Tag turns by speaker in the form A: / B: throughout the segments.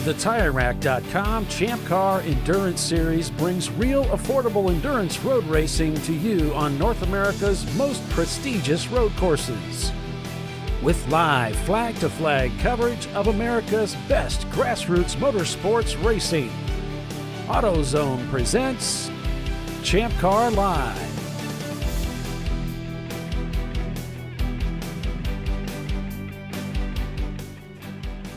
A: The TireRack.com Champ Car Endurance Series brings real affordable endurance road racing to you on North America's most prestigious road courses. With live flag-to-flag coverage of America's best grassroots motorsports racing, AutoZone presents ChampCar.Live.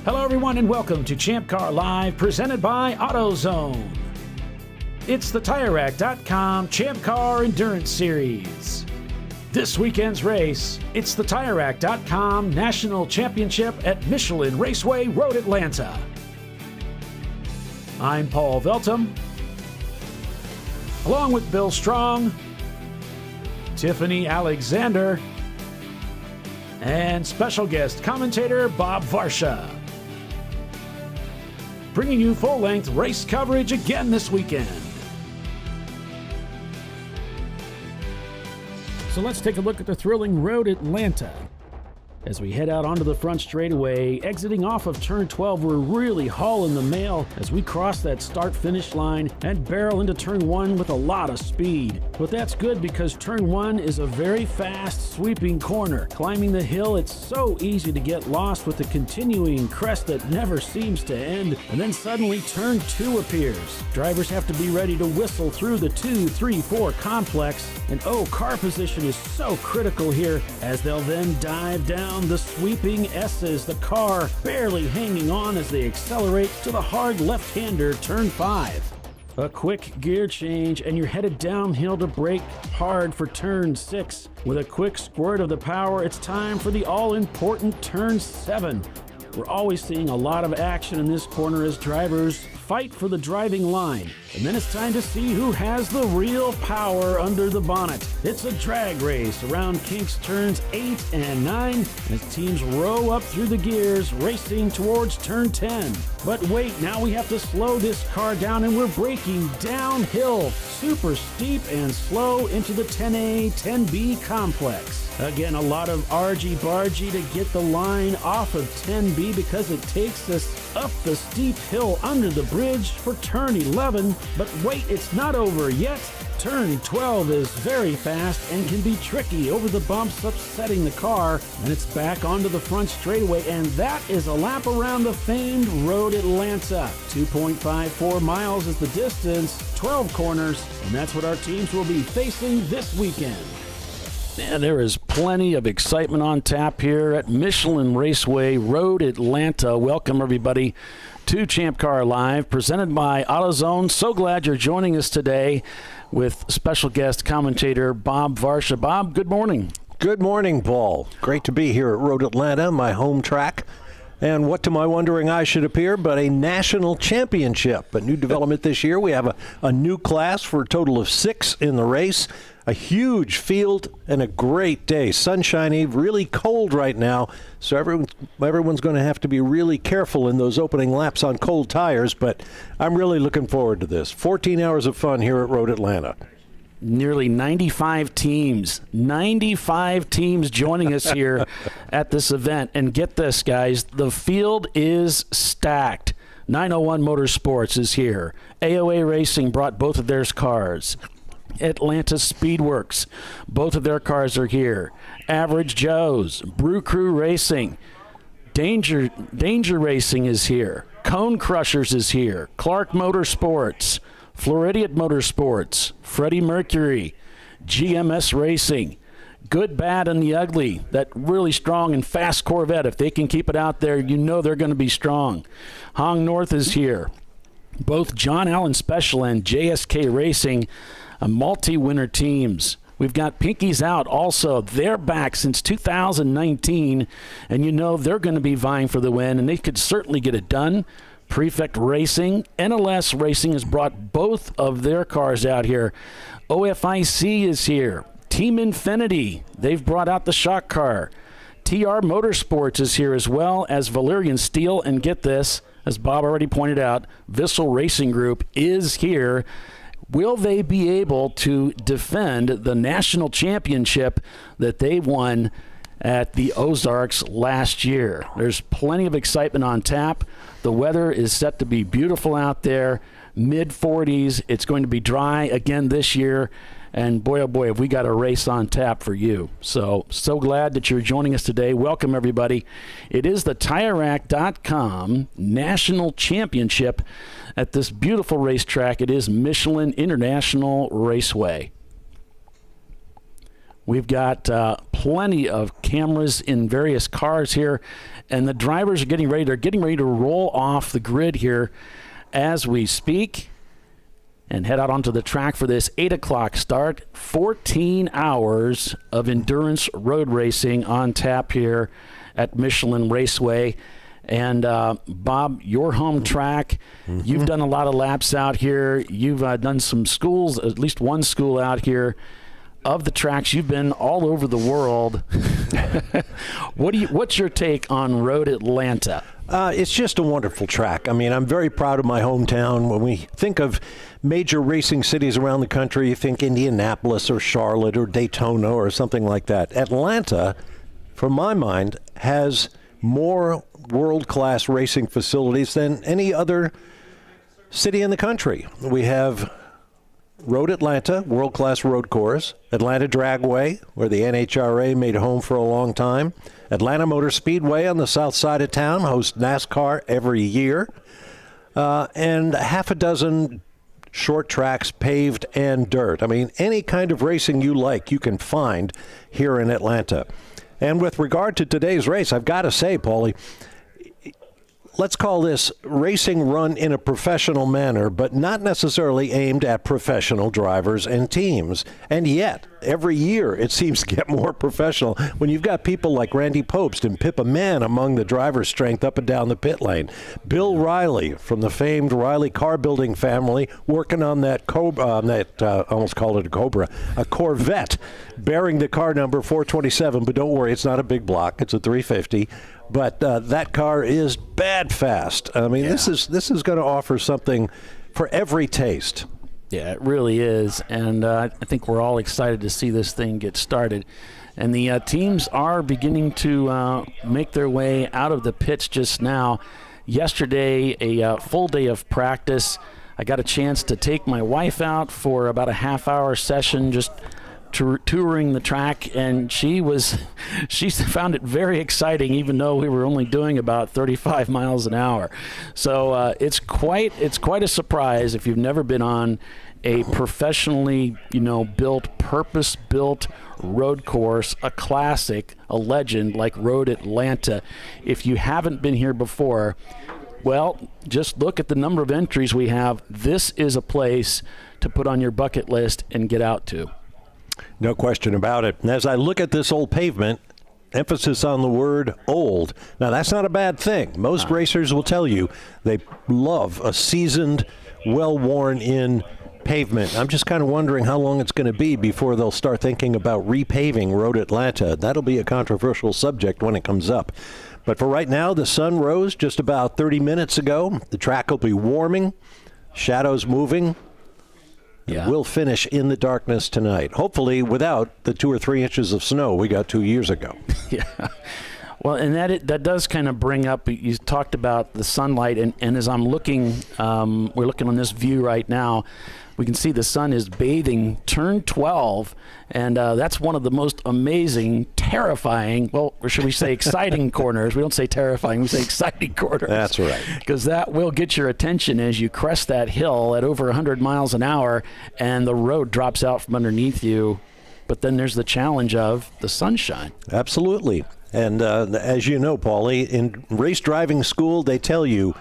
A: Hello everyone and welcome to ChampCar.Live presented by AutoZone. It's the TireRack.com Champ Car Endurance Series. This weekend's race, it's the TireRack.com National Championship at Michelin Raceway Road Atlanta. I'm Paul Veltum, along with Bill Strong, Tiffany Alexander, and special guest commentator Bob Varsha. Bringing you full-length race coverage again this weekend. So let's take a look at the thrilling Road Atlanta. As we head out onto the front straightaway, exiting off of turn 12, we're really hauling the mail as we cross that start-finish line and barrel into turn 1 with a lot of speed. But that's good because turn 1 is a very fast, sweeping corner. Climbing the hill, it's so easy to get lost with the continuing crest that never seems to end. And then suddenly turn 2 appears. Drivers have to be ready to whistle through the 2, 3, 4 complex. And car position is so critical here as they'll then dive down the sweeping S's, the car barely hanging on as they accelerate to the hard left-hander turn 5. A quick gear change and you're headed downhill to brake hard for turn 6. With a quick squirt of the power, it's time for the all-important turn 7. We're always seeing a lot of action in this corner as drivers fight for the driving line. And then it's time to see who has the real power under the bonnet. It's a drag race around Kinks turns 8 and 9 as teams row up through the gears, racing towards turn 10. But wait, now we have to slow this car down and we're braking downhill, super steep and slow into the 10A, 10B complex. Again, a lot of argy-bargy to get the line off of 10B because it takes us up the steep hill under the bridge for turn 11. But wait, it's not over yet. Turn 12 is very fast and can be tricky over the bumps, upsetting the car. And it's back onto the front straightaway, and that is a lap around the famed Road Atlanta. 2.54 miles is the distance, 12 corners, and that's what our teams will be facing this weekend. Yeah, there is plenty of excitement on tap here at Michelin Raceway Road Atlanta. Welcome, everybody, to Champ Car Live, presented by AutoZone. So glad you're joining us today with special guest commentator Bob Varsha. Bob, good morning.
B: Good morning, Paul. Great to be here at Road Atlanta, my home track. And what to my wondering eye should appear but a national championship. A new development this year. We have a new class for a total of 6 in the race. A huge field and a great day. Sunshiny, really cold right now, so everyone's going to have to be really careful in those opening laps on cold tires, but I'm really looking forward to this. 14 hours of fun here at Road Atlanta.
A: Nearly 95 teams joining us here at this event. And get this, guys, the field is stacked. 901 Motorsports is here. AOA Racing brought both of their cars. Atlanta Speedworks, both of their cars are here. Average Joe's, Brew Crew Racing, Danger Racing is here. Cone Crushers is here. Clark Motorsports, Floridian Motorsports, Freddie Mercury, GMS Racing, Good, Bad, and the Ugly, that really strong and fast Corvette. If they can keep it out there, you know they're going to be strong. Hong North is here. Both John Allen Special and JSK Racing, multi-winner teams. We've got Pinkies Out also. They're back since 2019, and you know they're going to be vying for the win, and they could certainly get it done. Prefect Racing, NLS Racing has brought both of their cars out here. OFIC is here. Team Infinity, they've brought out the shock car. TR Motorsports is here as well as Valerian Steel, and get this, as Bob already pointed out, Vissel Racing Group is here. Will they be able to defend the national championship that they won at the Ozarks last year. There's plenty of excitement on tap. The weather is set to be beautiful out there, mid-40s. It's going to be dry again this year. And boy, oh boy, have we got a race on tap for you. So glad that you're joining us today. Welcome, everybody. It is the TireRack.com National Championship at this beautiful racetrack. It is Michelin International Raceway. We've got plenty of cameras in various cars here, and the drivers are getting ready. They're getting ready to roll off the grid here as we speak and head out onto the track for this 8 o'clock start. 14 hours of endurance road racing on tap here at Michelin Raceway. And Bob, your home track, you've done a lot of laps out here. You've done some schools, at least one school out here. Of the tracks, you've been all over the world. What's your take on Road Atlanta?
B: It's just a wonderful track. I mean, I'm very proud of my hometown. When we think of major racing cities around the country, you think Indianapolis or Charlotte or Daytona or something like that. Atlanta, from my mind, has more world-class racing facilities than any other city in the country. We have Road Atlanta, world-class road course, Atlanta Dragway, where the NHRA made a home for a long time, Atlanta Motor Speedway on the south side of town, hosts NASCAR every year, and half a dozen short tracks, paved and dirt. I mean, any kind of racing you like, you can find here in Atlanta. And with regard to today's race, I've got to say, Paulie, let's call this racing run in a professional manner, but not necessarily aimed at professional drivers and teams. And yet, every year it seems to get more professional when you've got people like Randy Pobst and Pippa Mann among the driver's strength up and down the pit lane. Bill Riley from the famed Riley car building family working on that almost called it a Cobra, a Corvette, bearing the car number 427. But don't worry, it's not a big block. It's a 350. But that car is bad fast. I mean, this is going to offer something for every taste.
A: Yeah, it really is. And I think we're all excited to see this thing get started. And the teams are beginning to make their way out of the pits just now. Yesterday, a full day of practice. I got a chance to take my wife out for about a half-hour session, just touring the track, and she found it very exciting, even though we were only doing about 35 miles an hour. So it's quite a surprise if you've never been on a professionally built, purpose-built road course, a classic, a legend like Road Atlanta. If you haven't been here before, well, just look at the number of entries we have. This is a place to put on your bucket list and get out to.
B: No question about it. And as I look at this old pavement, emphasis on the word old. Now, that's not a bad thing. Most racers will tell you they love a seasoned, well-worn-in pavement. I'm just kind of wondering how long it's going to be before they'll start thinking about repaving Road Atlanta. That'll be a controversial subject when it comes up. But for right now, the sun rose just about 30 minutes ago. The track will be warming, shadows moving. Yeah. We'll finish in the darkness tonight, hopefully without the 2 or 3 inches of snow we got 2 years ago.
A: Yeah. Well, and that does kind of bring up, you talked about the sunlight, and as I'm looking, we're looking on this view right now, we can see the sun is bathing turn 12, and that's one of the most amazing, terrifying, well, or should we say exciting corners. We don't say terrifying, we say exciting corners.
B: That's right.
A: Because that will get your attention as you crest that hill at over 100 miles an hour, and the road drops out from underneath you. But then there's the challenge of the sunshine.
B: Absolutely. And as you know, Paulie, in race driving school, they tell you,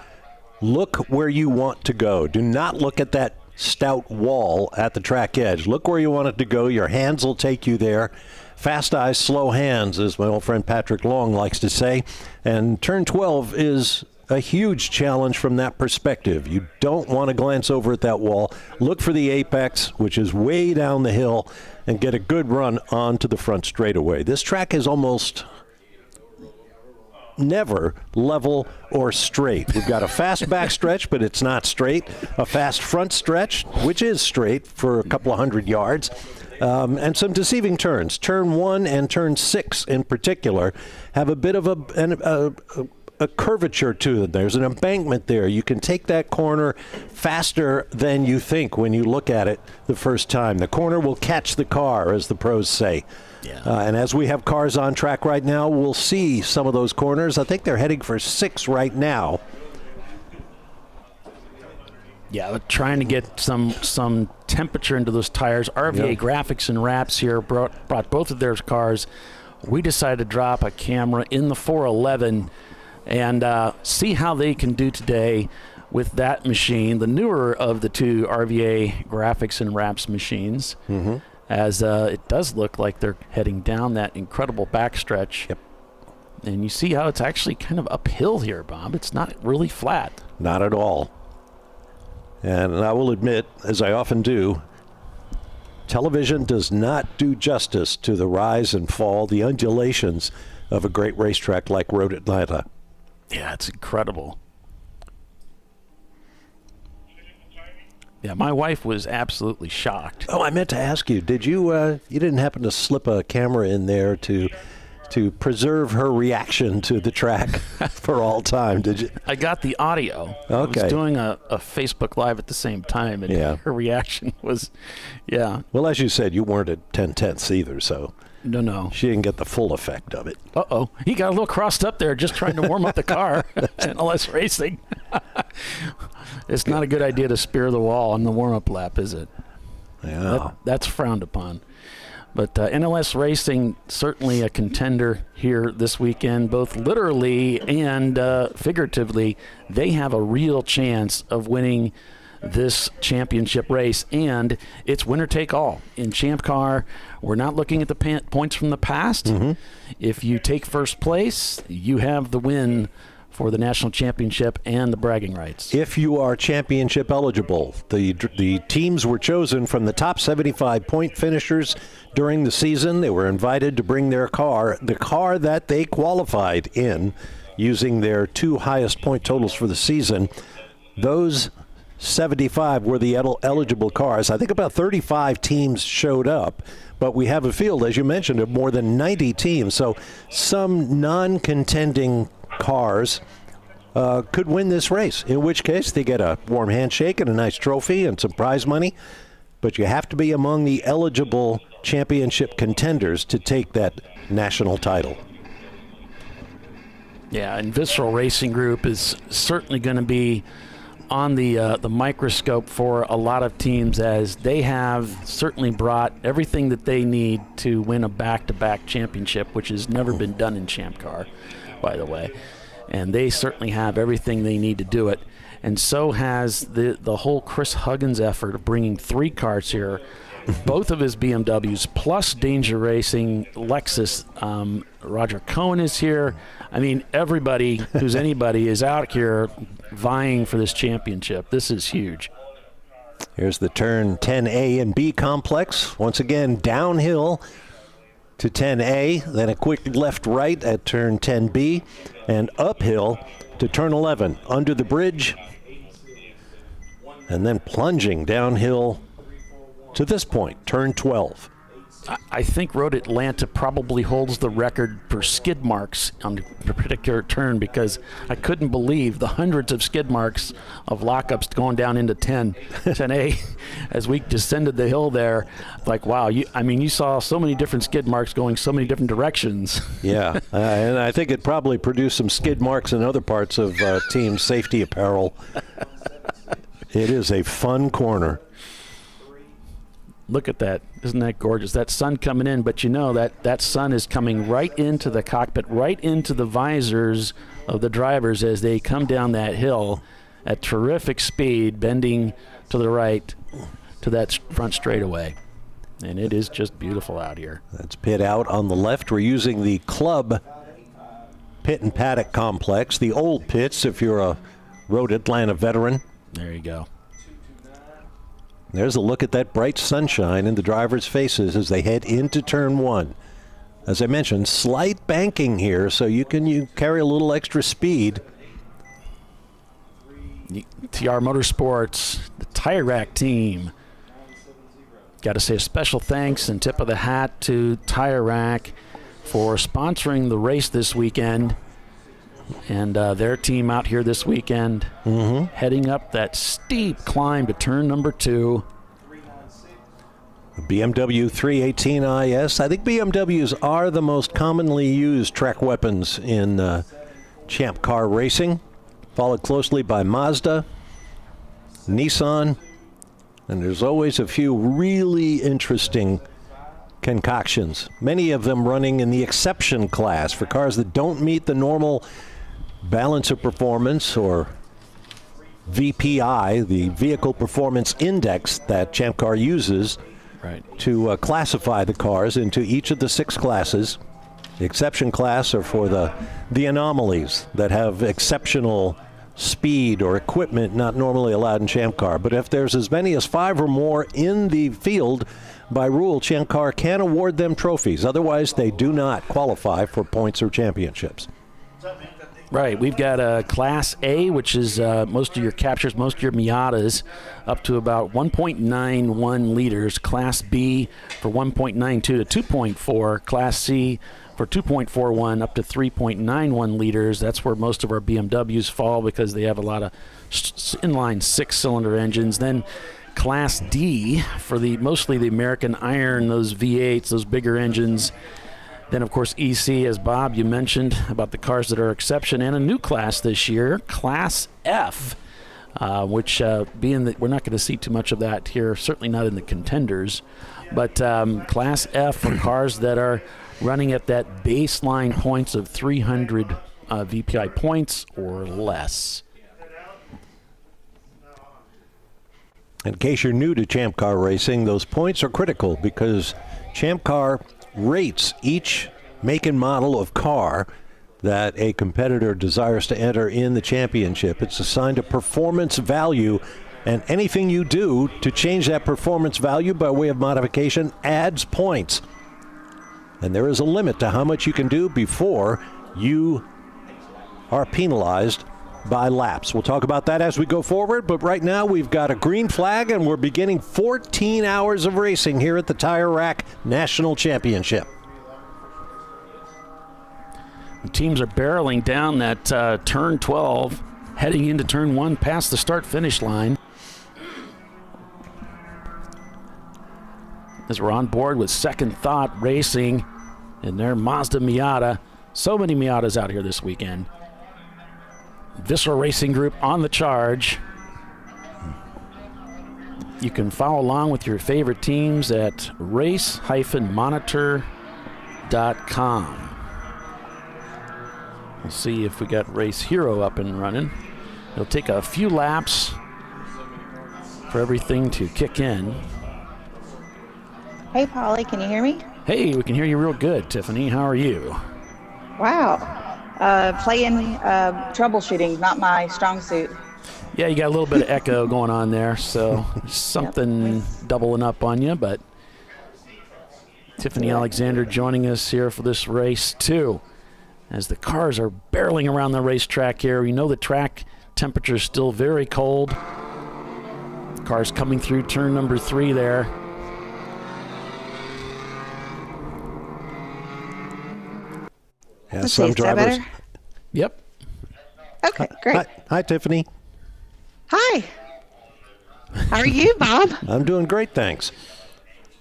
B: look where you want to go. Do not look at that stout wall at the track edge. Look where you want it to go. Your hands will take you there. Fast eyes, slow hands, as my old friend Patrick Long likes to say. And turn 12 is a huge challenge from that perspective. You don't want to glance over at that wall. Look for the apex, which is way down the hill, and get a good run onto the front straightaway. This track is almost never level or straight. We've got a fast back stretch, but it's not straight. A fast front stretch, which is straight for a couple of 100 yards. And some deceiving turns. Turn 1 and turn 6 in particular have a bit of a curvature to them. There's an embankment there. You can take that corner faster than you think when you look at it the first time. The corner will catch the car, as the pros say.
A: Yeah.
B: And as we have cars on track right now, we'll see some of those corners. I think they're heading for 6 right now.
A: Yeah, trying to get some temperature into those tires. RVA Graphics and Wraps here brought both of their cars. We decided to drop a camera in the 411 and see how they can do today with that machine, the newer of the two RVA Graphics and Wraps machines, as it does look like they're heading down that incredible backstretch.
B: Yep.
A: And you see how it's actually kind of uphill here, Bob. It's not really flat.
B: Not at all. And I will admit, as I often do, television does not do justice to the rise and fall, the undulations of a great racetrack like Road Atlanta.
A: Yeah, it's incredible. Yeah, my wife was absolutely shocked.
B: Oh, I meant to ask you, did you didn't happen to slip a camera in there to preserve her reaction to the track for all time, did you?
A: I got the audio.
B: Okay.
A: I was doing a Facebook Live at the same time, and her reaction was,
B: Well, as you said, you weren't at 10/10 either, so
A: No.
B: she didn't get the full effect of it.
A: Uh-oh. He got a little crossed up there just trying to warm up the car. NLS Racing. It's not a good idea to spear the wall on the warm-up lap, is it?
B: Yeah.
A: That's frowned upon. But NLS Racing, certainly a contender here this weekend, both literally and figuratively. They have a real chance of winning this championship race, and it's winner take all. In Champ Car, we're not looking at the points from the past. If you take first place, you have the win for the national championship and the bragging rights.
B: If you are championship eligible, the teams were chosen from the top 75 point finishers during the season. They were invited to bring their car, the car that they qualified in, using their 2 highest point totals for the season. Those 75 were the eligible cars. I think about 35 teams showed up, but we have a field, as you mentioned, of more than 90 teams. So some non-contending cars could win this race, in which case they get a warm handshake and a nice trophy and some prize money. But you have to be among the eligible championship contenders to take that national title.
A: Yeah, and Visceral Racing Group is certainly going to be on the microscope for a lot of teams, as they have certainly brought everything that they need to win a back-to-back championship, which has never been done in Champ Car, by the way. And they certainly have everything they need to do it. And so has the whole Chris Huggins effort of bringing 3 cars here, both of his BMWs, plus Danger Racing, Lexus. Roger Cohen is here. I mean, everybody who's anybody is out here vying for this championship. This is huge.
B: Here's the turn 10A and B complex. Once again, downhill to 10A, then a quick left-right at turn 10B, and uphill to turn 11, under the bridge, and then plunging downhill to this point, turn 12.
A: I think Road Atlanta probably holds the record for skid marks on a particular turn, because I couldn't believe the hundreds of skid marks of lockups going down into 10A as we descended the hill there. Like, wow, you saw so many different skid marks going so many different directions.
B: Yeah, and I think it probably produced some skid marks in other parts of team safety apparel. It is a fun corner.
A: Look at that. Isn't that gorgeous? That sun coming in, but you know that sun is coming right into the cockpit, right into the visors of the drivers as they come down that hill at terrific speed, bending to the right to that front straightaway. And it is just beautiful out here.
B: That's pit out on the left. We're using the club pit and paddock complex, the old pits if you're a Road Atlanta veteran.
A: There you go.
B: There's a look at that bright sunshine in the drivers' faces as they head into turn 1. As I mentioned, slight banking here, so you carry a little extra speed.
A: TR Motorsports, the Tire Rack team. Got to say a special thanks and tip of the hat to Tire Rack for sponsoring the race this weekend. And their team out here this weekend, heading up that steep climb to turn number 2.
B: BMW 318 IS. I think BMWs are the most commonly used track weapons in Champ Car racing, followed closely by Mazda, Nissan, and there's always a few really interesting concoctions, many of them running in the exception class for cars that don't meet the normal balance of performance, or VPI, the Vehicle Performance Index that Champ Car uses to classify the cars into each of the 6 classes. The exception class are for the anomalies that have exceptional speed or equipment not normally allowed in Champ Car. But if there's as many as 5 or more in the field, by rule, Champ Car can award them trophies. Otherwise, they do not qualify for points or championships.
A: Right, we've got a Class A, which is most of your captures, most of your Miatas, up to about 1.91 liters. Class B for 1.92 to 2.4. Class C for 2.41 up to 3.91 liters. That's where most of our BMWs fall because they have a lot of inline 6-cylinder engines. Then Class D for mostly the American Iron, those V8s, those bigger engines. Then, of course, EC, as Bob, you mentioned about the cars that are exception, and a new class this year, Class F, which being that we're not going to see too much of that here, certainly not in the contenders, but Class F for cars that are running at that baseline points of 300 VPI points or less.
B: In case you're new to Champ Car racing, those points are critical because Champ Car rates each make and model of car that a competitor desires to enter in the championship. It's assigned a performance value, and anything you do to change that performance value by way of modification adds points. And there is a limit to how much you can do before you are penalized by laps. We'll talk about that as we go forward, but right now we've got a green flag and we're beginning 14 hours of racing here at the Tire Rack National Championship.
A: The teams are barreling down that turn 12, heading into turn 1 past the start-finish line. As we're on board with Second Thought Racing in their Mazda Miata. So many Miatas out here this weekend. Visceral Racing Group on the charge. You can follow along with your favorite teams at race-monitor.com. We'll see if we got Race Hero up and running. It'll take a few laps for everything to kick in.
C: Hey, Polly, can you hear me?
A: Hey, we can hear you real good, Tiffany. How are you?
C: Wow. Playing troubleshooting, not my strong suit.
A: Yeah, you got a little bit of echo going on there, so something doubling up on you, but Tiffany Alexander joining us here for this race, too. As the cars are barreling around the racetrack here, we know the track temperature is still very cold. Cars coming through turn number 3 there.
B: Yeah, some drivers.
A: Yep.
C: Okay, great.
B: Hi, Tiffany.
C: Hi. How are you, Bob?
B: I'm doing great, thanks.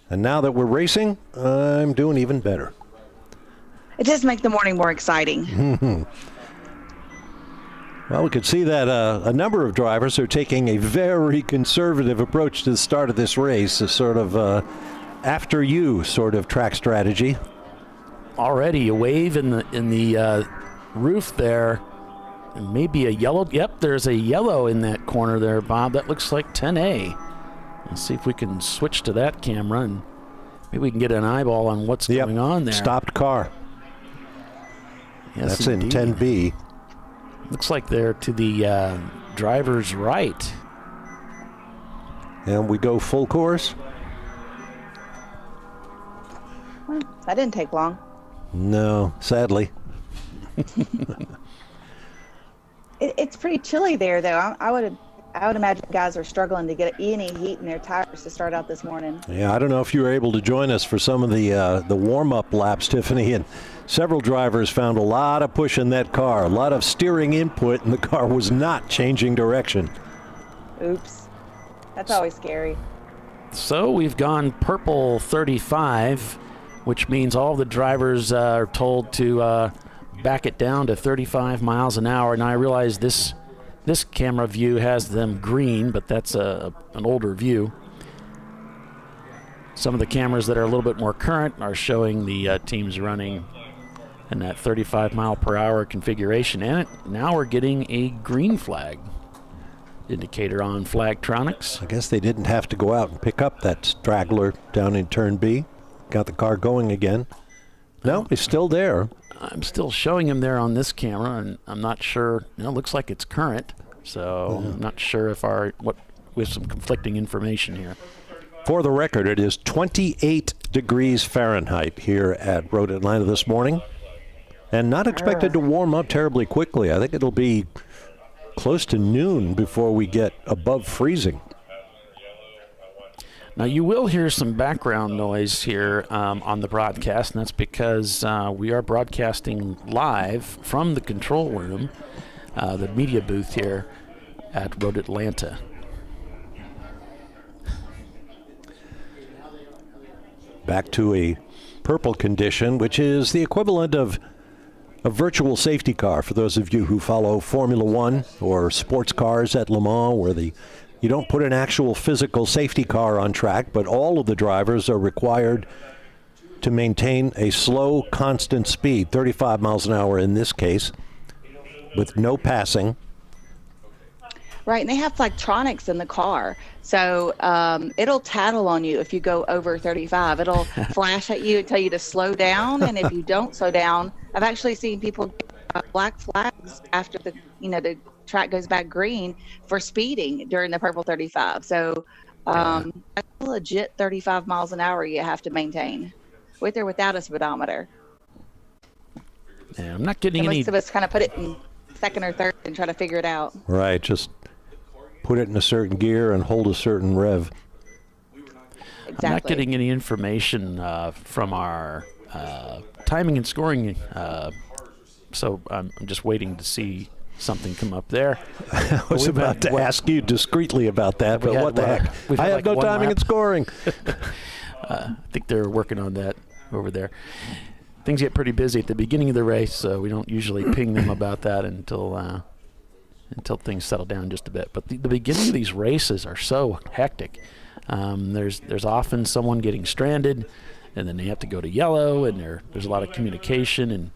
B: And now that we're racing, I'm doing even better.
C: It does make the morning more exciting.
B: Well, we could see that a number of drivers are taking a very conservative approach to the start of this race, a sort of after you sort of track strategy.
A: Already a wave in the roof there. And maybe a yellow. Yep, there's a yellow in that corner there, Bob. That looks like 10A. Let's see if we can switch to that camera and maybe we can get an eyeball on what's going on there.
B: Stopped car.
A: Yes,
B: that's
A: indeed.
B: in 10B.
A: Looks like they're to the driver's right.
B: And we go full course.
C: That didn't take long.
B: No, sadly.
C: It's pretty chilly there, though. I would imagine guys are struggling to get any heat in their tires to start out this morning.
B: Yeah, I don't know if you were able to join us for some of the warm-up laps, Tiffany, and several drivers found a lot of push in that car, a lot of steering input, and the car was not changing direction.
C: Oops. That's always scary.
A: So we've gone purple 35, which means all the drivers are told to back it down to 35 miles an hour. Now I realize this camera view has them green, but that's an older view. Some of the cameras that are a little bit more current are showing the teams running in that 35 mile per hour configuration. And now we're getting a green flag indicator on Flagtronics.
B: I guess they didn't have to go out and pick up that straggler down in turn B. Got the car going again. No, he's still there.
A: I'm still showing him there on this camera, and I'm not sure. It looks like it's current, so I'm not sure if with some conflicting information here.
B: For the record, it is 28 degrees Fahrenheit here at Road Atlanta this morning, and not expected to warm up terribly quickly. I think it'll be close to noon before we get above freezing.
A: Now, you will hear some background noise here on the broadcast, and that's because we are broadcasting live from the control room, the media booth here at Road Atlanta.
B: Back to a purple condition, which is the equivalent of a virtual safety car for those of you who follow Formula One or sports cars at Le Mans, where you don't put an actual physical safety car on track, but all of the drivers are required to maintain a slow, constant speed, 35 miles an hour in this case, with no passing.
C: Right, and they have Flagtronics in the car, so it'll tattle on you if you go over 35. It'll flash at you and tell you to slow down, and if you don't slow down, I've actually seen people get black flags after the track goes back green for speeding during the purple 35. So that's a legit 35 miles an hour you have to maintain, with or without a speedometer.
A: Yeah, I'm not getting any.
C: Most of us kind of put it in second or third and try to figure it out.
B: Right, just put it in a certain gear and hold a certain rev.
C: Exactly.
A: I'm not getting any information from our timing and scoring, so I'm just waiting to see something come up there.
B: I was about to ask you discreetly about that, but what the heck? I have no timing and scoring.
A: I think they're working on that over there. Things get pretty busy at the beginning of the race, so we don't usually ping them about that until things settle down just a bit. But the beginning of these races are so hectic. There's often someone getting stranded, and then they have to go to yellow, and there's a lot of communication. And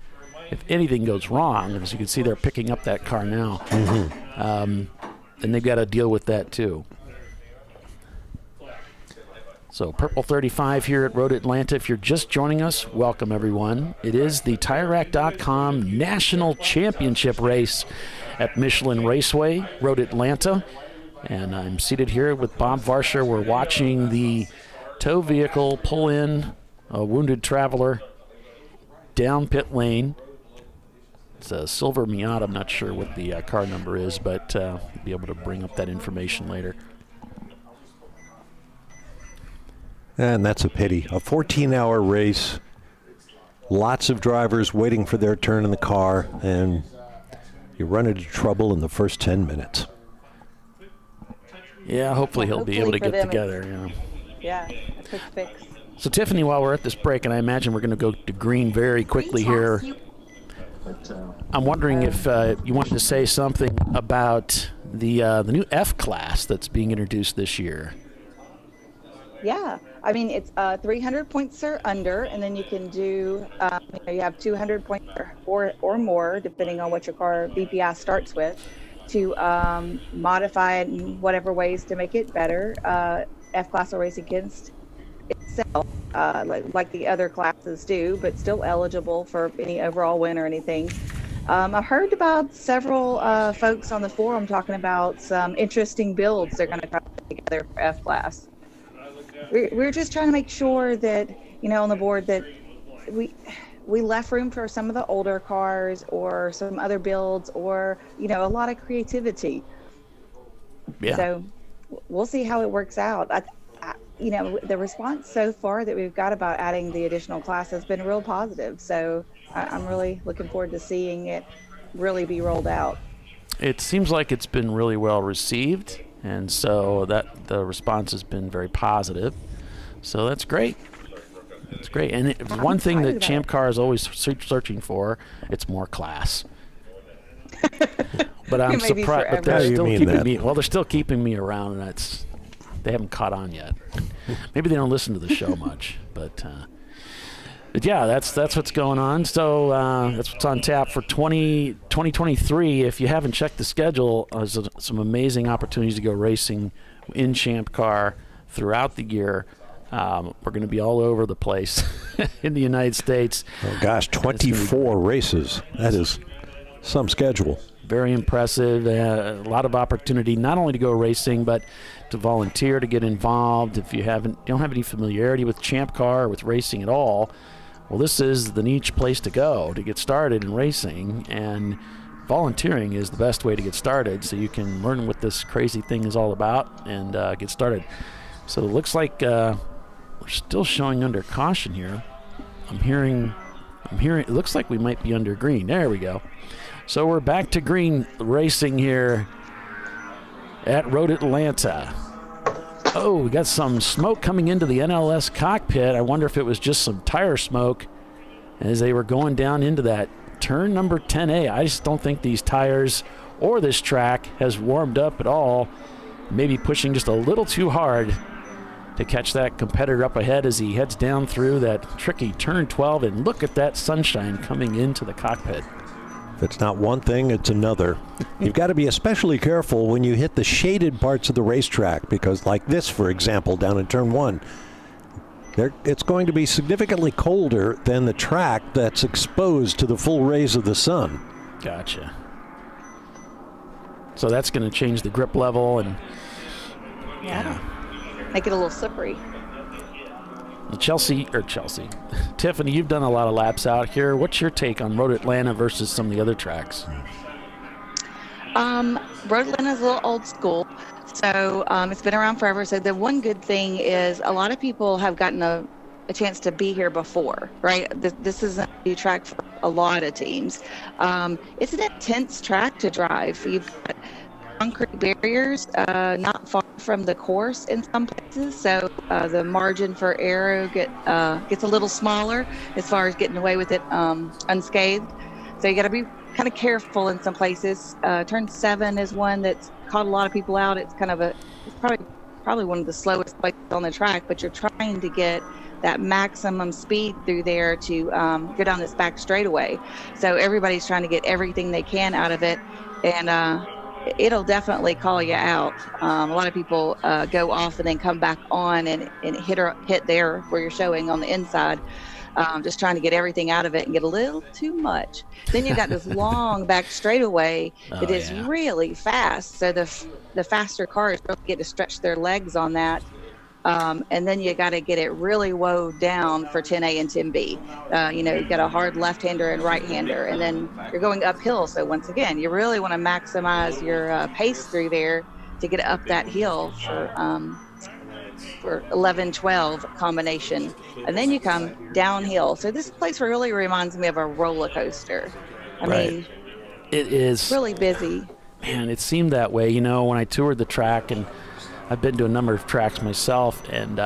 A: if anything goes wrong, as you can see, they're picking up that car now, and they've got to deal with that too. So purple 35 here at Road Atlanta. If you're just joining us, welcome everyone. It is the TireRack.com National Championship race at Michelin Raceway, Road Atlanta. And I'm seated here with Bob Varsher. We're watching the tow vehicle pull in a wounded traveler down pit lane. It's a silver Miata. I'm not sure what the car number is, but we'll be able to bring up that information later.
B: And that's a pity. A 14-hour race, lots of drivers waiting for their turn in the car, and you run into trouble in the first 10 minutes.
A: Yeah, hopefully he'll be able to get together.
C: Yeah, a quick fix.
A: So, Tiffany, while we're at this break, and I imagine we're going to go to green very quickly here, I'm wondering if you wanted to say something about the new F class that's being introduced this year.
C: Yeah, I mean, it's 300 points or under, and then you can do, you have 200 points or more, depending on what your car BPI starts with, to modify it in whatever ways to make it better. F-Class will race against itself, like the other classes do, but still eligible for any overall win or anything. I've heard about several folks on the forum talking about some interesting builds they're going to try to put together for F-Class. We're just trying to make sure that, on the board that we left room for some of the older cars or some other builds or, a lot of creativity.
A: Yeah.
C: So we'll see how it works out. The response so far that we've got about adding the additional class has been real positive. So I'm really looking forward to seeing it really be rolled out.
A: It seems like it's been really well received, and so that the response has been very positive. So that's great. It's great. And one thing that Champ Car is always searching for, it's more class. But I'm surprised. But they're still keeping me. Well, they're still keeping me around, and they haven't caught on yet. Maybe they don't listen to the show much, but yeah, that's what's going on. So that's what's on tap for 2023. If you haven't checked the schedule, there's some amazing opportunities to go racing in Champ Car throughout the year. We're going to be all over the place in the United States.
B: Oh gosh, 24 races. That is some schedule.
A: Very impressive. A lot of opportunity, not only to go racing, but to volunteer, to get involved. If you don't have any familiarity with Champ Car or with racing at all, well, this is the niche place to go to get started in racing. And volunteering is the best way to get started, so you can learn what this crazy thing is all about and get started. So it looks like we're still showing under caution here. I'm hearing. It looks like we might be under green. There we go. So we're back to green racing here at Road Atlanta. Oh, we got some smoke coming into the NLS cockpit. I wonder if it was just some tire smoke as they were going down into that turn number 10A. I just don't think these tires or this track has warmed up at all. Maybe pushing just a little too hard to catch that competitor up ahead as he heads down through that tricky turn 12. And look at that sunshine coming into the cockpit.
B: If it's not one thing, it's another. You've got to be especially careful when you hit the shaded parts of the racetrack, because like this, for example, down in turn 1, it's going to be significantly colder than the track that's exposed to the full rays of the sun.
A: Gotcha. So that's going to change the grip level and
C: make it a little slippery.
A: Chelsea. Tiffany, you've done a lot of laps out here. What's your take on Road Atlanta versus some of the other tracks?
C: Road Atlanta is a little old school, so it's been around forever. So the one good thing is a lot of people have gotten a chance to be here before, right? This is a new track for a lot of teams. It's an intense track to drive. You've got concrete barriers not far from the course in some places, so the margin for error gets a little smaller as far as getting away with it unscathed. So you got to be kind of careful in some places. Turn 7 is one that's caught a lot of people out. It's kind of it's probably one of the slowest places on the track, but you're trying to get that maximum speed through there to go down this back straightaway. So everybody's trying to get everything they can out of it, and it'll definitely call you out. A lot of people go off and then come back on and hit there where you're showing on the inside, just trying to get everything out of it and get a little too much. Then you've got this long back straightaway that is really fast. So the faster cars really get to stretch their legs on that. And then you got to get it really woed down for 10A and 10B. You've got a hard left-hander and right-hander, and then you're going uphill. So once again, you really want to maximize your pace through there to get up that hill for 11-12 combination. And then you come downhill. So this place really reminds me of a roller coaster. I mean,
A: it is
C: really busy.
A: Man, it seemed that way, when I toured the track, and I've been to a number of tracks myself, and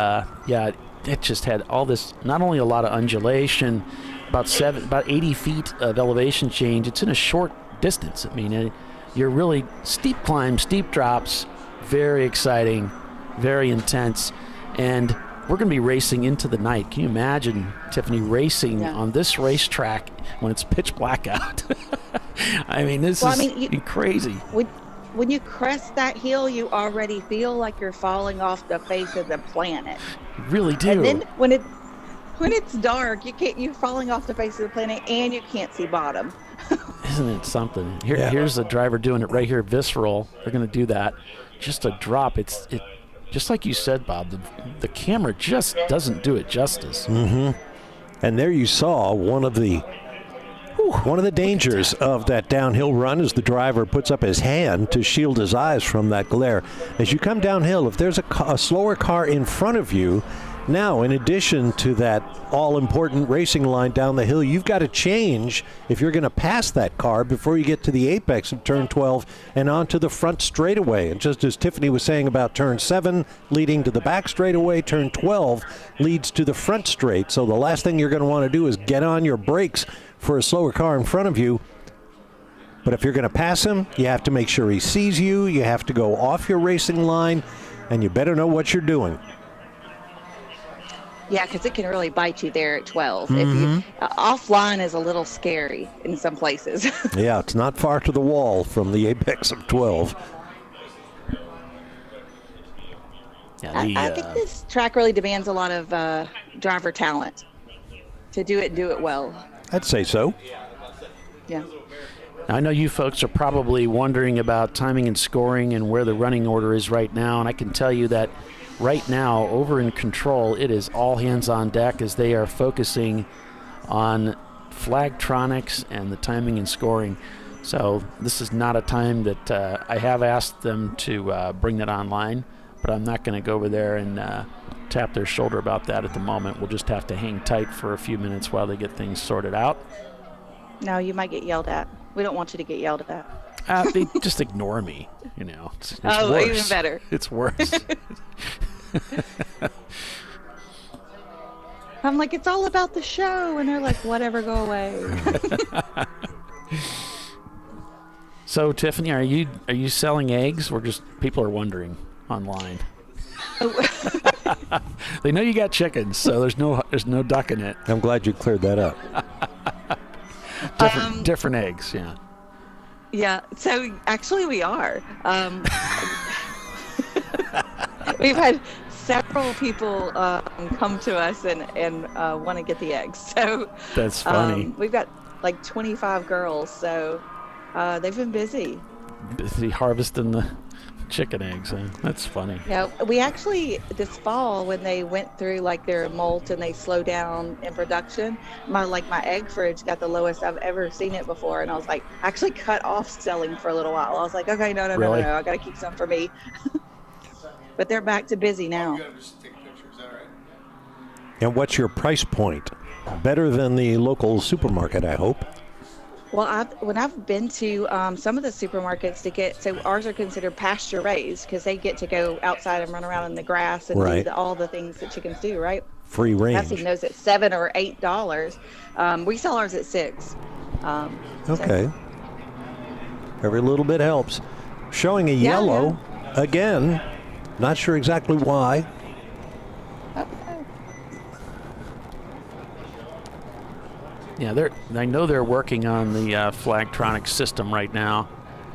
A: it just had all this, not only a lot of undulation, about 80 feet of elevation change. It's in a short distance. I mean, you're really steep climbs, steep drops, very exciting, very intense, and we're going to be racing into the night. Can you imagine, Tiffany, racing on this racetrack when it's pitch black out? I mean, this is crazy.
C: When you crest that hill, you already feel like you're falling off the face of the planet.
A: You really do.
C: And then when it's dark, you're falling off the face of the planet, and you can't see bottom.
A: Isn't it something? Here's a driver doing it right here, Visceral. They're going to do that. Just a drop. It just like you said, Bob. The camera just doesn't do it justice.
B: Mm-hmm. And there you saw one of the dangers of that downhill run is the driver puts up his hand to shield his eyes from that glare. As you come downhill, if there's a slower car in front of you, now in addition to that all-important racing line down the hill, you've got to change if you're going to pass that car before you get to the apex of turn 12 and onto the front straightaway. And just as Tiffany was saying about turn 7 leading to the back straightaway, turn 12 leads to the front straight. So the last thing you're going to want to do is get on your brakes for a slower car in front of you. But if you're going to pass him, you have to make sure he sees you. You have to go off your racing line, and you better know what you're doing.
C: Yeah, because it can really bite you there at 12. If you offline is a little scary in some places.
B: Yeah, it's not far to the wall from the apex of 12.
C: Yeah, I think this track really demands a lot of driver talent to do it well.
B: I'd say so.
C: Yeah.
A: I know you folks are probably wondering about timing and scoring and where the running order is right now, and I can tell you that right now, over in control, it is all hands on deck as they are focusing on Flagtronics and the timing and scoring. So this is not a time that I have asked them to bring that online, but I'm not going to go over there and tap their shoulder about that at the moment. We'll just have to hang tight for a few minutes while they get things sorted out.
C: No, you might get yelled at. We don't want you to get yelled at.
A: They just ignore me, you know. It's
C: oh,
A: worse.
C: Even better.
A: It's worse.
C: I'm like, it's all about the show, and they're like, whatever, go away.
A: So, Tiffany, are you selling eggs? Or just people are wondering online. They know you got chickens, so there's no duck in it.
B: I'm glad you cleared that up.
A: Different eggs, yeah.
C: Yeah, so actually we are. We've had several people come to us and want to get the eggs. So
A: that's funny.
C: We've got like 25 girls, so they've been busy.
A: Busy harvesting the chicken eggs. That's funny.
C: Yeah, we actually this fall when they went through like their molt and they slowed down in production, my egg fridge got the lowest I've ever seen it before, and I was like, actually cut off selling for a little while. I was like, okay, no,
A: Really?
C: I got to keep some for me. But they're back to busy now.
B: And what's your price point? Better than the local supermarket, I hope.
C: Well, when I've been to some of the supermarkets so ours are considered pasture raised because they get to go outside and run around in the grass and
B: right.
C: do all the things that chickens do, right?
B: Free range.
C: I've seen those at $7 or $8. We sell ours at $6.
B: Okay. So. Every little bit helps. Showing a yellow again. Not sure exactly why.
A: Yeah, I know they're working on the Flagtronics system right now,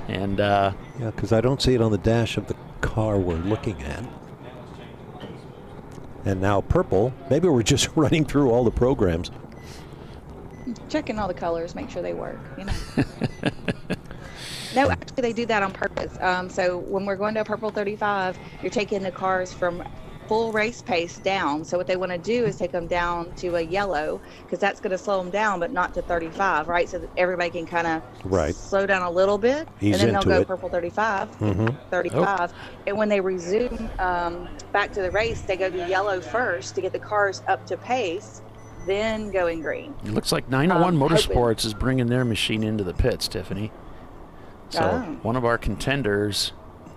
A: and
B: yeah, because I don't see it on the dash of the car we're looking at. And now purple. Maybe we're just running through all the programs.
C: Checking all the colors, make sure they work. You know. No, actually, they do that on purpose. So when we're going to a purple 35, you're taking the cars from full race pace down. So what they want to do is take them down to a yellow because that's going to slow them down, but not to 35, right? So that everybody can kind of slow down a little bit.
B: Ease
C: and then they'll go
B: it.
C: purple 35, 35.
A: Oh.
C: And when they resume back to the race, they go to yellow first to get the cars up to pace, then going green.
A: It looks like 901 Motorsports is bringing their machine into the pits, Tiffany. So one of our contenders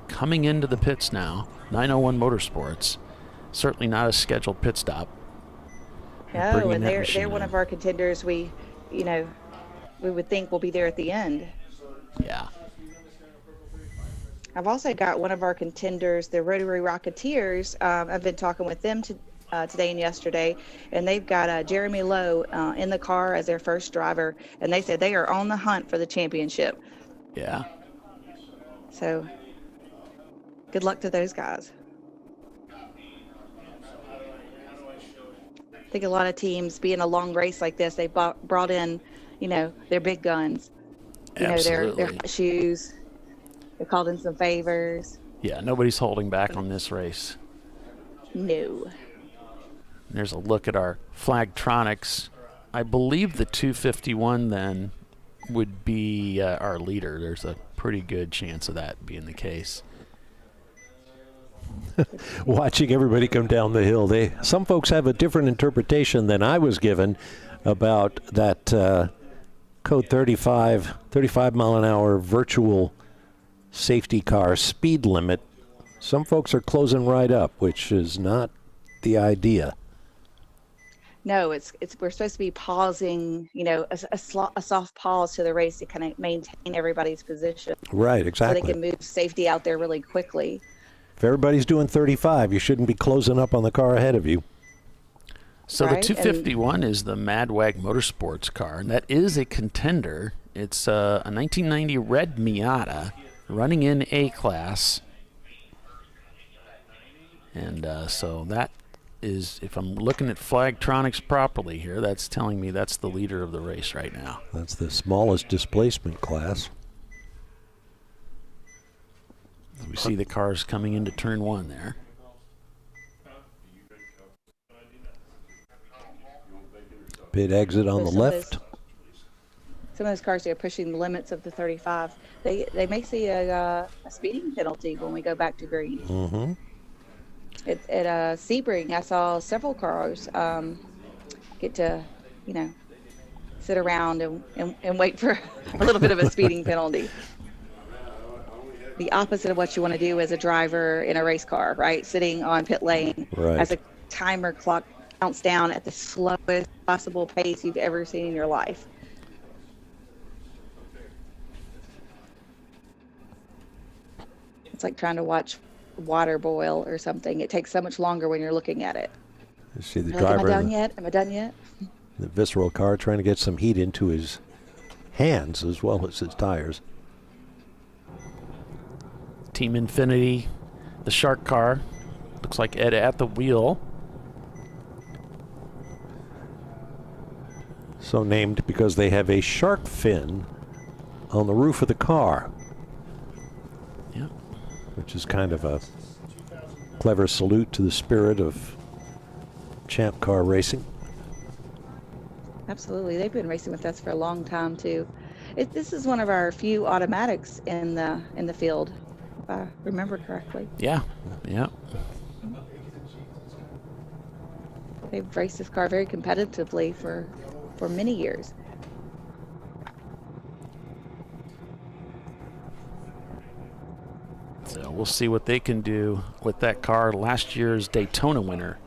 A: coming into the pits now, 901 Motorsports. Certainly not a scheduled pit stop.
C: No, and they're one of our contenders. We would think will be there at the end.
A: Yeah.
C: I've also got one of our contenders, the Rotary Rocketeers. I've been talking with them today and yesterday, and they've got Jeremy Lowe in the car as their first driver, and they said they are on the hunt for the championship.
A: Yeah.
C: So good luck to those guys. I think a lot of teams, being a long race like this, they brought in, their big guns. Their shoes. They called in some favors.
A: Yeah, nobody's holding back on this race.
C: No.
A: There's a look at our Flagtronics I believe the 251 then would be our leader. There's a pretty good chance of that being the case.
B: Watching everybody come down the hill, some folks have a different interpretation than I was given about that code 35 mile an hour virtual safety car speed limit. Some folks are closing right up, which is not the idea.
C: No, we're supposed to be pausing, a soft pause to the race to kind of maintain everybody's position.
B: Right, exactly.
C: So they can move safety out there really quickly.
B: If everybody's doing 35, you shouldn't be closing up on the car ahead of you.
A: So
C: right?
A: The 251 is the Madwag Motorsports car, and that is a contender. It's a 1990 red Miata running in A-Class. And so that is, if I'm looking at Flagtronics properly here, that's telling me that's the leader of the race right now.
B: That's the smallest displacement class.
A: We see the cars coming into turn 1 there.
B: Pit exit on the left.
C: Some of those cars are pushing the limits of the 35. They may see a speeding penalty when we go back to green.
B: Mm-hmm.
C: At Sebring, I saw several cars get to, sit around and wait for a little bit of a speeding penalty. The opposite of what you want to do as a driver in a race car, right? Sitting on pit lane as a timer clock counts down at the slowest possible pace you've ever seen in your life. It's like trying to watch water boil or something. It takes so much longer when you're looking at it.
B: You see the
C: driver.
B: driver.
C: Am I done yet? Am I done yet?
B: The visceral car trying to get some heat into his hands as well as his tires.
A: Team Infinity, the Shark car. Looks like Ed at the wheel.
B: So named because they have a shark fin on the roof of the car.
A: Yeah.
B: Which is kind of a clever salute to the spirit of Champ Car racing.
C: Absolutely. They've been racing with us for a long time, too. This is one of our few automatics in the field, if I remember correctly.
A: Yeah.
C: They've raced this car very competitively for many years.
A: So we'll see what they can do with that car. Last year's Daytona winner.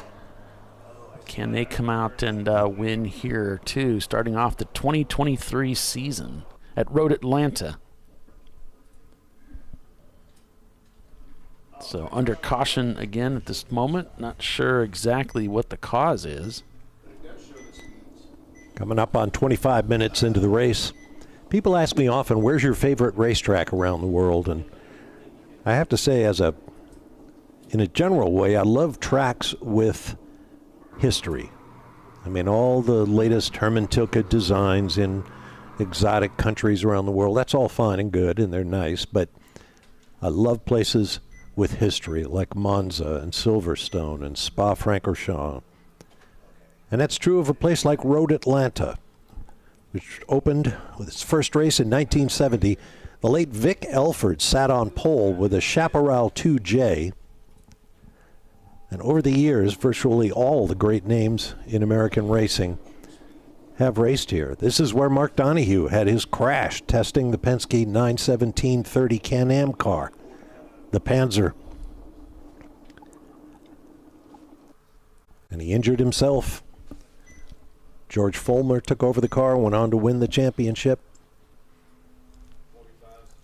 A: Can they come out and win here, too, starting off the 2023 season at Road Atlanta? So under caution again at this moment. Not sure exactly what the cause is.
B: Coming up on 25 minutes into the race. People ask me often, where's your favorite racetrack around the world? And I have to say, in a general way, I love tracks with history. I mean, all the latest Herman Tilke designs in exotic countries around the world, that's all fine and good, and they're nice, but I love places with history, like Monza and Silverstone and Spa-Francorchamps. And that's true of a place like Road Atlanta, which opened with its first race in 1970. The late Vic Elford sat on pole with a Chaparral 2J. And over the years, virtually all the great names in American racing have raced here. This is where Mark Donohue had his crash testing the Penske 917-30 Can-Am car, the Panzer. And he injured himself. George Fulmer took over the car and went on to win the championship.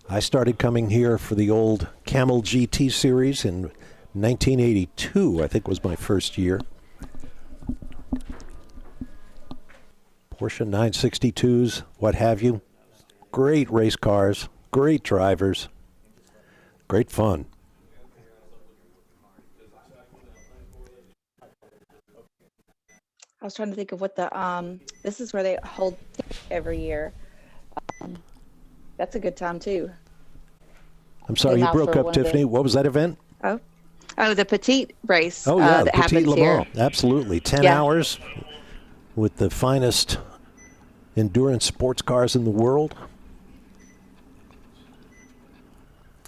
B: I started coming here for the old Camel GT series in 1982, I think was my first year. Porsche 962s, what have you. Great race cars, great drivers, great fun.
C: I was trying to think of what this is where they hold every year. That's a good time too.
B: I'm sorry, you broke up, Tiffany. What was that event?
C: Oh, the Petite race.
B: Oh, yeah,
C: that
B: Petite
C: happens
B: Le Mans.
C: here.
B: Absolutely. 10 hours with the finest endurance sports cars in the world.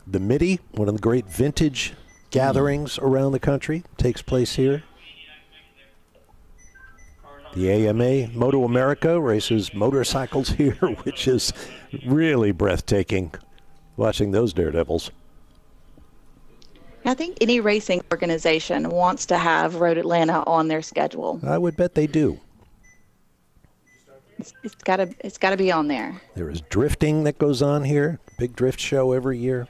B: The Midi, one of the great vintage gatherings around the country, takes place here. The AMA Moto America races motorcycles here, which is really breathtaking, watching those daredevils.
C: I think any racing organization wants to have Road Atlanta on their schedule.
B: I would bet they do.
C: It's gotta be on there.
B: There is drifting that goes on here, big drift show every year.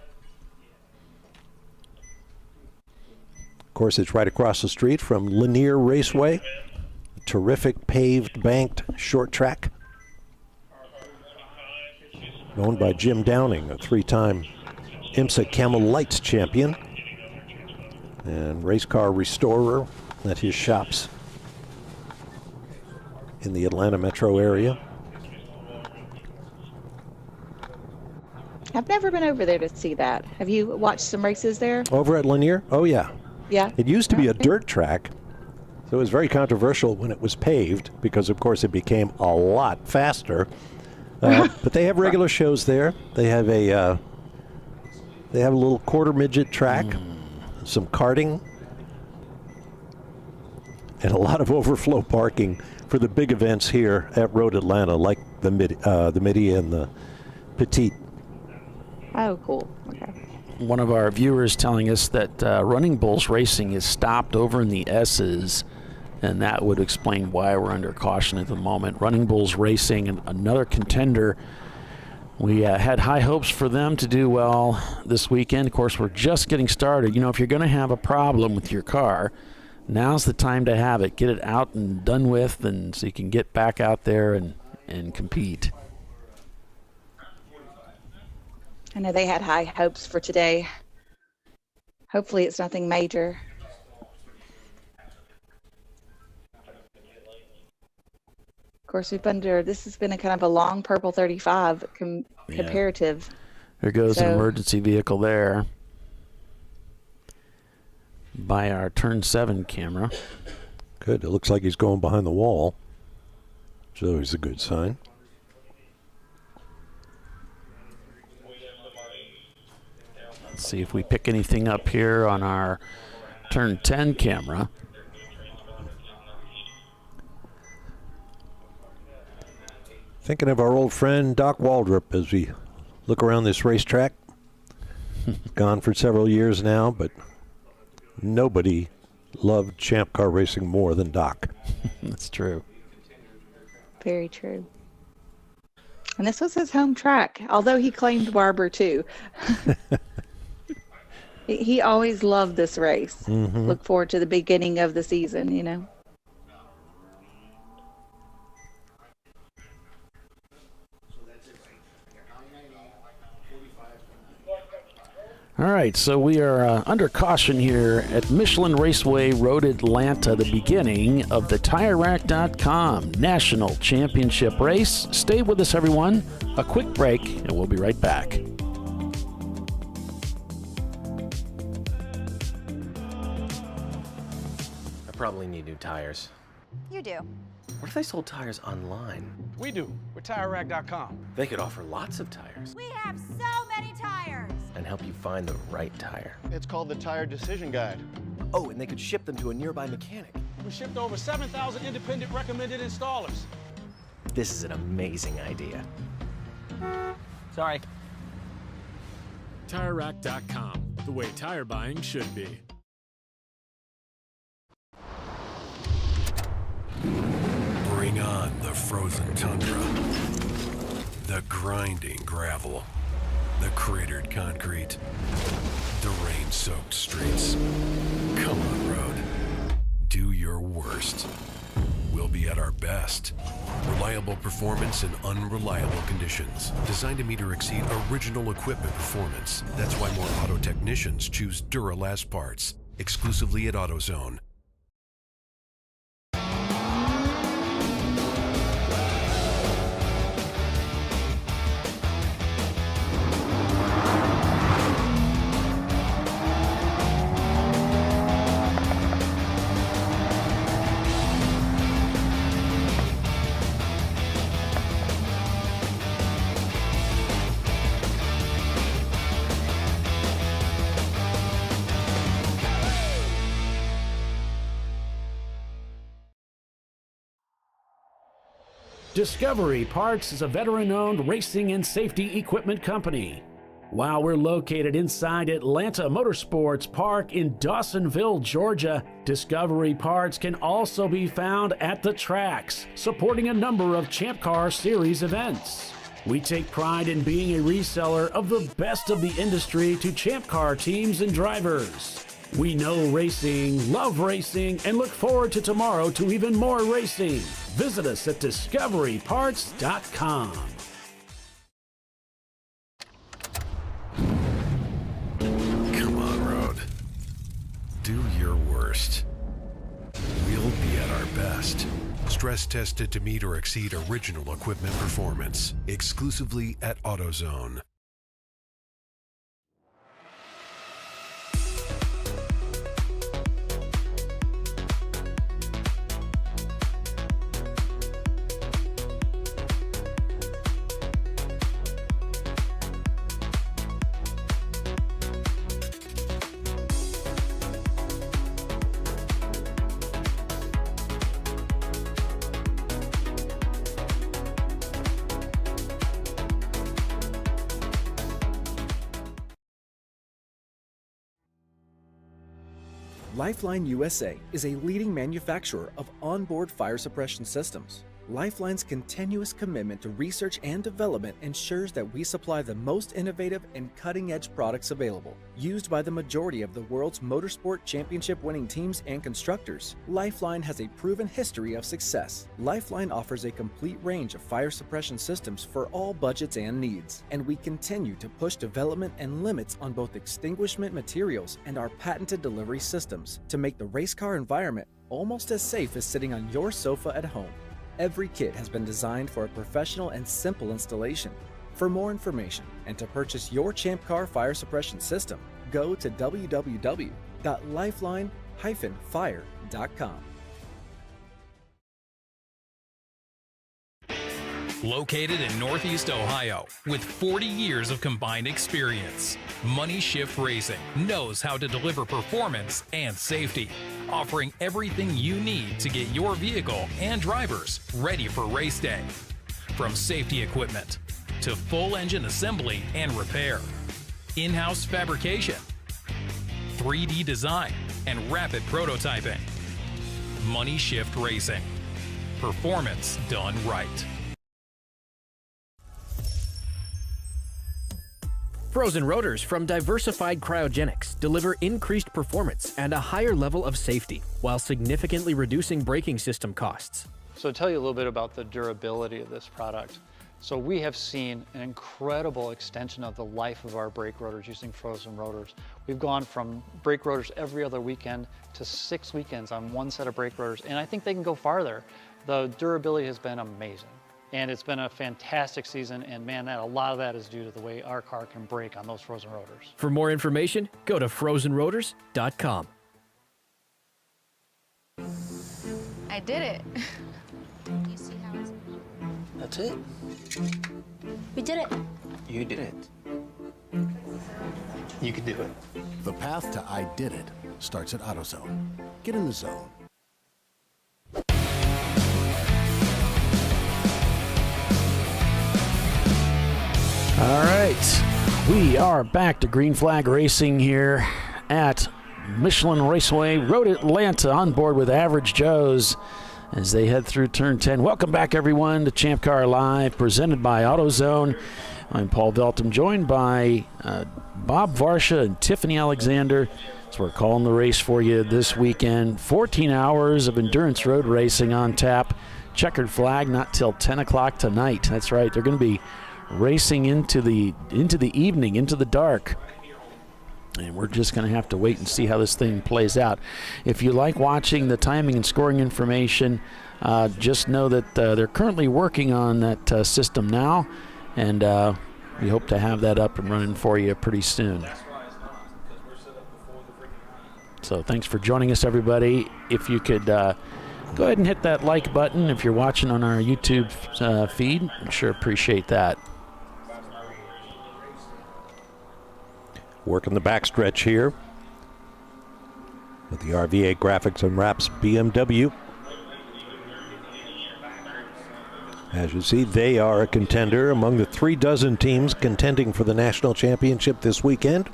B: Of course, it's right across the street from Lanier Raceway, a terrific paved, banked short track, owned by Jim Downing, a three-time IMSA Camel Lights champion and race car restorer at his shops in the Atlanta metro area.
C: I've never been over there to see that. Have you watched some races there?
B: Over at Lanier? Oh, yeah.
C: Yeah.
B: It used to be a dirt track, so it was very controversial when it was paved because, of course, it became a lot faster. But they have regular shows there. They have a little quarter midget track, some karting, and a lot of overflow parking for the big events here at Road Atlanta, like the Midi and the Petite.
C: Oh, cool. Okay.
A: One of our viewers telling us that Running Bulls Racing is stopped over in the S's, and that would explain why we're under caution at the moment. Running Bulls Racing, another contender. We had high hopes for them to do well this weekend. Of course, we're just getting started. You know, if you're going to have a problem with your car, now's the time to have it. Get it out and done with, and so you can get back out there and compete.
C: I know they had high hopes for today. Hopefully it's nothing major. Of course, this has been a kind of a long purple 35 comparative.
A: There goes an emergency vehicle there by our turn 7 camera.
B: Good. It looks like he's going behind the wall, which is always a good sign.
A: Let's see if we pick anything up here on our turn 10 camera.
B: Thinking of our old friend Doc Waldrop as we look around this racetrack. Gone for several years now, but nobody loved Champ Car racing more than Doc.
A: That's true.
C: Very true. And this was his home track, although he claimed Barber too. He always loved this race. Mm-hmm. Look forward to the beginning of the season, you know.
A: All right, so we are under caution here at Michelin Raceway Road Atlanta, the beginning of the TireRack.com National Championship race. Stay with us, everyone. A quick break, and we'll be right back.
D: I probably need new tires.
E: You do.
D: What if they sold tires online?
F: We do. We're TireRack.com.
D: They could offer lots of tires.
E: We have so many tires.
D: And help you find the right tire.
F: It's called the Tire Decision Guide.
D: Oh, and they could ship them to a nearby mechanic.
F: We shipped to over 7,000 independent recommended installers.
D: This is an amazing idea. Sorry.
G: TireRack.com, the way tire buying should be. Bring on the frozen tundra, the grinding gravel, the cratered concrete, the rain-soaked streets. Come on, road. Do your worst. We'll be at our best. Reliable performance in unreliable conditions. Designed to meet or exceed original equipment performance. That's why more auto technicians choose Duralast parts. Exclusively at AutoZone.
A: Discovery Parts is a veteran-owned racing and safety equipment company. While we're located inside Atlanta Motorsports Park in Dawsonville, Georgia, Discovery Parts can also be found at the tracks, supporting a number of Champ Car Series events. We take pride in being a reseller of the best of the industry to Champ Car teams and drivers. We know racing, love racing, and look forward to tomorrow to even more racing. Visit us at discoveryparts.com.
G: Come on, Road. Do your worst. We'll be at our best. Stress tested to meet or exceed original equipment performance. Exclusively at AutoZone.
H: Lifeline USA is a leading manufacturer of onboard fire suppression systems. Lifeline's continuous commitment to research and development ensures that we supply the most innovative and cutting-edge products available, used by the majority of the world's motorsport championship-winning teams and constructors. Lifeline has a proven history of success. Lifeline offers a complete range of fire suppression systems for all budgets and needs, and we continue to push development and limits on both extinguishment materials and our patented delivery systems to make the race car environment almost as safe as sitting on your sofa at home. Every kit has been designed for a professional and simple installation. For more information and to purchase your Champ Car fire suppression system, go to www.lifeline-fire.com.
I: Located in Northeast Ohio with 40 years of combined experience, Money Shift Racing knows how to deliver performance and safety, offering everything you need to get your vehicle and drivers ready for race day. From safety equipment to full engine assembly and repair, in-house fabrication, 3D design, and rapid prototyping. Money Shift Racing. Performance done right.
J: Frozen rotors from Diversified Cryogenics deliver increased performance and a higher level of safety, while significantly reducing braking system costs.
K: So to tell you a little bit about the durability of this product. So we have seen an incredible extension of the life of our brake rotors using frozen rotors. We've gone from brake rotors every other weekend to 6 weekends on one set of brake rotors, and I think they can go farther. The durability has been amazing. And it's been a fantastic season, and man, a lot of that is due to the way our car can brake on those frozen rotors.
J: For more information, go to frozenrotors.com.
E: I did it. You see how it's...
D: That's it.
E: We did it.
D: You did it. You can do it.
L: The path to I did it starts at AutoZone. Get in the zone.
A: All right, we are back to Green Flag Racing here at Michelin Raceway, Road Atlanta, on board with Average Joe's as they head through Turn 10. Welcome back, everyone, to ChampCar.Live, presented by AutoZone. I'm Paul Veltum, joined by Bob Varsha and Tiffany Alexander. So we're calling the race for you this weekend. 14 hours of endurance road racing on tap. Checkered flag not till 10 o'clock tonight. That's right, they're going to be racing into the evening, into the dark. And we're just going to have to wait and see how this thing plays out. If you like watching the timing and scoring information, just know that they're currently working on that system now, and we hope to have that up and running for you pretty soon. So thanks for joining us, everybody. If you could go ahead and hit that like button if you're watching on our YouTube feed, I sure appreciate that.
B: Working the backstretch here with the RVA Graphics and Wraps BMW. As you see, they are a contender among the 36 teams contending for the national championship this weekend.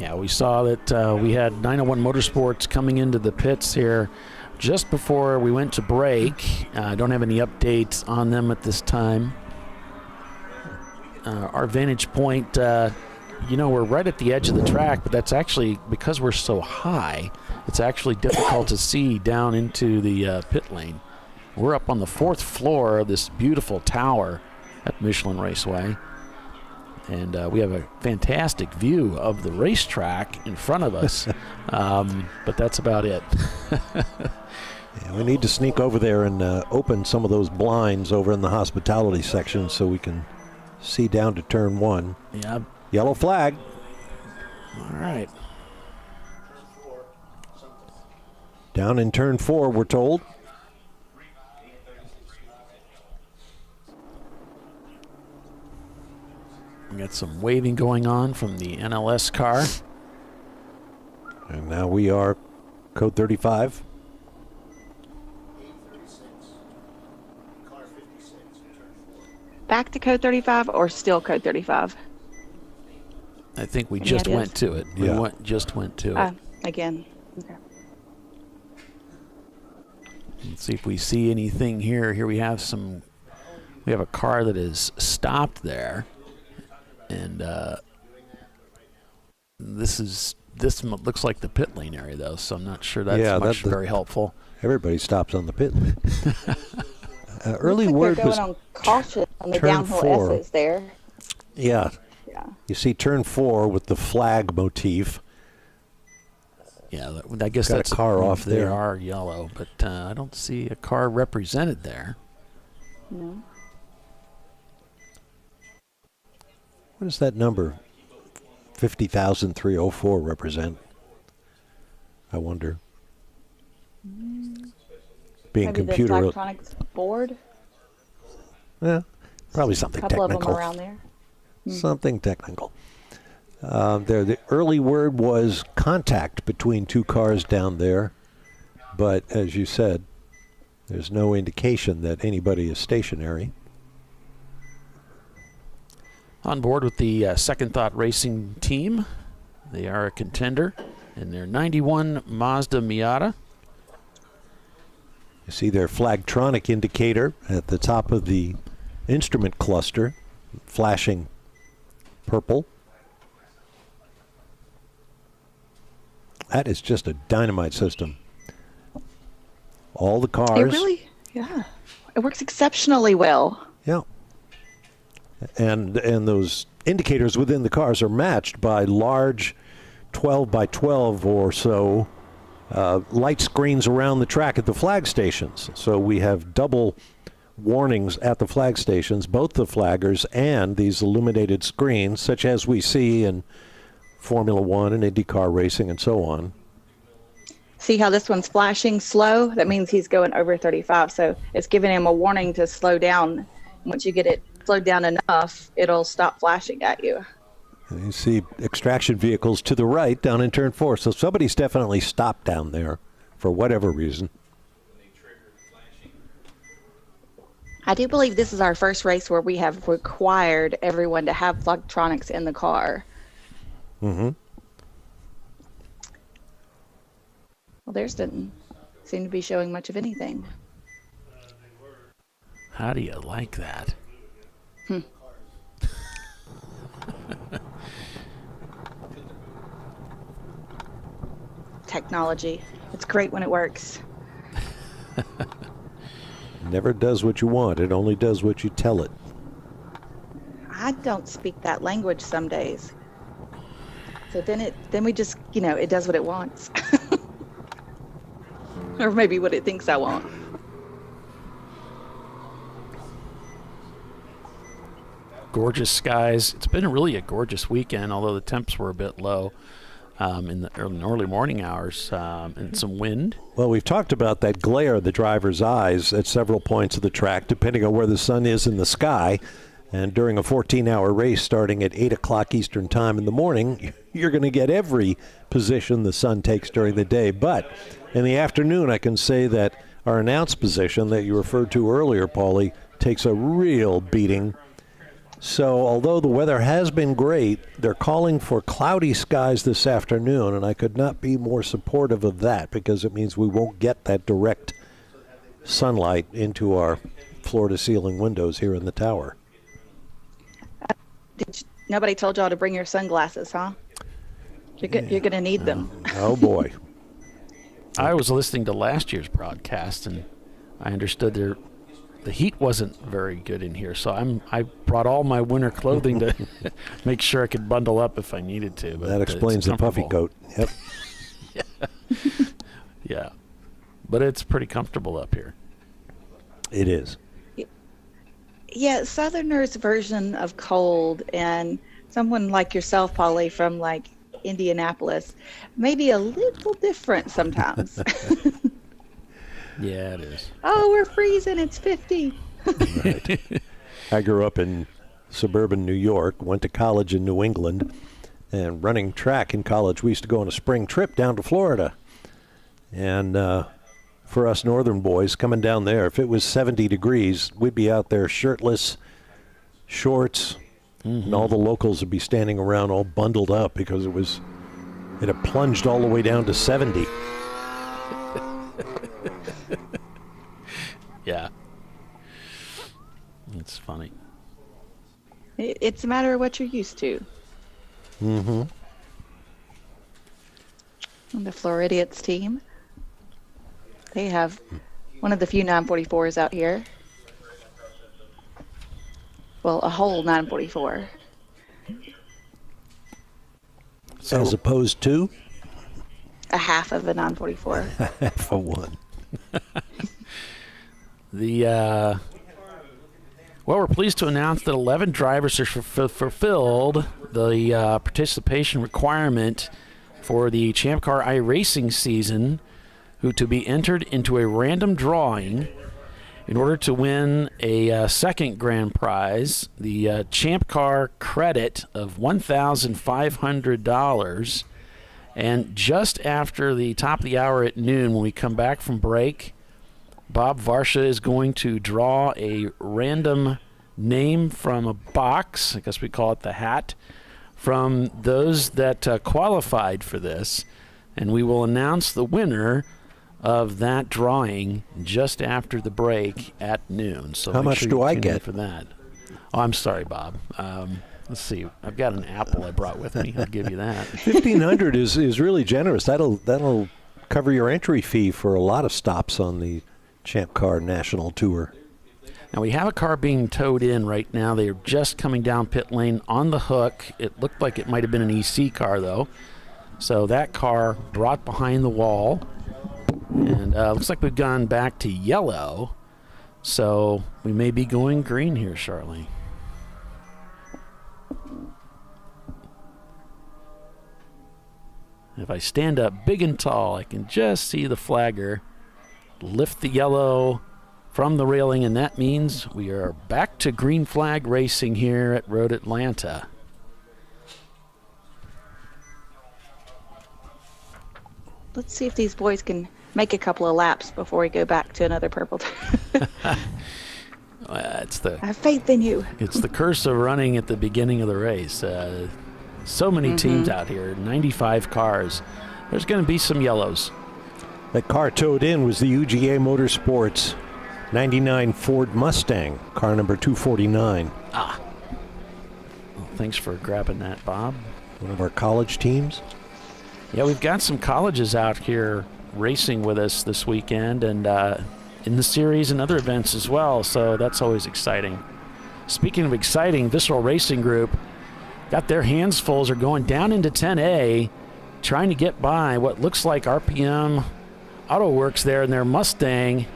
A: Yeah, we saw that we had 901 Motorsports coming into the pits here just before we went to break. I don't have any updates on them at this time. Our vantage point, we're right at the edge of the track, but that's actually, because we're so high, it's actually difficult to see down into the pit lane. We're up on the 4th floor of this beautiful tower at Michelin Raceway. And we have a fantastic view of the racetrack in front of us, but that's about it.
B: Yeah, we need to sneak over there and open some of those blinds over in the hospitality section so we can see down to turn 1.
A: Yeah.
B: Yellow flag.
A: All right.
B: Down in turn 4, we're told.
A: We got some waving going on from the NLS car.
B: And now we are code 35.
C: Back to code 35 or still code 35?
A: I think we just went to it. We just went to it.
C: Again. Okay.
A: Let's see if we see anything here. Here we have a car that is stopped there. And this looks like the pit lane area, though, so I'm not sure that's very helpful.
B: Everybody stops on the pit lane. Early
C: like
B: word
C: they're
B: was
C: going on caution on the
B: turn
C: downhill
B: 4.
C: S's there.
B: Yeah.
C: Yeah.
B: You see turn 4 with the flag motif.
A: Yeah, I guess
B: Got
A: that's
B: a car off
A: they
B: there.
A: are yellow, but I don't see a car represented there.
C: No.
B: What does that number 50,304 represent? I wonder. Being
C: Maybe
B: computer.
C: the electronics board.
B: Yeah, probably something
C: A couple
B: technical.
C: of them around there.
B: Something technical. The early word was contact between 2 cars down there, but as you said, there's no indication that anybody is stationary.
A: On board with the Second Thought Racing team. They are a contender in their 91 Mazda Miata.
B: You see their flagtronic indicator at the top of the instrument cluster, flashing purple. That is just a dynamite system. All the cars.
C: It works exceptionally well.
B: Yeah. And those indicators within the cars are matched by large 12 by 12 or so light screens around the track at the flag stations. So we have double warnings at the flag stations, both the flaggers and these illuminated screens, such as we see in Formula One and IndyCar racing and so on.
C: See how this one's flashing slow? That means he's going over 35. So it's giving him a warning to slow down. Once you get it slowed down enough, it'll stop flashing at you.
B: And you see extraction vehicles to the right down in turn 4. So somebody's definitely stopped down there for whatever reason.
C: I do believe this is our first race where we have required everyone to have electronics in the car.
B: Mm-hmm.
C: Well, theirs didn't seem to be showing much of anything.
A: How do you like that?
C: Technology. It's great when it works.
B: Never does what you want. It only does what you tell it.
C: I don't speak that language some days. So then we just, it does what it wants. Or maybe what it thinks I want.
A: Gorgeous skies. It's been really a gorgeous weekend, although the temps were a bit low in the early morning hours, and some wind.
B: Well, we've talked about that glare of the driver's eyes at several points of the track, depending on where the sun is in the sky. And during a 14-hour race starting at 8 o'clock Eastern Time in the morning, you're going to get every position the sun takes during the day. But in the afternoon, I can say that our announced position that you referred to earlier, Paulie, takes a real beating. So although the weather has been great, they're calling for cloudy skies this afternoon, and I could not be more supportive of that because it means we won't get that direct sunlight into our floor-to-ceiling windows here in the tower.
C: Nobody told y'all to bring your sunglasses, huh? You're going to need them.
B: Oh, boy.
A: I was listening to last year's broadcast, and I understood the heat wasn't very good in here, so I brought all my winter clothing to make sure I could bundle up if I needed to. But
B: that explains the puffy coat. Yep.
A: Yeah. But it's pretty comfortable up here.
B: It is.
C: Yeah, Southerners' version of cold, and someone like yourself, Polly, from like Indianapolis, maybe a little different sometimes.
A: Yeah, it is.
C: Oh, we're freezing. It's 50.
B: Right. I grew up in suburban New York, went to college in New England, and running track in college, we used to go on a spring trip down to Florida. And for us northern boys coming down there, if it was 70 degrees, we'd be out there shirtless, shorts, and all the locals would be standing around all bundled up because it had plunged all the way down to 70.
A: Yeah. It's funny.
C: It's a matter of what you're used to.
B: Mm-hmm.
C: On the Floridians team, they have one of the few 944s out here. Well, a whole 944.
B: So, as opposed to?
C: A half of a 944.
B: Half of one.
A: Well, we're pleased to announce that 11 drivers have fulfilled the participation requirement for the ChampCar iRacing season, who to be entered into a random drawing in order to win a second grand prize, the ChampCar credit of $1,500. And just after the top of the hour at noon, when we come back from break, Bob Varsha is going to draw a random name from a box, I guess we call it the hat, from those that qualified for this. And we will announce the winner of that drawing just after the break at noon. So
B: how much do I get
A: for that? Oh, I'm sorry, Bob. Let's see. I've got an apple I brought with me. I'll give you that.
B: $1,500 is really generous. That'll cover your entry fee for a lot of stops on the Champ Car National Tour.
A: Now we have a car being towed in right now. They are just coming down pit lane on the hook. It looked like it might have been an EC car though. So that car brought behind the wall. And looks like we've gone back to yellow. So we may be going green here, Charlie. If I stand up big and tall, I can just see the flagger lift the yellow from the railing, and that means we are back to green flag racing here at Road Atlanta.
C: Let's see if these boys can make a couple of laps before we go back to another purple tire. I have faith in you.
A: It's the curse of running at the beginning of the race. So many teams out here, 95 cars. There's going to be some yellows.
B: That car towed in was the UGA Motorsports 99 Ford Mustang, car number 249.
A: Well, thanks for grabbing that, Bob.
B: One of our college teams.
A: Yeah, we've got some colleges out here racing with us this weekend and in the series and other events as well, so that's always exciting. Speaking of exciting, Visceral Racing Group got their hands full. Are going down into 10A, trying to get by what looks like RPM Auto Works there in their Mustang.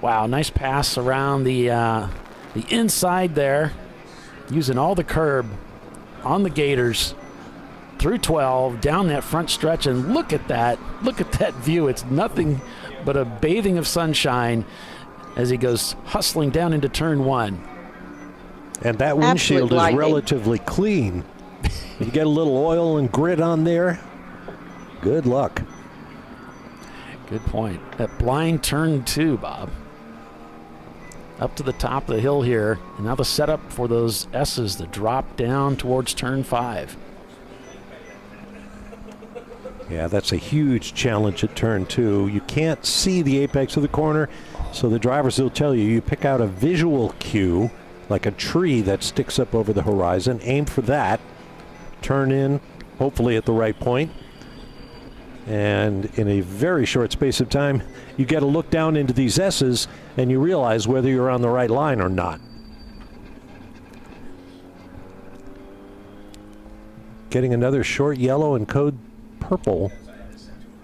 A: Wow, nice pass around the inside there, using all the curb on the Gators through 12, down that front stretch, and look at that view. It's nothing but a bathing of sunshine as he goes hustling down into turn one.
B: And that windshield is relatively clean. You get a little oil and grit on there, good luck.
A: Good point. That blind turn 2, Bob. Up to the top of the hill here. And now the setup for those S's that drop down towards turn 5.
B: Yeah, that's a huge challenge at turn 2. You can't see the apex of the corner, so the drivers will tell you pick out a visual cue, like a tree that sticks up over the horizon, aim for that, turn in, hopefully at the right point, and in a very short space of time, you get a look down into these S's, and you realize whether you're on the right line or not. Getting another short yellow and code purple.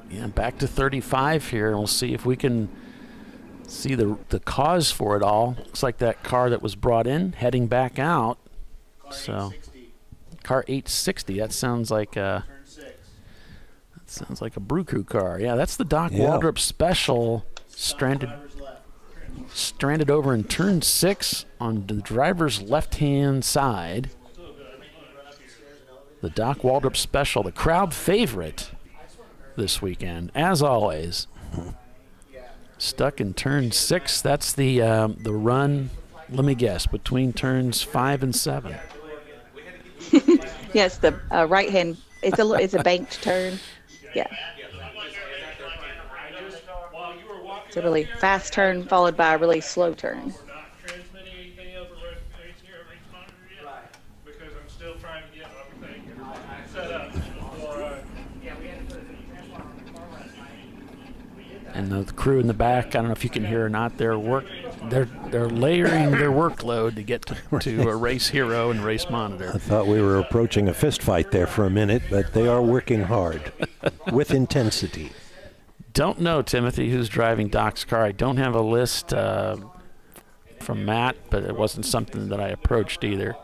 A: Yeah, back to 35 here, and we'll see if we can see the cause for it all. Looks like that car that was brought in heading back out. So, car 860. That sounds like a Brew Crew car. Yeah, that's the Doc Waldrop Special, stranded over in turn 6 on the driver's left-hand side. The Doc Waldrop Special, the crowd favorite this weekend, as always. Stuck in turn 6. That's the run, let me guess, between turns 5 and 7.
C: Yes, the right hand. It's a banked turn. Yeah. It's a really fast turn followed by a really slow turn.
A: And the crew in the back, I don't know if you can hear or not, they're layering their workload to get to a Race Hero and Race Monitor.
B: I thought we were approaching a fist fight there for a minute, but they are working hard with intensity.
A: Don't know, Timothy, who's driving Doc's car. I don't have a list from Matt, but it wasn't something that I approached either.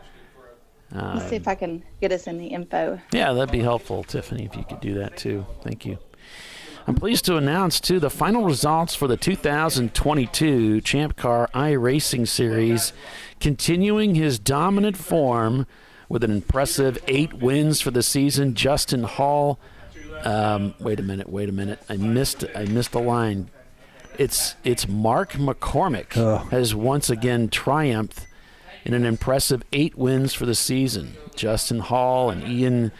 C: Let's see if I can get us in the info.
A: Yeah, that'd be helpful, Tiffany, if you could do that too. Thank you. I'm pleased to announce, too, the final results for the 2022 Champ Car iRacing Series, continuing his dominant form with an impressive 8 wins for the season. Justin Hall, wait a minute, I missed a line. It's Mark McCormick has once again triumphed in an impressive 8 wins for the season. Justin Hall and Ian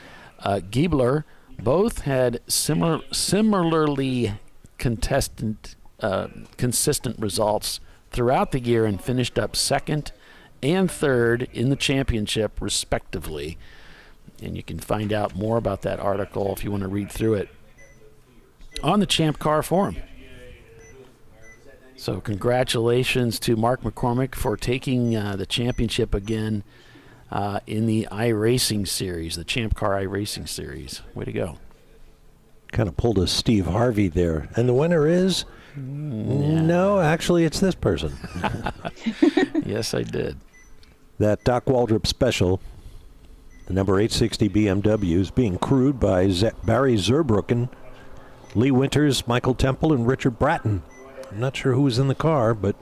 A: Giebler both had similarly consistent results throughout the year and finished up 2nd and 3rd in the championship, respectively. And you can find out more about that article if you want to read through it on the Champ Car forum. So congratulations to Mark McCormick for taking the championship again in the iRacing Series, the Champ Car iRacing Series. Way to go.
B: Kind of pulled a Steve Harvey there. And the winner is? No, actually, it's this person.
A: Yes, I did.
B: That Doc Waldrop Special, the number 860 BMW, is being crewed by Barry Zurbrücken, Lee Winters, Michael Temple, and Richard Bratton. I'm not sure who was in the car, but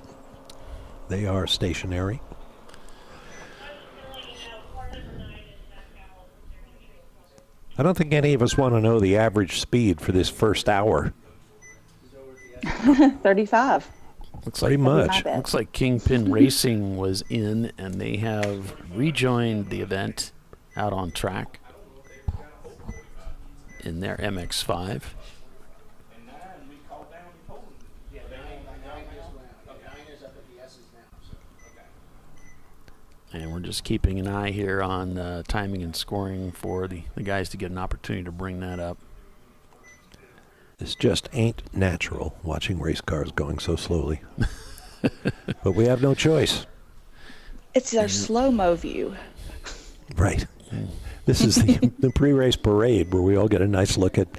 B: they are stationary. I don't think any of us want to know the average speed for this first hour.
C: 35.
A: Looks like
B: much.
A: Looks like Kingpin Racing was in, and they have rejoined the event out on track in their MX-5. And we're just keeping an eye here on the timing and scoring for the guys to get an opportunity to bring that up.
B: This just ain't natural, watching race cars going so slowly. But we have no choice.
C: It's our slow-mo view.
B: Right. This is the pre-race parade where we all get a nice look at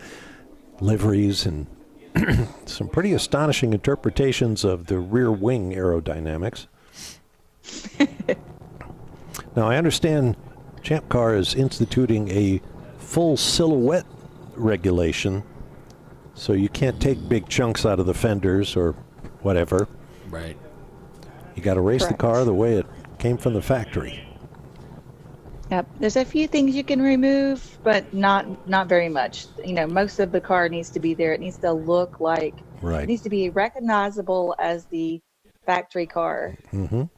B: liveries and some pretty astonishing interpretations of the rear wing aerodynamics. Now, I understand Champ Car is instituting a full silhouette regulation, so you can't take big chunks out of the fenders or whatever.
A: Right.
B: You got to race the car the way it came from the factory.
C: Yep. There's a few things you can remove, but not very much. Most of the car needs to be there. It needs to look like,
B: Right.
C: it needs to be recognizable as the factory car within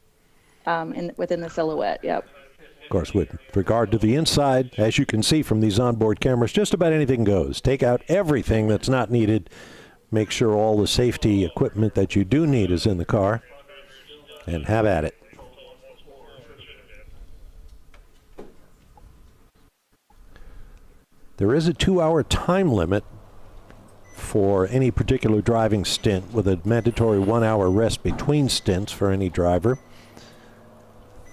C: the silhouette. Yep.
B: Of course, with regard to the inside, as you can see from these onboard cameras, just about anything goes. Take out everything that's not needed. Make sure all the safety equipment that you do need is in the car, and have at it. There is a 2-hour time limit for any particular driving stint, with a mandatory 1-hour rest between stints for any driver.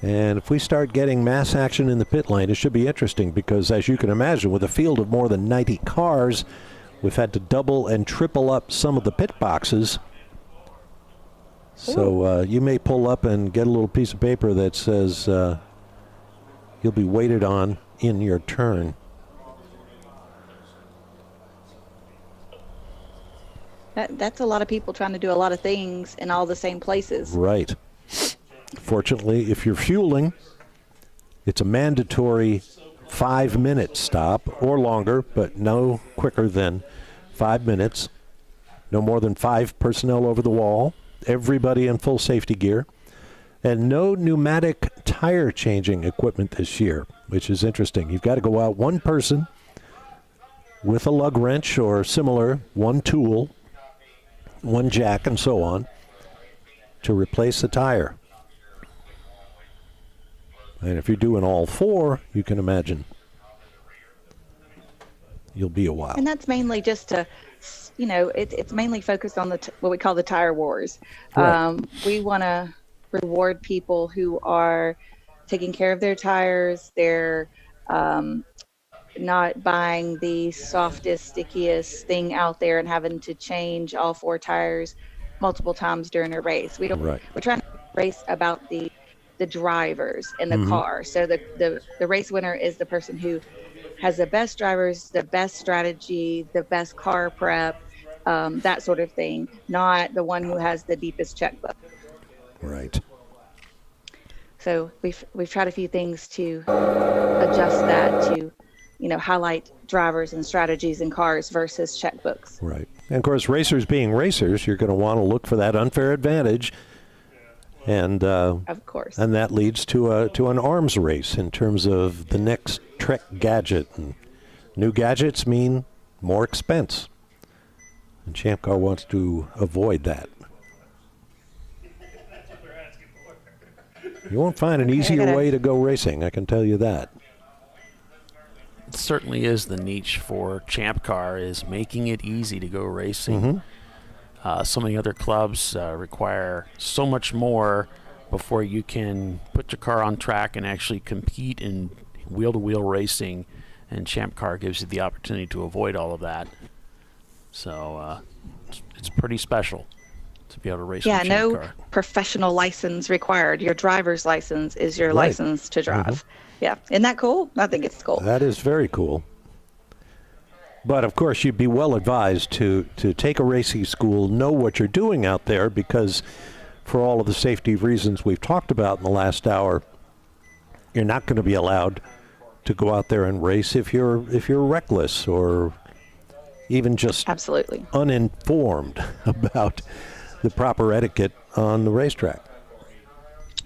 B: And if we start getting mass action in the pit lane, it should be interesting, because as you can imagine, with a field of more than 90 cars, we've had to double and triple up some of the pit boxes. So you may pull up and get a little piece of paper that says you'll be waited on in your turn.
C: That's a lot of people trying to do a lot of things in all the same places.
B: Right. Fortunately, if you're fueling, it's a mandatory 5-minute stop or longer, but no quicker than 5 minutes. No more than 5 personnel over the wall. Everybody in full safety gear. And no pneumatic tire changing equipment this year, which is interesting. You've got to go out one person with a lug wrench or similar, one tool, one jack, and so on, to replace the tire. And if you're doing all 4, you can imagine you'll be a while.
C: And that's mainly just to, it's mainly focused on what we call the tire wars.
B: Right.
C: We want to reward people who are taking care of their tires. They're not buying the softest, stickiest thing out there and having to change all 4 tires multiple times during a race. We're trying to race about the drivers in the car. So the race winner is the person who has the best drivers, the best strategy, the best car prep, that sort of thing, not the one who has the deepest checkbook.
B: Right.
C: So we've tried a few things to adjust that to highlight drivers and strategies in cars versus checkbooks.
B: Right. And of course, racers being racers, you're going to want to look for that unfair advantage. And
C: of course.
B: And that leads to an arms race in terms of the next Trek gadget. And new gadgets mean more expense. And Champ Car wants to avoid that. You won't find an easier way to go racing, I can tell you that.
A: It certainly is the niche for Champ Car, is making it easy to go racing. So many other clubs require so much more before you can put your car on track and actually compete in wheel-to-wheel racing, and Champ Car gives you the opportunity to avoid all of that. So it's pretty special to be able to race with Champ
C: no
A: Car.
C: Professional license required. Your driver's license is your license to drive. Yeah. Isn't that cool? I think it's cool.
B: That is very cool. But, of course, you'd be well advised to take a racing school, know what you're doing out there, because for all of the safety reasons we've talked about in the last hour, you're not going to be allowed to go out there and race if you're reckless or even just
C: absolutely
B: uninformed about the proper etiquette on the racetrack.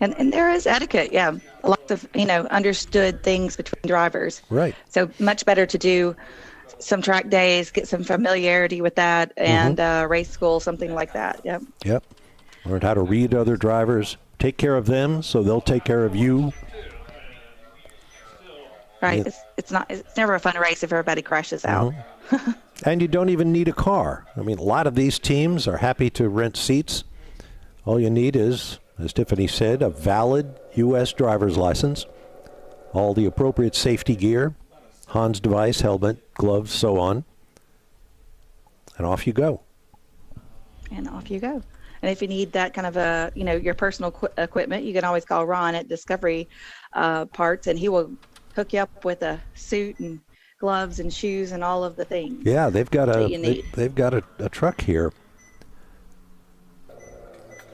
C: And there is etiquette, yeah. Lots of, understood things between drivers.
B: Right.
C: So much better to do some track days, get some familiarity with that, and race school, something like that. Yep.
B: Yep. Learn how to read other drivers, take care of them so they'll take care of you.
C: Right. Yeah. It's never a fun race if everybody crashes out.
B: And you don't even need a car. I mean, a lot of these teams are happy to rent seats. All you need is, as Tiffany said, a valid U.S. driver's license, all the appropriate safety gear, Hans device, helmet, gloves, so on, and off you go.
C: And off you go. And if you need that kind of your personal equipment, you can always call Ron at Discovery Parts, and he will hook you up with a suit and gloves and shoes and all of the things.
B: Yeah, they've got a truck here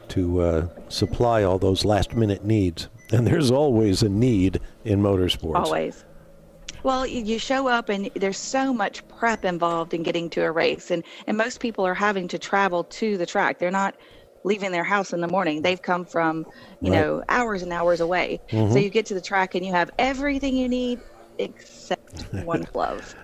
B: to supply all those last-minute needs. And there's always a need in motorsports.
C: Always. Well, you show up and there's so much prep involved in getting to a race. And most people are having to travel to the track. They're not leaving their house in the morning. They've come from, you know, hours and hours away.
B: Mm-hmm.
C: So you get to the track and you have everything you need except one glove.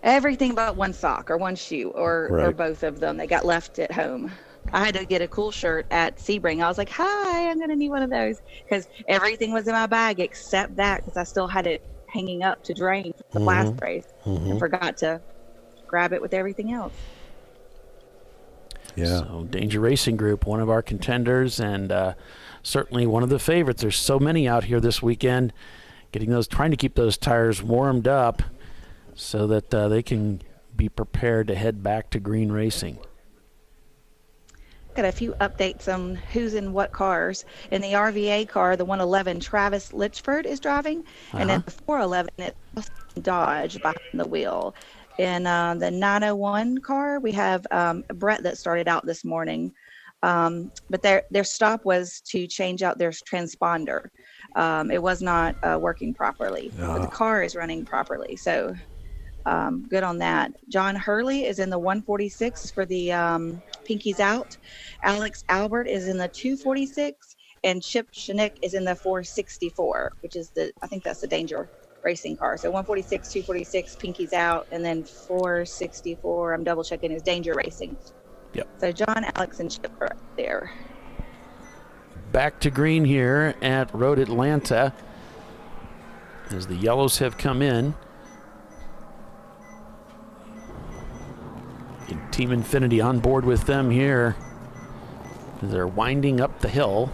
C: Everything but one sock or one shoe or both of them. They got left at home. I had to get a cool shirt at Sebring. I was like, hi, I'm going to need one of those, because everything was in my bag except that, because I still had it hanging up to drain for the last race and forgot to grab it with everything else.
B: Yeah.
A: So Danger Racing Group, one of our contenders, and certainly one of the favorites. There's so many out here this weekend, trying to keep those tires warmed up so that they can be prepared to head back to green racing.
C: Got a few updates on who's in what cars. In the RVA car, the 111, Travis Litchford is driving, and in the 411, it's Austin Dodge behind the wheel. In the 901 car, we have Brett that started out this morning, but their stop was to change out their transponder. It was not working properly, but the car is running properly, so good on that. John Hurley is in the 146 for the Pinkies Out. Alex Albert is in the 246, and Chip Shanick is in the 464, which is I think that's the Danger Racing car. So 146, 246, Pinkies Out, and then 464, I'm double checking, is Danger Racing.
A: Yep.
C: So John, Alex, and Chip are up there.
A: Back to green here at Road Atlanta as the yellows have come in. And Team Infinity on board with them here as they're winding up the hill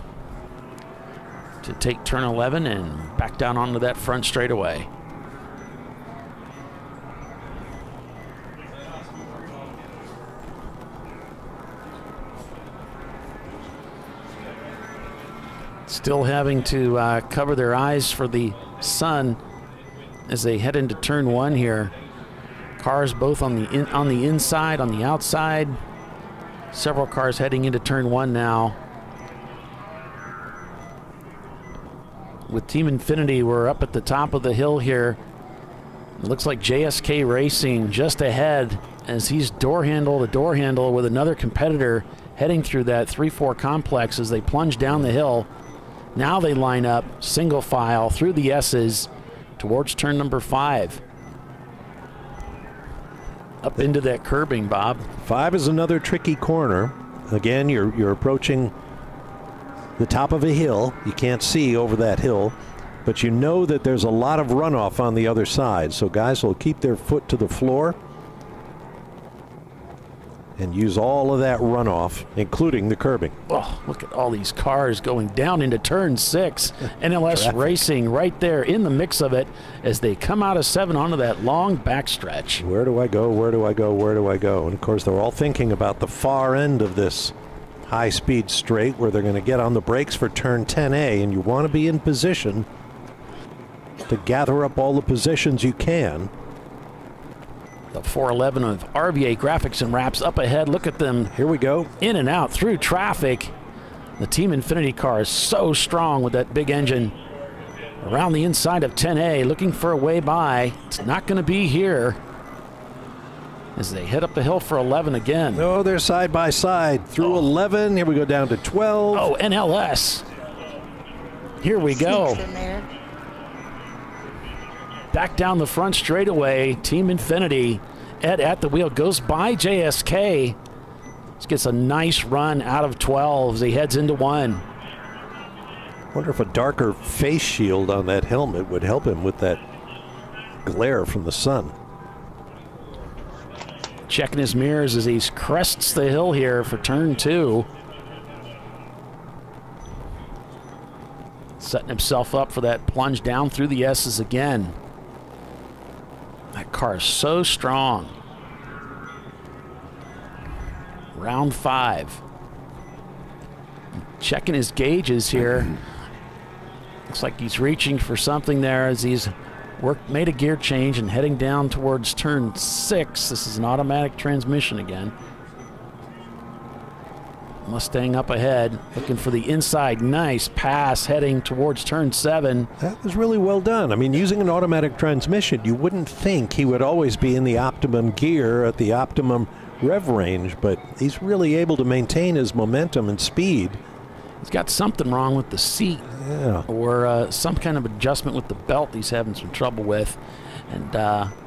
A: to take turn 11 and back down onto that front straightaway. Still having to cover their eyes for the sun as they head into turn 1 here. Cars both on the inside, on the outside. Several cars heading into turn 1 now. With Team Infinity, we're up at the top of the hill here. It looks like JSK Racing just ahead as he's door handle to door handle with another competitor heading through that 3-4 complex as they plunge down the hill. Now they line up single file through the S's towards turn number 5. Up into that curbing, Bob.
B: 5 is another tricky corner. Again, you're approaching the top of a hill. You can't see over that hill, but you know that there's a lot of runoff on the other side. So guys will keep their foot to the floor and use all of that runoff, including the curbing.
A: Oh, look at all these cars going down into turn 6. NLS Racing right there in the mix of it as they come out of 7 onto that long backstretch.
B: Where do I go? Where do I go? Where do I go? And of course, they're all thinking about the far end of this high-speed straight where they're going to get on the brakes for turn 10A, and you want to be in position to gather up all the positions you can.
A: The 411 of RVA Graphics and Wraps up ahead. Look at them.
B: Here we go.
A: In and out through traffic. The Team Infinity car is so strong with that big engine. Around the inside of 10A, looking for a way by. It's not going to be here as they head up the hill for 11 again.
B: Oh, they're side by side through 11. Here we go down to 12.
A: Oh, NLS. Here we go.
C: In there.
A: Back down the front straightaway, Team Infinity. Ed at the wheel goes by JSK. This gets a nice run out of 12 as he heads into 1.
B: Wonder if a darker face shield on that helmet would help him with that glare from the sun.
A: Checking his mirrors as he crests the hill here for turn 2. Setting himself up for that plunge down through the S's again. That car is so strong. Round 5. Checking his gauges here. Looks like he's reaching for something there as he's made a gear change and heading down towards turn 6. This is an automatic transmission again. Mustang up ahead, looking for the inside. Nice pass heading towards turn 7.
B: That was really well done. I mean, using an automatic transmission, you wouldn't think he would always be in the optimum gear at the optimum rev range, but he's really able to maintain his momentum and speed.
A: He's got something wrong with the seat, or some kind of adjustment with the belt he's having some trouble with. And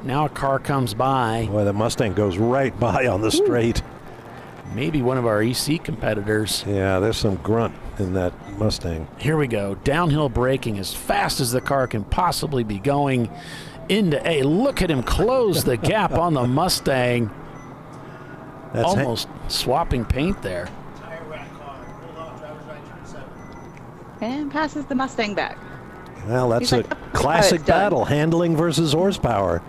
A: now a car comes by.
B: Boy, the Mustang goes right by on the straight.
A: Maybe one of our EC competitors.
B: Yeah, there's some grunt in that Mustang.
A: Here we go. Downhill braking as fast as the car can possibly be going into A. Look at him close the gap on the Mustang.
B: That's
A: almost swapping paint there.
C: And passes the Mustang back.
B: Well, that's a classic battle, handling versus horsepower.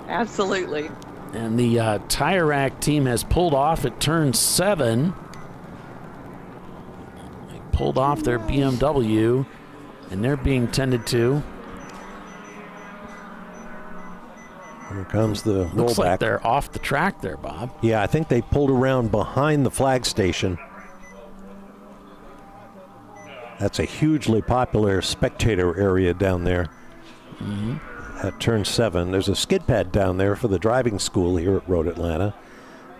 C: Absolutely.
A: And the Tire Rack team has pulled off at turn 7. They pulled off their BMW, and they're being tended to.
B: Here comes the rollback.
A: Looks like they're off the track there, Bob.
B: Yeah, I think they pulled around behind the flag station. That's a hugely popular spectator area down there. At turn 7. There's a skid pad down there for the driving school here at Road Atlanta.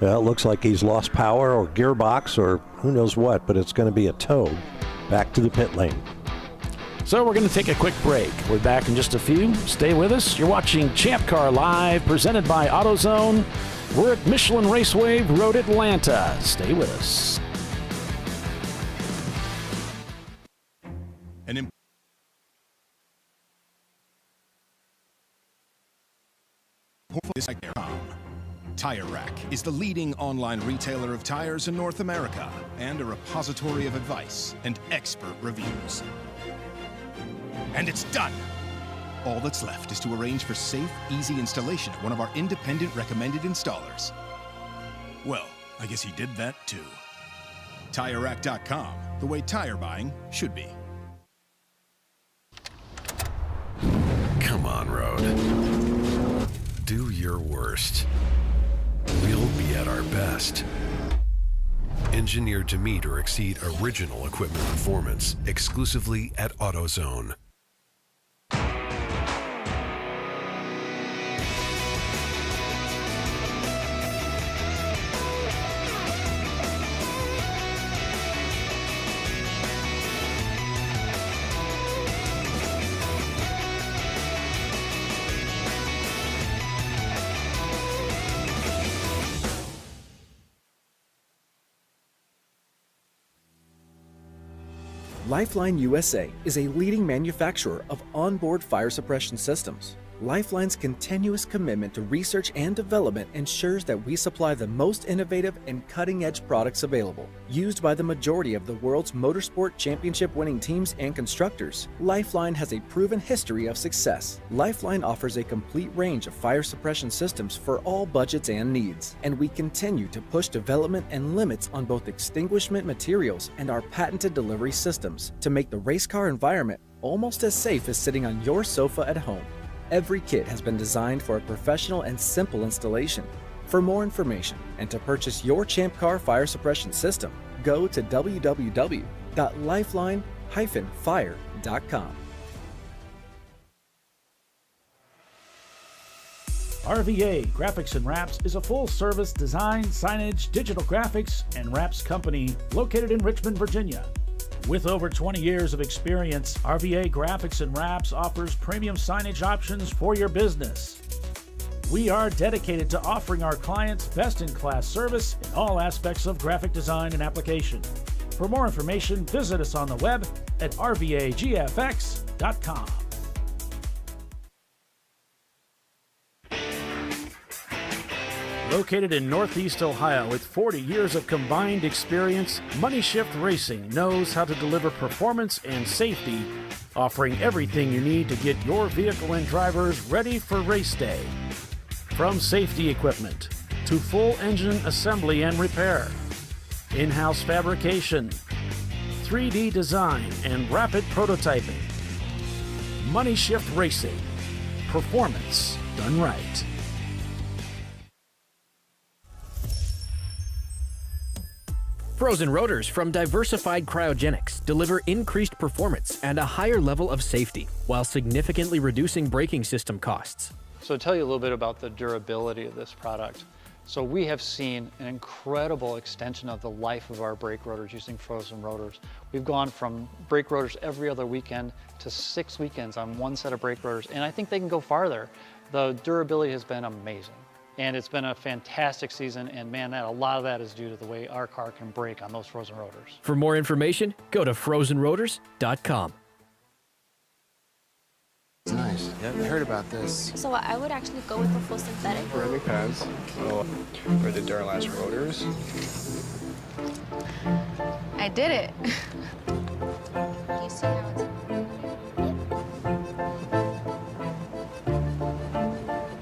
B: Well, it looks like he's lost power or gearbox or who knows what, but it's going to be a tow back to the pit lane.
A: So we're going to take a quick break. We're back in just a few. Stay with us. You're watching Champ Car Live, presented by AutoZone. We're at Michelin Raceway, Road Atlanta. Stay with us.
M: Tire Rack is the leading online retailer of tires in North America and a repository of advice and expert reviews. And it's done! All that's left is to arrange for safe, easy installation at one of our independent recommended installers. Well, I guess he did that too. TireRack.com, the way tire buying should be.
G: Come on, Road. Do your worst. We'll be at our best. Engineered to meet or exceed original equipment performance exclusively at AutoZone.
H: Lifeline USA is a leading manufacturer of onboard fire suppression systems. Lifeline's continuous commitment to research and development ensures that we supply the most innovative and cutting-edge products available. Used by the majority of the world's motorsport championship-winning teams and constructors, Lifeline has a proven history of success. Lifeline offers a complete range of fire suppression systems for all budgets and needs, and we continue to push development and limits on both extinguishment materials and our patented delivery systems to make the race car environment almost as safe as sitting on your sofa at home. Every kit has been designed for a professional and simple installation. For more information and to purchase your Champ Car fire suppression system, go to www.lifeline-fire.com.
A: RVA Graphics and Wraps is a full-service design, signage, digital graphics, and wraps company located in Richmond, Virginia. With over 20 years of experience, RVA Graphics and Wraps offers premium signage options for your business. We are dedicated to offering our clients best-in-class service in all aspects of graphic design and application. For more information, visit us on the web at rvagfx.com. Located in Northeast Ohio with 40 years of combined experience, Money Shift Racing knows how to deliver performance and safety, offering everything you need to get your vehicle and drivers ready for race day. From safety equipment to full engine assembly and repair, in-house fabrication, 3D design, and rapid prototyping. Money Shift Racing. Performance done right.
J: Frozen rotors from Diversified Cryogenics deliver increased performance and a higher level of safety, while significantly reducing braking system costs.
K: So to tell you a little bit about the durability of this product. So we have seen an incredible extension of the life of our brake rotors using frozen rotors. We've gone from brake rotors every other weekend to 6 weekends on one set of brake rotors, and I think they can go farther. The durability has been amazing, and it's been a fantastic season, and man, a lot of that is due to the way our car can brake on those frozen rotors.
J: For more information, go to frozenrotors.com.
N: It's nice. Yeah, I heard about this.
E: So I would actually go with the full synthetic.
N: Ceramic pads. So for the Duralast rotors.
E: I did it. You see how it's...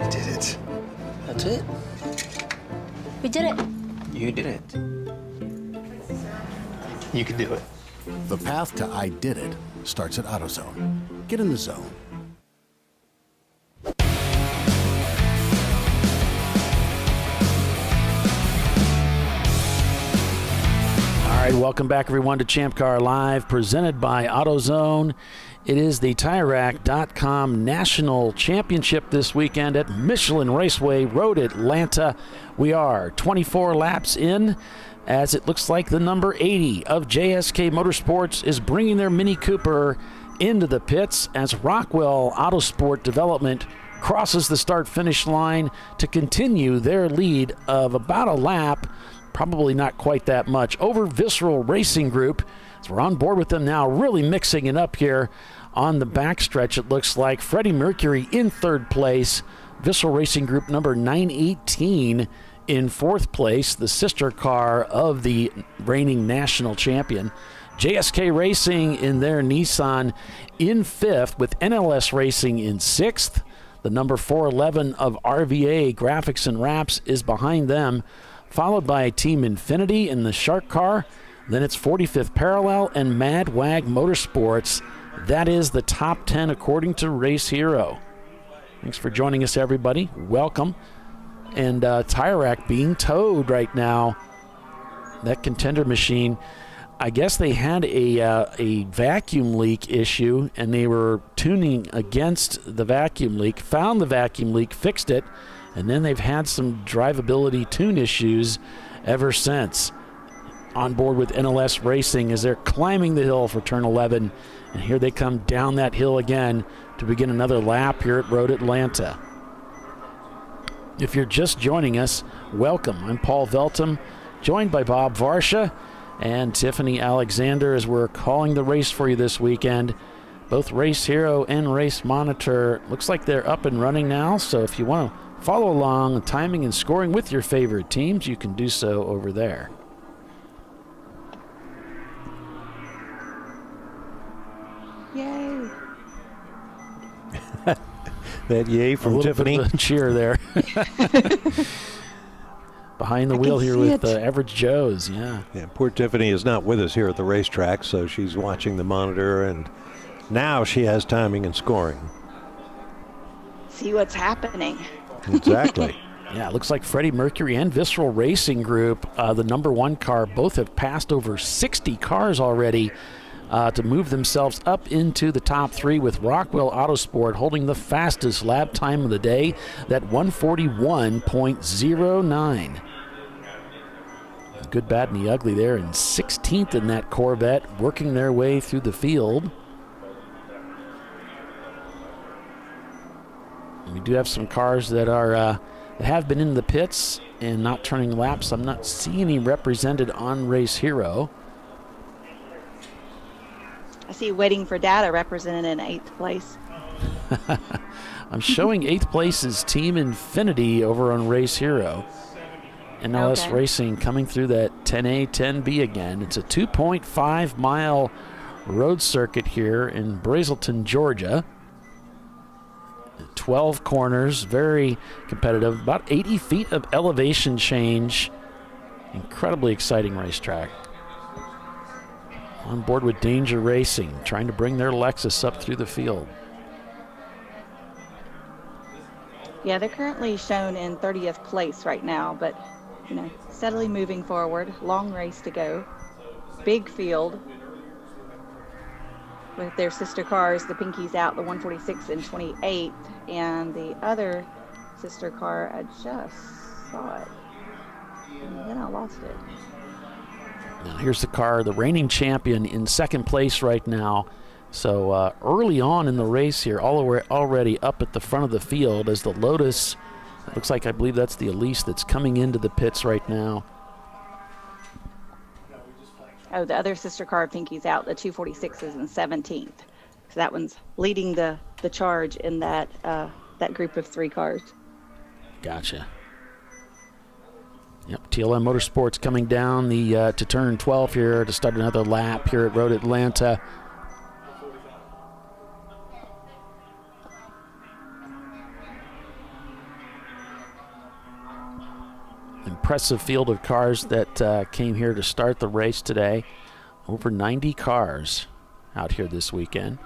D: You did it. That's it.
E: We did it.
D: You did it. You can do it.
L: The path to I did it starts at AutoZone. Get in the zone.
A: All right, welcome back, everyone, to Champ Car Live, presented by AutoZone. It is the TireRack.com National Championship this weekend at Michelin Raceway Road, Atlanta. We are 24 laps in, as it looks like the number 80 of JSK Motorsports is bringing their Mini Cooper into the pits as Rockwell Autosport Development crosses the start-finish line to continue their lead of about a lap. Probably not quite that much, over Visceral Racing Group. So we're on board with them now, really mixing it up here on the backstretch. It looks like Freddie Mercury in third place, Visceral Racing Group number 918 in fourth place, the sister car of the reigning national champion. JSK Racing in their Nissan in fifth, with NLS Racing in sixth. The number 411 of RVA Graphics and Wraps is behind them, followed by Team Infinity in the Shark car. Then it's 45th Parallel and Mad Wag Motorsports. That is the top 10 according to Race Hero. Thanks for joining us, everybody. Welcome. And Tire Rack being towed right now. That contender machine, I guess they had a vacuum leak issue, and they were tuning against the vacuum leak, found the vacuum leak, fixed it, and then they've had some drivability tune issues ever since. On board with NLS Racing as they're climbing the hill for turn 11. And here they come down that hill again to begin another lap here at Road Atlanta. If you're just joining us, welcome. I'm Paul Veltum, joined by Bob Varsha and Tiffany Alexander as we're calling the race for you this weekend. Both Race Hero and Race Monitor looks like they're up and running now, so if you want to follow along timing and scoring with your favorite teams, you can do so over there.
C: Yay.
B: That yay from Tiffany.
A: Bit of a cheer there. Behind the wheel here with Average Joe's, yeah.
B: Yeah, poor Tiffany is not with us here at the racetrack, so she's watching the monitor, and now she has timing and scoring.
C: See what's happening.
B: Exactly.
A: Yeah, it looks like Freddie Mercury and Visceral Racing Group, the number one car, both have passed over 60 cars already to move themselves up into the top three, with Rockwell Autosport holding the fastest lap time of the day, that 141.09. Good, bad, and the ugly there, and 16th in that Corvette, working their way through the field. We do have some cars that are that have been in the pits and not turning laps. I'm not seeing any represented on Race Hero.
C: I see Waiting for Data represented in 8th place.
A: I'm showing 8th place is Team Infinity over on Race Hero. NLS Racing coming through that 10A, 10B again. It's a 2.5 mile road circuit here in Brazelton, Georgia. 12 corners, very competitive, about 80 feet of elevation change. Incredibly exciting racetrack. On board with Danger Racing, trying to bring their Lexus up through the field.
C: Yeah, they're currently shown in 30th place right now, but steadily moving forward. Long race to go. Big field with their sister cars, the Pinkies out, the 146 and 28th, and the other sister car, I just saw it, and then I lost it.
A: Now here's the car, the reigning champion in second place right now. So early on in the race here, already up at the front of the field as the Lotus, it looks like, I believe that's the Elise that's coming into the pits right now.
C: Oh, the other sister car, Pinkies out, the 246 is in 17th. So that one's leading the charge in that group of 3 cars.
A: Gotcha. Yep, TLM Motorsports coming down to turn 12 here to start another lap here at Road Atlanta. Impressive field of cars that came here to start the race today. Over 90 cars out here this weekend.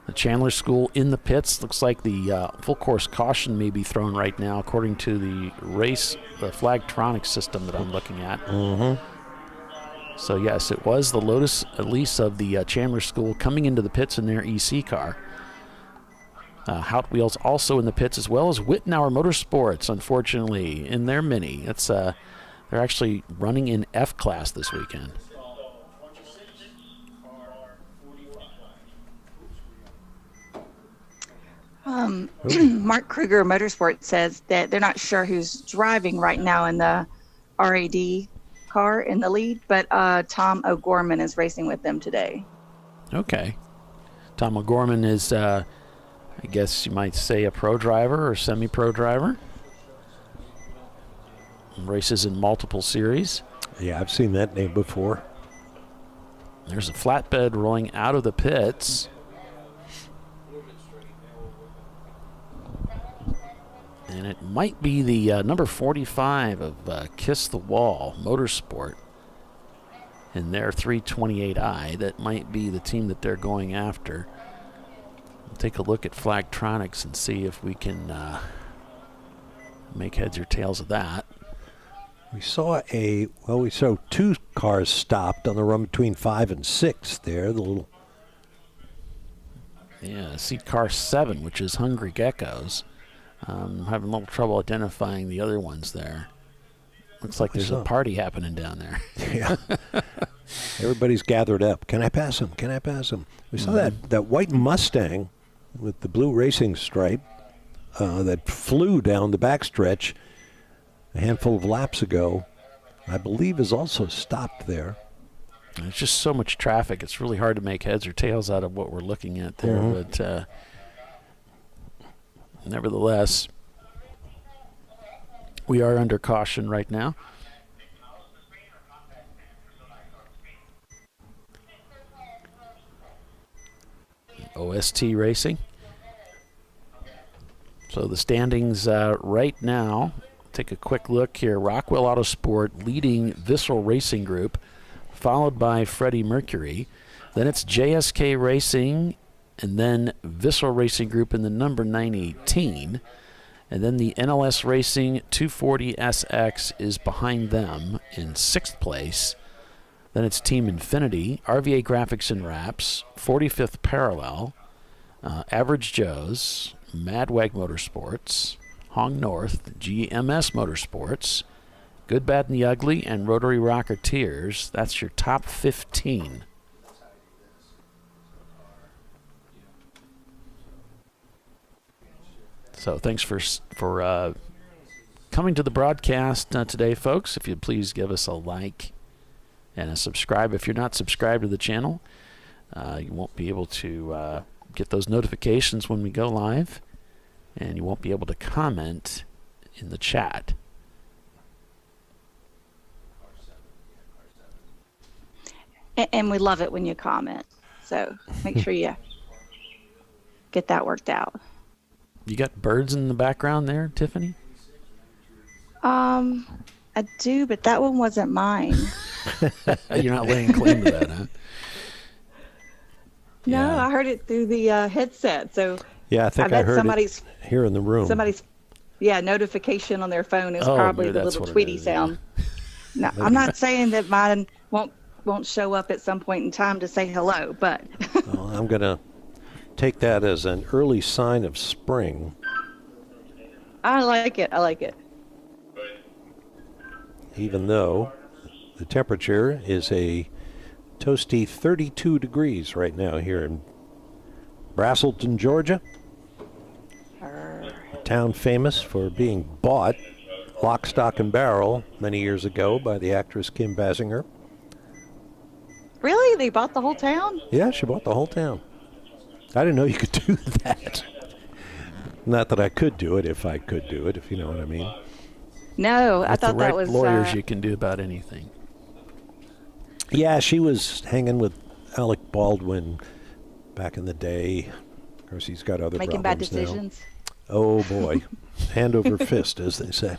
A: The Chandler School in the pits. Looks like the full course caution may be thrown right now according to the Flagtronics system that I'm looking at. So yes, it was the Lotus Elise of the Chandler School coming into the pits in their EC car. Hot Wheels also in the pits, as well as Wittenauer Motorsports, unfortunately, in their Mini. It's they're actually running in F class this weekend.
C: Mark Kruger Motorsports says that they're not sure who's driving right now in the RAD car in the lead, but Tom O'Gorman is racing with them today.
A: Okay. Tom O'Gorman is, I guess you might say, a pro driver or semi-pro driver. Races in multiple series.
B: Yeah, I've seen that name before.
A: There's a flatbed rolling out of the pits. And it might be the number 45 of Kiss the Wall Motorsport in their 328i. That might be the team that they're going after. We'll take a look at Flagtronics and see if we can make heads or tails of that.
B: We saw we saw 2 cars stopped on the run between 5 and 6 there. The little.
A: Yeah, see car 7, which is Hungry Geckos. I'm having a little trouble identifying the other ones there. Looks like there's a party happening down there.
B: Yeah. Everybody's gathered up. Can I pass him? Can I pass him? We saw that white Mustang with the blue racing stripe that flew down the backstretch a handful of laps ago, I believe is also stopped there.
A: There's just so much traffic. It's really hard to make heads or tails out of what we're looking at there. But nevertheless, we are under caution right now. OST Racing. So the standings right now, take a quick look here. Rockwell Autosport leading Visceral Racing Group, followed by Freddie Mercury. Then it's JSK Racing, and then Visceral Racing Group in the number 918. And then the NLS Racing 240SX is behind them in 6th place. Then it's Team Infinity, RVA Graphics and Wraps, 45th Parallel, Average Joe's, Madwag Motorsports, Hong North, GMS Motorsports, Good, Bad, and the Ugly, and Rotary Rocketeers. That's your top 15. So thanks for coming to the broadcast today, folks. If you'd please give us a like and a subscribe. If you're not subscribed to the channel, you won't be able to get those notifications when we go live, and you won't be able to comment in the chat.
C: And we love it when you comment. So make sure you get that worked out.
A: You got birds in the background there, Tiffany?
C: I do, but that one wasn't mine.
A: You're not laying claim to that, huh?
C: No, I heard it through the headset. So
B: yeah, I think I heard somebody's here in the room.
C: notification on their phone is
A: Oh,
C: probably
A: yeah,
C: the
A: that's
C: little
A: what it
C: Tweety
A: is, yeah.
C: sound. Now, I'm not saying that mine won't show up at some point in time to say hello, but
B: Well, I'm going to take that as an early sign of spring.
C: I like it. I like it.
B: Even though the temperature is a toasty 32 degrees right now here in Braselton, Georgia. A town famous for being bought lock, stock, and barrel many years ago by the actress Kim Basinger.
C: Really? They bought the whole town?
B: Yeah, she bought the whole town. I didn't know you could do that. Not that I could do it if I could do it, if you know what I mean.
C: No, I
A: With
C: thought
A: the right
C: that was
A: lawyers, you can do about anything.
B: Yeah, she was hanging with Alec Baldwin back in the day. Of course, he's got other
C: making
B: problems
C: bad decisions.
B: now. Oh, boy. Hand over fist, as they say.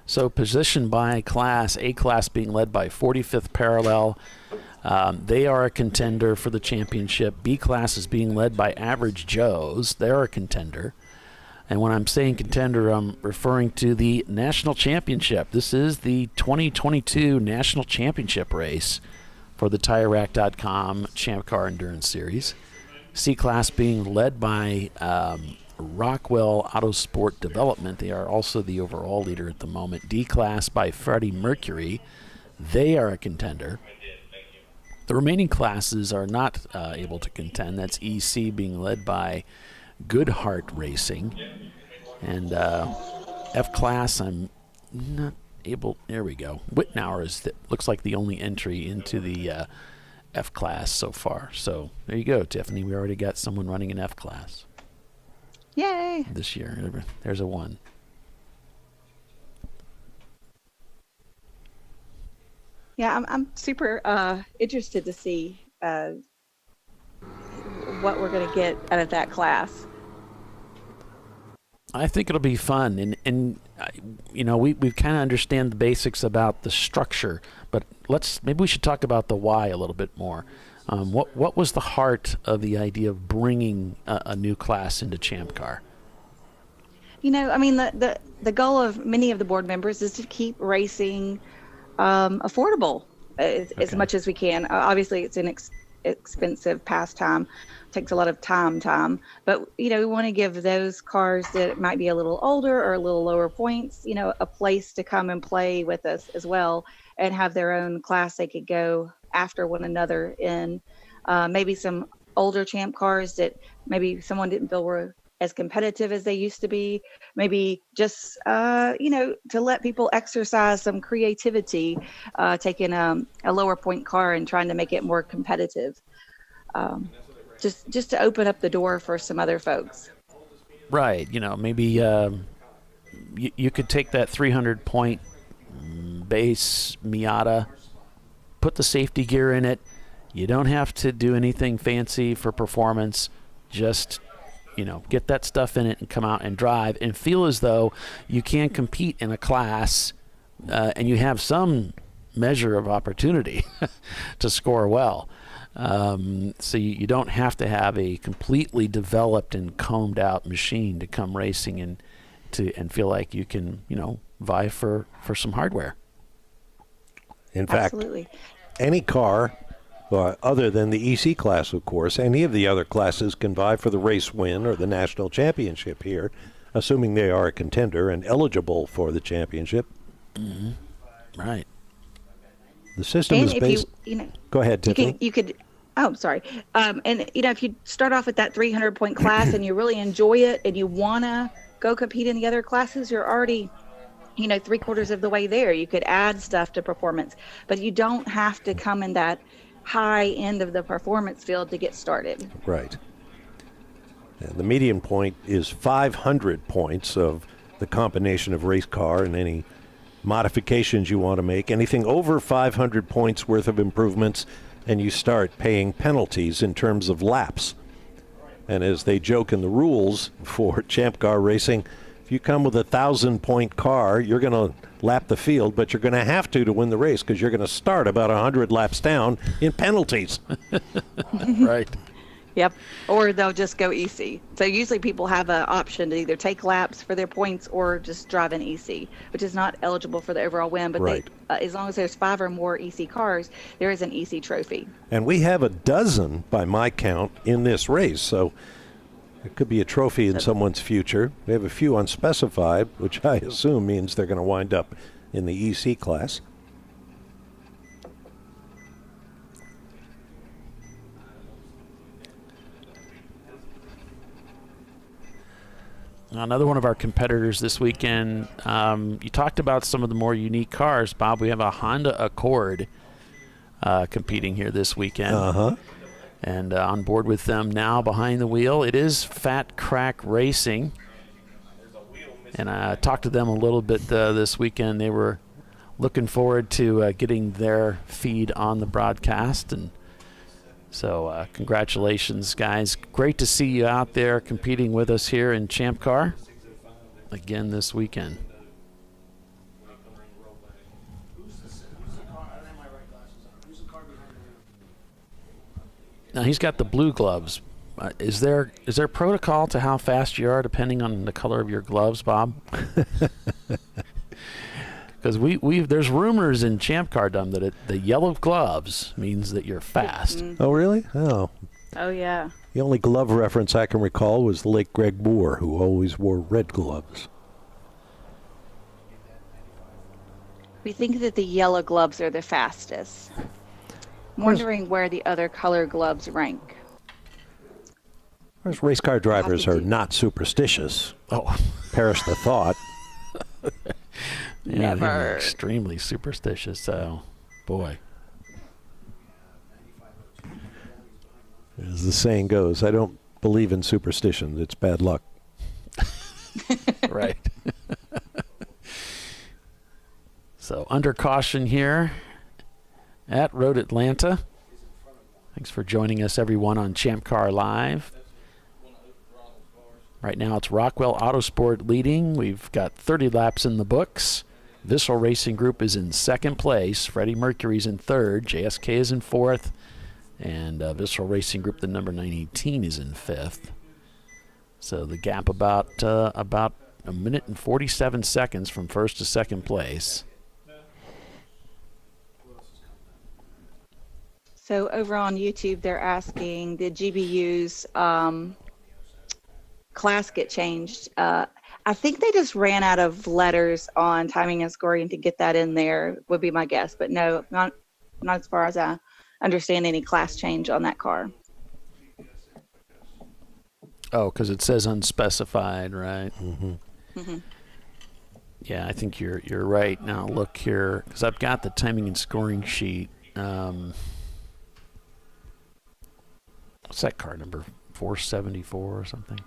A: So position by class, A class being led by 45th Parallel. They are a contender for the championship. B class is being led by Average Joes. They're a contender. And when I'm saying contender, I'm referring to the national championship. This is the 2022 national championship race for the TireRack.com Champ Car Endurance Series. C class being led by Rockwell Autosport Development. They are also the overall leader at the moment. D class by Freddie Mercury. They are a contender. The remaining classes are not able to contend. That's EC being led by Goodhart Racing. And F class, I'm not able. There we go. Whitnauer looks like the only entry into the F class so far. So there you go, Tiffany. We already got someone running an F class.
C: Yay!
A: This year. There's a 1.
C: Yeah, I'm super interested to see what we're going to get out of that class.
A: I think it'll be fun, and you know, we kind of understand the basics about the structure, but maybe we should talk about the why a little bit more. What was the heart of the idea of bringing a new class into Champ Car?
C: You know, I mean, the goal of many of the board members is to keep racing affordable as much as we can. Obviously, it's an expensive pastime. Takes a lot of time, but you know, we want to give those cars that might be a little older or a little lower points, you know, a place to come and play with us as well, and have their own class they could go after one another in. Maybe some older Champ cars that maybe someone didn't feel were as competitive as they used to be. Maybe just you know, to let people exercise some creativity, taking a lower point car and trying to make it more competitive. Just to open up the door for some other folks.
A: Right. You know, maybe you could take that 300-point base Miata, put the safety gear in it. You don't have to do anything fancy for performance. Just, you know, get that stuff in it and come out and drive and feel as though you can compete in a class and you have some measure of opportunity to score well. So you don't have to have a completely developed and combed out machine to come racing and feel like you can, you know, vie for some hardware.
B: In fact,
C: absolutely,
B: any car other than the EC class, of course, any of the other classes can vie for the race win or the national championship here, assuming they are a contender and eligible for the championship.
A: Mm-hmm. Right.
B: The system
C: and
B: is based. Go ahead, Tiffany.
C: You could. Oh, sorry. And you know, if you start off with that 300-point class and you really enjoy it and you want to go compete in the other classes, you're already, you know, 3/4 of the way there. You could add stuff to performance, but you don't have to come in that high end of the performance field to get started.
B: Right. And the median point is 500 points of the combination of race car and any modifications you want to make. Anything over 500 points worth of improvements, and you start paying penalties in terms of laps. And as they joke in the rules for Champ Car racing, if you come with a 1,000-point car, you're going to lap the field, but you're going to have to win the race because you're going to start about 100 laps down in penalties.
A: Right.
C: Yep. Or they'll just go EC. So usually people have an option to either take laps for their points or just drive an EC, which is not eligible for the overall win. But
B: Right.
C: as long as there's 5 or more EC cars, there is an EC trophy.
B: And we have a dozen, by my count, in this race. So it could be a trophy in someone's future. We have a few unspecified, which I assume means they're going to wind up in the EC class.
A: Another one of our competitors this weekend, you talked about some of the more unique cars, Bob. We have a Honda Accord competing here this weekend.
B: Uh-huh.
A: And on board with them now behind the wheel, it is Fat Crack Racing. And I talked to them a little bit this weekend. They were looking forward to getting their feed on the broadcast. And so congratulations, guys. Great to see you out there competing with us here in Champ Car again this weekend. Now, he's got the blue gloves. Is there protocol to how fast you are depending on the color of your gloves, Bob? Because there's rumors in Champ Car.Live that the yellow gloves means that you're fast.
B: Oh, really? Oh.
C: Oh, yeah.
B: The only glove reference I can recall was the late Greg Moore, who always wore red gloves.
C: We think that the yellow gloves are the fastest. I'm wondering where the other color gloves rank.
B: Of course, race car drivers are not superstitious.
A: Oh.
B: Perish the thought.
A: Yeah, they're extremely superstitious, so, boy.
B: As the saying goes, I don't believe in superstitions. It's bad luck.
A: Right. So, under caution here at Road Atlanta. Thanks for joining us, everyone, on Champ Car Live. Right now, it's Rockwell Autosport leading. We've got 30 laps in the books. Visceral Racing Group is in second place. Freddie Mercury's in third. JSK is in fourth. And Visceral Racing Group, the number 918, is in fifth. So the gap about a minute and 47 seconds from first to second place.
C: So over on YouTube, they're asking, did GBU's class get changed? I think they just ran out of letters on timing and scoring to get that in there, would be my guess. But no, not as far as I understand any class change on that car.
A: Oh, because it says unspecified, right?
B: Mm-hmm.
C: Mm-hmm.
A: Yeah, I think you're right. Now look here, because I've got the timing and scoring sheet. What's that car number? 474 or something?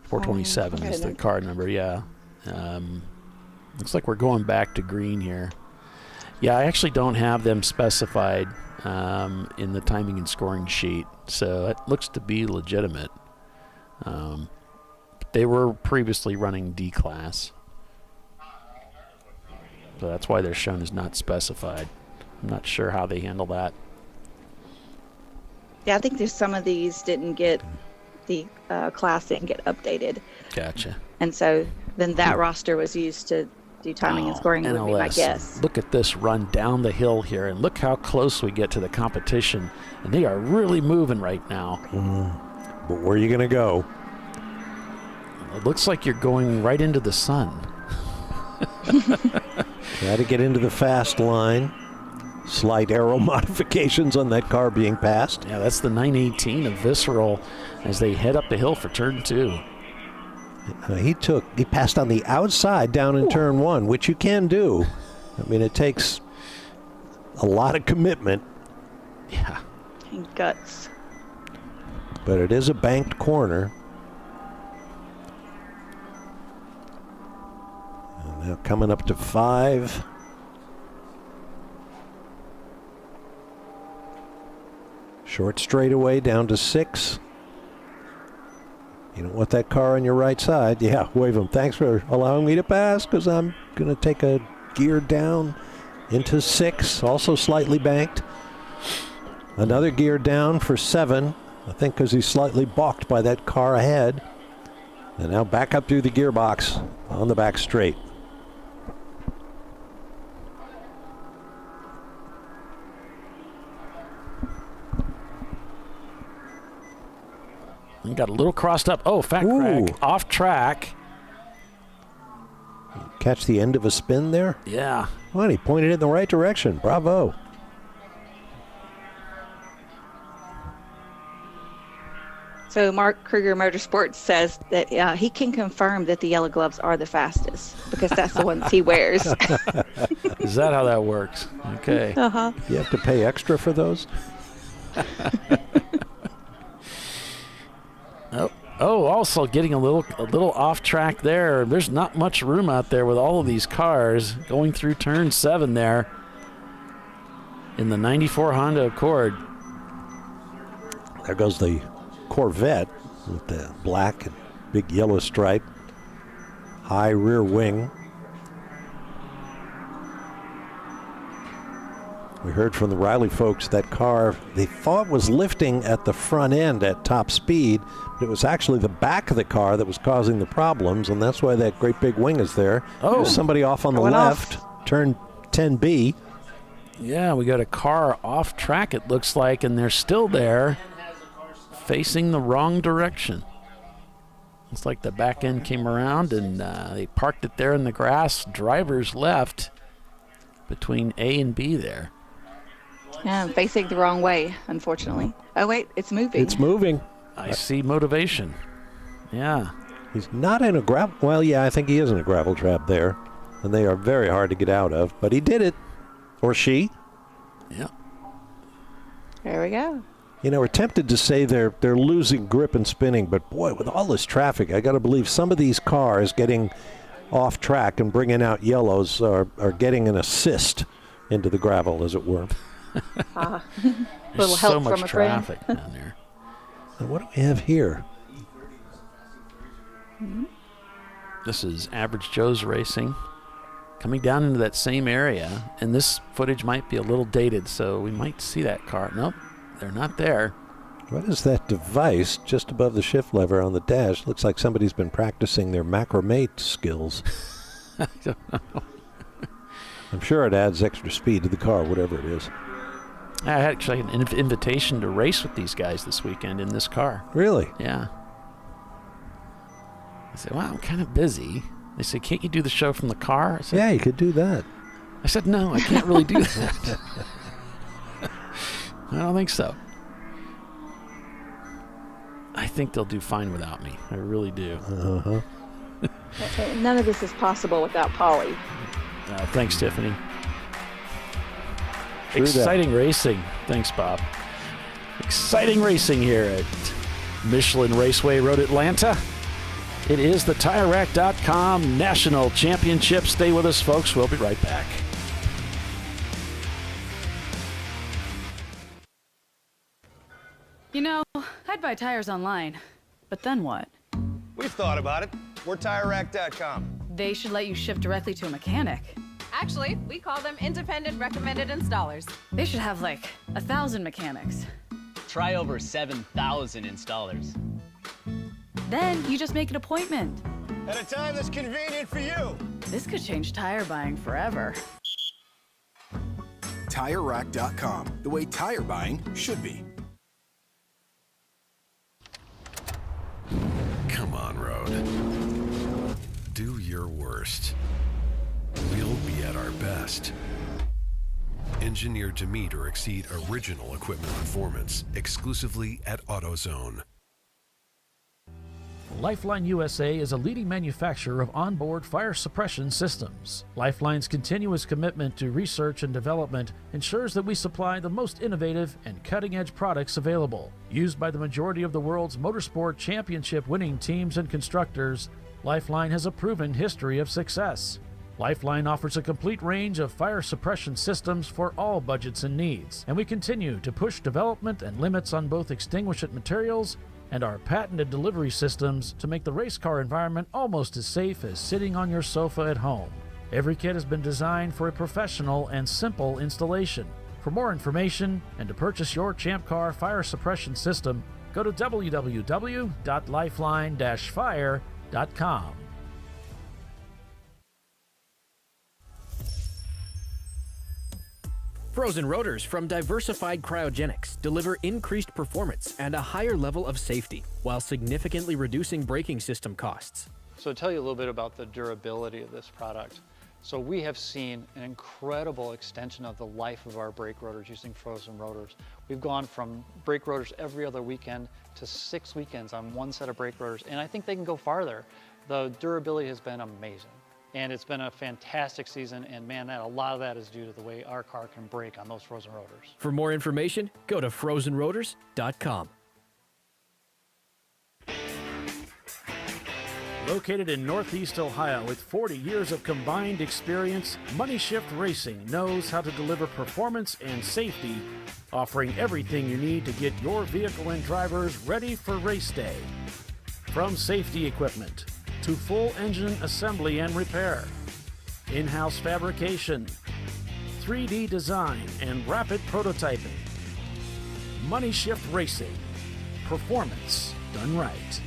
A: 427 is the car number, yeah. Looks like we're going back to green here. Yeah, I actually don't have them specified in the timing and scoring sheet, so it looks to be legitimate. They were previously running D class, so that's why they're shown as not specified. I'm not sure how they handle that.
C: Yeah, I think there's some of these didn't get the class didn't get updated.
A: Gotcha.
C: And so then that roster was used to do timing and scoring, would be my guess.
A: Look at this run down the hill here, and look how close we get to the competition. And they are really moving right now.
B: But where are you going to go?
A: It looks like you're going right into the sun.
B: Try to get into the fast line. Slight aero modifications on that car being passed.
A: Yeah, that's the 918 of Visceral as they head up the hill for turn 2.
B: He passed on the outside down in turn 1, which you can do. I mean, it takes a lot of commitment.
A: Yeah.
C: And guts.
B: But it is a banked corner. And now coming up to 5. Short straightaway down to 6. You don't want that car on your right side. Yeah, wave them. Thanks for allowing me to pass, because I'm going to take a gear down into 6, also slightly banked. Another gear down for 7. I think because he's slightly balked by that car ahead. And now back up through the gearbox on the back straight.
A: He got a little crossed up. Oh, fat crack. Off track.
B: Catch the end of a spin there?
A: Yeah.
B: Well, he pointed in the right direction. Bravo.
C: So Mark Kruger Motorsports says that he can confirm that the yellow gloves are the fastest because that's the ones he wears.
A: Is that how that works? Okay.
C: Uh-huh.
B: You have to pay extra for those?
A: Also getting a little off track there. There's not much room out there with all of these cars going through turn 7 there in the 94 Honda Accord.
B: There goes the Corvette with the black and big yellow stripe, high rear wing. We heard from the Riley folks that car they thought was lifting at the front end at top speed, but it was actually the back of the car that was causing the problems, and that's why that great big wing is there. There's somebody off on the left, turn 10B.
A: Yeah, we got a car off track, it looks like, and they're still there, facing the wrong direction. Looks like the back end came around, and they parked it there in the grass. Drivers left between A and B there.
C: Yeah, I'm facing the wrong way, unfortunately. Oh, wait, it's moving.
B: It's moving.
A: I see motivation. Yeah.
B: He's not in a gravel. Well, yeah, I think he is in a gravel trap there, and they are very hard to get out of. But he did it, or she.
A: Yeah.
C: There we go.
B: You know, we're tempted to say they're losing grip and spinning, but boy, with all this traffic, I got to believe some of these cars getting off track and bringing out yellows are getting an assist into the gravel, as it were.
C: Little help
A: so much
C: from a
A: traffic
C: friend.
A: down there.
B: And what do we have here?
A: This is Average Joe's Racing, coming down into that same area, and this footage might be a little dated, so we might see that car. Nope, they're not there.
B: What is that device just above the shift lever on the dash? Looks like somebody's been practicing their macrame skills.
A: I don't know.
B: I'm sure it adds extra speed to the car, whatever it is.
A: I had actually an invitation to race with these guys this weekend in this car.
B: Really?
A: Yeah. I said, well, I'm kind of busy. They said, can't you do the show from the car? I said,
B: Yeah, you could do that.
A: I said, no, I can't really do that. I don't think so. I think they'll do fine without me. I really do.
B: Uh-huh.
C: None of this is possible without Polly.
A: Thanks, Tiffany.
B: True
A: Exciting racing. Thanks, Bob. Exciting racing here at Michelin Raceway Road, Atlanta. It is the TireRack.com National Championship. Stay with us, folks. We'll be right back.
O: You know, I'd buy tires online, but then what?
P: We've thought about it. We're TireRack.com.
O: They should let you ship directly to a mechanic.
E: Actually, we call them independent recommended installers.
O: They should have like 1,000 mechanics.
Q: Try over 7,000 installers.
O: Then you just make an appointment.
P: At a time that's convenient for you.
O: This could change tire buying forever.
M: TireRack.com, the way tire buying should be.
G: Come on, Road. Do your worst. We'll be at our best. Engineered to meet or exceed original equipment performance exclusively at AutoZone.
A: Lifeline USA is a leading manufacturer of onboard fire suppression systems. Lifeline's continuous commitment to research and development ensures that we supply the most innovative and cutting-edge products available. Used by the majority of the world's motorsport championship-winning teams and constructors, Lifeline has a proven history of success. Lifeline offers a complete range of fire suppression systems for all budgets and needs, and we continue to push development and limits on both extinguishant materials and our patented delivery systems to make the race car environment almost as safe as sitting on your sofa at home. Every kit has been designed for a professional and simple installation. For more information and to purchase your ChampCar fire suppression system, Go to www.lifeline-fire.com.
J: Frozen rotors from Diversified Cryogenics deliver increased performance and a higher level of safety while significantly reducing braking system costs.
K: So to tell you a little bit about the durability of this product. So we have seen an incredible extension of the life of our brake rotors using frozen rotors. We've gone from brake rotors every other weekend to 6 weekends on one set of brake rotors, and I think they can go farther. The durability has been amazing. And it's been a fantastic season, and man, a lot of that is due to the way our car can brake on those frozen rotors.
J: For more information, go to frozenrotors.com.
A: Located in Northeast Ohio with 40 years of combined experience, Money Shift Racing knows how to deliver performance and safety, offering everything you need to get your vehicle and drivers ready for race day. From safety equipment to full engine assembly and repair, in-house fabrication, 3D design, and rapid prototyping. Money Shift Racing. Performance done right.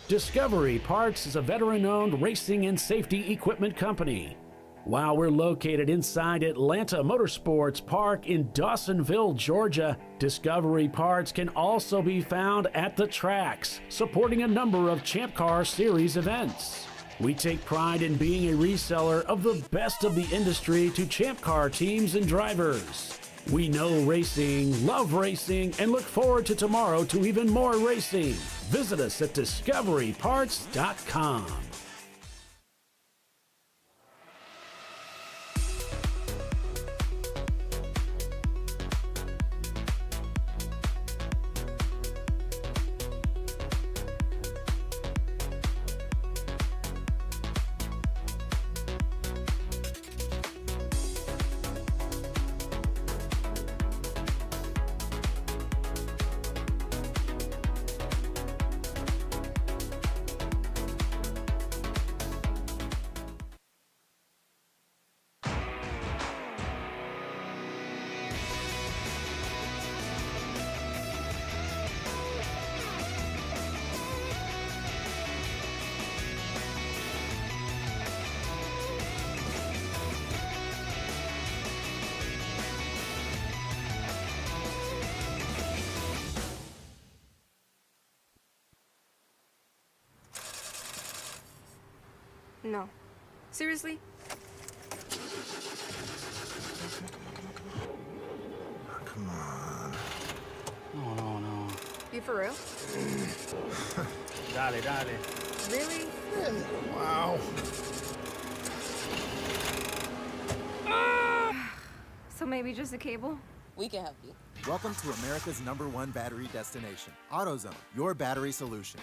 A: Discovery Parts is a veteran-owned racing and safety equipment company. While we're located inside Atlanta Motorsports Park in Dawsonville, Georgia, Discovery Parts can also be found at the tracks, supporting a number of Champ Car Series events. We take pride in being a reseller of the best of the industry to Champ Car teams and drivers. We know racing, love racing, and look forward to tomorrow to even more racing. Visit us at discoveryparts.com.
R: No. Seriously?
L: Come on.
D: No.
R: You for real?
F: Dale.
R: Really?
L: Wow.
R: So maybe just a cable?
S: We can help you.
T: Welcome to America's #1 battery destination, AutoZone, your battery solution.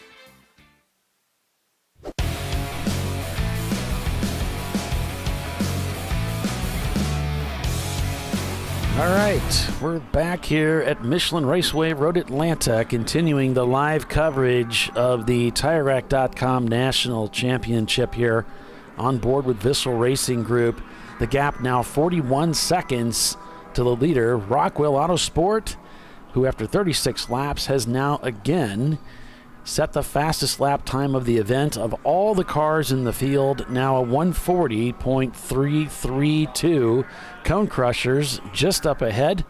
A: All right, we're back here at Michelin Raceway Road Atlanta, continuing the live coverage of the TireRack.com National Championship here on board with Vissel Racing Group. The gap now 41 seconds to the leader, Rockwell Autosport, who after 36 laps has now again set the fastest lap time of the event of all the cars in the field, now a 140.332. Cone Crushers just up ahead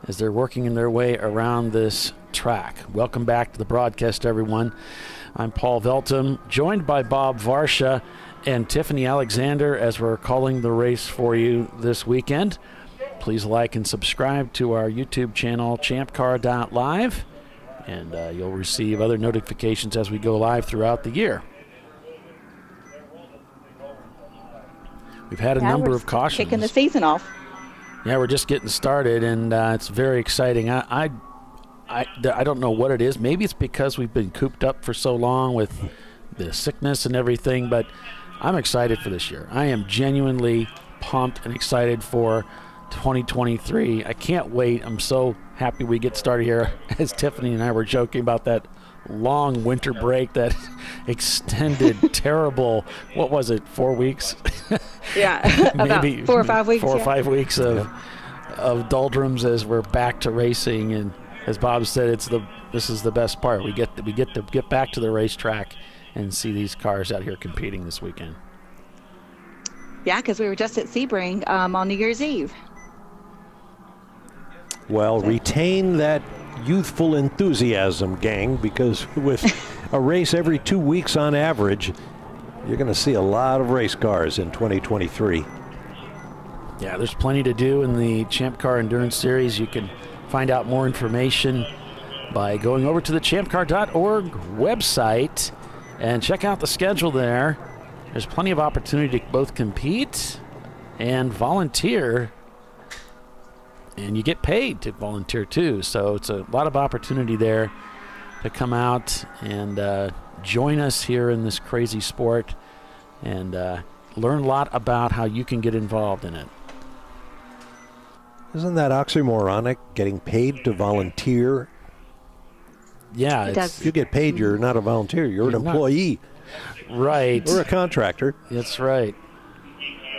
A: as they're working their way around this track. Welcome back to the broadcast, everyone. I'm Paul Veltum, joined by Bob Varsha and Tiffany Alexander as we're calling the race for you this weekend. Please like and subscribe to our YouTube channel, ChampCar.Live. And you'll receive other notifications as we go live throughout the year. We've had a number of cautions.
C: Kicking the season off.
A: Yeah, we're just getting started, and it's very exciting. I don't know what it is. Maybe it's because we've been cooped up for so long with the sickness and everything, but I'm excited for this year. I am genuinely pumped and excited for 2023. I can't wait. I'm so happy we get started here. As Tiffany and I were joking about that long winter break, that extended terrible, what was it, 4 weeks?
C: Yeah, maybe about 4 or 5 weeks.
A: 4 or 5 weeks of of doldrums as we're back to racing, and as Bob said, this is the best part. We get to get back to the racetrack and see these cars out here competing this weekend.
C: Yeah, because we were just at Sebring on New Year's Eve.
B: Well, retain that youthful enthusiasm, gang, because with a race every 2 weeks on average, you're going to see a lot of race cars in 2023.
A: Yeah, there's plenty to do in the Champ Car Endurance Series. You can find out more information by going over to the ChampCar.org website and check out the schedule there. There's plenty of opportunity to both compete and volunteer, and you get paid to volunteer too. So it's a lot of opportunity there to come out and join us here in this crazy sport and learn a lot about how you can get involved in it.
B: Isn't that oxymoronic, getting paid to volunteer?
A: Yeah.
B: If you get paid, you're not a volunteer. You're an employee.
A: Right.
B: Or a contractor.
A: That's right.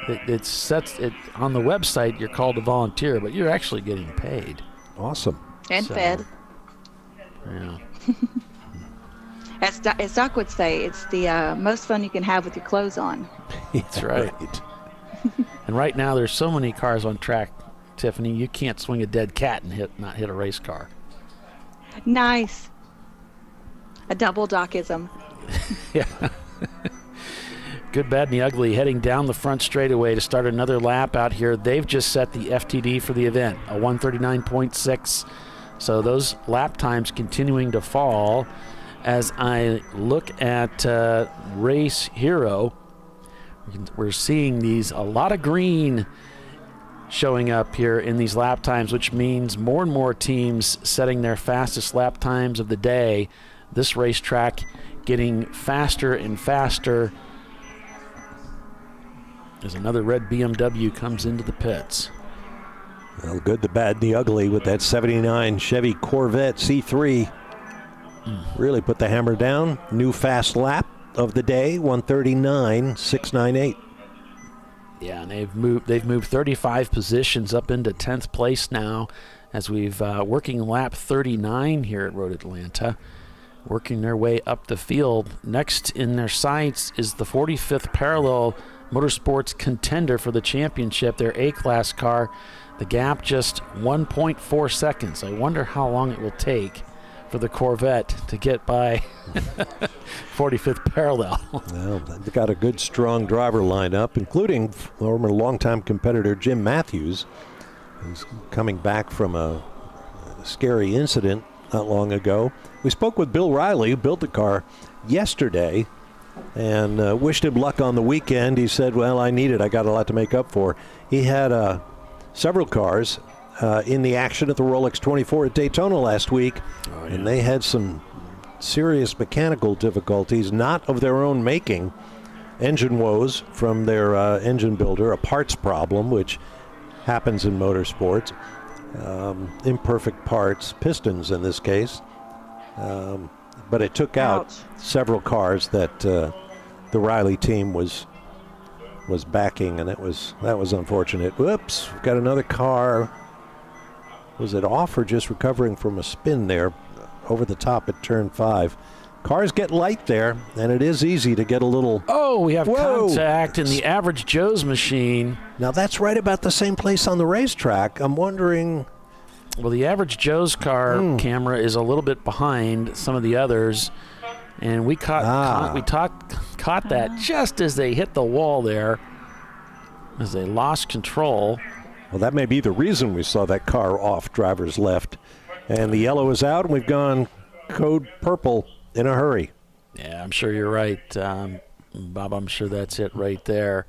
A: It sets it on the website. You're called to volunteer, but you're actually getting paid.
B: Awesome.
C: And fed.
A: Yeah.
C: As Doc would say, it's the most fun you can have with your clothes on.
A: That's right. And right now, there's so many cars on track, Tiffany. You can't swing a dead cat and not hit a race car.
C: Nice. A double Docism.
A: Yeah. Good, bad, and the ugly heading down the front straightaway to start another lap out here. They've just set the FTD for the event, a 139.6. So those lap times continuing to fall. As I look at Race Hero, we're seeing a lot of green showing up here in these lap times, which means more and more teams setting their fastest lap times of the day. This racetrack getting faster and faster as another red BMW comes into the pits.
B: Well, good, the bad, and the ugly with that 79 Chevy Corvette C3. Really put the hammer down. New fast lap of the day, 139.698.
A: Yeah, and they've moved 35 positions up into 10th place now as we've working lap 39 here at Road Atlanta, working their way up the field. Next in their sights is the 45th Parallel Motorsports Contender for the championship, their A-Class car. The gap just 1.4 seconds. I wonder how long it will take for the Corvette to get by 45th Parallel.
B: Well, they've got a good, strong driver lineup, including former longtime competitor Jim Matthews, who's coming back from a scary incident not long ago. We spoke with Bill Riley, who built the car yesterday, and wished him luck on the weekend. He said, well, I need it. I got a lot to make up for. He had several cars in the action at the Rolex 24 at Daytona last week, and they had some serious mechanical difficulties, not of their own making. Engine woes from their engine builder, a parts problem, which happens in motorsports. Imperfect parts, pistons in this case. But it took out several cars that the Riley team was backing, and that was unfortunate. Whoops, we've got another car. Was it off or just recovering from a spin there over the top at turn 5? Cars get light there, and it is easy to get a little...
A: Oh, we have contact in the Average Joe's machine.
B: Now, that's right about the same place on the racetrack. I'm wondering...
A: Well, the Average Joe's car camera is a little bit behind some of the others, and we caught that just as they hit the wall there, as they lost control.
B: Well, that may be the reason we saw that car off driver's left. And the yellow is out, and we've gone code purple in a hurry.
A: Yeah, I'm sure you're right, Bob. I'm sure that's it right there.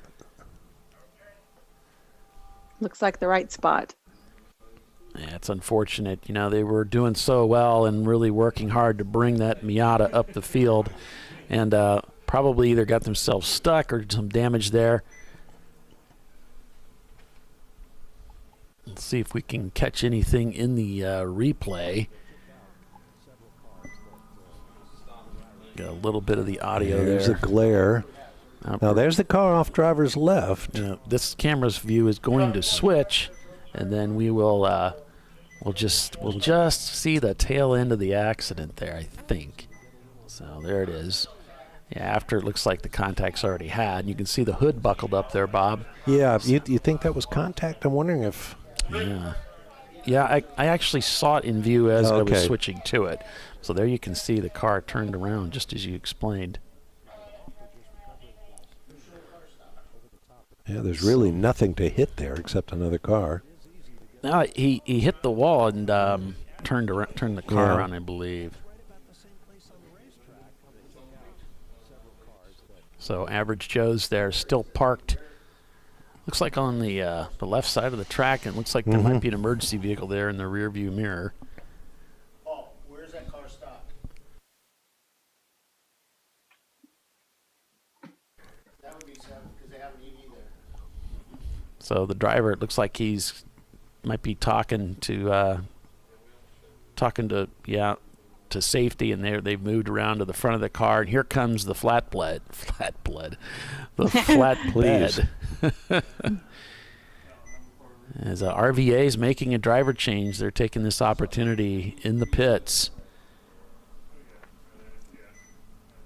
C: Looks like the right spot.
A: Yeah, it's unfortunate. You know, they were doing so well and really working hard to bring that Miata up the field, and probably either got themselves stuck or some damage there. Let's see if we can catch anything in the replay. Got a little bit of the audio there.
B: There's a glare. Now, there's the car off driver's left.
A: This camera's view is going to switch and then we'll just see the tail end of the accident there, I think. So there it is. Yeah, after it looks like the contact's already had. You can see the hood buckled up there, Bob.
B: Yeah, you think that was contact? I'm wondering if...
A: Yeah. Yeah, I actually saw it in view as I was switching to it. So there you can see the car turned around just as you explained.
B: Yeah, there's really nothing to hit there except another car.
A: No, he hit the wall and turned the car around, I believe. So Average Joe's there, still parked. Looks like on the left side of the track, and it looks like there might be an emergency vehicle there in the rear view mirror.
P: Oh, where's that car stopped? That would be sad because they have an EV there.
A: So the driver, it looks like he's might be talking to safety, and they've moved around to the front of the car, and here comes the flatbed. As RVA is making a driver change, they're taking this opportunity in the pits.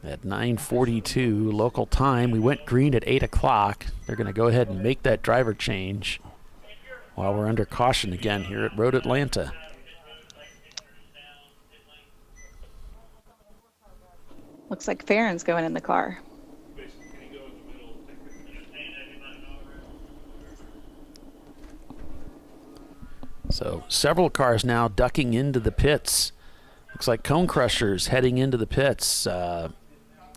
A: At 9:42 local time, we went green at 8 o'clock. They're going to go ahead and make that driver change while we're under caution again here at Road Atlanta.
C: Looks like Farron's going in the car.
A: So several cars now ducking into the pits. Looks like Cone Crushers heading into the pits.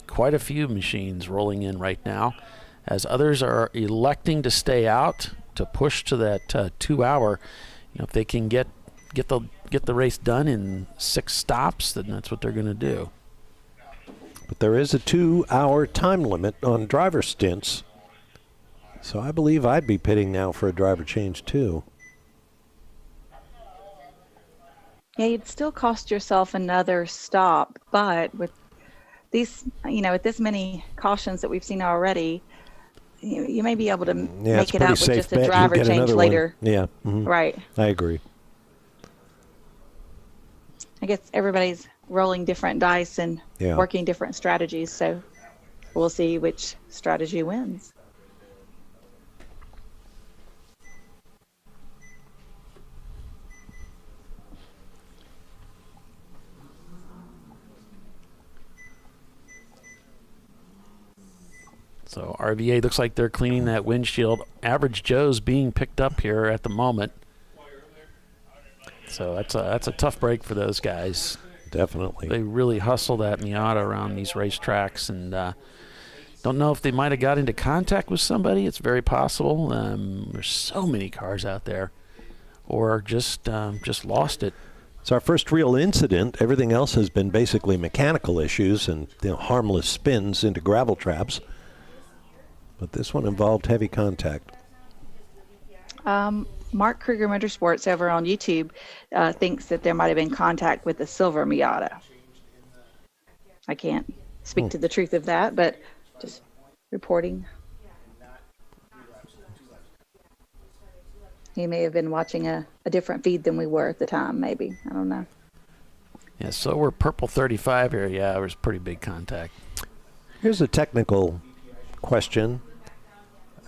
A: Quite a few machines rolling in right now, as others are electing to stay out to push to that 2 hour. If they can get the race done in 6 stops, then that's what they're going to do.
B: But there is a 2 hour time limit on driver stints. So I believe I'd be pitting now for a driver change too.
C: Yeah, you'd still cost yourself another stop, but with these, with this many cautions that we've seen already, you may be able to make it up with just a driver change later.
B: Yeah.
C: Right.
B: I agree.
C: I guess everybody's rolling different dice and working different strategies, so we'll see which strategy wins.
A: So RVA looks like they're cleaning that windshield. Average Joe's being picked up here at the moment. So that's a tough break for those guys.
B: Definitely.
A: They really hustle that Miata around these racetracks, and don't know if they might have got into contact with somebody. It's very possible. There's so many cars out there, or just lost it.
B: It's our first real incident. Everything else has been basically mechanical issues and harmless spins into gravel traps. But this one involved heavy contact.
C: Mark Kruger Motorsports over on YouTube thinks that there might have been contact with the silver Miata. I can't speak to the truth of that, but just reporting. He may have been watching a different feed than we were at the time, maybe. I don't know.
A: Yeah, so we're purple 35 here. Yeah, it was pretty big contact.
B: Here's a technical question.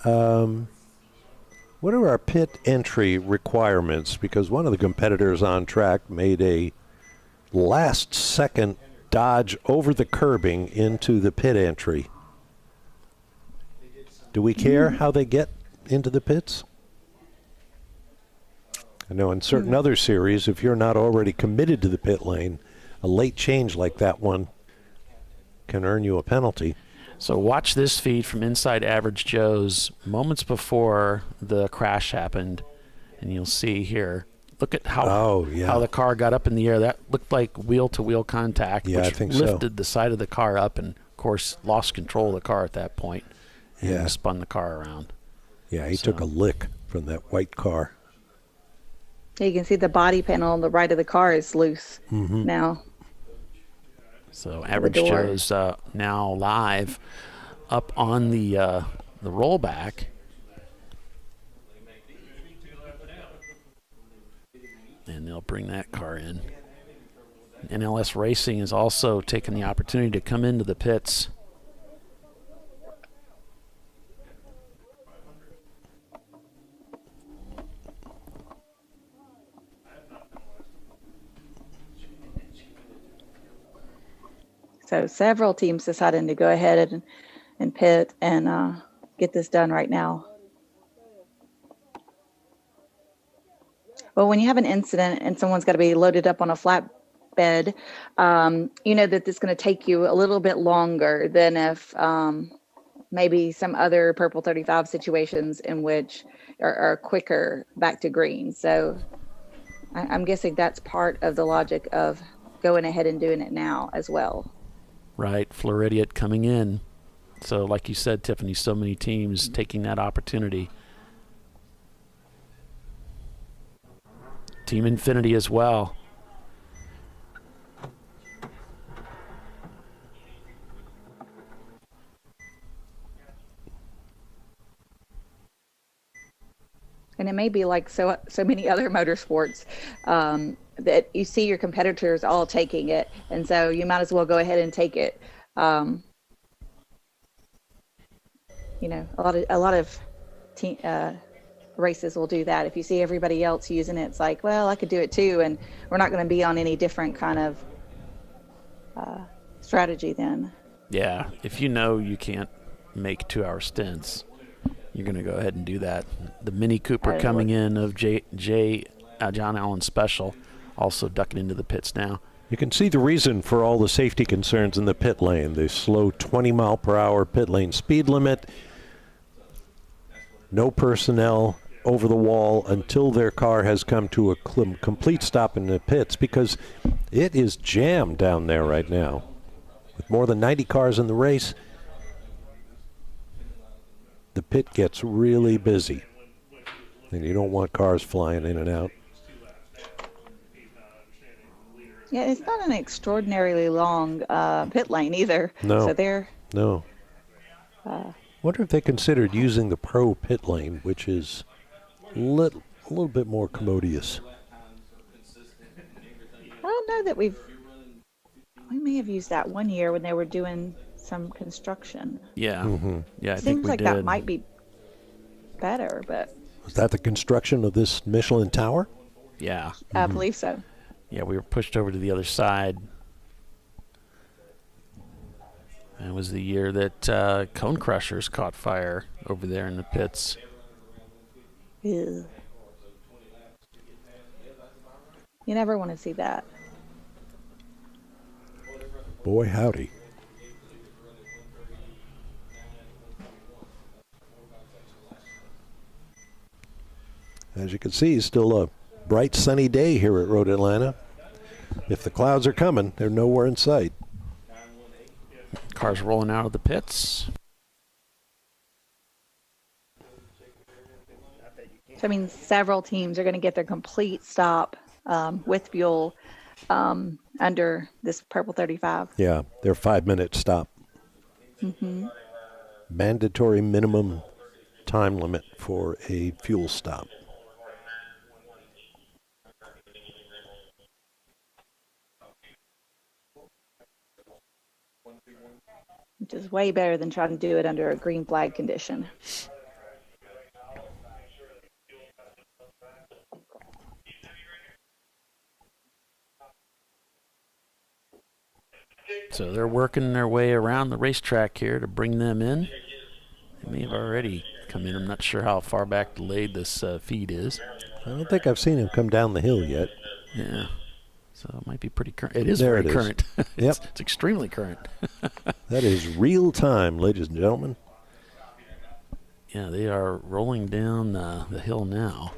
B: What are our pit entry requirements? Because one of the competitors on track made a last-second dodge over the curbing into the pit entry. Do we care how they get into the pits? I know in certain other series, if you're not already committed to the pit lane, a late change like that one can earn you a penalty.
A: So watch this feed from inside Average Joe's moments before the crash happened, and you'll see here. Look at how the car got up in the air. That looked like wheel-to-wheel contact, which
B: I think
A: lifted the side of the car up and, of course, lost control of the car at that point and spun the car around.
B: Yeah, he took a lick from that white car.
C: You can see the body panel on the right of the car is loose now.
A: So Average Joe's now live up on the rollback. they'll bring that car in. NLS Racing is also taking the opportunity to come into the pits.
C: So several teams deciding to go ahead and pit and get this done right now. Well, when you have an incident and someone's got to be loaded up on a flatbed, you know that it's going to take you a little bit longer than if maybe some other Purple 35 situations in which are quicker back to green. So I'm guessing that's part of the logic of going ahead and doing it now as well.
A: Right, Floridian coming in. So like you said, Tiffany, so many teams taking that opportunity. Team Infinity as well.
C: And it may be like so many other motorsports that you see your competitors all taking it, and so you might as well go ahead and take it. You know, a lot of races will do that. If you see everybody else using it, it's like, well, I could do it too, and we're not going to be on any different kind of strategy then.
A: Yeah, if you know you can't make 2-hour stints, you're going to go ahead and do that. The Mini Cooper coming in of John Allen Special, also ducking into the pits now.
B: You can see the reason for all the safety concerns in the pit lane. The slow 20-mile-per-hour pit lane speed limit. No personnel over the wall until their car has come to a complete stop in the pits, because it is jammed down there right now. With more than 90 cars in the race, the pit gets really busy. And you don't want cars flying in and out.
C: Yeah, it's not an extraordinarily long pit lane either.
B: No.
C: So they're...
B: No. Wonder if they considered using the Pro pit lane, which is a little bit more commodious.
C: I don't know that we may have used that one year when they were doing some construction.
A: Yeah. Yeah, I think
C: Seems
A: we
C: like
A: did.
C: that might be better, but
B: Was that the construction of this Michelin tower?
A: Yeah.
C: I believe so.
A: Yeah, we were pushed over to the other side. That was the year that Cone Crushers caught fire over there in the pits.
C: Ew. You never want to see that.
B: Boy, howdy. As you can see, still a bright sunny day here at Road Atlanta. If the clouds are coming, they're nowhere in sight.
A: Cars rolling out of the pits.
C: So, I mean, several teams are going to get their complete stop with fuel under this Purple 35.
B: Yeah, their 5-minute stop.
C: Mm-hmm.
B: Mandatory minimum time limit for a fuel stop.
C: Which is way better than trying to do it under a green flag condition.
A: So they're working their way around the racetrack here to bring them in. They may have already come in. I'm not sure how far back delayed this feed is.
B: I don't think I've seen him come down the hill yet.
A: Yeah. So it might be pretty current. It is
B: There
A: very
B: it is.
A: current.
B: Yep.
A: It's extremely current.
B: That is real time, ladies and gentlemen.
A: Yeah, they are rolling down the hill now.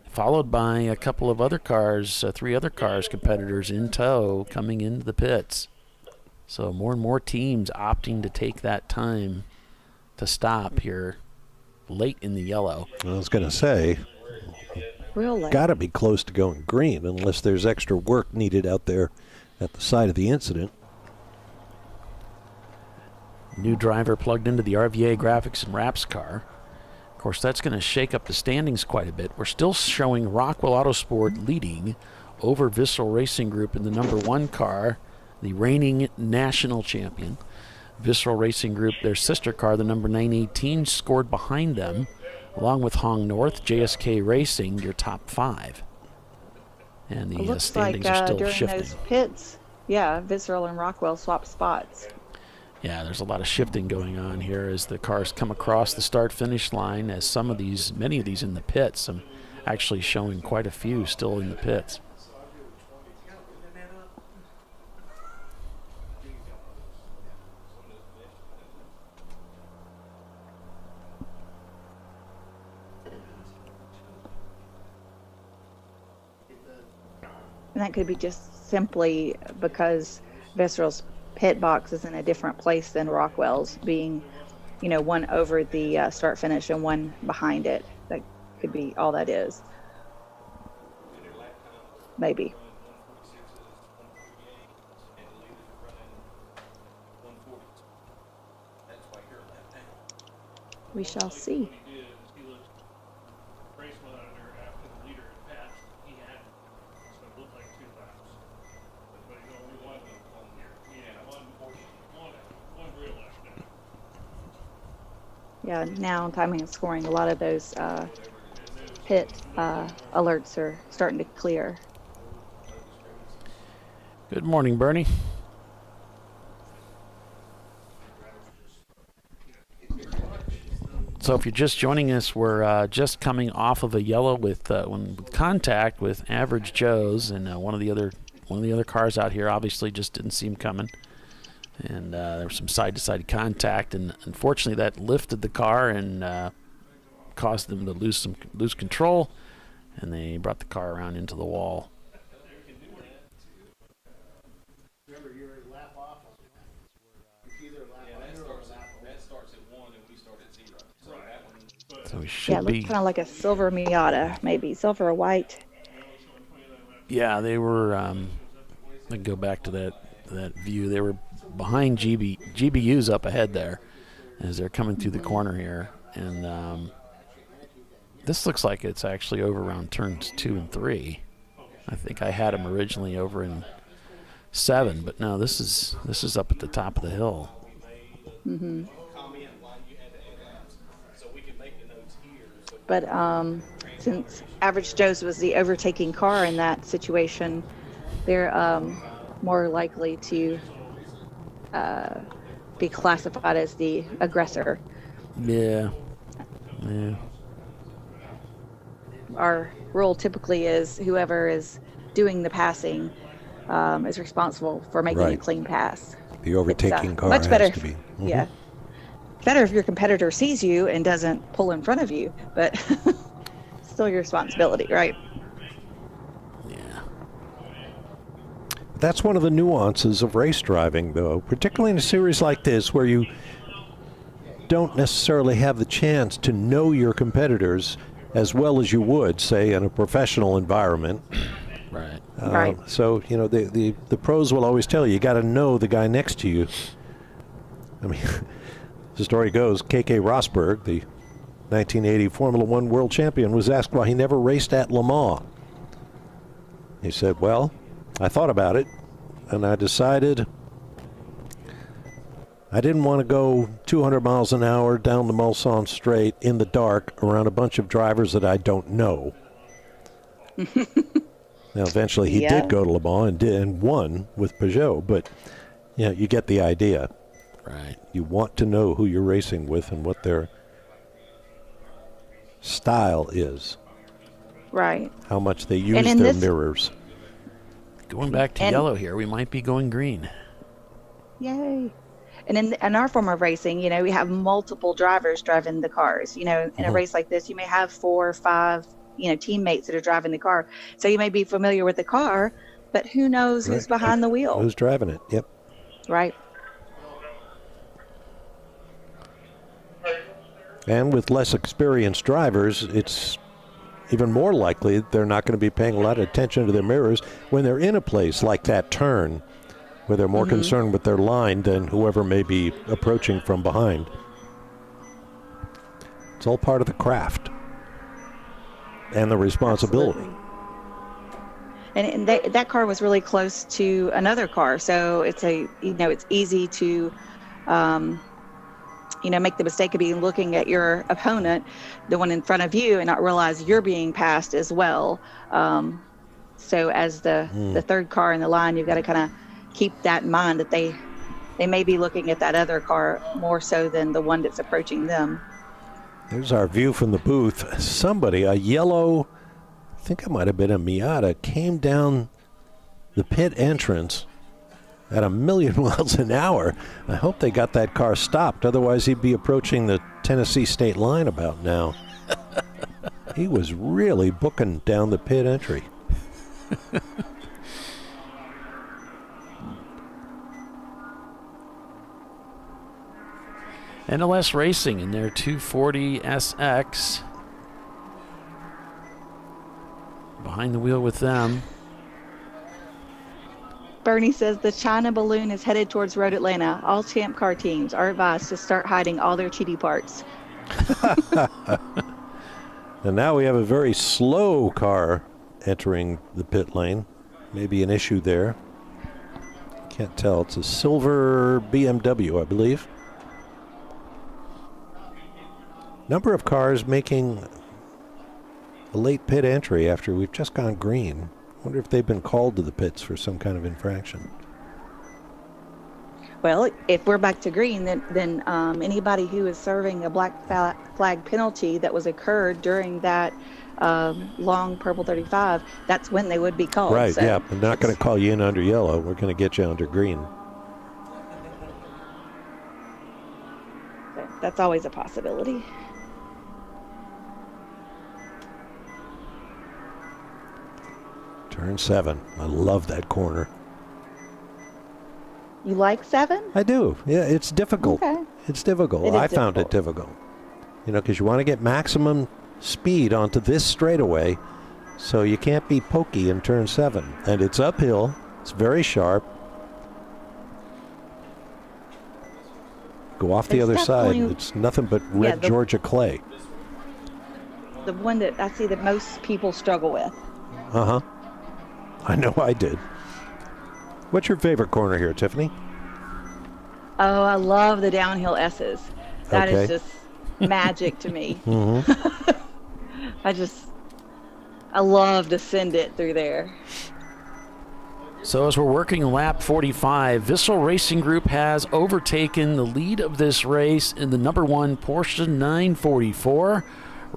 A: Followed by a couple of other cars, 3 other cars, competitors in tow coming into the pits. So more and more teams opting to take that time to stop here late in the yellow.
B: I was going to say,
C: Real late.
B: got to be close to going green unless there's extra work needed out there at the site of the incident.
A: New driver plugged into the RVA Graphics and Wraps car. course, that's going to shake up the standings quite a bit. We're still showing Rockwell Autosport leading over Visceral Racing Group in the number 1 car, the reigning national champion. Visceral Racing Group, their sister car, the number 918, scored behind them, along with Hong North, JSK Racing, your top 5. And the
C: looks
A: standings
C: like
A: are still
C: during
A: shifting.
C: those pits, yeah, Visceral and Rockwell swapped spots.
A: Yeah, there's a lot of shifting going on here as the cars come across the start-finish line, as many of these in the pits. I'm actually showing quite a few still in the pits.
C: And that could be just simply because Visceral's pit box is in a different place than Rockwell's, being, one over the start finish and one behind it. That could be all that is. Maybe. We shall see. Yeah, now timing and scoring, a lot of those pit alerts are starting to clear.
A: Good morning, Bernie. So if you're just joining us, we're just coming off of a yellow with contact with Average Joe's, and one of the other cars out here obviously just didn't see him coming. And there was some side-to-side contact, and unfortunately that lifted the car and caused them to lose control, and they brought the car around into the wall. So we should
C: it looks kind of like a silver Miata, maybe silver or white.
A: Yeah, they were. Let me go back to that view. They were behind GBU's up ahead there as they're coming through the corner here, and this looks like it's actually over around turns 2 and 3. I think I had them originally over in 7, but no, this is up at the top of the hill.
C: Mm-hmm. But since Average Joe's was the overtaking car in that situation, they're more likely to be classified as the aggressor.
A: Yeah.
C: Our rule typically is whoever is doing the passing is responsible for making a clean pass.
B: The overtaking car
C: much better,
B: has to be. Mm-hmm.
C: Yeah. Better if your competitor sees you and doesn't pull in front of you, but still your responsibility, right?
B: That's one of the nuances of race driving, though, particularly in a series like this where you don't necessarily have the chance to know your competitors as well as you would, say, in a professional environment.
A: Right.
C: Right.
B: So, the pros will always tell you got to know the guy next to you. I mean, the story goes, K.K. Rosberg, the 1980 Formula One world champion, was asked why he never raced at Le Mans. He said, well, I thought about it, and I decided I didn't want to go 200 miles an hour down the Mulsanne Straight in the dark around a bunch of drivers that I don't know. Now, eventually he did go to Le Mans and won with Peugeot, but you get the idea.
A: Right.
B: You want to know who you're racing with and what their style is.
C: Right.
B: How much they use their mirrors.
A: Going back to yellow here, we might be going green.
C: Yay. And in our form of racing, we have multiple drivers driving the cars. In a race like this, you may have 4 or 5, teammates that are driving the car. So you may be familiar with the car, but who knows who's behind the wheel?
B: Who's driving it? Yep.
C: Right.
B: And with less experienced drivers, it's even more likely they're not going to be paying a lot of attention to their mirrors when they're in a place like that turn, where they're more concerned with their line than whoever may be approaching from behind. It's all part of the craft and the responsibility.
C: Absolutely. And that car was really close to another car, so it's it's easy to make the mistake of being looking at your opponent, the one in front of you, and not realize you're being passed as well. So as the third car in the line, you've got to kind of keep that in mind, that they may be looking at that other car more so than the one that's approaching them.
B: There's our view from the booth. Somebody, a yellow, I think it might have been a Miata, came down the pit entrance at 1,000,000 miles an hour. I hope they got that car stopped. Otherwise, he'd be approaching the Tennessee state line about now. He was really booking down the pit entry.
A: NLS Racing in their 240 SX. Behind the wheel with them.
C: Bernie says the China balloon is headed towards Road Atlanta. All Champ Car teams are advised to start hiding all their cheaty parts.
B: And now we have a very slow car entering the pit lane. Maybe an issue there. Can't tell. It's a silver BMW, I believe. Number of cars making a late pit entry after we've just gone green. Wonder if they've been called to the pits for some kind of infraction.
C: Well, if we're back to green, then anybody who is serving a black flag penalty that was occurred during that long purple 35, that's when they would be called.
B: Right,
C: so
B: yeah. I'm not going to call you in under yellow. We're going to get you under green.
C: So that's always a possibility.
B: Turn 7. I love that corner.
C: You like 7?
B: I do. Yeah, it's difficult.
C: Okay.
B: It's difficult. I found it difficult. Because you want to get maximum speed onto this straightaway, so you can't be pokey in turn 7. And it's uphill. It's very sharp. Go off the other side. It's nothing but red Georgia clay.
C: The one that I see that most people struggle with.
B: Uh-huh. I know I did. What's your favorite corner here, Tiffany?
C: Oh, I love the downhill S's. That is just magic to me.
B: Mm-hmm.
C: I love to send it through there.
A: So as we're working lap 45, Vissel Racing Group has overtaken the lead of this race in the number 1 Porsche 944.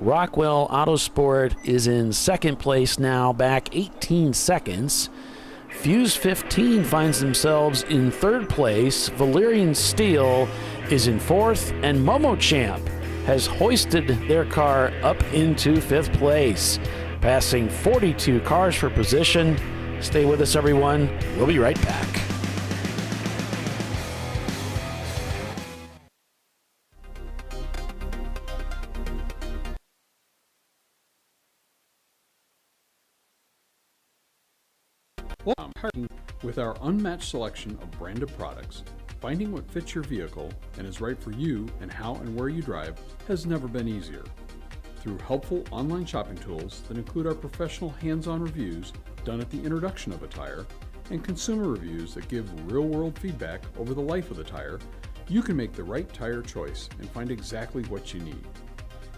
A: Rockwell Autosport is in second place now, back 18 seconds. Fuse 15 finds themselves in third place. Valerian Steel is in fourth, and Momo Champ has hoisted their car up into fifth place, passing 42 cars for position. Stay with us, everyone. We'll be right back.
S: With our unmatched selection of branded products, finding what fits your vehicle and is right for you and how and where you drive has never been easier. Through helpful online shopping tools that include our professional hands-on reviews done at the introduction of a tire and consumer reviews that give real-world feedback over the life of the tire, you can make the right tire choice and find exactly what you need.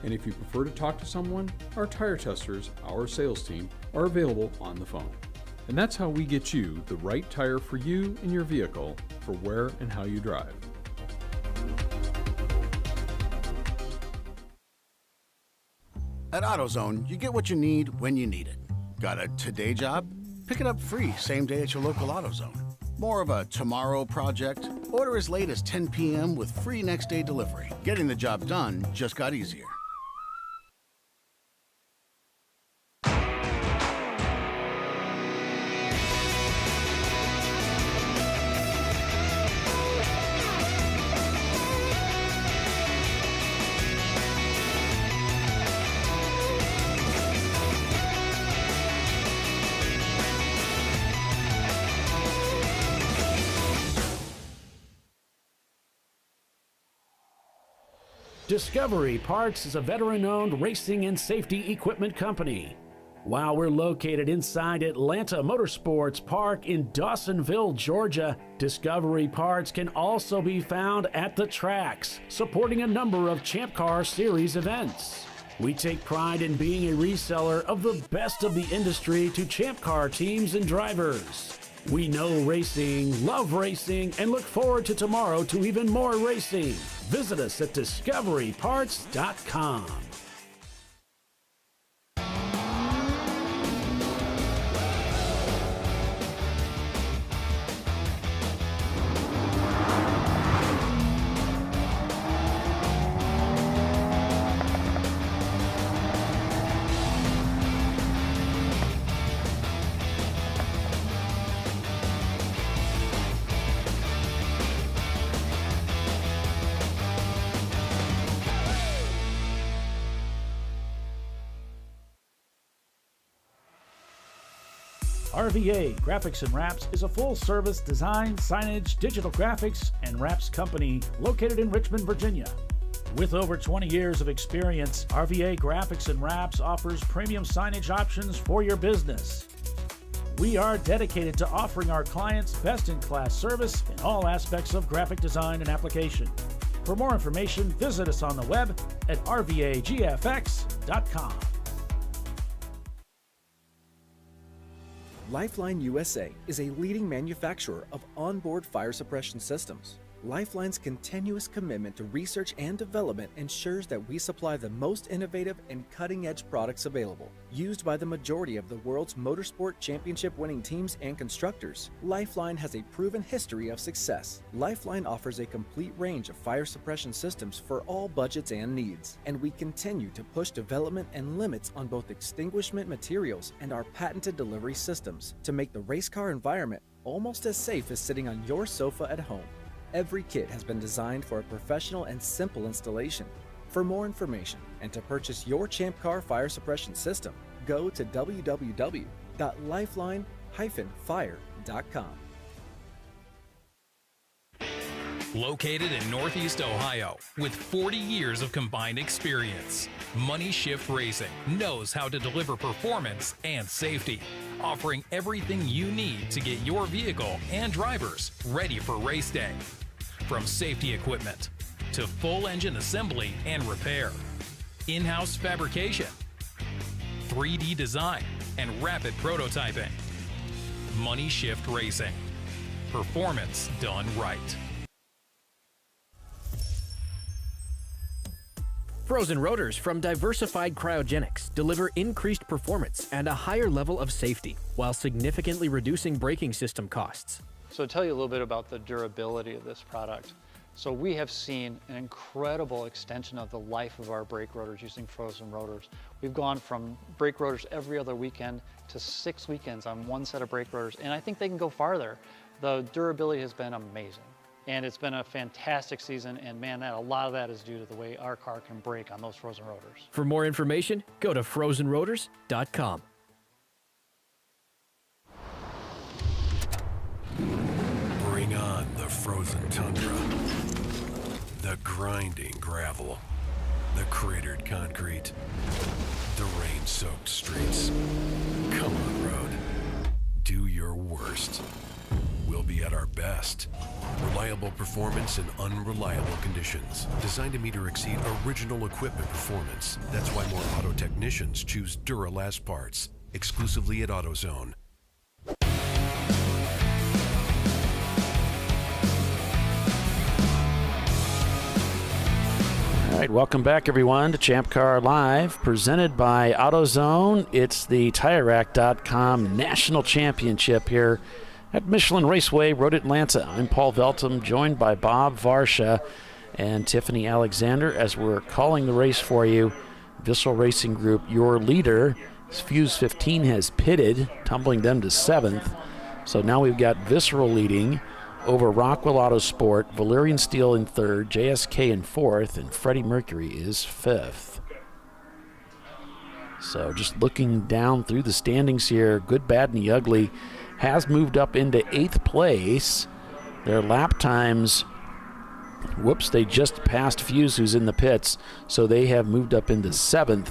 S: And if you prefer to talk to someone, our tire testers, our sales team, are available on the phone. And that's how we get you the right tire for you and your vehicle for where and how you drive.
L: At AutoZone, you get what you need when you need it. Got a today job? Pick it up free same day at your local AutoZone. More of a tomorrow project? Order as late as 10 p.m. with free next day delivery. Getting the job done just got easier.
A: Discovery Parts is a veteran-owned racing and safety equipment company. While we're located inside Atlanta Motorsports Park in Dawsonville, Georgia, Discovery Parts can also be found at the tracks, supporting a number of Champ Car Series events. We take pride in being a reseller of the best of the industry to Champ Car teams and drivers. We know racing, love racing, and look forward to tomorrow to even more racing. Visit us at discoveryparts.com. RVA Graphics and Wraps is a full-service design, signage, digital graphics, and wraps company located in Richmond, Virginia. With over 20 years of experience, RVA Graphics and Wraps offers premium signage options for your business. We are dedicated to offering our clients best-in-class service in all aspects of graphic design and application. For more information, visit us on the web at rvagfx.com.
H: Lifeline USA is a leading manufacturer of onboard fire suppression systems. Lifeline's continuous commitment to research and development ensures that we supply the most innovative and cutting-edge products available. Used by the majority of the world's motorsport championship-winning teams and constructors, Lifeline has a proven history of success. Lifeline offers a complete range of fire suppression systems for all budgets and needs, and we continue to push development and limits on both extinguishment materials and our patented delivery systems to make the race car environment almost as safe as sitting on your sofa at home. Every kit has been designed for a professional and simple installation. For more information and to purchase your Champ Car fire suppression system, go to www.lifeline-fire.com.
I: Located in Northeast Ohio, with 40 years of combined experience, Money Shift Racing knows how to deliver performance and safety, offering everything you need to get your vehicle and drivers ready for race day. From safety equipment to full engine assembly and repair, in-house fabrication, 3D design, and rapid prototyping. Money Shift Racing. Performance done right.
J: Frozen rotors from Diversified Cryogenics deliver increased performance and a higher level of safety, while significantly reducing braking system costs.
K: So to tell you a little bit about the durability of this product. So we have seen an incredible extension of the life of our brake rotors using frozen rotors. We've gone from brake rotors every other weekend to 6 weekends on one set of brake rotors, and I think they can go farther. The durability has been amazing. And it's been a fantastic season, and man, a lot of that is due to the way our car can brake on those frozen rotors.
J: For more information, go to frozenrotors.com.
G: Bring on the frozen tundra, the grinding gravel, the cratered concrete, the rain-soaked streets. Come on, road. Do your worst. We'll be at our best. Reliable performance in unreliable conditions. Designed to meet or exceed original equipment performance. That's why more auto technicians choose Duralast parts. Exclusively at AutoZone.
A: All right, welcome back, everyone, to ChampCar.Live, presented by AutoZone. It's the TireRack.com National Championship here at Michelin Raceway, Road Atlanta. I'm Paul Veltum, joined by Bob Varsha and Tiffany Alexander as we're calling the race for you. Visceral Racing Group, your leader. Fuse 15 has pitted, tumbling them to 7th. So now we've got Visceral leading over Rockwell Autosport, Valerian Steel in 3rd, JSK in 4th, and Freddie Mercury is 5th. So just looking down through the standings here, Good, Bad, and the Ugly has moved up into 8th place. Their lap times Whoops, they just passed Fuse, who's in the pits, so they have moved up into 7th.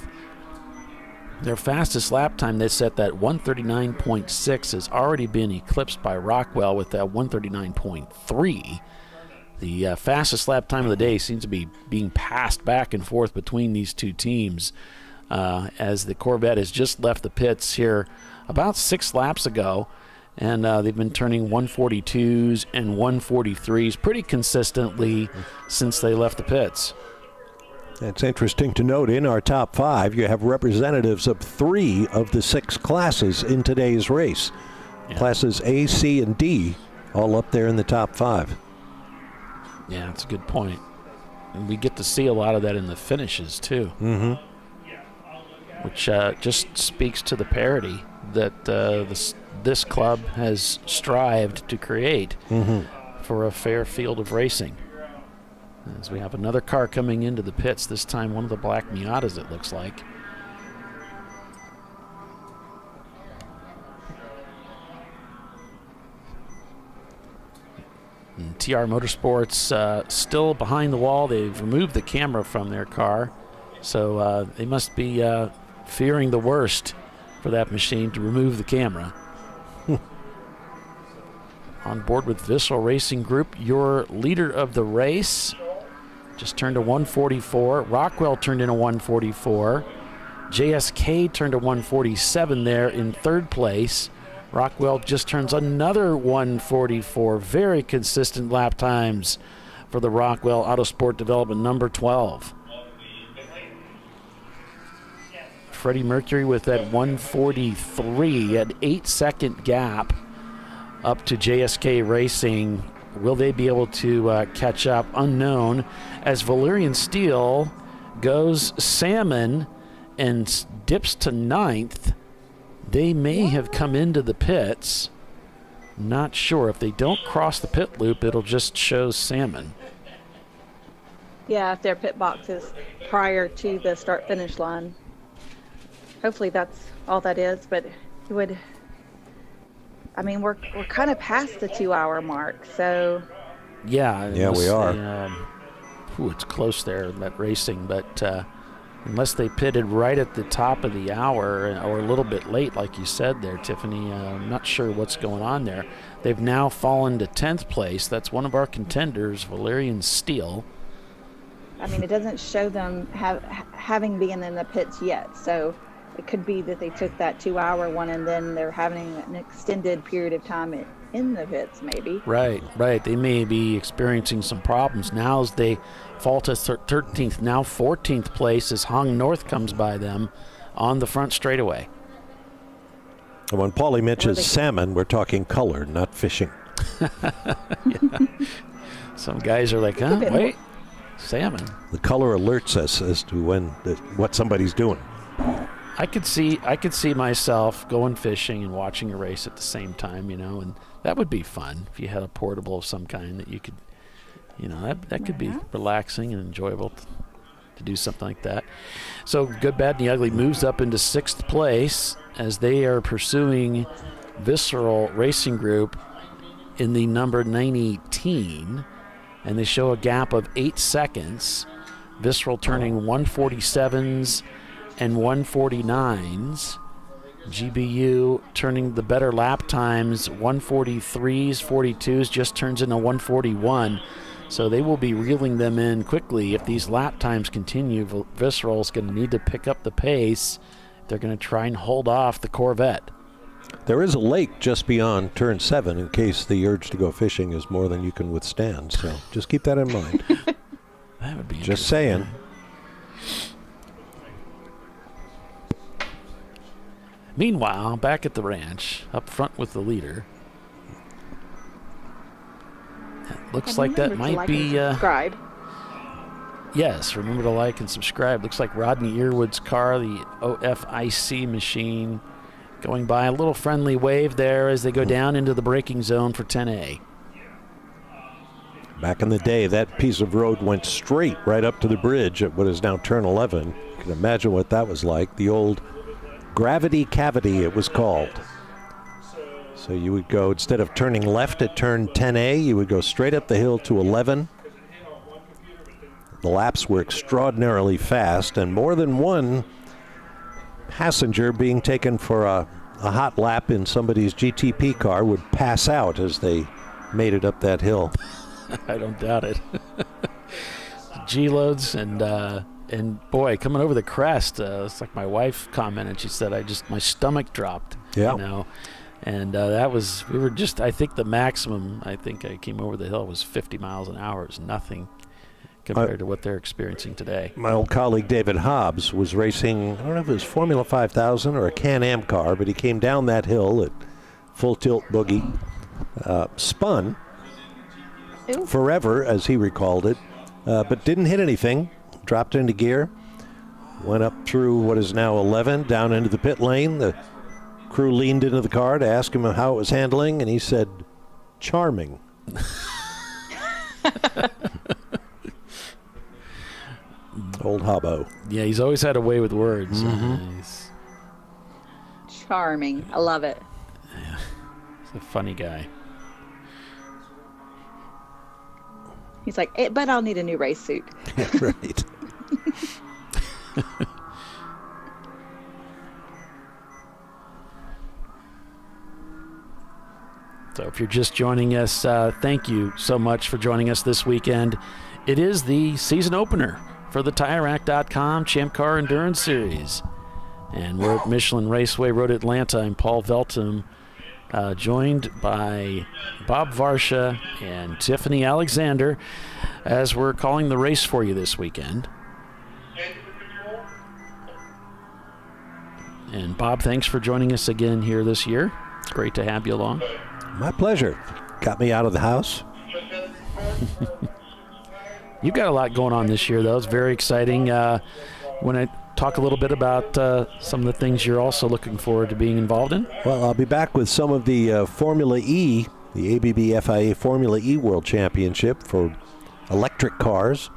A: Their fastest lap time, they set that 139.6, has already been eclipsed by Rockwell with that 139.3. The fastest lap time of the day seems to be being passed back and forth between these two teams as the Corvette has just left the pits here about 6 laps ago, and they've been turning 142s and 143s pretty consistently since they left the pits.
B: It's interesting to note in our top 5, you have representatives of 3 of the 6 classes in today's race. Yeah. Classes A, C, and D all up there in the top 5.
A: Yeah, that's a good point. And we get to see a lot of that in the finishes, too.
B: Mm-hmm.
A: Which just speaks to the parity that this club has strived to create for a fair field of racing. As we have another car coming into the pits, this time one of the black Miatas, it looks like. And TR Motorsports still behind the wall. They've removed the camera from their car, so they must be fearing the worst for that machine to remove the camera. On board with Visceral Racing Group, your leader of the race just turned a 144. Rockwell turned in a 144. JSK turned a 147 there in 3rd place. Rockwell just turns another 144. Very consistent lap times for the Rockwell Autosport Development number 12. Freddie Mercury with that 143, an 8-second gap up to JSK Racing. Will they be able to catch up? Unknown. As Valerian Steel goes salmon and dips to 9th, they may have come into the pits. Not sure. If they don't cross the pit loop, it'll just show salmon.
C: Yeah, if their pit box is prior to the start-finish line. Hopefully that's all that is, but it would... I mean, we're kind of past the 2-hour mark, so...
B: Yeah, we are.
A: It's close there, that racing, but unless they pitted right at the top of the hour or a little bit late, like you said there, Tiffany, I'm not sure what's going on there. They've now fallen to 10th place. That's one of our contenders, Valerian Steel.
C: I mean, it doesn't show them having been in the pits yet, so... It could be that they took that 2-hour one and then they're having an extended period of time in the pits, maybe.
A: Right. They may be experiencing some problems. Now as they fall to 13th, now 14th place as Hong North comes by them on the front straightaway.
B: And when Paulie mentions salmon, we're talking color, not fishing.
A: Some guys are like, wait, salmon.
B: The color alerts us as to what somebody's doing.
A: I could see myself going fishing and watching a race at the same time, and that would be fun if you had a portable of some kind that you could, that could be relaxing and enjoyable to do something like that. So Good, Bad, and the Ugly moves up into 6th place as they are pursuing Visceral Racing Group in the number 918, and they show a gap of 8 seconds. Visceral turning 147s and 149s. GBU turning the better lap times, 143s, 42s, just turns in a 141. So they will be reeling them in quickly. If these lap times continue, Visceral's going to need to pick up the pace. They're going to try and hold off the Corvette.
B: There is a lake just beyond turn 7 in case the urge to go fishing is more than you can withstand. So just keep that in mind.
A: That would be
B: just saying.
A: Meanwhile, back at the ranch, up front with the leader. It looks like that might be...
C: subscribe.
A: Yes, remember to like and subscribe. Looks like Rodney Earwood's car, the OFIC machine, going by. A little friendly wave there as they go down into the braking zone for 10A.
B: Back in the day, that piece of road went straight right up to the bridge at what is now turn 11. You can imagine what that was like. The old Gravity Cavity, it was called. So you would go, instead of turning left at turn 10A, you would go straight up the hill to 11 The laps were extraordinarily fast, and more than one passenger being taken for a hot lap in somebody's GTP car would pass out as they made it up that hill.
A: I don't doubt it. G-loads and boy, coming over the crest, it's like my wife commented. She said, my stomach dropped.
B: Yeah.
A: You know, and I think the maximum I came over the hill was 50 miles an hour. It was nothing compared to what they're experiencing today.
B: My old colleague David Hobbs was racing, I don't know if it was Formula 5000 or a Can-Am car, but he came down that hill at full tilt boogie, spun forever, as he recalled it, but didn't hit anything, dropped into gear, went up through what is now 11, down into the pit lane. The crew leaned into the car to ask him how it was handling, and he said, charming. Old Hobbo.
A: Yeah, he's always had a way with words.
B: Mm-hmm.
C: Charming. I love it.
A: Yeah, he's a funny guy.
C: He's like, but I'll need a new race suit.
B: Yeah, right.
A: So if you're just joining us, thank you so much for joining us this weekend. It is the season opener for the TireRack.com Champ Car Endurance Series. And we're at Michelin Raceway Road Atlanta. I'm Paul Veltum, joined by Bob Varsha and Tiffany Alexander as we're calling the race for you this weekend. And Bob, thanks for joining us again here this year. It's great to have you along.
B: My pleasure. Got me out of the house.
A: You've got a lot going on this year, though. It's very exciting. When I talk a little bit about some of the things you're also looking forward to being involved in.
B: Well, I'll be back with some of the Formula E, the ABB FIA Formula E World Championship for electric cars,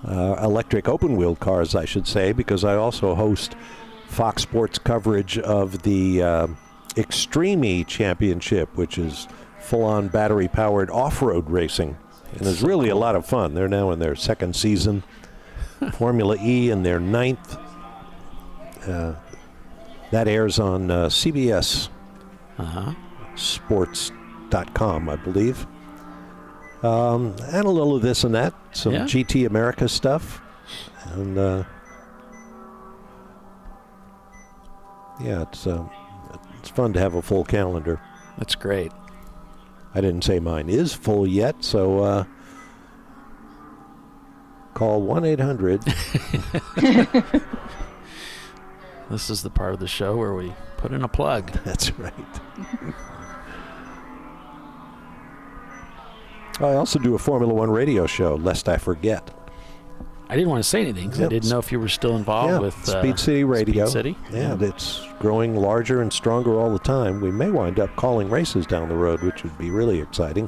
B: electric open-wheel cars, I should say, because I also host Fox Sports coverage of the Extreme E Championship, which is full-on battery-powered off-road racing. And it's really a lot of fun. They're now in their second season. Formula E in their ninth. That airs on CBS Sports.com, I believe. And a little of this and that. Some GT America stuff. And it's fun to have a full calendar.
A: That's great.
B: I didn't say mine is full yet, so call 1-800.
A: This is the part of the show where we put in a plug.
B: That's right. I also do a Formula One radio show, lest I forget.
A: I didn't want to say anything because I didn't know if you were still involved with
B: Speed City Radio.
A: Speed City?
B: Yeah, it's growing larger and stronger all the time. We may wind up calling races down the road, which would be really exciting.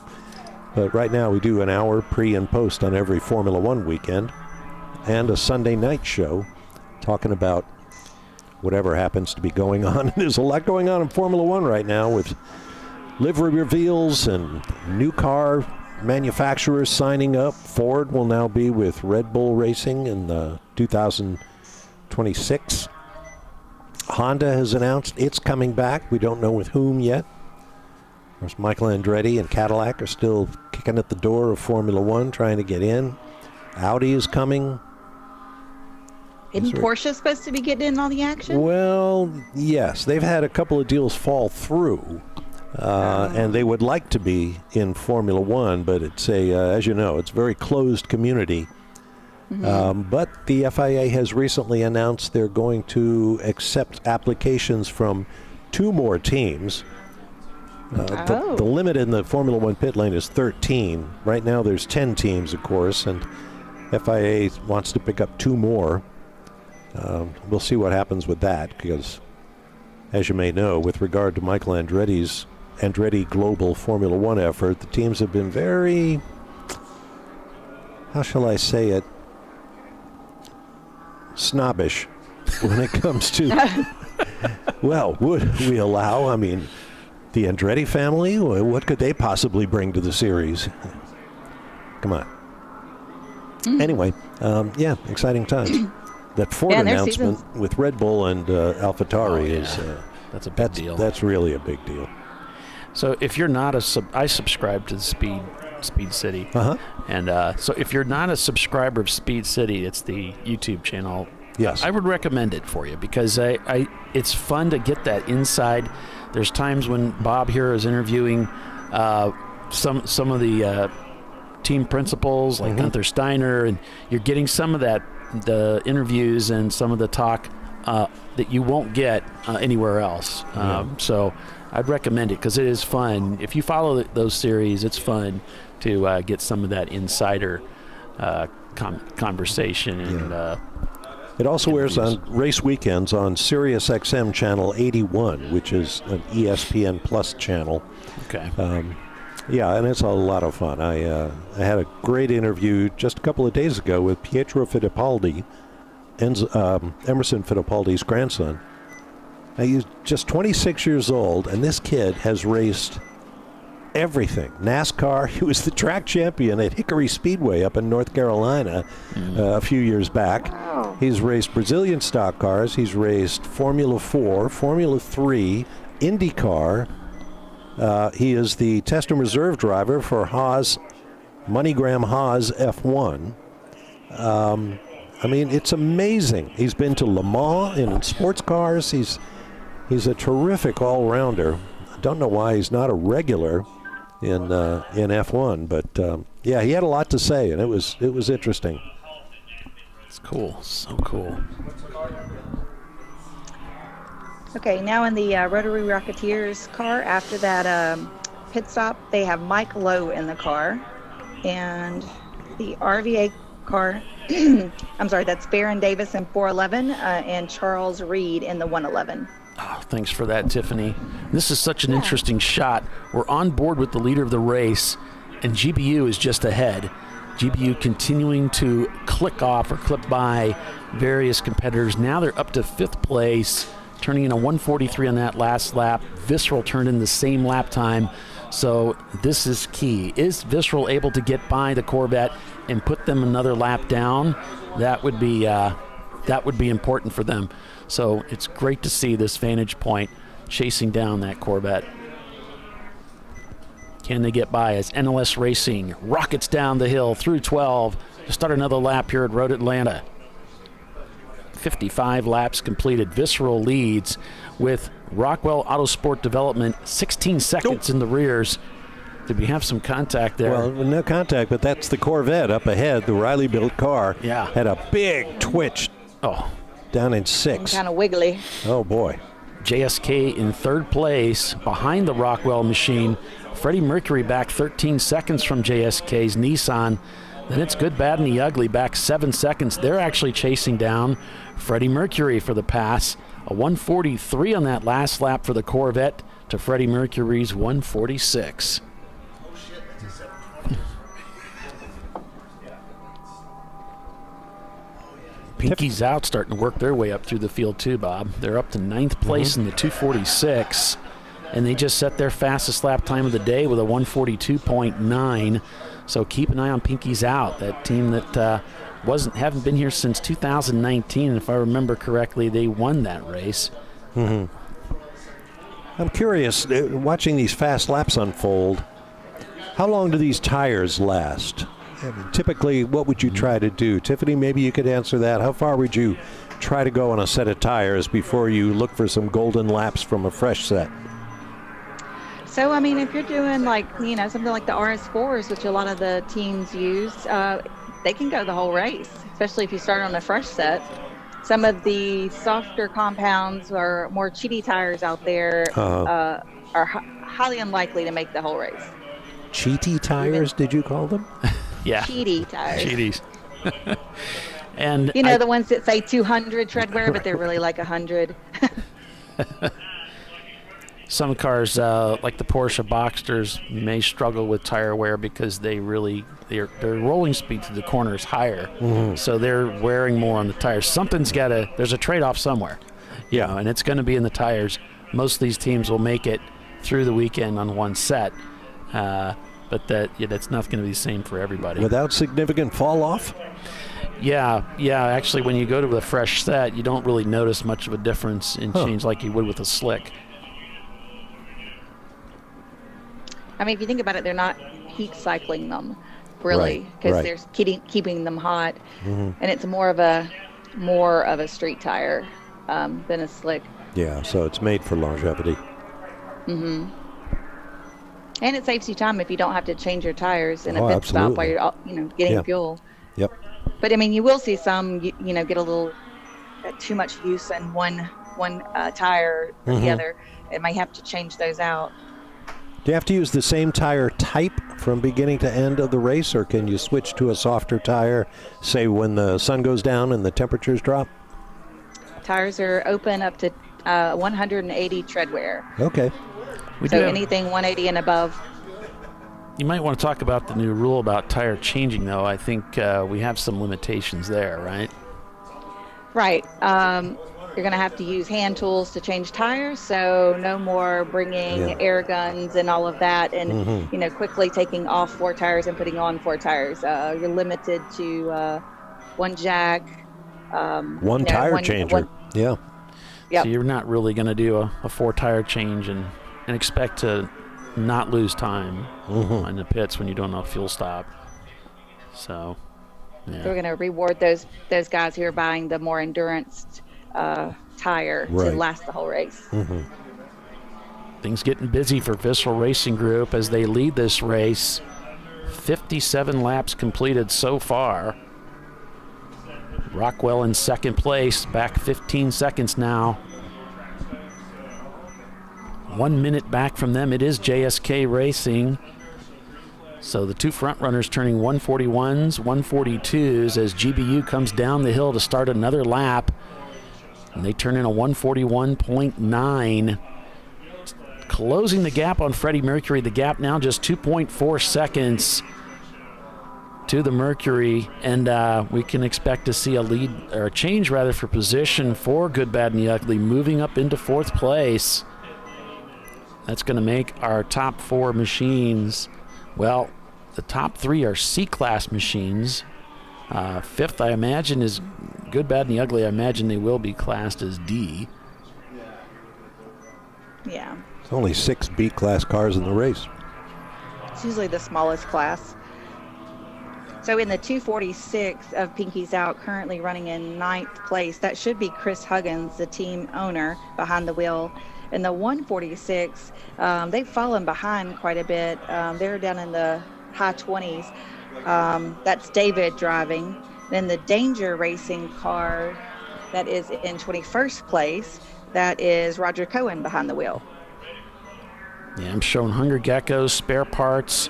B: But right now we do an hour pre and post on every Formula One weekend and a Sunday night show talking about whatever happens to be going on. There's a lot going on in Formula One right now with livery reveals and new car manufacturers signing up. Ford will now be with Red Bull Racing in 2026. Honda has announced it's coming back. We don't know with whom yet. Of course, Michael Andretti and Cadillac are still kicking at the door of Formula One, trying to get in. Audi is coming.
C: Isn't Porsche supposed to be getting in all the action?
B: Well, yes. They've had a couple of deals fall through. And they would like to be in Formula One, but it's as you know, it's a very closed community. Mm-hmm. But the FIA has recently announced they're going to accept applications from 2 more teams. The limit in the Formula One pit lane is 13. Right now there's 10 teams, of course, and FIA wants to pick up 2 more. We'll see what happens with that, because as you may know, with regard to Michael Andretti's Andretti Global Formula One effort, the teams have been very, how shall I say it, snobbish when it comes to, well, would we allow, I mean, the Andretti family, what could they possibly bring to the series? Come on. Anyway, exciting times. That Ford announcement with Red Bull and AlphaTauri is
A: that's a big deal.
B: That's really a big deal.
A: So if you're not I subscribe to Speed City, and so if you're not a subscriber of Speed City, it's the YouTube channel.
B: Yes,
A: I would recommend it for you because it's fun to get that inside. There's times when Bob here is interviewing some of the team principals like Gunther Steiner, and you're getting some of the interviews and some of the talk that you won't get anywhere else. So I'd recommend it because it is fun. If you follow those series, it's fun to get some of that insider conversation. And
B: it also airs on race weekends on Sirius XM channel 81, which is an ESPN Plus channel.
A: Okay.
B: And it's a lot of fun. I had a great interview just a couple of days ago with Pietro Fittipaldi, Emerson Fittipaldi's grandson. Now, he's just 26 years old, and this kid has raced everything. NASCAR, he was the track champion at Hickory Speedway up in North Carolina a few years back. Wow. He's raced Brazilian stock cars. He's raced Formula 4, Formula 3, IndyCar. He is the test and reserve driver for MoneyGram Haas F1. It's amazing. He's been to Le Mans in sports cars. He's a terrific all-rounder. I don't know why he's not a regular in F1, but he had a lot to say, and it was interesting.
A: It's cool, so cool.
C: Okay, now in the Rotary Rocketeers car, after that pit stop, they have Mike Lowe in the car, and the RVA car, I'm sorry, that's Farron Davis in 411 and Charles Reed in the 111.
A: Oh, thanks for that, Tiffany. This is such an interesting shot. We're on board with the leader of the race, and GBU is just ahead. GBU continuing to clip by various competitors. Now they're up to 5th place, turning in a 1:43 on that last lap. Visceral turned in the same lap time. So this is key. Is Visceral able to get by the Corvette and put them another lap down? That would be important for them. So it's great to see this Vantage Point chasing down that Corvette. Can they get by as NLS Racing rockets down the hill through 12 to start another lap here at Road Atlanta? 55 laps completed. Visceral leads with Rockwell Autosport Development 16 seconds in the rears. Did we have some contact there?
B: Well, no contact, but that's the Corvette up ahead. The Riley-built car had a big twitch down in 6.
C: Kind of wiggly.
B: Oh, boy.
A: JSK in 3rd place behind the Rockwell machine. Freddie Mercury back 13 seconds from JSK's Nissan. Then it's Good, Bad, and the Ugly back 7 seconds. They're actually chasing down Freddie Mercury for the pass. A 1:43 on that last lap for the Corvette to Freddie Mercury's 1:46. Pinky's Out starting to work their way up through the field too, Bob. They're up to 9th place in the 246, and they just set their fastest lap time of the day with a 1:42.9. So keep an eye on Pinky's Out, that team that haven't been here since 2019. And if I remember correctly, they won that race.
B: I'm curious, watching these fast laps unfold, how long do these tires last? I mean, typically, what would you try to do? Tiffany, maybe you could answer that. How far would you try to go on a set of tires before you look for some golden laps from a fresh set?
C: So, I mean, if you're doing something like the RS4s, which a lot of the teams use, they can go the whole race, especially if you start on a fresh set. Some of the softer compounds or more cheaty tires out there are highly unlikely to make the whole race.
B: Cheaty tires, did you call them?
A: Yeah.
C: Cheaty tires.
A: Cheaties. And
C: the ones that say 200 tread wear, but they're really like 100.
A: Some cars, like the Porsche Boxsters, may struggle with tire wear because their rolling speed through the corner is higher, so they're wearing more on the tires. There's a trade-off somewhere, and it's going to be in the tires. Most of these teams will make it through the weekend on one set, but but that's not going to be the same for everybody.
B: Without significant fall off?
A: Yeah. Actually, when you go to a fresh set, you don't really notice much of a difference in change like you would with a slick.
C: I mean, if you think about it, they're not heat cycling them, really, because they're keeping them hot, and it's more of a street tire than a slick.
B: Yeah, so it's made for longevity.
C: And it saves you time if you don't have to change your tires in a pit stop while you're getting fuel.
B: Yep.
C: But I mean, you will see some get a little too much use in one tire or the other. It might have to change those out.
B: Do you have to use the same tire type from beginning to end of the race, or can you switch to a softer tire, say when the sun goes down and the temperatures drop?
C: Tires are open up to 180 tread wear.
B: Okay.
C: So anything 180 and above.
A: You might want to talk about the new rule about tire changing, though. I think we have some limitations there, right?
C: Right. You're going to have to use hand tools to change tires, so no more bringing air guns and all of that, and quickly taking off 4 tires and putting on 4 tires. You're limited to 1 jack.
B: One tire changer. Yeah.
C: Yep.
A: So you're not really going to do a 4-tire change and expect to not lose time in the pits when you're doing a fuel stop. So, yeah.
C: So we're going to reward those guys who are buying the more endurance tire to last the whole race.
A: Things getting busy for Visceral Racing Group as they lead this race. 57 laps completed so far. Rockwell in second place, back 15 seconds now. 1 minute back from them, it is JSK Racing. So the 2 front runners turning 141s, 142s as GBU comes down the hill to start another lap. And they turn in a 141.9. Closing the gap on Freddie Mercury. The gap now just 2.4 seconds to the Mercury. And we can expect to see a lead, or a change rather, for position for Good, Bad, and the Ugly, moving up into 4th place. That's going to make our top 4 machines, well, the top 3 are C-class machines. 5th, I imagine, is Good, Bad, and the Ugly. I imagine they will be classed as D.
C: Yeah.
B: There's only 6 B-class cars in the race.
C: It's usually the smallest class. So in the 246 of Pinky's Out, currently running in 9th place, that should be Chris Huggins, the team owner, behind the wheel. In the 146, they've fallen behind quite a bit. They're down in the high 20s. That's David driving. Then the Danger Racing car that is in 21st place, that is Roger Cohen behind the wheel.
A: Yeah, I'm showing Hunger Geckos, spare parts,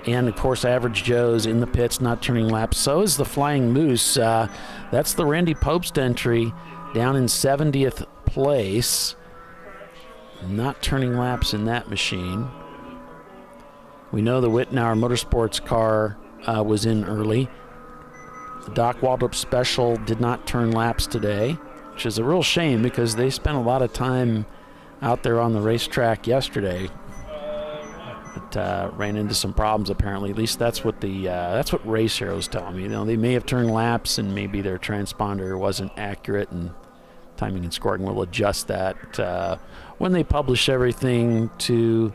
A: and of course Average Joe's in the pits not turning laps. So is the Flying Moose. That's the Randy Popst entry down in 70th place. Not turning laps in that machine. We know the Wittenauer Motorsports car was in early. The Doc Waldrop Special did not turn laps today, which is a real shame because they spent a lot of time out there on the racetrack yesterday. But ran into some problems apparently. At least that's what Race Heroes tell me. They may have turned laps and maybe their transponder wasn't accurate, and Timing and Scoring will adjust that when they publish everything to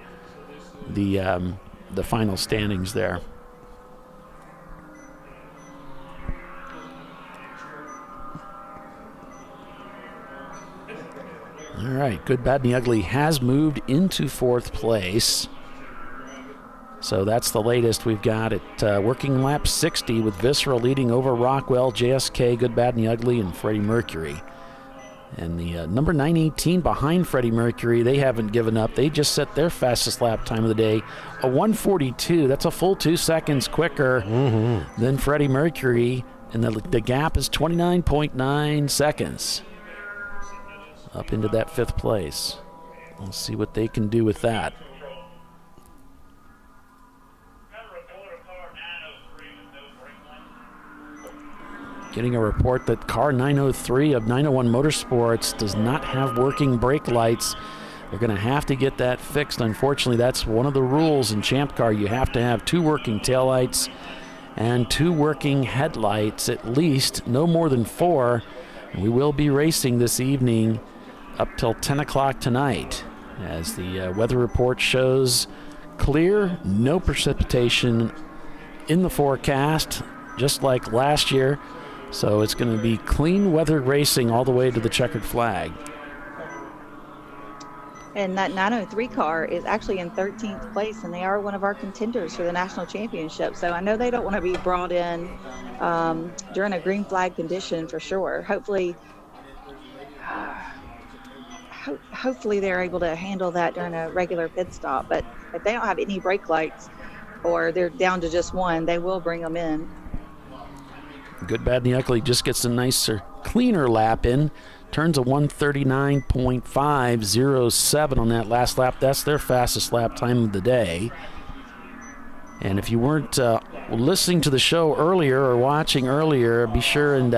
A: the final standings there. All right, Good, Bad, and the Ugly has moved into 4th place. So that's the latest we've got at working lap 60 with Visceral leading over Rockwell, JSK, Good, Bad, and the Ugly, and Freddie Mercury. And the number 918 behind Freddie Mercury, they haven't given up. They just set their fastest lap time of the day, a 1:42. That's a full 2 seconds quicker than Freddie Mercury, and the gap is 29.9 seconds up into that 5th place. We'll see what they can do with that. Getting a report that car 903 of 901 Motorsports does not have working brake lights. They're going to have to get that fixed. Unfortunately, that's one of the rules in Champ Car. You have to have 2 working taillights and 2 working headlights at least, no more than 4. And we will be racing this evening up till 10 o'clock tonight, as the weather report shows clear, no precipitation in the forecast, just like last year. So it's going to be clean weather racing all the way to the checkered flag.
C: And that 903 car is actually in 13th place, and they are one of our contenders for the national championship. So I know they don't want to be brought in during a green flag condition for sure. Hopefully they're able to handle that during a regular pit stop. But if they don't have any brake lights or they're down to just 1, they will bring them in.
A: Good, Bad, and the Ugly just gets a nicer, cleaner lap in. Turns a 139.507 on that last lap. That's their fastest lap time of the day. And if you weren't listening to the show earlier or watching earlier, be sure and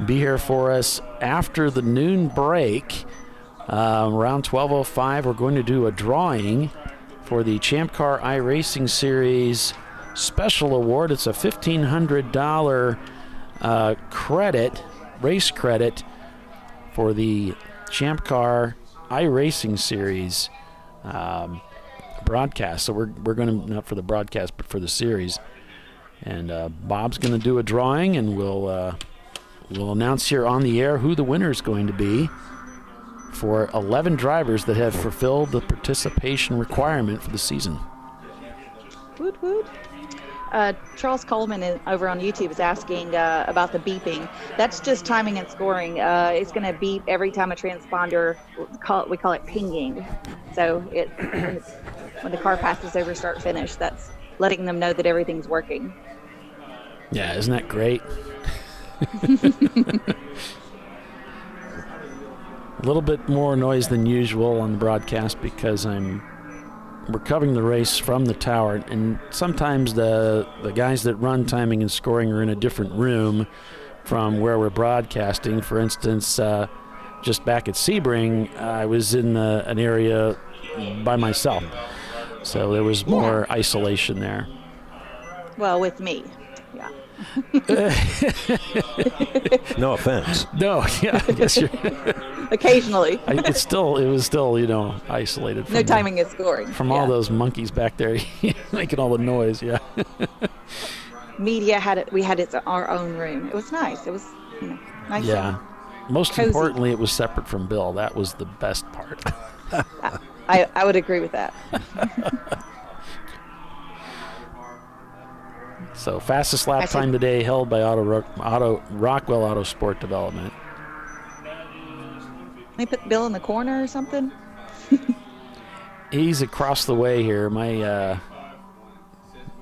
A: be here for us after the noon break. Around 12:05, we're going to do a drawing for the Champ Car iRacing Series Special Award. It's a $1,500 race credit, for the Champ Car iRacing Series broadcast. So we're going to, not for the broadcast, but for the series. And Bob's going to do a drawing, and we'll announce here on the air who the winner is going to be for 11 drivers that have fulfilled the participation requirement for the season.
C: Woot woot. Charles Coleman over on YouTube is asking about the beeping. That's just timing and scoring. It's going to beep every time a transponder, we call it pinging. So when the car passes over start finish, that's letting them know that everything's working.
A: Yeah, isn't that great? A little bit more noise than usual on the broadcast because we're covering the race from the tower, and sometimes the guys that run timing and scoring are in a different room from where we're broadcasting. For instance, just back at Sebring, I was in an area by myself, so there was more isolation there.
C: Well, with me, yeah.
B: No offense.
A: No, yeah, I guess you're...
C: Occasionally.
A: It was still, isolated. From
C: no timing and scoring.
A: From all those monkeys back there making all the noise, yeah.
C: Media had it. We had our own room. It was nice. It was nice.
A: Yeah. Most
C: cozy.
A: Importantly, it was separate from Bill. That was the best part.
C: I would agree with that.
A: So fastest lap time today held by Rockwell Auto Sport Development.
C: They put Bill in the corner or something?
A: He's across the way here.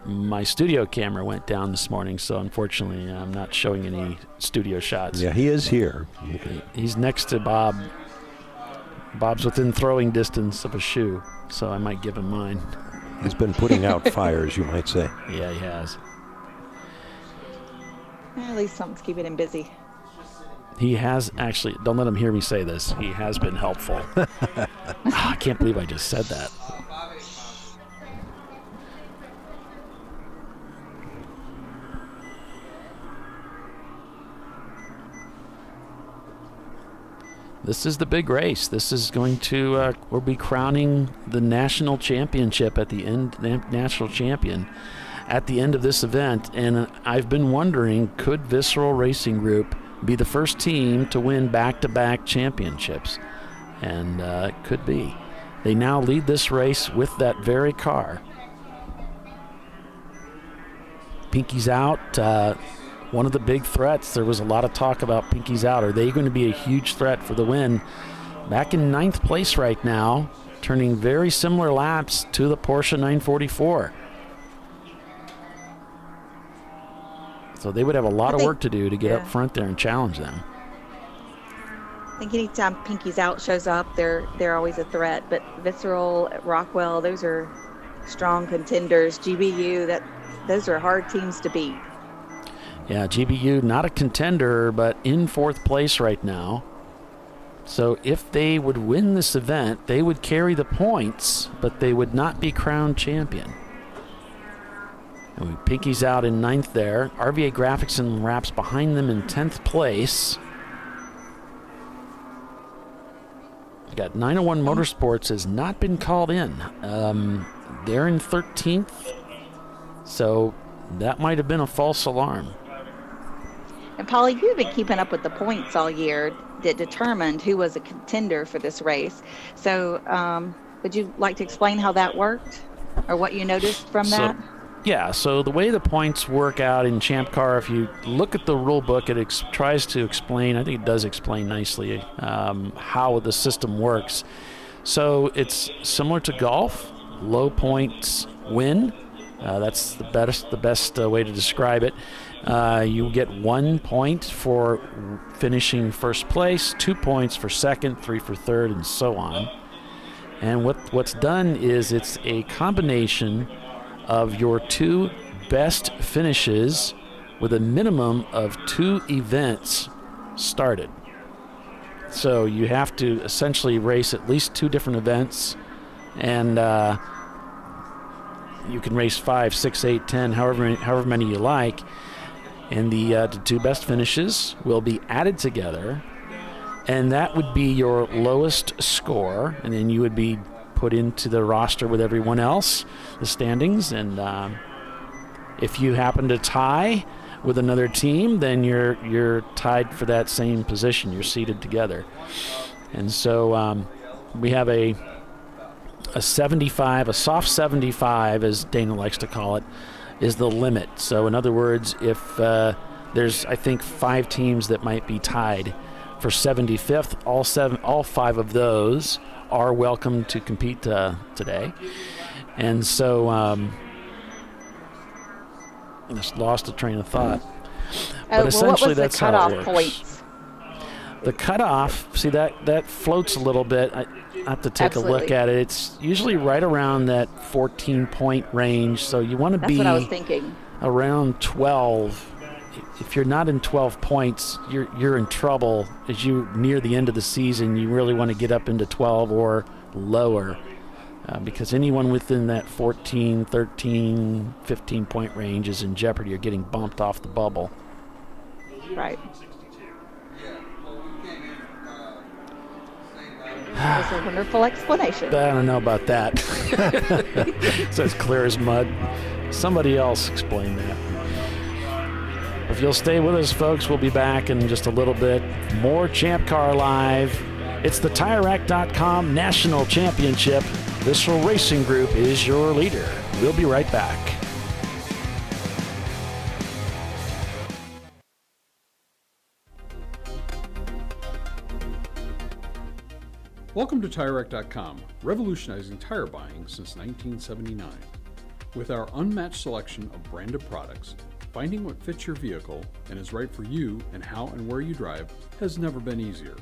A: My studio camera went down this morning, so unfortunately I'm not showing any studio shots.
B: Yeah, he is here.
A: He's next to Bob. Bob's within throwing distance of a shoe, so I might give him mine.
B: He's been putting out fires, you might say.
A: Yeah, he has.
C: At least something's keeping him busy.
A: He has actually, don't let him hear me say this, he has been helpful. I can't believe I just said that. This is the big race. This is going to, we'll be crowning the national championship at the end, national champion at the end of this event. And I've been wondering, could Visceral Racing Group be the first team to win back-to-back championships? And it could be. They now lead this race with that very car. Pinky's out. One of the big threats, there was a lot of talk about Pinky's out. Are they going to be a huge threat for the win? Back in 9th place right now, turning very similar laps to the Porsche 944. So they would have a lot of work to do to get up front there and challenge them.
C: I think anytime Pinky's out shows up, they're always a threat. But Visceral, Rockwell, those are strong contenders. GBU, those are hard teams to beat. Yeah,
A: GBU, not a contender, but in 4th place right now. So if they would win this event, they would carry the points, but they would not be crowned champion. And Pinky's out in 9th there. RVA Graphics and Wraps behind them in 10th place. We got 901 Motorsports has not been called in. They're in 13th. So that might have been a false alarm.
C: And Polly, you've been keeping up with the points all year that determined who was a contender for this race. So would you like to explain how that worked or what you noticed from that?
A: Yeah, so the way the points work out in Champ Car, if you look at the rule book, it tries to explain, I think it does explain nicely, how the system works. So it's similar to golf. Low points win. That's the best way to describe it. You get 1 point for finishing first place, 2 points for second, 3 for third, and so on. And what's done is it's a combination of your 2 best finishes with a minimum of 2 events started. So you have to essentially race at least 2 different events, and you can race 5, 6, 8, 10, however many you like, and the 2 best finishes will be added together, and that would be your lowest score, and then you would be put into the roster with everyone else, the standings, and if you happen to tie with another team, then you're tied for that same position. You're seated together. And so we have a 75, a soft 75, as Dana likes to call it, is the limit. So in other words, if there's, I think, 5 teams that might be tied for 75th, all 5 of those are welcome to compete today. And so I just lost a train of thought. But essentially, that's how it works.
C: Points?
A: The cutoff, see, that floats a little bit. I have to take a look at it. It's usually right around that 14-point range. So you want to be
C: what I was thinking.
A: Around 12. If you're not in 12 points, you're in trouble. As you near the end of the season, you really want to get up into 12 or lower, because anyone within that 14, 13, 15-point range is in jeopardy. You're getting bumped off the bubble.
C: Right. That was a wonderful explanation.
A: I don't know about that. It's as clear as mud. Somebody else explain that. If you'll stay with us, folks, we'll be back in just a little bit. More Champ Car Live. It's the TireRack.com National Championship. Visceral Racing Group is your leader. We'll be right back.
S: Welcome to TireRack.com, revolutionizing tire buying since 1979. With our unmatched selection of branded products, finding what fits your vehicle and is right for you and how and where you drive has never been easier.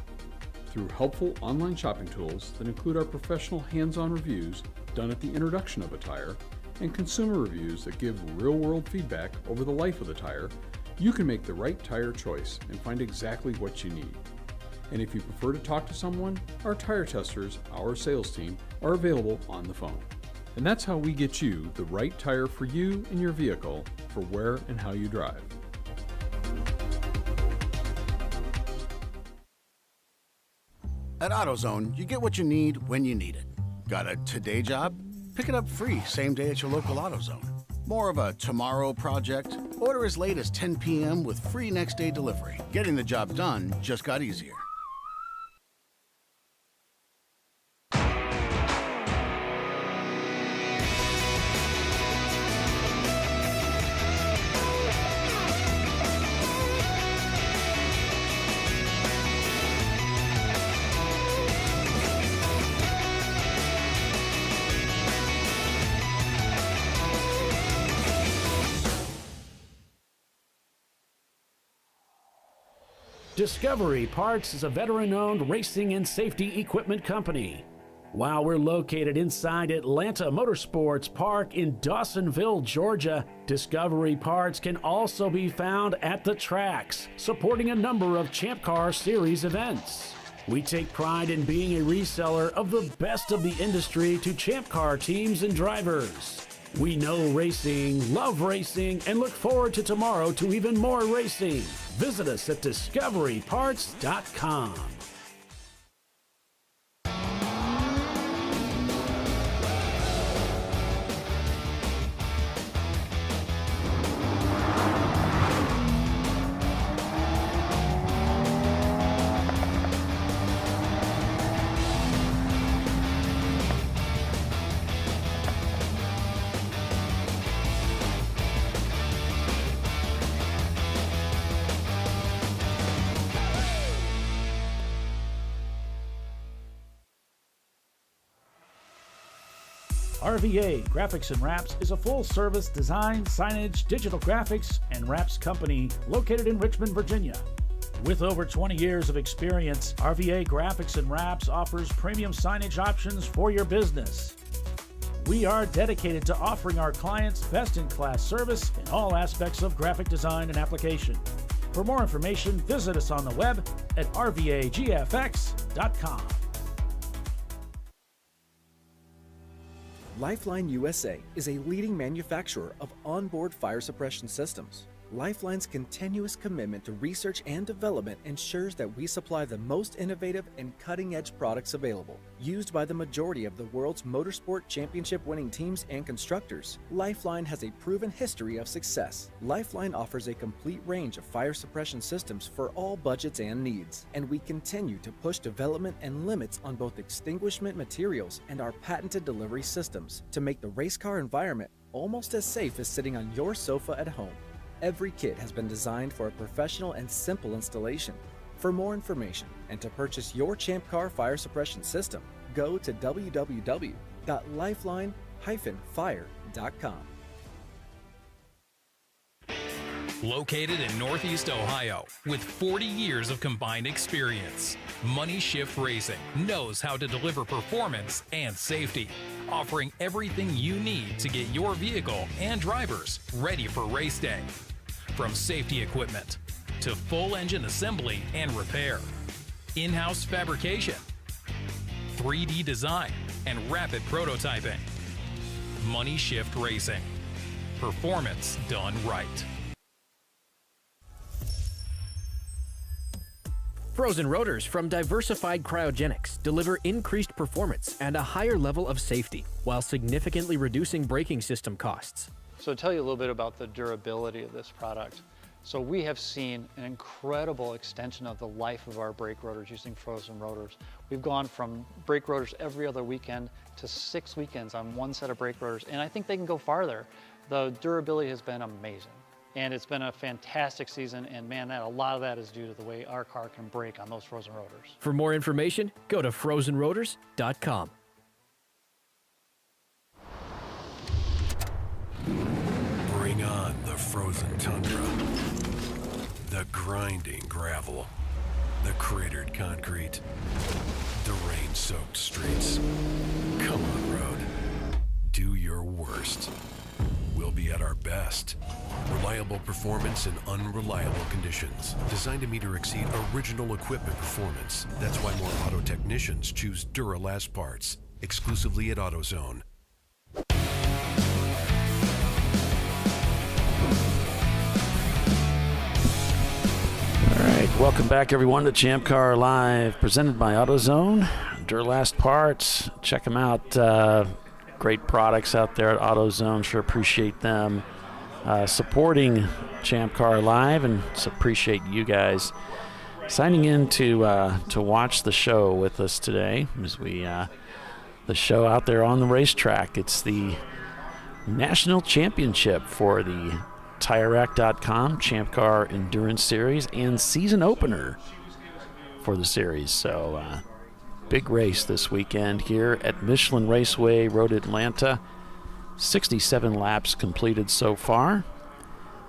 S: Through helpful online shopping tools that include our professional hands-on reviews done at the introduction of a tire and consumer reviews that give real-world feedback over the life of the tire, you can make the right tire choice and find exactly what you need. And if you prefer to talk to someone, our tire testers, our sales team, are available on the phone. And that's how we get you the right tire for you and your vehicle for where and how you drive.
L: At AutoZone, you get what you need when you need it. Got a today job? Pick it up free same day at your local AutoZone. More of a tomorrow project? Order as late as 10 p.m. with free next day delivery. Getting the job done just got easier.
A: Discovery Parts is a veteran-owned racing and safety equipment company. While we're located inside Atlanta Motorsports Park in Dawsonville, Georgia, Discovery Parts can also be found at the tracks, supporting a number of Champ Car Series events. We take pride in being a reseller of the best of the industry to Champ Car teams and drivers. We know racing, love racing, and look forward to tomorrow to even more racing. Visit us at discoveryparts.com. RVA Graphics and Wraps is a full-service design, signage, digital graphics, and wraps company located in Richmond, Virginia. With over 20 years of experience, RVA Graphics and Wraps offers premium signage options for your business. We are dedicated to offering our clients best-in-class service in all aspects of graphic design and application. For more information, visit us on the web at rvagfx.com.
H: Lifeline USA is a leading manufacturer of onboard fire suppression systems. Lifeline's continuous commitment to research and development ensures that we supply the most innovative and cutting-edge products available. Used by the majority of the world's motorsport championship-winning teams and constructors, Lifeline has a proven history of success. Lifeline offers a complete range of fire suppression systems for all budgets and needs, and we continue to push development and limits on both extinguishment materials and our patented delivery systems to make the race car environment almost as safe as sitting on your sofa at home. Every kit has been designed for a professional and simple installation. For more information and to purchase your ChampCar fire suppression system, go to www.lifeline-fire.com.
I: Located in Northeast Ohio, with 40 years of combined experience, Money Shift Racing knows how to deliver performance and safety, offering everything you need to get your vehicle and drivers ready for race day. From safety equipment to full engine assembly and repair, in-house fabrication, 3D design, and rapid prototyping. Money Shift Racing. Performance done right.
J: Frozen rotors from Diversified Cryogenics deliver increased performance and a higher level of safety, while significantly reducing braking system costs.
K: So to tell you a little bit about the durability of this product. So we have seen an incredible extension of the life of our brake rotors using frozen rotors. We've gone from brake rotors every other weekend to 6 weekends on one set of brake rotors, and I think they can go farther. The durability has been amazing. And it's been a fantastic season, and man, a lot of that is due to the way our car can brake on those frozen rotors.
J: For more information, go to frozenrotors.com.
G: Bring on the frozen tundra, the grinding gravel, the cratered concrete, the rain-soaked streets. Come on, road. Do your worst. We'll be at our best. Reliable performance in unreliable conditions. Designed to meet or exceed original equipment performance. That's why more auto technicians choose Duralast parts. Exclusively at AutoZone.
A: All right, welcome back everyone to ChampCar.Live, presented by AutoZone. Duralast parts, check them out. Great products out there at AutoZone. Sure appreciate them supporting ChampCar.Live, and appreciate you guys signing in to watch the show with us today. As we the show out there on the racetrack, it's the national championship for the TireRack.com Champ Car Endurance Series and season opener for the series. So big race this weekend here at Michelin Raceway Road Atlanta. 67 laps completed so far,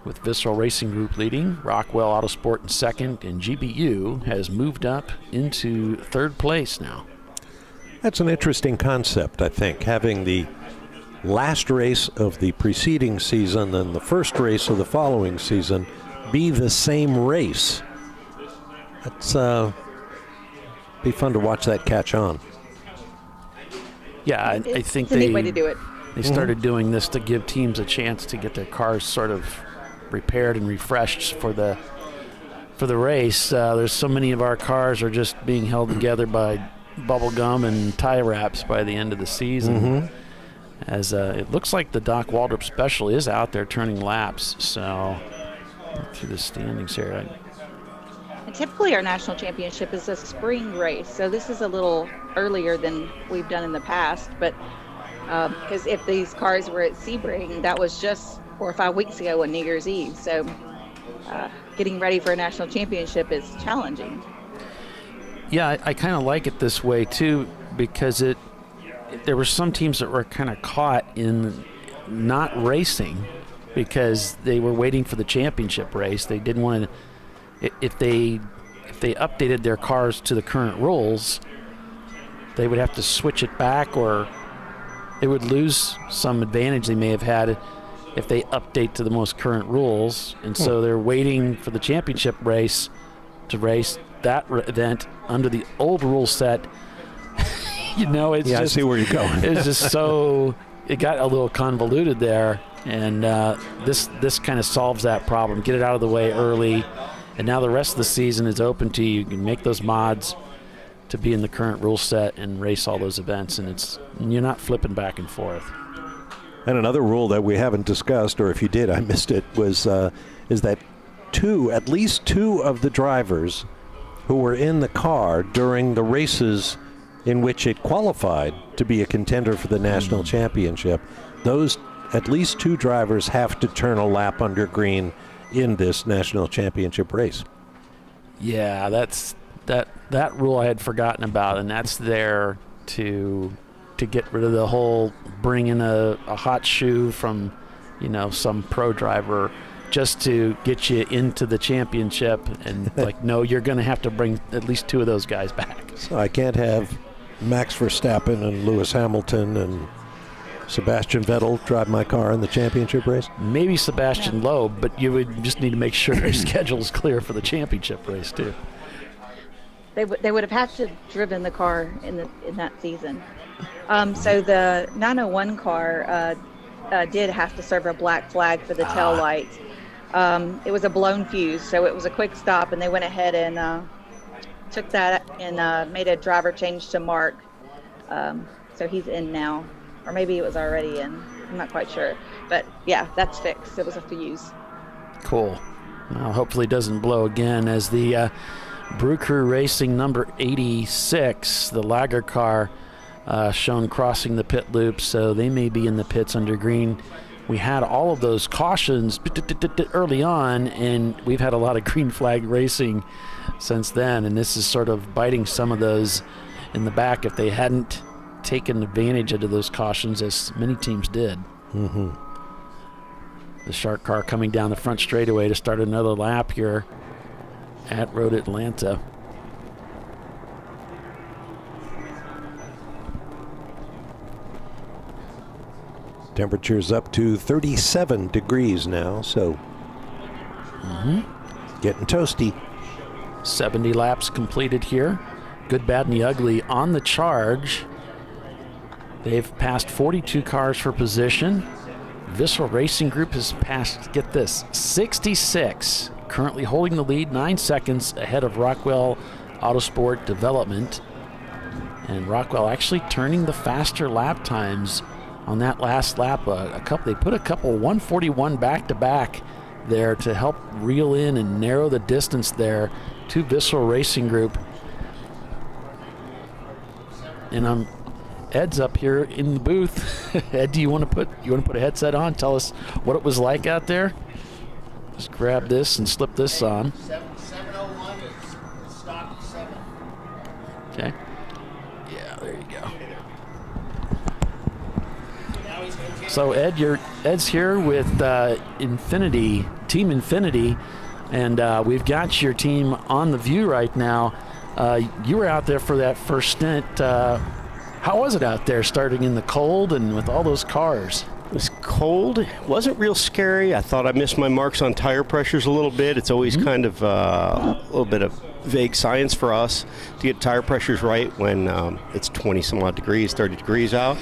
A: with Visceral Racing Group leading, Rockwell Autosport in second, and GBU has moved up into third place now.
B: That's an interesting concept, I think, having the last race of the preceding season and the first race of the following season be the same race. That's Be fun to watch that catch on.
A: Yeah, I think
C: it's a neat way to do it.
A: They started doing this to give teams a chance to get their cars sort of repaired and refreshed for the race. There's so many of our cars are just being held together by bubble gum and tie wraps by the end of the season. As it looks like the Doc Waldrop Special is out there turning laps. So through the standings here.
C: And typically our national championship is a spring race, so this is a little earlier than we've done in the past. But because if these cars were at Sebring, that was just 4 or 5 weeks ago on New Year's Eve. So getting ready for a national championship is challenging.
A: Yeah, I kind of like it this way too, because there were some teams that were kind of caught in not racing because they were waiting for the championship race. They didn't want to. If they updated their cars to the current rules, they would have to switch it back, or they would lose some advantage they may have had if they update to the most current rules. And so they're waiting for the championship race to race that event under the old rule set. It's just,
B: I see where you're going.
A: It's just so it got a little convoluted there, and this kind of solves that problem. Get it out of the way early. And now the rest of the season is open to you. You can make those mods to be in the current rule set and race all those events, and you're not flipping back and forth.
B: And another rule that we haven't discussed, or if you did, I missed it, is that at least two of the drivers who were in the car during the races in which it qualified to be a contender for the national championship, those at least two drivers have to turn a lap under green in this national championship race.
A: Yeah, that rule I had forgotten about, and that's there to get rid of the whole bring in a hot shoe from some pro driver just to get you into the championship, and no, you're going to have to bring at least two of those guys back.
B: So I can't have Max Verstappen and Lewis Hamilton and Sebastian Vettel drive my car in the championship race?
A: Maybe Sebastian Loeb, but you would just need to make sure your schedule is clear for the championship race too.
C: They would have had to have driven the car in that season. So the 901 car did have to serve a black flag for the tail light. It was a blown fuse, so it was a quick stop, and they went ahead and took that and made a driver change to Mark. So he's in now. Or maybe it was already in. I'm not quite sure. But, yeah, that's fixed. It was a fuse.
A: Cool. Well, hopefully it doesn't blow again as the Brew Crew Racing number 86, the Lager car, shown crossing the pit loop, so they may be in the pits under green. We had all of those cautions early on, and we've had a lot of green flag racing since then, and this is sort of biting some of those in the back if they hadn't taken advantage of those cautions, as many teams did. The Shark car coming down the front straightaway to start another lap here at Road Atlanta.
B: Temperature's up to 37 degrees now, so getting toasty.
A: 70 laps completed here. Good, bad, and the ugly on the charge. They've passed 42 cars for position. Visceral Racing Group has passed, get this, 66. Currently holding the lead, 9 seconds ahead of Rockwell Autosport Development. And Rockwell actually turning the faster lap times on that last lap. They put a couple 141 back-to-back there to help reel in and narrow the distance there to Visceral Racing Group. And Ed's up here in the booth. Ed, do you want to put a headset on? Tell us what it was like out there. Just grab this and slip this on.
P: 701 is stock 7.
A: Okay. Yeah, there you go. So Ed's here with Team Infinity, and we've got your team on the view right now. You were out there for that first stint. How was it out there starting in the cold and with all those cars?
U: It was cold. It wasn't real scary. I thought I missed my marks on tire pressures a little bit. It's always kind of a little bit of vague science for us to get tire pressures right when it's 20 some odd degrees, 30 degrees out.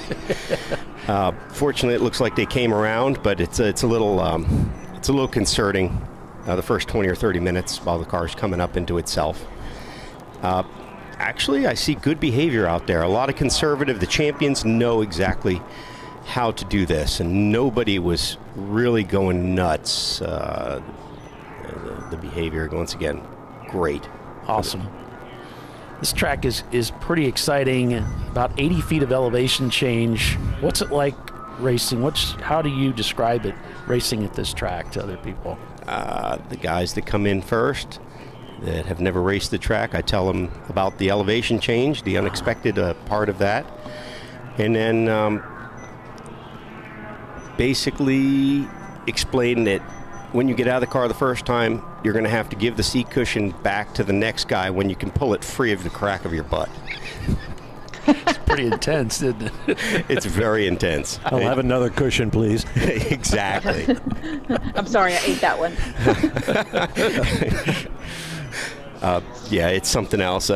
U: Fortunately, it looks like they came around, but it's a little concerning the first 20 or 30 minutes while the car's coming up into itself. Actually, I see good behavior out there. A lot of conservative. The champions know exactly how to do this, and nobody was really going nuts. The behavior, once again, great.
A: Awesome. This track is pretty exciting. About 80 feet of elevation change. What's it like racing? How do you describe it, racing at this track to other people?
U: The guys that come in first that have never raced the track, I tell them about the elevation change, the unexpected part of that, and then basically explain that when you get out of the car the first time, you're going to have to give the seat cushion back to the next guy when you can pull it free of the crack of your butt.
A: It's pretty intense, isn't it?
U: It's very intense.
B: I'll have another cushion, please.
U: Exactly.
C: I'm sorry, I ate that one.
U: Yeah, it's something else.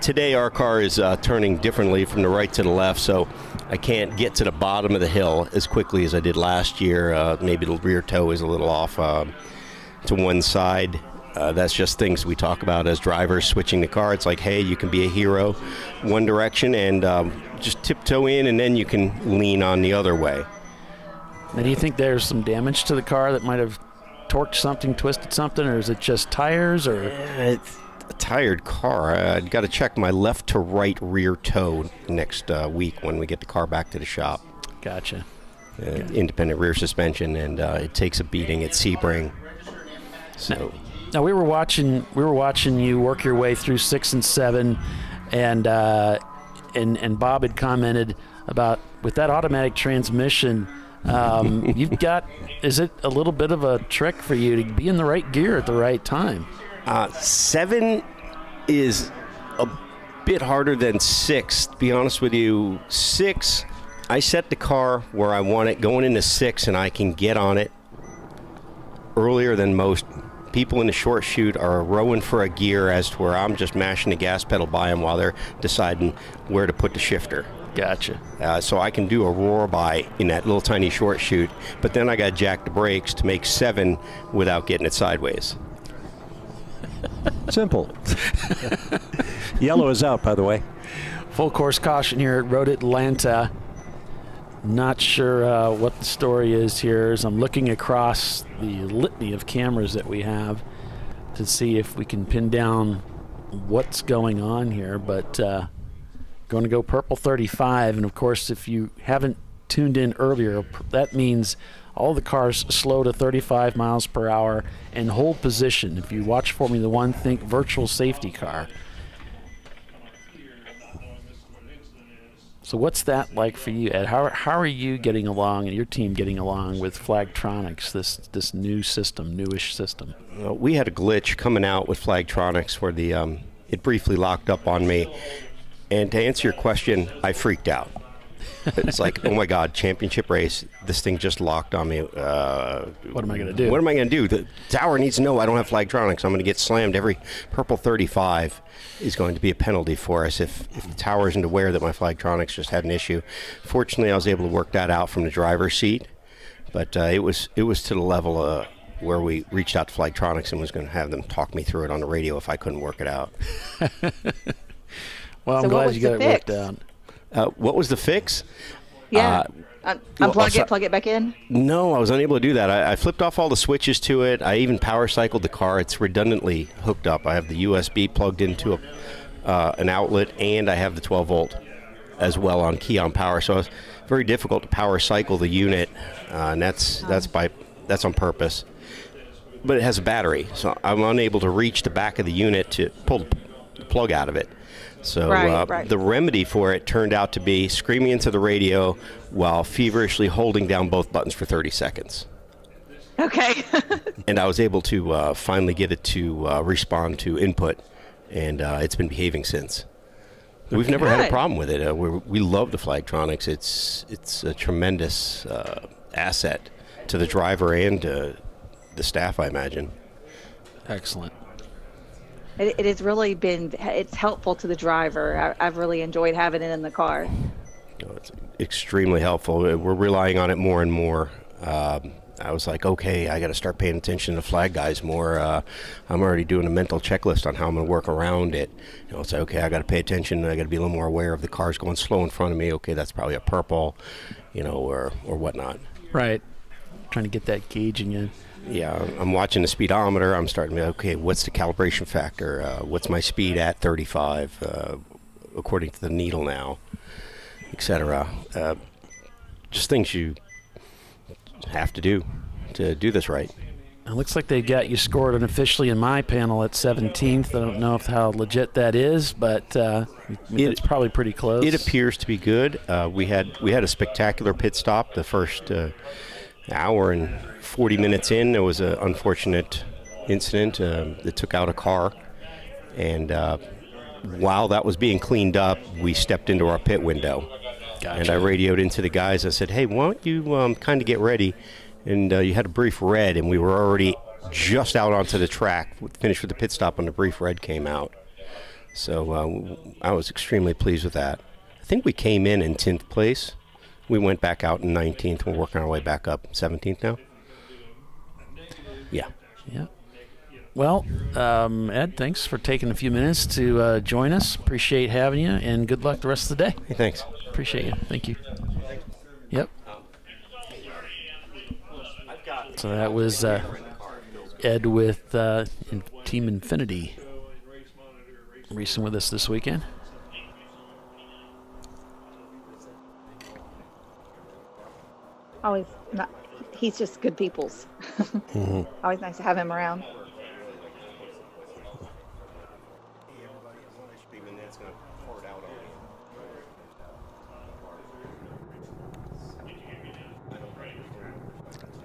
U: Today our car is turning differently from the right to the left, so I can't get to the bottom of the hill as quickly as I did last year. Maybe the rear toe is a little off to one side. That's just things we talk about as drivers switching the car. It's like, hey, you can be a hero one direction and just tiptoe in, and then you can lean on the other way.
A: Now, do you think there's some damage to the car that might have torqued something, twisted something, or is it just tires? Or
U: it's a tired car. I've got to check my left to right rear toe next week when we get the car back to the shop.
A: Gotcha.
U: Independent rear suspension, and it takes a beating at Sebring. So.
A: Now we were watching you work your way through 6 and 7, and Bob had commented about with that automatic transmission. You've got, is it a little bit of a trick for you to be in the right gear at the right time?
U: 7 is a bit harder than 6, to be honest with you. 6, I set the car where I want it going into 6, and I can get on it earlier than most. People in the short chute are rowing for a gear as to where I'm just mashing the gas pedal by them while they're deciding where to put the shifter.
A: Gotcha.
U: So I can do a roar by in that little tiny short chute, but then I got to jack the brakes to make 7 without getting it sideways.
B: Simple. Yellow is out, by the way.
A: Full course caution here at Road Atlanta. Not sure what the story is here as I'm looking across the litany of cameras that we have to see if we can pin down what's going on here, but going to go purple 35, and of course if you haven't tuned in earlier, that means all the cars slow to 35 miles per hour and hold position. If you watch Formula One, think virtual safety car. So what's that like for you, Ed? How are you getting along and your team getting along with Flagtronics, this new system, newish system?
U: We had a glitch coming out with Flagtronics where it briefly locked up on me. And to answer your question, I freaked out. It's like, oh my God, championship race, this thing just locked on me.
A: What am I going to do?
U: What am I going to do? The tower needs to know I don't have Flagtronics. I'm going to get slammed. Every purple 35 is going to be a penalty for us if the tower isn't aware that my Flagtronics just had an issue. Fortunately, I was able to work that out from the driver's seat, but it was to the level where we reached out to Flagtronics and was going to have them talk me through it on the radio if I couldn't work it out.
A: Well, I'm glad you got it worked out.
U: What was the fix?
C: Yeah. Unplug it, plug it back in?
U: No, I was unable to do that. I flipped off all the switches to it. I even power cycled the car. It's redundantly hooked up. I have the USB plugged into an outlet, and I have the 12-volt as well on key on power. So it's very difficult to power cycle the unit, and that's on purpose. But it has a battery, so I'm unable to reach the back of the unit to pull the plug out of it. So
C: right.
U: The remedy for it turned out to be screaming into the radio while feverishly holding down both buttons for 30 seconds.
C: Okay.
U: And I was able to finally get it to respond to input, and it's been behaving since. We've never had a problem with it. We love the Flagtronics. It's a tremendous asset to the driver and the staff, I imagine.
A: Excellent.
C: It has really been, it's helpful to the driver. I've really enjoyed having it in the car.
U: It's extremely helpful. We're relying on it more and more. I was like, okay, I got to start paying attention to flag guys more. I'm already doing a mental checklist on how I'm going to work around it. It's like, okay, I got to pay attention. I got to be a little more aware of the cars going slow in front of me. Okay, that's probably a purple, or whatnot.
A: Right. Trying to get that gauge in you.
U: Yeah, I'm watching the speedometer. I'm starting to be, okay, what's the calibration factor? What's my speed at 35, according to the needle now, etc. Just things you have to do this right.
A: It looks like they got you scored unofficially in my panel at 17th. I don't know how legit that is, but it's probably pretty close.
U: It appears to be good. We had a spectacular pit stop the first hour and 40 minutes in. There was an unfortunate incident that took out a car, and while that was being cleaned up, we stepped into our pit window.
A: Gotcha.
U: And I radioed into the guys. I said, hey, why don't you kind of get ready? And you had a brief red, and we were already just out onto the track, finished with the pit stop when the brief red came out. So I was extremely pleased with that. I think we came in 10th place. We went back out in 19th. We're working our way back up 17th now. Yeah.
A: Yeah. Well, Ed, thanks for taking a few minutes to join us. Appreciate having you, and good luck the rest of the day.
U: Hey, thanks.
A: Appreciate you. Thank you. Yep. So that was Ed with Team Infinity racing with us this weekend.
C: Always not. He's just good people's. Always nice to have him around.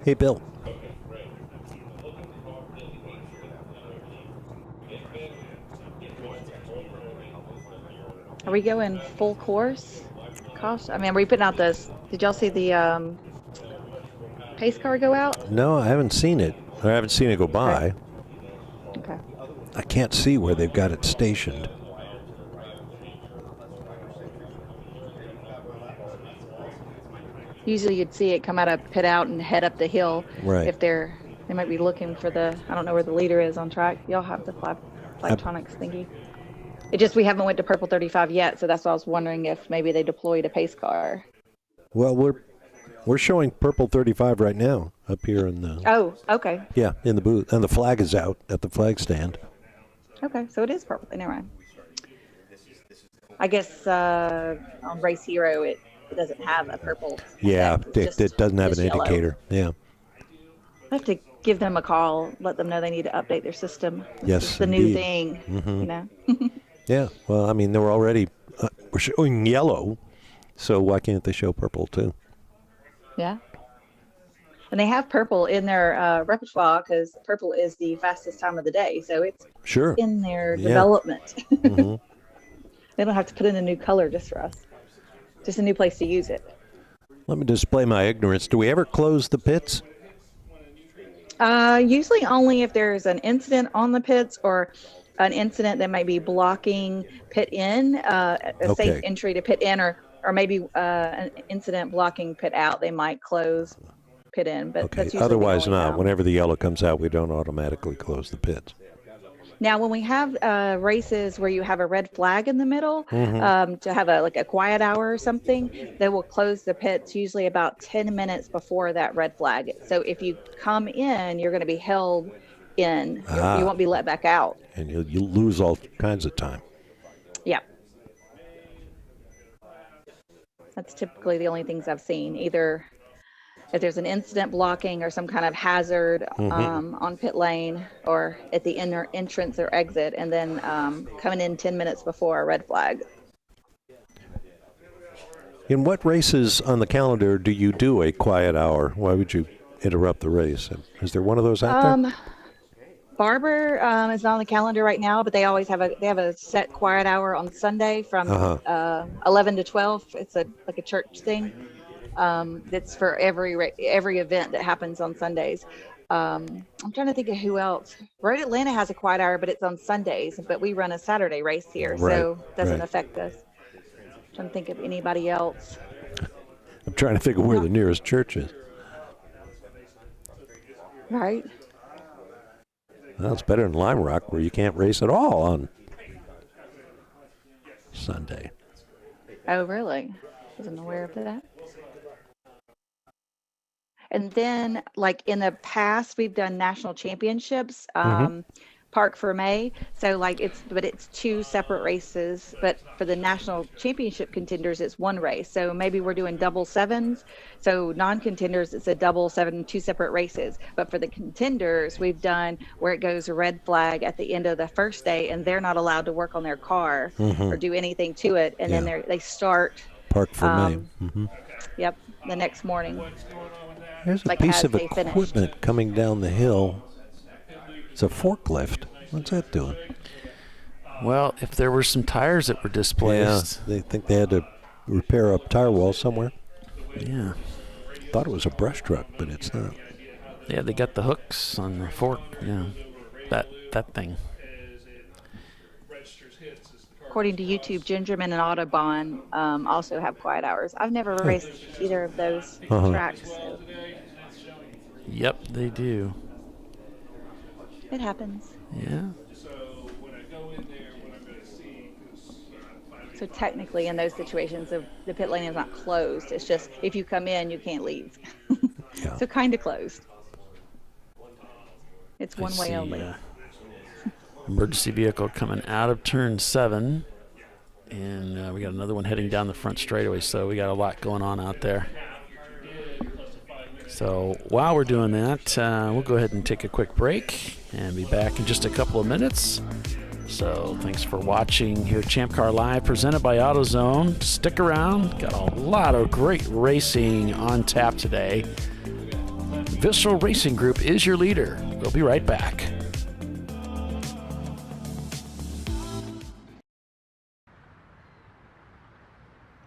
B: Hey, Bill.
C: Are we going full course? Gosh, I mean, are we putting out this? Did y'all see the pace car go out?
B: No, I haven't seen it. I haven't seen it go by.
C: Okay.
B: I can't see where they've got it stationed.
C: Usually you'd see it come out of pit out and head up the hill.
B: Right.
C: If they might be looking for I don't know where the leader is on track. Y'all have the Flagtronics thingy. It just, we haven't went to Purple 35 yet, so that's why I was wondering if maybe they deployed a pace car.
B: Well, we're showing Purple 35 right now up here in the...
C: Oh, okay.
B: Yeah, in the booth. And the flag is out at the flag stand.
C: Okay, so it is purple. Never mind. I guess on Race Hero it doesn't have a purple.
B: Yeah, it doesn't have an
C: yellow.
B: indicator. Yeah.
C: I have to give them a call, let them know they need to update their system.
B: Yes,
C: It's the new thing,
B: Mhm.
C: you know.
B: Yeah, well, I mean, they were already... we're showing yellow, so why can't they show purple, too?
C: Yeah. And they have purple in their repertoire because purple is the fastest time of the day. So it's
B: Sure.
C: in their
B: Yeah.
C: development.
B: Mhm.
C: They don't have to put in a new color just for us. Just a new place to use it.
B: Let me display my ignorance. Do we ever close the pits?
C: Usually only if there's an incident on the pits or an incident that might be blocking pit in, a safe
B: Okay.
C: entry to pit in, or maybe an incident blocking pit out. They might close pit in, but
B: Okay,
C: that's usually
B: otherwise
C: the only
B: not.
C: time.
B: Whenever the yellow comes out, we don't automatically close the pits.
C: Now, when we have races where you have a red flag in the middle,
B: Mhm.
C: to have a quiet hour or something, they will close the pits usually about 10 minutes before that red flag. So if you come in, you're going to be held in. You won't be let back out.
B: And you'll lose all kinds of time.
C: Yeah. That's typically the only things I've seen. Either if there's an incident blocking or some kind of hazard on pit lane or at the inner entrance or exit, and then coming in 10 minutes before a red flag.
B: In what races on the calendar do you do a quiet hour? Why would you interrupt the race? Is there one of those out there?
C: Barber is not on the calendar right now, but they always have a set quiet hour on Sunday from 11 to 12. It's like a church thing. That's for every event that happens on Sundays. I'm trying to think of who else. Road Atlanta has a quiet hour, but it's on Sundays. But we run a Saturday race here, so it doesn't affect us. I'm trying to think of anybody else.
B: I'm trying to think of where the nearest church is.
C: Right.
B: Well, it's better than Lime Rock, where you can't race at all on Sunday.
C: Oh, really? Wasn't aware of that. And then, like in the past, we've done national championships, Park for May. So like it's 2 separate races, but for the national championship contenders, it's 1 race. So maybe we're doing double 7s. So non-contenders, it's a double 7, 2 separate races. But for the contenders, we've done where it goes a red flag at the end of the first day, and they're not allowed to work on their car or do anything to it. And then they start
B: Park for May.
C: Yep, the next morning.
B: There's a piece of equipment coming down the hill. It's a forklift. What's that doing?
A: Well, if there were some tires that were displaced.
B: Yeah, they think they had to repair a tire wall somewhere.
A: Yeah.
B: Thought it was a brush truck, but it's not.
A: Yeah, they got the hooks on the fork. Yeah, that thing.
C: According to YouTube, Gingerman and Audubon also have quiet hours. I've never raced either of those tracks. So.
A: Yep, they do.
C: It happens.
A: Yeah.
C: So technically, in those situations, the pit lane is not closed. It's just if you come in, you can't leave. So kind of closed. It's one way only.
A: Emergency vehicle coming out of turn 7, and we got another one heading down the front straightaway. So we got a lot going on out there. So while we're doing that, we'll go ahead and take a quick break and be back in just a couple of minutes. So thanks for watching here, Champ Car Live, presented by AutoZone. Stick around. Got a lot of great racing on tap today. Visceral Racing Group is your leader. We'll be right back.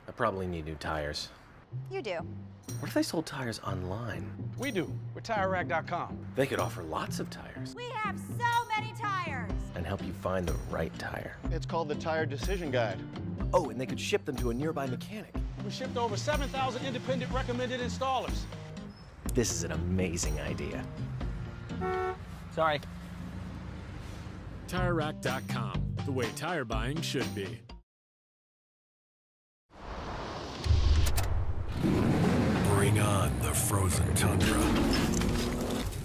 N: I probably need new tires.
V: You do.
N: What if they sold tires online?
F: We do. We're TireRack.com.
N: They could offer lots of tires
V: We have so many tires.
N: and help you find the right tire.
P: It's called the Tire Decision Guide.
N: Oh, and they could ship them to a nearby mechanic.
F: We shipped over 7,000 independent recommended installers.
N: This is an amazing idea.
Q: Sorry.
W: TireRack.com, the way tire buying should be.
G: Bring on the frozen tundra,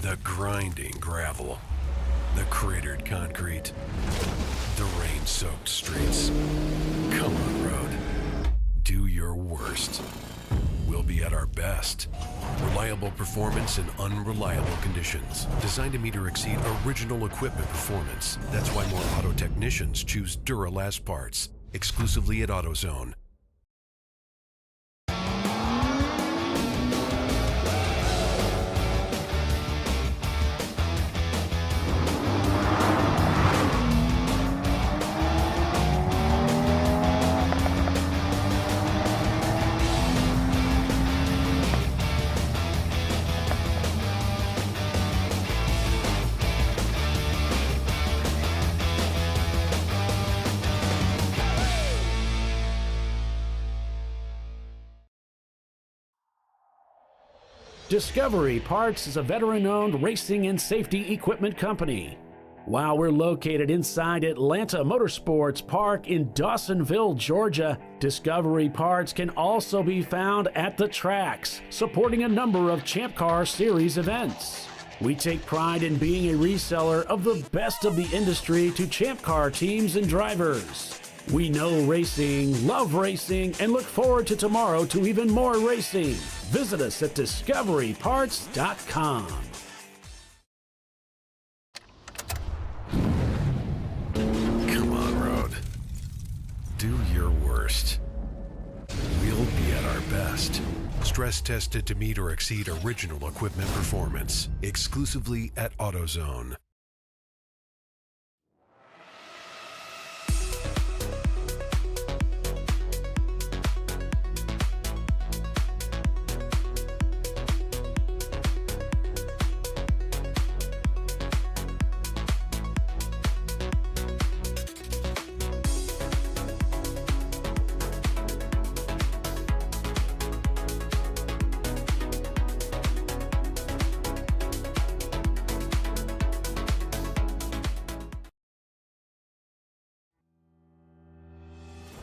G: the grinding gravel, the cratered concrete, the rain-soaked streets. Come on, road. Do your worst. We'll be at our best. Reliable performance in unreliable conditions. Designed to meet or exceed original equipment performance. That's why more auto technicians choose Duralast parts. Exclusively at AutoZone.
A: Discovery Parts is a veteran-owned racing and safety equipment company. While we're located inside Atlanta Motorsports Park in Dawsonville, Georgia, Discovery Parts can also be found at the tracks, supporting a number of Champ Car Series events. We take pride in being a reseller of the best of the industry to Champ Car teams and drivers. We know racing, love racing, and look forward to tomorrow to even more racing. Visit us at discoveryparts.com.
G: Come on, road. Do your worst. We'll be at our best. Stress tested to meet or exceed original equipment performance. Exclusively at AutoZone.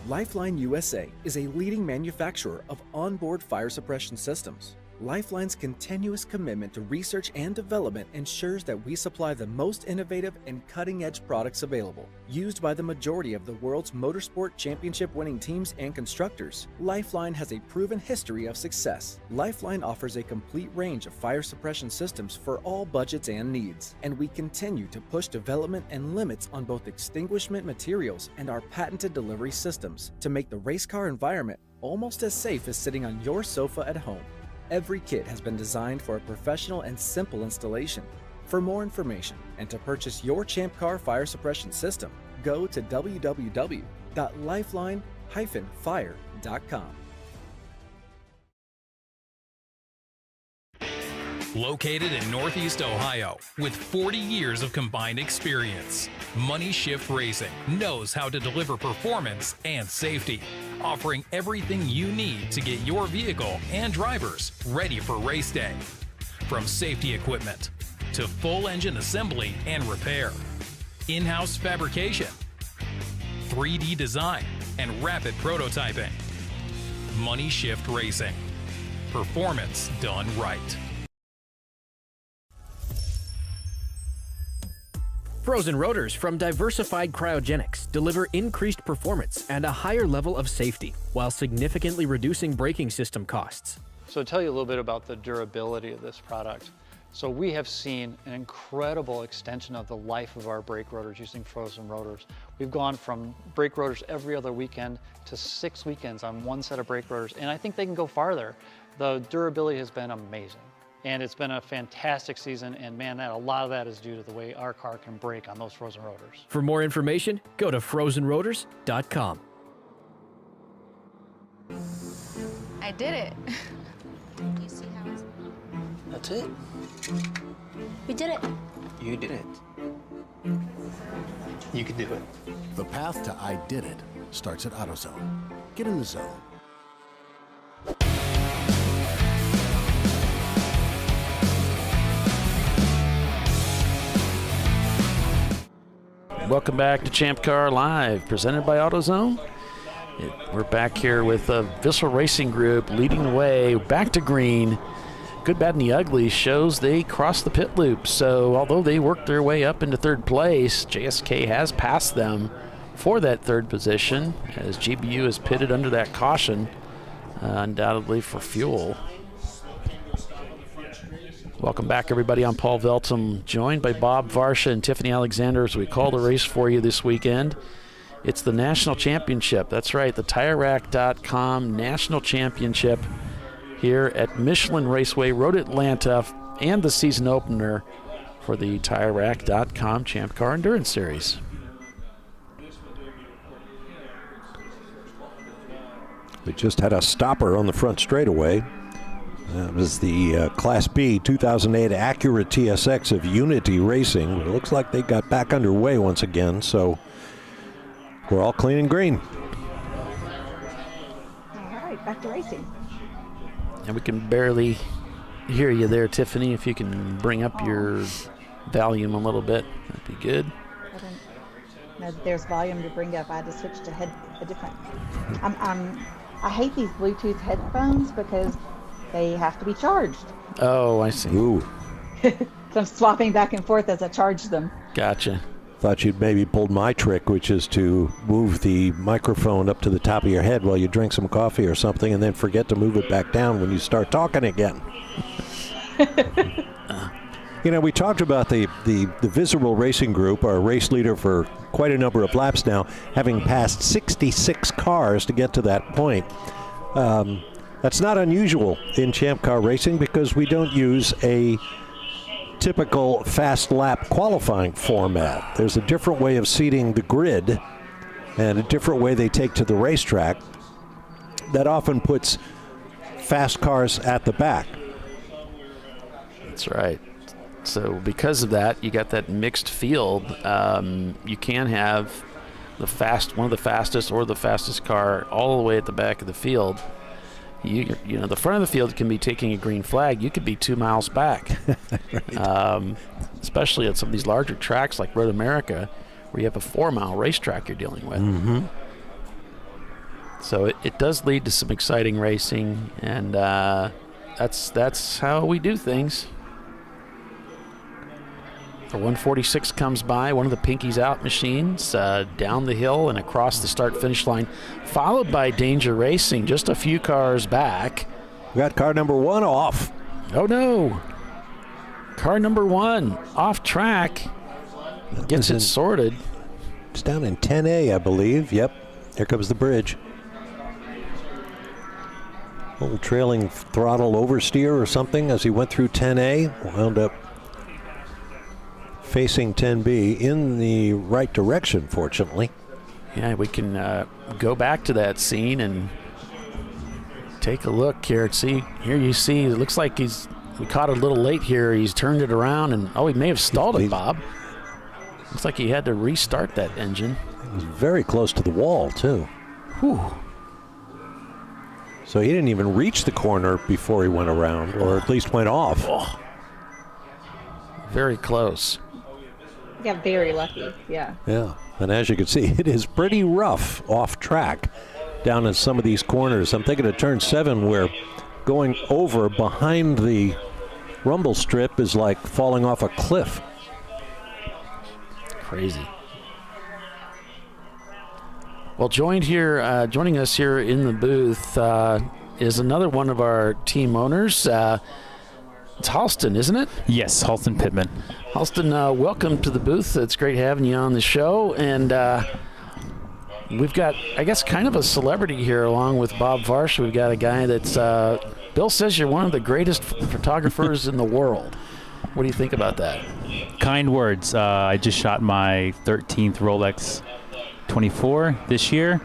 H: Lifeline USA is a leading manufacturer of onboard fire suppression systems. Lifeline's continuous commitment to research and development ensures that we supply the most innovative and cutting-edge products available. Used by the majority of the world's motorsport championship-winning teams and constructors, Lifeline has a proven history of success. Lifeline offers a complete range of fire suppression systems for all budgets and needs, and we continue to push development and limits on both extinguishment materials and our patented delivery systems to make the race car environment almost as safe as sitting on your sofa at home. Every kit has been designed for a professional and simple installation. For more information and to purchase your ChampCar fire suppression system, go to www.lifeline-fire.com.
I: Located in Northeast Ohio, with 40 years of combined experience, Money Shift Racing knows how to deliver performance and safety, offering everything you need to get your vehicle and drivers ready for race day. From safety equipment to full engine assembly and repair, in-house fabrication, 3D design, and rapid prototyping. Money Shift Racing. Performance done right.
J: Frozen rotors from Diversified Cryogenics deliver increased performance and a higher level of safety, while significantly reducing braking system costs.
K: So to tell you a little bit about the durability of this product. So we have seen an incredible extension of the life of our brake rotors using frozen rotors. We've gone from brake rotors every other weekend to 6 weekends on one set of brake rotors, and I think they can go farther. The durability has been amazing. And it's been a fantastic season, and man, a lot of that is due to the way our car can brake on those frozen rotors.
J: For more information, go to frozenrotors.com.
R: I did it.
V: You see how it's...
D: That's it.
V: We did it.
D: You did it. You can do it.
L: The path to I did it starts at AutoZone. Get in the zone.
A: Welcome back to Champ Car Live, presented by AutoZone. We're back here with Vissel Racing Group leading the way back to green. Good, Bad, and the Ugly shows they crossed the pit loop. So although they worked their way up into third place, JSK has passed them for that third position as GBU is pitted under that caution, undoubtedly for fuel. Welcome back, everybody. I'm Paul Veltum, joined by Bob Varsha and Tiffany Alexander as we call the race for you this weekend. It's the National Championship. That's right, the TireRack.com National Championship here at Michelin Raceway, Road Atlanta, and the season opener for the TireRack.com Champ Car Endurance Series.
B: We just had a stopper on the front straightaway. That was the Class B 2008 Acura TSX of Unity Racing. It looks like they got back underway once again, so we're all clean and green.
C: All right, back to racing.
A: And we can barely hear you there, Tiffany. If you can bring up your volume a little bit, that'd be good.
C: No, there's volume to bring up. I had to switch to a different. I hate these Bluetooth headphones because they have to be charged.
A: Oh, I see.
B: Ooh.
C: So I'm swapping back and forth as I charge them.
A: Gotcha.
B: Thought you'd maybe pulled my trick, which is to move the microphone up to the top of your head while you drink some coffee or something, and then forget to move it back down when you start talking again. You know, we talked about the Vissel Racing Group, our race leader for quite a number of laps now, having passed 66 cars to get to that point. That's not unusual in Champ Car Racing because we don't use a typical fast lap qualifying format. There's a different way of seating the grid and a different way they take to the racetrack that often puts fast cars at the back.
A: That's right. So because of that, you got that mixed field. You can have one of the fastest or the fastest car all the way at the back of the field. You know, the front of the field can be taking a green flag. You could be 2 miles back, right. Especially at some of these larger tracks like Road America, where you have a 4-mile racetrack you're dealing with.
B: Mm-hmm.
A: So it does lead to some exciting racing, and that's how we do things. The 146 comes by, one of the Pinkies Out machines, down the hill and across the start-finish line, followed by Danger Racing just a few cars back.
B: We got car number 1 off.
A: Oh, no. Car number 1 off track. Gets it sorted.
B: It's down in 10A, I believe. Yep. Here comes the bridge. A little trailing throttle oversteer or something as he went through 10A. Wound up facing 10B in the right direction, fortunately.
A: Yeah, we can go back to that scene and take a look here. Here you see, it looks like we caught it a little late here. He's turned it around, and he may have stalled it, Bob. Looks like he had to restart that engine.
B: It was very close to the wall, too.
A: Whew.
B: So he didn't even reach the corner before he went around, or at least went off.
A: Oh. Very close.
C: Yeah, very lucky. Yeah.
B: Yeah, and as you can see, it is pretty rough off track down in some of these corners. I'm thinking of turn 7 where going over behind the rumble strip is like falling off a cliff.
A: Crazy. Well, joining us here in the booth is another one of our team owners. It's Halston, isn't it?
E: Yes, Halston Pittman.
A: Halston, welcome to the booth. It's great having you on the show. And we've got, I guess, kind of a celebrity here along with Bob Varsh. We've got a guy that's, Bill says you're one of the greatest photographers in the world. What do you think about that?
E: Kind words. I just shot my 13th Rolex 24 this year.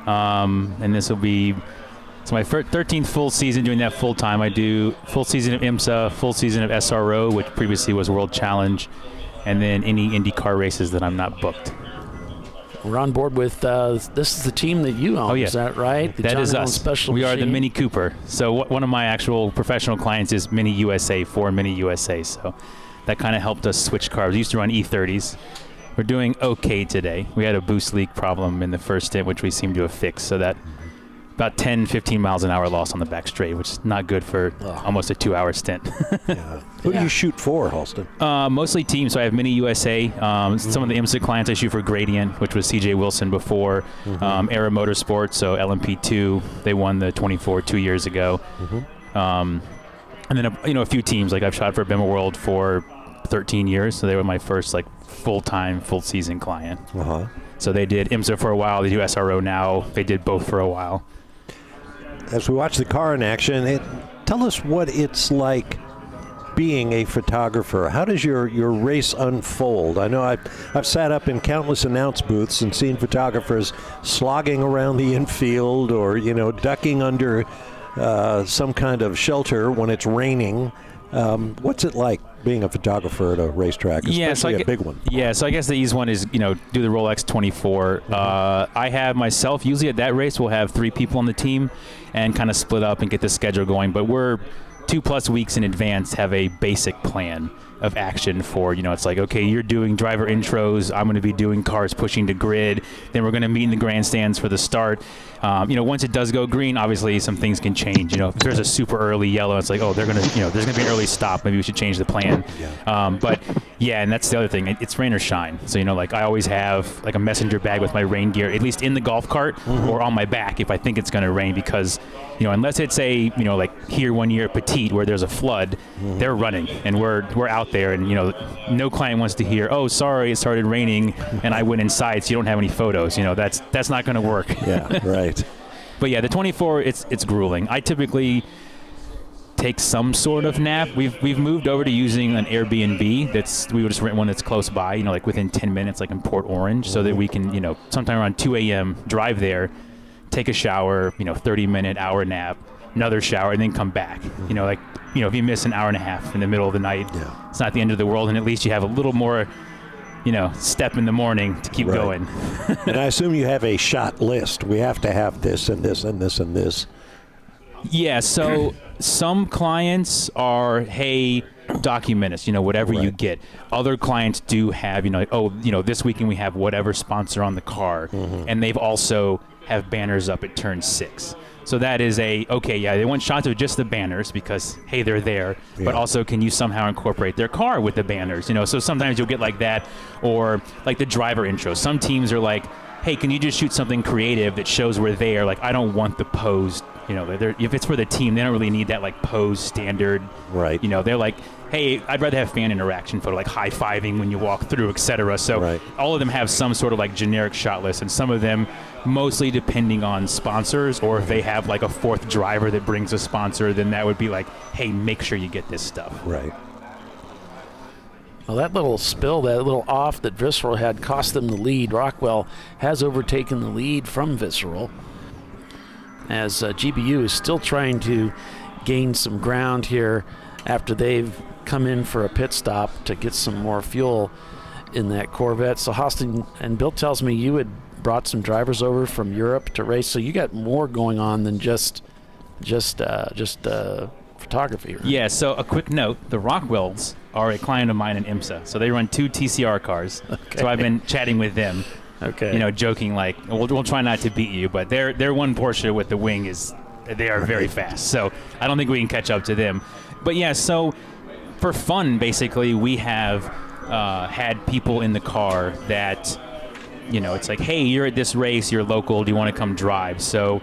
E: And this will be my 13th full season doing that full time. I do full season of IMSA, full season of SRO, which previously was World Challenge, and then any IndyCar races that I'm not booked.
A: We're on board with, this is the team that you own, is that right?
E: That is us. We are the Mini Cooper. So one of my actual professional clients is Mini USA, for Mini USA. So that kind of helped us switch cars. We used to run E30s. We're doing okay today. We had a boost leak problem in the first stint, which we seem to have fixed. So that about 10, 15 miles an hour loss on the back straight, which is not good for almost a 2-hour stint.
B: Who do you shoot for, Halston?
E: Mostly teams. So I have Mini USA. Some of the IMSA clients I shoot for Gradient, which was CJ Wilson before. Era Motorsports, so LMP2. They won the 24 2 years ago. And then a few teams. Like I've shot for Bima World for 13 years, so they were my first full-time, full-season client. So they did IMSA for a while. They do SRO now. They did both for a while.
B: As we watch the car in action, tell us what it's like being a photographer. How does your race unfold? I know I've sat up in countless announce booths and seen photographers slogging around the infield or ducking under some kind of shelter when it's raining. What's it like being a photographer at a racetrack, especially a big one?
E: Yeah, so I guess the easy one is, do the Rolex 24. I have myself, usually at that race, we'll have 3 people on the team and kind of split up and get the schedule going. But we're 2+ weeks in advance, have a basic plan of action for, it's like, okay, you're doing driver intros, I'm going to be doing cars pushing to grid, then we're going to meet in the grandstands for the start. Once it does go green, obviously some things can change. If there's a super early yellow, it's like, oh, there's going to be an early stop, maybe we should change the plan. But yeah, and that's the other thing, it's rain or shine. So, I always have a messenger bag with my rain gear, at least in the golf cart or on my back if I think it's going to rain, because, unless it's here one year at Petite where there's a flood, they're running and we're out there, and no client wants to hear, oh, sorry, it started raining and I went inside so you don't have any photos. That's not going to work.
B: Yeah, right.
E: But yeah, the 24, it's grueling. I typically take some sort of nap. We've moved over to using an Airbnb. We would just rent one that's close by, within 10 minutes, like in Port Orange, so that we can, sometime around 2 a.m. drive there, take a shower, 30-minute hour nap, another shower, and then come back. If you miss an hour and a half in the middle of the night, it's not the end of the world, and at least you have a little more, step in the morning to keep going.
B: And I assume you have a shot list. We have to have this and this and this and this.
E: Yeah, so some clients are, hey, document us, whatever you get. Other clients do have, this weekend we have whatever sponsor on the car, and they've also have banners up at turn 6. So that is they want shots of just the banners because, hey, they're there, but also can you somehow incorporate their car with the banners, So sometimes you'll get like that, or like the driver intro. Some teams are like, hey, can you just shoot something creative that shows we're there? Like, I don't want the posed, if it's for the team, they don't really need that like pose standard.
B: Right.
E: They're like, hey, I'd rather have fan interaction photo, like high-fiving when you walk through, etc. So all of them have some sort of like generic shot list, and some of them mostly depending on sponsors, or if they have like a fourth driver that brings a sponsor, then that would be like, hey, make sure you get this stuff.
B: Right.
A: Well, that little spill, that little off that Visceral had cost them the lead. Rockwell has overtaken the lead from Visceral, as GBU is still trying to gain some ground here after they've come in for a pit stop to get some more fuel in that Corvette. So Austin, and Bill tells me you had brought some drivers over from Europe to race, so you got more going on than just photography, right?
E: Yeah, so a quick note, the Rockwells are a client of mine in IMSA, so they run 2 TCR cars. Okay. So I've been chatting with them, joking like, we'll try not to beat you, but their one Porsche with the wing they are very fast, so I don't think we can catch up to them. But yeah, so for fun, basically, we have had people in the car that, it's like, hey, you're at this race, you're local, do you want to come drive? So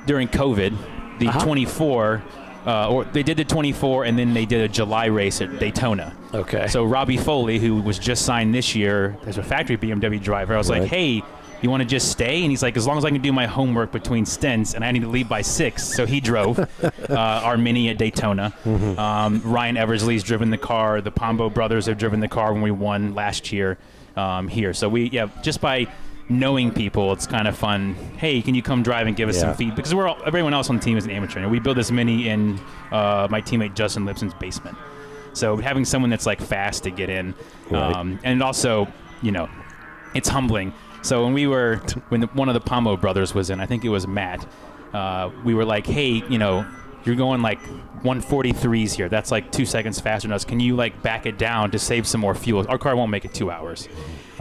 E: during COVID, the 24, or they did the 24, and then they did a July race at Daytona.
A: Okay.
E: So Robbie Foley, who was just signed this year as a factory BMW driver, I was like, hey, you want to just stay? And he's like, as long as I can do my homework between stints, and I need to leave by 6. So he drove our Mini at Daytona. Ryan Eversley's driven the car. The Pombo brothers have driven the car when we won last year here. So just by knowing people, it's kind of fun. Hey, can you come drive and give us some feedback? Because everyone else on the team is an amateur. And we built this Mini in my teammate Justin Lipson's basement. So having someone that's like fast to get in, and also, it's humbling. So when one of the Pombo brothers was in, I think it was Matt, we were like, hey, you're going like 143s here. That's like 2 seconds faster than us. Can you like back it down to save some more fuel? Our car won't make it 2 hours.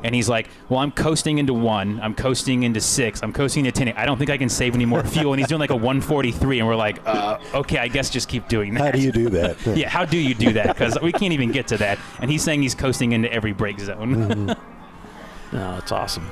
E: And he's like, well, I'm coasting into 1. I'm coasting into 6. I'm coasting into 10. I don't think I can save any more fuel. And he's doing like a 143. And we're like, okay, I guess just keep doing that.
B: How do you do that?
E: Yeah, how do you do that? Because we can't even get to that. And he's saying he's coasting into every brake zone.
A: No, it's awesome.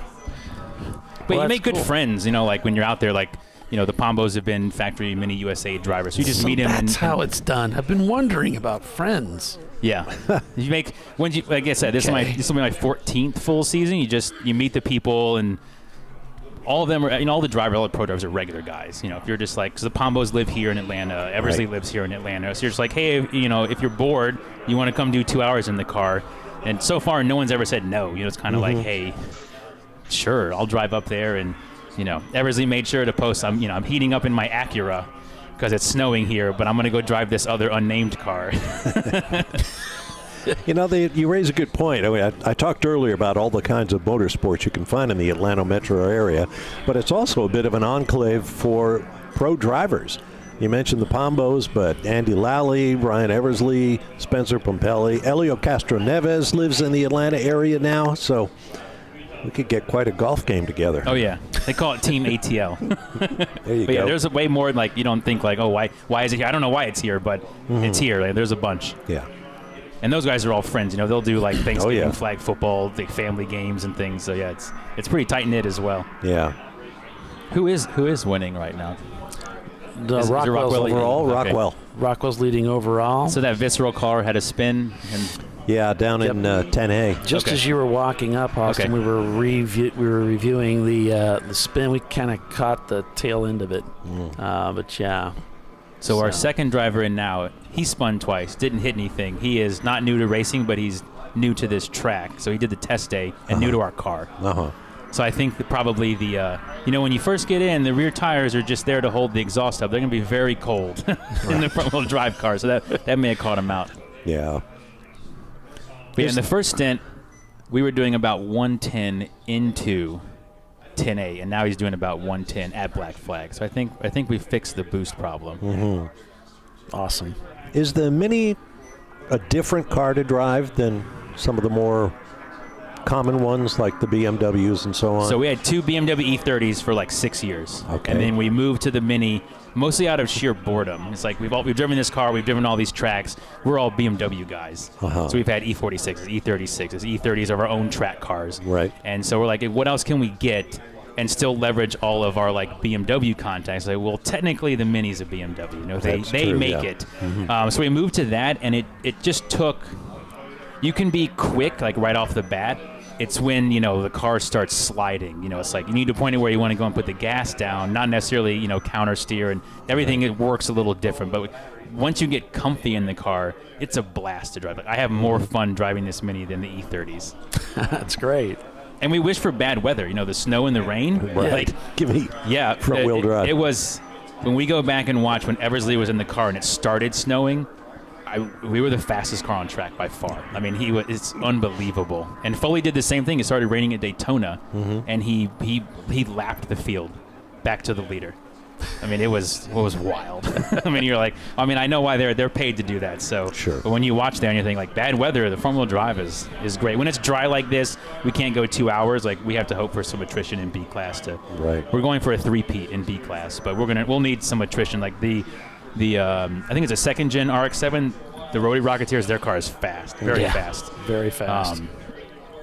E: But you make good friends, like when you're out there, like, the Pombos have been factory Mini USA drivers. So you just meet them.
A: That's how it's done. I've been wondering about friends.
E: Yeah. Like I said, this will be my 14th full season. You meet the people, and all of them are, all the pro drivers are regular guys. If you're just like, because the Pombos live here in Atlanta, Eversley lives here in Atlanta. So you're just like, hey, if you're bored, you want to come do 2 hours in the car. And so far, no one's ever said no. It's kind of like, hey, sure, I'll drive up there. And, Eversley made sure to post, I'm heating up in my Acura because it's snowing here, but I'm going to go drive this other unnamed car.
B: You raise a good point. I mean, I talked earlier about all the kinds of motorsports you can find in the Atlanta metro area, but it's also a bit of an enclave for pro drivers. You mentioned the Pombos, but Andy Lally, Ryan Eversley, Spencer Pompelli, Elio Castro Neves lives in the Atlanta area now, so we could get quite a golf game together.
E: Oh, yeah. They call it Team ATL.
B: There you go.
E: Yeah, there's way more, like, you don't think, like, oh, why is it here? I don't know why it's here, but it's here. Like, there's a bunch.
B: Yeah.
E: And those guys are all friends. They'll do, like, Thanksgiving flag football, the family games and things. So, yeah, it's pretty tight-knit as well.
B: Yeah.
E: Who is winning right now?
A: Rockwell's
B: overall.
E: Okay.
A: Rockwell's leading overall.
E: So that Visceral car had a spin.
B: Down in 10A.
A: Just as you were walking up, Austin, we were reviewing the spin. We kind of caught the tail end of it, but yeah.
E: So our second driver in now, he spun twice, didn't hit anything. He is not new to racing, but he's new to this track. So he did the test day and new to our car. So I think that probably when you first get in, the rear tires are just there to hold the exhaust up. They're going to be very cold in the front-wheel drive car. So that may have caught him out.
B: Yeah.
E: But in the first stint, we were doing about 110 into 10A, and now he's doing about 110 at Black Flag. So I think we fixed the boost problem.
A: Awesome.
B: Is the Mini a different car to drive than some of the more common ones like the BMWs and so on?
E: So we had 2 BMW E30s for like 6 years.
B: Okay.
E: And then we moved to the Mini mostly out of sheer boredom. It's like we've driven this car, we've driven all these tracks. We're all BMW guys. So we've had E46s, E36s, E30s are our own track cars.
B: Right.
E: And so we're like, what else can we get and still leverage all of our like BMW contacts? Like, well, technically the Mini's a BMW. You know, they
B: true,
E: make
B: yeah.
E: it. So we moved to that, and it just took. You can be quick, like right off the bat. It's when, you know, the car starts sliding. You know, it's like you need to point it where you want to go and put the gas down, not necessarily, you know, counter steer, and everything it works a little different. But once you get comfy in the car, it's a blast to drive. Like, I have more fun driving this Mini than the E30s.
A: That's great.
E: And we wish for bad weather, you know, the snow and the rain.
B: Right.
E: Like,
B: Give me front-wheel drive.
E: It was, when we go back and watch when Eversley was in the car and it started snowing, we were the fastest car on track by far. I mean, it's unbelievable. And Foley did the same thing. It started raining at Daytona, and he lapped the field back to the leader. I mean, it was wild. I mean, you're like, I mean, I know why they're paid to do that. So,
B: sure.
E: But when you watch that and you think like bad weather, the front wheel drive is great. When it's dry like this, we can't go 2 hours. Like, we have to hope for some attrition in B class to.
B: Right.
E: We're going for a 3-peat in B class, but we'll need some attrition. Like the I think it's a second gen RX-7. The Rotary Rocketeers, their car is fast, very fast.
A: Very fast.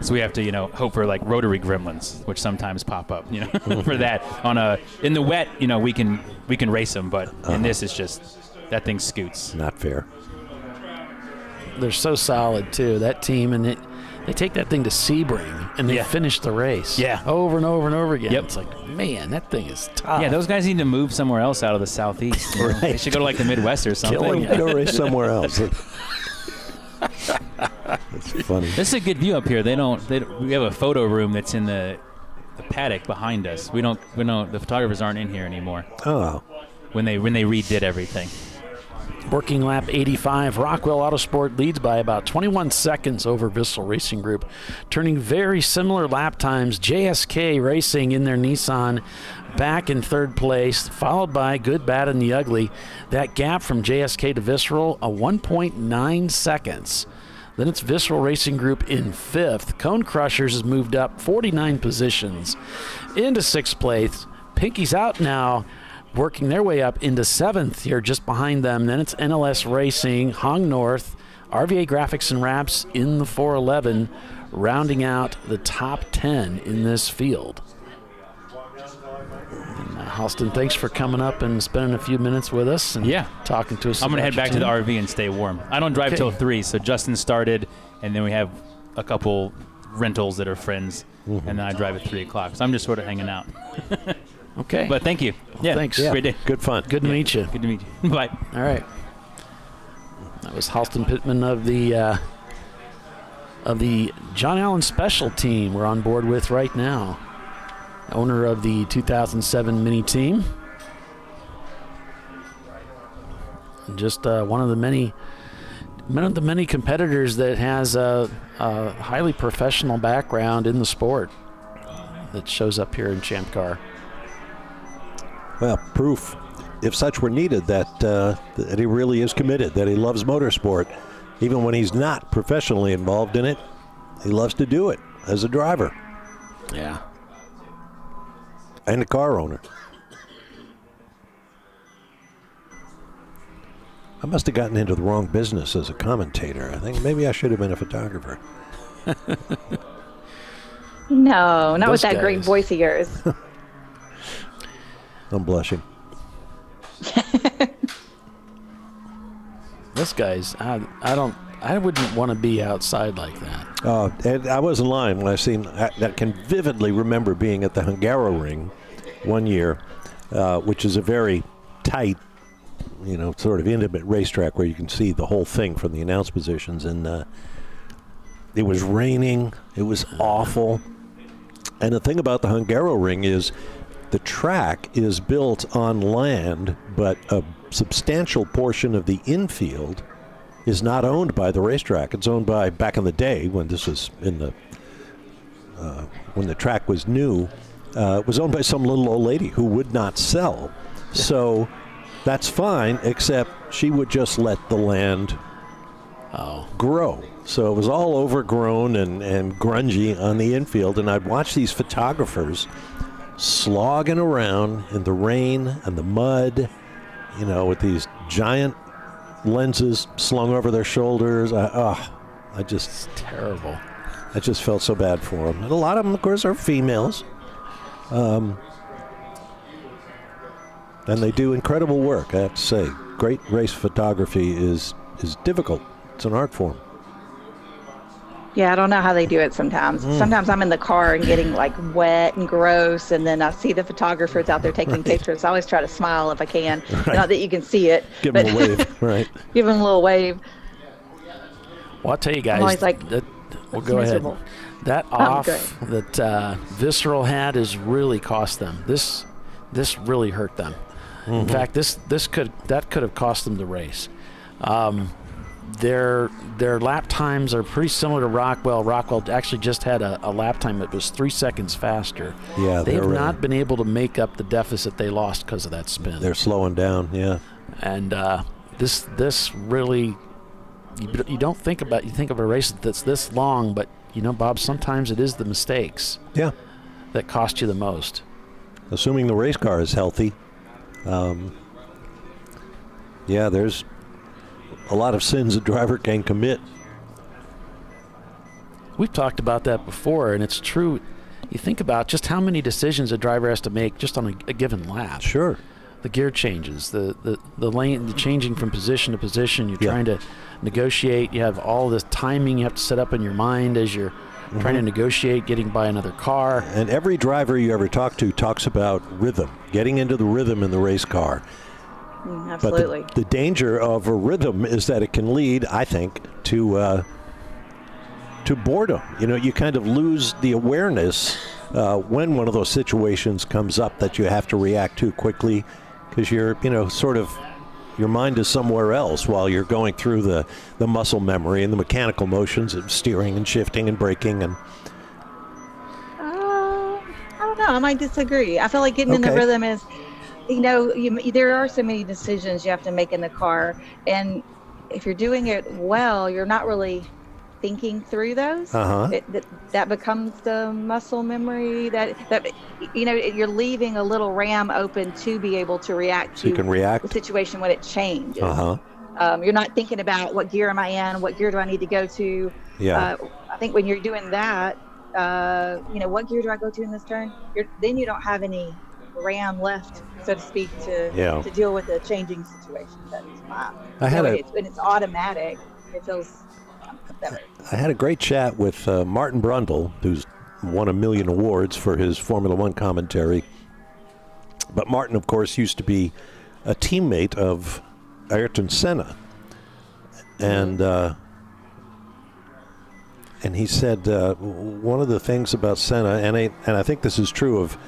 E: So we have to, you know, hope for like rotary gremlins, which sometimes pop up, you know, for that. In the wet, you know, we can race them, but in this, it's just that thing scoots.
B: Not fair.
A: They're so solid too, that team, and they take that thing to Sebring and they finish the race.
E: Yeah.
A: Over and over and over again.
E: Yep.
A: It's like, man, that thing is tough.
E: Yeah, those guys need to move somewhere else out of the Southeast. You know?
B: Right.
E: They should go to like the Midwest or something.
B: Kill them, go race somewhere else. That's funny.
E: This is a good view up here. We have a photo room that's in the paddock behind us. We don't. The photographers aren't in here anymore.
B: Oh.
E: When they redid everything.
A: Working lap 85, Rockwell Autosport leads by about 21 seconds over Vissel Racing Group. Turning very similar lap times, JSK Racing in their Nissan back in third place, followed by Good, Bad, and the Ugly. That gap from JSK to Visceral, a 1.9 seconds. Then it's Visceral Racing Group in fifth. Cone Crushers has moved up 49 positions into sixth place. Pinky's out now, working their way up into seventh here just behind them. Then it's NLS Racing, Hong North, RVA Graphics and Wraps in the 411, rounding out the top 10 in this field. And, Halston, thanks for coming up and spending a few minutes with us and talking to us.
E: I'm going to head back to the RV and stay warm. I don't drive till 3, so Justin started, and then we have a couple rentals that are friends, and then I drive at 3 o'clock. So I'm just sort of hanging out.
A: Okay.
E: But thank you.
A: Yeah, thanks.
E: Great day.
B: Good fun.
A: Good to meet you.
E: Good to meet you. Bye.
A: All right. That was Halston Pittman of the John Allen Special Team we're on board with right now. Owner of the 2007 Mini Team. And just one of the many competitors that has a highly professional background in the sport that shows up here in Champ Car.
B: Well, proof, if such were needed, that he really is committed, that he loves motorsport. Even when he's not professionally involved in it, he loves to do it as a driver.
A: Yeah.
B: And a car owner. I must have gotten into the wrong business as a commentator. I think maybe I should have been a photographer.
C: No, not with that great voice of yours.
B: I'm blushing.
A: This guy's, I wouldn't want to be outside like that.
B: Oh, and I wasn't lying when I can vividly remember being at the Hungaroring one year, which is a very tight, sort of intimate racetrack where you can see the whole thing from the announce positions. And it was raining. It was awful. And the thing about the Hungaroring is the track is built on land, but a substantial portion of the infield is not owned by the racetrack. It's owned by, back in the day when this was when the track was new, it was owned by some little old lady who would not sell. So that's fine, except she would just let the land grow. So it was all overgrown and grungy on the infield, and I'd watch these photographers slogging around in the rain and the mud, with these giant lenses slung over their shoulders. It's
A: terrible.
B: I just felt so bad for them. And a lot of them, of course, are females. And they do incredible work, I have to say. Great race photography is difficult. It's an art form.
C: Yeah, I don't know how they do it sometimes. Sometimes I'm in the car and getting like wet and gross, and then I see the photographers out there taking pictures. I always try to smile if I can.
B: Right.
C: Not that you can see it.
B: Give them a wave, right.
C: Give them a little wave.
A: Well, I'll tell you guys,
C: I'm always like,
A: we'll go
C: miserable.
A: ahead. That off that Visceral had is really cost them. This really hurt them. In fact, that could have cost them the race. Their lap times are pretty similar to Rockwell. Rockwell actually just had a lap time that was 3 seconds faster.
B: Yeah,
A: they've not been able to make up the deficit they lost because of that spin.
B: They're slowing down, yeah.
A: And this really, you don't think about. You think of a race that's this long, but Bob, sometimes it is the mistakes.
B: Yeah.
A: That cost you the most.
B: Assuming the race car is healthy. There's a lot of sins a driver can commit.
A: We've talked about that before, and it's true. You think about just how many decisions a driver has to make just on a given lap.
B: Sure.
A: The gear changes, the lane, the changing from position to position. You're trying to negotiate. You have all this timing you have to set up in your mind as you're trying to negotiate getting by another car.
B: And every driver you ever talk to talks about rhythm, getting into the rhythm in the race car.
C: Absolutely.
B: But the danger of a rhythm is that it can lead, I think, to boredom. You kind of lose the awareness when one of those situations comes up that you have to react to quickly, because you're, your mind is somewhere else while you're going through the muscle memory and the mechanical motions of steering and shifting and braking and.
C: I don't know. I might disagree. I feel like getting in the rhythm is. There are so many decisions you have to make in the car, and if you're doing it well, you're not really thinking through those. That becomes the muscle memory that you're leaving a little RAM open to be able to react to the situation when it changes. You're not thinking about what gear am I in, what gear do I need to go to. I think when you're doing that, what gear do I go to in this turn? Then you don't have any RAM left, so to speak, to deal with a changing situation. That's when it's automatic, it feels better.
B: I had a great chat with Martin Brundle, who's won 1 million awards for his Formula One commentary. But Martin, of course, used to be a teammate of Ayrton Senna, and he said one of the things about Senna, and I think this is true of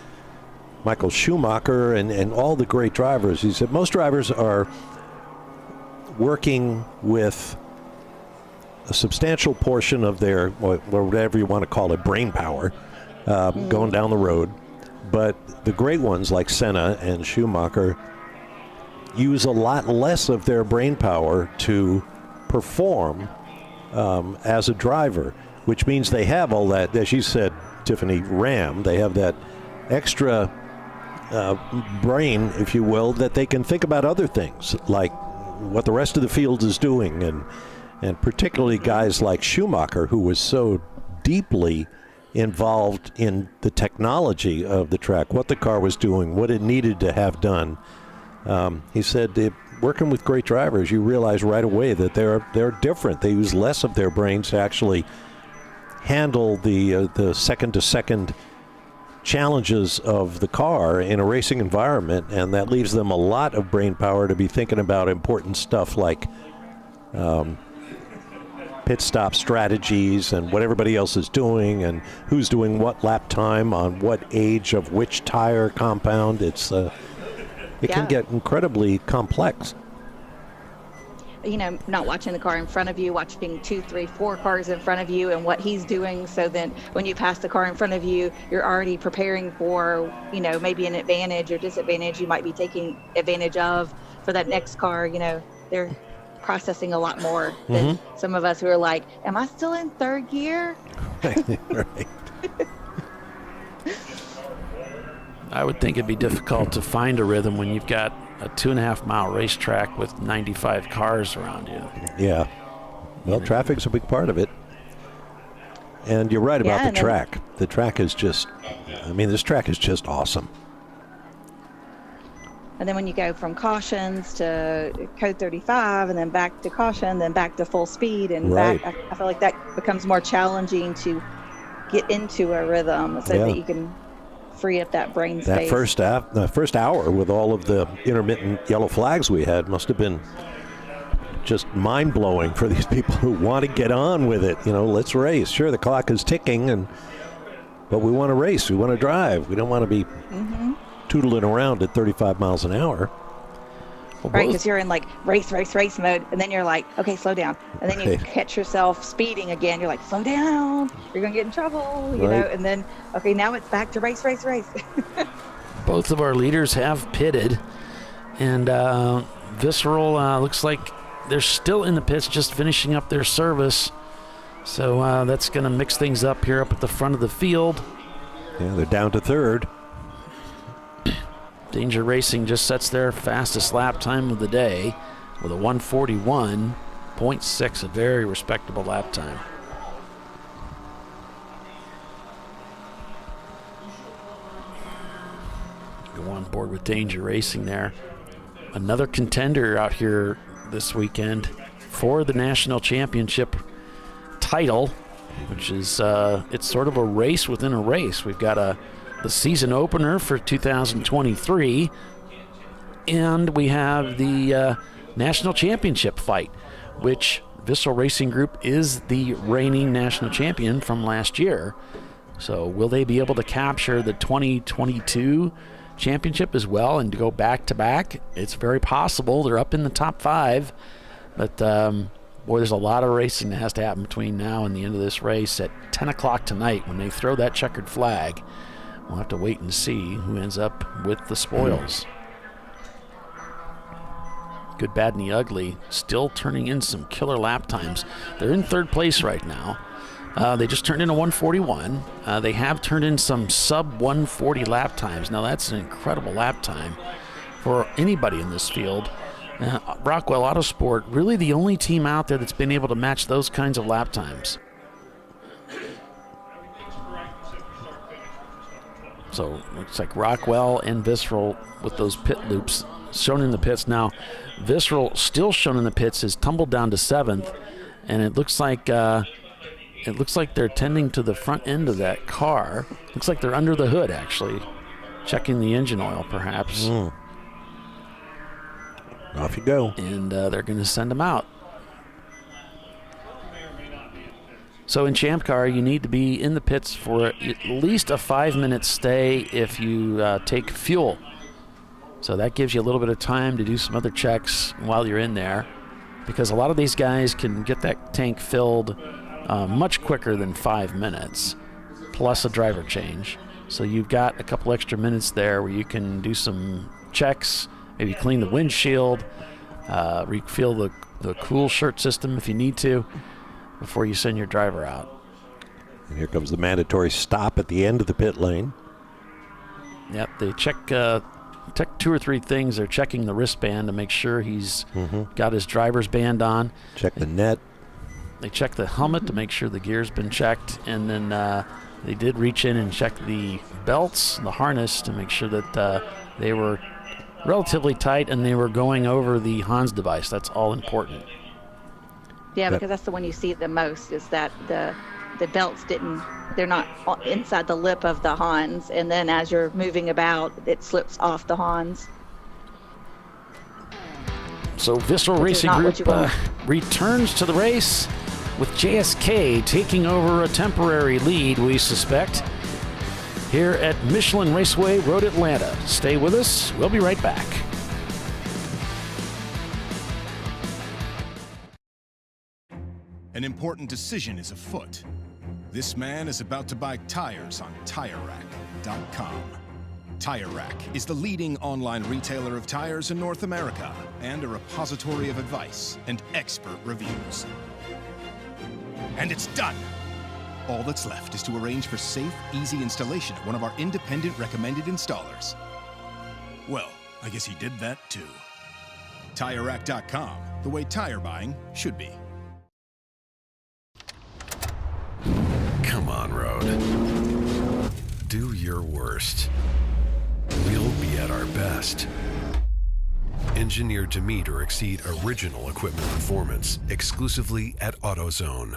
B: Michael Schumacher and all the great drivers. He said most drivers are working with a substantial portion of their, whatever you want to call it, brain power, going down the road. But the great ones like Senna and Schumacher use a lot less of their brain power to perform as a driver, which means they have all that, as you said, Tiffany, RAM. They have that extra brain, if you will, that they can think about other things, like what the rest of the field is doing, and particularly guys like Schumacher, who was so deeply involved in the technology of the track, what the car was doing, what it needed to have done. He said, working with great drivers, you realize right away that they're different. They use less of their brains to actually handle the second-to-second challenges of the car in a racing environment, and that leaves them a lot of brain power to be thinking about important stuff like pit stop strategies and what everybody else is doing and who's doing what lap time on what age of which tire compound. It can get incredibly complex.
C: Not watching the car in front of you, watching 2, 3, 4 cars in front of you and what he's doing. So then when you pass the car in front of you, you're already preparing for, maybe an advantage or disadvantage you might be taking advantage of for that next car. processing a lot more than some of us who are like, am I still in third gear?
B: Right.
A: I would think it'd be difficult to find a rhythm when you've got a 2.5 mile racetrack with 95 cars around you.
B: Yeah. Well, traffic's a big part of it. And you're right about the track. The track is just, this track is just awesome.
C: And then when you go from cautions to code 35 and then back to caution, then back to full speed and back, I feel like that becomes more challenging to get into a rhythm so that you can free up that brain space.
B: That first hour with all of the intermittent yellow flags we had must have been just mind-blowing for these people who want to get on with it. Let's race. Sure, the clock is ticking, but we want to race. We want to drive. We don't want to be tootling around at 35 miles an hour.
C: Well, right, because you're in like race mode, and then you're like, okay, slow down. And then you catch yourself speeding again. You're like, slow down. You're going to get in trouble, you know. And then, okay, now it's back to race.
A: Both of our leaders have pitted, and Visceral looks like they're still in the pits, just finishing up their service. So that's going to mix things up here up at the front of the field.
B: Yeah, they're down to third.
A: Danger Racing just sets their fastest lap time of the day with a 1:41.6, a very respectable lap time. Go on board with Danger Racing there. Another contender out here this weekend for the national championship title, which is it's sort of a race within a race. We've got the season opener for 2023, and we have the national championship fight, which Visceral Racing Group is the reigning national champion from last year. So will they be able to capture the 2022 championship as well and go back to back? It's very possible. They're up in the top 5, but boy, there's a lot of racing that has to happen between now and the end of this race at 10 o'clock tonight when they throw that checkered flag. We'll have to wait and see who ends up with the spoils. Good, Bad, and the Ugly still turning in some killer lap times. They're in third place right now. They just turned in a 1:41. They have turned in some sub 1:40 lap times. Now that's an incredible lap time for anybody in this field. Rockwell Autosport, really the only team out there that's been able to match those kinds of lap times. So looks like Rockwell and Visceral with those pit loops shown in the pits. Now, Visceral still shown in the pits is tumbled down to 7th, and it looks like they're tending to the front end of that car. Looks like they're under the hood, actually, checking the engine oil, perhaps.
B: Off you go.
A: And they're going to send them out. So in Champ Car, you need to be in the pits for at least a 5-minute stay if you take fuel. So that gives you a little bit of time to do some other checks while you're in there, because a lot of these guys can get that tank filled much quicker than 5 minutes, plus a driver change. So you've got a couple extra minutes there where you can do some checks, maybe clean the windshield, refill the cool shirt system if you need to, before you send your driver out.
B: And here comes the mandatory stop at the end of the pit lane.
A: Yep, they check 2 or 3 things. They're checking the wristband to make sure he's got his driver's band on.
B: Check the net.
A: They check the helmet to make sure the gear's been checked, and then they did reach in and check the belts, the harness, to make sure that they were relatively tight and they were going over the Hans device. That's all important.
C: Yeah, because that's the one you see the most, is that the belts they're not inside the lip of the Hans, and then as you're moving about, it slips off the Hans.
A: So Visceral Racing Group returns to the race with JSK taking over a temporary lead, we suspect, here at Michelin Raceway Road Atlanta. Stay with us. We'll be right back.
M: An important decision is afoot. This man is about to buy tires on TireRack.com. Tire Rack is the leading online retailer of tires in North America and a repository of advice and expert reviews. And it's done! All that's left is to arrange for safe, easy installation at one of our independent recommended installers. Well, I guess he did that too. TireRack.com, the way tire buying should be.
G: Come on, Road. Do your worst. We'll be at our best. Engineered to meet or exceed original equipment performance exclusively at AutoZone.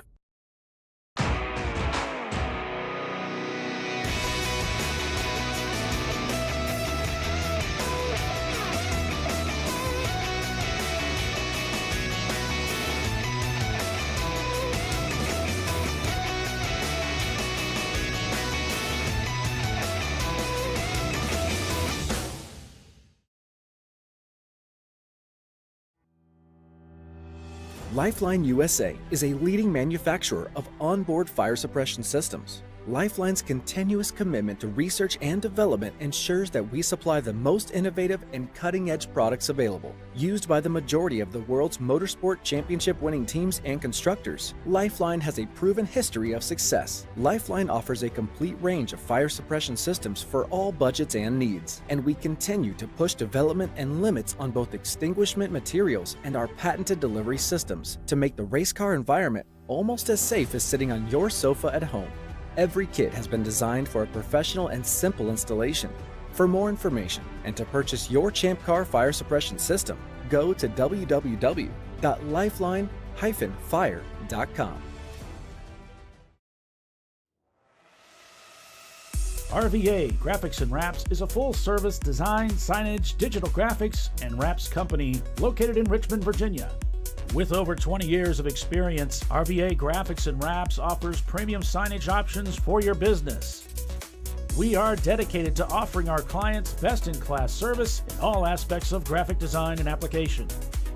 H: Lifeline USA is a leading manufacturer of onboard fire suppression systems. Lifeline's continuous commitment to research and development ensures that we supply the most innovative and cutting-edge products available. Used by the majority of the world's motorsport championship-winning teams and constructors, Lifeline has a proven history of success. Lifeline offers a complete range of fire suppression systems for all budgets and needs, and we continue to push development and limits on both extinguishment materials and our patented delivery systems to make the race car environment almost as safe as sitting on your sofa at home. Every kit has been designed for a professional and simple installation. For more information and to purchase your ChampCar fire suppression system, go to www.lifeline-fire.com.
A: RVA Graphics and Wraps is a full-service design, signage, digital graphics, and wraps company located in Richmond, Virginia. With over 20 years of experience, RVA Graphics and Wraps offers premium signage options for your business. We are dedicated to offering our clients best-in-class service in all aspects of graphic design and application.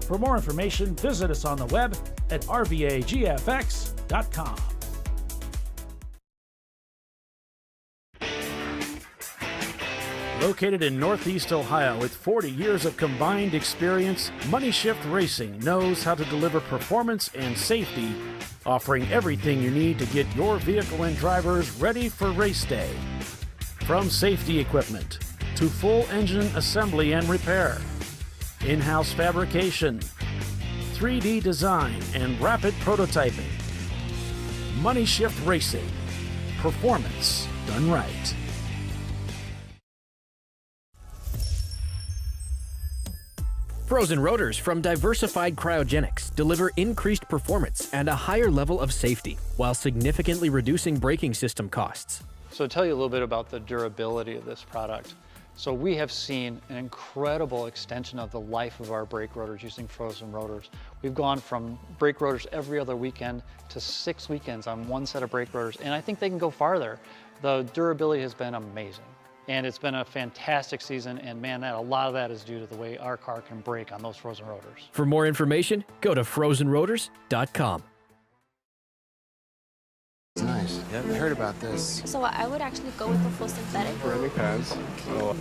A: For more information, visit us on the web at rvagfx.com. Located in Northeast Ohio with 40 years of combined experience, Money Shift Racing knows how to deliver performance and safety, offering everything you need to get your vehicle and drivers ready for race day. From safety equipment to full engine assembly and repair, in-house fabrication, 3D design, and rapid prototyping. Money Shift Racing. Performance done right.
J: Frozen rotors from Diversified Cryogenics deliver increased performance and a higher level of safety, while significantly reducing braking system costs.
K: So to tell you a little bit about the durability of this product. So we have seen an incredible extension of the life of our brake rotors using frozen rotors. We've gone from brake rotors every other weekend to 6 weekends on one set of brake rotors, and I think they can go farther. The durability has been amazing. And it's been a fantastic season, and man, a lot of that is due to the way our car can brake on those frozen rotors.
J: For more information, go to frozenrotors.com.
O: Nice. Yeah, I heard about this.
V: So I would actually go with the full synthetic.
O: Brake pads. So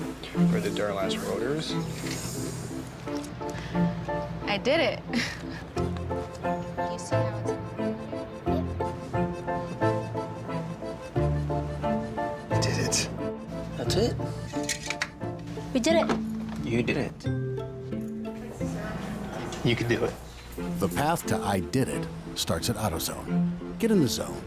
O: for the Duralast rotors.
R: I did it.
V: You see how it's...
D: That's it.
V: We did it.
D: You did it. You can do it.
L: The path to I did it starts at AutoZone. Get in the zone.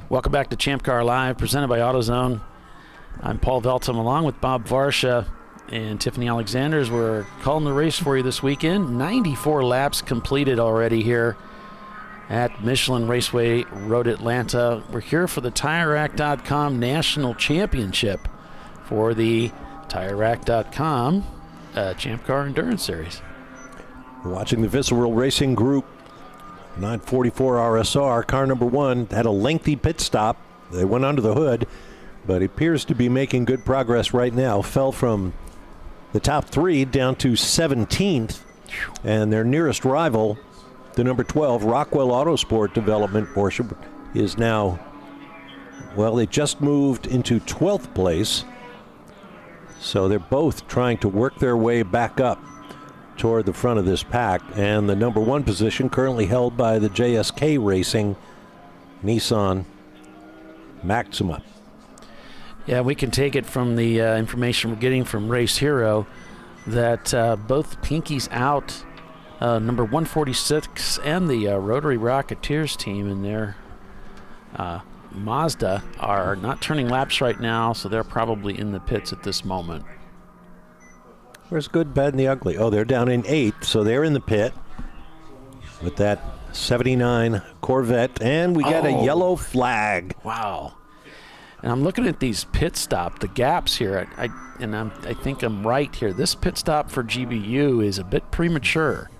A: Welcome back to ChampCar.Live, presented by AutoZone. I'm Paul Veltum, along with Bob Varsha. And Tiffany Alexanders, we're calling the race for you this weekend. 94 laps completed already here at Michelin Raceway Road Atlanta. We're here for the TireRack.com National Championship for the TireRack.com Champ Car Endurance Series.
B: We're watching the Visceral Racing Group 944 RSR. Car number 1 had a lengthy pit stop. They went under the hood, but appears to be making good progress right now. Fell from the top 3 down to 17th, and their nearest rival, the number 12 Rockwell Autosport Development Porsche, is now, well, they just moved into 12th place. So they're both trying to work their way back up toward the front of this pack. And the number 1 position currently held by the JSK Racing Nissan Maxima.
A: Yeah, we can take it from the information we're getting from Race Hero that both Pinky's out, number 146 and the Rotary Rocketeers team in their Mazda are not turning laps right now, so they're probably in the pits at this moment.
B: Where's good, bad, and the ugly? Oh, they're down in 8th, so they're in the pit with that 79 Corvette, and we got a yellow flag.
A: Wow. And I'm looking at these pit stop, the gaps here, I think I'm right here. This pit stop for GBU is a bit premature.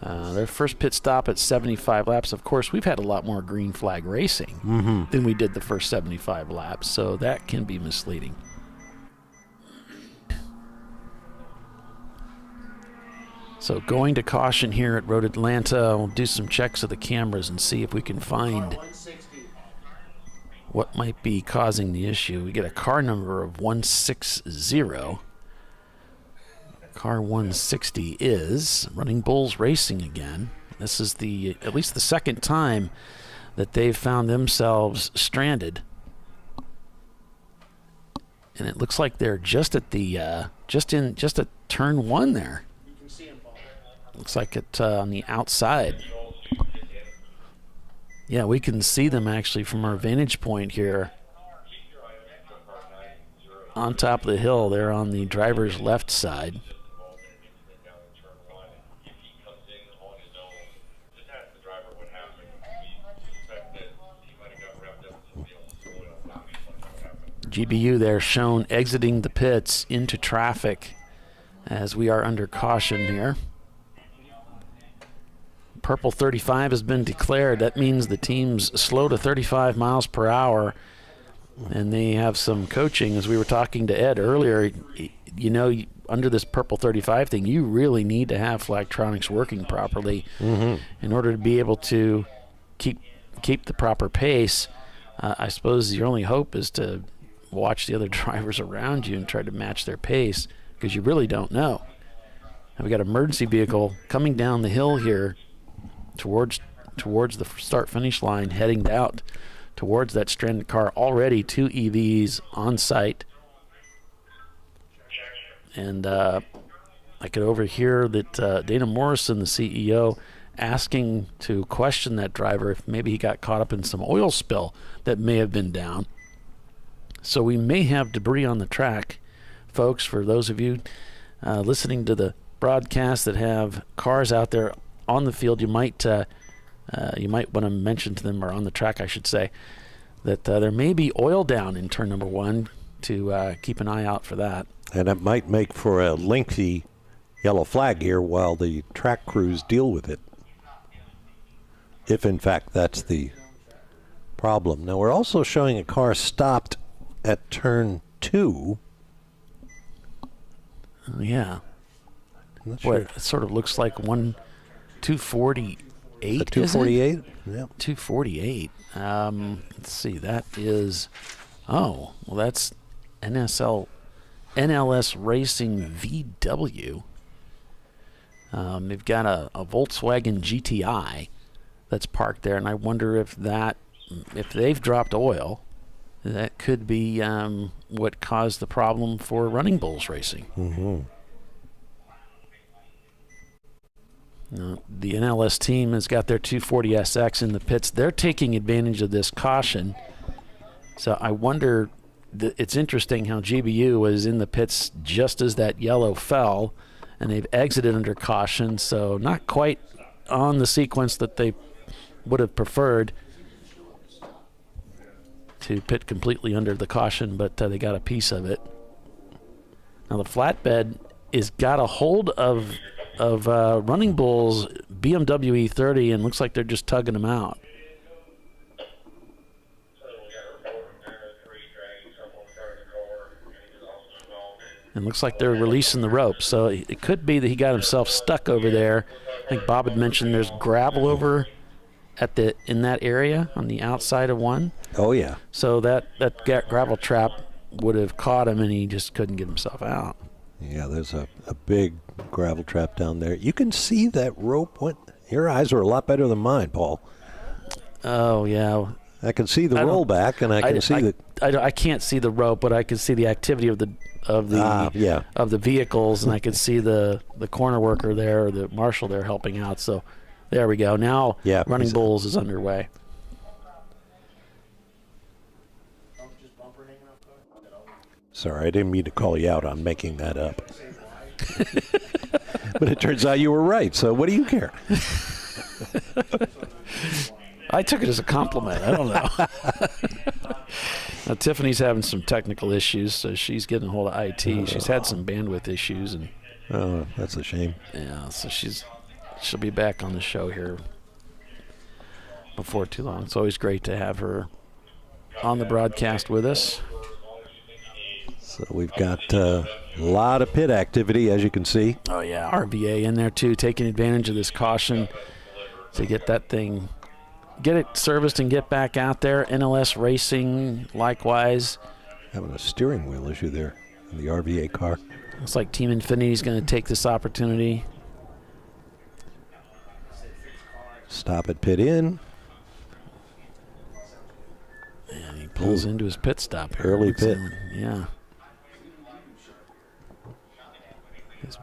A: Their first pit stop at 75 laps. Of course, we've had a lot more green flag racing than we did the first 75 laps, so that can be misleading. So going to caution here at Road Atlanta. We'll do some checks of the cameras and see if we can find what might be causing the issue. We get a car number of 160. Car 160 is Running Bulls Racing again. This is at least the second time that they've found themselves stranded. And it looks like they're just at the just at turn 1 there. Looks like it on the outside. Yeah, we can see them actually from our vantage point here. On top of the hill, they're on the driver's left side. GBU there shown exiting the pits into traffic as we are under caution here. Purple 35 has been declared. That means the team's slow to 35 miles per hour, and they have some coaching. As we were talking to Ed earlier, you know, under this Purple 35 thing, you really need to have flagtronics working properly in order to be able to keep the proper pace. I suppose your only hope is to watch the other drivers around you and try to match their pace, because you really don't know. And we got an emergency vehicle coming down the hill here towards the start-finish line, heading out towards that stranded car. Already 2 EVs on site. And I could overhear that Dana Morrison, the CEO, asking to question that driver if maybe he got caught up in some oil spill that may have been down. So we may have debris on the track. Folks, for those of you listening to the broadcast that have cars out there on the field, you might want to mention to them, or on the track I should say, that there may be oil down in turn number 1, to keep an eye out for that.
B: And it might make for a lengthy yellow flag here while the track crews deal with it, if in fact that's the problem. Now we're also showing a car stopped at turn 2.
A: Yeah.
B: Sure.
A: It sort of looks like 248.
B: The 248? Yeah.
A: 248. Let's see. That is, that's NLS Racing VW. They've got a Volkswagen GTI that's parked there, and I wonder if they've dropped oil, that could be what caused the problem for Running Bulls Racing. The NLS team has got their 240SX in the pits. They're taking advantage of this caution. So I wonder, it's interesting how GBU was in the pits just as that yellow fell, and they've exited under caution, so not quite on the sequence that they would have preferred to pit completely under the caution, but they got a piece of it. Now the flatbed is got a hold of Running Bull's BMW E30, and looks like they're just tugging him out. And looks like they're releasing the rope, so it could be that he got himself stuck over there. I think Bob had mentioned there's gravel over in that area on the outside of one.
B: Oh yeah.
A: So that gravel trap would have caught him, and he just couldn't get himself out.
B: Yeah, there's a big gravel trap down there. You can see that rope. Your eyes are a lot better than mine, Paul.
A: Oh yeah.
B: I can see the rollback, and I can see
A: I can't see the rope, but I can see the activity of the vehicles, and I can see the corner worker there, or the marshal there helping out. So there we go. Now Running Bulls is underway.
B: Sorry, I didn't mean to call you out on making that up. But it turns out you were right, so what do you care?
A: I took it as a compliment. I don't know. Now, Tiffany's having some technical issues, so she's getting a hold of IT. She's had some bandwidth issues, and
B: that's a shame.
A: Yeah, so she'll be back on the show here before too long. It's always great to have her on the broadcast with us.
B: So we've got a lot of pit activity, as you can see.
A: Oh yeah, RVA in there too, taking advantage of this caution to get that thing. Get it serviced and get back out there. NLS Racing, likewise.
B: Having a steering wheel issue there in the RVA car.
A: Looks like Team Infinity is going to take this opportunity.
B: Stop at pit in.
A: And he pulls into his pit stop here.
B: Early pit.
A: Yeah. His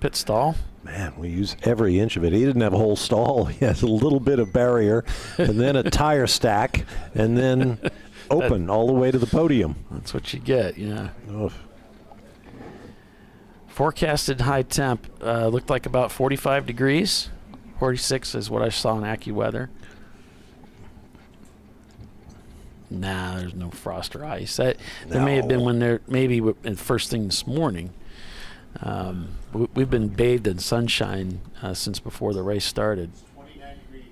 A: pit stall.
B: Man, we use every inch of it. He didn't have a whole stall. He has a little bit of barrier, and then a tire stack, and then open all the way to the podium.
A: That's what you get, yeah.
B: Oof.
A: Forecasted high temp looked like about 45 degrees. 46 is what I saw in AccuWeather. Nah, there's no frost or ice. There may have been when there, maybe first thing this morning. We've been bathed in sunshine since before the race started.
P: 29 degrees.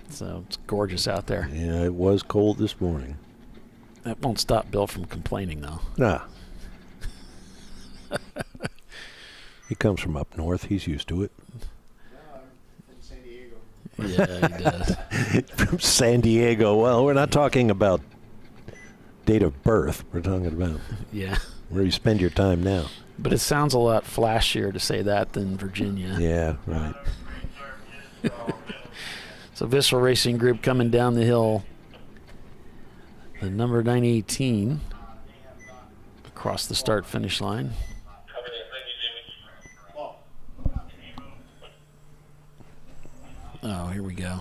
A: So it's gorgeous out there.
B: Yeah, it was cold this morning.
A: That won't stop Bill from complaining, though.
B: Nah. He comes from up north. He's used to it.
A: Yeah, he does.
B: From San Diego. Well, we're not talking about date of birth. We're talking about where you spend your time now.
A: But it sounds a lot flashier to say that than Virginia.
B: Yeah, right.
A: So Visceral Racing Group coming down the hill. The number 918 across the start-finish line. Oh, here we go.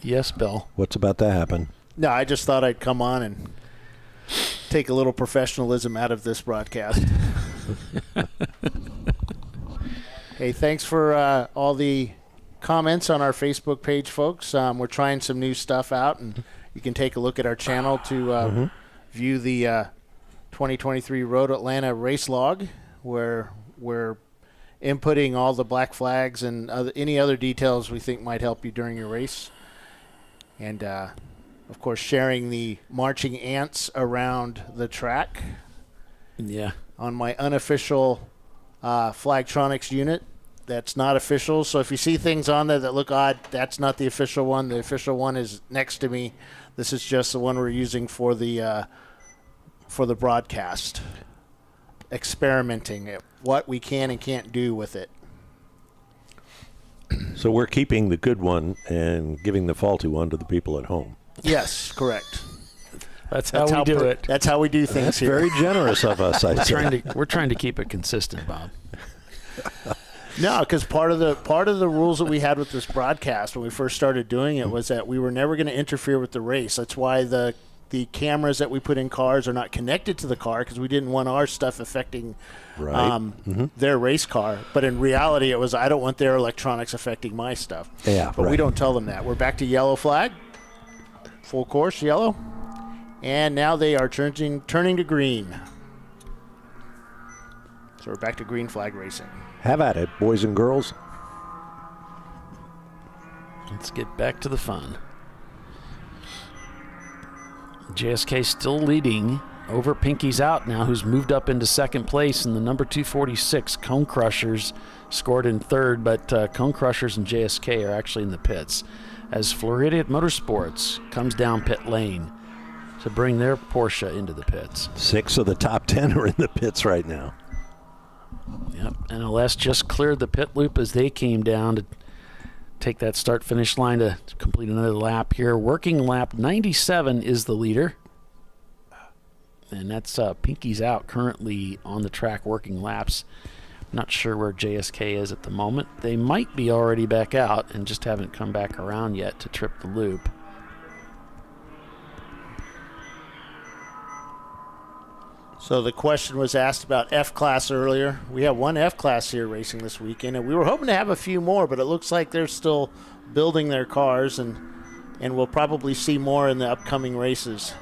A: Yes, Bill.
B: What's about to happen?
S: No, I just thought I'd come on and take a little professionalism out of this broadcast. Hey, thanks for all the comments on our Facebook page, folks. We're trying some new stuff out, and you can take a look at our channel to view the 2023 Road Atlanta race log, where we're inputting all the black flags and any other details we think might help you during your race. And, of course, sharing the marching ants around the track.
A: Yeah.
S: On my unofficial Flagtronics unit. That's not official. So if you see things on there that look odd, that's not the official one. The official one is next to me. This is just the one we're using for the broadcast. Experimenting at what we can and can't do with it.
B: So we're keeping the good one and giving the faulty one to the people at home.
S: Yes, correct.
A: That's how we do it.
S: That's how we do things
B: That's
S: here.
B: very generous of us, I think.
A: We're trying to keep it consistent, Bob.
S: No, because part of the rules that we had with this broadcast when we first started doing it was that we were never going to interfere with the race. That's why the the cameras that we put in cars are not connected to the car because we didn't want our stuff affecting their race car. But in reality, it was, I don't want their electronics affecting my stuff.
B: Yeah,
S: but we don't tell them that. We're back to yellow flag. Full course, yellow. And now they are turning to green. So we're back to green flag racing.
B: Have at it, boys and girls.
A: Let's get back to the fun. JSK still leading over Pinky's Out now, who's moved up into second place in the number 246. Cone Crushers scored in third, but Cone Crushers and JSK are actually in the pits as Floridian Motorsports comes down pit lane to bring their Porsche into the pits.
B: 6 of the top 10 are in the pits right now.
A: Yep, NLS just cleared the pit loop as they came down to take that start-finish line to complete another lap here. Working lap 97 is the leader. And that's Pinky's Out currently on the track working laps. Not sure where JSK is at the moment. They might be already back out and just haven't come back around yet to trip the loop.
S: So the question was asked about F-Class earlier. We have one F-Class here racing this weekend, and we were hoping to have a few more, but it looks like they're still building their cars, and we'll probably see more in the upcoming races.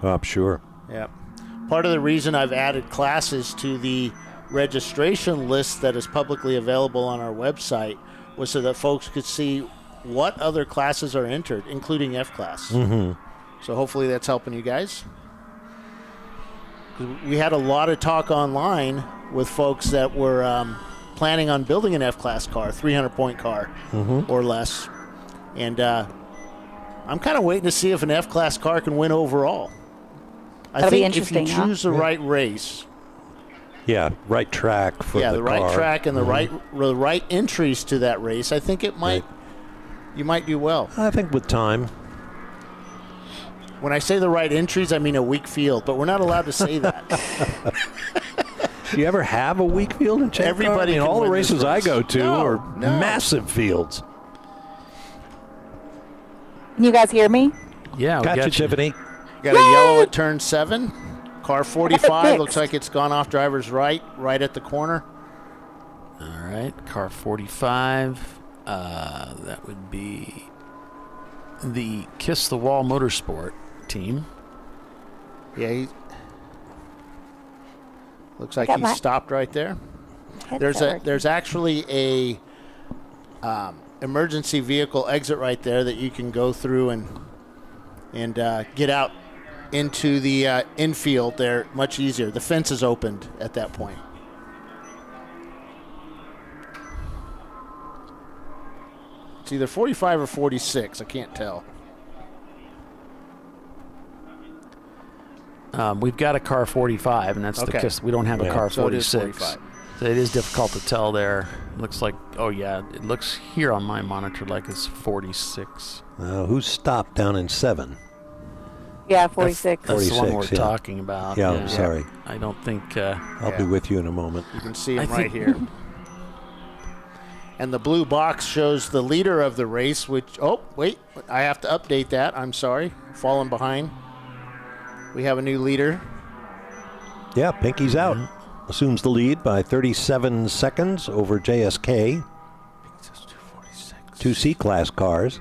B: Oh, I'm sure.
S: Yeah. Part of the reason I've added classes to the registration list that is publicly available on our website was so that folks could see what other classes are entered, including F-Class.
B: Mm-hmm.
S: So hopefully that's helping you guys. We had a lot of talk online with folks that were planning on building an F-Class car, 300-point car or less. And I'm kind of waiting to see if an F-Class car can win overall. I think if you choose the right race.
B: Yeah, right track for the car.
S: Yeah, the right track and the right entries to that race, I think you might do well.
B: I think with time.
S: When I say the right entries, I mean a weak field, but we're not allowed to say that.
B: Do you ever have a weak field in ChampCar?
S: Everybody can
B: all the
S: win
B: races
S: this
B: I
S: race.
B: go to are massive fields.
F: Can you guys hear me?
A: Yeah, we
B: got you, Tiffany.
S: Got a yellow at turn 7. Car 45 looks like it's gone off driver's right at the corner.
A: All right, car 45. That would be the Kiss the Wall Motorsport team.
S: Yeah, he looks like he stopped right there. There's actually a emergency vehicle exit right there that you can go through and get out into the infield there much easier. The fence is opened at that point. It's either 45 or 46. I can't tell.
A: We've got a car 45, and that's the Kiss. We don't have a car 46. So it is difficult to tell there. Looks like, it looks here on my monitor like it's 46.
B: Who's stopped down in 7?
F: Yeah, 46.
A: That's the one we're talking about.
B: Yeah, I'm sorry.
A: I don't think...
B: I'll be with you in a moment.
S: You can see him right here. And the blue box shows the leader of the race, which... Oh, wait. I have to update that. I'm sorry. Falling behind. We have a new leader.
B: Yeah, Pinky's Out. Assumes the lead by 37 seconds over JSK. 2 C-Class cars.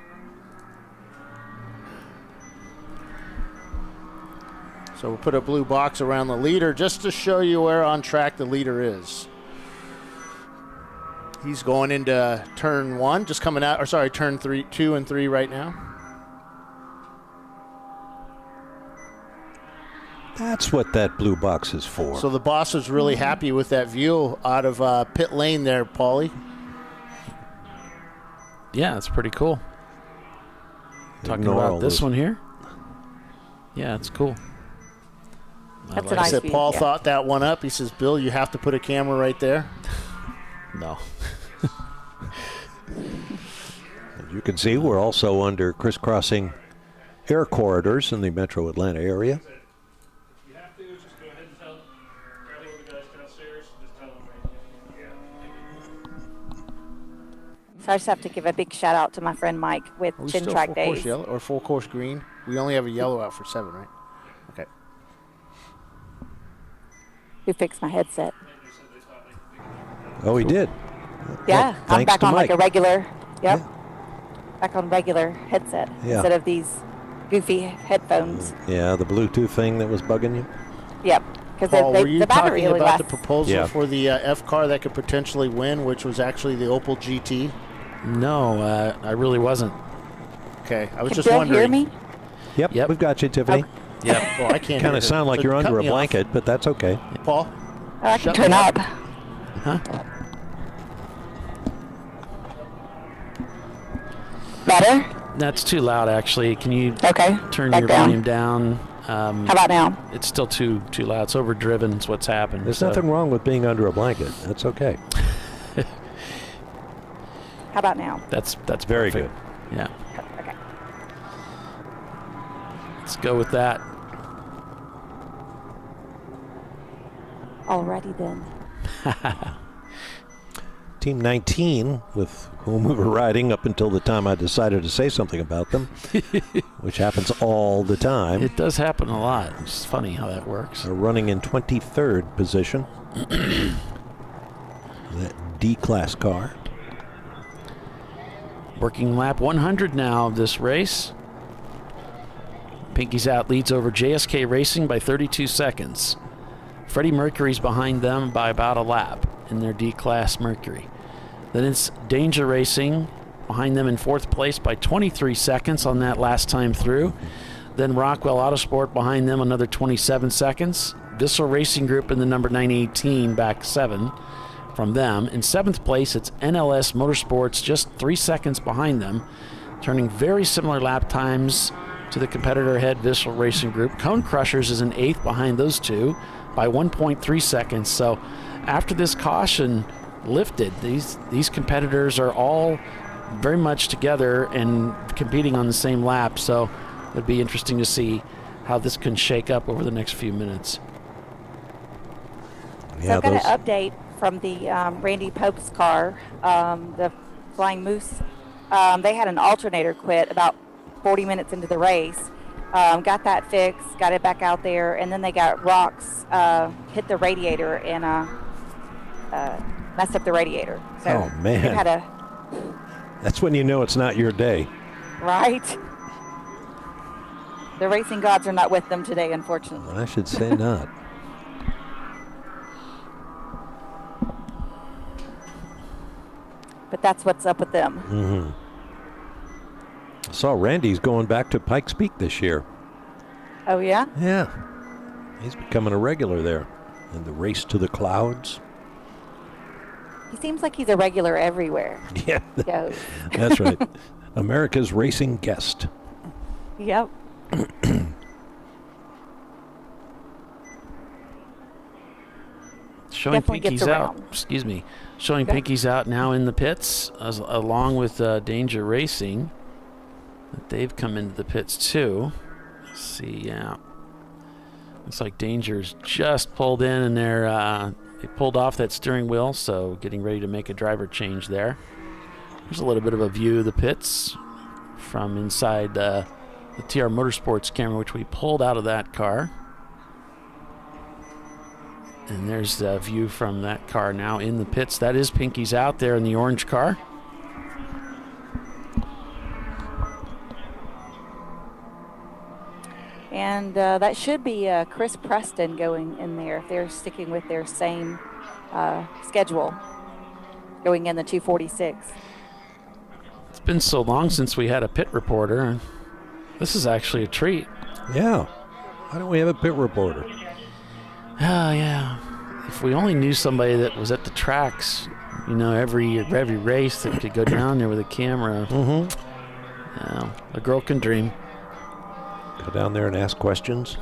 S: So we'll put a blue box around the leader just to show you where on track the leader is. He's going into turn 1, just coming out, or sorry, turn 2 and 3 right now.
B: That's what that blue box is for.
S: So the boss was really happy with that view out of pit lane there, Paulie.
A: Yeah, it's pretty cool. Talking about this one here. Yeah, it's cool.
F: That's a nice
S: said
F: view,
S: Paul thought that one up. He says, Bill, you have to put a camera right there.
A: No.
B: You can see we're also under crisscrossing air corridors in the metro Atlanta area.
F: So I just have to give a big shout out to my friend Mike with Chin Track Days.
S: Yellow or full course green? We only have a yellow out for 7, right? Okay.
F: Who fixed my headset?
B: Oh, he did.
F: Yeah,
B: Well,
F: I'm
B: thanks
F: back
B: to
F: on
B: Mike.
F: like a regular. Yep. Back on regular headset instead of these goofy headphones.
B: Yeah, the Bluetooth thing that was bugging you.
F: Yep. Because
S: Paul, were you
F: the battery
S: talking
F: really
S: about the
F: lasts.
S: proposal for the F car that could potentially win, which was actually the Opel GT?
A: No, I really wasn't.
S: Okay, I was
F: Can
S: just
F: Bill
S: wondering.
F: hear me?
B: Yep, we've got you, Tiffany.
A: Yep.
S: Well, I can't.
B: Kind
S: hear
B: of sound
S: it.
B: like
S: So
B: you're
S: cut
B: under a
S: me off.
B: blanket, but that's okay.
S: Paul?
F: I can
S: Shut
F: turn
S: me
F: up.
A: Huh?
F: Better?
A: That's too loud, actually. Can you turn
F: back
A: your
F: down.
A: volume down?
F: How about now?
A: It's still too loud. It's overdriven. It's what's happened.
B: There's nothing wrong with being under a blanket. That's okay.
F: How about now?
A: That's
B: Very
A: perfect.
B: good.
A: Yeah.
F: Okay.
A: Let's go with that.
F: Alrighty then.
B: Team 19, with whom we were riding up until the time I decided to say something about them, which happens all the time.
A: It does happen a lot. It's funny how that works.
B: They're running in 23rd position. That D-class car.
A: Working lap 100 now of this race. Pinky's Out leads over JSK Racing by 32 seconds. Freddie Mercury's behind them by about a lap in their D-Class Mercury. Then it's Danger Racing behind them in fourth place by 23 seconds on that last time through. Then Rockwell Autosport behind them another 27 seconds. Bissell Racing Group in the number 918 back 7 from them. In seventh place, it's NLS Motorsports just 3 seconds behind them, turning very similar lap times to the competitor ahead Bissell Racing Group. Cone Crushers is in eighth behind those two by 1.3 seconds. So after this caution lifted, these competitors are all very much together and competing on the same lap. So it'd be interesting to see how this can shake up over the next few minutes.
F: So I've got an update from the Randy Pope's car, the Flying Moose. They had an alternator quit about 40 minutes into the race. Got that fixed, got it back out there, and then they got rocks hit the radiator and messed up the radiator. So
B: Oh, man.
F: they've had
B: That's when you know it's not your day.
F: right? The racing gods are not with them today, unfortunately.
B: I should say not.
F: But that's what's up with them.
B: Mm-hmm. I saw Randy's going back to Pikes Peak this year.
F: Oh, yeah?
B: Yeah. He's becoming a regular there in the race to the clouds.
F: He seems like he's a regular everywhere.
B: Yeah.
F: He goes.
B: That's right. America's racing guest.
F: Yep.
A: Showing
F: Definitely gets
A: Pinky's out.
F: around.
A: Excuse me. Showing
F: Okay.
A: Pinky's Out now in the pits, along with Danger Racing. They've come into the pits too. Let's see, yeah. Looks like Danger's just pulled in, and they pulled off that steering wheel, so getting ready to make a driver change there. There's a little bit of a view of the pits from inside the TR Motorsports camera, which we pulled out of that car. And there's the view from that car now in the pits. That is Pinky's Out there in the orange car.
F: And that should be Chris Preston going in there if they're sticking with their same schedule, going in the 246.
A: It's been so long since we had a pit reporter. This is actually a treat.
B: Yeah. Why don't we have a pit reporter?
A: Oh, yeah. If we only knew somebody that was at the tracks, you know, every race that could go down there with a camera.
B: Mm-hmm.
A: Yeah, a girl can dream.
B: Go down there and ask questions.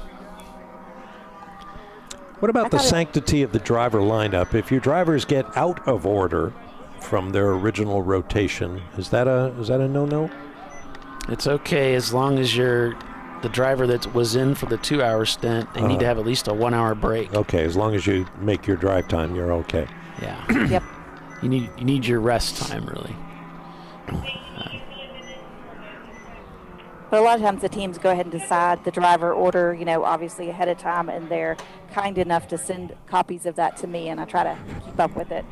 B: What about the sanctity of the driver lineup? If your drivers get out of order from their original rotation, is that a no-no?
A: It's okay as long as you're the driver that was in for the 2-hour stint. They need to have at least a 1-hour break.
B: Okay, as long as you make your drive time, you're okay.
A: Yeah.
F: Yep.
A: You need your rest time, really.
F: But a lot of times the teams go ahead and decide the driver order, obviously ahead of time, and they're kind enough to send copies of that to me, and I try to keep up with it.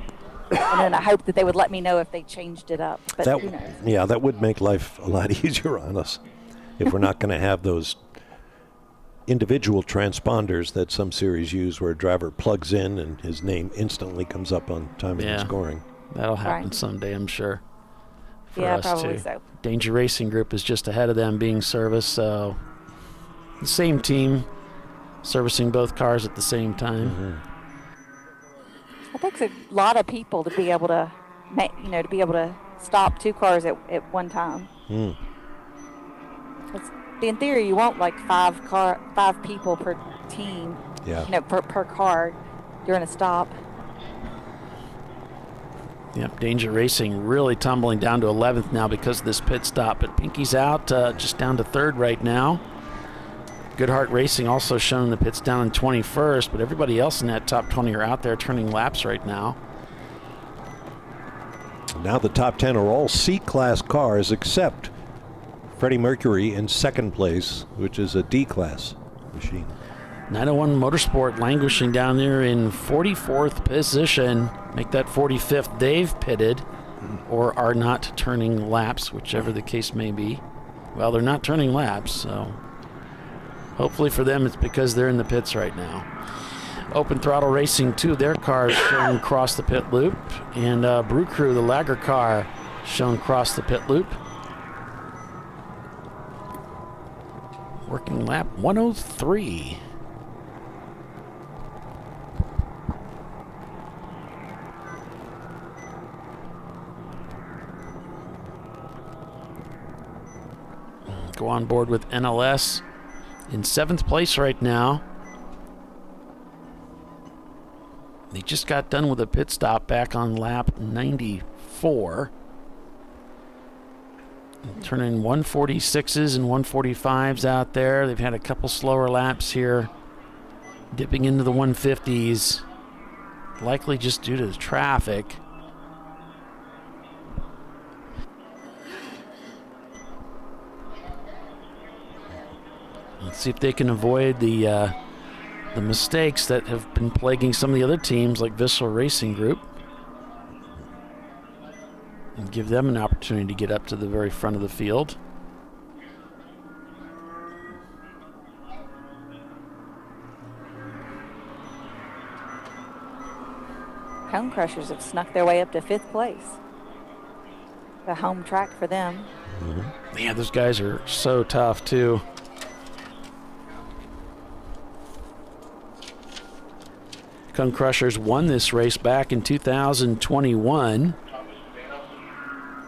F: And then I hope that they would let me know if they changed it up. But who knows?
B: Yeah, that would make life a lot easier on us if we're not going to have those individual transponders that some series use where a driver plugs in and his name instantly comes up on timing and scoring.
A: That'll happen someday, I'm sure. For
F: Yeah,
A: us
F: probably
A: too.
F: so.
A: Danger Racing Group is just ahead of them being serviced, so the same team servicing both cars at the same time.
B: Mm-hmm.
F: It takes a lot of people to be able to, to be able to stop two cars at one time.
B: Mm.
F: In theory, you want like five people per team.
B: Yeah.
F: Per car during a stop.
A: Yep, Danger Racing really tumbling down to 11th now because of this pit stop. But Pinky's out, just down to 3rd right now. Goodhart Racing also showing the pits down in 21st, but everybody else in that top 20 are out there turning laps right now.
B: Now the top 10 are all C-class cars except Freddie Mercury in 2nd place, which is a D-class machine.
A: 901 Motorsport languishing down there in 44th position. Make that 45th. They've pitted or are not turning laps, whichever the case may be. Well, they're not turning laps, so hopefully for them it's because they're in the pits right now. Open Throttle Racing, 2 of their cars shown cross the pit loop. And Brew Crew, the lagger car, shown cross the pit loop. Working lap 103. Go on board with NLS in 7th place right now. They just got done with a pit stop back on lap 94. Turning 146s and 145s out there. They've had a couple slower laps here, dipping into the 150s, likely just due to the traffic. Let's see if they can avoid the mistakes that have been plaguing some of the other teams like Vissel Racing Group, and give them an opportunity to get up to the very front of the field.
F: Cone Crushers have snuck their way up to 5th place. The home track for them.
A: Mm-hmm. Yeah, those guys are so tough too. Cone Crushers won this race back in 2021.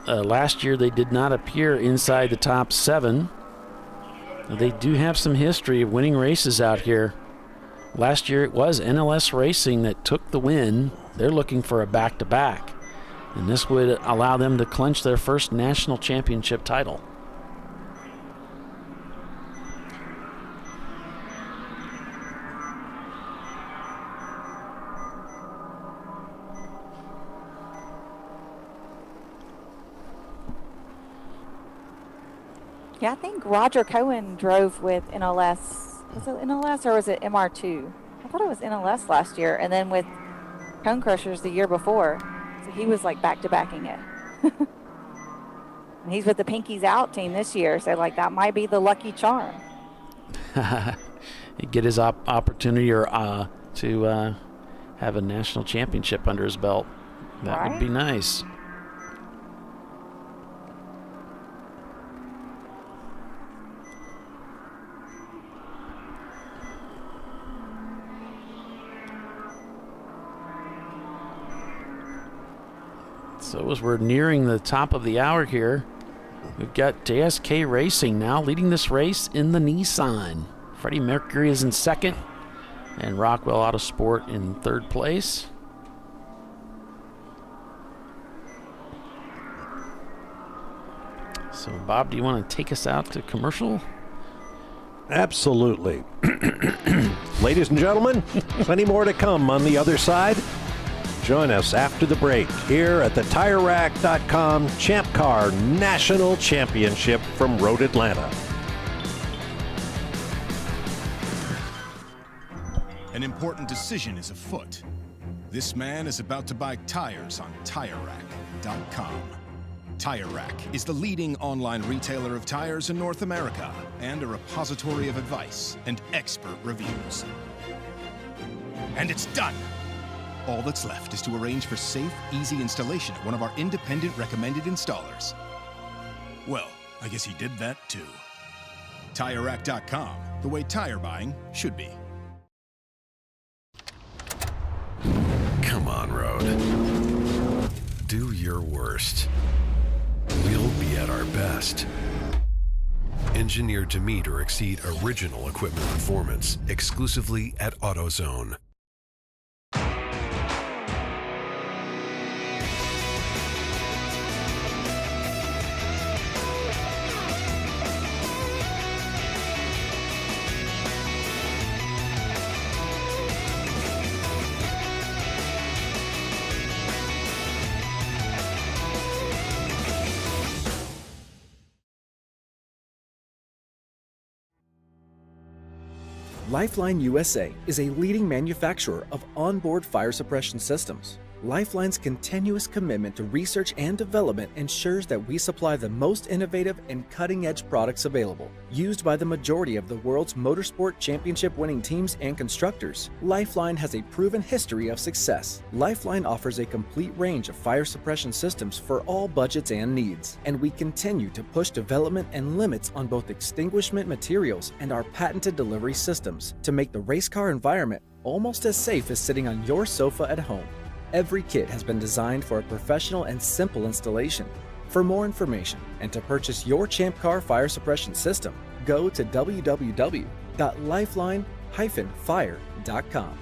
A: Last year they did not appear inside the top 7. They do have some history of winning races out here. Last year it was NLS Racing that took the win. They're looking for a back-to-back, and this would allow them to clinch their first national championship title.
F: Yeah, I think Roger Cohen drove with NLS. Was it NLS or was it MR2? I thought it was NLS last year, and then with Cone Crushers the year before. So he was like back-to-backing it. And he's with the Pinkies Out team this year, so like that might be the lucky charm.
A: He'd get his opportunity to have a national championship under his belt. That would be nice. So as we're nearing the top of the hour here, we've got JSK Racing now leading this race in the Nissan. Freddie Mercury is in 2nd, and Rockwell Autosport in 3rd place. So Bob, do you want to take us out to commercial?
B: Absolutely. Ladies and gentlemen, plenty more to come on the other side. Join us after the break here at the TireRack.com Champ Car National Championship from Road Atlanta.
M: important decision is afoot. This man is about to buy tires on TireRack.com. Tire Rack is the leading online retailer of tires in North America and a repository of advice and expert reviews. And it's done! All that's left is to arrange for safe, easy installation at one of our independent recommended installers. Well, I guess he did that too. TireRack.com, the way tire buying should be.
G: Come on, Road. Do your worst. We'll be at our best. Engineered to meet or exceed original equipment performance exclusively at AutoZone.
H: Lifeline USA is a leading manufacturer of onboard fire suppression systems. Lifeline's continuous commitment to research and development ensures that we supply the most innovative and cutting-edge products available. Used by the majority of the world's motorsport championship-winning teams and constructors, Lifeline has a proven history of success. Lifeline offers a complete range of fire suppression systems for all budgets and needs, and we continue to push development and limits on both extinguishment materials and our patented delivery systems to make the race car environment almost as safe as sitting on your sofa at home. Every kit has been designed for a professional and simple installation. For more information and to purchase your ChampCar fire suppression system, go to www.lifeline-fire.com.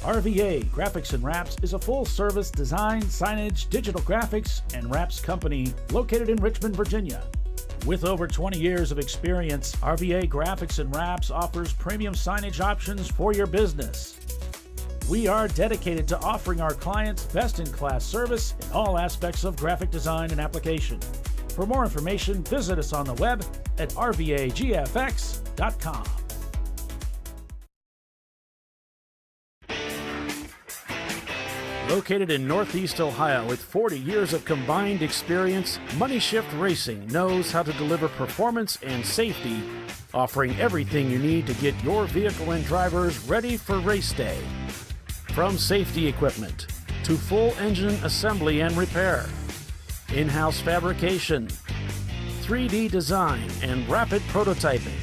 A: RVA Graphics and Wraps is a full-service design, signage, digital graphics, and wraps company located in Richmond, Virginia. With over 20 years of experience, RVA Graphics and Wraps offers premium signage options for your business. We are dedicated to offering our clients best-in-class service in all aspects of graphic design and application. For more information, visit us on the web at rvagfx.com. Located in Northeast Ohio with 40 years of combined experience, Money Shift Racing knows how to deliver performance and safety, offering everything you need to get your vehicle and drivers ready for race day. From safety equipment to full engine assembly and repair, in-house fabrication, 3D design, and rapid prototyping.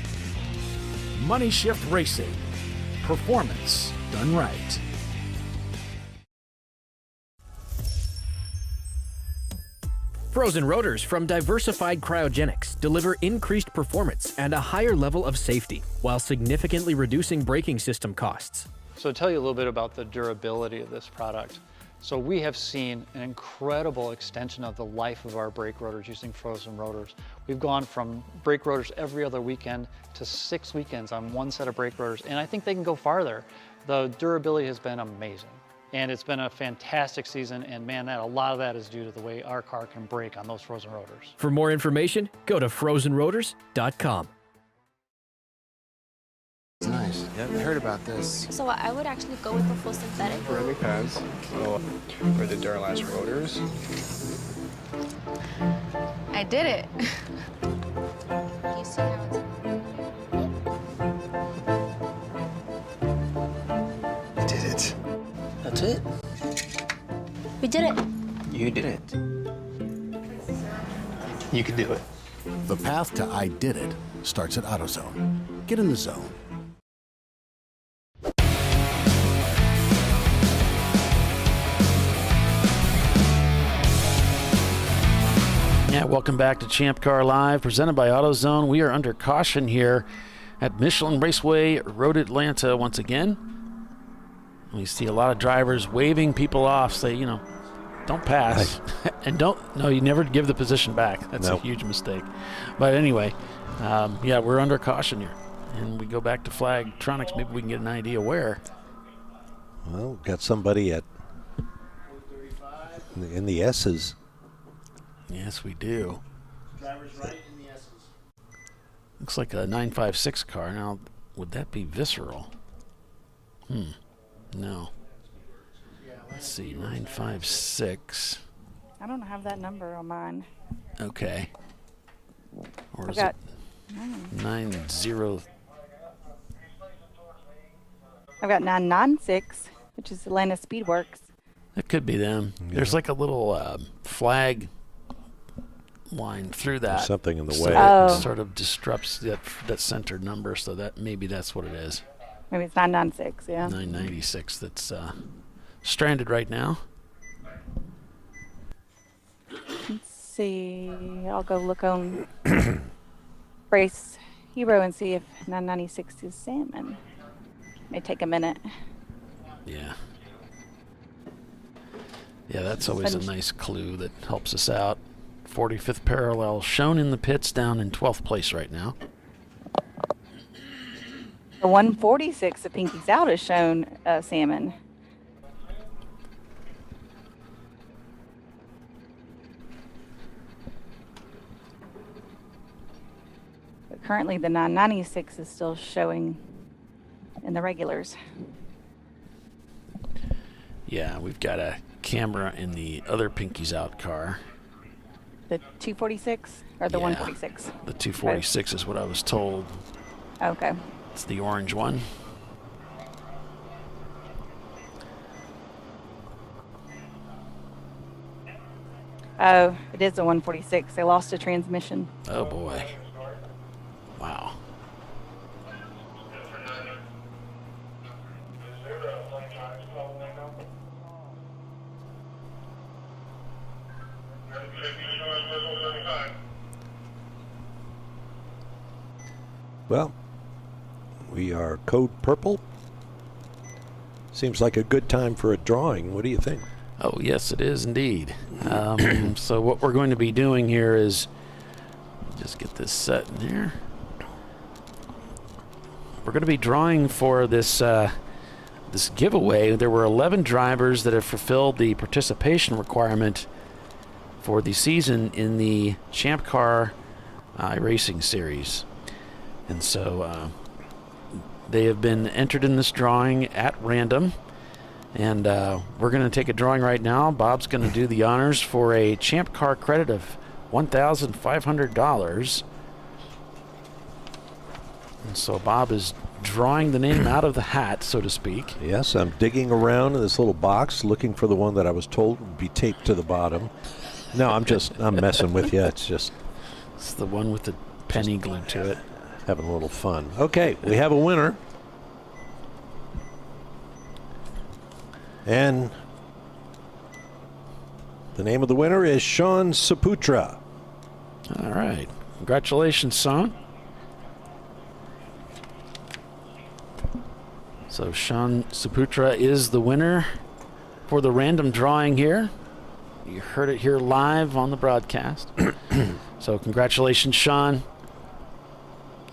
A: Money Shift Racing. Performance done right.
J: Frozen rotors from Diversified Cryogenics deliver increased performance and a higher level of safety, while significantly reducing braking system costs.
K: So to tell you a little bit about the durability of this product. So we have seen an incredible extension of the life of our brake rotors using frozen rotors. We've gone from brake rotors every other weekend to 6 weekends on one set of brake rotors, and I think they can go farther. The durability has been amazing. And it's been a fantastic season, and man, a lot of that is due to the way our car can brake on those frozen rotors.
J: For more information, go to frozenrotors.com.
O: Nice. Yeah, I heard about this.
V: So I would actually go with the full synthetic.
O: Brake pads. So for the Duralast rotors.
R: I did it.
V: You see how it's...
D: That's it.
V: We did it.
D: You did it. You can do it.
L: The path to I did it starts at AutoZone. Get in the zone.
A: Yeah, welcome back to ChampCar.Live, presented by AutoZone. We are under caution here at Michelin Raceway, Road Atlanta once again. We see a lot of drivers waving people off, say, you know, don't pass. And you never give the position back. That's a huge mistake. But anyway, yeah, we're under caution here. And we go back to Flagtronics. Maybe we can get an idea where.
B: Well, we've got somebody in the S's.
A: Yes, we do.
P: Driver's right in the S's.
A: Looks like a 956 car. Now, would that be visceral? No. Let's see, 956.
F: I don't have that number on mine.
A: Okay. Or
F: I've
A: is
F: got
A: it 90?
F: I've got 996, which is Atlanta Speedworks.
A: That could be them.
B: Yeah.
A: There's like a little flag line through that.
B: There's something in the
A: So
B: way.
A: it sort of disrupts that center number, so that maybe that's what it is.
F: Maybe it's 996, yeah.
A: 996 that's stranded right now.
F: Let's see. I'll go look on Race Hero and see if 996 is salmon. May take a minute.
A: Yeah. Yeah, that's always a nice clue that helps us out. 45th parallel shown in the pits, down in 12th place right now.
F: The 146 of Pinky's Out is shown salmon. But currently the 996 is still showing in the regulars.
A: Yeah, we've got a camera in the other Pinky's Out car.
F: The 246 or the 146?
A: The 246 is what I was told.
F: Okay.
A: It's the orange one.
F: Oh, it is a 146. They lost a transmission.
A: Oh boy. Wow.
B: Well, we are code purple. Seems like a good time for a drawing. What do you think?
A: Oh, yes, it is indeed. So what we're going to be doing here is just get this set in here. We're going to be drawing for this this giveaway. There were 11 drivers that have fulfilled the participation requirement for the season in the Champ Car Racing Series. And so they have been entered in this drawing at random. And we're going to take a drawing right now. Bob's going to do the honors for a Champ Car credit of $1,500. And so Bob is drawing the name out of the hat, so to speak.
B: Yes, I'm digging around in this little box looking for the one that I was told would be taped to the bottom. No, I'm messing with you. It's
A: the one with the penny glued to it.
B: Having a little fun. Okay, we have a winner. And the name of the winner is Sean Saputra.
A: All right. Congratulations, Sean. So Sean Saputra is the winner for the random drawing here. You heard it here live on the broadcast. So congratulations, Sean.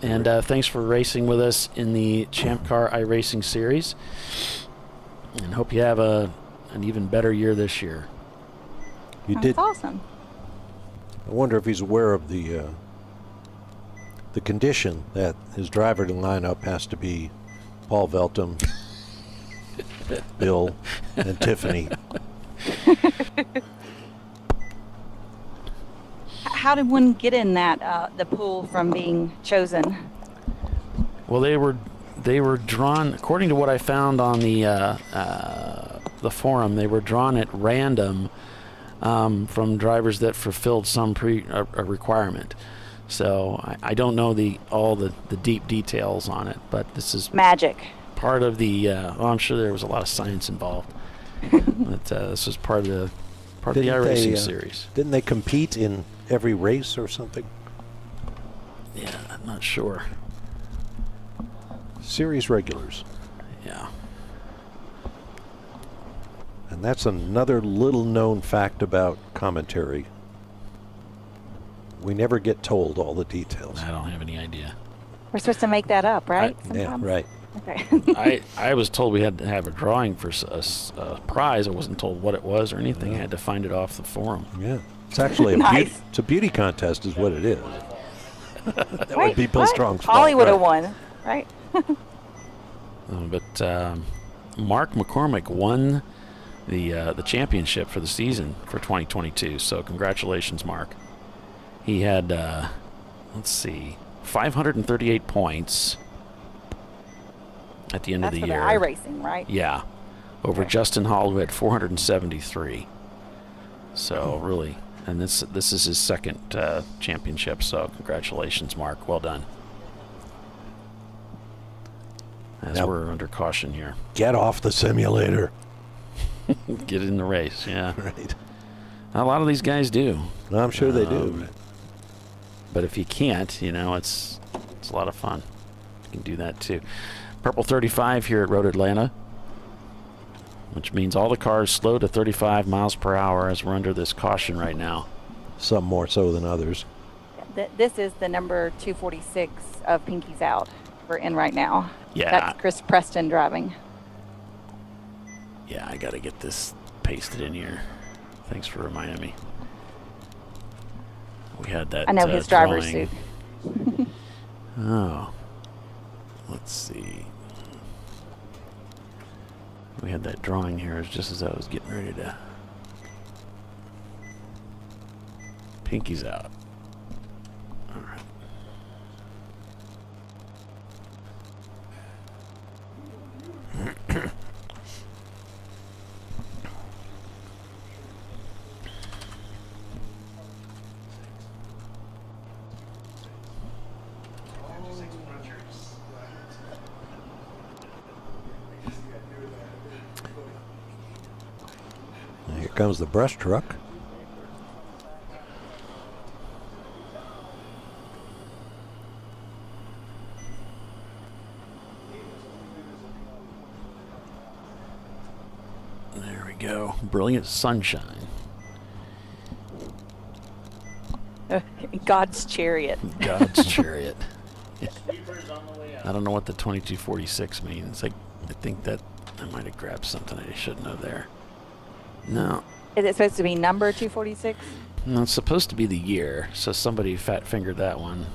A: And thanks for racing with us in the Champ Car iRacing Series. And hope you have an even better year this year.
F: That's awesome.
B: I wonder if he's aware of the condition that his driver to line up has to be Paul Veltum, Bill, and Tiffany.
F: How did one get in that the pool from being chosen?
A: Well, they were drawn, according to what I found on the forum. They were drawn at random from drivers that fulfilled some requirement. So I don't know all the deep details on it, but this is
F: magic.
A: Part of the. I'm sure there was a lot of science involved. But this was part of the iRacing series.
B: Didn't they compete in every race or something?
A: Yeah, I'm not sure.
B: Series regulars.
A: Yeah.
B: And that's another little known fact about commentary. We never get told all the details.
A: I don't have any idea.
F: We're supposed to make that up, right?
B: Yeah, right.
F: Okay.
A: I was told we had to have a drawing for a prize. I wasn't told what it was or anything. I had to find it off the forum.
B: Yeah. It's actually
F: Nice.
B: it's a beauty contest is what it is. That would be Bill Strong's fault.
F: Ollie would have won, right?
A: But Mark McCormick won the championship for the season for 2022. So congratulations, Mark. He had, let's see, 538 points at the end of the year.
F: That's for the iRacing, right?
A: Yeah, over Justin Hall, who had 473. So really, and this is his second championship. So congratulations, Mark. Well done. As
B: Now,
A: we're under caution here.
B: Get off the simulator.
A: Get in the race, yeah.
B: Right.
A: A lot of these guys do.
B: I'm sure they do.
A: But if you can't, it's a lot of fun. You can do that too. Purple 35 here at Road Atlanta, which means all the cars slow to 35 miles per hour as we're under this caution right now.
B: Some more so than others.
F: This is the number 246 of Pinky's Out. We're in right now.
A: Yeah.
F: That's Chris Preston driving.
A: Yeah, I got to get this pasted in here. Thanks for reminding me. We had that.
F: I know his driver's
A: drawing.
F: suit.
A: Oh. Let's see. We had that drawing here just as I was getting ready to. Pinky's out. All right.
B: Here comes the brush truck.
A: There we go. Brilliant sunshine.
F: God's chariot.
A: God's chariot. I don't know what the 2246 means. I think that I might have grabbed something I shouldn't have there. No.
F: Is it supposed to be number 246?
A: No, it's supposed to be the year, so somebody fat-fingered that one.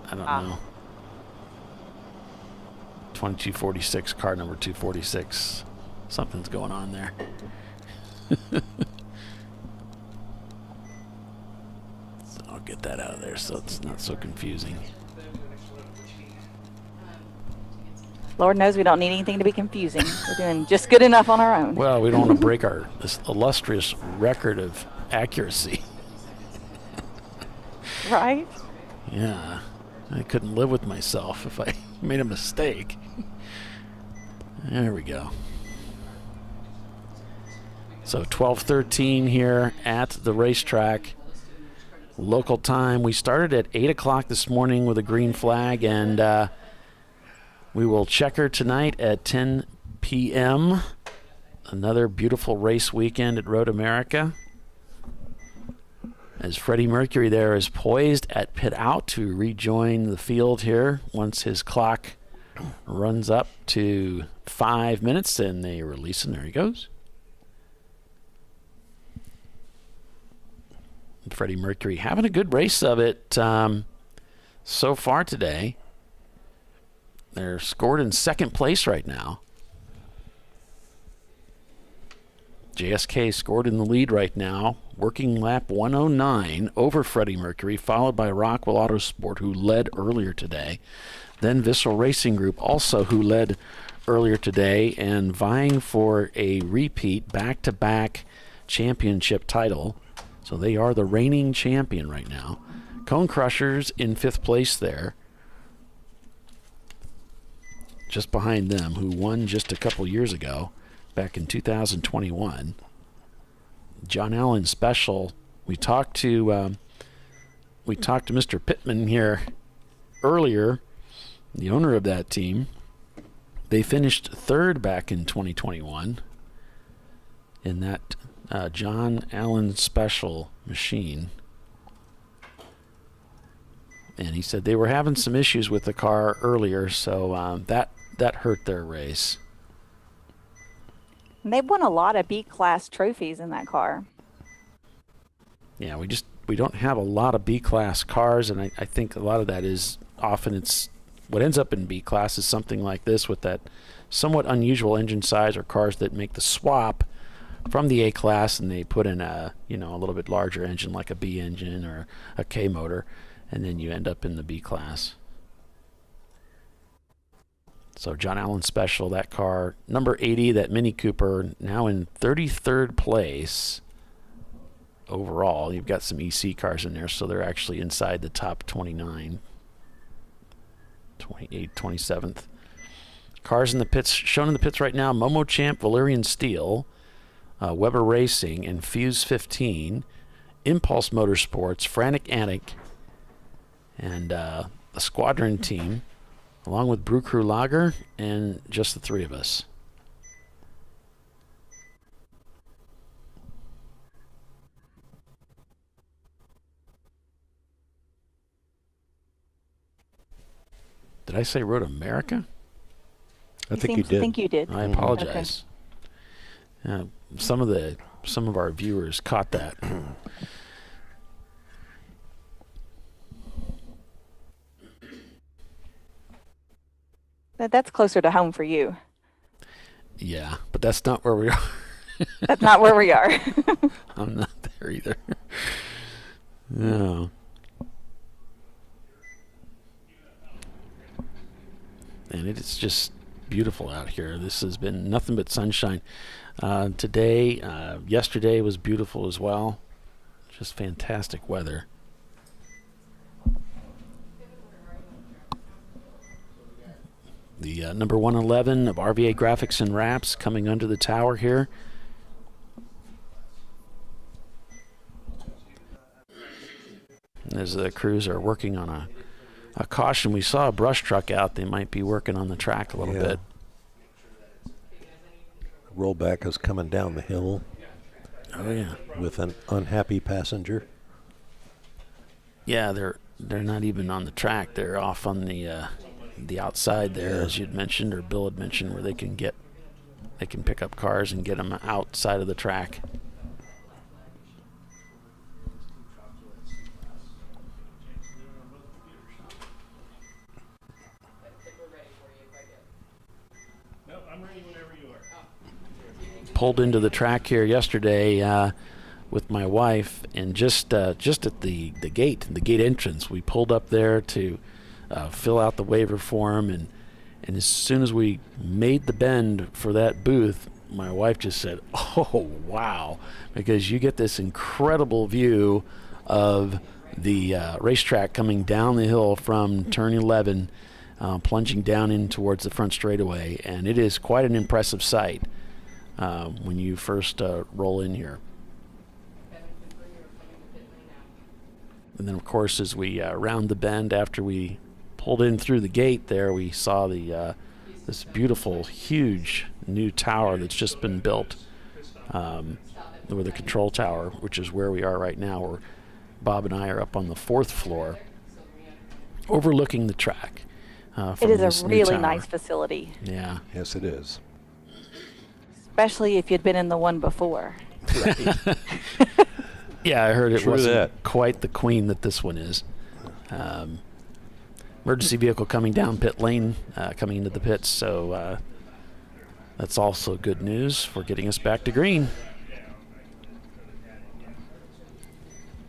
A: I don't know. 2246, car number 246. Something's going on there. So I'll get that out of there so it's not so confusing.
F: Lord knows we don't need anything to be confusing. We're doing just good enough on our own.
A: Well, we don't want to break this illustrious record of accuracy.
F: Right?
A: Yeah. I couldn't live with myself if I made a mistake. There we go. So 12:13 here at the racetrack. Local time. We started at 8 o'clock this morning with a green flag, and we will check her tonight at 10 p.m. Another beautiful race weekend at Road America. As Freddie Mercury there is poised at pit out to rejoin the field here once his clock runs up to 5 minutes, and they release him. There he goes. Freddie Mercury having a good race of it so far today. They're scored in second place right now. JSK scored in the lead right now, working lap 109 over Freddie Mercury, followed by Rockwell Autosport, who led earlier today. Then Vissel Racing Group, also who led earlier today, and vying for a repeat back-to-back championship title. So they are the reigning champion right now. Cone Crushers in fifth place there, just behind them, who won just a couple years ago, back in 2021. John Allen Special. We talked to Mr. Pittman here earlier, the owner of that team. They finished third back in 2021 in that John Allen Special machine. And he said they were having some issues with the car earlier, so that hurt their race.
F: And they've won a lot of B-class trophies in that car.
A: Yeah, we just we don't have a lot of B-class cars, and I think a lot of that is often it's what ends up in B-class is something like this with that somewhat unusual engine size, or cars that make the swap from the A-class and they put in a a little bit larger engine like a B engine or a K motor, and then you end up in the B-class. So John Allen Special, that car, number 80, that Mini Cooper, now in 33rd place overall. You've got some EC cars in there, so they're actually inside the top 29, 28, 27th. Cars in the pits, shown in the pits right now, Momo Champ, Valerian Steel, Weber Racing, and Fuse 15, Impulse Motorsports, Frantic Antic, and the Squadron team, along with Brew Crew Lager, and just the three of us. Did I say Road America?
B: I think you did.
F: I think you did.
A: I apologize. Some of our viewers caught that.
F: That's closer to home for you.
A: Yeah, but that's not where we are.
F: That's not where we are.
A: I'm not there either. No. And it's just beautiful out here. This has been nothing but sunshine. Today, yesterday was beautiful as well. Just fantastic weather. The number 111 of RVA Graphics and Wraps coming under the tower here. As the crews are working on a caution, we saw a brush truck out. They might be working on the track a little bit.
B: Rollback is coming down the hill.
A: Oh yeah,
B: with an unhappy passenger.
A: Yeah, they're not even on the track. They're off on the outside there, as you'd mentioned, or Bill had mentioned, where they can pick up cars and get them outside of the track. Pulled into the track here yesterday with my wife, and just at the gate entrance, we pulled up there to fill out the waiver form, and as soon as we made the bend for that booth, my wife just said, "Oh wow," because you get this incredible view of the racetrack coming down the hill from turn 11, plunging down in towards the front straightaway, and it is quite an impressive sight when you first roll in here. And then, of course, as we round the bend after we pulled in through the gate there, we saw this beautiful, huge new tower that's just been built, with the control tower, which is where we are right now, where Bob and I are up on the 4th floor, overlooking the track.
F: It is a really nice facility.
A: Yeah.
B: Yes, it is.
F: Especially if you'd been in the one before.
A: Yeah, I heard it wasn't
B: that.
A: quite the queen that this one is. Emergency vehicle coming down pit lane, coming into the pits, so that's also good news for getting us back to green.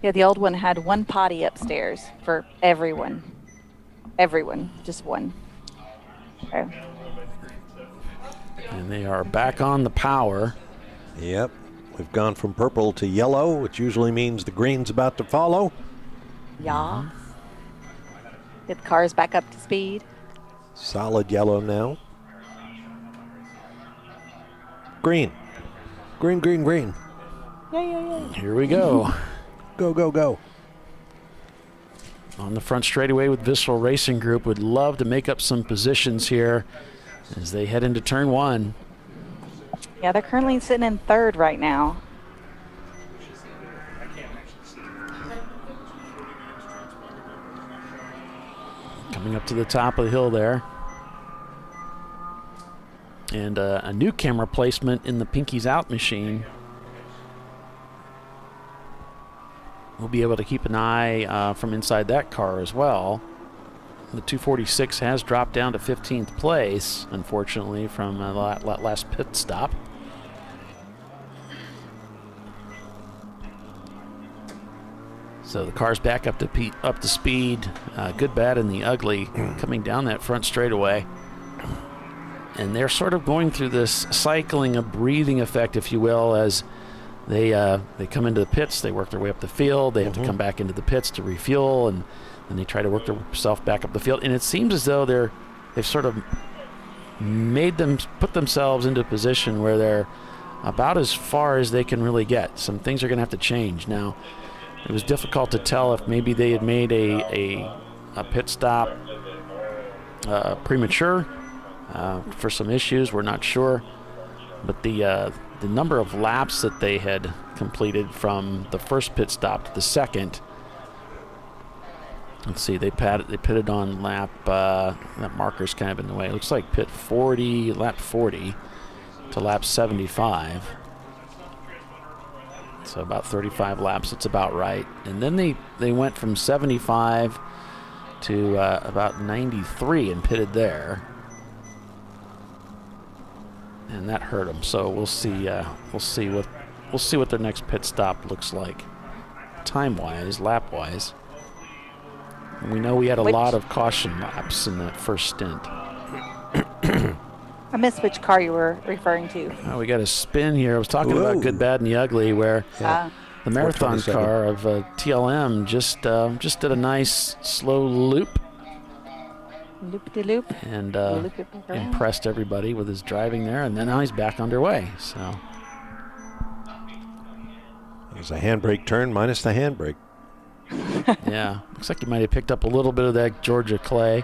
F: Yeah, the old one had one potty upstairs for everyone. Everyone, just one. So.
A: And they are back on the power.
B: Yep. We've gone from purple to yellow, which usually means the green's about to follow.
F: Yeah. Get the cars back up to speed.
B: Solid yellow now. Green. Green, green, green.
F: Yeah.
A: Here we go.
B: Go, go, go.
A: On the front straightaway with Visceral Racing Group, would love to make up some positions here as they head into turn 1.
F: Yeah, they're currently sitting in 3rd right now.
A: Coming up to the top of the hill there. And a new camera placement in the Pinkies Out machine. we'll be able to keep an eye from inside that car as well. The 246 has dropped down to 15th place, unfortunately, from last pit stop. So the car's back up to speed. Good, bad, and the ugly coming down that front straightaway. And they're sort of going through this cycling, a breathing effect, if you will, as they come into the pits. They work their way up the field. They have to come back into the pits to refuel, and then they try to work themselves back up the field. And it seems as though they've sort of put themselves into a position where they're about as far as they can really get. Some things are going to have to change. Now, it was difficult to tell if maybe they had made a pit stop premature for some issues. We're not sure. But the number of laps that they had completed from the first pit stop to the second, let's see, they pitted on lap, that marker's kind of in the way. It looks like lap 40 to lap 75. So about 35 laps, it's about right. And then they went from 75 to about 93 and pitted there. And that hurt them. So we'll see what their next pit stop looks like, time-wise, lap-wise. And we know we had a lot of caution laps in that first stint.
F: I missed which car you were referring to.
A: Oh, we got a spin here. I was talking about good, bad, and the ugly, where the marathon car of TLM just did a nice slow loop.
F: Loop-de-loop.
A: And impressed everybody with his driving there, and then now he's back underway. So
B: there's a handbrake turn minus the handbrake.
A: Yeah, looks like he might have picked up a little bit of that Georgia clay.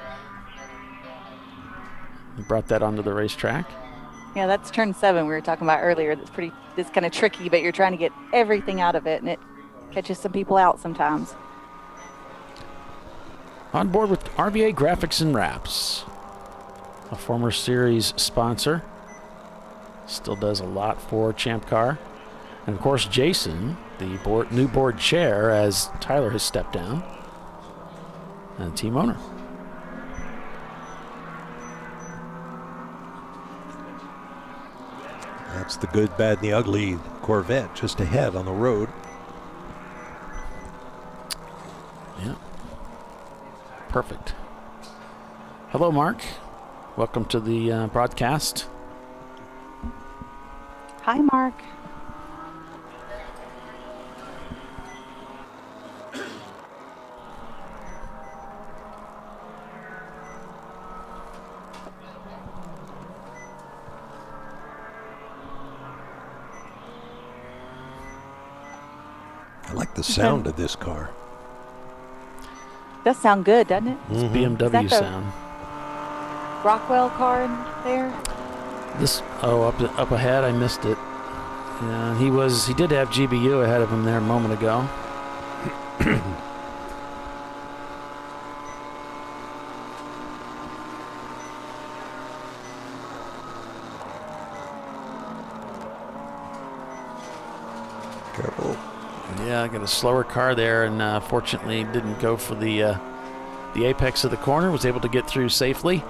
A: He brought that onto the racetrack.
F: Yeah, that's turn 7 we were talking about earlier. It's kind of tricky, but you're trying to get everything out of it, and it catches some people out sometimes.
A: On board with RVA Graphics and Wraps, a former series sponsor. Still does a lot for Champ Car. And of course, Jason, the new board chair, as Tyler has stepped down, and team owner.
B: That's the good, bad, and the ugly Corvette just ahead on the road.
A: Yeah. Perfect. Hello, Mark. Welcome to the broadcast.
F: Hi, Mark.
B: I like the sound of this car.
F: Does sound good, doesn't it?
A: It's BMW sound.
F: Rockwell car in there?
A: Up ahead, I missed it. Yeah, he did have GBU ahead of him there a moment ago.
B: Careful.
A: Yeah, I got a slower car there, and fortunately didn't go for the apex of the corner. Was able to get through safely.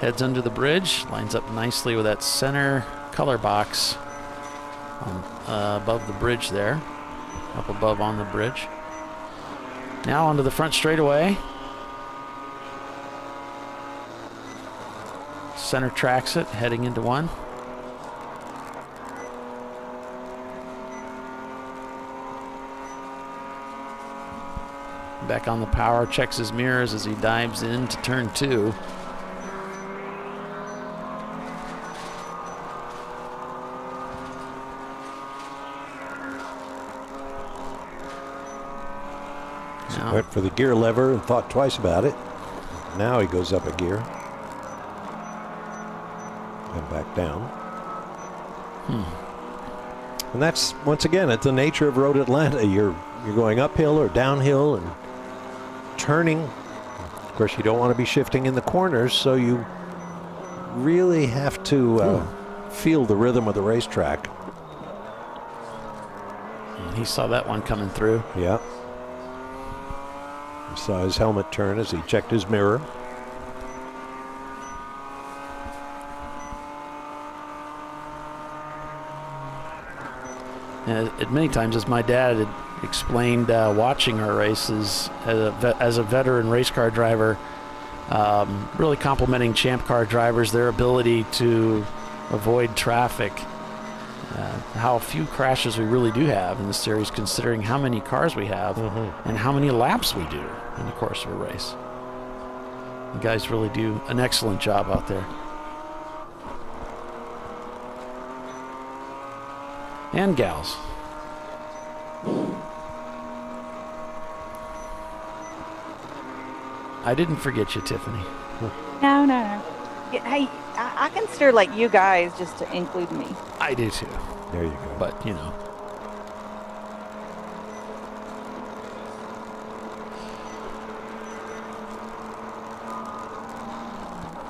A: Heads under the bridge, lines up nicely with that center color box above the bridge there, up above on the bridge. Now onto the front straightaway. Center tracks it, heading into one. Back on the power, checks his mirrors as he dives into turn 2.
B: Went for the gear lever and thought twice about it. Now he goes up a gear. And back down. And that's, once again, it's the nature of Road Atlanta. You're going uphill or downhill and turning. Of course, you don't want to be shifting in the corners, so you really have to feel the rhythm of the racetrack.
A: He saw that one coming through.
B: Yeah. He saw his helmet turn as he checked his mirror.
A: Many times, as my dad had explained, watching our races as a veteran race car driver, really complimenting Champ Car drivers, their ability to avoid traffic, how few crashes we really do have in the series, considering how many cars we have and how many laps we do in the course of a race. You guys really do an excellent job out there. And gals. I didn't forget you, Tiffany.
F: No. Yeah, hey, I consider like you guys just to include me.
A: I do too.
B: There you go.
A: But, you know.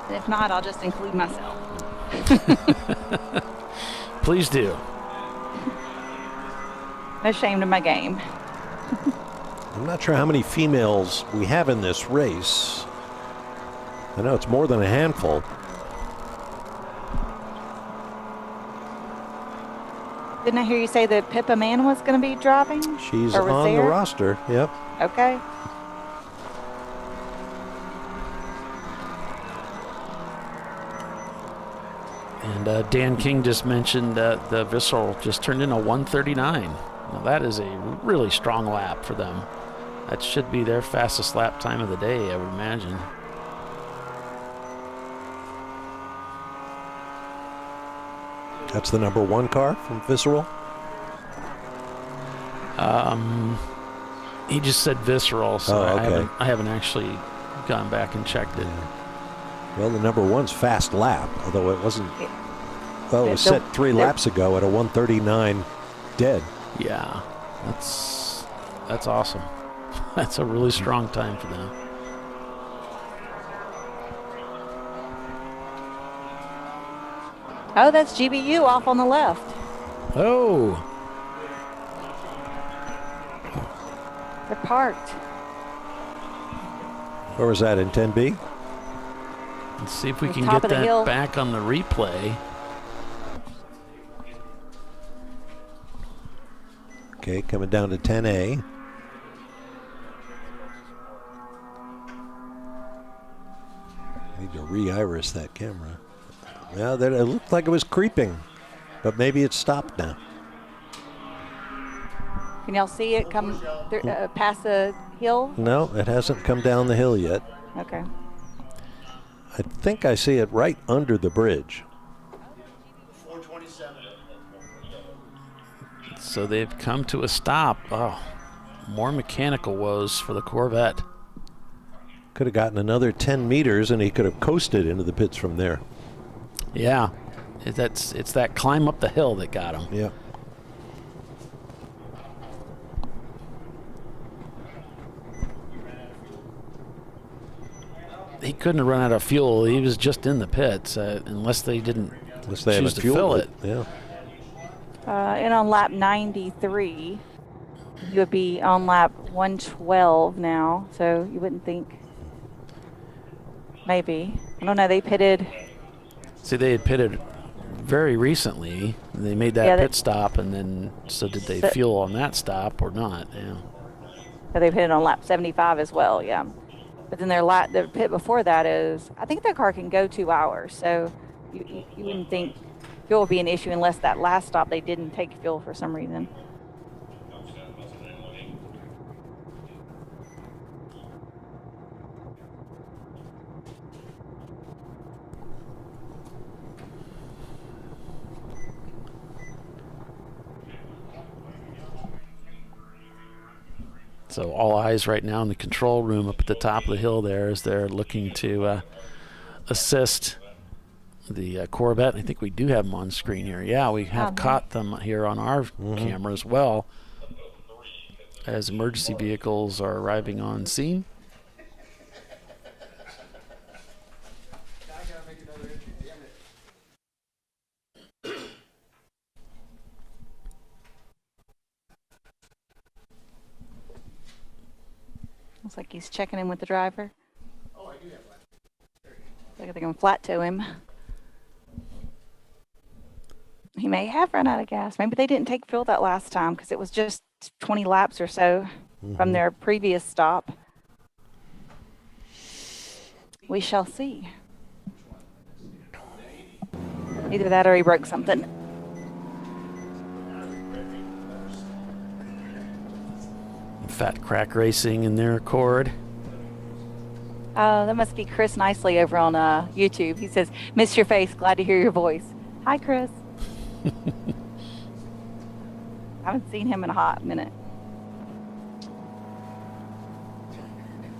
F: And if not, I'll just include myself.
A: Please do.
F: No shame to my game.
B: I'm not sure how many females we have in this race. I know it's more than a handful.
F: Didn't I hear you say that Pippa Mann was going to be driving?
B: She's
F: Or was
B: on the
F: there?
B: roster. Yep.
F: Okay.
A: And Dan King just mentioned the Visceral just turned in a 139. Now that is a really strong lap for them. That should be their fastest lap time of the day, I would imagine.
B: That's the number 1 car from Visceral?
A: He just said Visceral, so
B: okay.
A: I haven't actually gone back and checked it.
B: Well, the number 1's fast lap, although it wasn't. Well, it was set 3 laps ago at a 139 dead.
A: Yeah, that's awesome. That's a really strong time for them.
F: Oh, that's GBU off on the left.
A: Oh.
F: They're parked.
B: Where was that, in 10B?
A: Let's see if we
F: The
A: can
F: top
A: get
F: of the
A: that
F: hill.
A: back on the replay.
B: Okay, coming down to 10A. Need to re-iris that camera. Yeah, it looked like it was creeping, but maybe it's stopped now.
F: Can y'all see it come through, past the hill?
B: No, it hasn't come down the hill yet.
F: Okay.
B: I think I see it right under the bridge.
P: 427.
A: So they've come to a stop. Oh, more mechanical woes for the Corvette.
B: Could have gotten another 10 meters and he could have coasted into the pits from there.
A: Yeah, it's that climb up the hill that got him.
B: Yeah.
A: He couldn't have run out of fuel. He was just in the pits, unless they didn't choose
B: haven't
A: to
B: fueled
A: fill
B: it.
A: it.
B: Yeah.
F: And on lap 93, you would be on lap 112 now, so you wouldn't think. Maybe. I don't know. They pitted.
A: See, they had pitted very recently. They made that pit stop, and then so did they fuel on that stop or not? Yeah.
F: So they pitted on lap 75 as well. Yeah. But then their pit before that is, I think that car can go 2 hours. So you wouldn't think fuel would be an issue unless that last stop they didn't take fuel for some reason.
A: So all eyes right now in the control room up at the top of the hill there as they're looking to assist the Corvette. I think we do have them on screen here. Yeah, we have caught them here on our camera as well as emergency vehicles are arriving on scene.
F: Looks like he's checking in with the driver. Oh, I do have one. Look, they're going to flat tow him. He may have run out of gas. Maybe they didn't take fuel that last time because it was just 20 laps or so from their previous stop. We shall see. Either that or he broke something.
A: Fat Crack Racing in their Accord.
F: Oh, that must be Chris Nicely over on YouTube. He says, "Miss your face. Glad to hear your voice." Hi, Chris. I haven't seen him in a hot minute.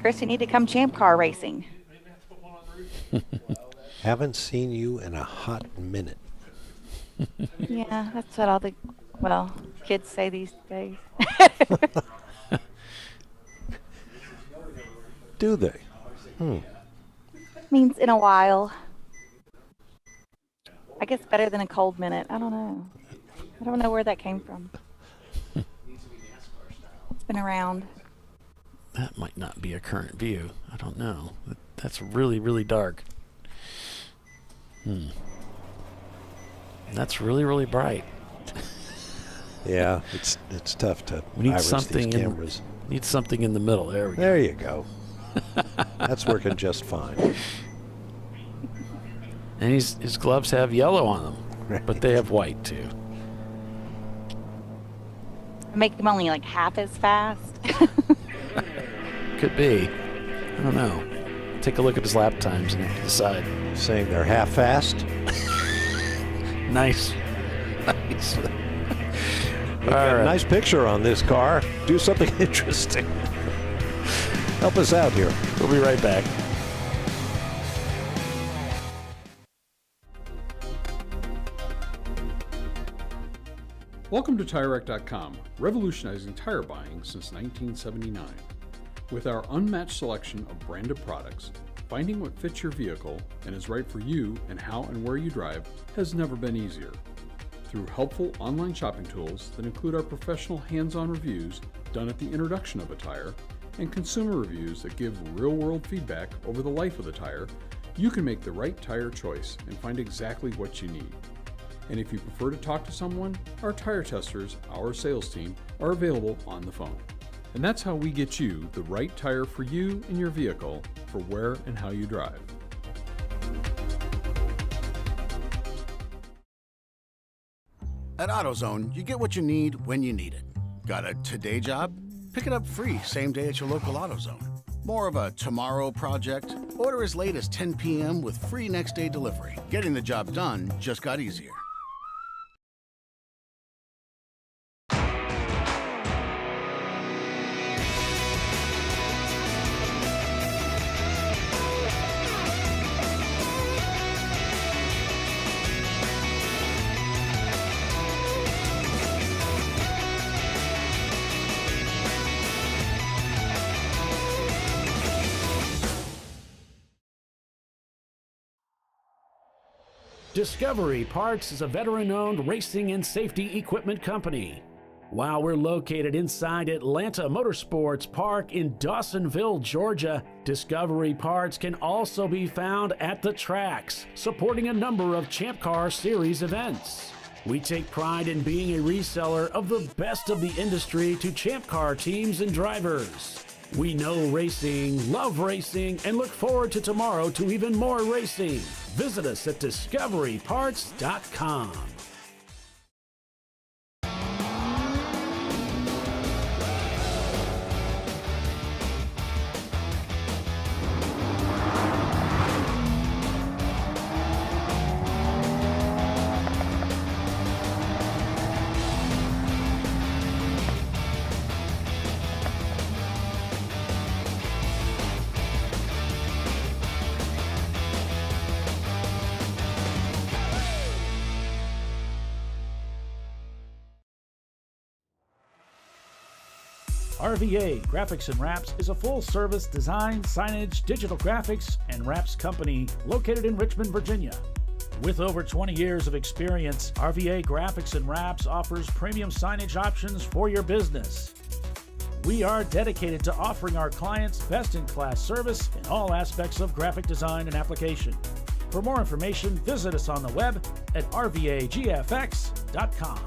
F: Chris, you need to come Champ Car racing.
B: Haven't seen you in a hot minute.
F: Yeah, that's what all the, kids say these days.
B: Do they?
F: Means in a while. I guess better than a cold minute. I don't know. I don't know where that came from. It's been around.
A: That might not be a current view. I don't know. That's really, really dark. That's really, really bright.
B: Yeah, it's tough to
A: We need
B: iris
A: something
B: these cameras.
A: Need something in the middle. There we go.
B: There you go. That's working just fine.
A: And his gloves have yellow on them, but they have white too.
F: Make them only like half as fast.
A: Could be. I don't know. Take a look at his lap times and decide.
B: Saying they're half-fast?
A: Nice.
B: We've got a nice picture on this car. Do something interesting. Help us out here.
A: We'll be right back.
N: Welcome to TireRack.com, revolutionizing tire buying since 1979. With our unmatched selection of branded products, finding what fits your vehicle and is right for you and how and where you drive has never been easier. Through helpful online shopping tools that include our professional hands-on reviews done at the introduction of a tire and consumer reviews that give real-world feedback over the life of the tire, you can make the right tire choice and find exactly what you need. And if you prefer to talk to someone, our tire testers, our sales team, are available on the phone. And that's how we get you the right tire for you and your vehicle for where and how you drive.
L: At AutoZone, you get what you need when you need it. Got a today job? Pick it up free same day at your local AutoZone. More of a tomorrow project? Order as late as 10 p.m. with free next day delivery. Getting the job done just got easier.
A: Discovery Parts is a veteran-owned racing and safety equipment company. While we're located inside Atlanta Motorsports Park in Dawsonville, Georgia, Discovery Parts can also be found at the tracks, supporting a number of Champ Car Series events. We take pride in being a reseller of the best of the industry to Champ Car teams and drivers. We know racing, love racing, and look forward to tomorrow to even more racing. Visit us at discoveryparts.com. RVA Graphics and Wraps is a full-service design, signage, digital graphics, and wraps company located in Richmond, Virginia. With over 20 years of experience, RVA Graphics and Wraps offers premium signage options for your business. We are dedicated to offering our clients best-in-class service in all aspects of graphic design and application. For more information, visit us on the web at rvagfx.com.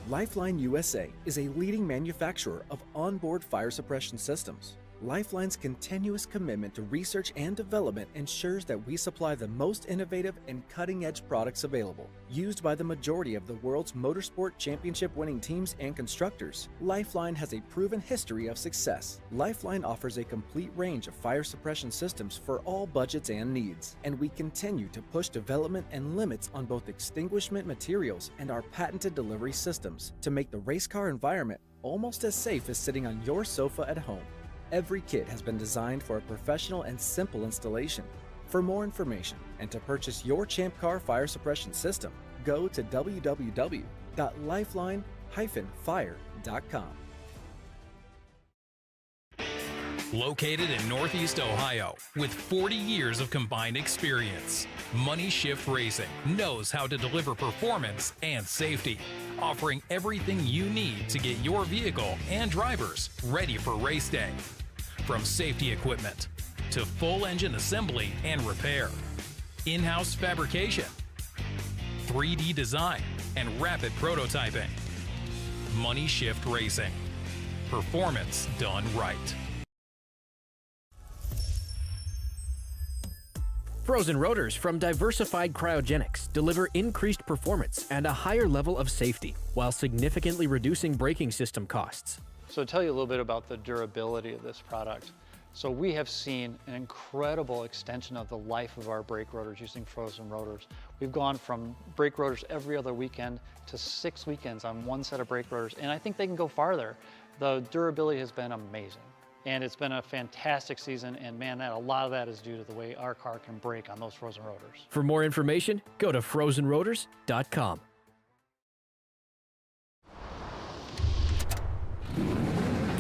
H: Lifeline USA is a leading manufacturer of onboard fire suppression systems. Lifeline's continuous commitment to research and development ensures that we supply the most innovative and cutting-edge products available. Used by the majority of the world's motorsport championship-winning teams and constructors, Lifeline has a proven history of success. Lifeline offers a complete range of fire suppression systems for all budgets and needs, and we continue to push development and limits on both extinguishment materials and our patented delivery systems to make the race car environment almost as safe as sitting on your sofa at home. Every kit has been designed for a professional and simple installation. For more information and to purchase your ChampCar fire suppression system, go to www.lifeline-fire.com.
I: Located in Northeast Ohio, with 40 years of combined experience, Money Shift Racing knows how to deliver performance and safety, offering everything you need to get your vehicle and drivers ready for race day. From safety equipment to full engine assembly and repair, in-house fabrication, 3D design, and rapid prototyping. Money Shift Racing. Performance done right.
J: Frozen rotors from Diversified Cryogenics deliver increased performance and a higher level of safety, while significantly reducing braking system costs.
K: So to tell you a little bit about the durability of this product. So we have seen an incredible extension of the life of our brake rotors using frozen rotors. We've gone from brake rotors every other weekend to 6 weekends on one set of brake rotors, and I think they can go farther. The durability has been amazing. And it's been a fantastic season, and man, a lot of that is due to the way our car can brake on those frozen rotors.
J: For more information, go to frozenrotors.com.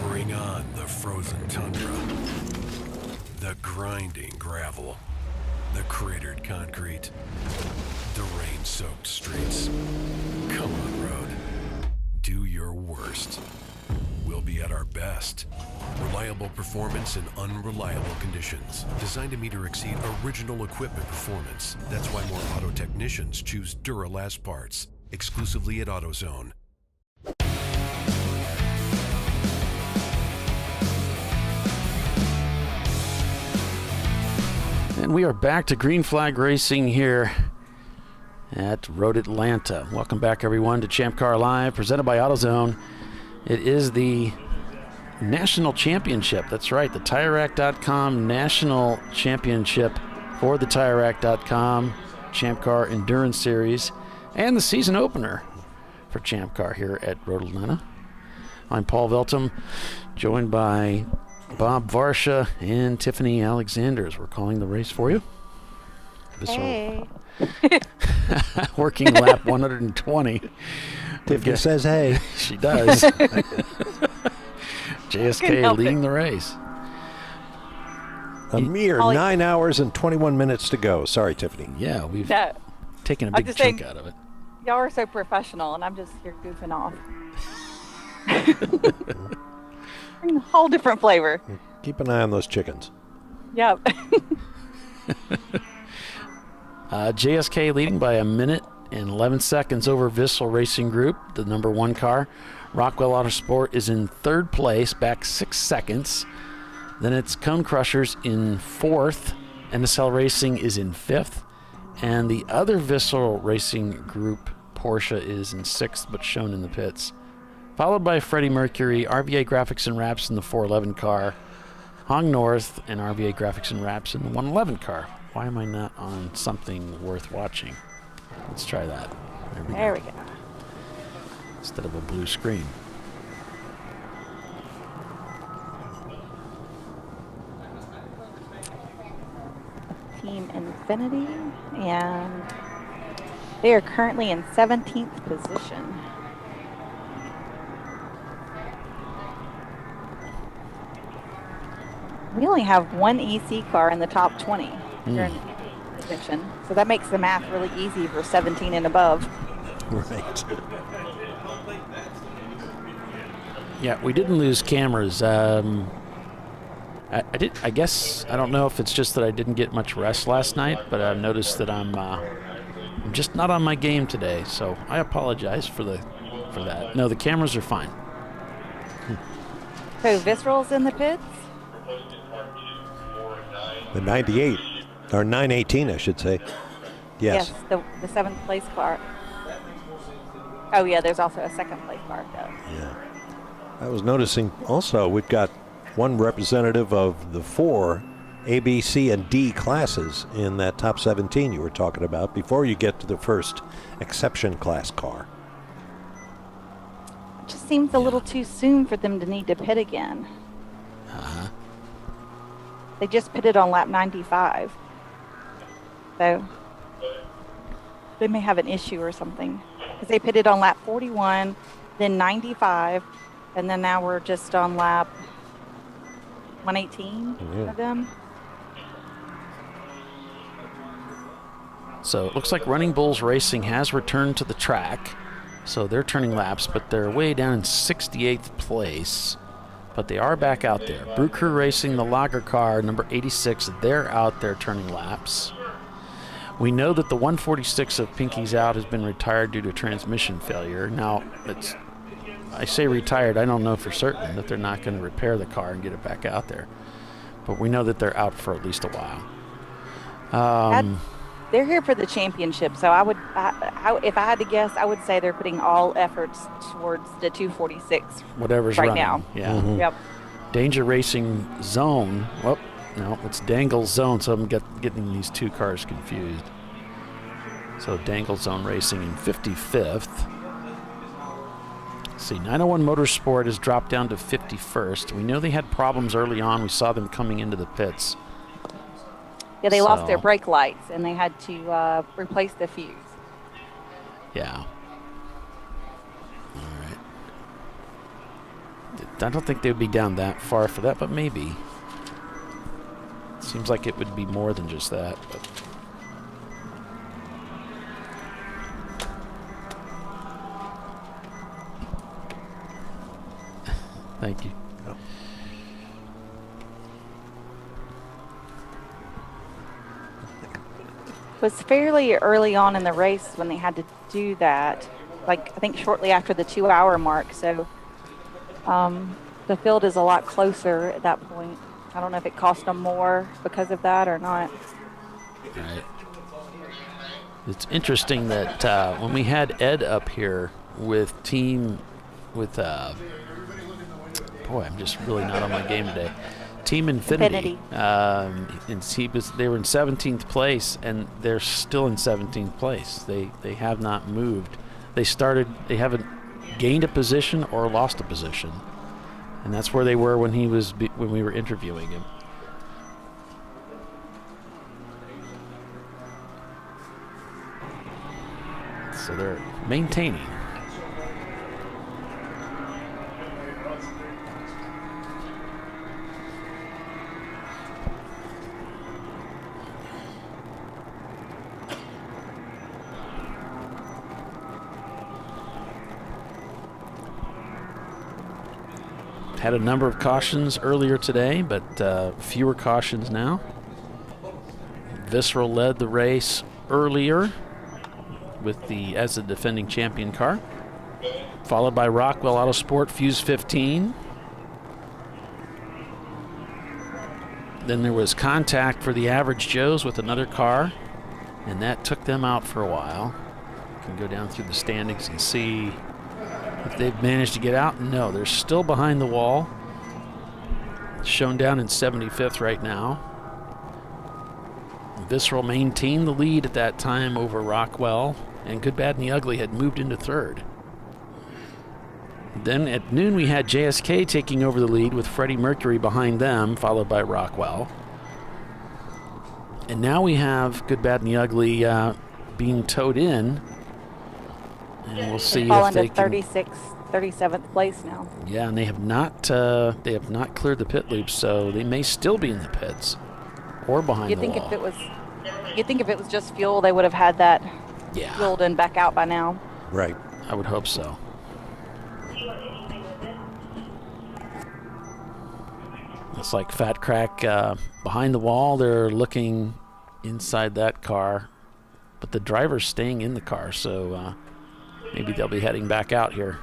G: Bring on the frozen tundra, the grinding gravel, the cratered concrete, the rain-soaked streets. Come on, road. Do your worst. We'll be at our best. Reliable performance in unreliable conditions. Designed to meet or exceed original equipment performance. That's why more auto technicians choose Duralast parts. Exclusively at AutoZone.
A: And we are back to Green Flag Racing here at Road Atlanta. Welcome back, everyone, to ChampCar.Live, presented by AutoZone. It is the National Championship. That's right, the TireRack.com National Championship for the TireRack.com Champ Car Endurance Series and the season opener for Champ Car here at Road Atlanta. I'm Paul Veltum, joined by Bob Varsha and Tiffany Alexanders. We're calling the race for you.
F: Hey.
A: Working lap 120.
B: Tiffany says hey.
A: She does. JSK leading the race.
B: A mere 9 hours and 21 minutes to go. Sorry, Tiffany.
A: Yeah, we've taken a big chunk out of it.
F: Y'all are so professional, and I'm just here goofing off. A whole different flavor.
B: Keep an eye on those chickens.
F: Yep.
A: JSK leading by 1 minute and 11 seconds over Vissel Racing Group, the number 1 car. Rockwell Autosport is in 3rd place, back 6 seconds. Then it's Cone Crushers in 4th. NSL Racing is in 5th. And the other Vissel Racing Group, Porsche, is in 6th, but shown in the pits. Followed by Freddie Mercury, RVA Graphics and Wraps in the 411 car, Hong North, and RVA Graphics and Wraps in the 111 car. Why am I not on something worth watching? Let's try that.
F: There we go.
A: Instead of a blue screen.
F: Team Infinity, and they are currently in 17th position. We only have one EC car in the top 20 position, so that makes the math really easy for 17 and above.
B: Right.
A: Yeah, we didn't lose cameras. I did. I guess I don't know if it's just that I didn't get much rest last night, but I've noticed that I'm just not on my game today. So I apologize for that. No, the cameras are fine.
F: So Visceral's in the pits?
B: The 98, or 918, I should say. Yes.
F: Yes, the 7th place car. Oh, yeah, there's also a 2nd place car, though.
B: Yeah. I was noticing also we've got one representative of the 4 A, B, C, and D classes in that top 17 you were talking about before you get to the first exception class car.
F: It just seems a little too soon for them to need to pit again.
A: Uh-huh.
F: They just pitted on lap 95. So they may have an issue or something. Because they pitted on lap 41, then 95, and then now we're just on lap 118 for them.
A: So it looks like Running Bulls Racing has returned to the track. So they're turning laps, but they're way down in 68th place. But they are back out there. Brew Crew Racing, the Lager car, number 86, they're out there turning laps. We know that the 146 of Pinky's Out has been retired due to transmission failure. Now, I say retired, I don't know for certain that they're not going to repair the car and get it back out there. But we know that they're out for at least a while.
F: They're here for the championship, so if I had to guess, I would say they're putting all efforts towards the 246
A: whatever's
F: right
A: running.
F: now.
A: Yeah.
F: Mm-hmm. Yep.
A: Danger Racing Zone. Well, no, it's Dangle Zone, so I'm getting these two cars confused. So Dangle Zone Racing in 55th. Let's see, 901 Motorsport has dropped down to 51st. We know they had problems early on. We saw them coming into the pits.
F: Yeah, they lost their brake lights, and they had to replace the fuse.
A: Yeah. All right. I don't think they would be down that far for that, but maybe. Seems like it would be more than just that. But. Thank you.
F: It was fairly early on in the race when they had to do that, like I think shortly after the 2-hour mark. So the field is a lot closer at that point. I don't know if it cost them more because of that or not.
A: Right. It's interesting that when we had Ed up here with boy, I'm just really not on my game today. Team Infinity. And they were in 17th place, and they're still in 17th place. They have not moved. They haven't gained a position or lost a position, and that's where they were when we were interviewing him. So they're maintaining. Had a number of cautions earlier today, but fewer cautions now. Visceral led the race earlier as the defending champion car, followed by Rockwell Autosport Fuse 15. Then there was contact for the Average Joes with another car, and that took them out for a while. You can go down through the standings and see if they've managed to get out. No, they're still behind the wall. It's shown down in 75th right now. Visceral maintained the lead at that time over Rockwell, and Good, Bad, and the Ugly had moved into third. Then at noon we had JSK taking over the lead with Freddie Mercury behind them, followed by Rockwell. And now we have Good, Bad, and the Ugly being towed in. And we'll see if they can.
F: 37th place now.
A: Yeah, and they have not cleared the pit loops, so they may still be in the pits or behind the wall.
F: You'd think if it was just fuel, they would have had that fueled and back out by now.
B: Right.
A: I would hope so. It's like Fat Crack behind the wall. They're looking inside that car, but the driver's staying in the car, so maybe they'll be heading back out here.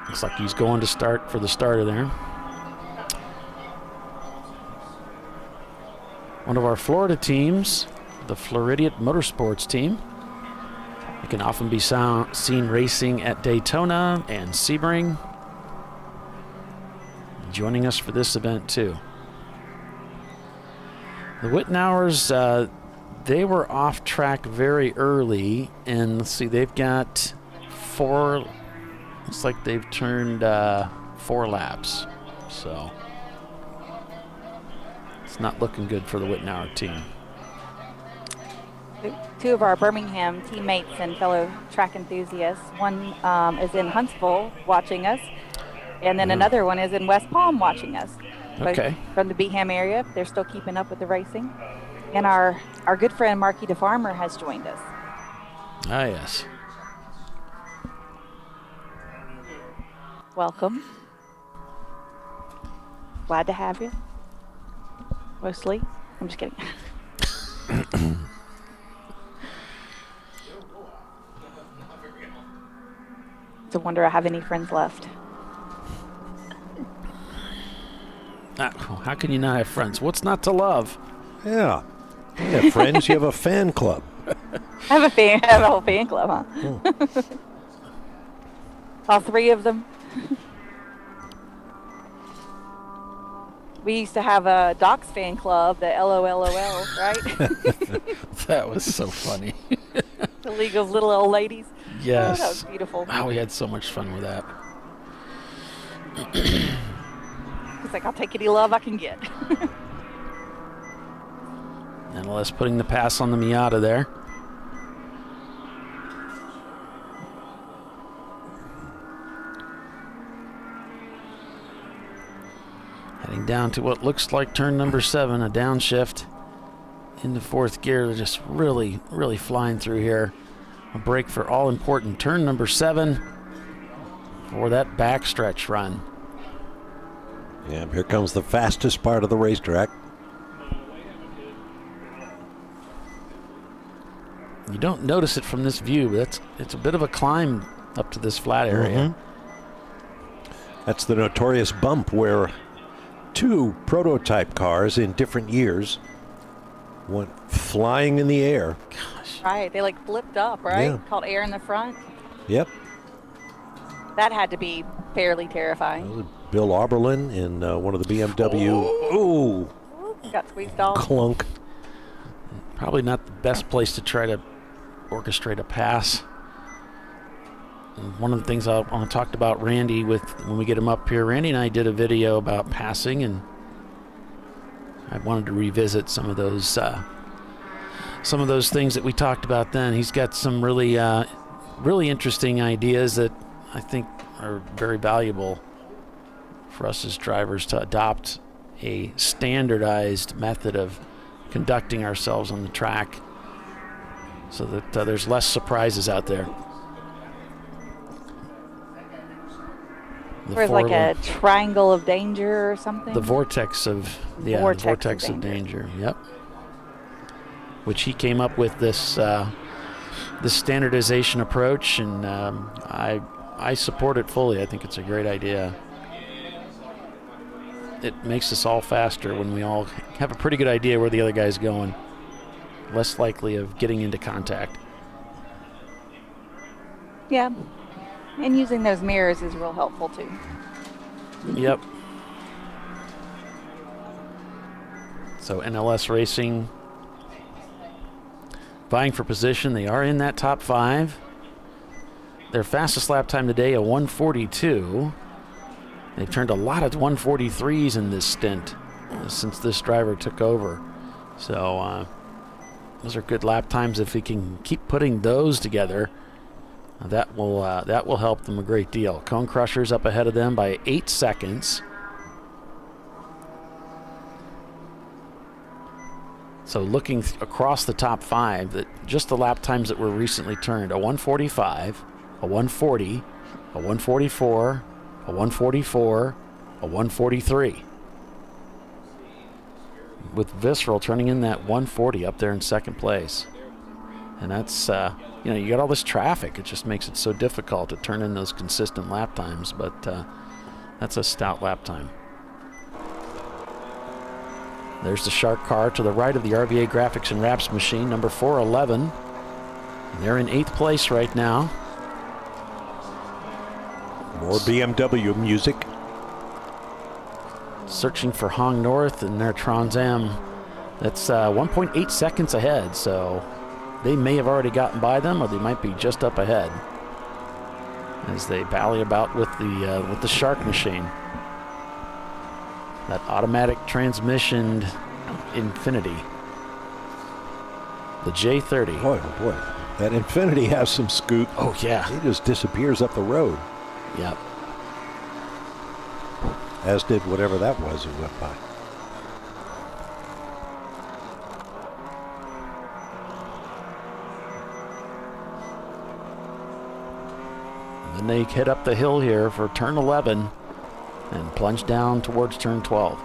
A: Looks like he's going to start for the starter there. One of our Florida teams, the Floridian Motorsports team. It can often be seen racing at Daytona and Sebring. Joining us for this event too. The Wittenauers, they were off track very early, and let's see, they've got 4. Looks like they've turned 4 laps, so it's not looking good for the Wittenauer team.
F: 2 of our Birmingham teammates and fellow track enthusiasts. One is in Huntsville watching us, and then another one is in West Palm watching us.
A: Okay.
F: From the Beeham area, they're still keeping up with the racing. And our good friend Marky DeFarmer has joined us.
A: Ah, yes.
F: Welcome. Glad to have you. Mostly. I'm just kidding. It's a wonder I have any friends left.
A: How can you not have friends? What's not to love?
B: Yeah. You have friends, you have a fan club.
F: I have a whole fan club, huh?
B: Oh.
F: All 3 of them. We used to have a Doc's fan club, the LOLOL, right?
A: That was so funny.
F: The League of Little Old Ladies.
A: Yes.
F: Oh, that was beautiful.
A: Oh, we had so much fun with that.
F: It's like, I'll take any love I can get.
A: Nonetheless, putting the pass on the Miata there. Heading down to what looks like turn number 7, a downshift into 4th gear. They're just really, really flying through here. A break for all important turn number 7 for that backstretch run.
B: Yeah, here comes the fastest part of the racetrack.
A: You don't notice it from this view, but it's a bit of a climb up to this flat area.
B: That's the notorious bump where 2 prototype cars in different years went flying in the air.
F: Right, they like flipped up, right?
B: Yeah.
F: Called air in the front.
B: Yep.
F: That had to be fairly terrifying.
B: Bill Auberlin in one of the BMW. Ooh.
F: Got squeezed off.
B: Clunk.
A: Probably not the best place to try to orchestrate a pass. And one of the things I want to talk about Randy with when we get him up here. Randy and I did a video about passing, and I wanted to revisit some of those things that we talked about then. He's got some really interesting ideas that I think are very valuable for us as drivers to adopt a standardized method of conducting ourselves on the track so that there's less surprises out there.
F: There's like a triangle of danger or something.
A: The vortex of danger. Yep. Which he came up with this standardization approach, and I support it fully. I think it's a great idea. It makes us all faster when we all have a pretty good idea where the other guy's going. Less likely of getting into contact.
F: Yeah. And using those mirrors is real helpful too.
A: Yep. So NLS Racing vying for position. They are in that top 5. Their fastest lap time today, a 1:42. They've turned a lot of 1:43s in this stint since this driver took over. So those are good lap times. If we can keep putting those together, that will help them a great deal. Cone Crusher's up ahead of them by 8 seconds. So looking across the top 5, just the lap times that were recently turned, a 145, a 140, a 144, a 144, a 143. With Visceral turning in that 140 up there in second place. And that's, you got all this traffic. It just makes it so difficult to turn in those consistent lap times, but that's a stout lap time. There's the Shark car to the right of the RVA Graphics and Wraps machine, number 411. They're in 8th place right now.
B: More BMW music.
A: Searching for Hong North in their Trans Am. That's 1.8 seconds ahead, so they may have already gotten by them, or they might be just up ahead as they bally about with the Shark machine. That automatic transmission Infinity. The J30.
B: Boy, oh boy. That Infinity has some scoot.
A: Oh, yeah.
B: It just disappears up the road.
A: Yep.
B: As did whatever that was it went by.
A: And then they head up the hill here for turn 11 and plunge down towards turn 12.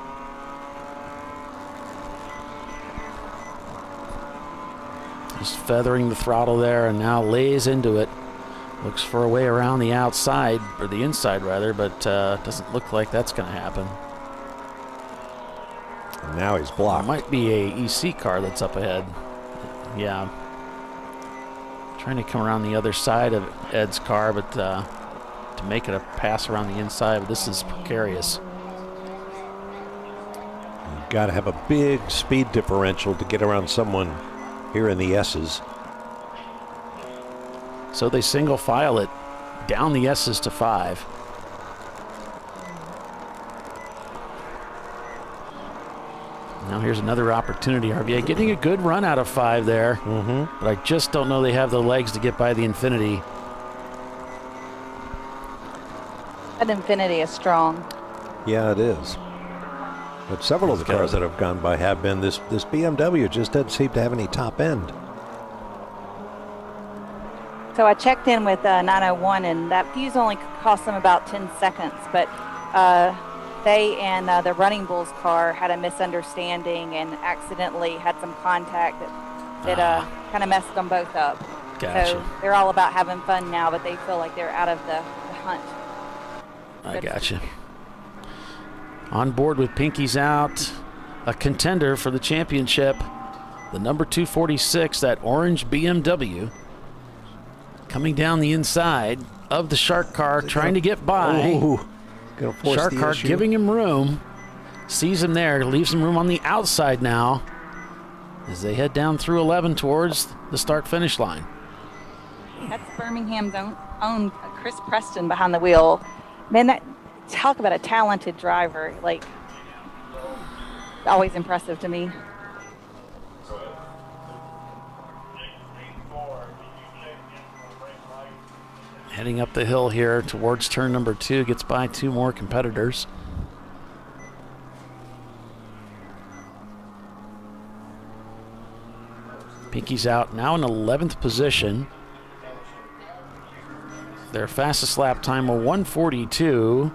A: Just feathering the throttle there and now lays into it. Looks for a way around the outside, or the inside rather, but doesn't look like that's going to happen.
B: And now he's blocked.
A: It might be a EC car that's up ahead. Yeah. Trying to come around the other side of Ed's car, but to make it a pass around the inside, but this is precarious.
B: You've got to have a big speed differential to get around someone here in the S's.
A: So they single file it down the S's to 5. Now here's another opportunity. RVA getting a good run out of 5 there. But I just don't know they have the legs to get by the Infinity.
F: That Infinity is strong.
B: Yeah, it is. But several of the cars that have gone by have been. This BMW just doesn't seem to have any top end.
F: So I checked in with 901, and that fuse only cost them about 10 seconds. But they and the Running Bulls car had a misunderstanding and accidentally had some contact that kind of messed them both up.
A: Gotcha.
F: So they're all about having fun now, but they feel like they're out of the hunt.
A: I gotcha. On board with Pinkies out, a contender for the championship, the number 246, that orange BMW. Coming down the inside of the Shark car, trying to get by. Shark car giving him room. Sees him there, leaves him room on the outside now as they head down through 11 towards the start-finish line.
F: That's Birmingham's own Chris Preston behind the wheel. Man, talk about a talented driver. Like, always impressive to me.
A: Heading up the hill here towards turn number 2, gets by 2 more competitors. Pinky's out, now in 11th position. Their fastest lap time, a 142.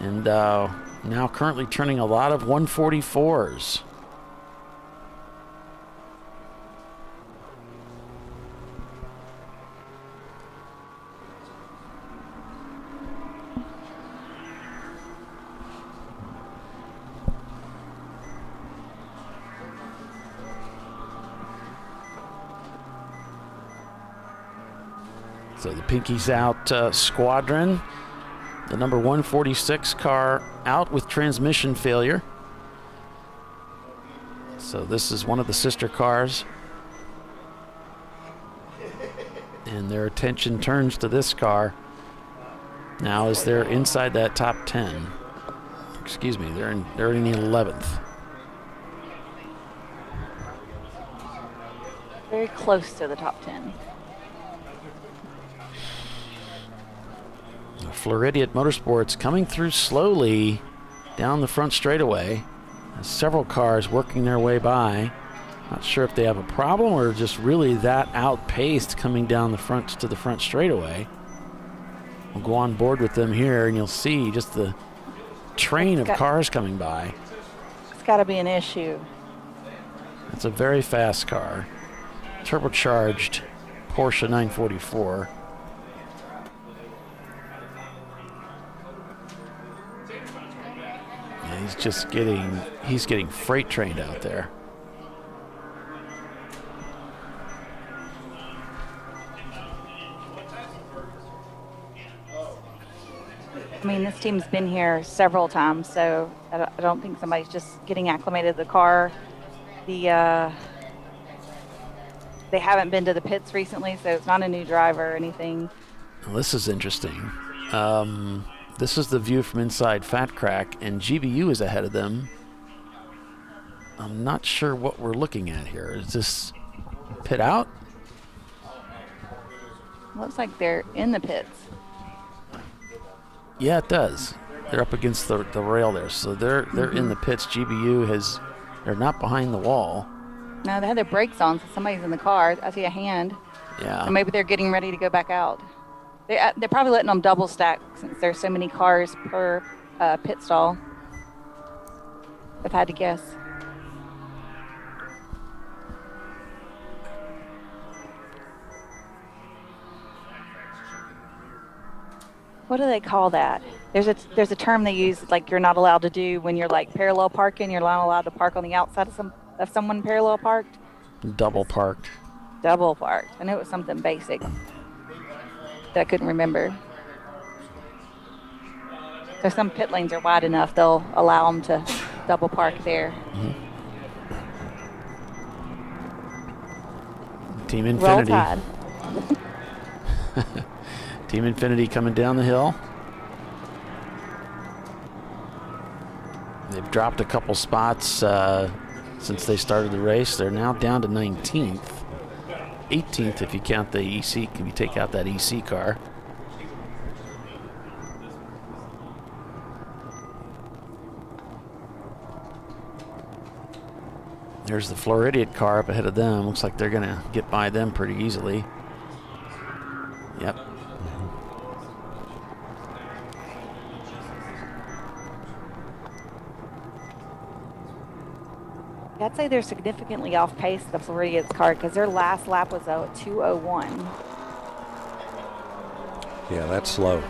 A: And now currently turning a lot of 144s. So the Pinkies out squadron, the number 146 car out with transmission failure. So this is one of the sister cars. And their attention turns to this car now as they're inside that top 10. Excuse me, they're in the 11th.
F: Very close to the top 10.
A: Floridian Motorsports coming through slowly down the front straightaway. Several cars working their way by. Not sure if they have a problem or just really that outpaced coming down the front to the front straightaway. We'll go on board with them here, and you'll see just the train of cars coming by.
F: It's got to be an issue.
A: It's a very fast car. Turbocharged Porsche 944. And he's getting freight trained out there.
F: I mean, this team's been here several times, so I don't think somebody's just getting acclimated to the car. They haven't been to the pits recently, so it's not a new driver or anything.
A: Well, this is interesting. This is the view from inside Fat Crack, and GBU is ahead of them. I'm not sure what we're looking at here. Is this pit out?
F: Looks like they're in the pits.
A: Yeah, it does. They're up against the rail there, so they're in the pits. GBU they're not behind the wall.
F: No, they had their brakes on, so somebody's in the car. I see a hand.
A: Yeah.
F: Or maybe they're getting ready to go back out. They're probably letting them double stack since there's so many cars per pit stall. If I had to guess. What do they call that? There's a term they use, like you're not allowed to do when you're like parallel parking. You're not allowed to park on the outside of someone parallel parked.
A: Double parked.
F: Double parked. I knew it was something basic that I couldn't remember. So some pit lanes are wide enough, they'll allow them to double park there.
A: Mm-hmm. Team Infinity.
F: Roll Tide.
A: Team Infinity coming down the hill. They've dropped a couple spots since they started the race. They're now down to 19th. 18th if you count the EC, if you take out that EC car. There's the Floridian car up ahead of them. Looks like they're going to get by them pretty easily. Yep.
F: I'd say they're significantly off pace, the Floridian's car, because their last lap was a 2:01.
B: Yeah, that's slow.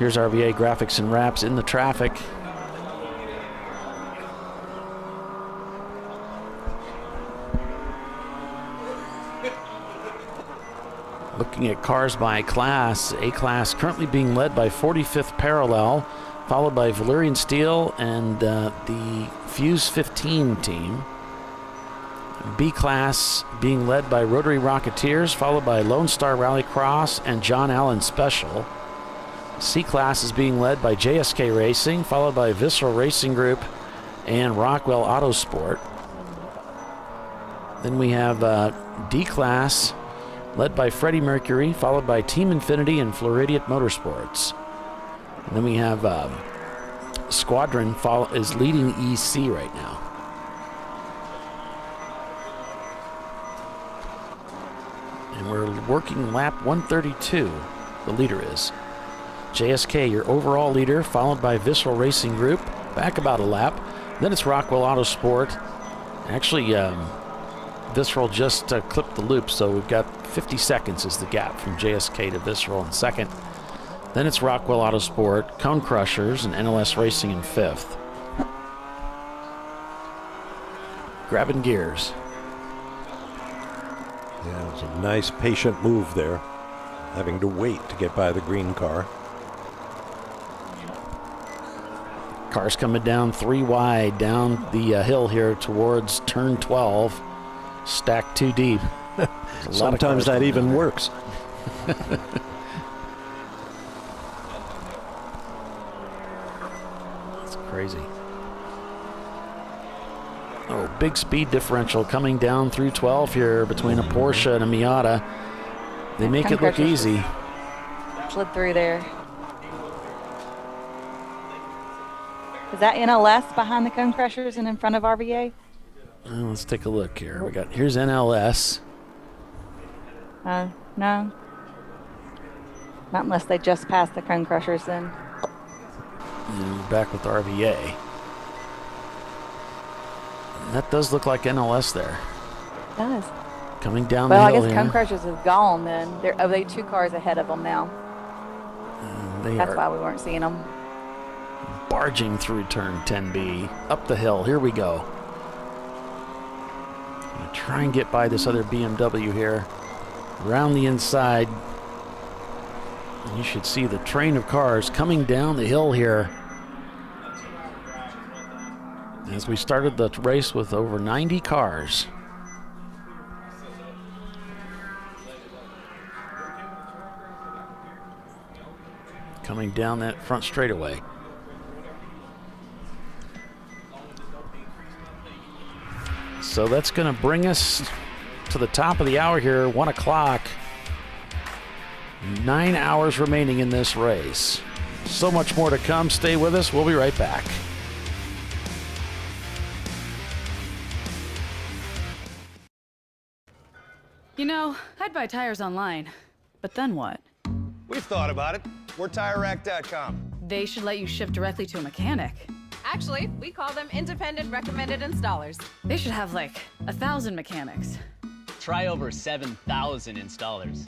A: Here's RVA Graphics and Wraps in the traffic. Looking at cars by class, A-Class currently being led by 45th Parallel, followed by Valyrian Steel and the Fuse 15 team. B-Class being led by Rotary Rocketeers, followed by Lone Star Rallycross and John Allen Special. C-Class is being led by JSK Racing, followed by Visceral Racing Group and Rockwell Autosport. Then we have D-Class, led by Freddie Mercury, followed by Team Infinity and Floridian Motorsports. And then we have Squadron is leading EC right now. And we're working lap 132, the leader is. JSK, your overall leader, followed by Visceral Racing Group, back about a lap. Then it's Rockwell Autosport. Actually, Visceral just clipped the loop, so we've got 50 seconds is the gap from JSK to Visceral in second. Then it's Rockwell Autosport, Cone Crushers, and NLS Racing in fifth. Grabbing gears.
B: Yeah, it was a nice patient move there, having to wait to get by the green car.
A: Cars coming down 3 wide down the hill here towards turn 12. Stacked 2 deep.
B: Sometimes that even works.
A: That's crazy. Oh, big speed differential coming down through 12 here between a Porsche and a Miata. They make it look easy.
F: Slid through there. Is that NLS behind the cone crushers and in front of RVA?
A: Let's take a look here. Here's NLS.
F: No. Not unless they just passed the cone crushers then.
A: And back with RVA. That does look like NLS there.
F: It does.
A: Coming down
F: well,
A: the hill
F: I guess
A: here.
F: cone crushers have gone then. They 2 cars ahead of them now. That's why we weren't seeing them.
A: Barging through turn 10B. Up the hill. Here we go. Gonna try and get by this other BMW here. Around the inside. You should see the train of cars coming down the hill here. As we started the race with over 90 cars. Coming down that front straightaway. So that's going to bring us to the top of the hour here, 1 o'clock. 9 hours remaining in this race. So much more to come. Stay with us. We'll be right back.
Q: You know, I'd buy tires online, but then what?
T: We've thought about it. We're TireRack.com.
Q: They should let you ship directly to a mechanic.
R: Actually, we call them independent recommended installers.
Q: They should have like 1,000 mechanics.
U: Try over 7,000 installers.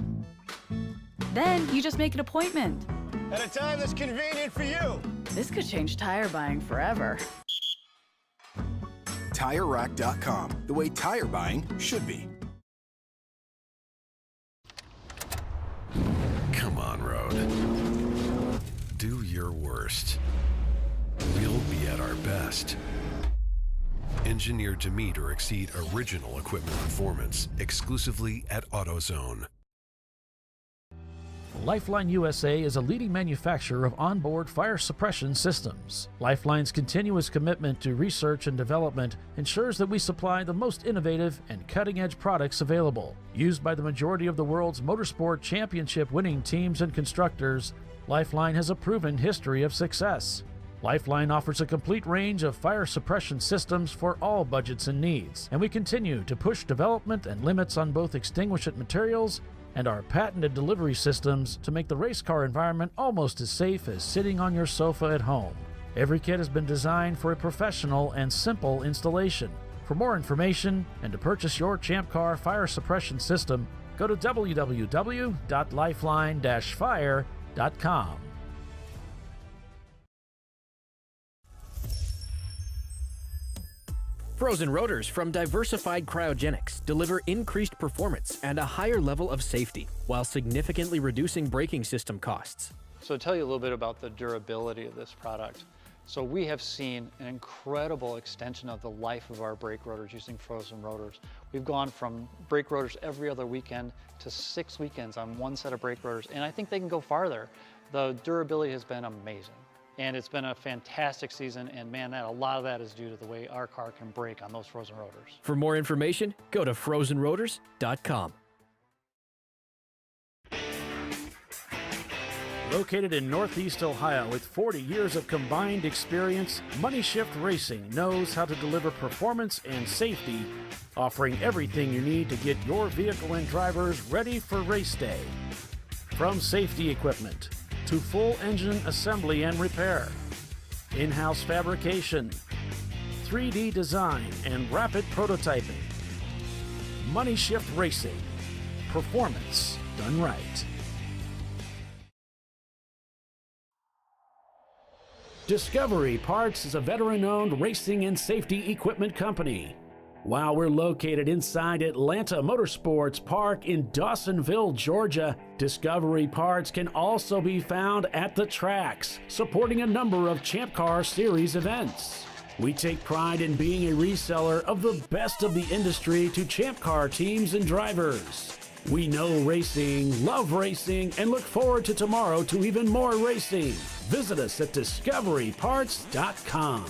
Q: Then you just make an appointment.
T: At a time that's convenient for you.
Q: This could change tire buying forever.
M: TireRack.com, the way tire buying should be.
G: Come on, Road. Do your worst. We'll be at our best. Engineered to meet or exceed original equipment performance, exclusively at AutoZone.
A: Lifeline USA is a leading manufacturer of onboard fire suppression systems. Lifeline's continuous commitment to research and development ensures that we supply the most innovative and cutting-edge products available. Used by the majority of the world's motorsport championship winning teams and constructors, Lifeline has a proven history of success. Lifeline offers a complete range of fire suppression systems for all budgets and needs, and we continue to push development and limits on both extinguishant materials and our patented delivery systems to make the race car environment almost as safe as sitting on your sofa at home. Every kit has been designed for a professional and simple installation. For more information and to purchase your ChampCar fire suppression system, go to www.lifeline-fire.com.
J: Frozen rotors from Diversified Cryogenics deliver increased performance and a higher level of safety, while significantly reducing braking system costs.
K: So to tell you a little bit about the durability of this product. So we have seen an incredible extension of the life of our brake rotors using frozen rotors. We've gone from brake rotors every other weekend to 6 weekends on one set of brake rotors, and I think they can go farther. The durability has been amazing. And it's been a fantastic season, and man, a lot of that is due to the way our car can brake on those frozen rotors.
J: For more information, go to frozenrotors.com.
A: Located in Northeast Ohio with 40 years of combined experience, Money Shift Racing knows how to deliver performance and safety, offering everything you need to get your vehicle and drivers ready for race day. From safety equipment to full engine assembly and repair, in-house fabrication, 3D design, and rapid prototyping. Money Shift Racing. Performance done right. Discovery Parts is a veteran-owned racing and safety equipment company. While we're located inside Atlanta Motorsports Park in Dawsonville, Georgia, Discovery Parts can also be found at the tracks, supporting a number of Champ Car Series events. We take pride in being a reseller of the best of the industry to Champ Car teams and drivers. We know racing, love racing, and look forward to tomorrow to even more racing. Visit us at discoveryparts.com.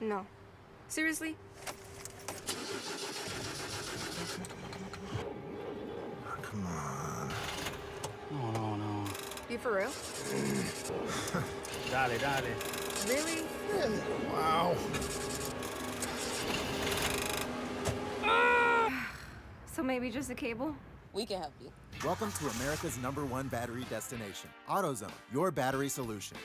C: No. Seriously?
E: Come on.
W: No, no.
C: You for real?
W: Dale, dale.
C: Really?
E: Wow.
C: So maybe just a cable?
X: We can help you.
Y: Welcome to America's #1 battery destination, AutoZone, your battery solution.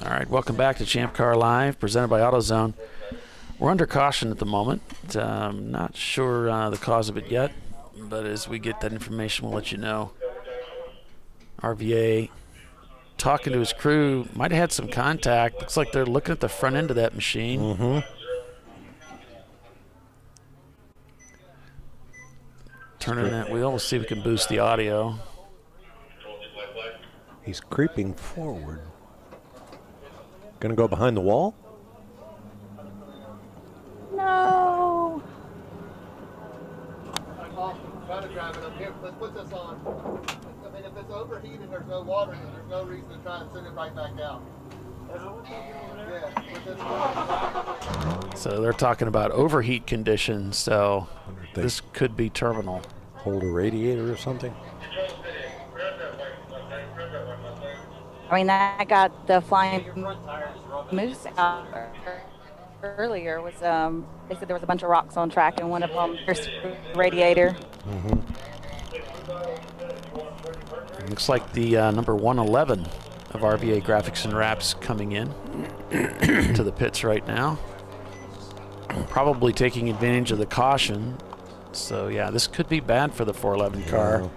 A: All right, welcome back to Champ Car Live, presented by AutoZone. We're under caution at the moment. Not sure the cause of it yet, but as we get that information, we'll let you know. RVA talking to his crew, might have had some contact. Looks like they're looking at the front end of that machine.
B: Mm-hmm.
A: Turning that wheel, we'll see if we can boost the audio.
B: He's creeping forward. Gonna go behind the wall?
F: No.
P: Try to drive it up here. Let's put this on. I mean, if it's overheated, there's no water in it. There's no reason to try and send it right back out.
A: So they're talking about overheat conditions, so this could be terminal.
B: Hold a radiator or something?
F: I mean, I got the flying moose out earlier. Was they said there was a bunch of rocks on track, and one of them there's radiator.
B: Mm-hmm.
A: Looks like the number 111 of RVA Graphics and Wraps coming in to the pits right now. Probably taking advantage of the caution. So yeah, this could be bad for the 411 car.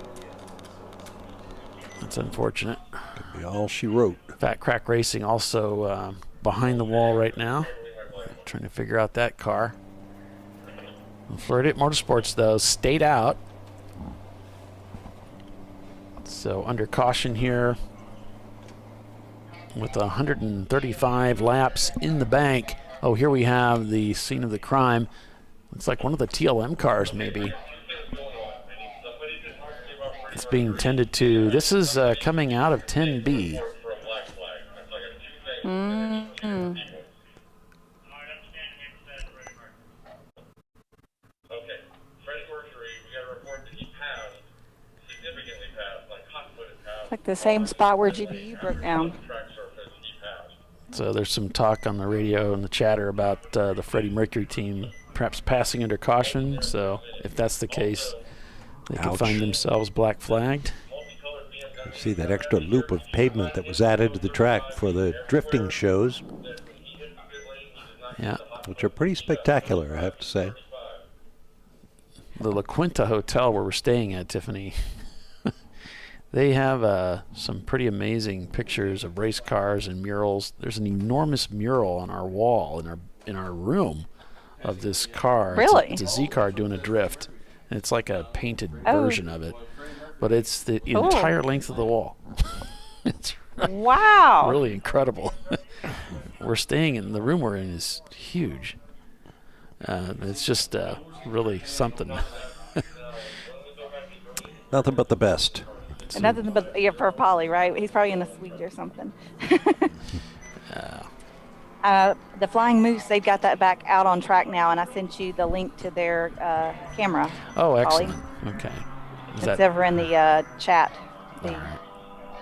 A: That's unfortunate.
B: Could be all she wrote.
A: Fat Crack Racing also behind the wall right now, trying to figure out that car. Florida Motorsports, though, stayed out. So under caution here with 135 laps in the bank. Oh, here we have the scene of the crime. Looks like one of the TLM cars, maybe. It's being tended to. This is coming out of 10B.
F: Mm-hmm. It's like the same spot where GPU broke down.
A: So there's some talk on the radio and the chatter about the Freddie Mercury team perhaps passing under caution. So if that's the case, they could find themselves black flagged.
B: You see that extra loop of pavement that was added to the track for the drifting shows.
A: Yeah.
B: Which are pretty spectacular, I have to say.
A: The La Quinta Hotel where we're staying at, Tiffany, they have some pretty amazing pictures of race cars and murals. There's an enormous mural on our wall in our room of this car.
F: Really?
A: It's a Z car doing a drift. And it's like a painted version of it. But it's the entire length of the wall. It's
F: wow.
A: Really incredible. We're staying in the room we're in is huge. It's just really something.
B: Nothing but the best.
F: Nothing but for Polly, right? He's probably in a suite or something. The Flying Moose, they've got that back out on track now, and I sent you the link to their camera.
A: Oh, excellent.
F: Polly.
A: Okay.
F: It's over in the chat.
A: All right.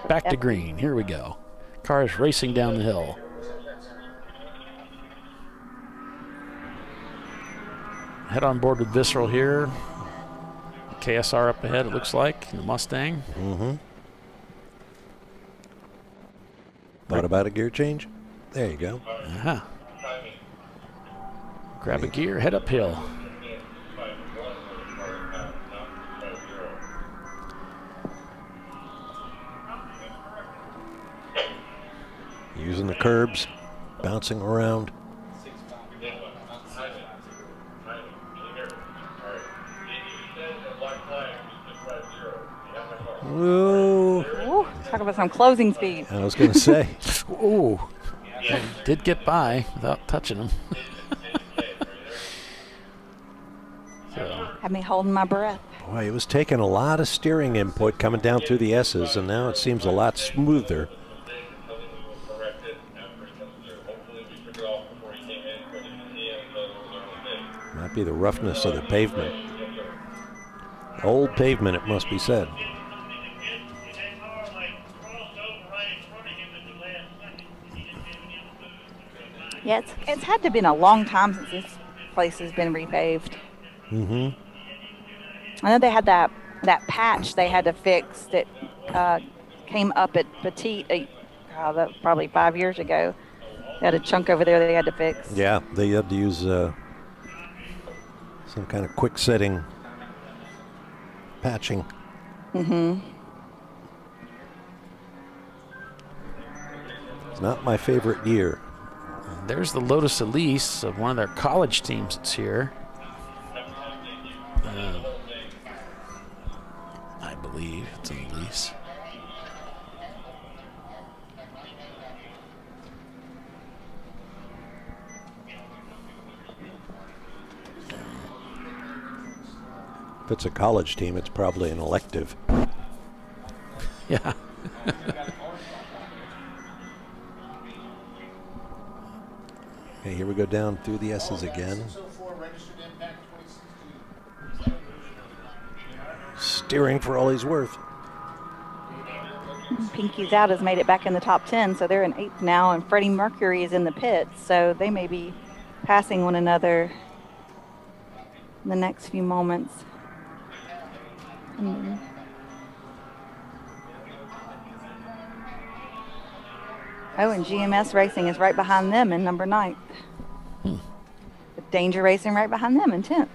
A: Back to green. Here we go. Cars racing down the hill. Head on board with Visceral here. KSR up ahead, it looks like, in the Mustang.
B: Mm-hmm. Thought about a gear change? There you go.
A: Uh-huh. Grab a gear, head uphill.
B: Using the curbs, bouncing around. Ooh.
F: Ooh, talk about some closing speed.
B: I was going to say.
A: Ooh. Did get by without touching them.
F: So. Had me holding my breath.
B: Boy, it was taking a lot of steering input coming down through the S's, and now it seems a lot smoother. Might be the roughness of the pavement. Old pavement, it must be said.
F: Yeah, it's had to have been a long time since this place has been repaved.
B: Mm-hmm.
F: I know they had that patch they had to fix that came up at Prt1, that was probably 5 years ago. They had a chunk over there they had to fix.
B: Yeah, they had to use some kind of quick setting patching.
F: Mm-hmm.
B: It's not my favorite year.
A: There's the Lotus Elise of one of their college teams that's here. I believe it's an Elise.
B: If it's a college team, it's probably an elective.
A: Yeah.
B: Okay, here we go down through the S's again. Steering for all he's worth.
F: Pinky's Out has made it back in the top 10, so they're in 8th now, and Freddie Mercury is in the pits, so they may be passing one another in the next few moments. Oh, and GMS Racing is right behind them in number 9th. With Danger Racing right behind them in 10th.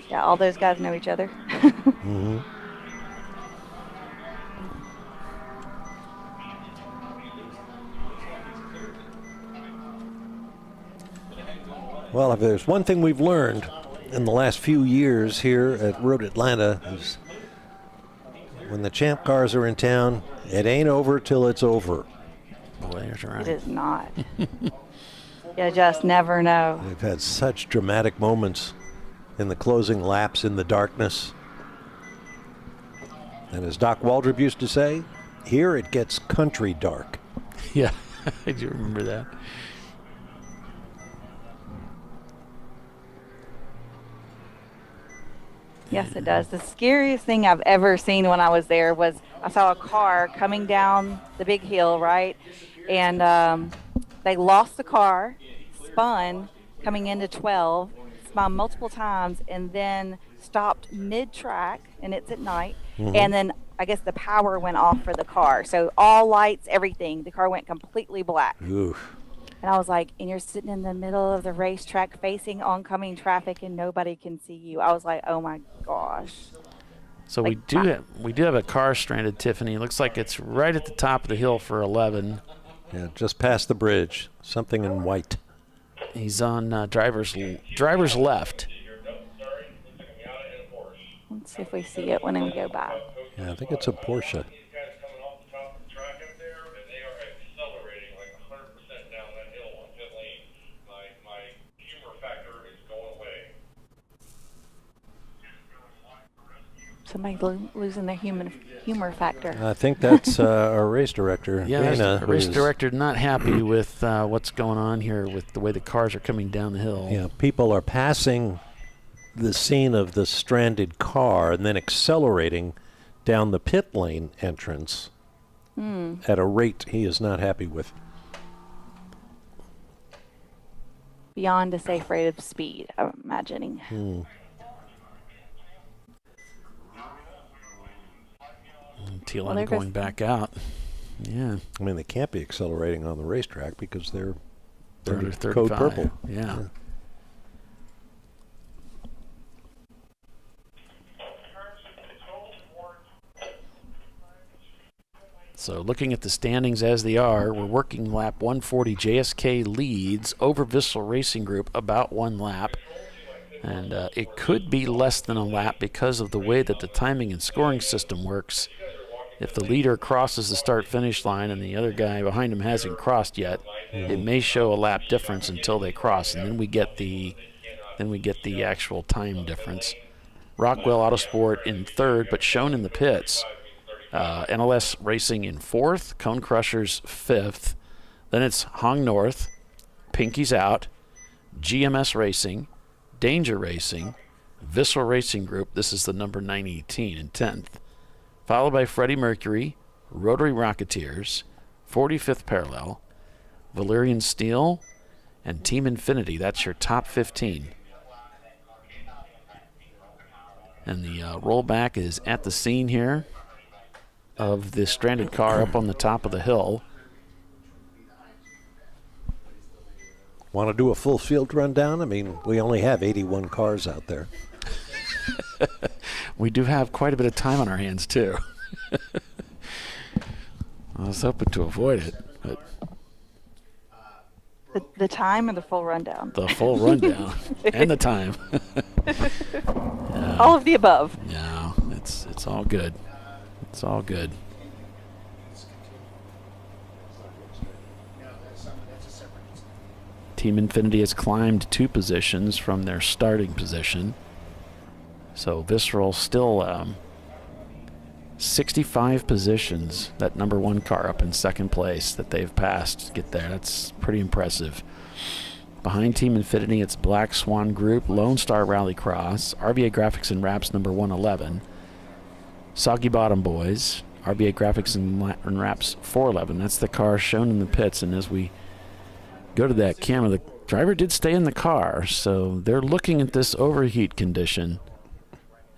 F: Yeah, all those guys know each other.
B: Mm-hmm. Well, if there's one thing we've learned in the last few years here at Road Atlanta is when the Champ cars are in town, it ain't over till it's over.
A: Boy, that's right.
F: It is not. You just never know.
B: They've had such dramatic moments in the closing laps in the darkness. And as Doc Waldrop used to say, here it gets country dark.
A: Yeah, I do remember that.
F: Yes, it does. The scariest thing I've ever seen when I was there was I saw a car coming down the big hill, right? And they lost the car, spun, coming into 12, spun multiple times, and then stopped mid-track, and it's at night.
B: Mm-hmm.
F: And then I guess the power went off for the car. So all lights, everything, the car went completely black.
B: Oof.
F: And I was like, and you're sitting in the middle of the racetrack facing oncoming traffic and nobody can see you. I was like, oh my gosh.
A: So
F: Like,
A: we do have a car stranded, Tiffany. It looks like it's right at the top of the hill for 11.
B: Yeah, just past the bridge. Something in white.
A: He's on driver's left.
F: Let's see if we see it when we go by.
B: Yeah, I think it's a Porsche.
F: Somebody losing their humor factor.
B: I think that's our race director,
A: Yeah,
B: Dana.
A: the race director not happy with what's going on here with the way the cars are coming down the hill.
B: Yeah, people are passing the scene of the stranded car and then accelerating down the pit lane entrance at a rate he is not happy with.
F: Beyond a safe rate of speed, I'm imagining.
A: T-line going back out. Yeah.
B: I mean, they can't be accelerating on the racetrack because they're
A: under
B: code
A: 35.
B: purple.
A: Yeah. So looking at the standings as they are, we're working lap 140. JSK leads over Vissel Racing Group about 1 lap. And it could be less than a lap because of the way that the timing and scoring system works. If the leader crosses the start-finish line and the other guy behind him hasn't crossed yet, it may show a lap difference until they cross, and then we get the actual time difference. Rockwell Autosport in third, but shown in the pits. NLS Racing in fourth, Cone Crushers fifth. Then it's Hong North, Pinky's Out, GMS Racing, Danger Racing, Visceral Racing Group. This is the number 918 in 10th. Followed by Freddie Mercury, Rotary Rocketeers, 45th Parallel, Valerian Steel, and Team Infinity. That's your top 15. And the rollback is at the scene here of the stranded car up on the top of the hill.
B: Want to do a full field rundown? I mean, we only have 81 cars out there.
A: We do have quite a bit of time on our hands, too. I was hoping to avoid it, but
F: The time or the full rundown?
A: the full rundown and the time.
F: All of the above.
A: No, it's all good. It's all good. Team Infinity has climbed 2 positions from their starting position. So Visceral still 65 positions, that number 1 car up in second place that they've passed to get there. That's pretty impressive. Behind Team Infinity, it's Black Swan Group, Lone Star Rallycross, RBA Graphics and Wraps number 111, Soggy Bottom Boys, RBA Graphics and Wraps 411. That's the car shown in the pits, and as we go to that camera, the driver did stay in the car, so they're looking at this overheat condition,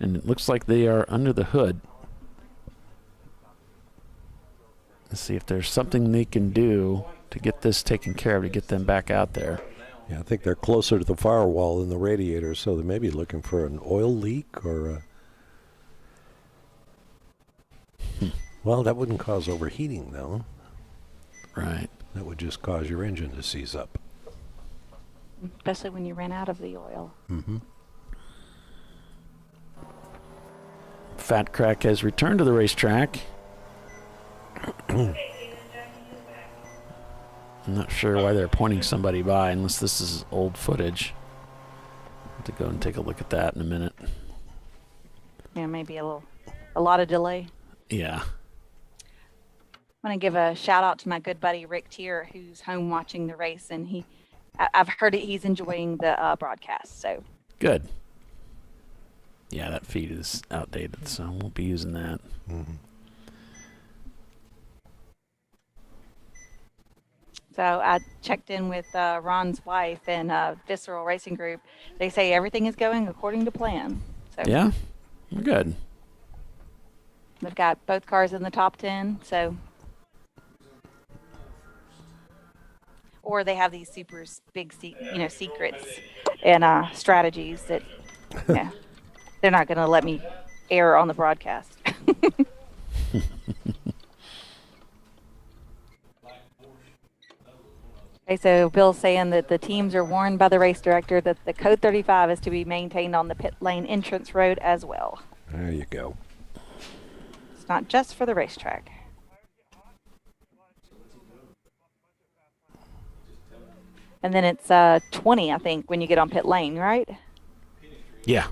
A: and it looks like they are under the hood. Let's see if there's something they can do to get this taken care of, to get them back out there.
B: Yeah, I think they're closer to the firewall than the radiator, so they may be looking for an oil leak or well, that wouldn't cause overheating, though.
A: Right.
B: That would just cause your engine to seize up.
F: Especially when you ran out of the oil.
B: Mm-hmm.
A: Fat Crack has returned to the racetrack. I'm not sure why they're pointing somebody by, unless this is old footage. I'll have to go and take a look at that in a minute.
F: Yeah, maybe a lot of delay.
A: Yeah.
F: I want to give a shout out to my good buddy Rick Tier, who's home watching the race, and I've heard he's enjoying the broadcast. So
A: good. Yeah, that feed is outdated, so we'll be using that.
B: Mm-hmm.
F: So I checked in with Ron's wife and Visceral Racing Group. They say everything is going according to plan. So
A: Yeah, good.
F: They've got both cars in the top 10. So, or they have these super big, secrets and strategies that, yeah, they're not going to let me air on the broadcast. Okay, so Bill's saying that the teams are warned by the race director that the code 35 is to be maintained on the pit lane entrance road as well.
B: There you go.
F: It's not just for the racetrack. And then it's 20, I think, when you get on pit lane, right?
A: Yeah.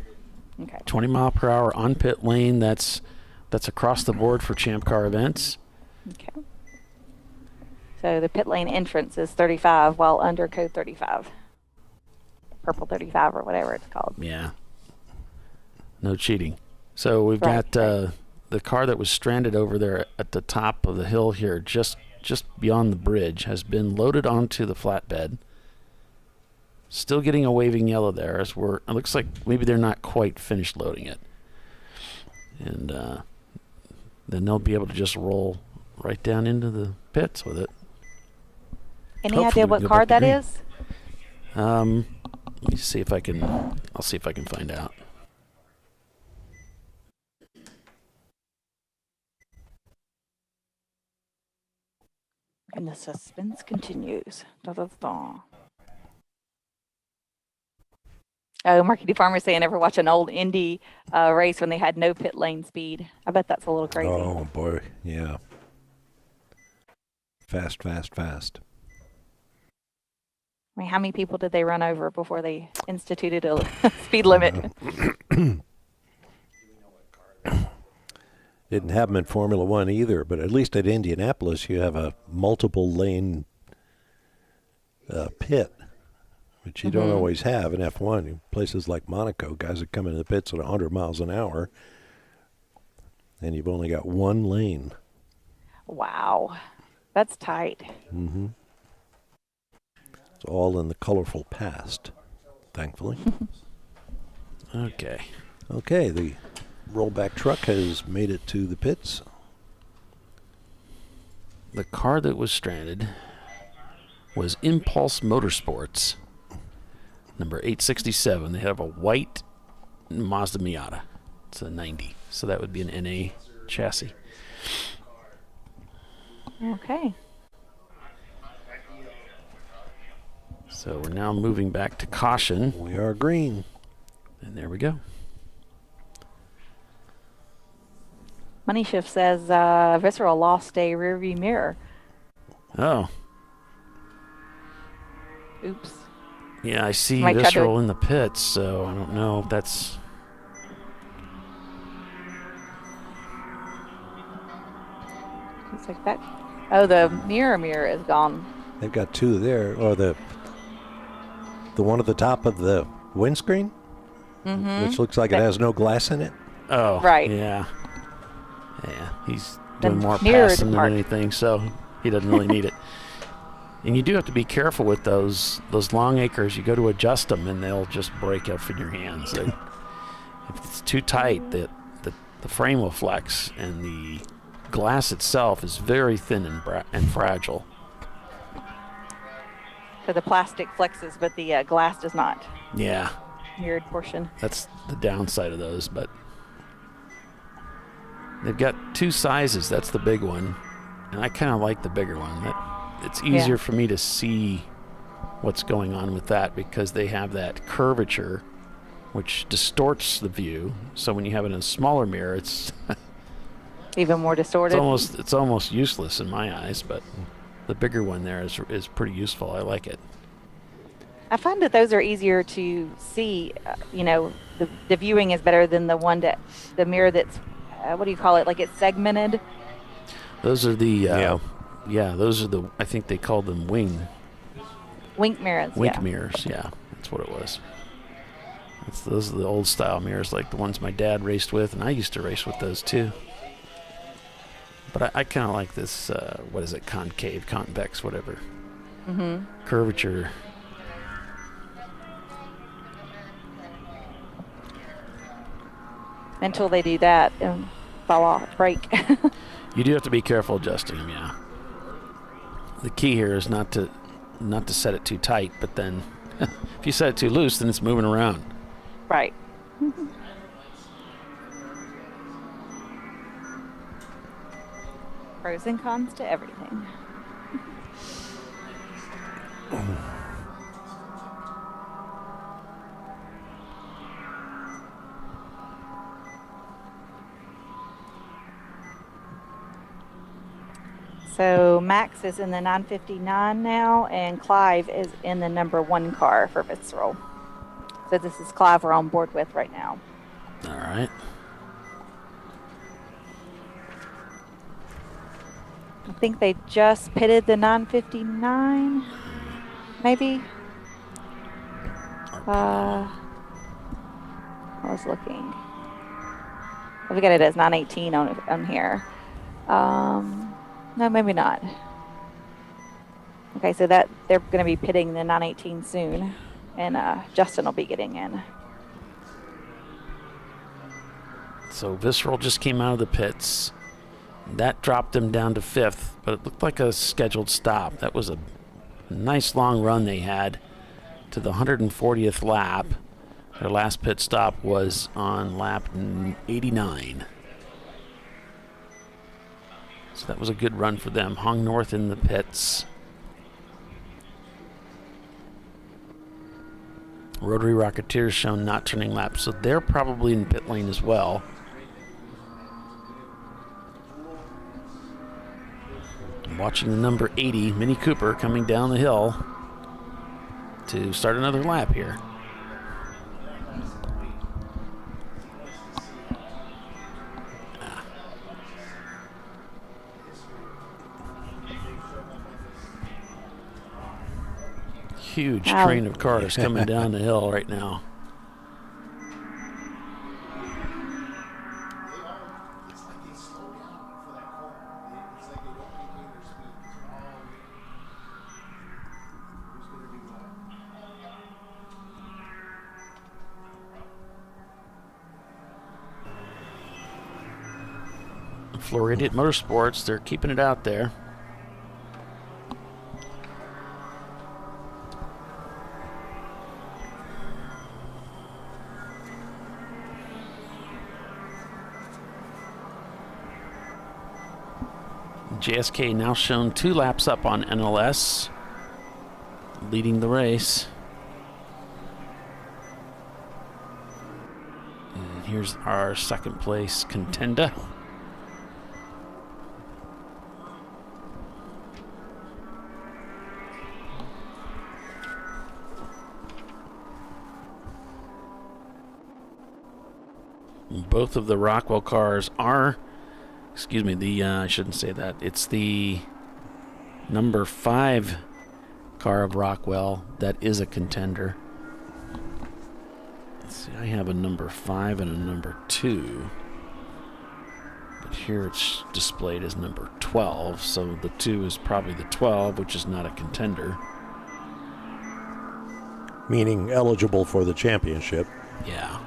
F: Okay.
A: 20 mile per hour on pit lane. That's across the board for Champ Car events.
F: Okay. So the pit lane entrance is 35 while under code 35. Purple 35 or whatever it's called.
A: Yeah. No cheating. So we've
F: Right,
A: got the car that was stranded over there at the top of the hill here, just beyond the bridge, has been loaded onto the flatbed. Still getting a waving yellow there as it looks like maybe they're not quite finished loading it. And then they'll be able to just roll right down into the pits with it.
F: Any
A: Hopefully
F: idea
A: we
F: what
A: go
F: car
A: back to
F: that
A: green.
F: is?
A: Let me see if I can. I'll see if I can find out.
F: And the suspense continues. Da-da-da. Oh, Marky D. Farmer saying, ever watch an old Indy race when they had no pit lane speed? I bet that's a little crazy.
B: Oh, boy. Yeah. Fast, fast, fast.
F: I mean, how many people did they run over before they instituted a speed limit?
B: Didn't have them in Formula One either, but at least at Indianapolis you have a multiple lane pit, which you don't always have in F1. In places like Monaco, guys that come into the pits at 100 miles an hour, and you've only got one lane.
F: Wow, that's tight.
B: Mm-hmm. It's all in the colorful past, thankfully.
A: Okay.
B: Okay, the rollback truck has made it to the pits.
A: The car that was stranded was Impulse Motorsports, number 867. They have a white Mazda Miata. It's a 90, so that would be an NA chassis.
F: Okay.
A: So we're now moving back to caution.
B: We are green.
A: And there we go.
F: Money Shift says Visceral lost a rearview mirror.
A: Oh.
F: Oops.
A: Yeah, I see
F: Might try
A: Visceral in the pits, so I don't know if that's...
F: It's like that. Oh, the mirror is gone.
B: They've got two there, or the one at the top of the windscreen, which looks like it has no glass in it.
A: Oh,
F: right.
A: Yeah. Yeah, he's doing
F: The
A: more
F: mirror
A: passing than
F: part.
A: anything, so he doesn't really need it. And you do have to be careful with those long acres. You go to adjust them, and they'll just break up in your hands. If it's too tight, the frame will flex, and the glass itself is very thin and fragile.
F: So the plastic flexes, but the glass does not.
A: Yeah.
F: Mirrored portion.
A: That's the downside of those, but they've got two sizes. That's the big one, and I kind of like the bigger one. It's easier for me to see what's going on with that because they have that curvature, which distorts the view. So when you have it in a smaller mirror, it's
F: even more distorted.
A: It's almost useless in my eyes, but the bigger one there is pretty useful. I like it.
F: I find that those are easier to see. The viewing is better than the the mirror that's what do you call it? Like it's segmented.
A: Those are the those are the, I think they call them wink
F: mirrors.
A: Mirrors. Yeah, that's what it was. Those are the old style mirrors, like the ones my dad raced with, and I used to race with those too. But I kind of like this, what is it, concave, convex, whatever. Curvature.
F: Until they do that and fall off, break.
A: You do have to be careful adjusting them, yeah. The key here is not to set it too tight, but then if you set it too loose, then it's moving around.
F: Right. Pros and cons to everything. So Max is in the 959 now, and Clive is in the number 1 car for Visceral. So this is Clive we're on board with right now.
A: All right.
F: I think they just pitted the 959, maybe. I was looking. I've got it as 918 on here. No, maybe not. Okay, so that they're going to be pitting the 918 soon, and Justin will be getting in.
A: So Visceral just came out of the pits. That dropped them down to 5th, but it looked like a scheduled stop. That was a nice long run they had to the 140th lap. Their last pit stop was on lap 89. So that was a good run for them. Hung north in the pits. Rotary Rocketeers shown not turning laps, so they're probably in pit lane as well. I'm watching the number 80 Mini Cooper coming down the hill to start another lap here. Huge train of cars coming down the hill right now. Floridian Motorsports, they're keeping it out there. JSK now shown 2 laps up on NLS, leading the race. And here's our second place contender. Both of the Rockwell cars are, I shouldn't say that. It's the number 5 car of Rockwell that is a contender. Let's see, I have a number 5 and a number 2. But here it's displayed as number 12, so the 2 is probably the 12, which is not a contender.
B: Meaning eligible for the championship.
A: Yeah.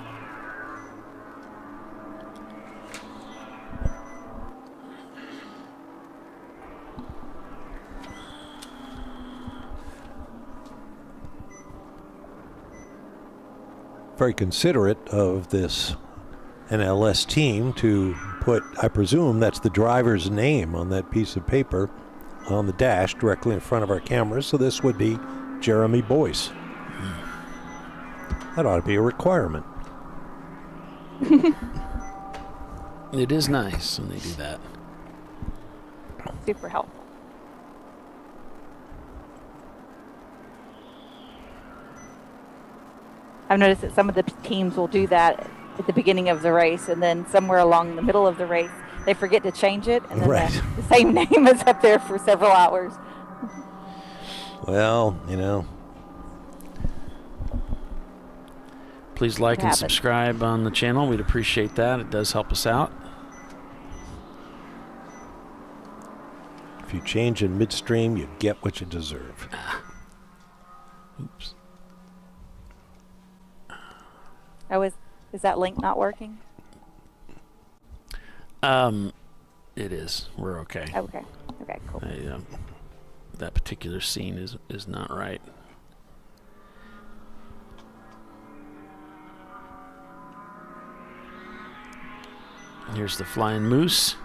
B: Very considerate of this NLS team to put, I presume that's the driver's name on that piece of paper on the dash directly in front of our cameras. So this would be Jeremy Boyce. That ought to be a requirement.
A: It is nice when they do that.
F: Super helpful. I've noticed that some of the teams will do that at the beginning of the race, and then somewhere along the middle of the race, they forget to change it, and then the same name is up there for several hours.
B: Well, you know.
A: Please like and subscribe on the channel. We'd appreciate that. It does help us out.
B: If you change in midstream, you get what you deserve.
A: Oops.
F: Oh, is that link not working?
A: It is. We're okay.
F: Okay. Okay, cool.
A: That particular scene is not right. Here's the Flying Moose.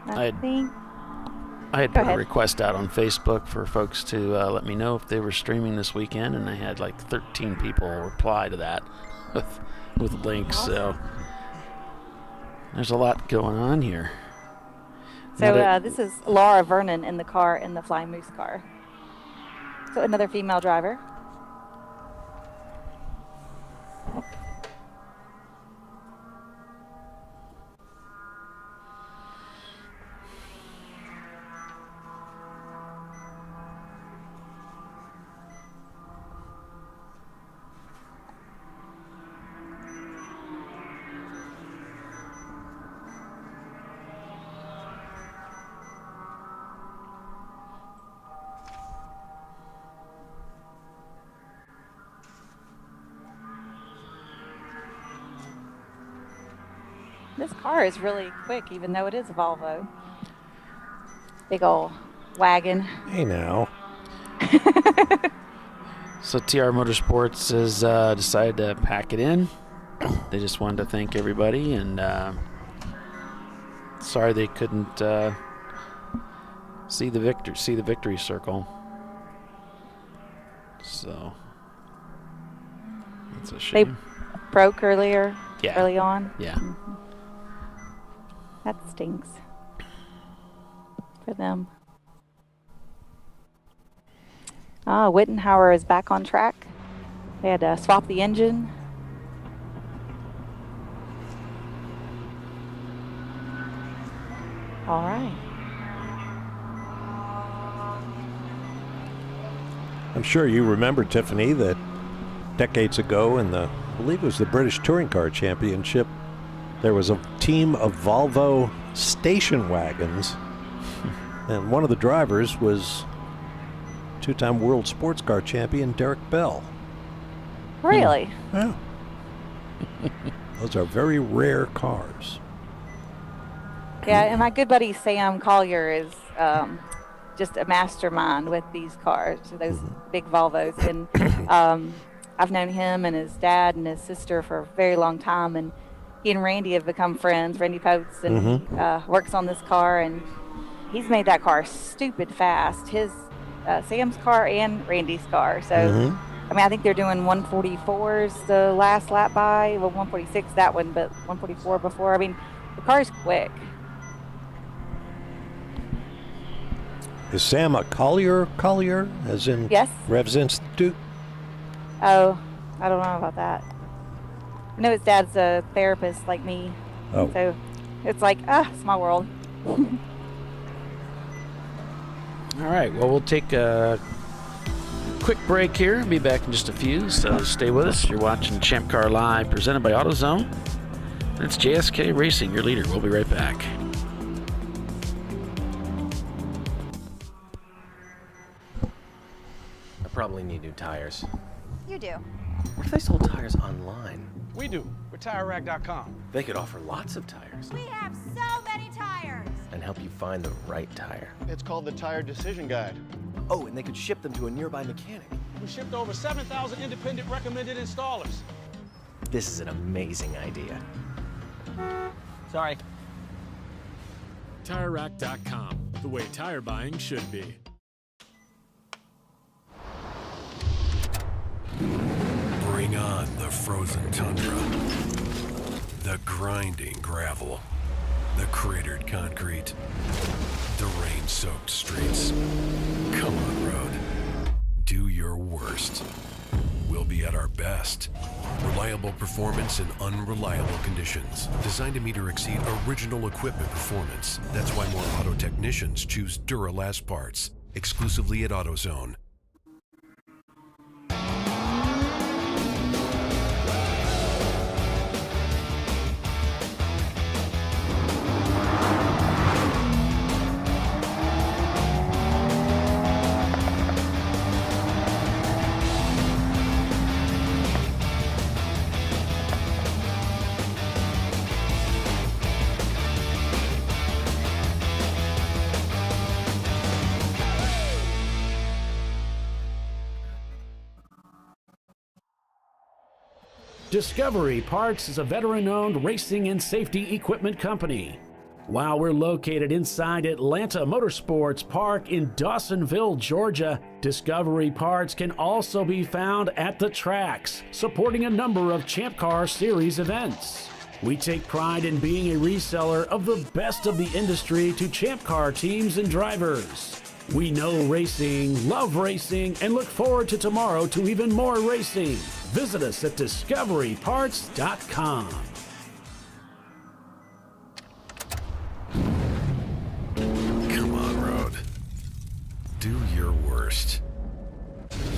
A: I had put a request out on Facebook for folks to let me know if they were streaming this weekend, and I had like 13 people reply to that with links. So there's a lot going on here.
F: So this is Laura Vernon in the car, in the Flying Moose car. So another female driver. This car is really quick, even though it is a Volvo. Big old wagon.
B: Hey now.
A: So TR Motorsports has decided to pack it in. They just wanted to thank everybody, and sorry they couldn't see the victory circle. So that's a shame.
F: They broke early on.
A: Yeah.
F: Mm-hmm. That stinks for them. Wittenhauer is back on track. They had to swap the engine. All right.
B: I'm sure you remember, Tiffany, that decades ago in the, I believe it was the British Touring Car Championship, there was a team of Volvo station wagons, and one of the drivers was two-time world sports car champion Derek Bell.
F: Really?
B: Yeah. Those are very rare cars.
F: Yeah, and my good buddy Sam Collier is just a mastermind with these cars, those big Volvos. And I've known him and his dad and his sister for a very long time. And he and Randy have become friends, Randy Potes, and he works on this car. And he's made that car stupid fast, his Sam's car and Randy's car. So, I mean, I think they're doing 144s the last lap by, well, 146 that one, but 144 before. I mean, the car's quick.
B: Is Sam a Collier, as in
F: Yes.
B: Revs Institute?
F: Oh, I don't know about that. I know his dad's a therapist like me.
B: Oh.
F: So it's like, small world.
A: All right, well, we'll take a quick break here. Be back in just a few, so stay with us. You're watching Champ Car Live, presented by AutoZone. It's JSK Racing, your leader. We'll be right back.
D: I probably need new tires.
C: You do.
D: What if I sold tires online?
O: We do. We're TireRack.com.
D: They could offer lots of tires
R: We have so many tires.
D: and help you find the right tire.
T: It's called the Tire Decision Guide.
D: Oh, and they could ship them to a nearby mechanic.
O: We shipped over 7,000 independent recommended installers.
D: This is an amazing idea. Sorry.
S: TireRack.com, the way tire buying should be.
G: Bring on the frozen tundra, the grinding gravel, the cratered concrete, the rain-soaked streets. Come on, road. Do your worst. We'll be at our best. Reliable performance in unreliable conditions. Designed to meet or exceed original equipment performance. That's why more auto technicians choose Duralast parts. Exclusively at AutoZone.
A: Discovery Parts is a veteran-owned racing and safety equipment company. While we're located inside Atlanta Motorsports Park in Dawsonville, Georgia, Discovery Parts can also be found at the tracks, supporting a number of Champ Car Series events. We take pride in being a reseller of the best of the industry to Champ Car teams and drivers. We know racing, love racing, and look forward to tomorrow to even more racing. Visit us at discoveryparts.com.
G: Come on, road. Do your worst.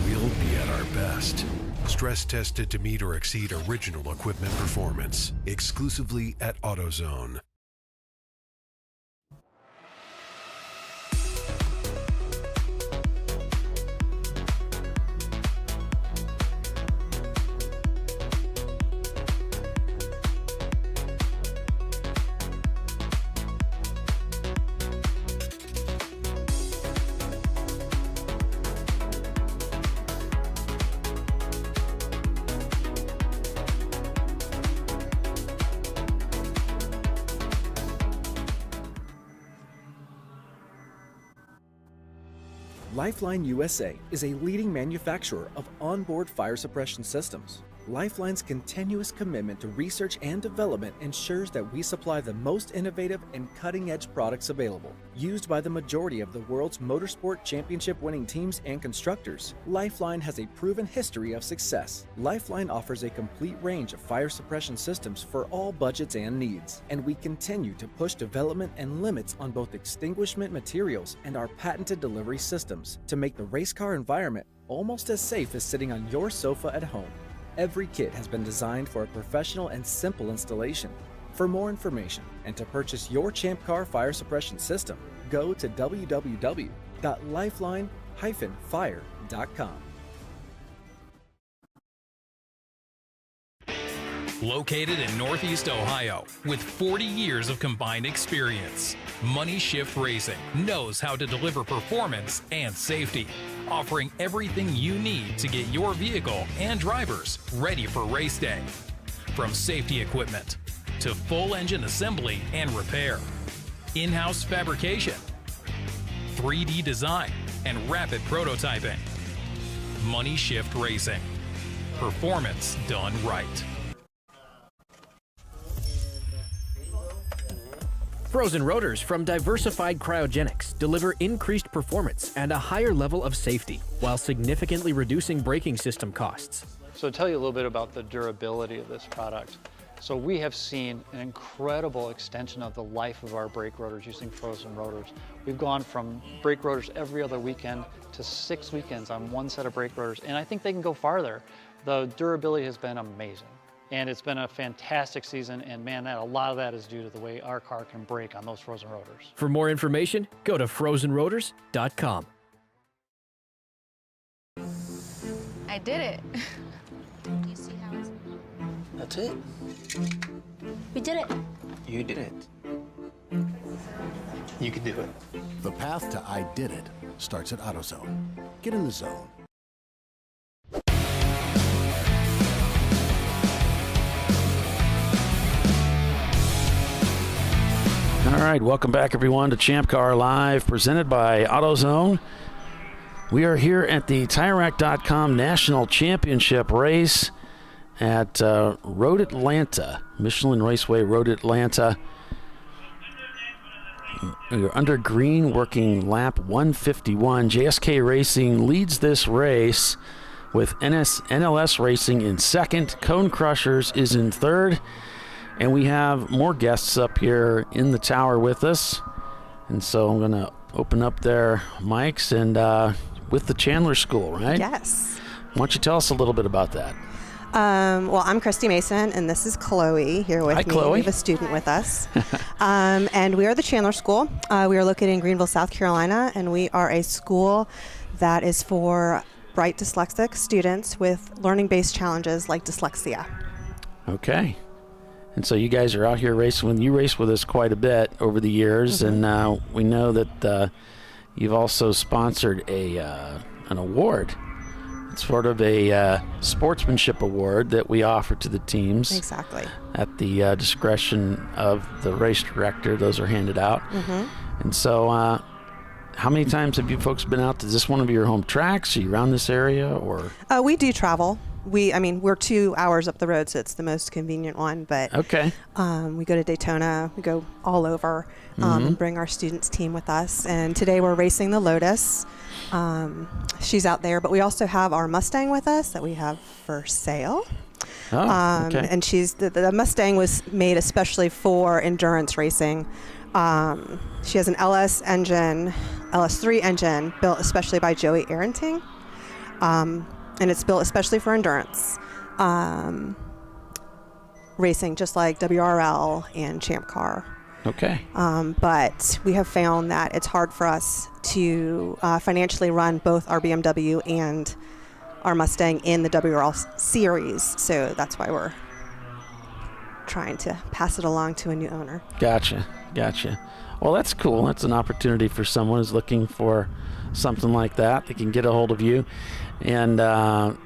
G: We'll be at our best. Stress tested to meet or exceed original equipment performance. Exclusively at AutoZone.
H: Lifeline USA is a leading manufacturer of onboard fire suppression systems. Lifeline's continuous commitment to research and development ensures that we supply the most innovative and cutting-edge products available. Used by the majority of the world's motorsport championship-winning teams and constructors, Lifeline has a proven history of success. Lifeline offers a complete range of fire suppression systems for all budgets and needs, and we continue to push development and limits on both extinguishment materials and our patented delivery systems to make the race car environment almost as safe as sitting on your sofa at home. Every kit has been designed for a professional and simple installation. For more information and to purchase your ChampCar fire suppression system, go to www.lifeline-fire.com.
I: Located in Northeast Ohio with 40 years of combined experience, Money Shift Racing knows how to deliver performance and safety, offering everything you need to get your vehicle and drivers ready for race day. From safety equipment to full engine assembly and repair, in-house fabrication, 3D design, and rapid prototyping. Money Shift Racing. Performance done right.
J: Frozen rotors from Diversified Cryogenics deliver increased performance and a higher level of safety while significantly reducing braking system costs.
K: So to tell you a little bit about the durability of this product. So we have seen an incredible extension of the life of our brake rotors using frozen rotors. We've gone from brake rotors every other weekend to 6 weekends on one set of brake rotors, and I think they can go farther. The durability has been amazing. And it's been a fantastic season, and man, a lot of that is due to the way our car can brake on those frozen rotors.
J: For more information, go to frozenrotors.com.
C: I did it.
L: You see how it's...
D: That's it.
L: We did it.
D: You did it. You can do it.
Y: The path to I did it starts at AutoZone. Get in the zone.
A: All right, welcome back, everyone, to ChampCar.Live, presented by AutoZone. We are here at the TireRack.com National Championship race at Road Atlanta, Michelin Raceway, Road Atlanta. We're under green, working lap 151. JSK Racing leads this race with NLS Racing in second. Cone Crushers is in third. And we have more guests up here in the tower with us. And so I'm going to open up their mics and with the Chandler School, right?
N: Yes.
A: Why don't you tell us a little bit about that?
N: Well, I'm Christy Mason, and this is Chloe here with
A: Hi,
N: me.
A: Chloe.
N: We have a student with us. And we are the Chandler School. We are located in Greenville, South Carolina, and we are a school that is for bright dyslexic students with learning-based challenges like dyslexia.
A: Okay. And so you guys are out here racing. You race with us quite a bit over the years, and we know that you've also sponsored an award. It's sort of a sportsmanship award that we offer to the teams.
N: Exactly.
A: At the discretion of the race director, those are handed out. And so how many times have you folks been out? Is this one of your home tracks? Are you around this area? Or
N: We do travel. We're 2 hours up the road, so it's the most convenient one. But
A: okay,
N: we go to Daytona. We go all over and bring our students team with us. And today we're racing the Lotus. She's out there, but we also have our Mustang with us that we have for sale.
A: Oh, okay.
N: And the Mustang was made especially for endurance racing. She has an LS3 engine built especially by Joey Arenting. And it's built especially for endurance racing, just like WRL and ChampCar.
A: Okay.
N: But we have found that it's hard for us to financially run both our BMW and our Mustang in the WRL series. So that's why we're trying to pass it along to a new owner.
A: Gotcha. Well, that's cool. That's an opportunity for someone who's looking for something like that. They can get a hold of you. And how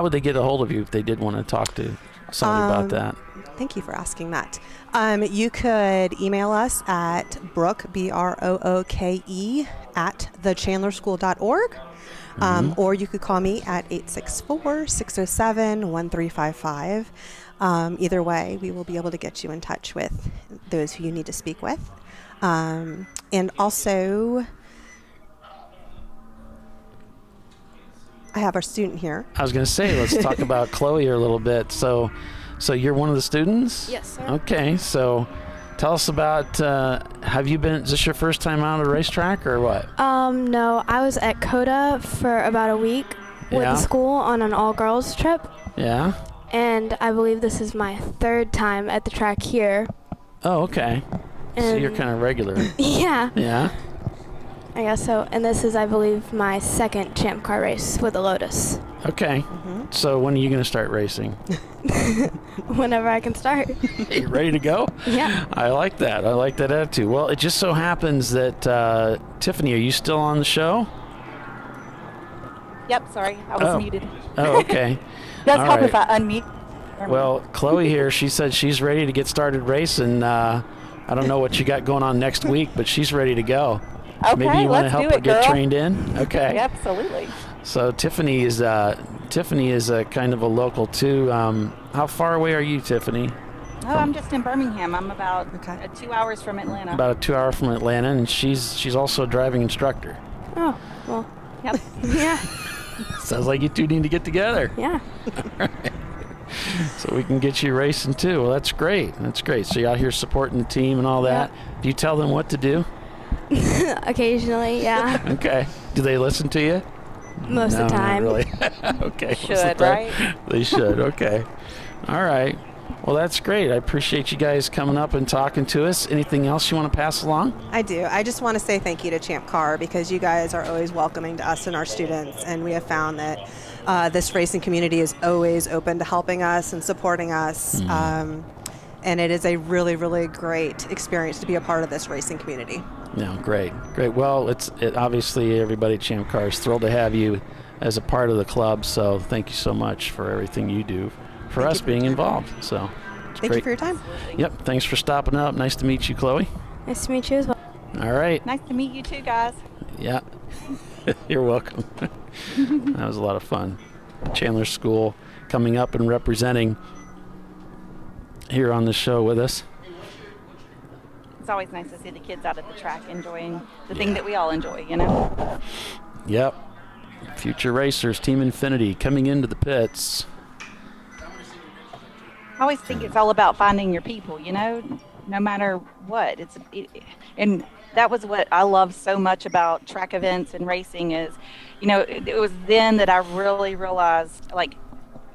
A: would they get a hold of you if they did want to talk to somebody about that?
N: Thank you for asking that. You could email us at Brooke, BROOKE, at thechandlerschool.org. Or you could call me at 864-607-1355. Either way, we will be able to get you in touch with those who you need to speak with. And also, I have our student here.
A: I was going to say, let's talk about Chloe here a little bit. So you're one of the students?
C: Yes, sir.
A: Okay, so Tell us about, is this your first time out on a racetrack or what?
M: No, I was at CODA for about a week with the school on an all-girls trip.
A: Yeah.
M: And I believe this is my third time at the track here.
A: Oh, okay. So you're kind of regular.
M: Yeah.
A: Yeah.
M: I guess so. And this is, I believe, my second Champ Car race with a Lotus.
A: Okay. So when are you going to start racing?
M: Whenever I can start.
A: You ready to go?
M: Yeah.
A: I like that. I like that attitude. Well, it just so happens that, Tiffany, are you still on the show?
F: Yep, sorry. I was muted.
A: Oh, okay.
F: Does
A: All
F: help
A: right.
F: if I unmute.
A: Well, Chloe here, she said she's ready to get started racing. I don't know what you got going on next week, but she's ready to go.
F: Okay,
A: Maybe you want to
F: let's
A: help
F: do
A: her
F: it,
A: get
F: girl.
A: trained in? Okay.
F: Absolutely.
A: So Tiffany is kind of a local too. How far away are you, Tiffany?
F: Oh, I'm just in Birmingham. I'm about 2 hours from Atlanta.
A: About 2 hours from Atlanta, and she's also a driving instructor.
M: Oh, well.
F: Yep.
M: Yeah.
A: Sounds like you two need to get together.
M: Yeah.
A: All right. So we can get you racing too. Well, that's great. That's great. So you're out here supporting the team and all that.
M: Yep.
A: Do you tell them what to do?
M: Occasionally, yeah.
A: Okay. Do they listen to you?
M: Most of the time.
A: Not really. Okay.
F: Should,
A: most of the time.
F: right?
A: They should. Okay. All right. Well, that's great. I appreciate you guys coming up and talking to us. Anything else you want to pass along?
N: I do. I just want to say thank you to Champ Car because you guys are always welcoming to us and our students, and we have found that this racing community is always open to helping us and supporting us. And it is a really, really great experience to be a part of this racing community.
A: No, great. Well, obviously everybody at Champ Car is thrilled to have you as a part of the club. So thank you so much for everything you do for us being involved. So it's
N: Thank
A: great.
N: you for your time.
A: Yep. Thanks for stopping up. Nice to meet you, Chloe.
M: Nice to meet you as well.
A: All right.
F: Nice to meet you too, guys.
A: Yeah. You're welcome. That was a lot of fun. Chandler School coming up and representing here on the show with us.
F: It's always nice to see the kids out at the track enjoying the thing that we all enjoy, you know?
A: Yep. Future racers, Team Infinity coming into the pits.
F: I always think it's all about finding your people, you know, no matter what. And that was what I love so much about track events and racing is, you know, it was then that I really realized, like,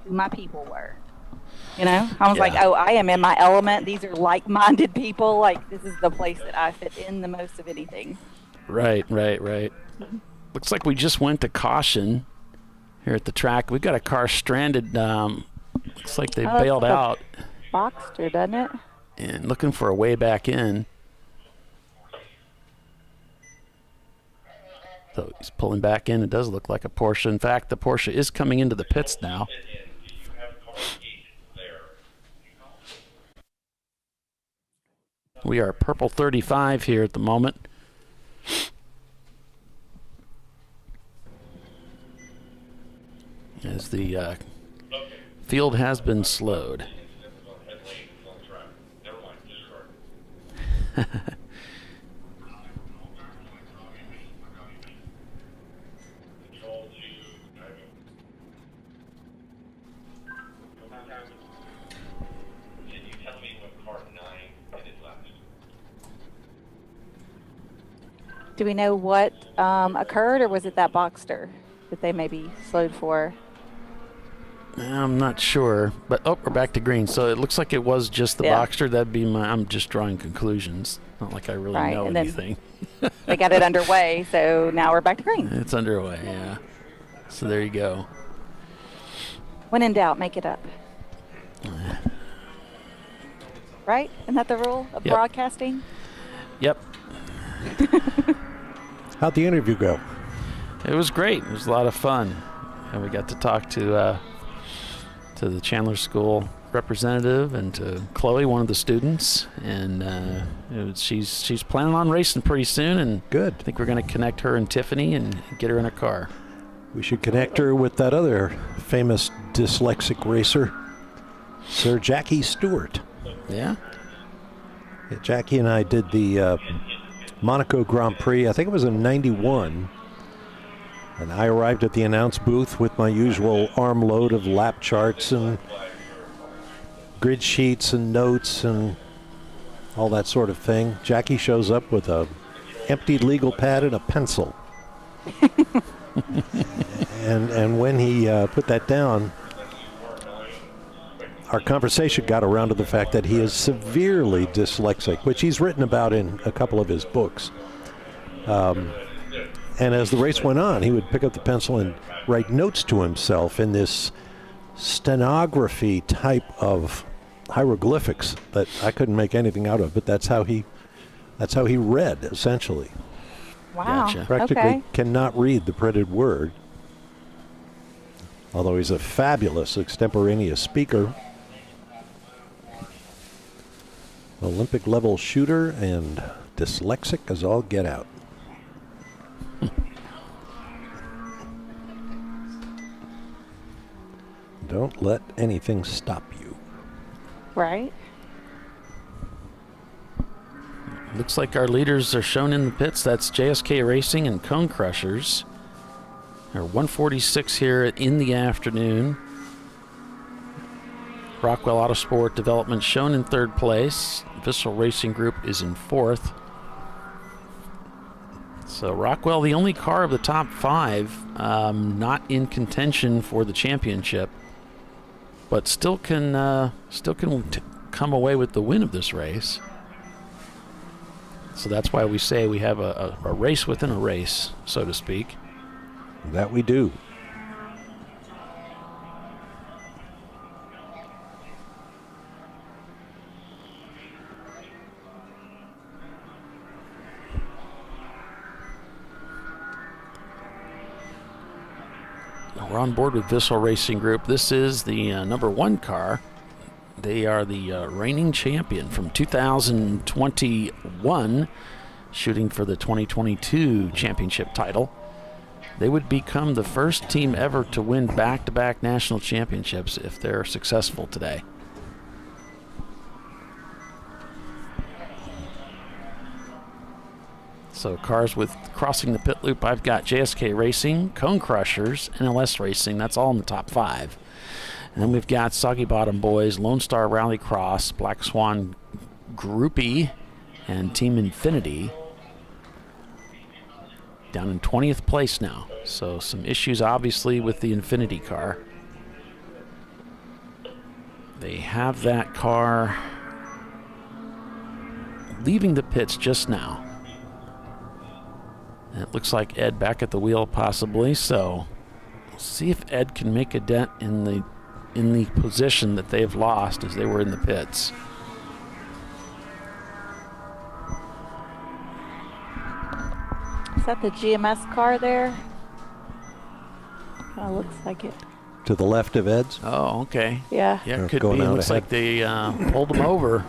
F: who my people were. You know, I was like, oh, I am in my element. These are like-minded people. Like, this is the place that I fit in the most of anything.
A: Right. Looks like we just went to caution here at the track. We've got a car stranded. Looks like they bailed out.
F: Boxster, doesn't it?
A: And looking for a way back in. So he's pulling back in. It does look like a Porsche. In fact, the Porsche is coming into the pits now. We are purple 35 here at the moment. As the field has been slowed.
F: Do we know what occurred, or was it that Boxster that they maybe slowed for?
A: I'm not sure, but we're back to green. So it looks like it was just the Boxster. That'd be I'm just drawing conclusions. Not like I really know
F: and
A: anything.
F: They got it underway, so now we're back to green.
A: It's underway, yeah. So there you go.
F: When in doubt, make it up. Right? Isn't that the rule of broadcasting?
A: Yep.
B: How'd the interview go?
A: It was great. It was a lot of fun. And we got to talk to the Chandler School representative and to Chloe, one of the students. And she's planning on racing pretty soon. And
B: good.
A: I think we're going to connect her and Tiffany and get her in a car.
B: We should connect her with that other famous dyslexic racer, Sir Jackie Stewart.
A: Yeah?
B: Jackie and I did the Monaco Grand Prix. I think it was in '91. And I arrived at the announce booth with my usual armload of lap charts and grid sheets and notes. And all that sort of thing. Jackie shows up with a emptied legal pad and a pencil. and when he put that down, our conversation got around to the fact that he is severely dyslexic, which he's written about in a couple of his books. And as the race went on, he would pick up the pencil and write notes to himself in this stenography type of hieroglyphics that I couldn't make anything out of, but that's how he read, essentially.
F: Wow.
A: Gotcha.
B: Practically cannot read the printed word, although he's a fabulous extemporaneous speaker. Olympic level shooter and dyslexic as all get out. Don't let anything stop you.
F: Right.
A: Looks like our leaders are shown in the pits. That's JSK Racing and Cone Crushers. They're 146 here in the afternoon. Rockwell Autosport Development shown in third place. Vissel Racing Group is in fourth. So Rockwell, the only car of the top five, not in contention for the championship, but still can come away with the win of this race. So that's why we say we have a race within a race, so to speak.
B: That we do.
A: We're on board with Vissel Racing Group. This is the number one car. They are the reigning champion from 2021, shooting for the 2022 championship title. They would become the first team ever to win back-to-back national championships if they're successful today. So cars with crossing the pit loop, I've got JSK Racing, Cone Crushers, NLS Racing. That's all in the top five. And then we've got Soggy Bottom Boys, Lone Star Rallycross, Black Swan Groupie, and Team Infinity down in 20th place now. So some issues obviously with the Infinity car. They have that car leaving the pits just now. And it looks like Ed back at the wheel possibly, so we'll see if Ed can make a dent in the position that they've lost as they were in the pits.
F: Is that the GMS car there? Kind of looks like it.
B: To the left of Ed's?
A: Oh, okay.
F: Yeah.
A: Yeah, it could be. It looks like they pulled them over.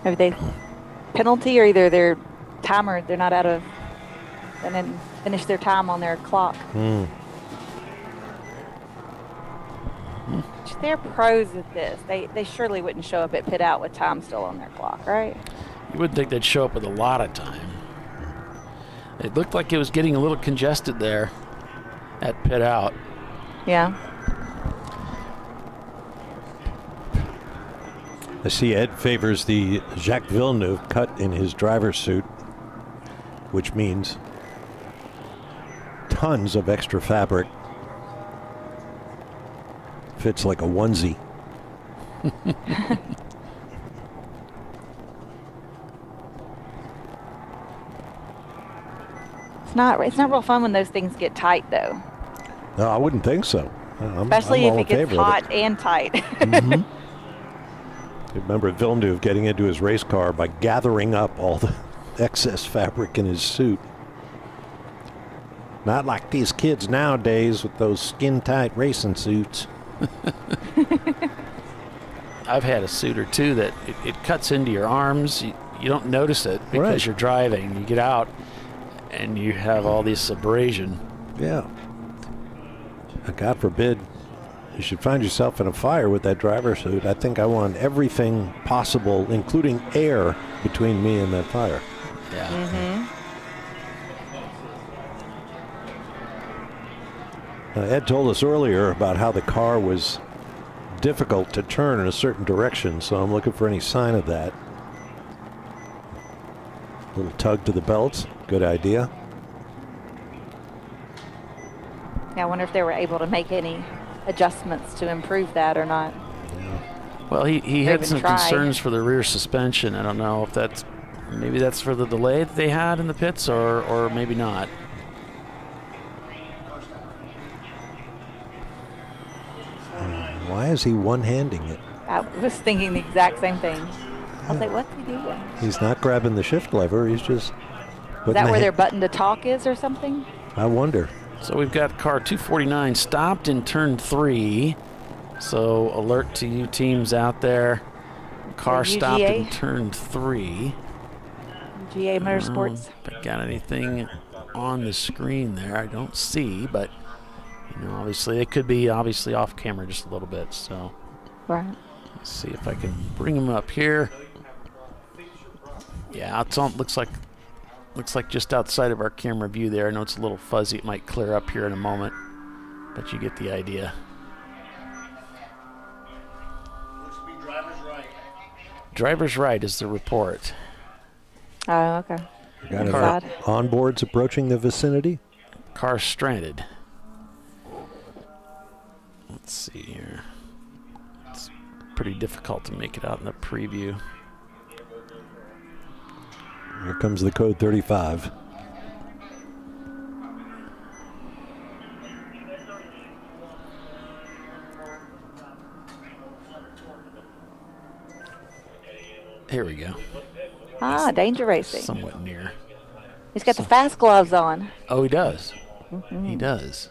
F: Maybe they penalty or either their timer, they're not out of, and then finish their time on their clock. They're pros at this. They surely wouldn't show up at pit out with time still on their clock, right?
A: You wouldn't think they'd show up with a lot of time. It looked like it was getting a little congested there at pit out.
F: Yeah.
B: I see Ed favors the Jacques Villeneuve cut in his driver's suit, which means tons of extra fabric. Fits like a onesie.
F: It's not real fun when those things get tight though.
B: No, I wouldn't think so.
F: Especially if it gets hot and tight.
B: Mm-hmm. I remember Villeneuve getting into his race car by gathering up all the excess fabric in his suit. Not like these kids nowadays with those skin-tight racing suits.
A: I've had a suit or two that it cuts into your arms. You don't notice it because you're driving. You get out and you have all this abrasion.
B: Yeah. God forbid you should find yourself in a fire with that driver suit. I think I want everything possible, including air, between me and that fire.
A: Yeah.
F: Mm-hmm.
B: Ed told us earlier about how the car was difficult to turn in a certain direction, so I'm looking for any sign of that. Little tug to the belts, good idea.
F: Yeah, I wonder if they were able to make any adjustments to improve that or not.
A: Well, he
F: Or
A: had
F: even
A: some
F: try.
A: concerns for the rear suspension. I don't know if maybe that's for the delay that they had in the pits, or maybe not.
B: Why is he one-handing it?
F: I was thinking the exact same thing. I was like, what's he doing?
B: He's not grabbing the shift lever. He's just.
F: Is that where their button to talk is or something?
B: I wonder.
A: So we've got car 249 stopped in turn 3. So alert to you teams out there. Car stopped in turn 3.
F: GA Motorsports.
A: If I got anything on the screen there, I don't see, but obviously it could be off camera just a little bit. So
F: right.
A: Let's see if I can bring them up here. Yeah, it's on. Looks like just outside of our camera view there. I know it's a little fuzzy. It might clear up here in a moment, but you get the idea.
P: Looks to be driver's right.
A: Driver's right is the report.
F: Oh, okay.
B: Got our onboards approaching the vicinity.
A: Car stranded. Let's see here. It's pretty difficult to make it out in the preview.
B: Here comes the code 35.
A: Here we go.
F: Ah, Danger Racing.
A: Somewhat near.
F: He's got the fast gloves on.
A: Oh, he does.
F: Mm-hmm.
A: He does.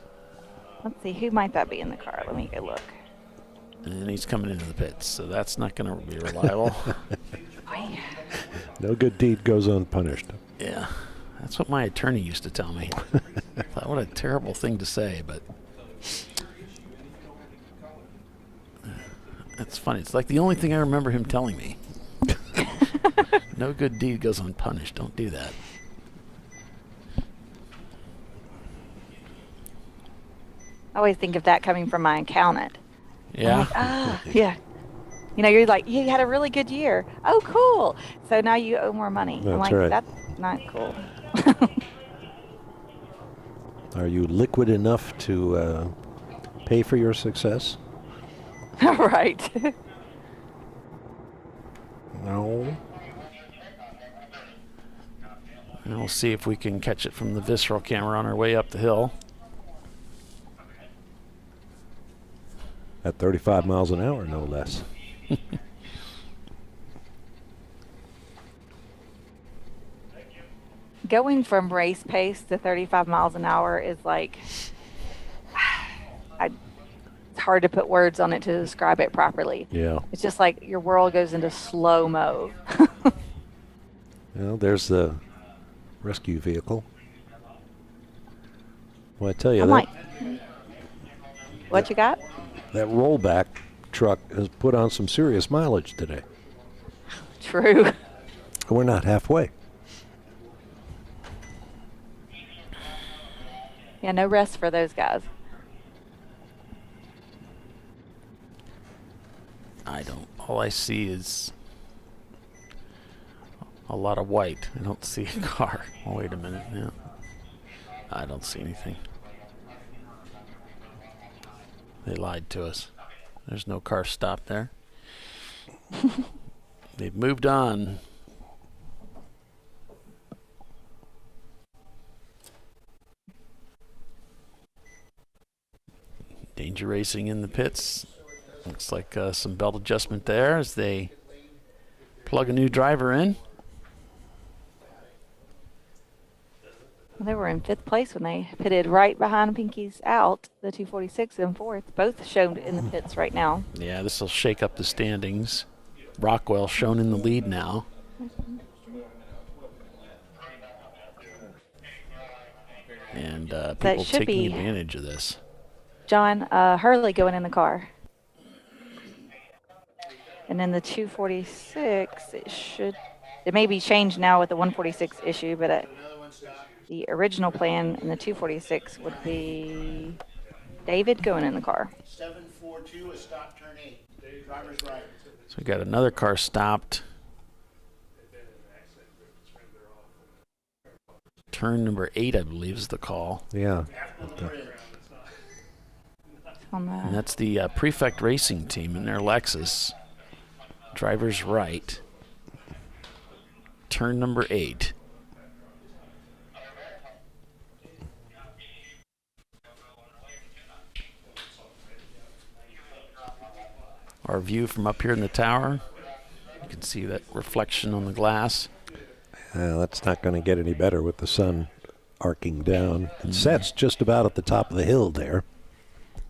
F: Let's see, who might that be in the car? Let me go look.
A: And he's coming into the pits, so that's not going to be reliable.
B: No good deed goes unpunished.
A: Yeah, that's what my attorney used to tell me. I thought, what a terrible thing to say, but that's funny. It's like the only thing I remember him telling me. No good deed goes unpunished. Don't do that.
F: I always think of that coming from my accountant.
A: Yeah.
F: Yeah. You're like, you had a really good year. Oh, cool. So now you owe more money.
B: That's
F: I'm like,
B: right.
F: that's not cool.
B: Are you liquid enough to pay for your success?
F: Right.
B: No.
A: And we'll see if we can catch it from the visceral camera on our way up the hill.
B: At 35 miles an hour, no less.
F: Going from race pace to 35 miles an hour is like, it's hard to put words on it to describe it properly.
B: Yeah.
F: It's just like your world goes into slow-mo.
B: Well, there's the rescue vehicle. Well, I tell you,
F: What you got?
B: That rollback truck has put on some serious mileage today.
F: True.
B: We're not halfway.
F: Yeah, no rest for those guys.
A: All I see is a lot of white. I don't see a car. Oh, wait a minute. Yeah. I don't see anything. They lied to us. There's no car stopped there. They've moved on. Danger Racing in the pits. Looks like some belt adjustment there as they plug a new driver in.
F: They were in 5th place when they pitted right behind Pinky's out. The 246 and 4th, both shown in the pits right now.
A: Yeah, this will shake up the standings. Rockwell shown in the lead now. And people taking advantage of this.
F: John Hurley going in the car. And then the 246, it may be changed now with the 146 issue, but the original plan in the 246 would be David going in the car.
P: 742 is stop turn 8.
A: So we got another car stopped. Turn number 8, I believe, is the call.
B: Yeah.
A: And that's the Prefect Racing team in their Lexus. Driver's right. Turn number 8. Our view from up here in the tower, you can see that reflection on the glass.
B: That's not going to get any better with the sun arcing down. It sets just about at the top of the hill there.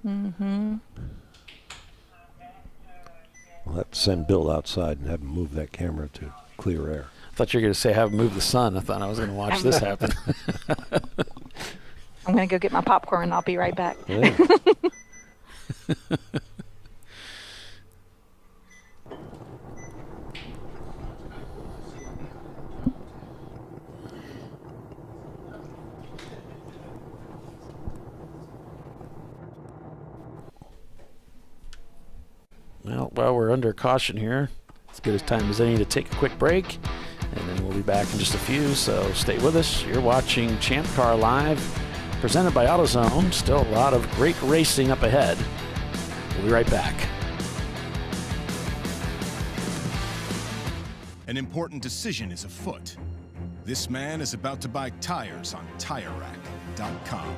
F: Mm-hmm.
B: We'll have to send Bill outside and have him move that camera to clear air.
A: I thought you were going to say have him move the sun. I thought I was going to watch this happen.
F: I'm going to go get my popcorn and I'll be right back.
B: Yeah.
A: Well, while we're under caution here, it's good as time as any to take a quick break, and then we'll be back in just a few, so stay with us. You're watching Champ Car Live, presented by AutoZone. Still a lot of great racing up ahead. We'll be right back.
Q: An important decision is afoot. This man is about to buy tires on TireRack.com.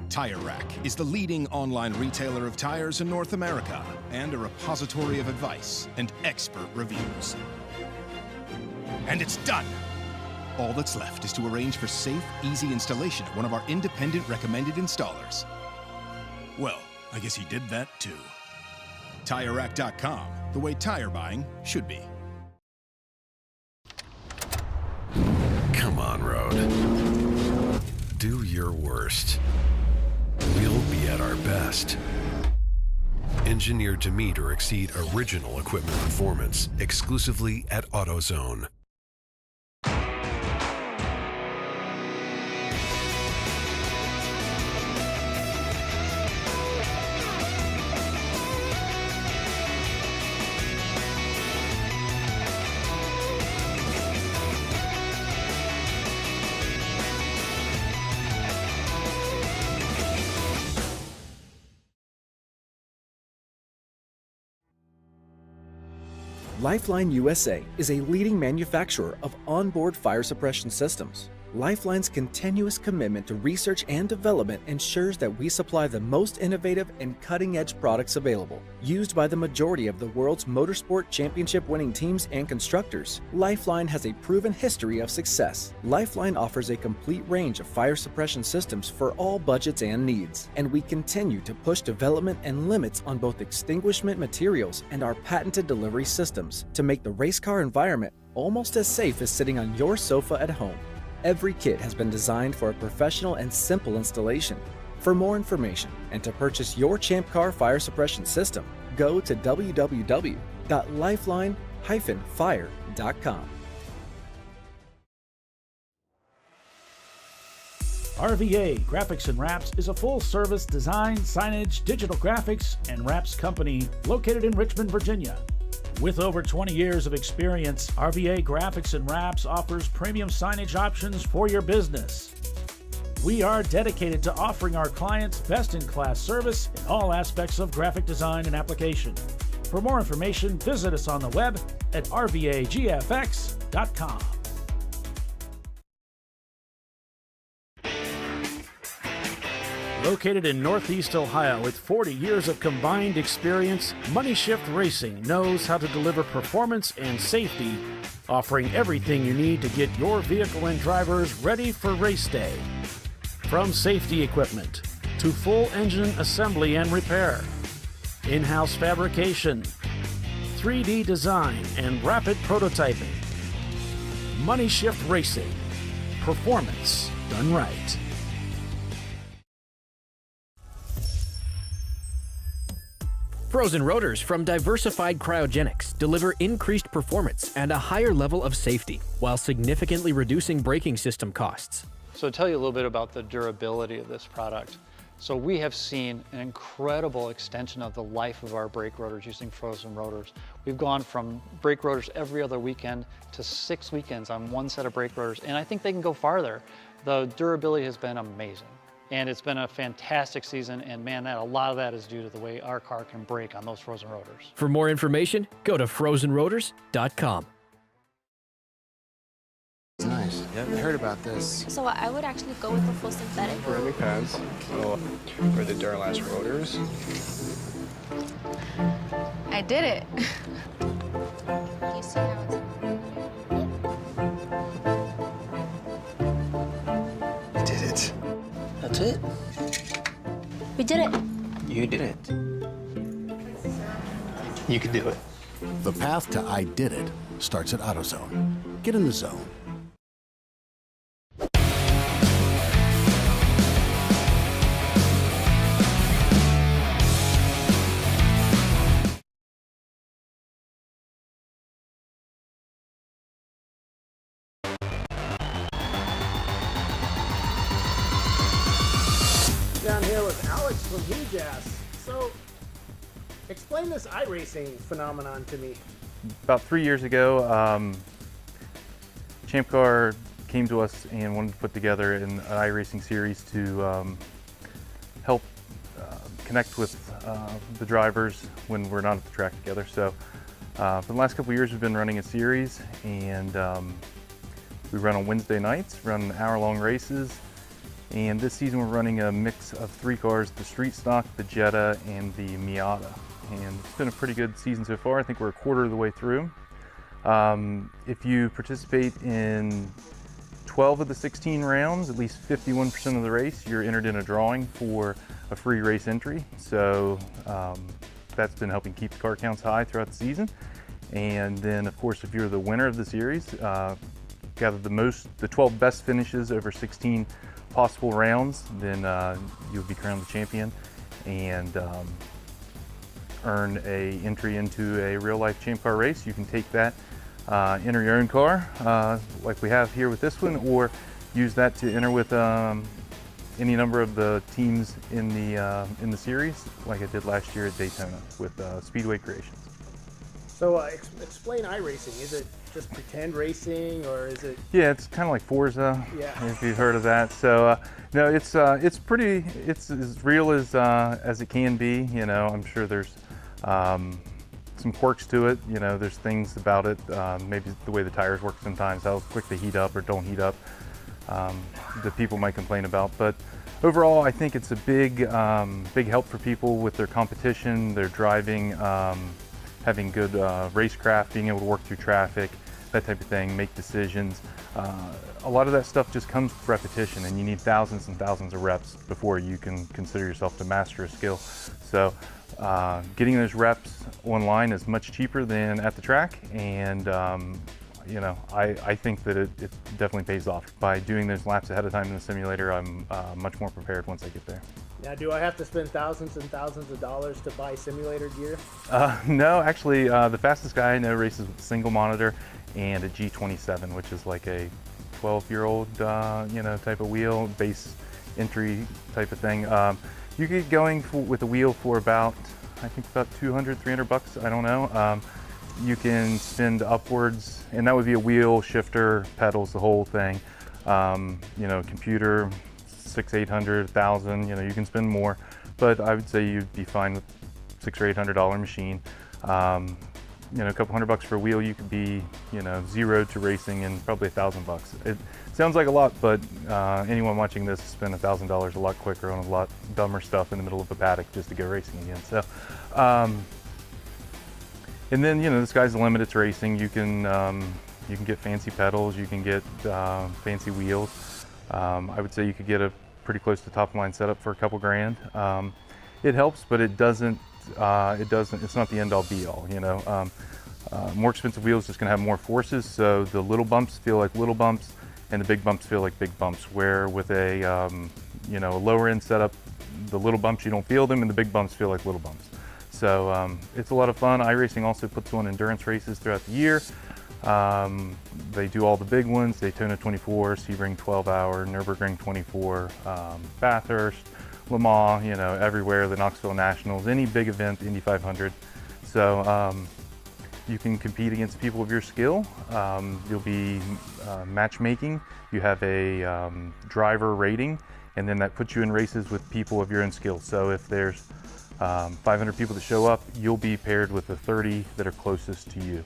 Q: Tire Rack is the leading online retailer of tires in North America and a repository of advice and expert reviews. And it's done! All that's left is to arrange for safe, easy installation at one of our independent recommended installers. Well, I guess he did that too. TireRack.com, the way tire buying should be.
G: Come on, Road. Do your worst. We'll be at our best. Engineered to meet or exceed original equipment performance exclusively at AutoZone.
H: Lifeline USA is a leading manufacturer of onboard fire suppression systems. Lifeline's continuous commitment to research and development ensures that we supply the most innovative and cutting-edge products available. Used by the majority of the world's motorsport championship-winning teams and constructors, Lifeline has a proven history of success. Lifeline offers a complete range of fire suppression systems for all budgets and needs, and we continue to push development and limits on both extinguishment materials and our patented delivery systems to make the race car environment almost as safe as sitting on your sofa at home. Every kit has been designed for a professional and simple installation. For more information and to purchase your Champ Car fire suppression system, go to www.lifeline-fire.com.
A: RVA Graphics and Wraps is a full-service design, signage, digital graphics, and wraps company located in Richmond, Virginia. With over 20 years of experience, RVA Graphics and Wraps offers premium signage options for your business. We are dedicated to offering our clients best-in-class service in all aspects of graphic design and application. For more information, visit us on the web at rvagfx.com. Located in Northeast Ohio with 40 years of combined experience, Money Shift Racing knows how to deliver performance and safety, offering everything you need to get your vehicle and drivers ready for race day. From safety equipment to full engine assembly and repair, in-house fabrication, 3D design, and rapid prototyping. Money Shift Racing. Performance done right.
J: Frozen rotors from Diversified Cryogenics deliver increased performance and a higher level of safety, while significantly reducing braking system costs.
K: So to tell you a little bit about the durability of this product. So we have seen an incredible extension of the life of our brake rotors using frozen rotors. We've gone from brake rotors every other weekend to 6 weekends on one set of brake rotors, and I think they can go farther. The durability has been amazing, and it's been a fantastic season, and man, a lot of that is due to the way our car can brake on those frozen rotors.
J: For more information, go to frozenrotors.com.
D: Nice. Yeah, I heard about this.
L: So I would actually go with the full synthetic.
E: Ceramic pads. So for the Duralast rotors.
C: I did it.
L: You see how it's...
D: You did it. That's it.
L: We did it.
D: You did it. You can do it.
U: The path to I did it starts at AutoZone. Get in the zone.
V: Down here with Alex from Gas. So, explain this iRacing phenomenon to me.
W: About 3 years ago, ChampCar came to us and wanted to put together an iRacing series to help connect with the drivers when we're not at the track together. So for the last couple of years, we've been running a series, and we run on Wednesday nights, run hour-long races. And this season we're running a mix of 3 cars, the Street Stock, the Jetta, and the Miata. And it's been a pretty good season so far. I think we're a quarter of the way through. If you participate in 12 of the 16 rounds, at least 51% of the race, you're entered in a drawing for a free race entry. So that's been helping keep the car counts high throughout the season. And then of course, if you're the winner of the series, gather the 12 best finishes over 16 possible rounds, then you'll be crowned the champion and earn a entry into a real-life ChampCar race. You can take that, enter your own car, like we have here with this one, or use that to enter with any number of the teams in the series, like I did last year at Daytona with Speedway Creations.
V: So explain iRacing. Is it just pretend racing, or is it?
W: Yeah, it's kind of like Forza, if you've heard of that. So no, it's as real as it can be. You know, I'm sure there's some quirks to it. You know, there's things about it, maybe the way the tires work sometimes, how quick they heat up or don't heat up, that people might complain about. But overall, I think it's a big help for people with their competition, their driving, having good racecraft, being able to work through traffic, that type of thing, make decisions. A lot of that stuff just comes with repetition, and you need thousands and thousands of reps before you can consider yourself to master a skill. So getting those reps online is much cheaper than at the track, and you know, I think that it definitely pays off. By doing those laps ahead of time in the simulator, I'm much more prepared once I get there.
V: Now, do I have to spend thousands and thousands of dollars to buy simulator gear?
W: No, actually, the fastest guy I know races with a single monitor and a G27, which is like a 12-year-old, you know, type of wheel, base entry type of thing. You get going with a wheel for about, I think about $200, $300, I don't know. You can spend upwards, and that would be a wheel, shifter, pedals, the whole thing. You know, computer, $600, $800, $1,000, you know, you can spend more, but I would say you'd be fine with $600 or $800 machine. You know, a couple $100 for a wheel, you could be, you know, 0 to racing in probably $1,000. It sounds like a lot, but anyone watching this spend $1,000 a lot quicker on a lot dumber stuff in the middle of a paddock just to go racing again. So, and then, you know, the sky's the limit. It's racing. You can get fancy pedals, you can get fancy wheels. I would say you could get a pretty close to top line setup for a couple grand. It helps, but it doesn't. It's not the end all be all. You know, more expensive wheels just going to have more forces, so the little bumps feel like little bumps, and the big bumps feel like big bumps. Where with a you know, a lower end setup, the little bumps you don't feel them, and the big bumps feel like little bumps. So it's a lot of fun. iRacing also puts on endurance races throughout the year. They do all the big ones: Daytona 24, Sebring 12 hour, Nürburgring 24, Bathurst, Le Mans, everywhere, the Knoxville Nationals, any big event, Indy 500. So you can compete against people of your skill. You'll be matchmaking. You have a driver rating, and then that puts you in races with people of your own skill. So if there's 500 people that show up, you'll be paired with the 30 that are closest to you.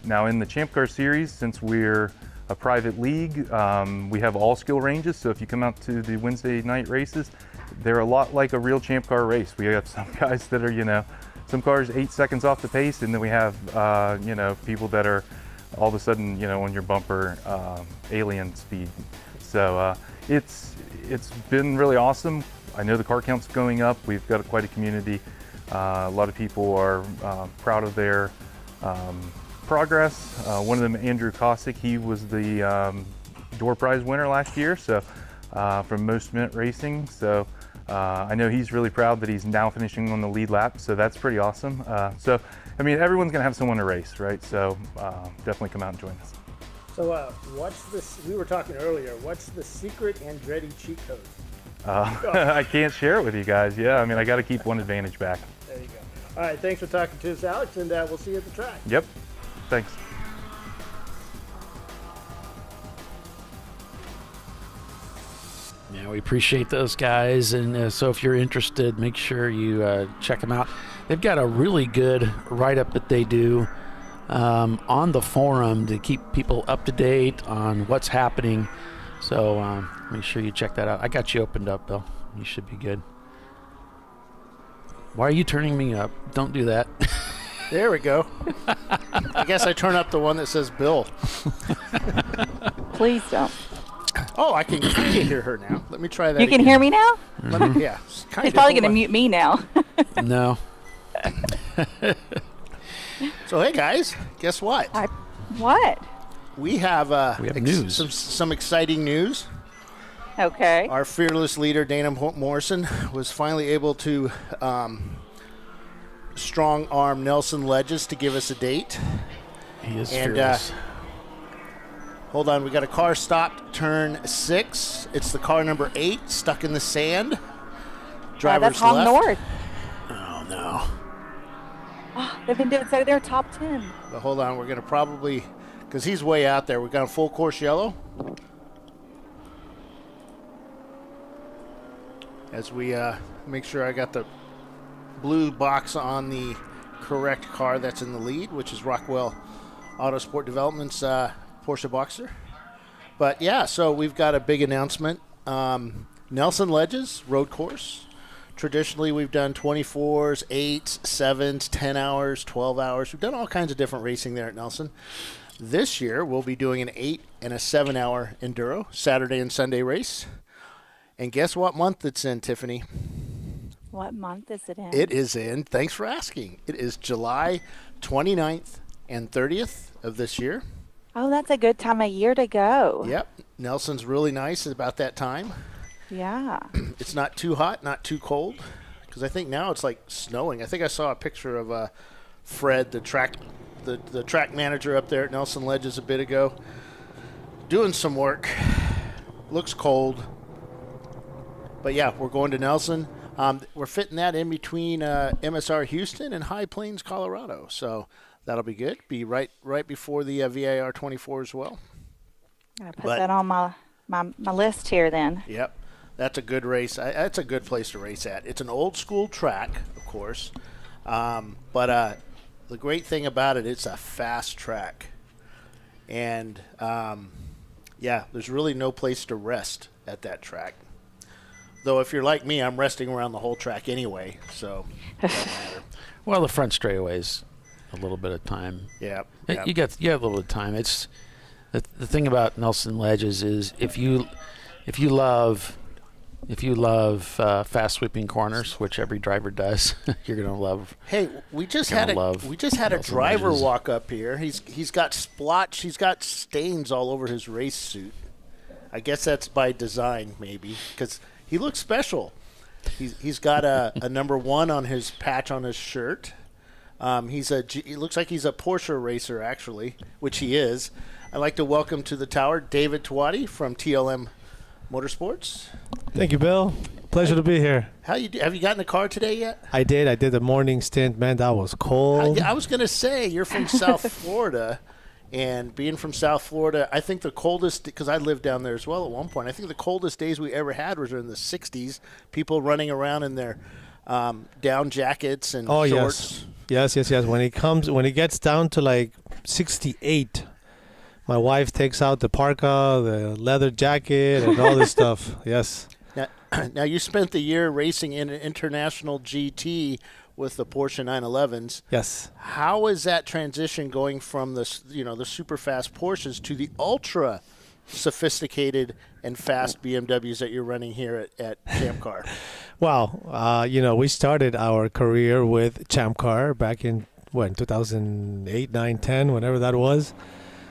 W: Now in the Champ Car Series, since we're a private league, we have all skill ranges. So if you come out to the Wednesday night races, they're a lot like a real Champ Car race. We have some guys that are, some cars 8 seconds off the pace, and then we have, people that are all of a sudden, on your bumper, alien speed. So it's been really awesome. I know the car count's going up. We've got quite a community. A lot of people are proud of their progress. One of them, Andrew Kosick, he was the door prize winner last year, so from Most Mint Racing. So I know he's really proud that he's now finishing on the lead lap, so that's pretty awesome. So, I mean, everyone's gonna have someone to race, right? So definitely come out and join us.
V: So what's this? We were talking earlier. What's the secret Andretti cheat code?
W: I can't share it with you guys. Yeah, I mean, I got to keep one advantage back.
V: There you go. All right, thanks for talking to us, Alex, and we'll see you at the track.
W: Yep, thanks.
A: Yeah, we appreciate those guys, and so if you're interested, make sure you check them out. They've got a really good write-up that they do on the forum to keep people up to date on what's happening. So make sure you check that out. I got you opened up, Bill. You should be good. Why are you turning me up? Don't do that.
V: There we go. I guess I turn up the one that says Bill.
F: Please don't.
V: Oh, I can kind of hear her now. Let me try that.
F: You can hear me now?
V: Let me, yeah.
F: He's probably going to mute me now.
A: No.
V: So, hey, guys, guess what?
F: What?
V: We have
A: news.
V: Some exciting news.
F: Okay.
V: Our fearless leader, Dana Morrison, was finally able to strong arm Nelson Ledges to give us a date.
A: He is fearless.
V: Hold on, we got a car stopped, turn 6. It's the car number 8, stuck in the sand. Driver's
F: that's Hong
V: left.
F: North.
A: Oh, no.
F: Oh, they've been doing so. They're top 10.
V: But hold on, we're going to probably, because he's way out there, we've got a full course yellow. As we make sure I got the blue box on the correct car that's in the lead, which is Rockwell Autosport Development's Porsche Boxer. But yeah, so we've got a big announcement. Nelson Ledges road course. Traditionally, we've done 24s, 8s, 7s, 10 hours, 12 hours. We've done all kinds of different racing there at Nelson. This year, we'll be doing an 8 and a 7-hour enduro, Saturday and Sunday race. And guess what month it's in, Tiffany?
F: What month is it in?
V: It is in, thanks for asking, it is July 29th and 30th of this year.
F: Oh, that's a good time of year to go.
V: Yep, Nelson's really nice about that time.
F: Yeah.
V: It's not too hot, not too cold, because I think now it's like snowing. I think I saw a picture of Fred, the track manager up there at Nelson Ledges a bit ago, doing some work. Looks cold. But yeah, we're going to Nelson. We're fitting that in between MSR Houston and High Plains, Colorado. So that'll be good. Be right before the VAR 24 as well.
F: I'm gonna put that on my list here then.
V: Yep, that's a good race. That's a good place to race at. It's an old school track, of course, but the great thing about it, it's a fast track, and yeah, there's really no place to rest at that track. Though if you're like me, I'm resting around the whole track anyway, so it doesn't matter.
A: Well, the front straightaway's a little bit of time.
V: Yeah.
A: You have a little bit of time. It's the thing about Nelson Ledges is if you love fast sweeping corners, which every driver does, you're gonna love.
V: Hey, we just had a driver walk up here. He's got splotch. He's got stains all over his race suit. I guess that's by design, maybe, because he looks special. He's got a number 1 on his patch on his shirt. He looks like he's a Porsche racer, actually, which he is. I'd like to welcome to the tower David Twatty from TLM Motorsports.
O: Thank you, Bill. Pleasure to be here.
V: Have you gotten a car today yet?
O: I did the morning stint. Man, that was cold.
V: I was going to say, you're from South Florida, and being from South Florida, I think the coldest, because I lived down there as well at one point, I think the coldest days we ever had was in the 60s, people running around in their down jackets and shorts.
O: Yes. When it gets down to like 68, my wife takes out the parka, the leather jacket, and all this stuff. Yes.
V: Now, you spent the year racing in an international GT with the Porsche 911s.
O: Yes.
V: How is that transition going from the super fast Porsches to the ultra sophisticated and fast BMWs that you're running here at ChampCar?
O: Well, we started our career with ChampCar back in 2008, 9, 10, whenever that was.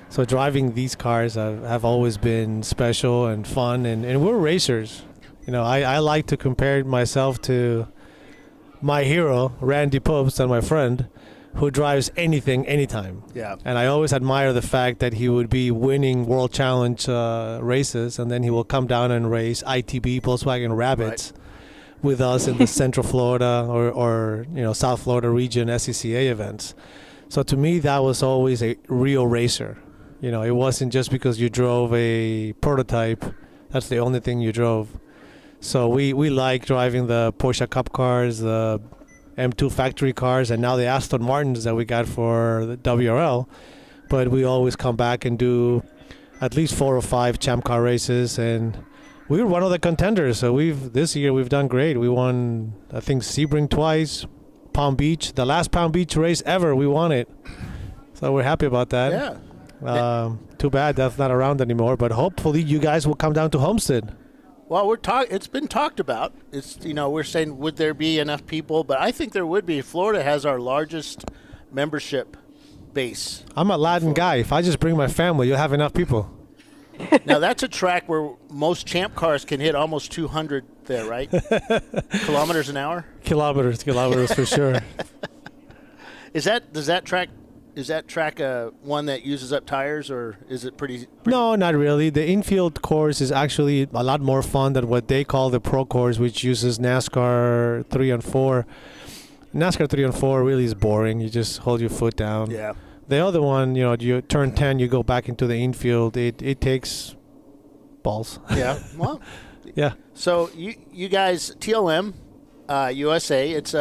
O: So driving these cars have always been special and fun, and we're racers. I like to compare myself to my hero, Randy Pobst, and my friend, who drives anything, anytime.
V: Yeah.
O: And I always admire the fact that he would be winning World Challenge races, and then he will come down and race ITB Volkswagen Rabbits with us in the Central Florida or South Florida region SCCA events. So to me, that was always a real racer. It wasn't just because you drove a prototype. That's the only thing you drove. So we like driving the Porsche Cup cars, the M2 factory cars, and now the Aston Martins that we got for the WRL. But we always come back and do at least 4 or 5 Champ Car races, and we were one of the contenders. So this year we've done great. We won, I think, Sebring twice, Palm Beach. The last Palm Beach race ever, we won it. So we're happy about that.
V: Yeah.
O: Too bad that's not around anymore, but hopefully you guys will come down to Homestead.
V: Well, it's been talked about. It's we're saying, would there be enough people? But I think there would be. Florida has our largest membership base.
O: I'm a Latin guy. If I just bring my family, you'll have enough people.
V: Now, that's a track where most Champ cars can hit almost 200 there, right? Kilometers an hour?
O: Kilometers for sure.
V: Is that track one that uses up tires, or is it pretty?
O: No, not really. The infield course is actually a lot more fun than what they call the Pro course, which uses NASCAR 3 and 4. NASCAR 3 and 4 really is boring. You just hold your foot down.
V: Yeah.
O: The other one, you turn 10, you go back into the infield. It takes balls.
V: Yeah. Well.
O: Yeah.
V: So you guys, TLM USA, it's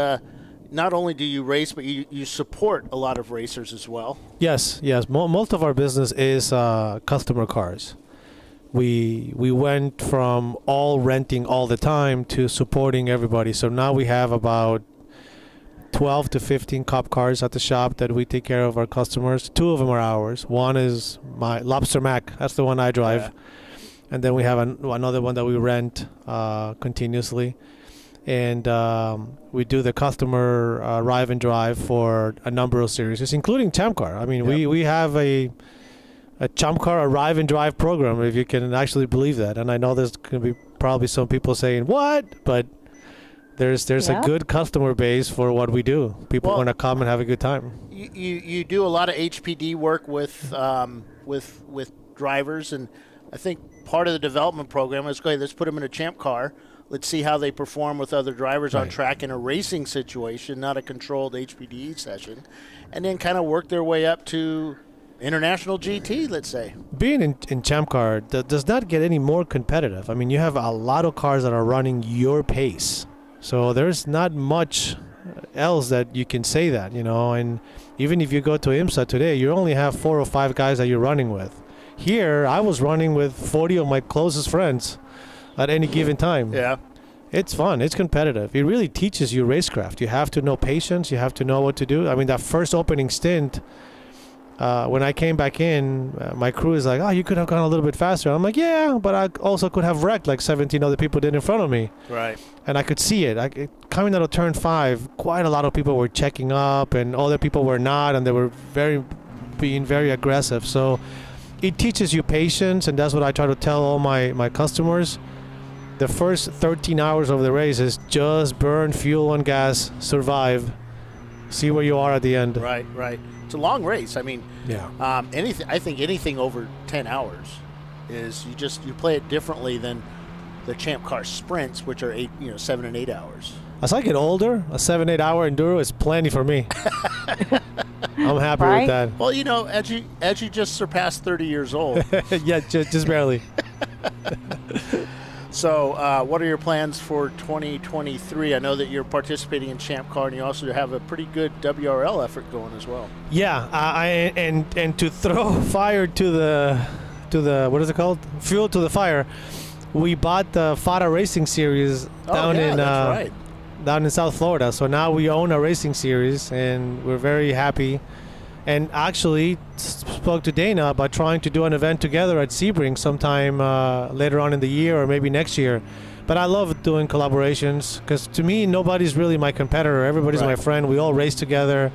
V: not only do you race, but you support a lot of racers as well.
O: Yes. Most of our business is customer cars. We went from all renting all the time to supporting everybody. So now we have about 12 to 15 cop cars at the shop that we take care of our customers. 2 of them are ours. One is my Lobster Mac. That's the one I drive.
V: Yeah.
O: And then we have another one that we rent continuously. And we do the customer arrive and drive for a number of series, including ChampCar. I mean, we have a ChampCar arrive and drive program, if you can actually believe that. And I know there's going to be probably some people saying, what? But there's a good customer base for what we do. People want to come and have a good time.
V: You do a lot of HPD work with drivers, and I think part of the development program is, let's put them in a Champ car. Let's see how they perform with other drivers on track in a racing situation, not a controlled HPD session, and then kind of work their way up to international GT, let's say.
O: Being in Champ Car does not get any more competitive. I mean, you have a lot of cars that are running your pace. So there's not much else that you can say that, and even if you go to IMSA today, you only have 4 or 5 guys that you're running with. Here, I was running with 40 of my closest friends at any given time.
V: Yeah.
O: It's fun. It's competitive. It really teaches you racecraft. You have to know patience. You have to know what to do. I mean, that first opening stint, when I came back in, my crew is like, oh, you could have gone a little bit faster. I'm like, yeah, but I also could have wrecked like 17 other people did in front of me.
V: Right.
O: And I could see it. Coming out of turn 5, quite a lot of people were checking up, and other people were not, and they were being very aggressive. So it teaches you patience, and that's what I try to tell all my customers. The first 13 hours of the race is just burn fuel and gas, survive, see where you are at the end.
V: Right. It's a long race. I mean,
O: anything.
V: I think anything over 10 hours is you play it differently than the Champ Car Sprints, which are 7 and 8 hours.
O: As I get older, a 7-8 hour enduro is plenty for me. I'm happy with that.
V: Well, as you just surpassed 30 years old.
O: Yeah, just barely.
V: So, what are your plans for 2023? I know that you're participating in Champ Car, and you also have a pretty good WRL effort going as well.
O: Yeah, and to throw fire to the what is it called? Fuel to the fire. We bought the Fata Racing Series down in South Florida. So now we own a racing series, and we're very happy. And actually spoke to Dana about trying to do an event together at Sebring sometime later on in the year or maybe next year. But I love doing collaborations because to me, nobody's really my competitor. Everybody's my friend. We all race together.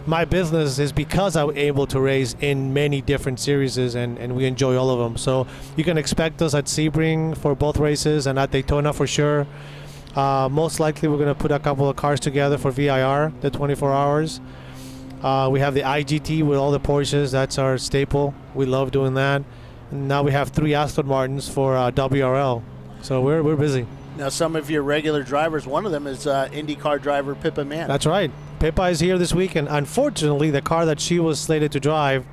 O: My business is because I'm able to race in many different series, and we enjoy all of them. So you can expect us at Sebring for both races and at Daytona for sure. Most likely we're going to put a couple of cars together for VIR, the 24 hours. We have the IGT with all the Porsches. That's our staple. We love doing that. And now we have 3 Aston Martins for WRL. So we're busy.
V: Now, some of your regular drivers, one of them is IndyCar driver Pippa Mann.
O: That's right. Pippa is here this week, and unfortunately, the car that she was slated to drive,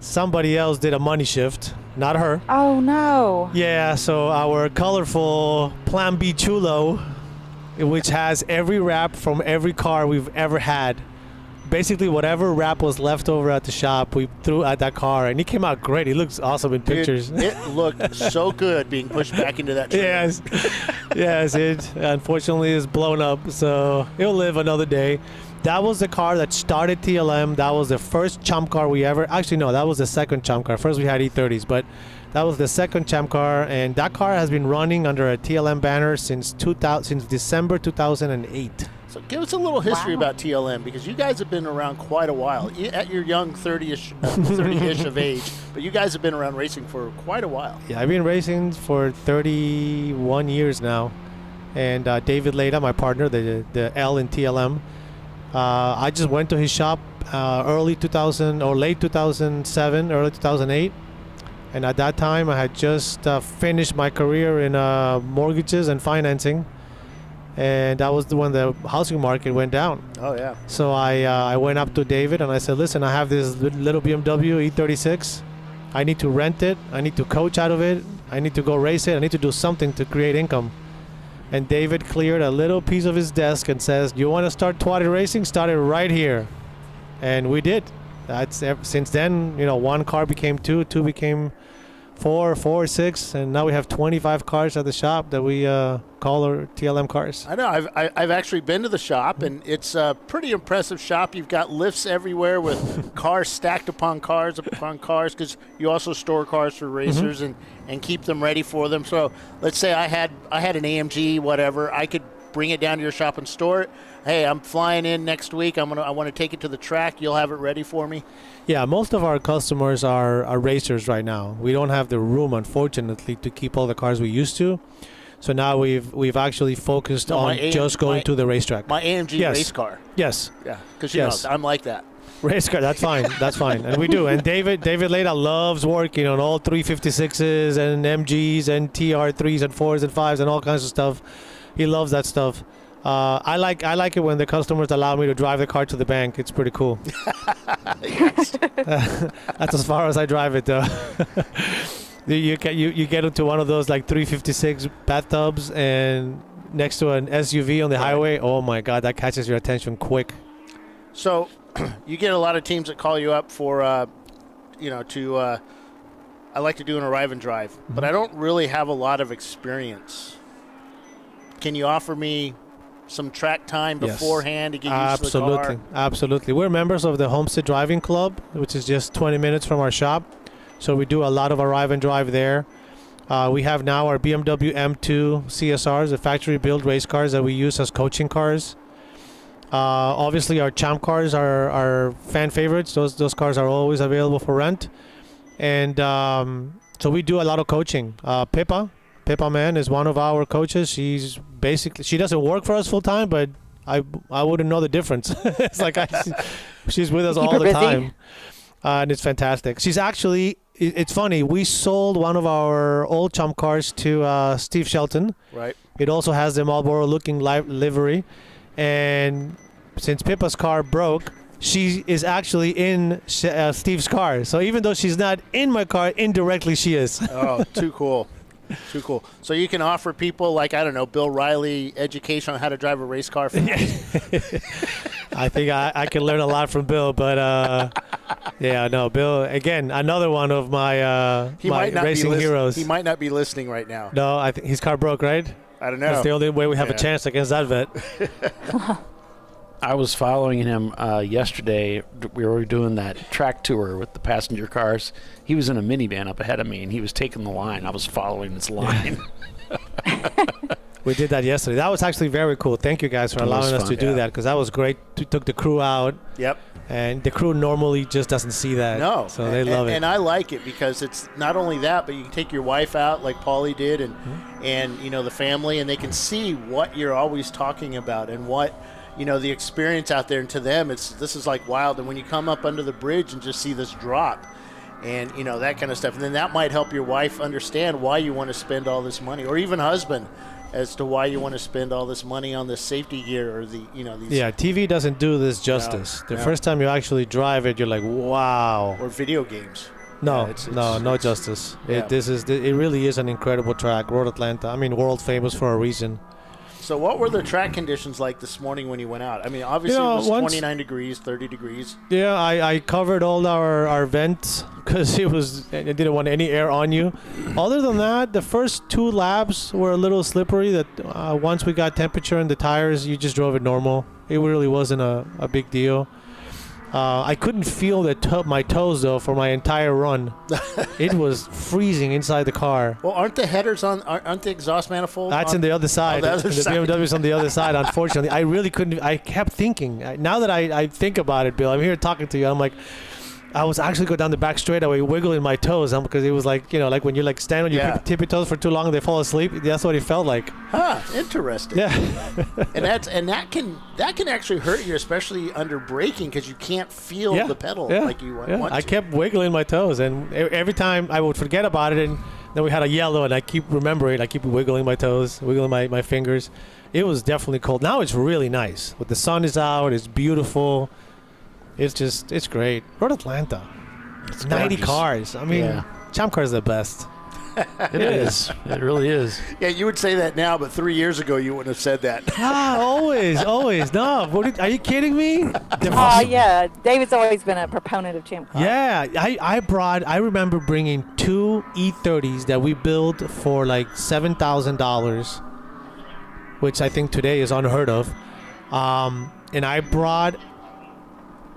O: somebody else did a money shift, not her.
F: Oh, no.
O: Yeah, so our colorful Plan B Chulo, which has every wrap from every car we've ever had. Basically, whatever wrap was left over at the shop, we threw at that car, and it came out great. It looks awesome in pictures.
V: Dude, it looked so good being pushed back into that trailer.
O: Yes, it unfortunately is blown up, so it'll live another day. That was the car that started TLM. That was the first Champ Car we ever... Actually, no, that was the second Champ Car. First we had E30s, but that was the second Champ Car, and that car has been running under a TLM banner since December 2008.
V: So give us a little history about TLM, because you guys have been around quite a while. At your young 30-ish of age, but you guys have been around racing for quite a while.
O: Yeah, I've been racing for 31 years now. And David Leda, my partner, the L in TLM, I just went to his shop early 2000 or late 2007, early 2008. And at that time, I had just finished my career in mortgages and financing. And that was when the housing market went down.
V: Oh, yeah.
O: So I went up to David and I said, listen, I have this little BMW E36. I need to rent it. I need to coach out of it. I need to go race it. I need to do something to create income. And David cleared a little piece of his desk and says, you want to start twatty racing? Start it right here. And we did. Since then, 1 car became 2, 2 became 4, 6, and now we have 25 cars at the shop that we call our TLM cars.
V: I know. I've actually been to the shop, and it's a pretty impressive shop. You've got lifts everywhere with cars stacked upon cars, because you also store cars for racers and keep them ready for them. So let's say I had an AMG, whatever. I could bring it down to your shop and store it. Hey, I'm flying in next week. I want to take it to the track. You'll have it ready for me.
O: Yeah, most of our customers are racers right now. We don't have the room, unfortunately, to keep all the cars we used to. So now we've actually focused on just going to the racetrack.
V: My AMG race car.
O: Yes.
V: Yeah, because I'm like that.
O: Race car, that's fine. That's fine. And we do. And David Leda loves working on all 356s and MGs and TR3s and 4s and 5s and all kinds of stuff. He loves that stuff. I like it when the customers allow me to drive the car to the bank. It's pretty cool. That's as far as I drive it, though. You get into one of those like 356 bathtubs and next to an SUV on the highway. Oh my God, that catches your attention quick.
V: So, you get a lot of teams that call you up for, I like to do an arrive and drive, but I don't really have a lot of experience. Can you offer me some track time beforehand to get used to the car?
O: Absolutely. We're members of the Homestead Driving Club, which is just 20 minutes from our shop. So we do a lot of arrive and drive there. We have now our BMW M2 CSRs, the factory-built race cars that we use as coaching cars. Obviously, our Champ cars are fan favorites. Those cars are always available for rent. And so we do a lot of coaching. Pippa Mann is one of our coaches. She doesn't work for us full time, but I wouldn't know the difference. It's like she's with us all the time, and it's fantastic. She's actually it's funny. We sold one of our old Chump cars to Steve Shelton.
V: Right.
O: It also has the Marlboro-looking livery, and since Pippa's car broke, she is actually in Steve's car. So even though she's not in my car, indirectly she is.
V: Oh, too cool. Too cool. So you can offer people like, I don't know, Bill Riley education on how to drive a race car.
O: I think I can learn a lot from Bill, but yeah, no, Bill, again, another one of my my racing heroes.
V: He might not be listening right now.
O: No, I think his car broke, right?
V: I don't know.
O: That's the only way we have a chance against that vet.
A: I was following him yesterday. We were doing that track tour with the passenger cars. He was in a minivan up ahead of me, and he was taking the line. I was following his line.
O: We did that yesterday. That was actually very cool. Thank you guys for allowing us to do that, because that was great. We took the crew out.
V: Yep.
O: And the crew normally just doesn't see that.
V: No.
O: So they love it.
V: And I like it because it's not only that, but you can take your wife out like Paulie did and you know, the family, and they can see what you're always talking about and what, you know, the experience out there. And to them, this is like wild. And when you come up under the bridge and just see this drop and, you know, that kind of stuff, and then that might help your wife understand why you want to spend all this money, or even husband, as to why you want to spend all this money on this safety gear or the, you know, these.
O: Yeah, TV doesn't do this justice. The first time you actually drive it, you're like, wow.
V: Or video games.
O: No,
V: Yeah,
O: no justice.
V: Yeah.
O: It really is an incredible track, Road Atlanta. I mean, world famous for a reason.
V: So what were the track conditions like this morning when you went out? I mean, obviously it was 29 degrees, 30 degrees.
O: Yeah, I covered all our vents because I didn't want any air on you. Other than that, the first 2 laps were a little slippery. That once we got temperature in the tires, you just drove it normal. It really wasn't a big deal. I couldn't feel my toes, though, for my entire run. It was freezing inside the car.
V: Well, aren't the headers aren't the exhaust manifold?
O: That's on the other side.
V: The other side.
O: BMW's on the other side, unfortunately. I really couldn't. I kept thinking. Now that I think about it, Bill, I'm here talking to you. I'm like, I was actually go down the back straightaway wiggling my toes because it was like, you know, like when you like stand on your tippy toes for too long and they fall asleep. That's what it felt like.
V: Huh, interesting.
O: Yeah.
V: and that can actually hurt you, especially under braking, because you can't feel the pedal like you want to.
O: I kept wiggling my toes, and every time I would forget about it, and then we had a yellow, and I keep remembering. I keep wiggling my toes, wiggling my fingers. It was definitely cold. Now it's really nice. But the sun is out. It's beautiful. It's great. Road Atlanta. It's 90 cars. I mean, Champ Car is the best.
A: It is. It really is.
V: Yeah, you would say that now, but 3 years ago you wouldn't have said that.
O: Always. No, are you kidding me?
F: Yeah. David's always been a proponent of Champ Car.
O: Yeah, I remember bringing 2 E30s that we built for like $7,000, which I think today is unheard of. And I brought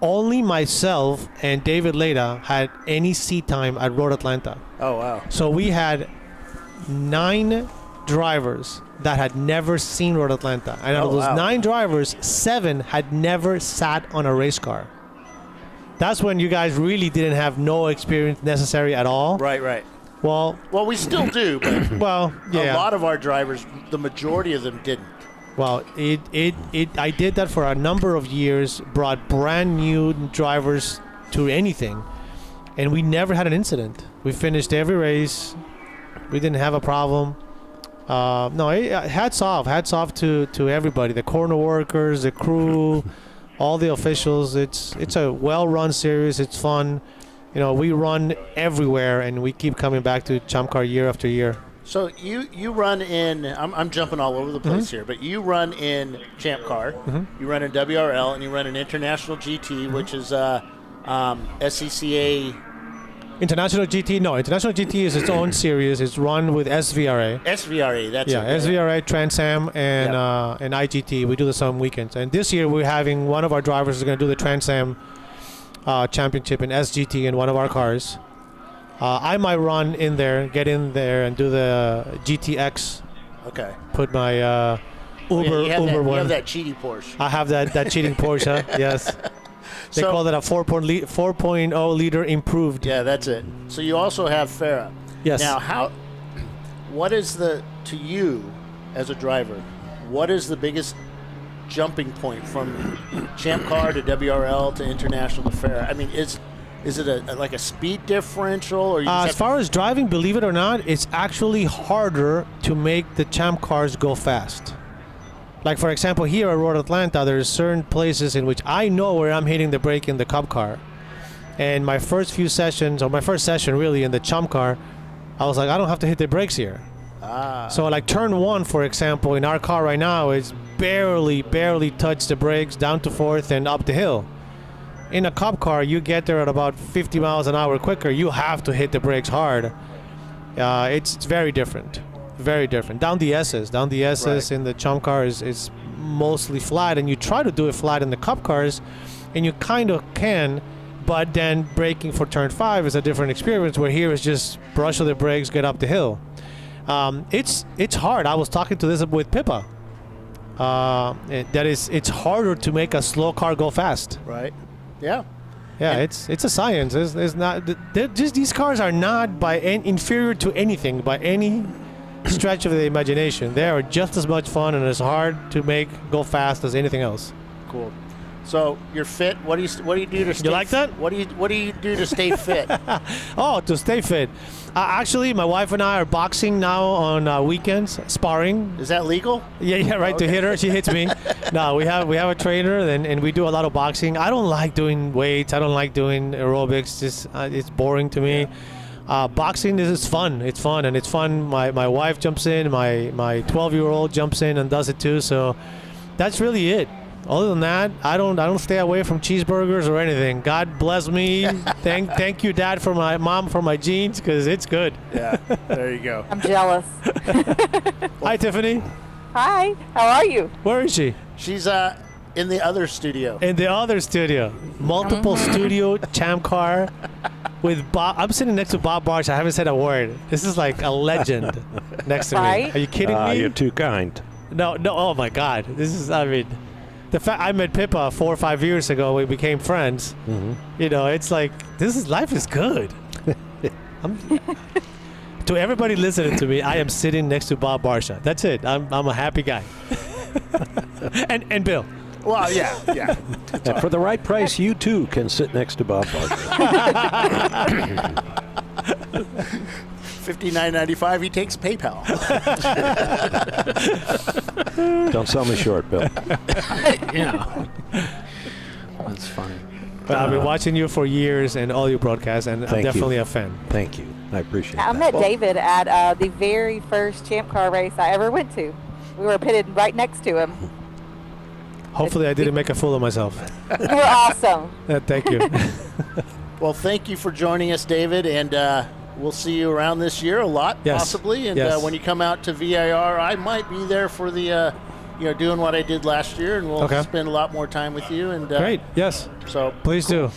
O: only myself and David Leda had any seat time at Road Atlanta.
V: Oh, wow.
O: So we had 9 drivers that had never seen Road Atlanta. And out of those 9 drivers, 7 had never sat on a race car. That's when you guys really didn't have no experience necessary at all.
V: Right.
O: Well,
V: we still do, but
O: well, yeah.
V: A lot of our drivers, the majority of them didn't.
O: Well, I did that for a number of years, brought brand new drivers to anything, and we never had an incident. We finished every race. We didn't have a problem. Hats off to everybody, the corner workers, the crew, all the officials. It's a well-run series. It's fun. You know, we run everywhere, and we keep coming back to Champ Car year after year.
V: So you run in, I'm jumping all over the place here, but you run in Champ Car, you run in WRL, and you run in International GT, which is SCCA.
O: International GT, no. International GT is its own series. It's run with SVRA.
V: SVRA, that's it.
O: SVRA, Trans Am, and IGT. We do this on weekends. And this year we're having one of our drivers is going to do the Trans Am championship in SGT in one of our cars. I might run in there, get in there, and do the GTX.
V: Okay.
O: Put my Uber one.
V: You have that cheating Porsche.
O: I have that cheating Porsche, yes. They call it a 4.0 liter improved.
V: Yeah, that's it. So you also have Farah.
O: Yes.
V: Now, what is to you as a driver, what is the biggest jumping point from Champ Car to WRL to International to Farah? I mean, Is it like a speed differential? Or you
O: as far as driving, believe it or not, it's actually harder to make the Champ cars go fast. Like, for example, here at Road Atlanta, there's certain places in which I know where I'm hitting the brake in the Cup car. And my first few sessions, or my first session really in the Champ car, I was like, I don't have to hit the brakes here. So like turn 1, for example, in our car right now, is barely touch the brakes down to 4th and up the hill. In a Cup car, you get there at about 50 miles an hour quicker. You have to hit the brakes hard. It's very different. Very different. Down the S's right. In the Champ car is mostly flat, and you try to do it flat in the Cup cars, and you kind of can, but then braking for turn 5 is a different experience, where here is just brush of the brakes, get up the hill. It's hard. I was talking to this with Pippa. It's harder to make a slow car go fast.
V: Right. Yeah.
O: Yeah, it's a science. It's not. Just these cars are not inferior to anything by any stretch of the imagination. They are just as much fun and as hard to make go fast as anything else.
V: Cool. So you're fit. What do you do to stay?
O: You like that?
V: What do you do to stay fit?
O: Oh, to stay fit. Actually, my wife and I are boxing now on weekends, sparring.
V: Is that legal?
O: Yeah, right. Okay. To hit her, she hits me. No, we have a trainer, and we do a lot of boxing. I don't like doing weights. I don't like doing aerobics. Just it's boring to me. Boxing is fun. It's fun, and it's fun. My wife jumps in. My 12-year-old jumps in and does it too. So that's really it. Other than that, I don't stay away from cheeseburgers or anything. God bless me. Thank you, Dad, for my mom for my jeans, because it's good.
V: Yeah, there you go.
F: I'm jealous.
O: Hi, Tiffany.
F: Hi. How are you?
O: Where is she?
V: She's in the other studio.
O: In the other studio, multiple studio Champ car with Bob. I'm sitting next to Bob Barch. I haven't said a word. This is like a legend next to me. Are you kidding me?
B: You're too kind.
O: No. Oh my God. This is. I mean. The fact I met Pippa 4 or 5 years ago, we became friends. Mm-hmm. You know, it's like life is good. To everybody listening to me, I am sitting next to Bob Barsha. That's it. I'm a happy guy. and Bill.
V: Well, yeah.
B: And for the right price, you too can sit next to Bob Barsha.
V: $59.95. He takes PayPal.
B: Don't sell me short, Bill.
D: Yeah. That's funny.
O: But I've been watching you for years and all your broadcasts, and I'm definitely a fan.
B: Thank you. I appreciate that.
F: I met David at the very first Champ car race I ever went to. We were pitted right next to him.
O: Hopefully I didn't make a fool of myself.
F: You were awesome.
O: Thank you.
V: Well, thank you for joining us, David, and we'll see you around this year a lot, possibly. And when you come out to VIR, I might be there for the, doing what I did last year, and we'll spend a lot more time with you. And
O: great, yes.
V: So
O: please do,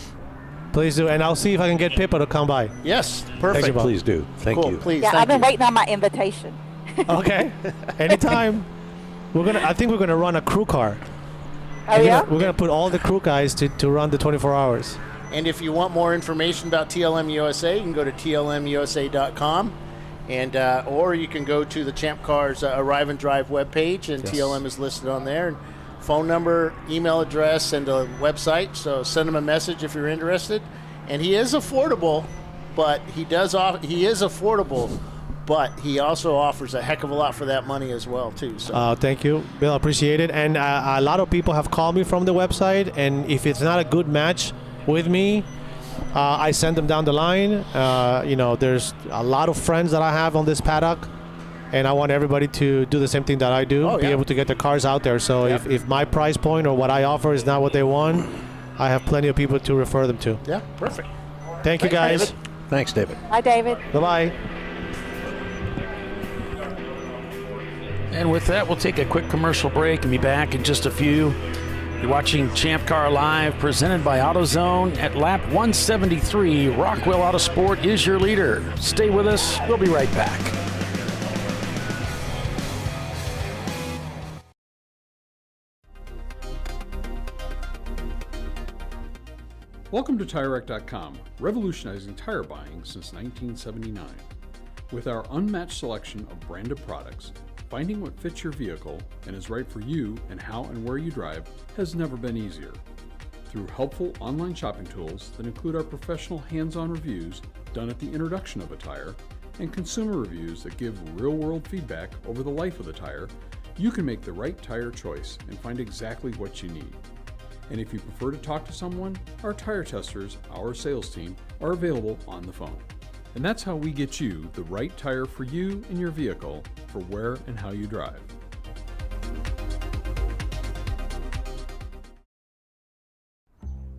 O: and I'll see if I can get Pippa to come by.
V: Yes, perfect.
O: Thank you,
B: please do. Thank you.
V: Please.
F: Yeah, I've been waiting on my invitation.
O: Okay, anytime. I think we're gonna run a crew car.
F: Oh yeah.
O: We're gonna put all the crew guys to run the 24 hours.
V: And if you want more information about TLM USA, you can go to tlmusa.com, and or you can go to the Champ Cars Arrive and Drive webpage, and TLM is listed on there. And phone number, email address, and a website. So send him a message if you're interested. And he is affordable, but he is affordable, but he also offers a heck of a lot for that money as well too. So
O: thank you, Bill. I appreciate it. And a lot of people have called me from the website, and if it's not a good match with me, I send them down the line. There's a lot of friends that I have on this paddock, and I want everybody to do the same thing that I do, be able to get their cars out there. So if my price point or what I offer is not what they want, I have plenty of people to refer them to.
V: Yeah, perfect.
O: Thank you, guys.
V: David.
B: Thanks, David.
F: Hi, David.
O: Bye-bye.
A: And with that, we'll take a quick commercial break and be back in just a few. You're watching Champ Car Live, presented by AutoZone. At lap 173, Rockwell Autosport is your leader. Stay with us. We'll be right back.
I: Welcome to TireRack.com, revolutionizing tire buying since 1979. With our unmatched selection of branded products, finding what fits your vehicle and is right for you and how and where you drive has never been easier. through helpful online shopping tools that include our professional hands-on reviews done at the introduction of a tire and consumer reviews that give real-world feedback over the life of the tire, you can make the right tire choice and find exactly what you need. And if you prefer to talk to someone, our tire testers, our sales team, are available on the phone. And that's how we get you the right tire for you and your vehicle for where and how you drive.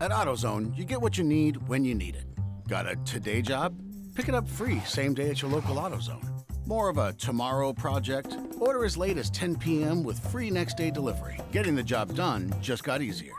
U: At AutoZone, you get what you need when you need it. Got a today job? Pick it up free same day at your local AutoZone. More of a tomorrow project? Order as late as 10 p.m. with free next day delivery. Getting the job done just got easier.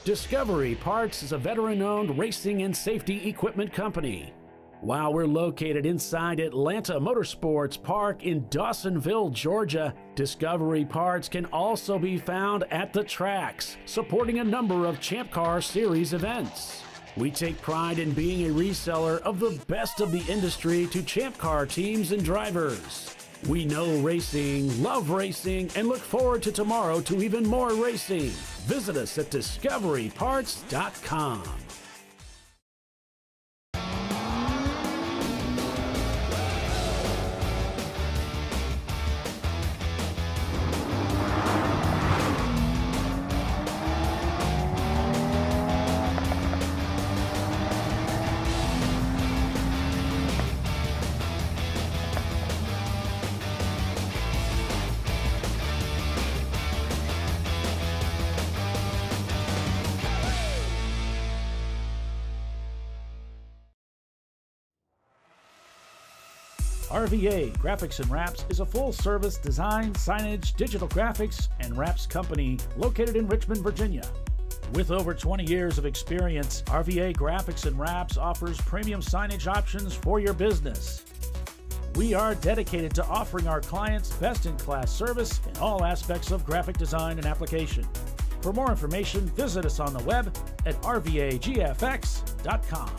A: Discovery Parts is a veteran-owned racing and safety equipment company. While we're located inside Atlanta Motorsports Park in Dawsonville, Georgia, Discovery Parts can also be found at the tracks, supporting a number of Champ Car Series events. We take pride in being a reseller of the best of the industry to Champ Car teams and drivers. We know racing, love racing, and look forward to tomorrow to even more racing. Visit us at discoveryparts.com. RVA Graphics and Wraps is a full-service design, signage, digital graphics, and wraps company located in Richmond, Virginia. With over 20 years of experience, RVA Graphics and Wraps offers premium signage options for your business. We are dedicated to offering our clients best-in-class service in all aspects of graphic design and application. For more information, visit us on the web at rvagfx.com.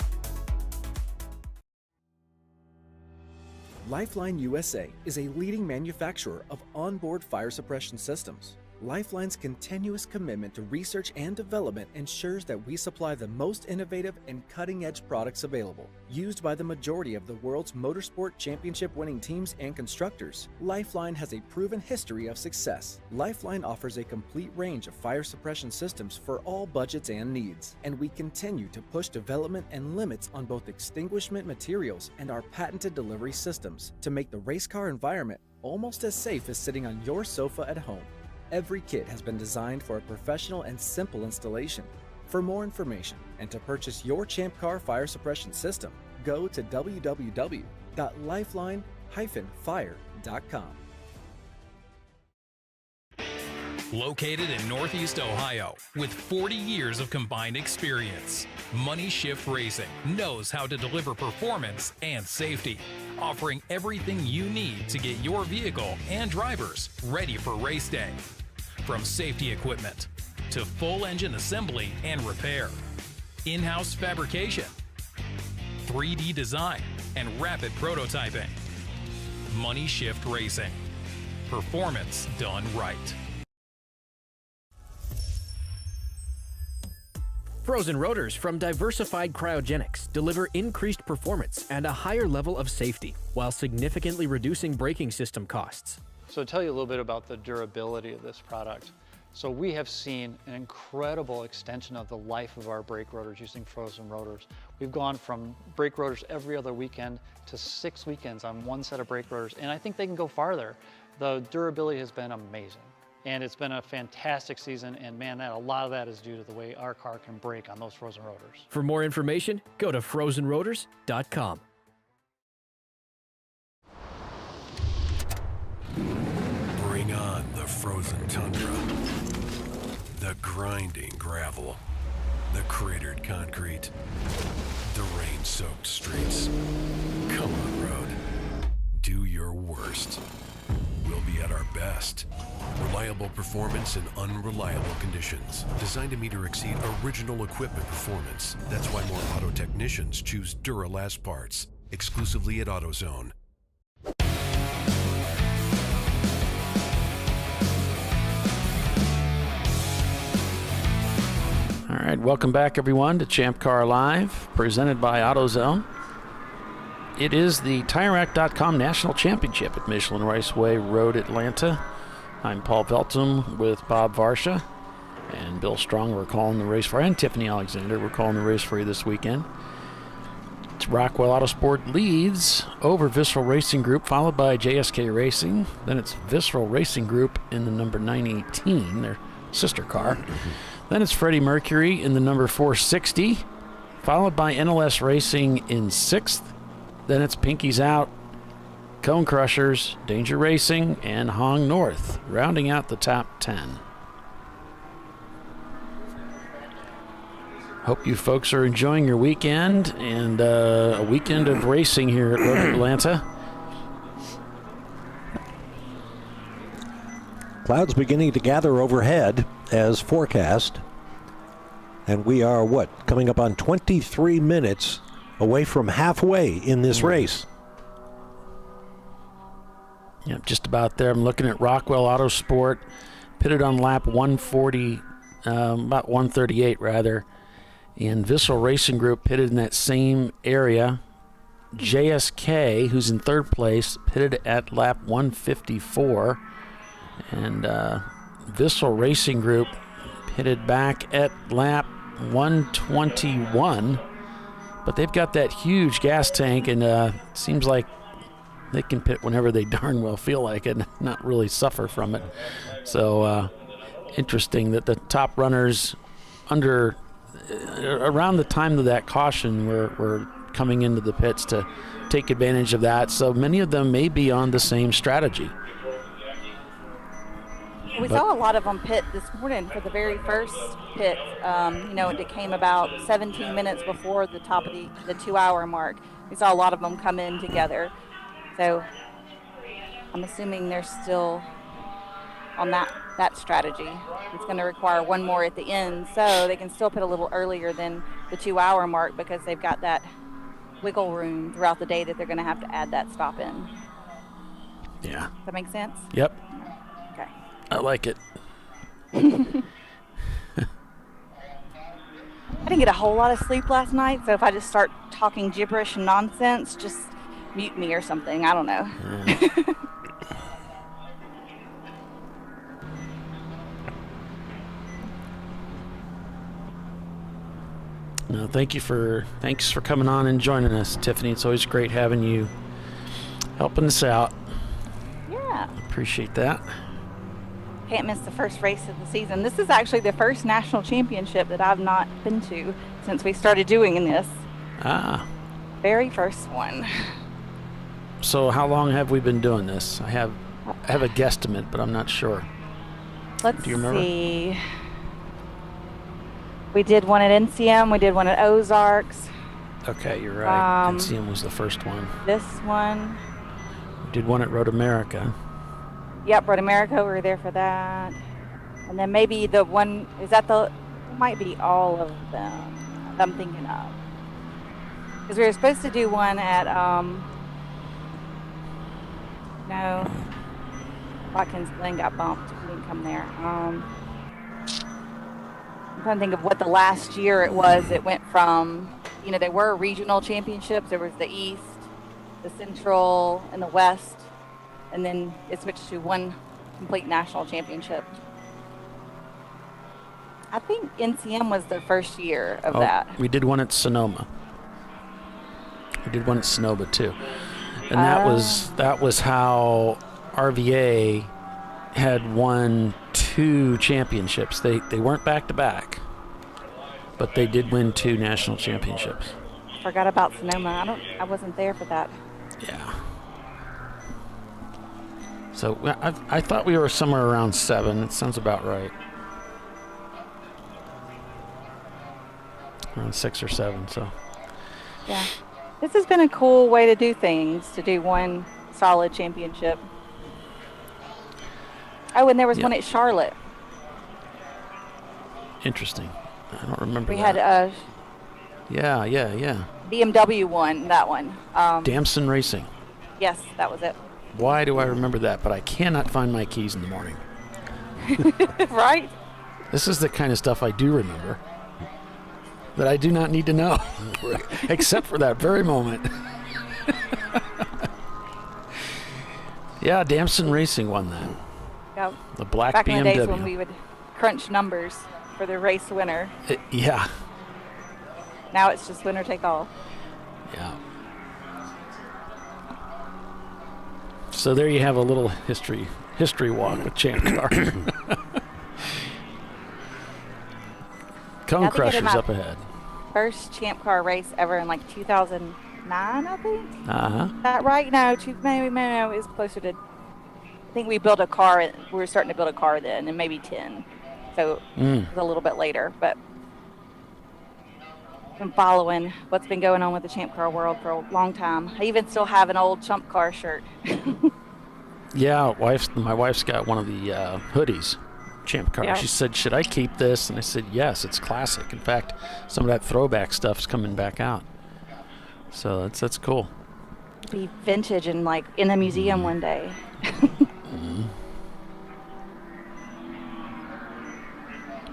H: Lifeline USA is a leading manufacturer of onboard fire suppression systems. Lifeline's continuous commitment to research and development ensures that we supply the most innovative and cutting-edge products available. Used by the majority of the world's motorsport championship-winning teams and constructors, Lifeline has a proven history of success. Lifeline offers a complete range of fire suppression systems for all budgets and needs, and we continue to push development and limits on both extinguishment materials and our patented delivery systems to make the race car environment almost as safe as sitting on your sofa at home. Every kit has been designed for a professional and simple installation. For more information and to purchase your Champ Car fire suppression system, go to www.lifeline-fire.com.
R: Located in Northeast Ohio, with 40 years of combined experience, Money Shift Racing knows how to deliver performance and safety, offering everything you need to get your vehicle and drivers ready for race day. From safety equipment to full engine assembly and repair, in-house fabrication, 3D design, and rapid prototyping. Money Shift Racing. Performance done right.
J: Frozen rotors from Diversified Cryogenics deliver increased performance and a higher level of safety, while significantly reducing braking system costs.
K: So to tell you a little bit about the durability of this product. So we have seen an incredible extension of the life of our brake rotors using frozen rotors. We've gone from brake rotors every other weekend to 6 weekends on one set of brake rotors, and I think they can go farther. The durability has been amazing. And it's been a fantastic season, and man, a lot of that is due to the way our car can brake on those frozen rotors.
J: For more information, go to frozenrotors.com.
G: Bring on the frozen tundra, the grinding gravel, the cratered concrete, the rain-soaked streets. Come on, road. Do your worst. We'll be at our best. Reliable performance in unreliable conditions. Designed to meet or exceed original equipment performance. That's why more auto technicians choose Duralast parts. Exclusively at AutoZone.
A: All right, welcome back, everyone, to ChampCar.Live, presented by AutoZone. It is the TireRack.com National Championship at Michelin Raceway Road, Atlanta. I'm Paul Veltum with Bob Varsha and Bill Strong. We're calling the race for you, and Tiffany Alexander. We're calling the race for you this weekend. It's Rockwell Autosport leads over Visceral Racing Group, followed by JSK Racing. Then it's Visceral Racing Group in the number 918, their sister car. Then it's Freddie Mercury in the number 460, followed by NLS Racing in 6th. Then it's Pinky's Out, Cone Crushers, Danger Racing, and Hong North, rounding out the top 10. Hope you folks are enjoying your weekend and a weekend of racing here at Road Atlanta.
B: Clouds beginning to gather overhead as forecast. And we are, coming up on 23 minutes away from halfway in this race.
A: Yeah, just about there. I'm looking at Rockwell Autosport, pitted on lap 140, about 138 rather. And Visceral Racing Group pitted in that same area. JSK, who's in third place, pitted at lap 154. And Visceral Racing Group pitted back at lap 121. But they've got that huge gas tank, and it seems like they can pit whenever they darn well feel like it and not really suffer from it. So interesting that the top runners around the time of that caution were coming into the pits to take advantage of that. So many of them may be on the same strategy.
F: We saw a lot of them pit this morning for the very first pit. It came about 17 minutes before the top of the 2-hour mark. We saw a lot of them come in together. So I'm assuming they're still on that strategy. It's going to require one more at the end, so they can still pit a little earlier than the 2-hour mark because they've got that wiggle room throughout the day that they're going to have to add that stop in.
A: Yeah.
F: Does that make sense?
A: Yep.
F: Okay.
A: I like it.
F: I didn't get a whole lot of sleep last night, so if I just start talking gibberish and nonsense, just mute me or something. I don't know.
A: Yeah. No, thanks for coming on and joining us, Tiffany. It's always great having you helping us out.
F: Yeah.
A: Appreciate that.
F: Can't miss the first race of the season. This is actually the first national championship that I've not been to since we started doing this.
A: Ah.
F: Very first one.
A: So how long have we been doing this? I have a guesstimate, but I'm not sure.
F: Let's
A: Do you remember?
F: see. We did one at NCM. We did one at Ozarks.
A: Okay, you're right. NCM was the first one.
F: This one.
A: We did one at Road America.
F: Yep, Road America. We were there for that. And then maybe the one, it might be all of them I'm thinking of. Because we were supposed to do one at, no, Watkins Glen got bumped. We didn't come there. I'm trying to think of what the last year it was. It went from, there were regional championships. There was the East, the Central, and the West. And then it switched to one complete national championship. I think NCM was the first year of that.
A: We did one at Sonoma. We did one at Sonoma too. And that was how RVA had won 2 championships. They weren't back to back, but they did win 2 national championships.
F: Forgot about Sonoma. I wasn't there for that.
A: Yeah. So I thought we were somewhere around 7. It sounds about right. around 6 or 7. So
F: Yeah. This has been a cool way to do things, to do one solid championship. Oh, and there was one at Charlotte.
A: interesting. I don't remember.
F: We
A: that.
F: had
A: Yeah.
F: BMW won that one.
A: Damson Racing.
F: Yes, that was it.
A: Why do I remember that? But I cannot find my keys in the morning.
F: Right?
A: This is the kind of stuff I do remember that I do not need to know, except for that very moment. Yeah, Damson Racing won that.
F: Yeah.
A: The black
F: Back
A: BMW.
F: in the days when we would crunch numbers for the race winner.
A: Yeah.
F: Now it's just winner take all.
A: Yeah. So there you have a little history walk with Champ Car. Cone Crushers up ahead.
F: First Champ Car race ever in like 2009, I think.
A: Uh-huh.
F: Is that right? No, no, it was closer to. I think we built a car. We were starting to build a car then, and maybe 10. So it was a little bit later, but been following what's been going on with the Champ Car world for a long time. I even still have an old Champ Car shirt.
A: Yeah, my wife's got one of the hoodies, Champ Car.
F: Yeah.
A: She said, should I keep this? And I said, yes, it's classic. In fact, some of that throwback stuff's coming back out. So that's cool.
F: Be vintage and like in a museum one day.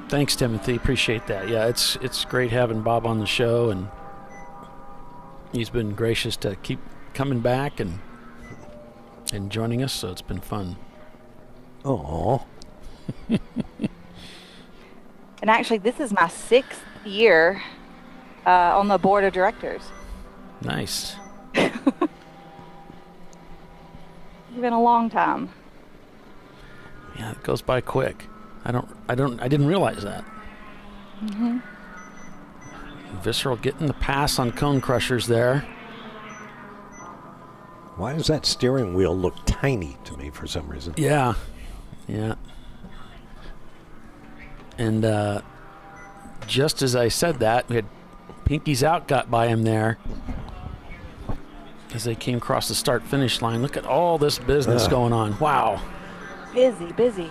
A: Thanks, Timothy. Appreciate that. Yeah, it's great having Bob on the show, and he's been gracious to keep coming back and joining us, so it's been fun.
B: Oh.
F: And actually, this is my 6th year on the board of directors.
A: Nice.
F: It's been a long time.
A: Yeah, it goes by quick. I didn't realize that.
F: Mm-hmm.
A: Visceral getting the pass on Cone Crushers there.
B: Why does that steering wheel look tiny to me for some reason?
A: Yeah. And just as I said that, we had Pinky's Out got by him there as they came across the start-finish line. Look at all this business going on. Wow.
F: Busy.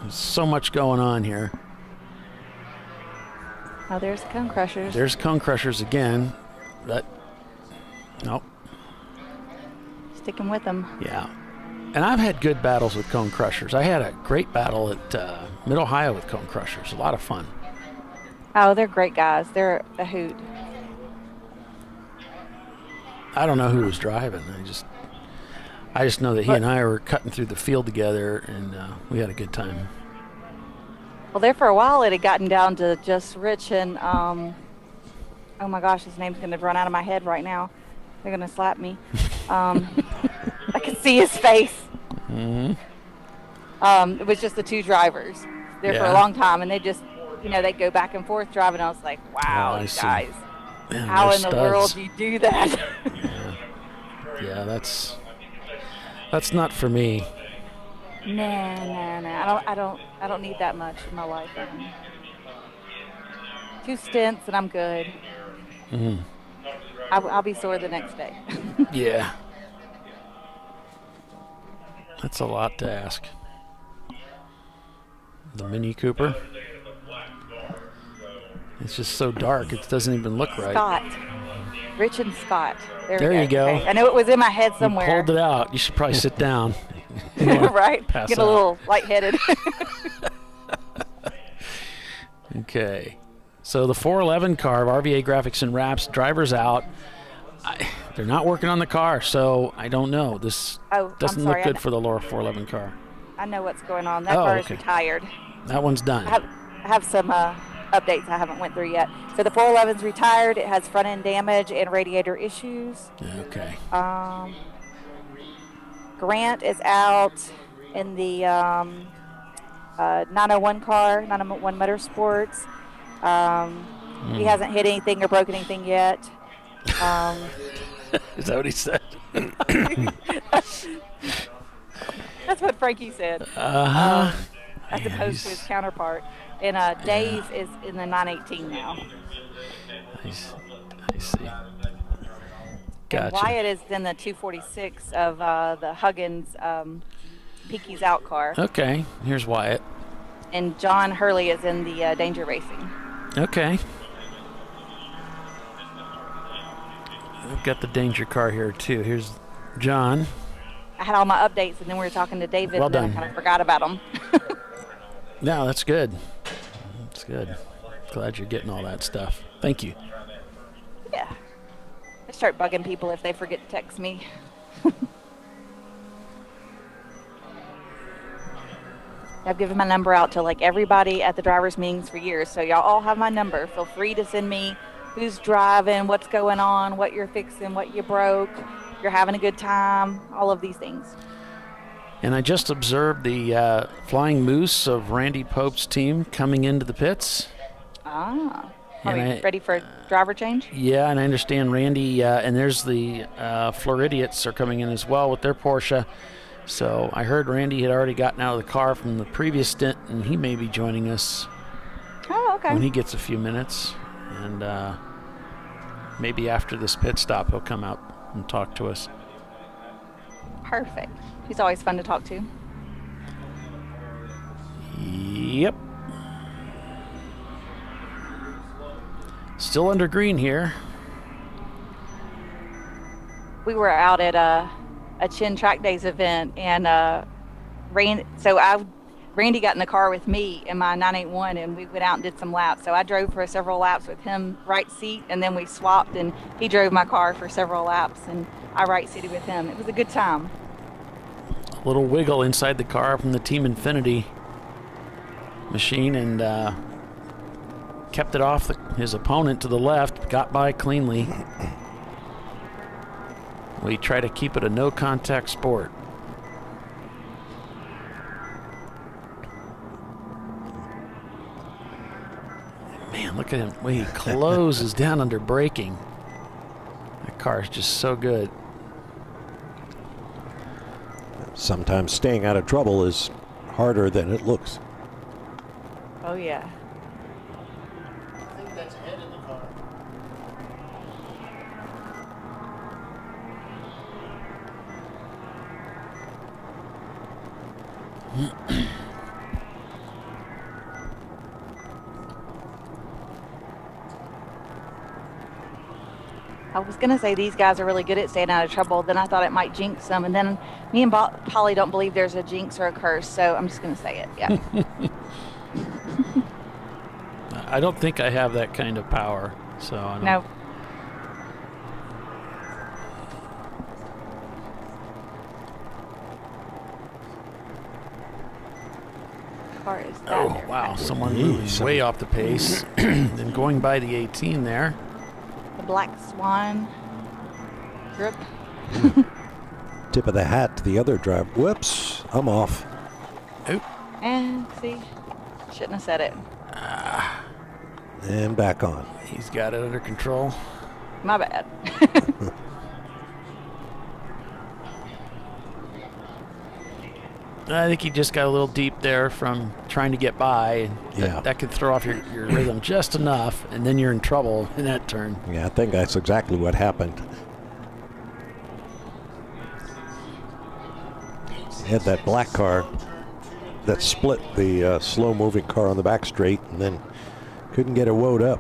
A: There's so much going on here.
F: Oh, there's Cone Crushers.
A: There's Cone Crushers again. Nope.
F: Sticking with them.
A: Yeah. And I've had good battles with Cone Crushers. I had a great battle at Mid-Ohio with Cone Crushers. A lot of fun.
F: Oh, they're great guys. They're a hoot.
A: I don't know who was driving. I just know that he and I were cutting through the field together, and we had a good time.
F: Well, there for a while it had gotten down to just Rich and, oh my gosh, his name's going to run out of my head right now. They're going to slap me. I can see his face.
A: Mm-hmm.
F: It was just the two drivers there for a long time, and they just, they'd go back and forth driving. I was like, wow, you guys,
A: man,
F: how in
A: studs.
F: the world do you do that?
A: Yeah, that's not for me.
F: Nah. I don't need that much in my life. 2 stints and I'm good.
A: Mm-hmm.
F: I'll be sore the next day.
A: Yeah. That's a lot to ask. The Mini Cooper. It's just so dark, it doesn't even look right.
F: Scott. Rich and Scott.
A: There you go.
F: Okay. I know it was in my head somewhere.
A: You pulled it out. You should probably sit down.
F: Right?
A: Pass
F: Get
A: out.
F: a little lightheaded.
A: Okay. So the 411 car of RVA Graphics and Wraps, driver's out. They're not working on the car, so I don't know. This doesn't look good for the Laura 411 car.
F: I know what's going on. That car is retired.
A: That one's done.
F: I have some updates I haven't went through yet. So the 411's retired. It has front end damage and radiator issues.
A: Okay.
F: Grant is out in the 901 car, 901 Motorsports. He hasn't hit anything or broken anything yet.
A: Is that what he said?
F: That's what Frankie said.
A: I
F: as opposed to his counterpart. And Dave is in the 918 now.
A: I see. Gotcha.
F: And Wyatt is in the 246 of the Huggins Peaky's Out car.
A: Okay, here's Wyatt.
F: And John Hurley is in the Danger Racing.
A: Okay. We've got the Danger car here, too. Here's John.
F: I had all my updates, and then we were talking to David,
A: Well
F: and then
A: done.
F: I kind of forgot about them.
A: No, that's good. That's good. Glad you're getting all that stuff. Thank you.
F: Yeah. I start bugging people if they forget to text me. I've given my number out to like everybody at the drivers' meetings for years, so y'all all have my number. Feel free to send me who's driving, what's going on, what you're fixing, what you broke, you're having a good time, all of these things.
A: And I just observed the Flying Moose of Randy Pope's team coming into the pits.
F: Ah. Are
A: And
F: we ready for a driver change?
A: Yeah, and I understand Randy, and there's the Floridiots are coming in as well with their Porsche. So I heard Randy had already gotten out of the car from the previous stint, and he may be joining us when he gets a few minutes. And maybe after this pit stop, he'll come out and talk to us.
F: Perfect. He's always fun to talk to.
A: Yep. Still under green here.
F: We were out at a Chin Track Days event, and Randy got in the car with me in my 981, and we went out and did some laps. So I drove for several laps with him right seat, and then we swapped, and he drove my car for several laps, and I right seated with him. It was a good time.
A: A little wiggle inside the car from the Team Infinity machine, and kept it off his opponent to the left, got by cleanly. We try to keep it a no-contact sport. Man, look at him. The way he closes down under braking. That car is just so good.
B: Sometimes staying out of trouble is harder than it looks.
F: Oh, yeah.
V: I think that's Ed in the car.
F: I was going to say these guys are really good at staying out of trouble. Then I thought it might jinx them. And then me and Polly don't believe there's a jinx or a curse. So I'm just going to say it. Yeah.
A: I don't think I have that kind of power. So I don't.
F: No. Car is that
A: Oh, wow. Someone moving way off the pace. Then going by the 18 there.
F: The Black Swan group.
B: Tip of the hat to the other driver. Whoops, I'm off.
F: And see, shouldn't have said it.
B: And back on.
A: He's got it under control.
F: My bad.
A: I think he just got a little deep there from trying to get by.
B: Yeah.
A: That could throw off your rhythm just enough, and then you're in trouble in that turn.
B: Yeah, I think that's exactly what happened. He had that black car that split the slow-moving car on the back straight, and then couldn't get it woed up.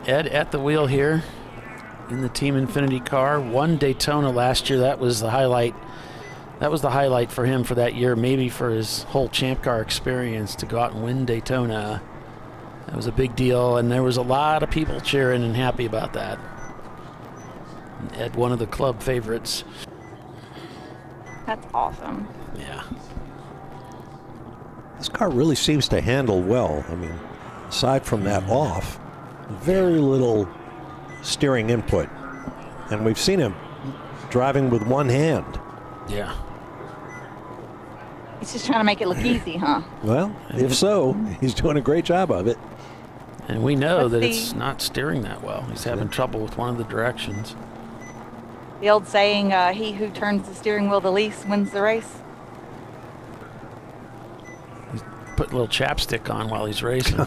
A: Ed at the wheel here in the Team Infinity car. Won Daytona last year. That was the highlight. That was the highlight for him for that year, maybe for his whole Champ Car experience, to go out and win Daytona. That was a big deal, and there was a lot of people cheering and happy about that. Ed, one of the club favorites.
F: That's awesome.
A: Yeah.
B: This car really seems to handle well. I mean, aside from that off, very little steering input. And we've seen him driving with one hand.
A: Yeah.
F: He's just trying to make it look easy, huh?
B: Well, if so, he's doing a great job of it.
A: And we know that it's not steering that well. He's having trouble with one of the directions.
F: The old saying, he who turns the steering wheel the least wins the race.
A: He's putting a little chapstick on while he's racing.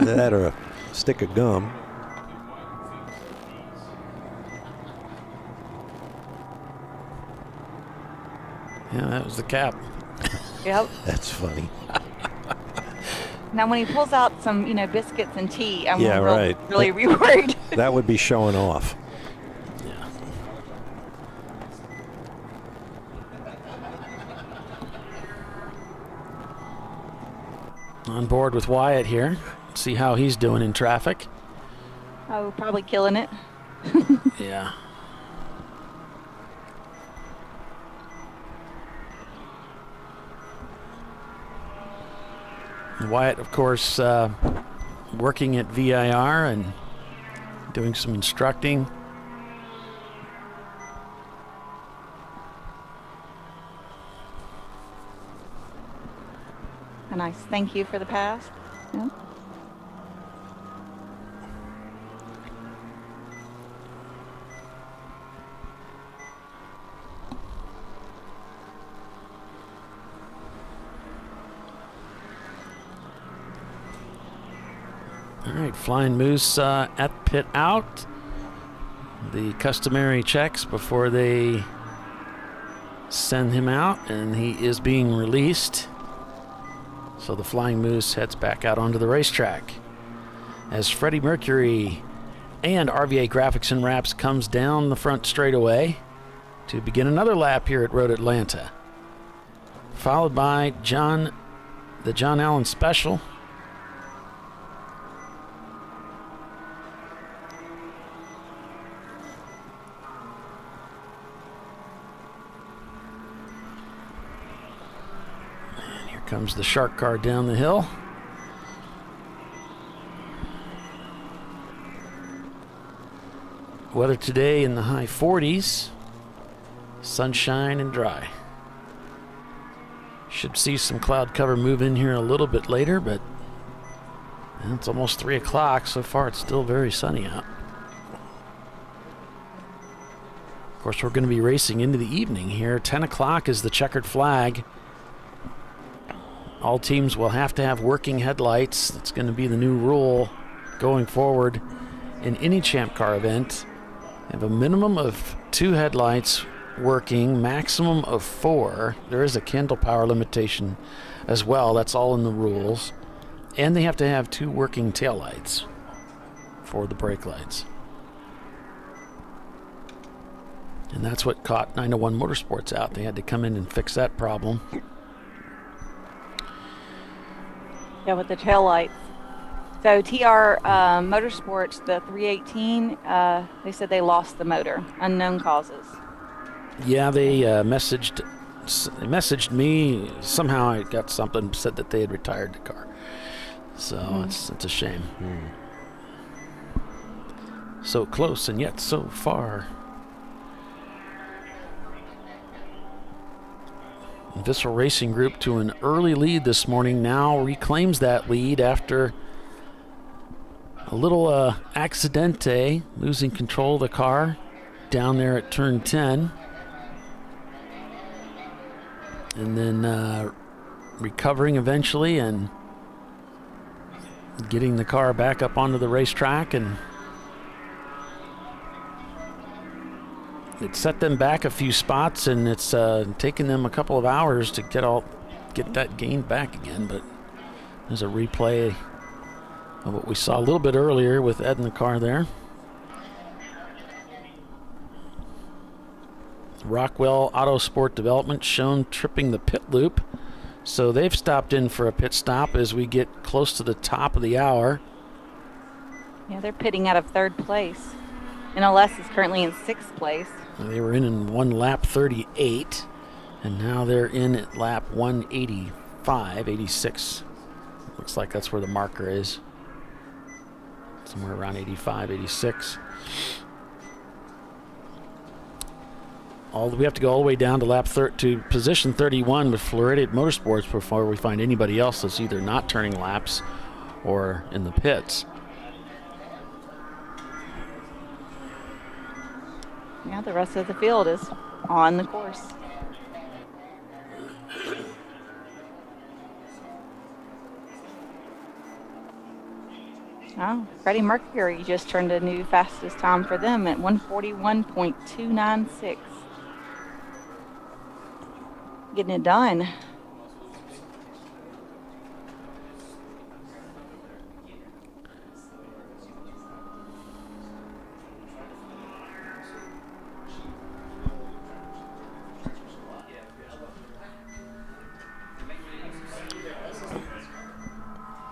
B: That or a stick of gum.
A: Yeah, that was the cap.
F: Yep.
B: That's funny.
F: Now, when he pulls out some, biscuits and tea, I'm
B: right.
F: really worried.
B: That would be showing off.
A: Yeah. On board with Wyatt here. See how he's doing in traffic.
F: Oh, probably killing it.
A: Yeah. Wyatt, of course, working at VIR and doing some instructing.
F: A nice thank you for the pass. Yeah.
A: All right, Flying Moose at pit out. The customary checks before they send him out, and he is being released. So the Flying Moose heads back out onto the racetrack. As Freddie Mercury and RVA Graphics and Wraps comes down the front straightaway to begin another lap here at Road Atlanta. Followed by the John Allen Special. Comes the shark car down the hill. Weather today in the high 40s. Sunshine and dry. Should see some cloud cover move in here a little bit later, but it's almost 3 o'clock. So far it's still very sunny out. Of course, we're going to be racing into the evening here. 10 o'clock is the checkered flag. All teams will have to have working headlights. That's going to be the new rule going forward in any Champ Car event. Have a minimum of 2 headlights working, maximum of 4. There is a candle power limitation as well. That's all in the rules. And they have to have 2 working taillights for the brake lights. And that's what caught 901 Motorsports out. They had to come in and fix that problem.
F: Yeah, with the tail lights. So TR Motorsports, the 318, they said they lost the motor, unknown causes.
A: Yeah, they messaged me. Somehow I got something, said that they had retired the car. So it's a shame. So close and yet so far. Visceral Racing Group to an early lead this morning, now reclaims that lead after a little accidente, losing control of the car down there at turn 10. And then recovering eventually and getting the car back up onto the racetrack, and it set them back a few spots, and it's taken them a couple of hours to get that gain back again. But there's a replay of what we saw a little bit earlier with Ed in the car there. Rockwell Autosport Development shown tripping the pit loop, so they've stopped in for a pit stop as we get close to the top of the hour.
F: Yeah, they're pitting out of 3rd place. NLS is currently in 6th place.
A: They were in one lap 38, and now they're in at lap 185, 86. Looks like that's where the marker is. Somewhere around 85, 86. we have to go all the way down to to position 31 with Floridian Motorsports before we find anybody else that's either not turning laps or in the pits.
F: Yeah, the rest of the field is on the course. Oh, Freddie Mercury just turned a new fastest time for them at 141.296. Getting it done.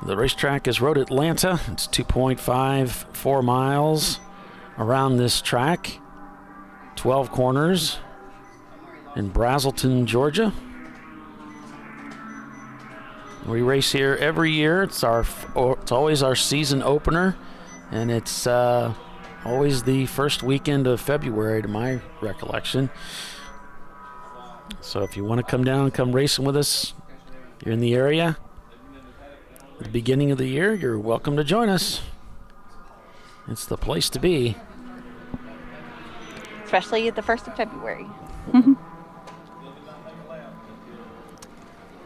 A: The racetrack is Road Atlanta. It's 2.54 miles around this track. 12 corners in Brazelton, Georgia. We race here every year. It's always our season opener, and it's always the first weekend of February, to my recollection. So if you want to come down and come racing with us, you're in the area. At the beginning of the year, you're welcome to join us. It's the place to be.
F: Especially at the 1st of February.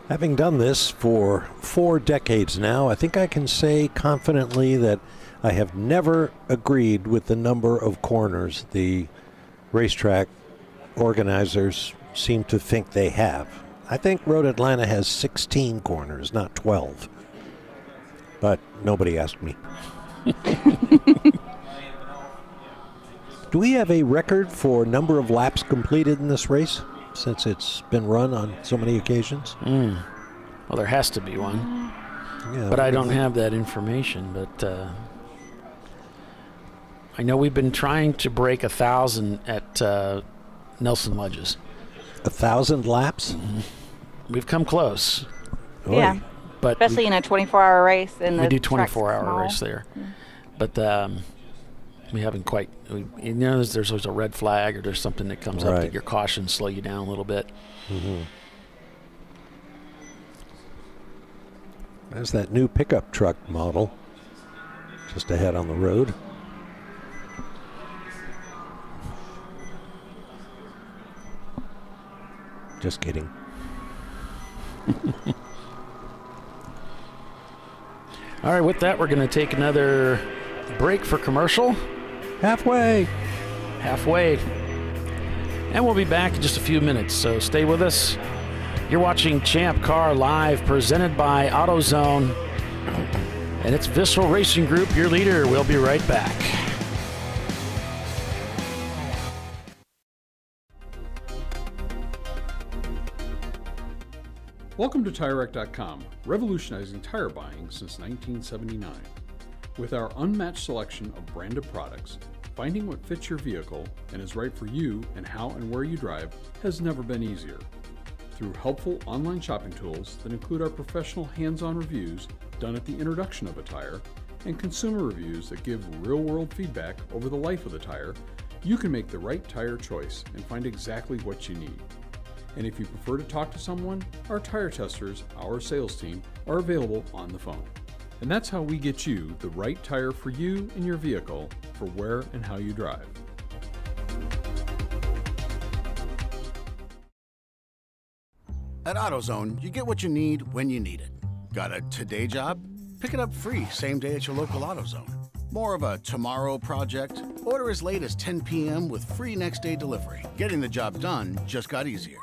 B: Having done this for 4 decades now, I think I can say confidently that I have never agreed with the number of corners the racetrack organizers seem to think they have. I think Road Atlanta has 16 corners, not 12. But nobody asked me. Do we have a record for number of laps completed in this race, since it's been run on so many occasions?
A: Well, there has to be one.
B: Yeah,
A: but I don't have that information. But I know we've been trying to break 1,000 at Nelson Ledges.
B: 1,000 laps?
A: Mm-hmm. We've come close.
F: Yeah.
A: But
F: especially in a 24-hour race.
A: We do 24-hour race there. Yeah. But we haven't quite, there's always a red flag or there's something that comes up that your caution slow you down a little bit.
B: Mm-hmm. There's that new pickup truck model just ahead on the road. Just kidding.
A: All right, with that, we're going to take another break for commercial.
B: Halfway.
A: And we'll be back in just a few minutes, so stay with us. You're watching Champ Car Live, presented by AutoZone. And it's Visceral Racing Group, your leader. We'll be right back.
I: Welcome to TireRack.com, revolutionizing tire buying since 1979. With our unmatched selection of branded products, finding what fits your vehicle and is right for you and how and where you drive has never been easier. Through helpful online shopping tools that include our professional hands-on reviews done at the introduction of a tire and consumer reviews that give real-world feedback over the life of the tire, you can make the right tire choice and find exactly what you need. And if you prefer to talk to someone, our tire testers, our sales team, are available on the phone. And that's how we get you the right tire for you and your vehicle for where and how you drive.
U: At AutoZone, you get what you need when you need it. Got a today job? Pick it up free same day at your local AutoZone. More of a tomorrow project? Order as late as 10 p.m. with free next day delivery. Getting the job done just got easier.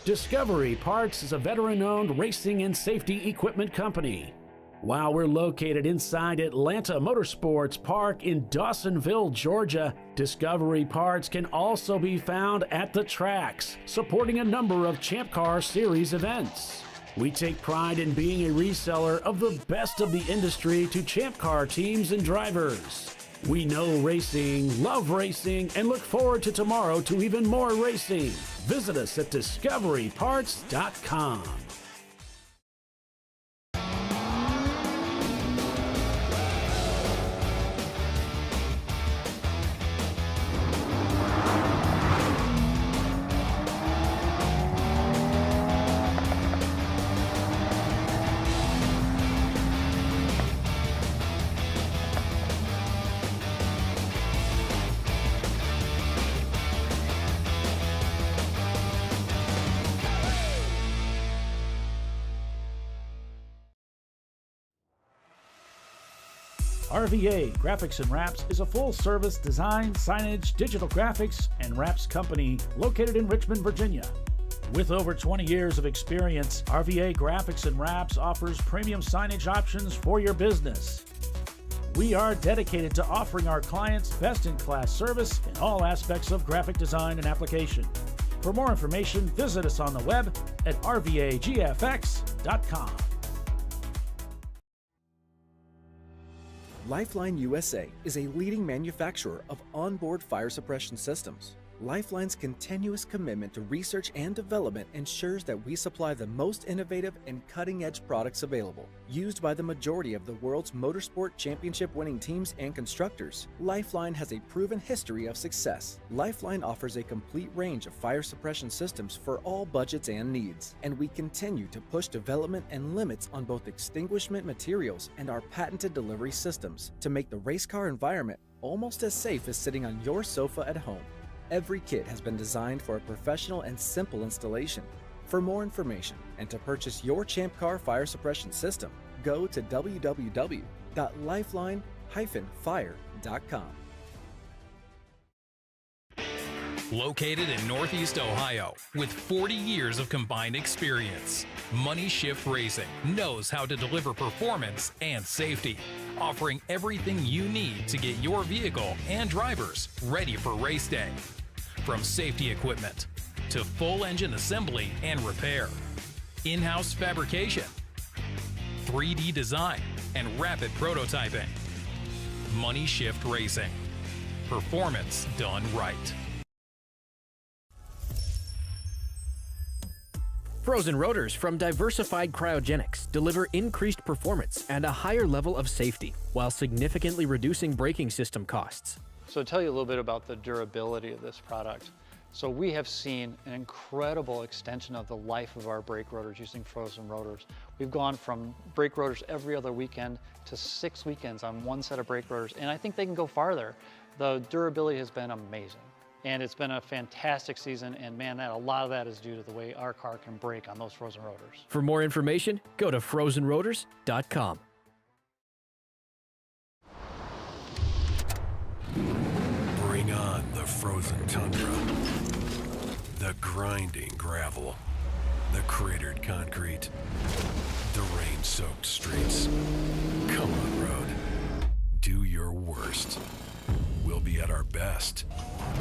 A: Discovery Parts is a veteran-owned racing and safety equipment company. While we're located inside Atlanta Motorsports Park in Dawsonville, Georgia, Discovery Parts can also be found at the tracks, supporting a number of Champ Car Series events. We take pride in being a reseller of the best of the industry to Champ Car teams and drivers. We know racing, love racing, and look forward to tomorrow to even more racing. Visit us at discoveryparts.com. RVA Graphics and Wraps is a full-service design, signage, digital graphics, and wraps company located in Richmond, Virginia. With over 20 years of experience, RVA Graphics and Wraps offers premium signage options for your business. We are dedicated to offering our clients best-in-class service in all aspects of graphic design and application. For more information, visit us on the web at rvagfx.com.
H: Lifeline USA is a leading manufacturer of onboard fire suppression systems. Lifeline's continuous commitment to research and development ensures that we supply the most innovative and cutting-edge products available. Used by the majority of the world's motorsport championship-winning teams and constructors, Lifeline has a proven history of success. Lifeline offers a complete range of fire suppression systems for all budgets and needs, and we continue to push development and limits on both extinguishment materials and our patented delivery systems to make the race car environment almost as safe as sitting on your sofa at home. Every kit has been designed for a professional and simple installation. For more information and to purchase your Champ Car fire suppression system, go to www.lifeline-fire.com.
R: Located in Northeast Ohio, with 40 years of combined experience, Money Shift Racing knows how to deliver performance and safety, offering everything you need to get your vehicle and drivers ready for race day. From safety equipment to full engine assembly and repair, in-house fabrication, 3D design, and rapid prototyping. Money Shift Racing. Performance done right.
J: Frozen rotors from Diversified Cryogenics deliver increased performance and a higher level of safety, while significantly reducing braking system costs.
K: So to tell you a little bit about the durability of this product. So we have seen an incredible extension of the life of our brake rotors using frozen rotors. We've gone from brake rotors every other weekend to 6 weekends on one set of brake rotors, and I think they can go farther. The durability has been amazing. And it's been a fantastic season, and man, a lot of that is due to the way our car can brake on those frozen rotors.
J: For more information, go to frozenrotors.com.
G: Bring on the frozen tundra, the grinding gravel, the cratered concrete, the rain-soaked streets. Come on, road. Do your worst. We'll be at our best.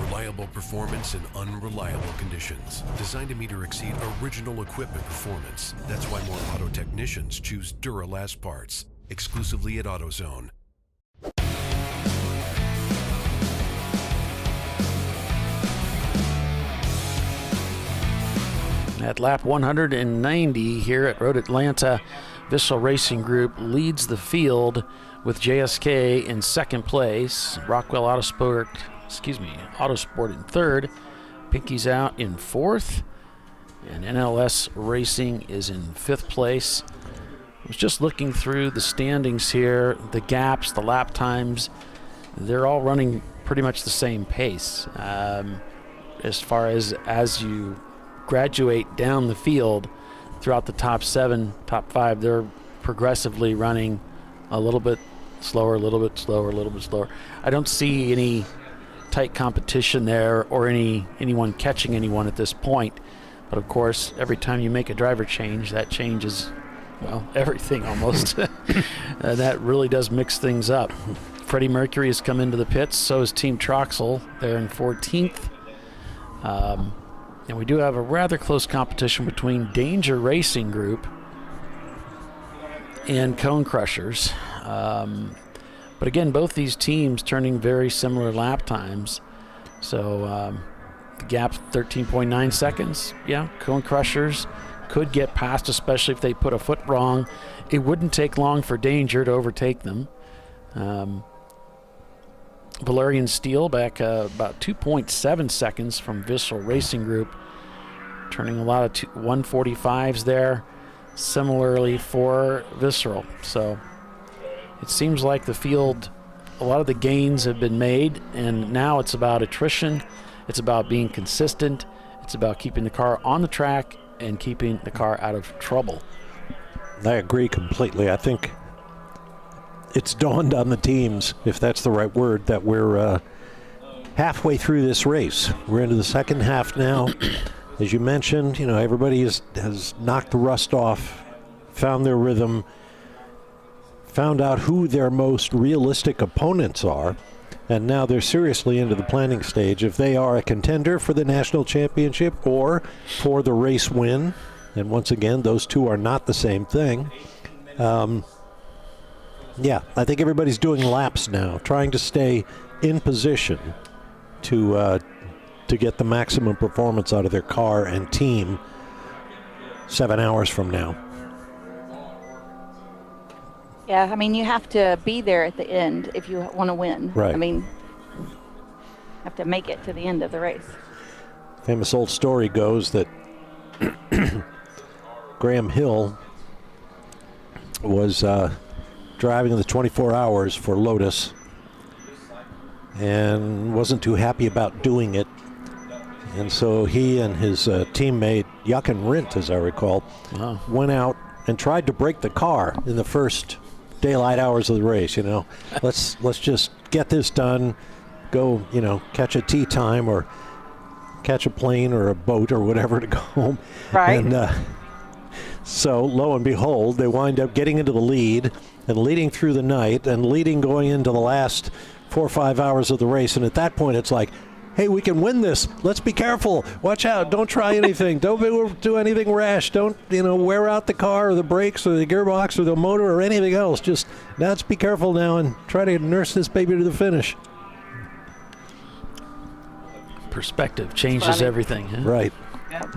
G: Reliable performance in unreliable conditions. Designed to meet or exceed original equipment performance. That's why more auto technicians choose Duralast parts. Exclusively at AutoZone.
A: At lap 190 here at Road Atlanta, Vissel Racing Group leads the field with JSK in second place, Rockwell Autosport in third, Pinky's Out in fourth, and NLS Racing is in fifth place. I was just looking through the standings here, the gaps, the lap times, they're all running pretty much the same pace. As far as you graduate down the field throughout the top 7, top 5, they're progressively running a little bit slower, a little bit slower, a little bit slower. I don't see any tight competition there or anyone catching anyone at this point. But of course, every time you make a driver change, that change is well, everything almost. That really does mix things up. Freddie Mercury has come into the pits, so is Team Troxel. They're in 14th. And we do have a rather close competition between Danger Racing Group and Cone Crushers. But again, both these teams turning very similar lap times. So the gap's 13.9 seconds. Yeah, Cone Crushers could get past, especially if they put a foot wrong. It wouldn't take long for Danger to overtake them. Valerian Steel back about 2.7 seconds from Visceral Racing Group, turning a lot of 145s there. Similarly for Visceral. So it seems like the field, a lot of the gains have been made, and now it's about attrition. It's about being consistent. It's about keeping the car on the track and keeping the car out of trouble.
B: I agree completely. I think it's dawned on the teams, if that's the right word, that we're halfway through this race. We're into the second half now. As you mentioned, everybody has knocked the rust off, found their rhythm, found out who their most realistic opponents are, and now they're seriously into the planning stage. If they are a contender for the national championship or for the race win, and once again, those two are not the same thing. Yeah, I think everybody's doing laps now, trying to stay in position to get the maximum performance out of their car and team 7 hours from now.
F: Yeah, I mean, you have to be there at the end if you want to win.
B: Right.
F: I mean, you have to make it to the end of the race.
B: Famous old story goes that Graham Hill was driving the 24 hours for Lotus and wasn't too happy about doing it. And so he and his teammate, Jochen Rindt, as I recall, went out and tried to break the car in the first daylight hours of the race. Let's just get this done, go, catch a tea time or catch a plane or a boat or whatever to go home.
F: Right.
B: And so lo and behold, they wind up getting into the lead and leading through the night and leading going into the last 4 or 5 hours of the race. And at that point, it's like, hey, we can win this. Let's be careful. Watch out. Don't try anything. Don't do anything rash. Don't, wear out the car or the brakes or the gearbox or the motor or anything else. Just let's be careful now and try to nurse this baby to the finish.
A: Perspective changes everything. Huh?
B: Right.
F: Yep.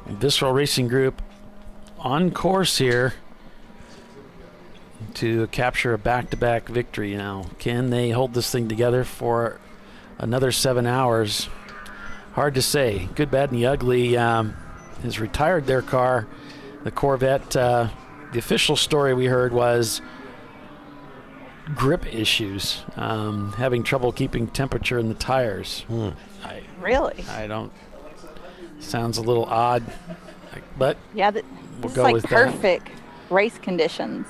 A: Visceral Racing Group on course here to capture a back-to-back victory now. Can they hold this thing together for another 7 hours? Hard to say. Good, Bad, and the Ugly has retired their car. The Corvette, the official story we heard was grip issues, having trouble keeping temperature in the tires.
F: Really?
A: I don't. Sounds a little odd, but
F: yeah,
A: we'll
F: this
A: go
F: is like
A: with
F: perfect race conditions.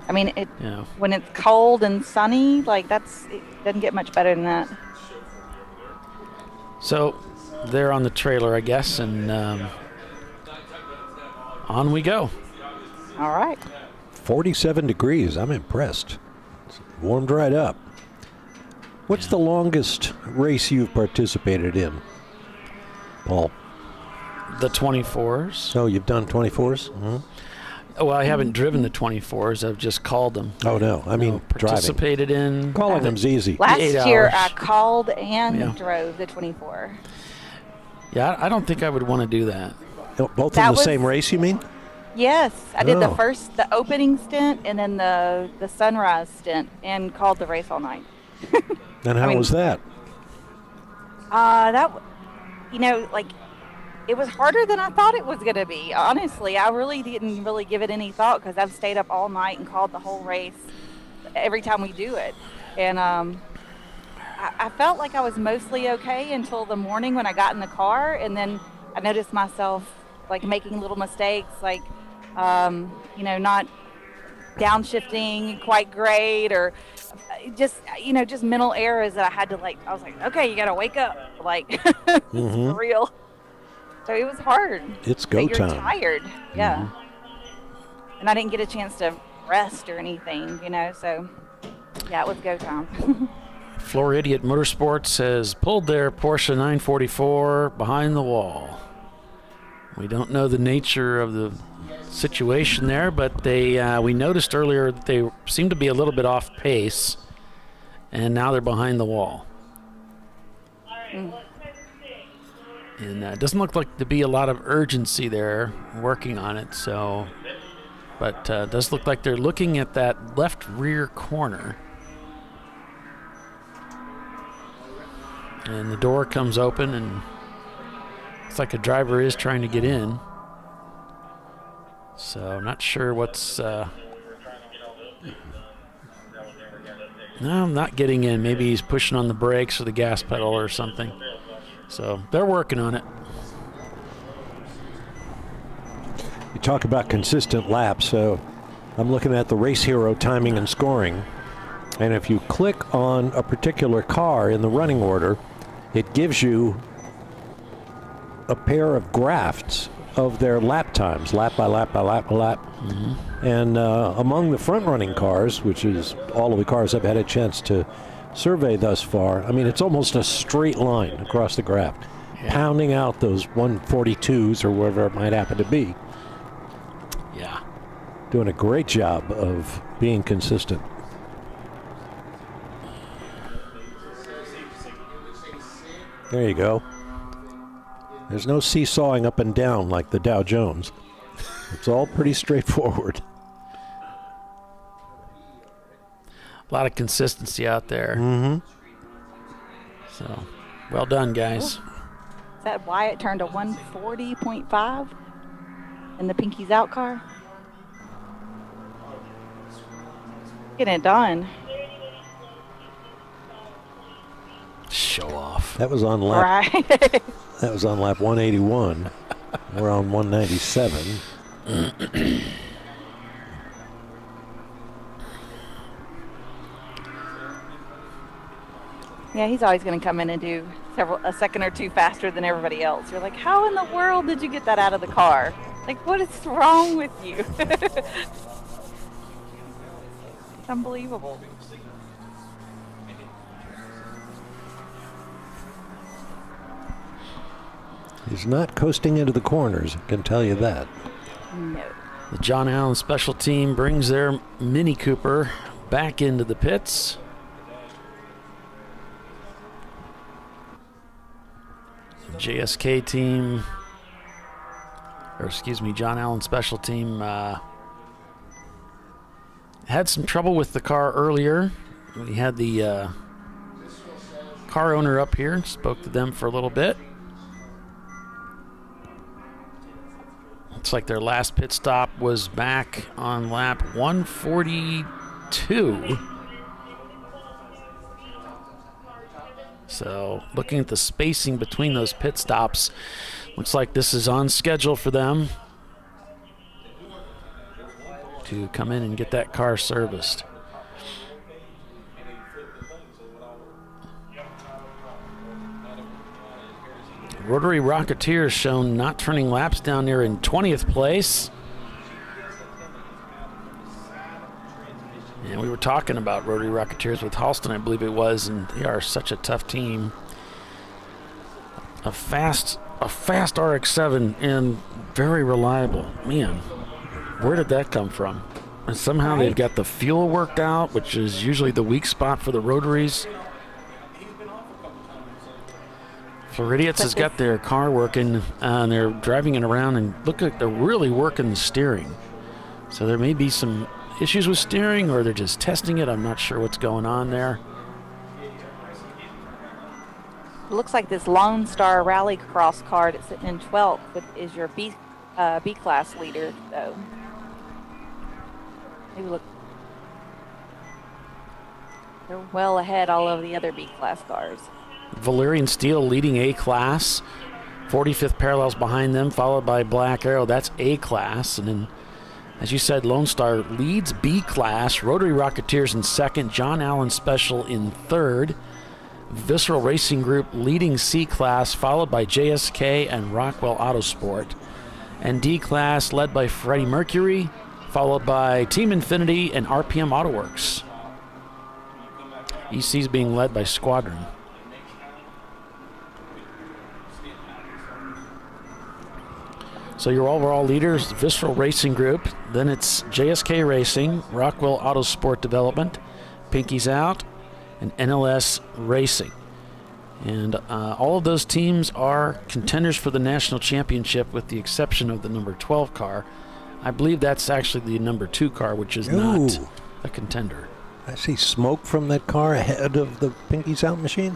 F: I mean,
A: Yeah.
F: when it's cold and sunny, it doesn't get much better than that.
A: So they're on the trailer, I guess, and on we go.
F: All right.
B: 47 degrees. I'm impressed. It's warmed right up. What's the longest race you've participated in, Paul?
A: The 24s.
B: Oh, you've done 24s? Mm-hmm.
A: Well, I haven't driven the 24s. I've just called them.
B: Oh, no. I mean,
A: participated
B: driving.
A: in.
B: Calling them's easy.
F: Last
A: 8
F: year,
A: hours.
F: I called and
A: Yeah.
F: drove the 24.
A: Yeah, I don't think I would want to do that.
B: Both
F: That
B: in the
F: was-
B: same race, you mean?
F: Yes, I did
B: Oh.
F: the opening stint and then the sunrise stint, and called the race all night.
B: And how was that?
F: It was harder than I thought it was going to be. Honestly, I really didn't give it any thought because I've stayed up all night and called the whole race every time we do it. And I felt like I was mostly okay until the morning when I got in the car, and then I noticed myself making little mistakes, not downshifting quite great, or just mental errors that I had to I was like, okay, you got to wake up. It's for real. So it was hard.
B: It's go
F: You're
B: time.
F: tired. Yeah. And I didn't get a chance to rest or anything, so yeah, it was go time.
A: Floridian Motorsports has pulled their Porsche 944 behind the wall. We don't know the nature of the situation there, but we noticed earlier that they seem to be a little bit off pace, and now they're behind the wall. And it doesn't look like to be a lot of urgency there working on it, but it does look like they're looking at that left rear corner. And the door comes open, and it's like a driver is trying to get in. So I'm not sure what's... No, I'm not getting in. Maybe he's pushing on the brakes or the gas pedal or something. So they're working on it.
B: You talk about consistent laps, so I'm looking at the Race Hero timing and scoring. And if you click on a particular car in the running order, it gives you a pair of graphs of their lap times, lap by lap by lap by lap. And among the front-running cars, which is all of the cars I've had a chance to survey thus far, I mean, it's almost a straight line across the graph, pounding out those 142s or whatever it might happen to be.
A: Yeah.
B: Doing a great job of being consistent. There you go. There's no seesawing up and down like the Dow Jones. It's all pretty straightforward.
A: A lot of consistency out there. So, well done, guys.
F: Is that why it turned to 140.5 in the Pinky's Out car? Getting it done.
A: Show off.
B: That was on lap.
F: Right.
B: That was on lap 181. We're on 197.
F: Yeah, he's always going to come in and do a second or two faster than everybody else. You're like, how in the world did you get that out of the car? Like, what is wrong with you? It's unbelievable.
B: He's not coasting into the corners, I can tell you that.
F: No.
A: The John Allen Special Team brings their Mini Cooper back into the pits. JSK team, or excuse me, John Allen Special Team had some trouble with the car earlier. We had the car owner up here, spoke to them for a little bit. Looks like their last pit stop was back on lap 142. So looking at the spacing between those pit stops, looks like this is on schedule for them to come in and get that car serviced. Rotary Rocketeers shown not turning laps down there in 20th place. And we were talking about Rotary Rocketeers with Halston, I believe it was, and they are such a tough team. A fast RX-7 and very reliable. Man, where did that come from? And somehow they've got the fuel worked out, which is usually the weak spot for the Rotaries. Floridians has got their car working, and they're driving it around, and look like they're really working the steering. So there may be some issues with steering, or they're just testing it. I'm not sure what's going on there.
F: It looks like this Lone Star Rallycross car that's sitting in 12th is your B class leader, though. Maybe look. They're well ahead all of the other B class cars.
A: Valerian Steel leading A class, 45th parallels behind them, followed by Black Arrow. That's A class, and then As you said, Lone Star leads B class, Rotary Rocketeers in second, John Allen Special in third, Visceral Racing Group leading C class, followed by JSK and Rockwell Autosport. And D class led by Freddie Mercury, followed by Team Infinity and RPM AutoWorks. EC is being led by Squadron. So your overall leaders, Visceral Racing Group, then it's JSK Racing, Rockwell Autosport Development, Pinky's Out, and NLS Racing. And all of those teams are contenders for the national championship with the exception of the number 12 car. I believe that's actually the number 2 car, which is not a contender.
B: I see smoke from that car ahead of the Pinky's Out machine.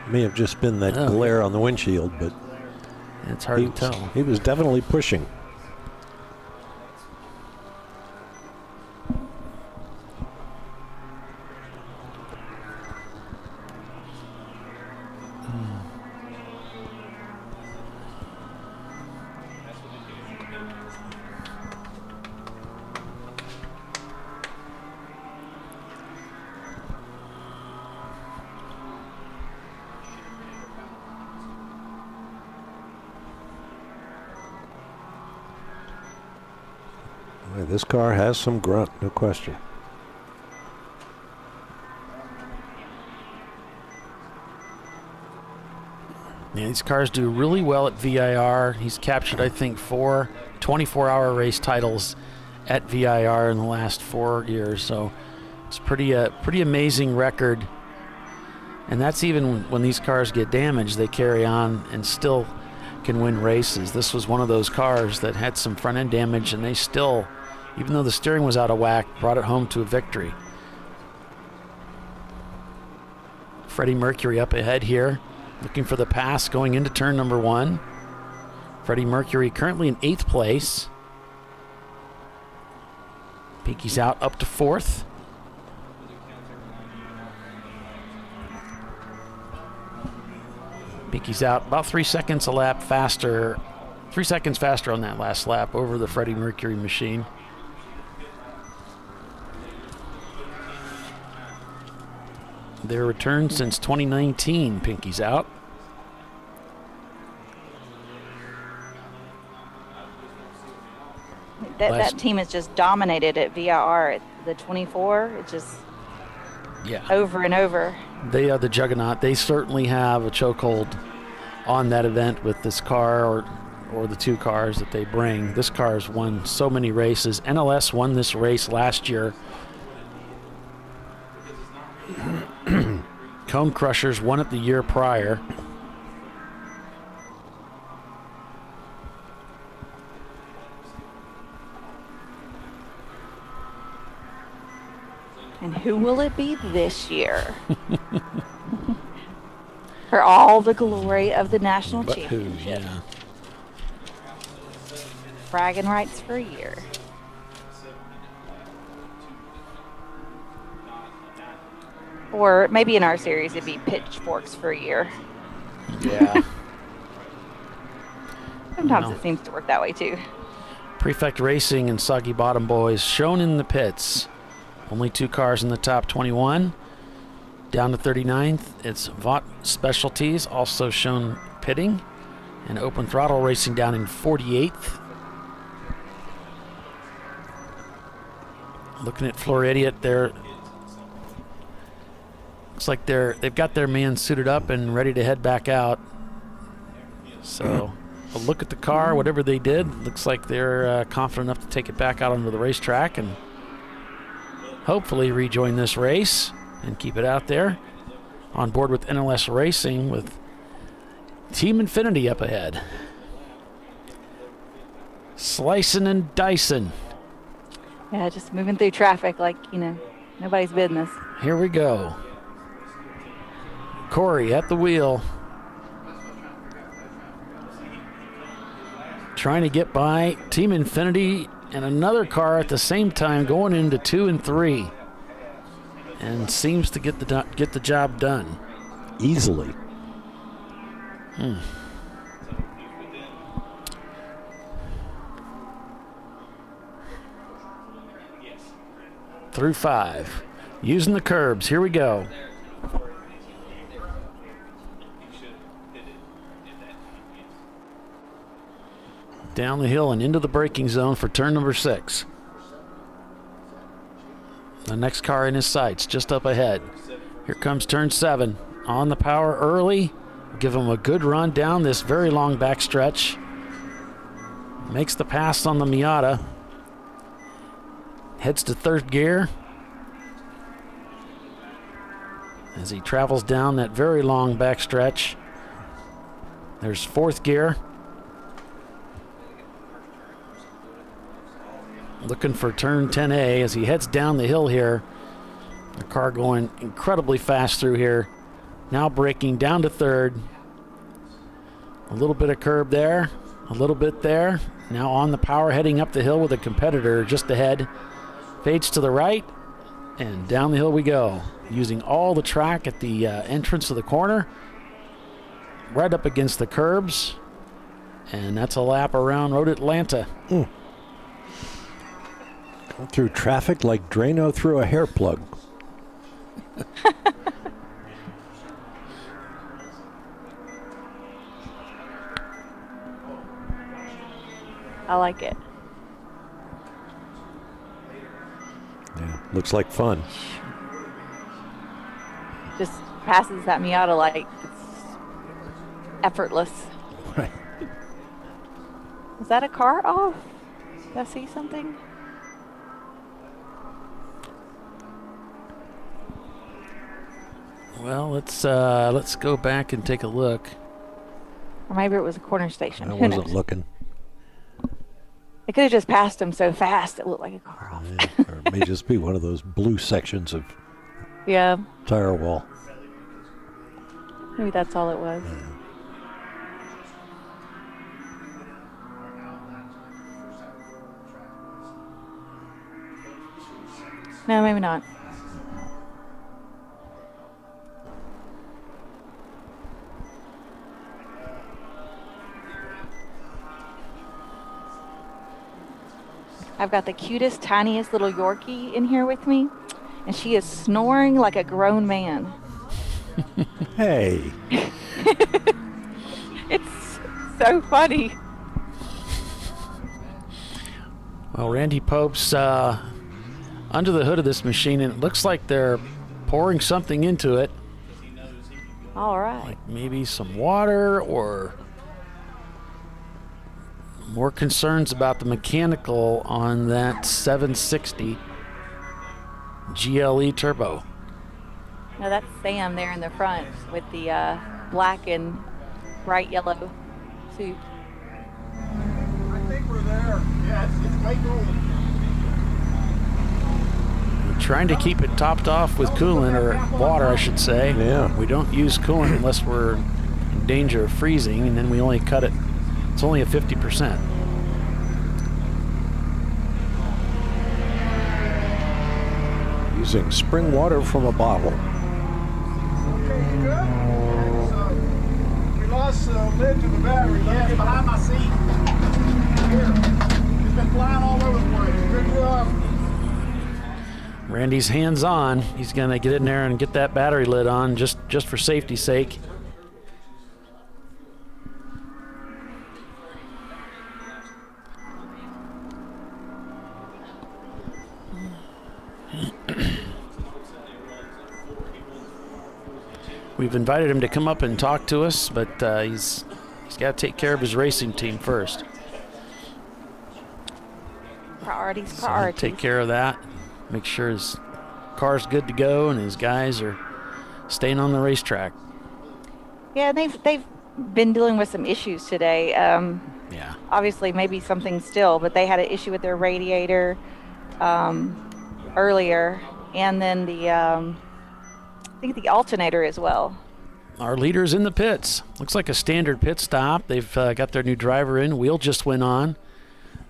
B: May have just been that glare on the windshield, but
A: it's hard to tell.
B: He was definitely pushing. This car has some grunt, no question.
A: Yeah, these cars do really well at VIR. He's captured, I think, 4 24-hour race titles at VIR in the last 4 years. So it's pretty amazing record. And that's even when these cars get damaged, they carry on and still can win races. This was one of those cars that had some front end damage, and they still, even though the steering was out of whack, brought it home to a victory. Freddie Mercury up ahead here, looking for the pass going into turn number 1. Freddie Mercury currently in 8th place. Pinky's Out up to 4th. Pinky's Out about 3 seconds a lap faster, 3 seconds faster on that last lap over the Freddie Mercury machine. Their return since 2019, Pinky's Out.
F: That team has just dominated at VIR. The 24, it just over and over.
A: They are the juggernaut. They certainly have a chokehold on that event with this car or the 2 cars that they bring. This car has won so many races. NLS won this race last year. Cone Crushers won it the year prior.
F: And who will it be this year? For all the glory of the national championship.
A: Yeah.
F: Bragging rights for a year. Or maybe in our series it'd be pitchforks for a year.
A: Yeah.
F: Sometimes it seems to work that way too.
A: Prefect Racing and Soggy Bottom Boys shown in the pits. Only 2 cars in the top 21. Down to 39th, it's Vought Specialties, also shown pitting. And Open Throttle Racing down in 48th. Looking at Floridiot, looks like they've got their man suited up and ready to head back out. So a look at the car, whatever they did, looks like they're confident enough to take it back out onto the racetrack and hopefully rejoin this race and keep it out there. On board with NLS Racing with Team Infinity up ahead. Slicing and dicing.
F: Yeah, just moving through traffic like, nobody's business.
A: Here we go. Corey at the wheel. Trying to get by Team Infinity and another car at the same time going into 2 and 3. And seems to get the job done.
B: Easily.
A: through 5. Using the curbs. Here we go. Down the hill and into the braking zone for turn number 6. The next car in his sights, just up ahead. Here comes turn 7. On the power early. Give him a good run down this very long backstretch. Makes the pass on the Miata. Heads to 3rd gear. As he travels down that very long backstretch. There's 4th gear. Looking for turn 10A as he heads down the hill here. The car going incredibly fast through here. Now braking down to 3rd. A little bit of curb there. A little bit there. Now on the power heading up the hill with a competitor just ahead. Fades to the right. And down the hill we go. Using all the track at the entrance of the corner. Right up against the curbs. And that's a lap around Road Atlanta.
B: Going through traffic like Drano through a hair plug.
F: I like it.
B: Yeah, looks like fun.
F: Just passes that Miata like it's effortless.
B: Right.
F: Is that a car off? Did I see something?
A: Well, let's go back and take a look.
F: Or maybe it was a corner station.
B: I
F: Who
B: wasn't
F: knows?
B: looking.
F: It could have just passed him so fast it looked like a car off.
B: Yeah, or it may just be one of those blue sections of
F: Yeah,
B: tire wall.
F: maybe that's all it was. No, maybe not. I've got the cutest, tiniest little Yorkie in here with me, and she is snoring like a grown man.
B: Hey.
F: It's so funny.
A: Well, Randy Pope's under the hood of this machine, and it looks like they're pouring something into it.
F: All right.
A: Like maybe some water or more concerns about the mechanical on that 760 GLE turbo.
F: No, that's Sam there in the front with the black and bright yellow suit.
P: I think we're there. Yeah, it's way cool.
A: We're trying to keep it topped off with coolant, or water, I should say.
B: Yeah.
A: We don't use coolant unless we're in danger of freezing, and then we only cut it. It's only a 50%.
B: Using spring water from a bottle.
P: Okay, you good? We lost lid to the battery. Yeah, it's behind my seat. Here. It's been flying all over the place. Good job.
A: Randy's hands-on. He's going to get in there and get that battery lid on just for safety's sake. We've invited him to come up and talk to us, but he's got to take care of his racing team first.
F: Priorities.
A: So take care of that. Make sure his car's good to go and his guys are staying on the racetrack.
F: Yeah, they've been dealing with some issues today.
A: Yeah.
F: Obviously, maybe something still, but they had an issue with their radiator earlier, and then I think the alternator as well.
A: Our leader's in the pits. Looks like a standard pit stop. They've got their new driver in. Wheel just went on.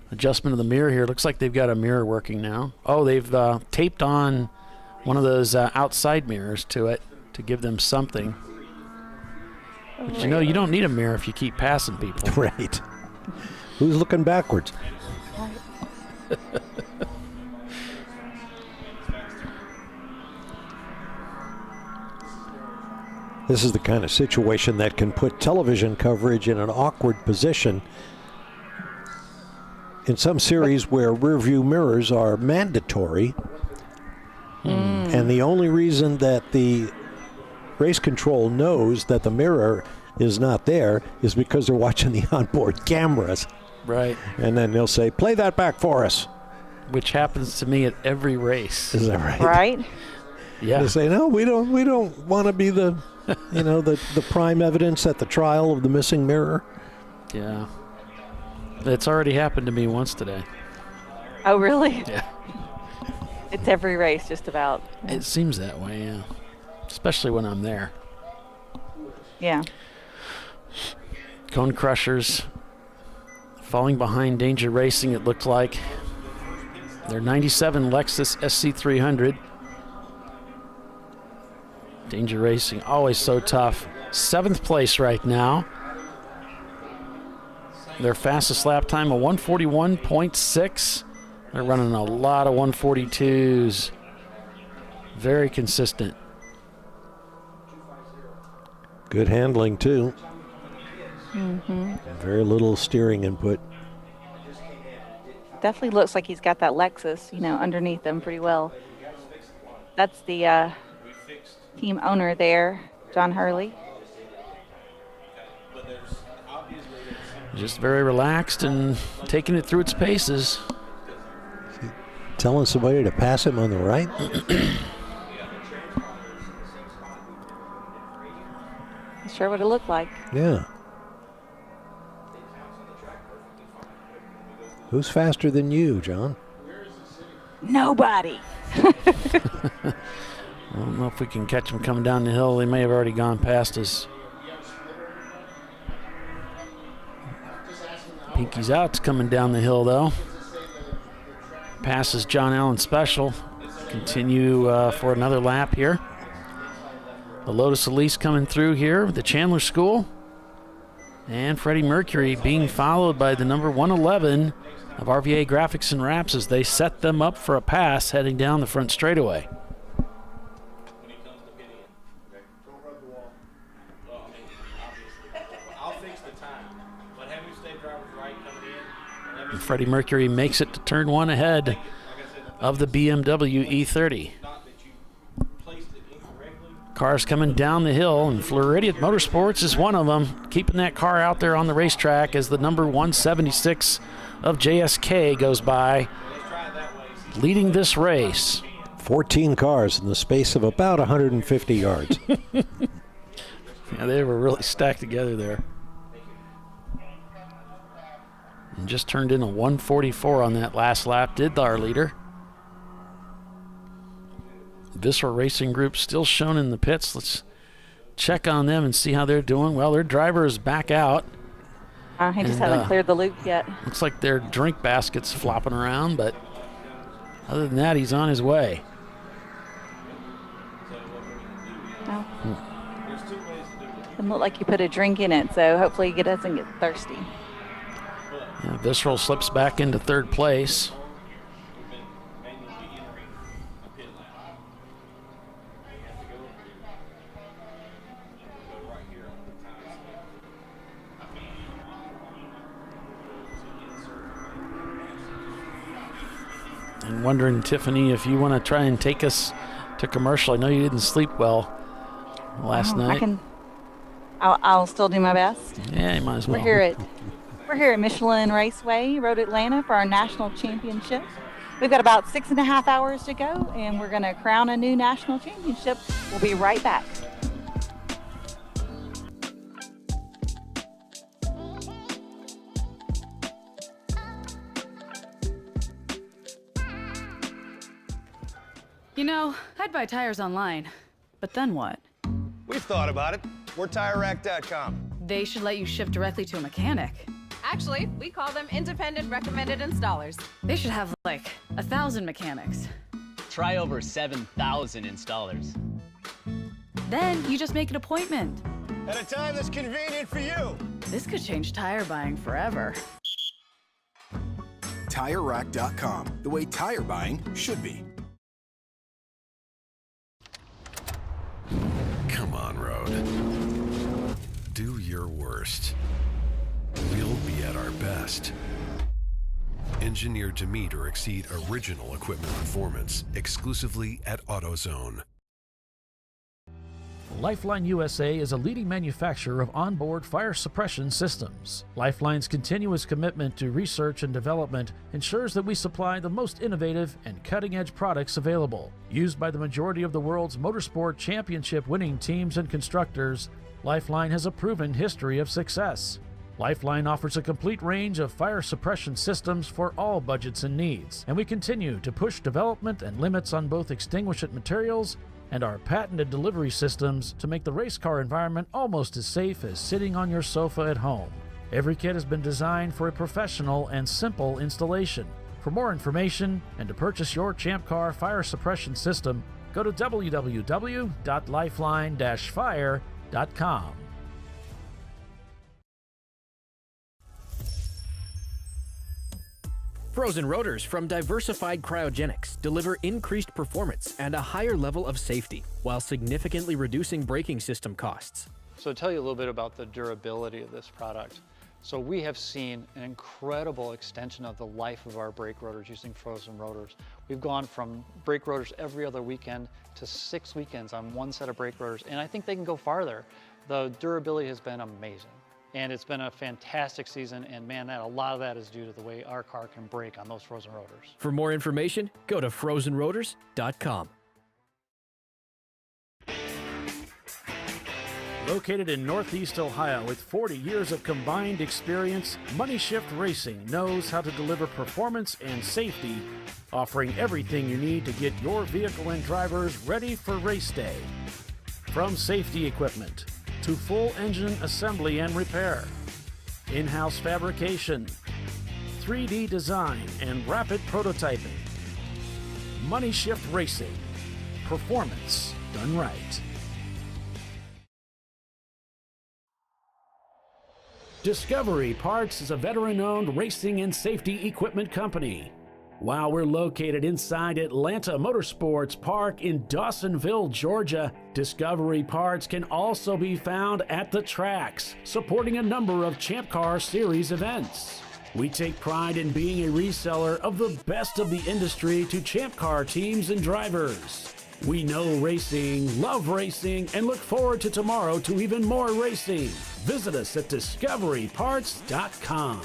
A: Adjustment of the mirror here. Looks like they've got a mirror working now. Oh, they've taped on one of those outside mirrors to it to give them something. But you know, you don't need a mirror if you keep passing people.
B: Right. Who's looking backwards? This is the kind of situation that can put television coverage in an awkward position in some series where rearview mirrors are mandatory. And the only reason that the race control knows that the mirror is not there is because they're watching the onboard cameras.
A: Right.
B: And then they'll say, play that back for us.
A: Which happens to me at every race.
B: Is that right?
F: Right?
A: Yeah.
B: They say, no, we don't want to be the, the prime evidence at the trial of the missing mirror.
A: Yeah. It's already happened to me once today.
F: Oh, really?
A: Yeah.
F: It's every race, just about.
A: It seems that way, yeah. Especially when I'm there.
F: Yeah.
A: Cone Crushers falling behind Danger Racing, it looked like. Their 97 Lexus SC300. Danger Racing, always so tough. 7th place right now. Their fastest lap time, a 141.6. They're running a lot of 142s. Very consistent.
B: Good handling, too.
F: Mm-hmm.
B: Very little steering input.
F: Definitely looks like he's got that Lexus, underneath him pretty well. That's the team owner there, John Hurley.
A: Just very relaxed and taking it through its paces.
B: Telling somebody to pass him on the right?
F: Sure what it looked like.
B: Yeah. Who's faster than you, John?
F: Nobody.
A: I don't know if we can catch them coming down the hill. They may have already gone past us. Pinky's Out's coming down the hill, though. Passes John Allen Special. Continue for another lap here. The Lotus Elise coming through here with the Chandler School. And Freddie Mercury being followed by the number 111 of RVA Graphics and Wraps as they set them up for a pass heading down the front straightaway. And Freddie Mercury makes it to turn 1 ahead of the BMW E30. Cars coming down the hill, and Floridian Motorsports is one of them, keeping that car out there on the racetrack as the number 176 of JSK goes by, leading this race.
B: 14 cars in the space of about 150 yards.
A: Yeah, they were really stacked together there. And just turned in a 144 on that last lap, did our leader. Viscera Racing Group still shown in the pits. Let's check on them and see how they're doing. Well, their driver is back out.
F: He just hasn't cleared the loop yet.
A: Looks like their drink basket's flopping around, but other than that, he's on his way.
F: No. Doesn't look like you put a drink in it, so hopefully he doesn't get thirsty.
A: Yeah, Visceral slips back into 3rd place. And wondering, Tiffany, if you want to try and take us to commercial. I know you didn't sleep well last night.
F: I'll still do my best.
A: Yeah, you might as well.
F: We're here at Michelin Raceway, Road Atlanta, for our national championship. We've got about 6.5 hours to go, and we're going to crown a new national championship. We'll be right back.
N: You know, I'd buy tires online, but then what?
S: We've thought about it. We're TireRack.com.
N: They should let you ship directly to a mechanic.
T: Actually, we call them independent recommended installers.
N: They should have like 1,000 mechanics.
X: Try over 7,000 installers.
N: Then you just make an appointment.
S: At a time that's convenient for you.
N: This could change tire buying forever.
Q: TireRack.com, the way tire buying should be.
G: Come on, Road. your worst. We'll be at our best. Engineered to meet or exceed original equipment performance exclusively at AutoZone.
A: Lifeline USA is a leading manufacturer of onboard fire suppression systems. Lifeline's continuous commitment to research and development ensures that we supply the most innovative and cutting-edge products available. Used by the majority of the world's motorsport championship winning teams and constructors, Lifeline has a proven history of success. Lifeline offers a complete range of fire suppression systems for all budgets and needs, and we continue to push development and limits on both extinguishant materials and our patented delivery systems to make the race car environment almost as safe as sitting on your sofa at home. Every kit has been designed for a professional and simple installation. For more information and to purchase your Champ Car fire suppression system, go to www.lifeline-fire.com.
J: Frozen rotors from Diversified Cryogenics deliver increased performance and a higher level of safety, while significantly reducing braking system costs.
K: So to tell you a little bit about the durability of this product. So we have seen an incredible extension of the life of our brake rotors using frozen rotors. We've gone from brake rotors every other weekend to 6 weekends on one set of brake rotors, and I think they can go farther. The durability has been amazing. And it's been a fantastic season, and man, a lot of that is due to the way our car can brake on those frozen rotors.
J: For more information, go to frozenrotors.com.
A: Located in Northeast Ohio with 40 years of combined experience, Money Shift Racing knows how to deliver performance and safety, offering everything you need to get your vehicle and drivers ready for race day. From safety equipment to full engine assembly and repair, in-house fabrication, 3D design, and rapid prototyping. Money Shift Racing. Performance done right. Discovery Parts is a veteran-owned racing and safety equipment company. While we're located inside Atlanta Motorsports Park in Dawsonville, Georgia, Discovery Parts can also be found at the tracks, supporting a number of Champ Car Series events. We take pride in being a reseller of the best of the industry to Champ Car teams and drivers. We know racing, love racing, and look forward to tomorrow to even more racing. Visit us at discoveryparts.com.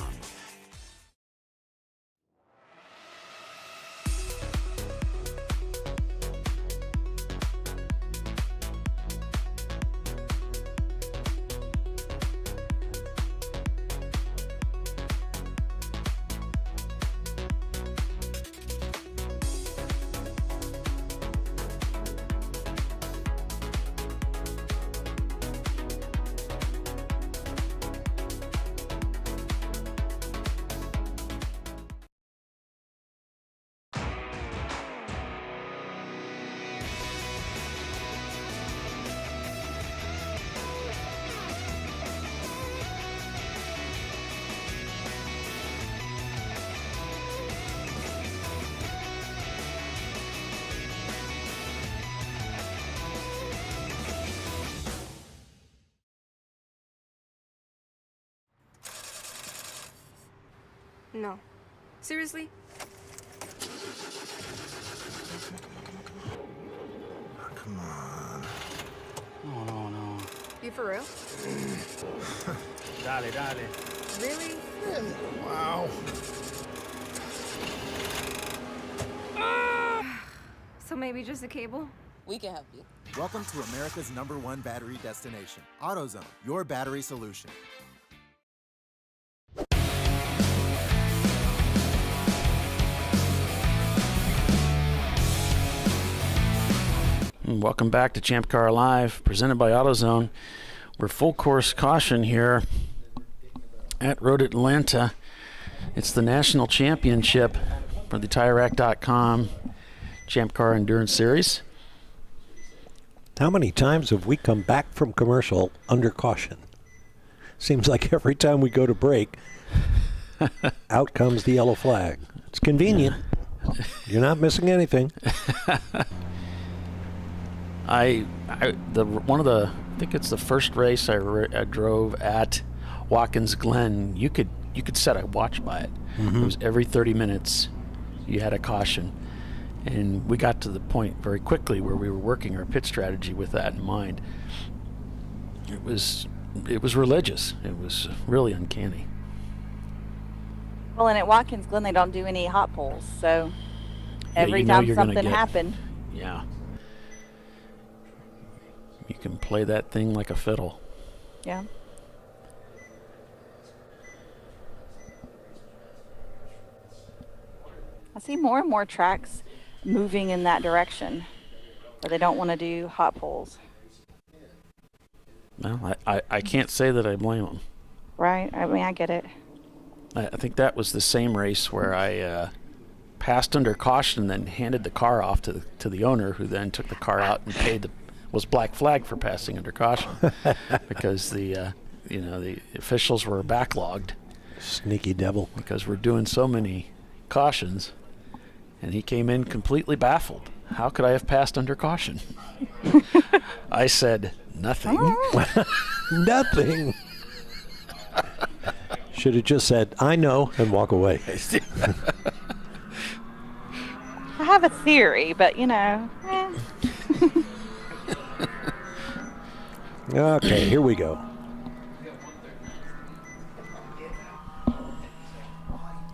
C: No. Seriously?
P: Oh, come on.
D: No.
C: You for real?
D: Dale.
C: Really?
P: Wow.
C: So maybe just a cable?
E: We can help you.
L: Welcome to America's #1 battery destination, AutoZone, your battery solution.
A: Welcome back to ChampCar.Live, presented by AutoZone. We're full course caution here at Road Atlanta. It's the national championship for the TireRack.com Champ Car Endurance Series.
B: How many times have we come back from commercial under caution? Seems like every time we go to break, out comes the yellow flag. It's convenient. You're not missing anything.
A: I think it's the first race I drove at Watkins Glen. You could set a watch by it. It was every 30 minutes you had a caution, and we got to the point very quickly where we were working our pit strategy with that in mind. It was religious. It was really uncanny.
F: Well, and at Watkins Glen they don't do any hot pulls, so every time something happened.
A: Yeah. You can play that thing like a fiddle.
F: Yeah. I see more and more tracks moving in that direction, where they don't want to do hot pulls.
A: Well, I can't say that I blame them.
F: Right. I mean, I get it.
A: I think that was the same race where I passed under caution and then handed the car off to the owner, who then took the car out and was black flagged for passing under caution because the officials were backlogged.
B: Sneaky devil.
A: Because we're doing so many cautions, and he came in completely baffled. How could I have passed under caution? I said, nothing.
B: Nothing. Should have just said, I know, and walk away.
F: I have a theory, but
B: Okay, here we go.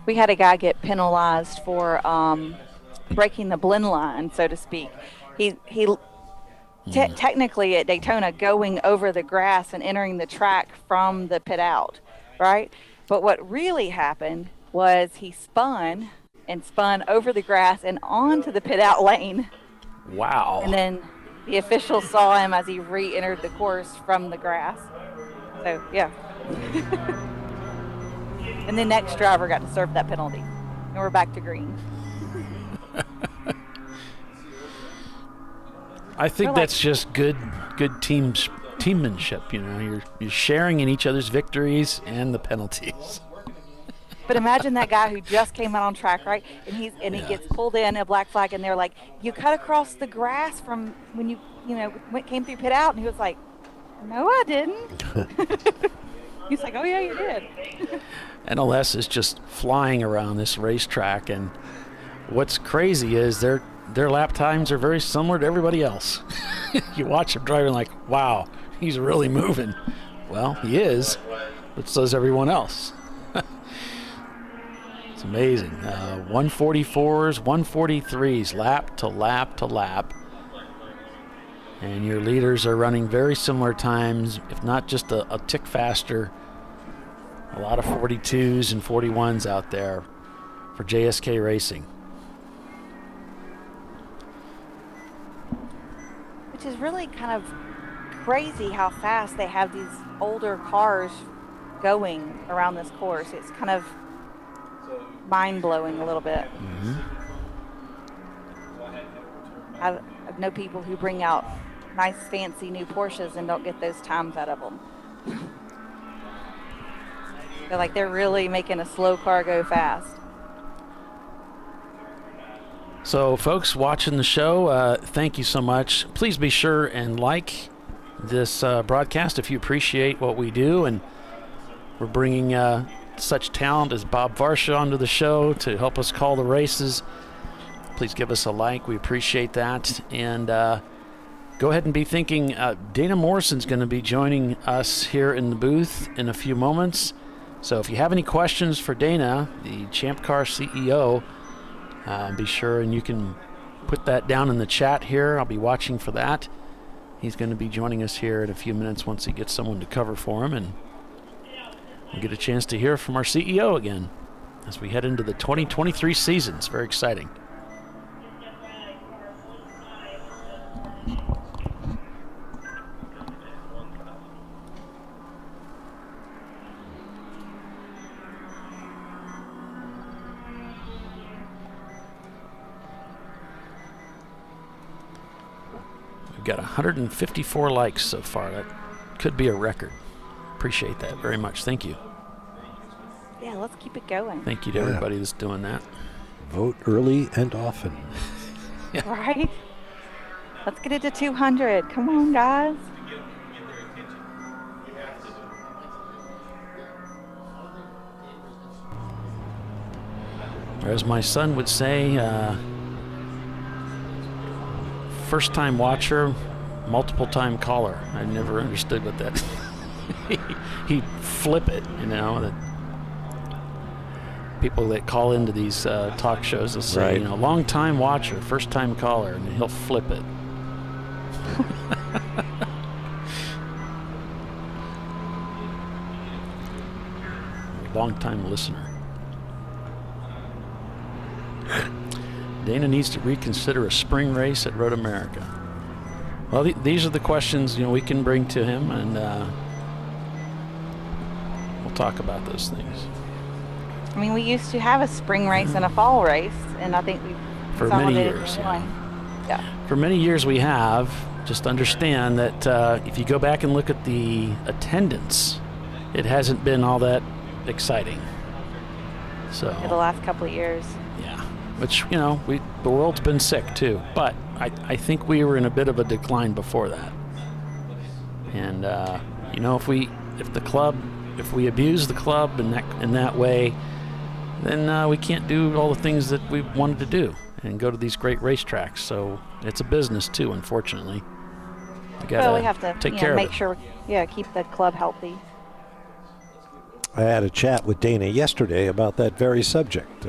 F: We had a guy get penalized for breaking the blend line, so to speak. He technically at Daytona going over the grass and entering the track from the pit out, right? But what really happened was he spun over the grass and onto the pit out lane.
A: Wow.
F: And then the officials saw him as he re-entered the course from the grass. So, yeah. And the next driver got to serve that penalty. And we're back to green.
A: I think that's just good teammanship. You're sharing in each other's victories and the penalties.
F: But imagine that guy who just came out on track, right? And he gets pulled in a black flag, and they're like, "You cut across the grass from when you came through pit out," and he was like, "No, I didn't." He's like, "Oh yeah, you did."
A: NLS is just flying around this racetrack, and what's crazy is their lap times are very similar to everybody else. You watch them driving like, wow, he's really moving. Well, he is, but so is everyone else. It's amazing. 144s, 143s, lap to lap to lap. And your leaders are running very similar times, if not just a tick faster. A lot of 42s and 41s out there for JSK Racing.
F: Which is really kind of crazy how fast they have these older cars going around this course. It's kind of mind-blowing a little bit. I know people who bring out nice fancy new Porsches and don't get those times out of them. They're really making a slow car go fast.
A: So folks watching the show, thank you so much. Please be sure and like this broadcast if you appreciate what we do, and we're bringing such talent as Bob Varsha onto the show to help us call the races. Please give us a like. We appreciate that. And go ahead and be thinking Dana Morrison's going to be joining us here in the booth in a few moments. So if you have any questions for Dana, the Champ Car CEO, be sure and you can put that down in the chat here. I'll be watching for that. He's going to be joining us here in a few minutes once he gets someone to cover for him, and we'll get a chance to hear from our CEO again as we head into the 2023 season. It's very exciting. Got 154 likes so far. That could be a record. Appreciate that very much. Thank you.
F: Yeah, let's keep it going.
A: Thank you to everybody that's doing that.
B: Vote early and often.
F: Right? Let's get it to 200. Come on, guys.
A: Or as my son would say, first-time watcher, multiple-time caller. I never understood what that. He'd flip it, you know. That people that call into these talk shows will say,
B: Right.
A: you know, long-time watcher, first-time caller, and he'll flip it. Long-time listener. Dana needs to reconsider a spring race at Road America. Well, these are the questions, you know, we can bring to him, and we'll talk about those things.
F: I mean, we used to have a spring race and a fall race, and I think we
A: For many years,
F: yeah.
A: For many years we have. Just understand that if you go back and look at the attendance, it hasn't been all that exciting. So
F: For the last couple of years.
A: yeah, which, you know, the world's been sick too, but I think we were in a bit of a decline before that. And you know, if we abuse the club in that way, then we can't do all the things that we wanted to do and go to these great racetracks. So it's a business too, unfortunately.
F: We have to
A: take care
F: make
A: of it.
F: sure, keep the club healthy.
B: I had a chat with Dana yesterday about that very subject.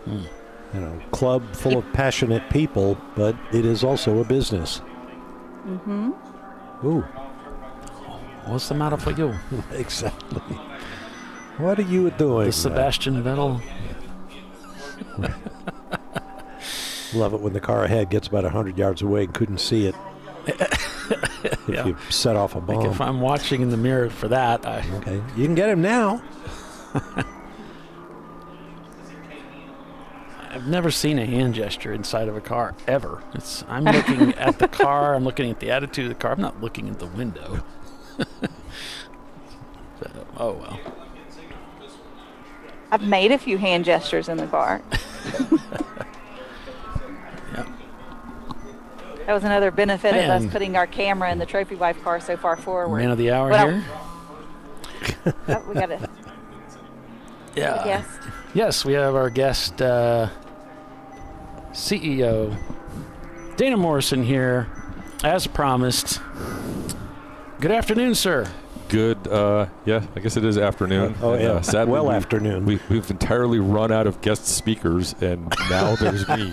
B: You know, club full of passionate people, but it is also a business.
F: Mm-hmm.
B: Ooh.
A: What's the matter for you?
B: Exactly. What are you doing?
A: The Sebastian Vettel.
B: Love it when the car ahead gets about 100 yards away and couldn't see it. If you set off a bomb.
A: Like if I'm watching in the mirror for that,
B: okay, you can get him now.
A: I've never seen a hand gesture inside of a car ever. I'm looking at the car. I'm looking at the attitude of the car. I'm not looking at the window. So, oh well.
F: I've made a few hand gestures in the car. That was another benefit of us putting our camera in the trophy wife car so far forward.
A: Man of the hour here.
F: Oh, we got a guest.
A: Yes, we have our guest, CEO Dana Morrison here, as promised. Good afternoon, sir.
E: Good, yeah, I guess it is afternoon.
B: Sadly, well afternoon.
E: We've entirely run out of guest speakers, and now there's me.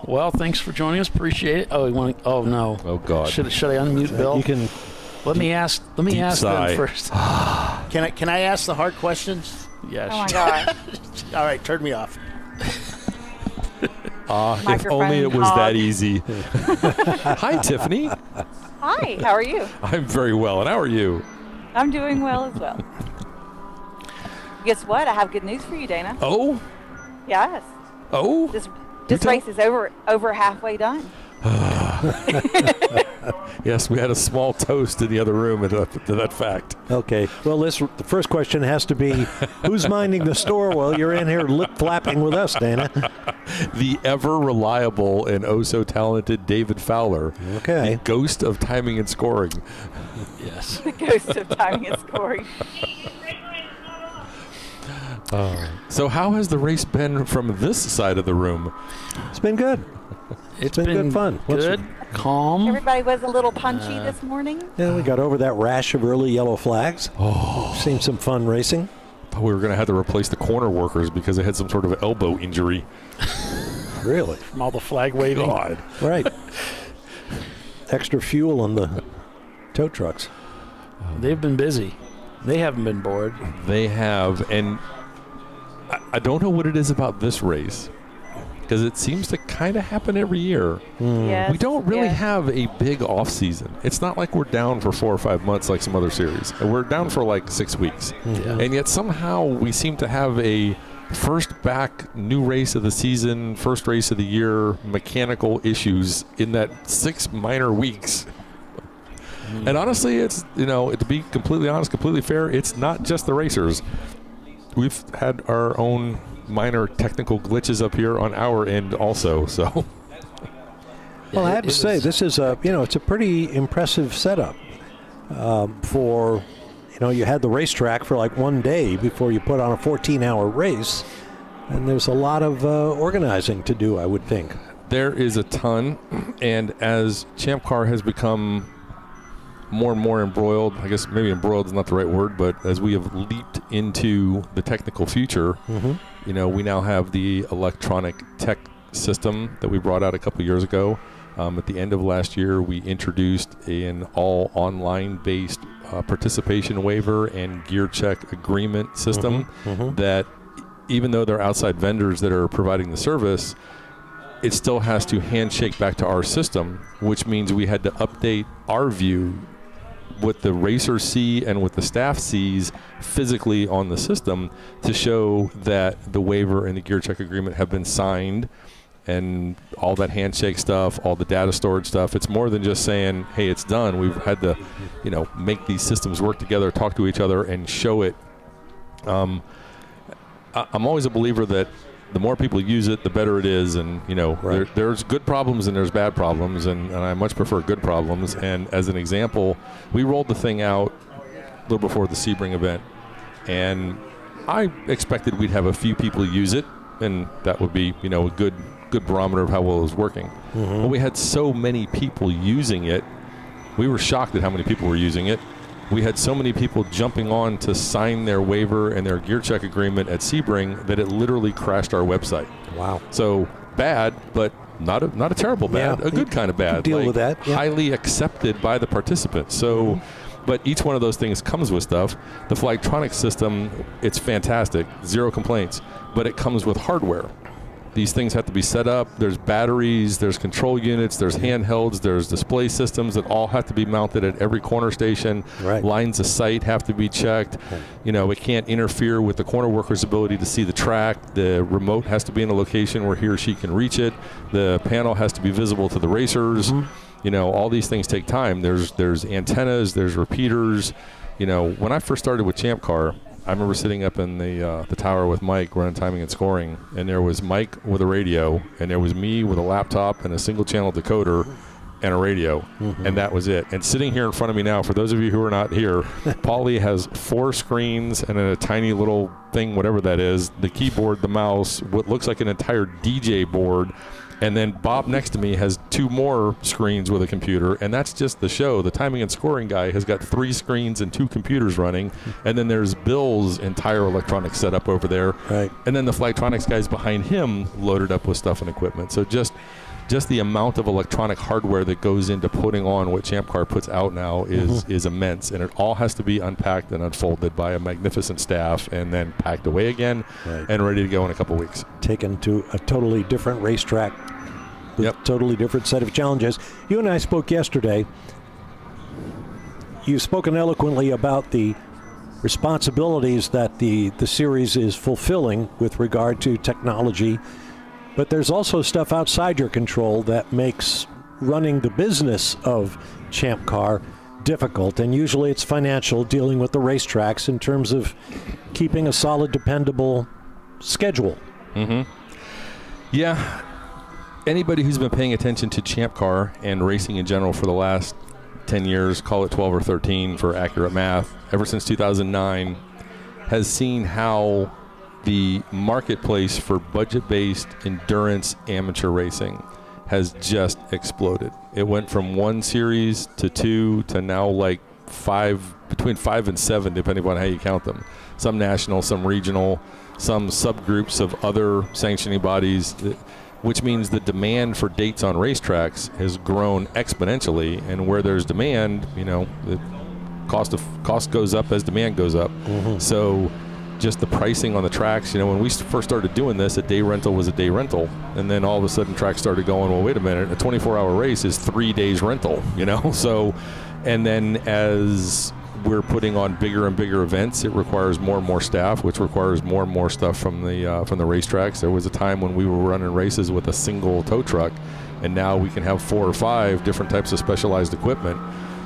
A: Well, thanks for joining us. Appreciate it. Oh no.
E: Oh God.
A: Should I unmute Bill?
B: You can.
A: Let me ask them first.
V: Can I ask the hard questions?
A: Yes.
F: Oh my God.
V: All right, turn me off.
E: If only it was that easy. Hi, Tiffany.
F: Hi, how are you?
E: I'm very well, and how are you?
F: I'm doing well as well. Guess what? I have good news for you, Dana.
E: Oh?
F: Yes.
E: Oh?
F: This race is over halfway done.
E: Yes, we had a small toast in the other room to that fact.
B: Okay. Well, the first question has to be, who's minding the store while you're in here lip-flapping with us, Dana?
E: The ever-reliable and oh-so-talented David Fowler.
B: Okay.
E: The ghost of timing and scoring.
A: Yes.
F: The ghost of timing and scoring.
E: So how has the race been from this side of the room?
B: It's been good.
A: It's
B: been good fun.
A: Good, calm.
F: Everybody was a little punchy this morning.
B: Yeah, we got over that rash of early yellow flags.
E: Oh.
B: We've seen some fun racing.
E: Thought we were going to have to replace the corner workers because they had some sort of elbow injury.
B: Really?
A: From all the flag waving.
E: God.
B: Right. Extra fuel on the tow trucks.
A: They've been busy. They haven't been bored.
E: They have, and I don't know what it is about this race, because it seems to kind of happen every year.
F: Yes,
E: we don't really have a big off season. It's not like we're down for 4 or 5 months like some other series. We're down for like 6 weeks.
A: Yeah.
E: And yet somehow we seem to have a first back new race of the season, first race of the year, mechanical issues in that 6 minor weeks. And honestly, it's, to be completely honest, completely fair, it's not just the racers. We've had our own minor technical glitches up here on our end also, so.
B: Well, I have to say, this is it's a pretty impressive setup for, you had the racetrack for like one day before you put on a 14-hour race, and there's a lot of organizing to do, I would think.
E: There is a ton, and as Champ Car has become more and more embroiled, I guess maybe embroiled is not the right word, but as we have leaped into the technical future, we now have the electronic tech system that we brought out a couple years ago. At the end of last year, we introduced an all online-based participation waiver and gear check agreement system that, even though they're outside vendors that are providing the service, it still has to handshake back to our system, which means we had to update our view, what the racers see and what the staff sees physically on the system, to show that the waiver and the gear check agreement have been signed, and all that handshake stuff, all the data storage stuff. It's more than just saying, hey, it's done. We've had to, make these systems work together, talk to each other, and show it. I'm always a believer that the more people use it, the better it is. And, there's good problems and there's bad problems, and I much prefer good problems. And as an example, we rolled the thing out a little before the Sebring event, and I expected we'd have a few people use it, and that would be, a good barometer of how well it was working. But we had so many people using it, we were shocked at how many people were using it. We had so many people jumping on to sign their waiver and their gear check agreement at Sebring that it literally crashed our website.
B: Wow.
E: So bad, but not a terrible bad, a good kind of bad.
B: Deal with that. Yeah.
E: Highly accepted by the participants. So, but each one of those things comes with stuff. The Flightronix system, it's fantastic, zero complaints, but it comes with hardware. These things have to be set up. There's batteries, there's control units, there's handhelds, there's display systems that all have to be mounted at every corner station.
B: Right.
E: Lines of sight have to be checked. It can't interfere with the corner worker's ability to see the track. The remote has to be in a location where he or she can reach it. The panel has to be visible to the racers. All these things take time. There's antennas, there's repeaters. When I first started with Champ Car, I remember sitting up in the tower with Mike running timing and scoring, and there was Mike with a radio, and there was me with a laptop and a single-channel decoder and a radio, and that was it. And sitting here in front of me now, for those of you who are not here, Paulie has 4 screens and then a tiny little thing, whatever that is, the keyboard, the mouse, what looks like an entire DJ board. And then Bob next to me has 2 more screens with a computer, and that's just the show. The timing and scoring guy has got 3 screens and 2 computers running, and then there's Bill's entire electronic setup over there.
B: Right.
E: And then the Flightronix guys behind him loaded up with stuff and equipment. So just the amount of electronic hardware that goes into putting on what Champ Car puts out now is immense, and it all has to be unpacked and unfolded by a magnificent staff and then packed away again and ready to go in a couple weeks.
B: Taken to a totally different racetrack with a totally different set of challenges. You and I spoke yesterday. You've spoken eloquently about the responsibilities that the series is fulfilling with regard to technology, but there's also stuff outside your control that makes running the business of Champ Car difficult, and usually it's financial, dealing with the racetracks in terms of keeping a solid, dependable schedule.
E: Yeah. Anybody who's been paying attention to Champ Car and racing in general for the last 10 years, call it 12 or 13 for accurate math, ever since 2009, has seen how the marketplace for budget-based endurance amateur racing has just exploded. It went from 1 series to 2 to now like 5, between 5 and 7, depending on how you count them. Some national, some regional, some subgroups of other sanctioning bodies, which means the demand for dates on racetracks has grown exponentially. And where there's demand, the cost goes up as demand goes up. So just the pricing on the tracks, when we first started doing this, a day rental was a day rental. And then all of a sudden tracks started going, well, wait a minute, a 24-hour race is 3 days rental, So, and then as we're putting on bigger and bigger events, it requires more and more staff, which requires more and more stuff from the racetracks. There was a time when we were running races with a single tow truck, and now we can have 4 or 5 different types of specialized equipment.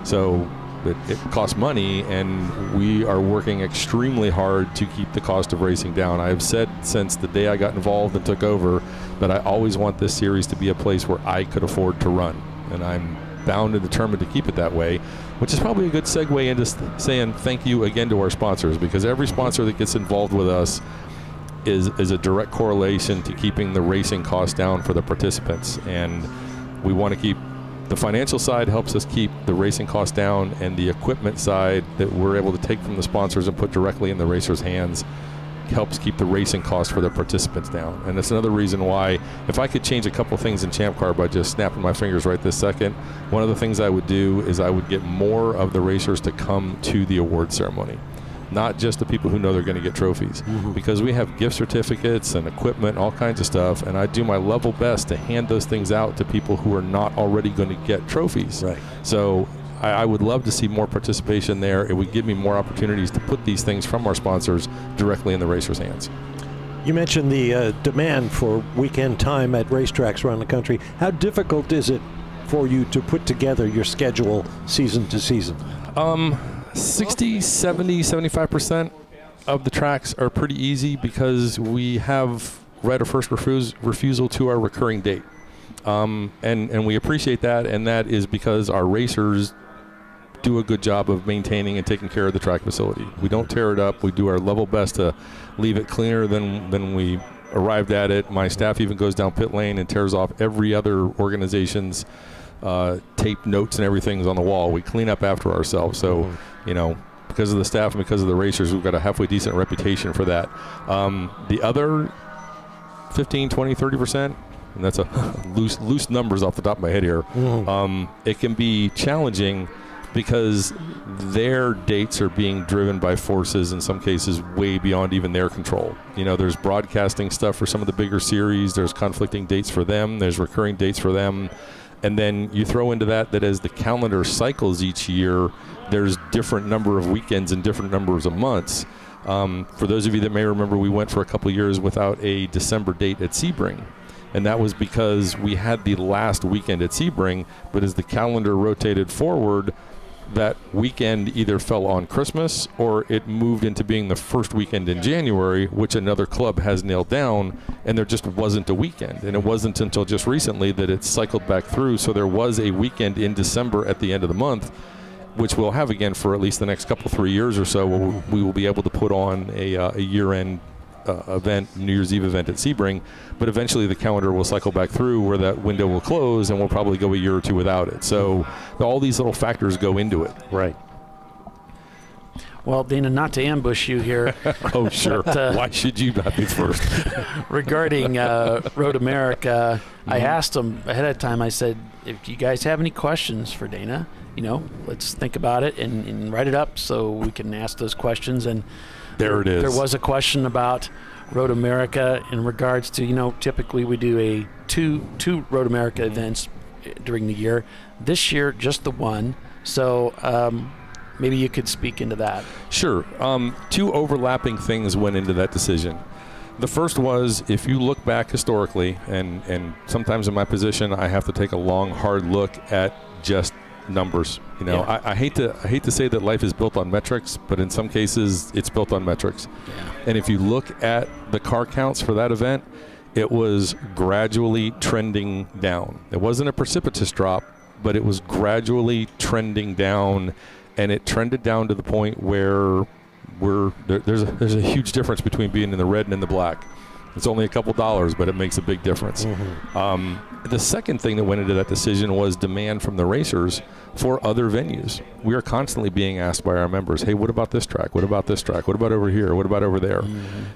E: So It costs money, and we are working extremely hard to keep the cost of racing down. I have said since the day I got involved and took over that I always want this series to be a place where I could afford to run, and I'm bound and determined to keep it that way, which is probably a good segue into saying thank you again to our sponsors, because every sponsor that gets involved with us is a direct correlation to keeping the racing costs down for the participants. And we want to keep the financial side, helps us keep the racing costs down, and the equipment side that we're able to take from the sponsors and put directly in the racers' hands helps keep the racing costs for the participants down. And that's another reason why, if I could change a couple things in Champ Car by just snapping my fingers right this second, one of the things I would do is I would get more of the racers to come to the award ceremony. Not just the people who know they're going to get trophies, because we have gift certificates and equipment, all kinds of stuff, and I do my level best to hand those things out to people who are not already going to get trophies.
B: Right.
E: So I would love to see more participation there. It would give me more opportunities to put these things from our sponsors directly in the racers' hands.
B: You mentioned the demand for weekend time at racetracks around the country. How difficult is it for you to put together your schedule season to season?
E: 60, 70, 75% of the tracks are pretty easy because we have right of first refusal to our recurring date. And we appreciate that, and that is because our racers do a good job of maintaining and taking care of the track facility. We don't tear it up. We do our level best to leave it cleaner than we arrived at it. My staff even goes down pit lane and tears off every other organization's tape notes and everything's on the wall. We clean up after ourselves. So, you know, because of the staff and because of the racers, we've got a halfway decent reputation for that. The other 15, 20, 30%, and that's a loose numbers off the top of my head here, it can be challenging because their dates are being driven by forces in some cases way beyond even their control. You know, there's broadcasting stuff for some of the bigger series, there's conflicting dates for them, there's recurring dates for them, and then you throw into that as the calendar cycles each year, there's different number of weekends and different numbers of months. For those of you that may remember, we went for a couple of years without a December date at Sebring. And that was because we had the last weekend at Sebring, but as the calendar rotated forward, that weekend either fell on Christmas or it moved into being the first weekend in January, which another club has nailed down, and there just wasn't a weekend. And it wasn't until just recently that it cycled back through, so there was a weekend in December at the end of the month, which we'll have again for at least the next couple, 3 years or so, where we will be able to put on a year-end event, New Year's Eve event at Sebring, but eventually the calendar will cycle back through where that window will close and we'll probably go a year or two without it. So all these little factors go into it.
B: Right.
A: Well, Dana, not to ambush you here.
E: Oh, sure. But, why should you not be first?
A: Regarding Road America, I asked them ahead of time, I said, if you guys have any questions for Dana, you know, let's think about it and write it up so we can ask those questions. And
E: there it is.
A: There was a question about Road America in regards to, you know, typically we do two Road America events during the year. This year, just the one. So maybe you could speak into that.
E: Sure. Two overlapping things went into that decision. The first was, if you look back historically, and sometimes in my position, I have to take a long, hard look at just numbers. You know, yeah. I hate to say that life is built on metrics, but in some cases it's built on metrics. Yeah. And if you look at the car counts for that event, it was gradually trending down. It wasn't a precipitous drop, but it was gradually trending down, and it trended down to the point where there's a huge difference between being in the red and in the black. It's only a couple dollars, but it makes a big difference. The second thing that went into that decision was demand from the racers for other venues. We are constantly being asked by our members, hey, what about this track? What about this track? What about over here? What about over there?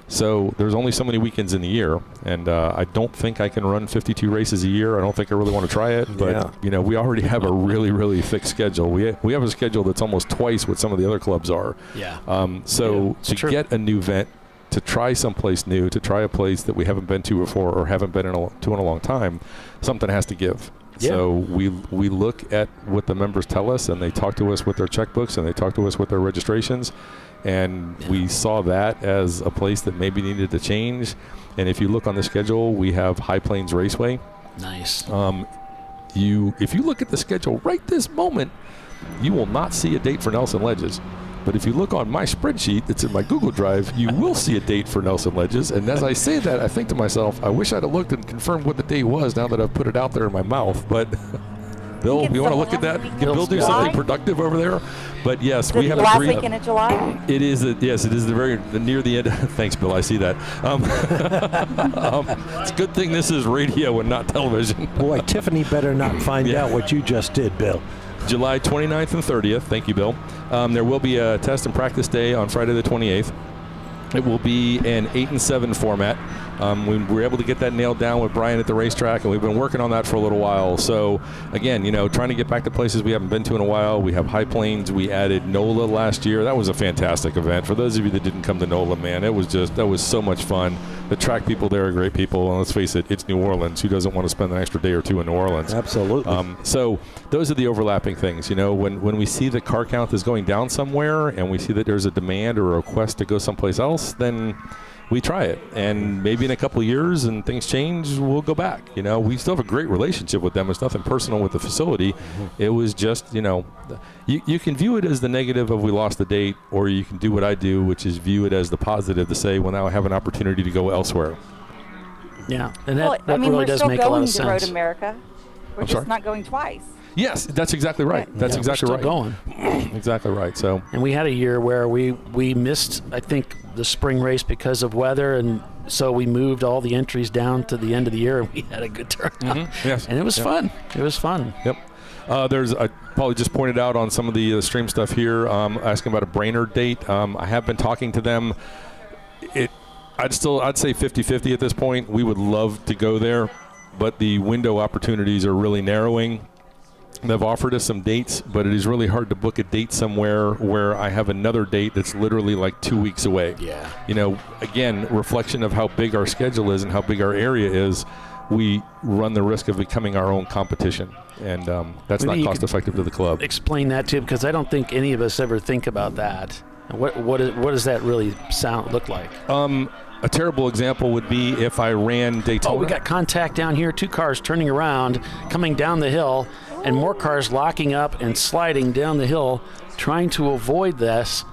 E: So there's only so many weekends in the year, and I don't think I can run 52 races a year. I don't think I really want to try it, but you know, we already have a really, really thick schedule. We have a schedule that's almost twice what some of the other clubs are. So to get a new event, to try someplace new, to try a place that we haven't been to before or haven't been in a long time, something has to give. Yeah. So we look at what the members tell us, and they talk to us with their checkbooks, and they talk to us with their registrations, and we saw that as a place that maybe needed to change. And if you look on the schedule, we have High Plains Raceway.
A: Nice.
E: If you look at the schedule right this moment, you will not see a date for Nelson Ledges. But if you look on my spreadsheet that's in my Google Drive, you will see a date for Nelson Ledges. And as I say that, I think to myself, I wish I'd have looked and confirmed what the date was now that I've put it out there in my mouth. But Bill, you want to look at that? Can Bill do something productive over there? But yes, we have
F: last
E: agreed.
F: weekend in July?
E: It is. Yes, it is near the end. Thanks, Bill. I see that. It's a good thing this is radio and not television.
B: Boy, Tiffany better not find out what you just did, Bill.
E: July 29th and 30th. Thank you, Bill. There will be a test and practice day on Friday the 28th. It will be an 8 and 7 format. We were able to get that nailed down with Brian at the racetrack, and we've been working on that for a little while. So, again, trying to get back to places we haven't been to in a while. We have High Plains. We added NOLA last year. That was a fantastic event. For those of you that didn't come to NOLA, man, that was so much fun. The track people there are great people, and let's face it, it's New Orleans. Who doesn't want to spend an extra day or two in New Orleans?
B: Absolutely.
E: So those are the overlapping things. When we see the car count is going down somewhere, and we see that there's a demand or a request to go someplace else, then we try it, and maybe in a couple of years and things change, we'll go back. We still have a great relationship with them. It's nothing personal with the facility. It was just, you can view it as the negative of we lost the date, or you can do what I do, which is view it as the positive to say, well, now I have an opportunity to go elsewhere.
A: Yeah, and that really
F: we're
A: does
F: still
A: make a lot
F: going
A: of
F: to
A: sense.
F: Road America. We're
E: I'm
F: just
E: sorry?
F: not going twice.
E: Yes, that's exactly right. That's exactly
A: we're
E: right.
A: still going.
E: Exactly right. So,
A: and we had a year where we missed, I think, the spring race because of weather, and so we moved all the entries down to the end of the year, and we had a good turnout.
E: Yes,
A: and it was fun. It was fun.
E: Yep. I probably just pointed out on some of the stream stuff here, asking about a Brainerd date. I have been talking to them. I'd say 50-50 at this point. We would love to go there, but the window opportunities are really narrowing. They've offered us some dates, but it is really hard to book a date somewhere where I have another date that's literally like 2 weeks away.
A: Yeah.
E: Again, reflection of how big our schedule is and how big our area is, we run the risk of becoming our own competition, and that's not cost effective to the club.
A: Explain that too, because I don't think any of us ever think about that. What does that really look like?
E: A terrible example would be if I ran Daytona.
A: Oh, we got contact down here. 2 cars turning around, coming down the hill, and more cars locking up and sliding down the hill, trying to avoid this.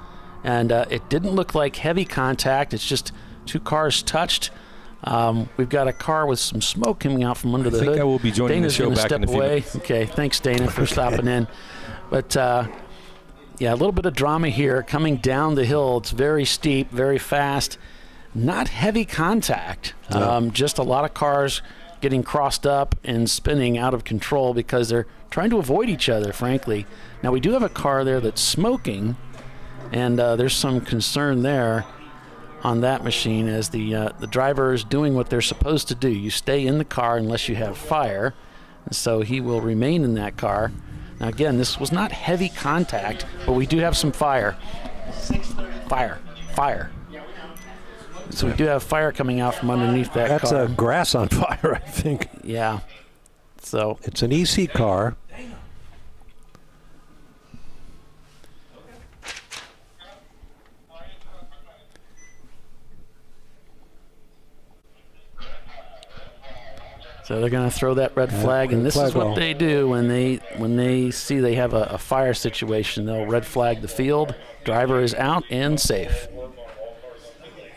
A: And it didn't look like heavy contact. It's just 2 cars touched. We've got a car with some smoke coming out from under the hood.
E: I think I will be joining
A: Dana's
E: the show back in a few
A: away.
E: minutes.
A: Okay, thanks, Dana, for stopping in. But, yeah, a little bit of drama here. Coming down the hill, it's very steep, very fast. Not heavy contact, just a lot of cars getting crossed up and spinning out of control because they're trying to avoid each other, frankly. Now, we do have a car there that's smoking, and there's some concern there on that machine as the driver is doing what they're supposed to do. You stay in the car unless you have fire, and so he will remain in that car. Now, again, this was not heavy contact, but we do have some fire. Fire. So we do have fire coming out from underneath that car.
B: That's grass on fire, I think.
A: Yeah. So
B: it's an EC car.
A: So they're going to throw that red flag, and this is what they do when they see they have a fire situation. They'll red flag the field. Driver is out and safe.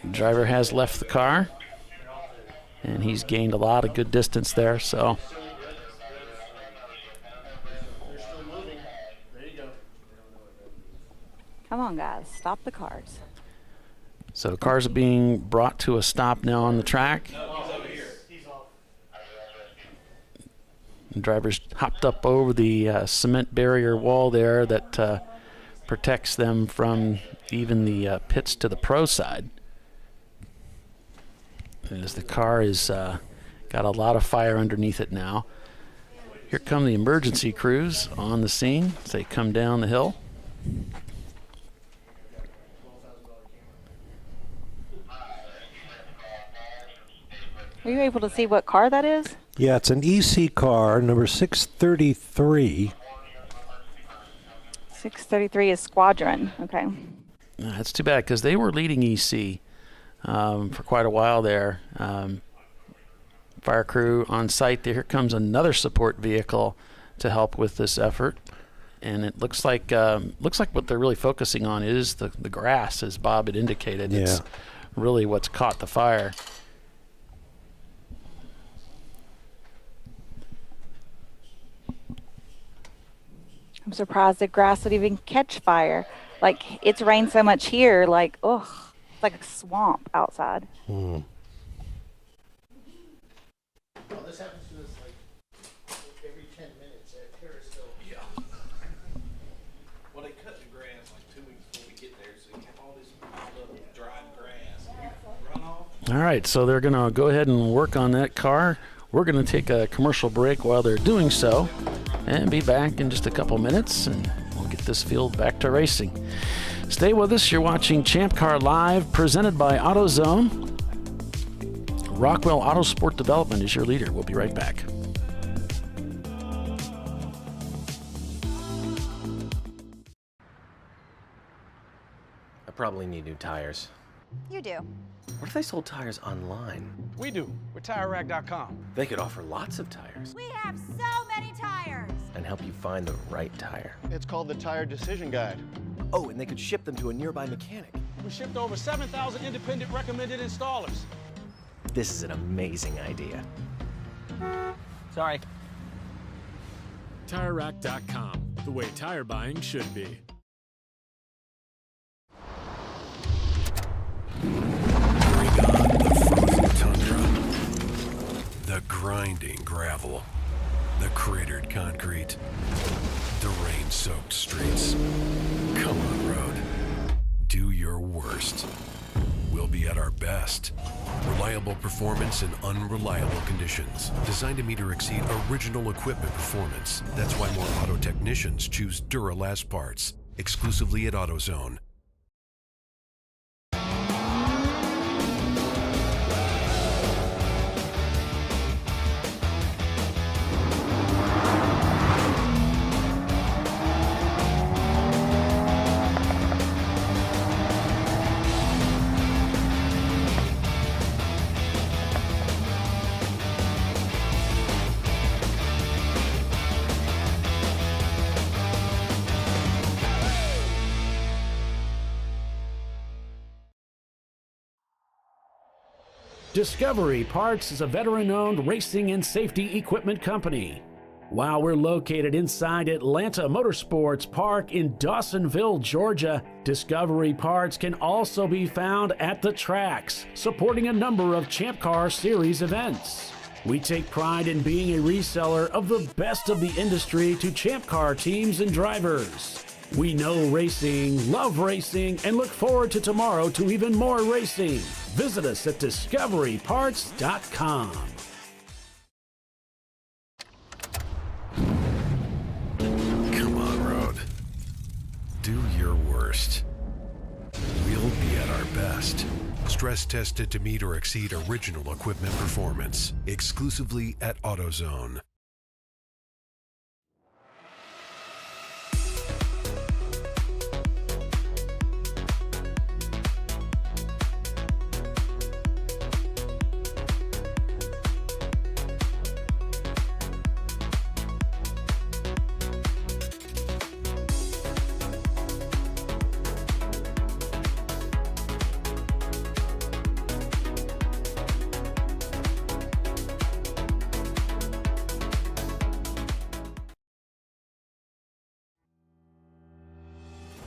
A: Driver has left the car, and he's gained a lot of good distance there. So
F: Come on, guys, stop the cars.
A: So cars are being brought to a stop now on the track. The driver's hopped up over the cement barrier wall there that protects them from even the pits to the pro side. As the car is got a lot of fire underneath it now. Here come the emergency crews on the scene as they come down the hill.
F: Are you able to see what car that is?
B: Yeah, it's an EC car, number 633.
F: 633 is Squadron. Okay.
A: That's too bad because they were leading EC for quite a while there. Fire crew on site. Here comes another support vehicle to help with this effort. and it looks like what they're really focusing on is the grass, as Bob had indicated.
B: Yeah.
A: It's really what's caught the fire.
F: I'm surprised the grass would even catch fire. Like, it's rained so much here, like, ugh, it's like a swamp outside.
B: Mm.
V: Well, this happens to us like every 10 minutes at Terracil.
B: Yeah. Well, they cut the grass like 2 weeks before we get there, so you have all this little dried grass. Runoff.
A: All right, so they're going to go ahead and work on that car. We're going to take a commercial break while they're doing so and be back in just a couple minutes, and we'll get this field back to racing. Stay with us. You're watching Champ Car Live, presented by AutoZone. Rockwell Autosport Development is your leader. We'll be right back.
I: I probably need new tires.
C: You do.
I: What if they sold tires online?
D: We do. We're TireRack.com.
I: They could offer lots of tires
M: We have so many tires.
I: and help you find the right tire.
O: It's called the Tire Decision Guide.
I: Oh, and they could ship them to a nearby mechanic.
D: We shipped to over 7,000 independent recommended installers.
I: This is an amazing idea. Sorry.
W: TireRack.com, the way tire buying should be.
G: Tundra, the grinding gravel, the cratered concrete, the rain-soaked streets. Come on, road. Do your worst. We'll be at our best. Reliable performance in unreliable conditions. Designed to meet or exceed original equipment performance. That's why more auto technicians choose Duralast parts. Exclusively at AutoZone.
A: Discovery Parts is a veteran-owned racing and safety equipment company. While we're located inside Atlanta Motorsports Park in Dawsonville, Georgia, Discovery Parts can also be found at the tracks, supporting a number of Champ Car Series events. We take pride in being a reseller of the best of the industry to Champ Car teams and drivers. We know racing, love racing, and look forward to tomorrow to even more racing. Visit us at discoveryparts.com.
G: Come on, road. Do your worst. We'll be at our best. Stress tested to meet or exceed original equipment performance. Exclusively at AutoZone.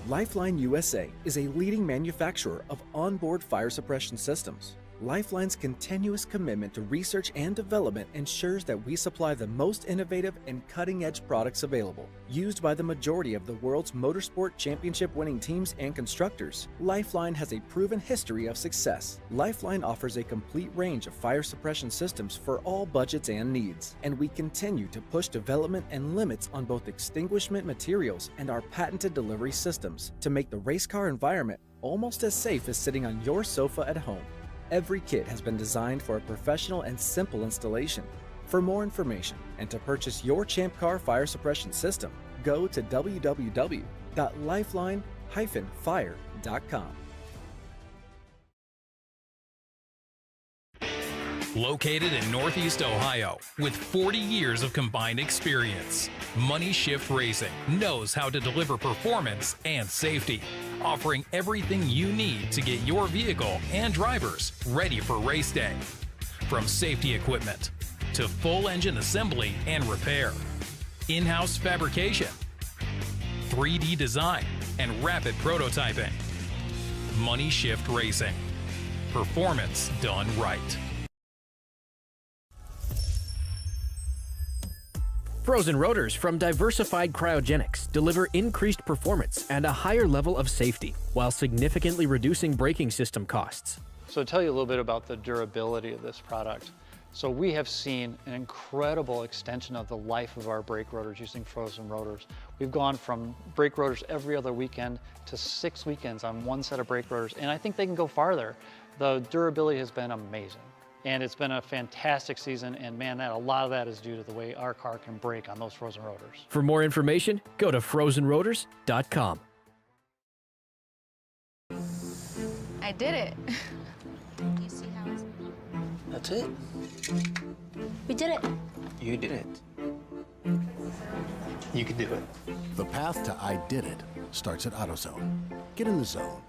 H: Lifeline USA is a leading manufacturer of onboard fire suppression systems. Lifeline's continuous commitment to research and development ensures that we supply the most innovative and cutting-edge products available, used by the majority of the world's motorsport championship-winning teams and constructors. Lifeline has a proven history of success. Lifeline offers a complete range of fire suppression systems for all budgets and needs, and we continue to push development and limits on both extinguishment materials and our patented delivery systems to make the race car environment almost as safe as sitting on your sofa at home. Every kit has been designed for a professional and simple installation. For more information and to purchase your Champ Car fire suppression system, go to www.lifeline-fire.com.
R: Located in Northeast Ohio with 40 years of combined experience, Money Shift Racing knows how to deliver performance and safety, offering everything you need to get your vehicle and drivers ready for race day. From safety equipment to full engine assembly and repair, in-house fabrication, 3D design, and rapid prototyping. Money Shift Racing. Performance done right.
J: Frozen rotors from Diversified Cryogenics deliver increased performance and a higher level of safety while significantly reducing braking system costs.
K: So to tell you a little bit about the durability of this product. So we have seen an incredible extension of the life of our brake rotors using frozen rotors. We've gone from brake rotors every other weekend to 6 weekends on one set of brake rotors, and I think they can go farther. The durability has been amazing. And it's been a fantastic season, and man, a lot of that is due to the way our car can brake on those frozen rotors.
J: For more information, go to frozenrotors.com.
C: I did it. You see how it's...
I: That's it.
C: We did it.
I: You did it. You can do it.
L: The path to I did it starts at AutoZone. Get in the zone.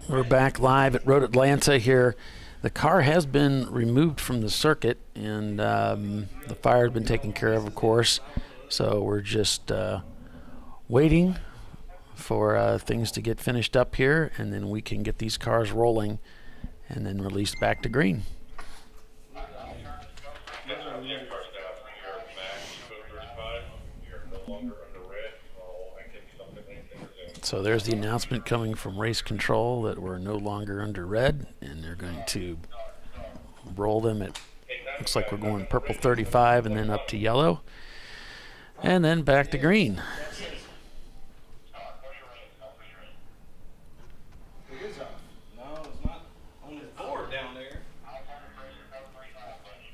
A: We're back live at Road Atlanta here. The car has been removed from the circuit, and the fire has been taken care of course. So we're just waiting for things to get finished up here, and then we can get these cars rolling and then released back to green. So there's the announcement coming from race control that we're no longer under red, and they're going to roll them at, looks like we're going purple 35 and then up to yellow, and then back to green.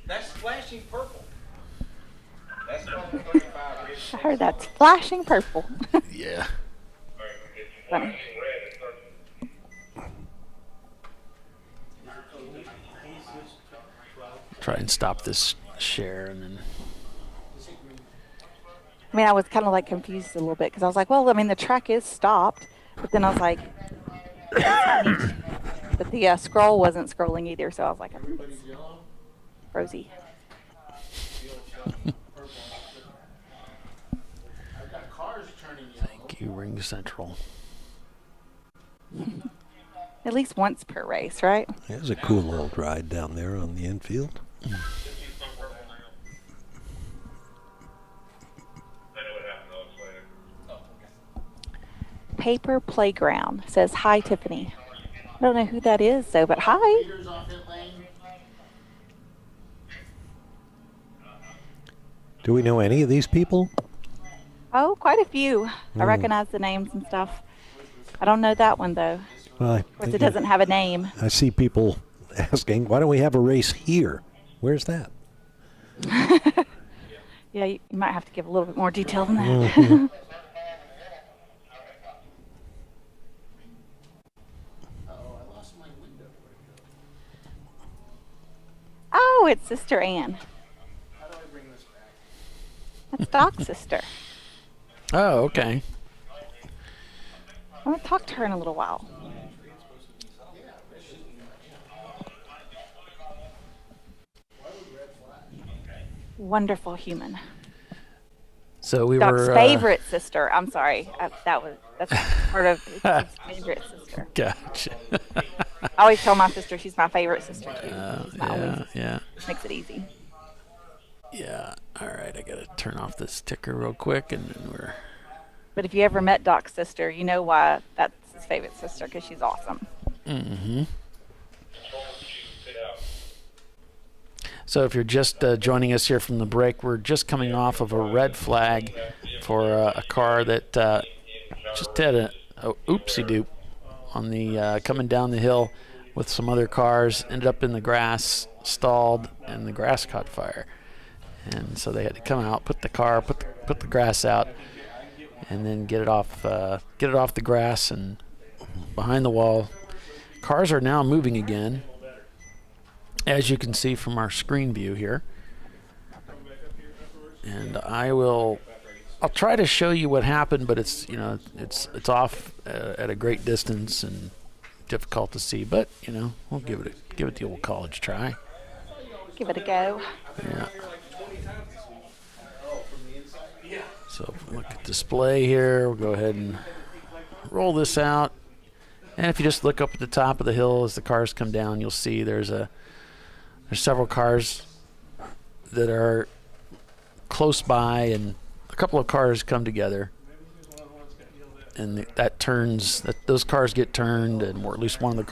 D: That's flashing purple. That's
F: I heard that's flashing purple.
A: Yeah.
F: Funny.
A: Try and stop this share, and then.
F: I mean, I was kind of like confused a little bit because I was like, well, I mean, the track is stopped, but then I was like, but the scroll wasn't scrolling either, so I was like, I think it's Rosie.
A: Thank you, Ring Central.
F: At least once per race, right?
B: It was a cool little ride down there on the infield.
F: Paper Playground says, hi, Tiffany. I don't know who that is, though, but hi.
B: Do we know any of these people?
F: Oh, quite a few. I recognize the names and stuff. I don't know that one, though.
B: Well,
F: Of course, it doesn't have a name.
B: I see people asking, why don't we have a race here? Where's that?
F: Yeah, you might have to give a little bit more detail than that.
B: Mm-hmm.
F: Oh, it's Sister Ann. That's Doc's sister.
A: Oh, okay.
F: I'm going to talk to her in a little while. Wonderful human.
A: So we
F: Doc's
A: were
F: favorite sister. I'm sorry. That's part of his favorite sister.
A: Gotcha.
F: I always tell my sister she's my favorite sister too.
A: Yeah.
F: Makes it easy.
A: Yeah. All right. I gotta turn off this ticker real quick, and then we're.
F: But if you ever met Doc's sister, you know why that's his favorite sister, because she's awesome.
A: Mm-hmm. So if you're just joining us here from the break, we're just coming off of a red flag for a car that just had a oopsie-doop on the coming down the hill with some other cars, ended up in the grass, stalled, and the grass caught fire. And so they had to come out, put the grass out, and then get it off the grass and behind the wall. Cars are now moving again, as you can see from our screen view here. And I'll try to show you what happened, but it's off at a great distance and difficult to see. But we'll give it the old college try.
F: Give it a go.
A: Yeah. So if we look at display here, we'll go ahead and roll this out. And if you just look up at the top of the hill as the cars come down, you'll see there's several cars that are close by, and a couple of cars come together, and those cars get turned, and or at least one of the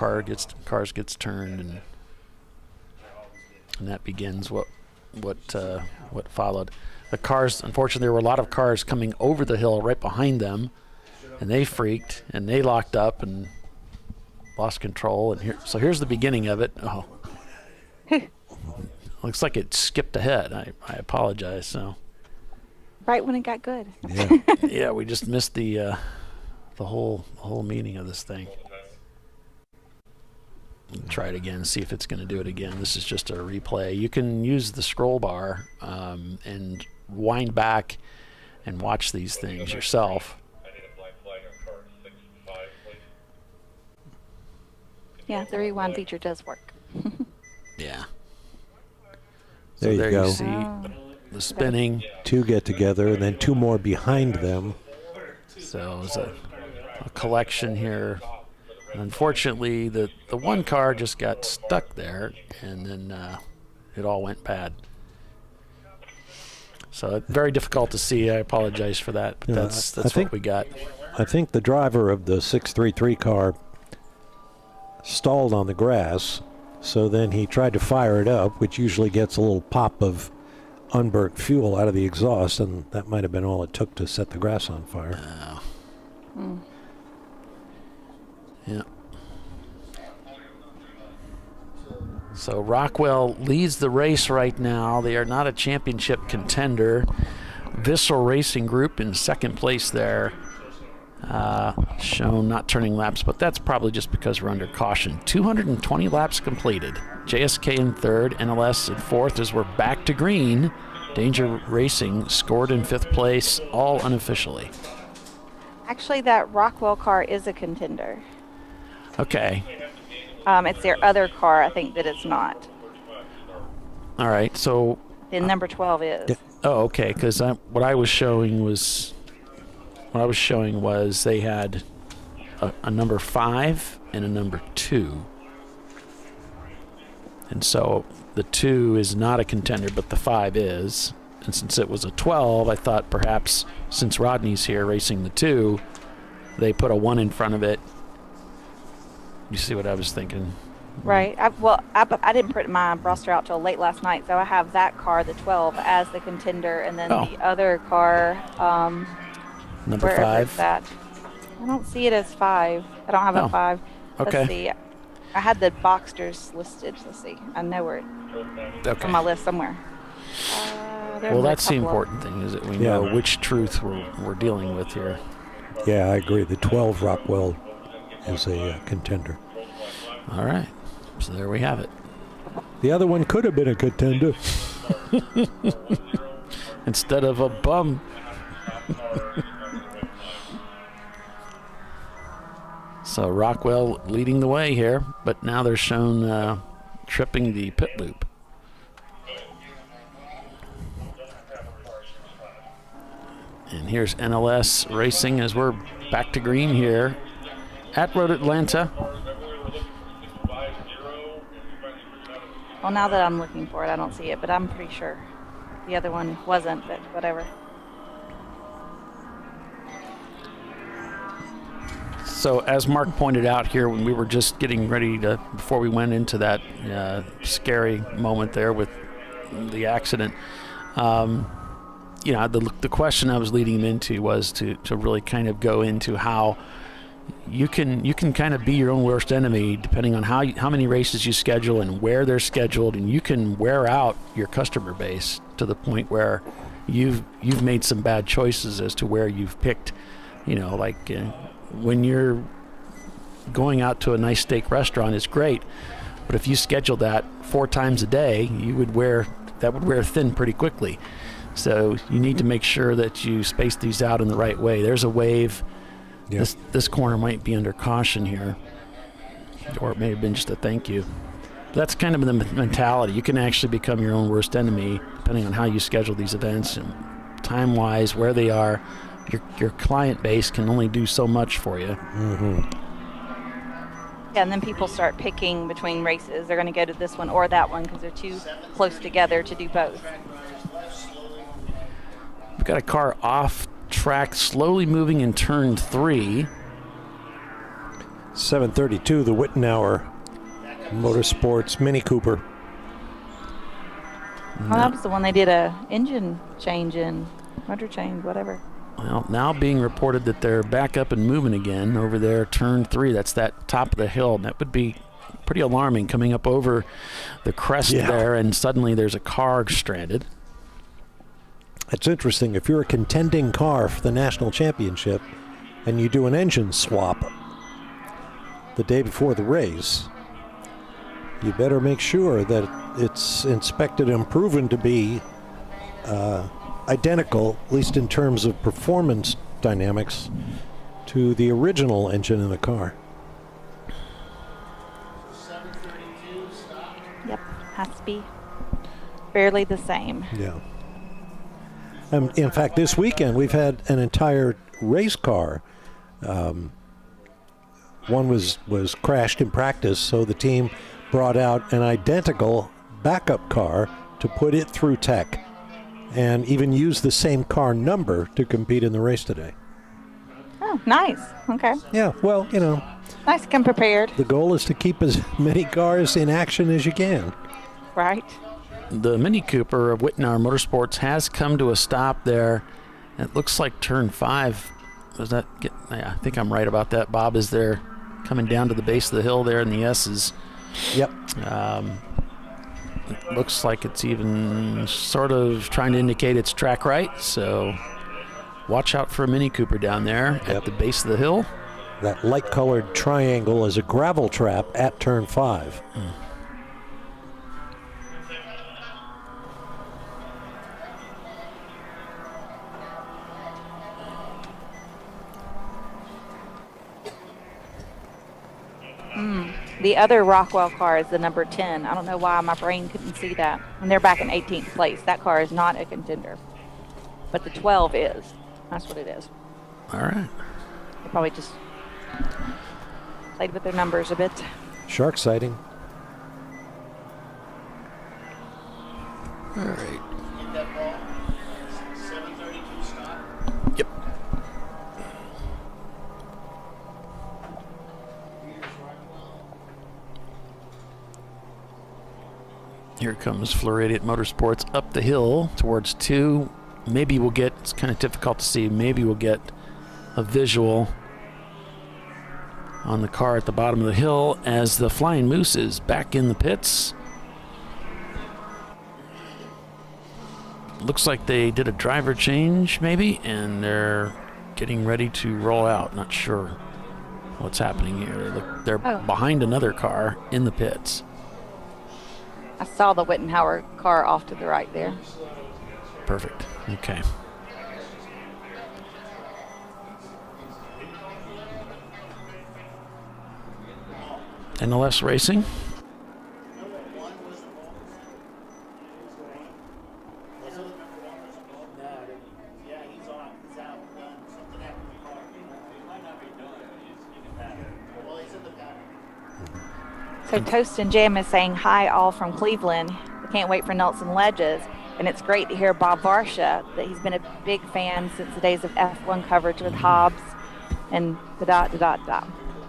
A: cars gets turned, and that begins what followed. The cars, unfortunately, there were a lot of cars coming over the hill right behind them, and they freaked and they locked up and lost control. And here's the beginning of it. Oh, looks like it skipped ahead. I apologize. So
F: right when it got good.
B: Yeah.
A: Yeah, we just missed the whole meaning of this thing. Try it again, see if it's going to do it again. This is just a replay. You can use the scroll bar and wind back and watch these things yourself.
F: Yeah, the rewind feature does work.
A: Yeah.
B: There you go.
A: You see the spinning.
B: Two get together, and then two more behind them.
A: So it's a collection here. And unfortunately, the one car just got stuck there, and then it all went bad. So very difficult to see. I apologize for that, but that's what we got.
B: I think the driver of the 633 car stalled on the grass, so then he tried to fire it up, which usually gets a little pop of unburnt fuel out of the exhaust, and that might have been all it took to set the grass on fire.
A: Yeah. So Rockwell leads the race right now. They are not a championship contender. Vissel Racing Group in second place there. Shown not turning laps, but that's probably just because we're under caution. 220 laps completed. JSK in third, NLS in fourth as we're back to green. Danger Racing scored in fifth place, all unofficially.
F: Actually, that Rockwell car is a contender.
A: Okay.
F: It's their other car, I think, that it's not.
A: All right, so...
F: Then number 12 is.
A: Oh, okay, because what I was showing was they had a number 5 and a number 2. And so the 2 is not a contender, but the 5 is. And since it was a 12, I thought perhaps since Rodney's here racing the 2, they put a 1 in front of it. You see what I was thinking?
F: Right. I didn't print my roster out till late last night, so I have that car, the 12, as the contender, and then the other car,
A: number 5.
F: Is that? I don't see it as 5. I don't have a 5.
A: Okay.
F: Let's see. I had the Boxsters listed. Let's see. I know where it's on my list somewhere.
A: Well, that's the important thing, is that we know which truth we're dealing with here.
B: Yeah, I agree. The 12 Rockwell is a contender.
A: All right. So there we have it.
B: The other one could have been a contender.
A: Instead of a bum. So Rockwell leading the way here, but now they're shown tripping the pit loop. And here's NLS Racing as we're back to green here at Road Atlanta.
F: Well, now that I'm looking for it, I don't see it, but I'm pretty sure the other one wasn't, but whatever.
A: So as Mark pointed out here, when we were just getting ready to, before we went into that scary moment there with the accident, the question I was leading him into was to really kind of go into how you can kind of be your own worst enemy depending on how many races you schedule and where they're scheduled, and you can wear out your customer base to the point where you've made some bad choices as to where you've picked. When you're going out to a nice steak restaurant, it's great, but if you schedule that 4 times a day, would wear thin pretty quickly. So you need to make sure that you space these out in the right way. There's a wave. Yep. This corner might be under caution here, or it may have been just a thank you. That's kind of the mentality. You can actually become your own worst enemy depending on how you schedule these events and time-wise, where they are. Your client base can only do so much for you.
B: Mm-hmm.
F: Yeah, and then people start picking between races. They're going to go to this one or that one because they're too close together to do both.
A: We've got a car off track, slowly moving in turn 3.
B: 732, the Wittenauer Motorsports Mini Cooper.
F: Well, that was the one they did a engine change in, motor change, whatever.
A: Well, now being reported that they're back up and moving again over there, turn 3. That's that top of the hill. And that would be pretty alarming, coming up over the crest there, and suddenly there's a car stranded.
B: It's interesting. If you're a contending car for the national championship and you do an engine swap the day before the race, you better make sure that it's inspected and proven to be identical, at least in terms of performance dynamics, to the original engine in the car.
F: Yep, has to be fairly the same.
B: Yeah. In fact, this weekend we've had an entire race car. One was crashed in practice, so the team brought out an identical backup car to put it through tech, and even use the same car number to compete in the race today.
F: Oh, nice. Okay.
B: Yeah, well,
F: Nice to come prepared.
B: The goal is to keep as many cars in action as you can.
F: Right.
A: The Mini Cooper of Wittenauer Motorsports has come to a stop there. It looks like turn 5. Yeah, I think I'm right about that. Bob is there coming down to the base of the hill there in the S's.
B: Yep.
A: It looks like it's even sort of trying to indicate it's track right, so watch out for a Mini Cooper down there at the base of the hill.
B: That light-colored triangle is a gravel trap at turn 5.
F: The other Rockwell car is the number 10. I don't know why my brain couldn't see that. And they're back in 18th place. That car is not a contender. But the 12 is. That's what it is.
A: All right.
F: They probably just played with their numbers a bit.
B: Shark sighting.
A: All right. Yep. Here comes Floridian Motorsports up the hill towards 2. Maybe we'll get, it's kind of difficult to see, maybe we'll get a visual on the car at the bottom of the hill as the Flying Moose is back in the pits. Looks like they did a driver change maybe, and they're getting ready to roll out. Not sure what's happening here. They're behind another car in the pits.
F: I saw the Wittenauer car off to the right there.
A: Perfect. Okay. NLS Racing.
F: So Toast and Jam is saying hi all from Cleveland. I can't wait for Nelson Ledges. And it's great to hear Bob Varsha, that he's been a big fan since the days of F1 coverage with Hobbs and da-da-da-da-da.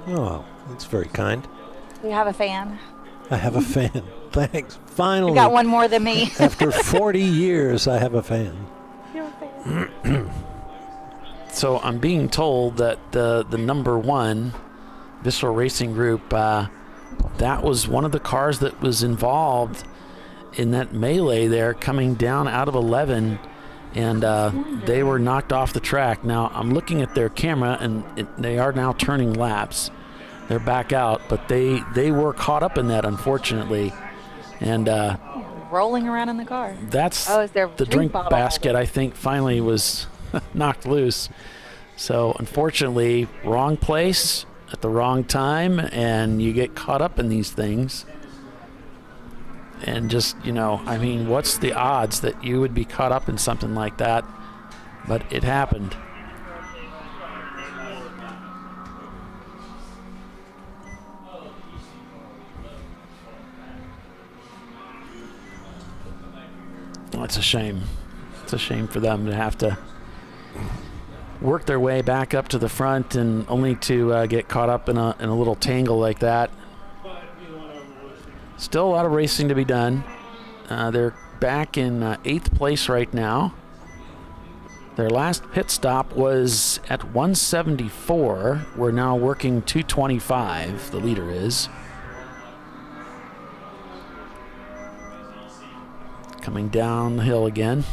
B: Oh, that's very kind.
F: Do you have a fan?
B: I have a fan. Thanks. Finally.
F: You got one more than me.
B: After 40 years, I have a fan.
F: You're a fan.
A: So I'm being told that the number 1 Visceral Racing Group, that was one of the cars that was involved in that melee there, coming down out of 11 and they were knocked off the track. Now, I'm looking at their camera, and they are now turning laps. They're back out, but they were caught up in that, unfortunately. And
F: rolling around in the car.
A: That's
F: the
A: drink
F: bottle
A: basket, I think, finally was knocked loose. So, unfortunately, wrong place at the wrong time, and you get caught up in these things. And just, I mean, what's the odds that you would be caught up in something like that? But it happened. Well, it's a shame. It's a shame for them to have to work their way back up to the front and only to get caught up in a little tangle like that. Still a lot of racing to be done. They're back in 8th place right now. Their last pit stop was at 174. We're now working 225, the leader is. Coming down the hill again.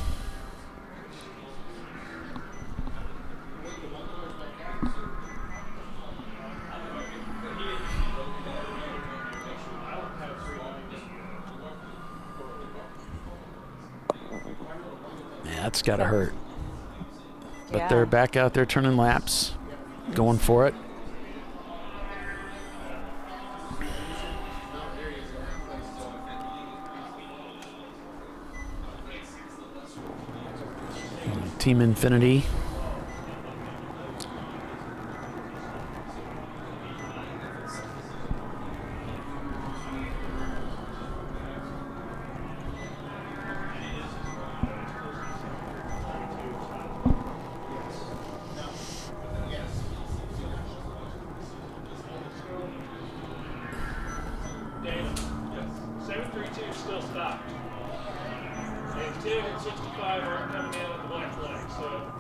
A: Yeah, that's got to hurt. But they're back out there turning laps, going for it. Team Infinity.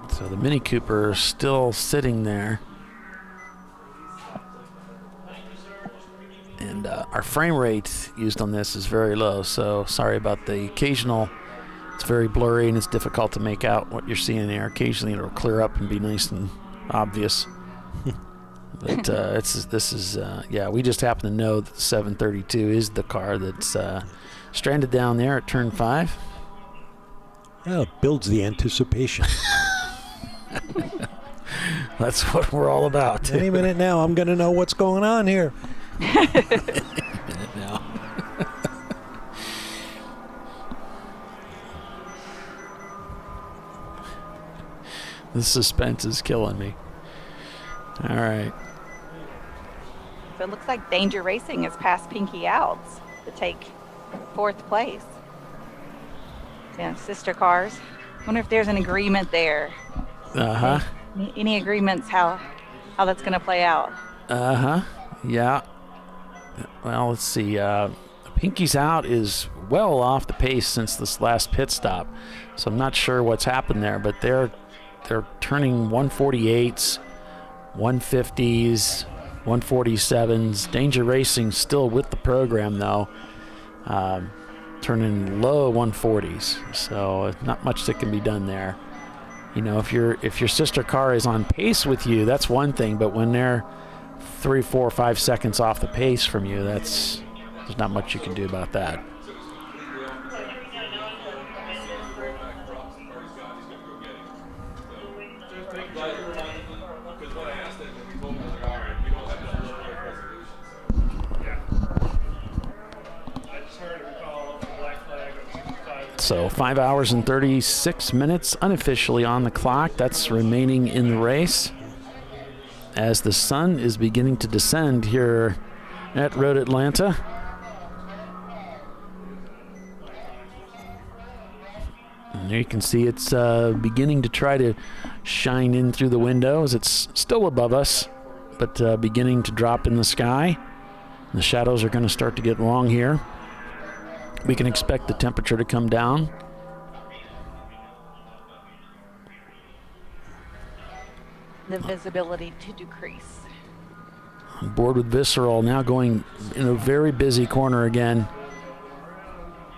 A: So the Mini Cooper is still sitting there. And our frame rate used on this is very low, so sorry about the occasional. It's very blurry and it's difficult to make out what you're seeing there. Occasionally it'll clear up and be nice and obvious. But we just happen to know that the 732 is the car that's stranded down there at turn 5.
B: Well, it builds the anticipation.
A: That's what we're all about.
B: Any minute now, I'm going to know what's going on here.
A: Any minute now. The suspense is killing me. All right.
F: So it looks like Danger Racing has passed Pinky Outs to take 4th place. Yeah, sister cars. Wonder if there's an agreement there.
A: Uh-huh.
F: Any agreements how that's going to play out?
A: Uh-huh. Yeah. Well, let's see. Pinky's Out is well off the pace since this last pit stop, so I'm not sure what's happened there, but they're turning 148s, 150s, 147s. Danger Racing still with the program, though. Turning low 140s, so not much that can be done there. If your sister car is on pace with you, that's one thing, but when they're 3, 4, 5 seconds off the pace from you, there's not much you can do about that. So 5 hours and 36 minutes unofficially on the clock. That's remaining in the race as the sun is beginning to descend here at Road Atlanta. And there you can see it's beginning to try to shine in through the windows. It's still above us, but beginning to drop in the sky. The shadows are going to start to get long here. We can expect the temperature to come down.
F: The visibility to decrease.
A: On board with Visceral, now going in a very busy corner again.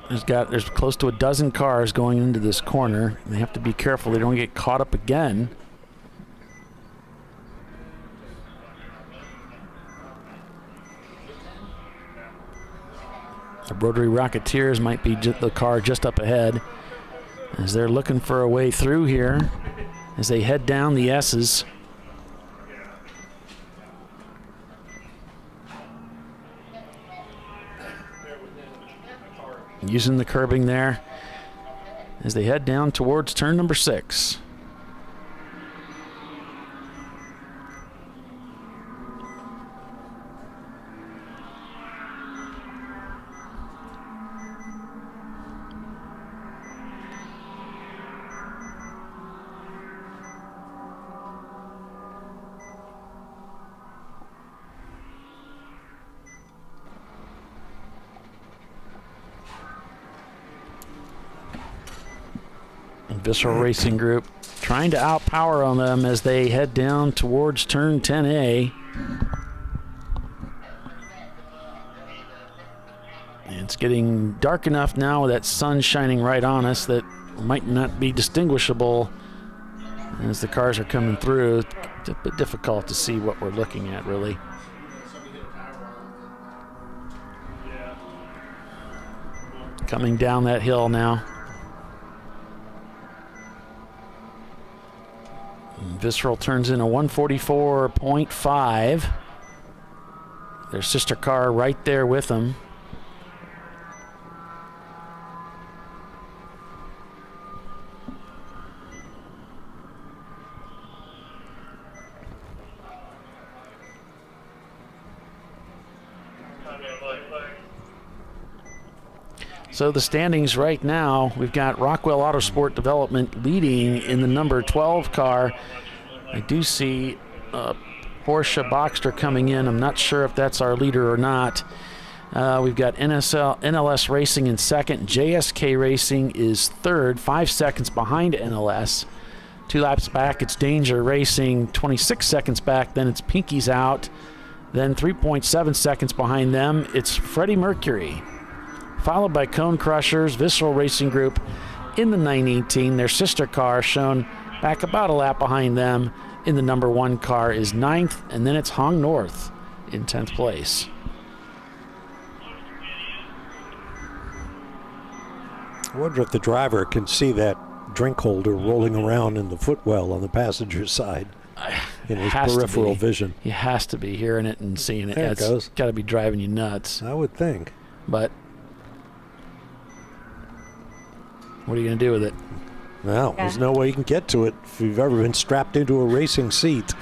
A: There's close to a dozen cars going into this corner. They have to be careful they don't get caught up again. The Rotary Rocketeers might be the car just up ahead as they're looking for a way through here as they head down the S's. Using the curbing there as they head down towards turn number 6. Visceral Racing Group trying to outpower on them as they head down towards turn 10A. It's getting dark enough now with that sun shining right on us that might not be distinguishable as the cars are coming through. It's a bit difficult to see what we're looking at, really. Coming down that hill now. Visceral turns in a 144.5. Their sister car right there with them. So the standings right now, we've got Rockwell Autosport Development leading in the number 12 car. I do see Porsche Boxster coming in. I'm not sure if that's our leader or not. We've got NLS Racing in second. JSK Racing is third, 5 seconds behind NLS. 2 laps back, it's Danger Racing, 26 seconds back. Then it's Pinky's Out. Then 3.7 seconds behind them, it's Freddie Mercury. Followed by Cone Crushers, Visceral Racing Group in the 918. Their sister car shown back about a lap behind them in the number 1 car is 9th, and then it's Hong North in 10th place.
B: I wonder if the driver can see that drink holder rolling around in the footwell on the passenger side in his peripheral vision.
A: He has to be hearing it and seeing it.
B: There it goes.
A: Got to be driving you nuts.
B: I would think.
A: But what are you going to do with it?
B: Well, there's no way you can get to it if you've ever been strapped into a racing seat.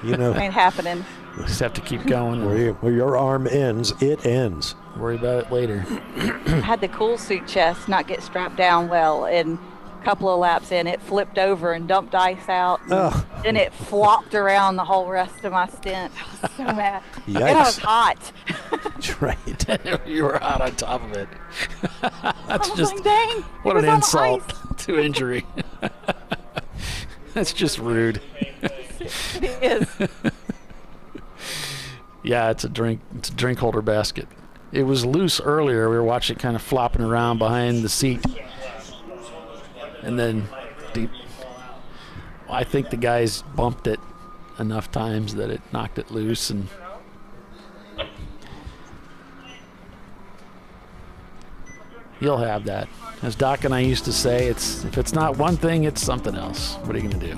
B: You know,
F: Ain't happening.
A: You just have to keep going.
B: Where your arm ends, it ends.
A: Worry about it later.
F: I had the cool suit chest not get strapped down well, and a couple of laps in, it flipped over and dumped ice out. Then it flopped around the whole rest of my stint. I was so mad.
B: Yikes.
F: And I was hot.
B: Right.
A: You were hot on top of it. That's just
F: like, dang,
A: what an insult to injury. That's just rude.
F: It is.
A: Yeah, it's a drink holder basket. It was loose earlier. We were watching it kind of flopping around behind the seat. And then I think the guys bumped it enough times that it knocked it loose, and you'll have that. As Doc and I used to say, if it's not one thing, it's something else. What are you going to do?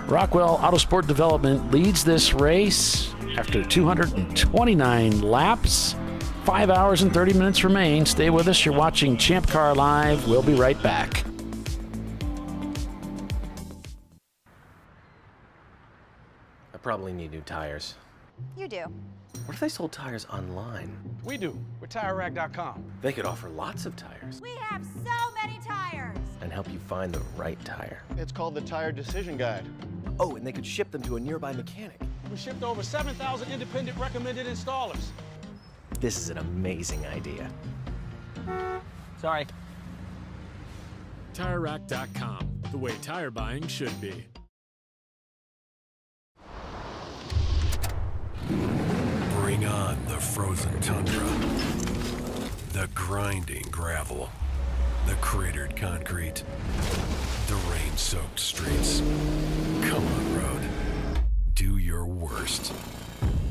A: Rockwell Autosport Development leads this race after 229 laps. 5 hours and 30 minutes remain. Stay with us. You're watching Champ Car Live. We'll be right back.
I: I probably need new tires.
M: You do.
I: What if they sold tires online?
D: We do. We're TireRack.com.
I: They could offer lots of tires
M: We have so many tires.
I: and help you find the right tire.
O: It's called the Tire Decision Guide.
I: Oh, and they could ship them to a nearby mechanic.
D: We shipped over 7,000 independent recommended installers.
I: This is an amazing idea. Sorry.
W: TireRack.com, the way tire buying should be.
G: Bring on the frozen tundra, the grinding gravel, the cratered concrete, the rain-soaked streets. Come on, road. Do your worst.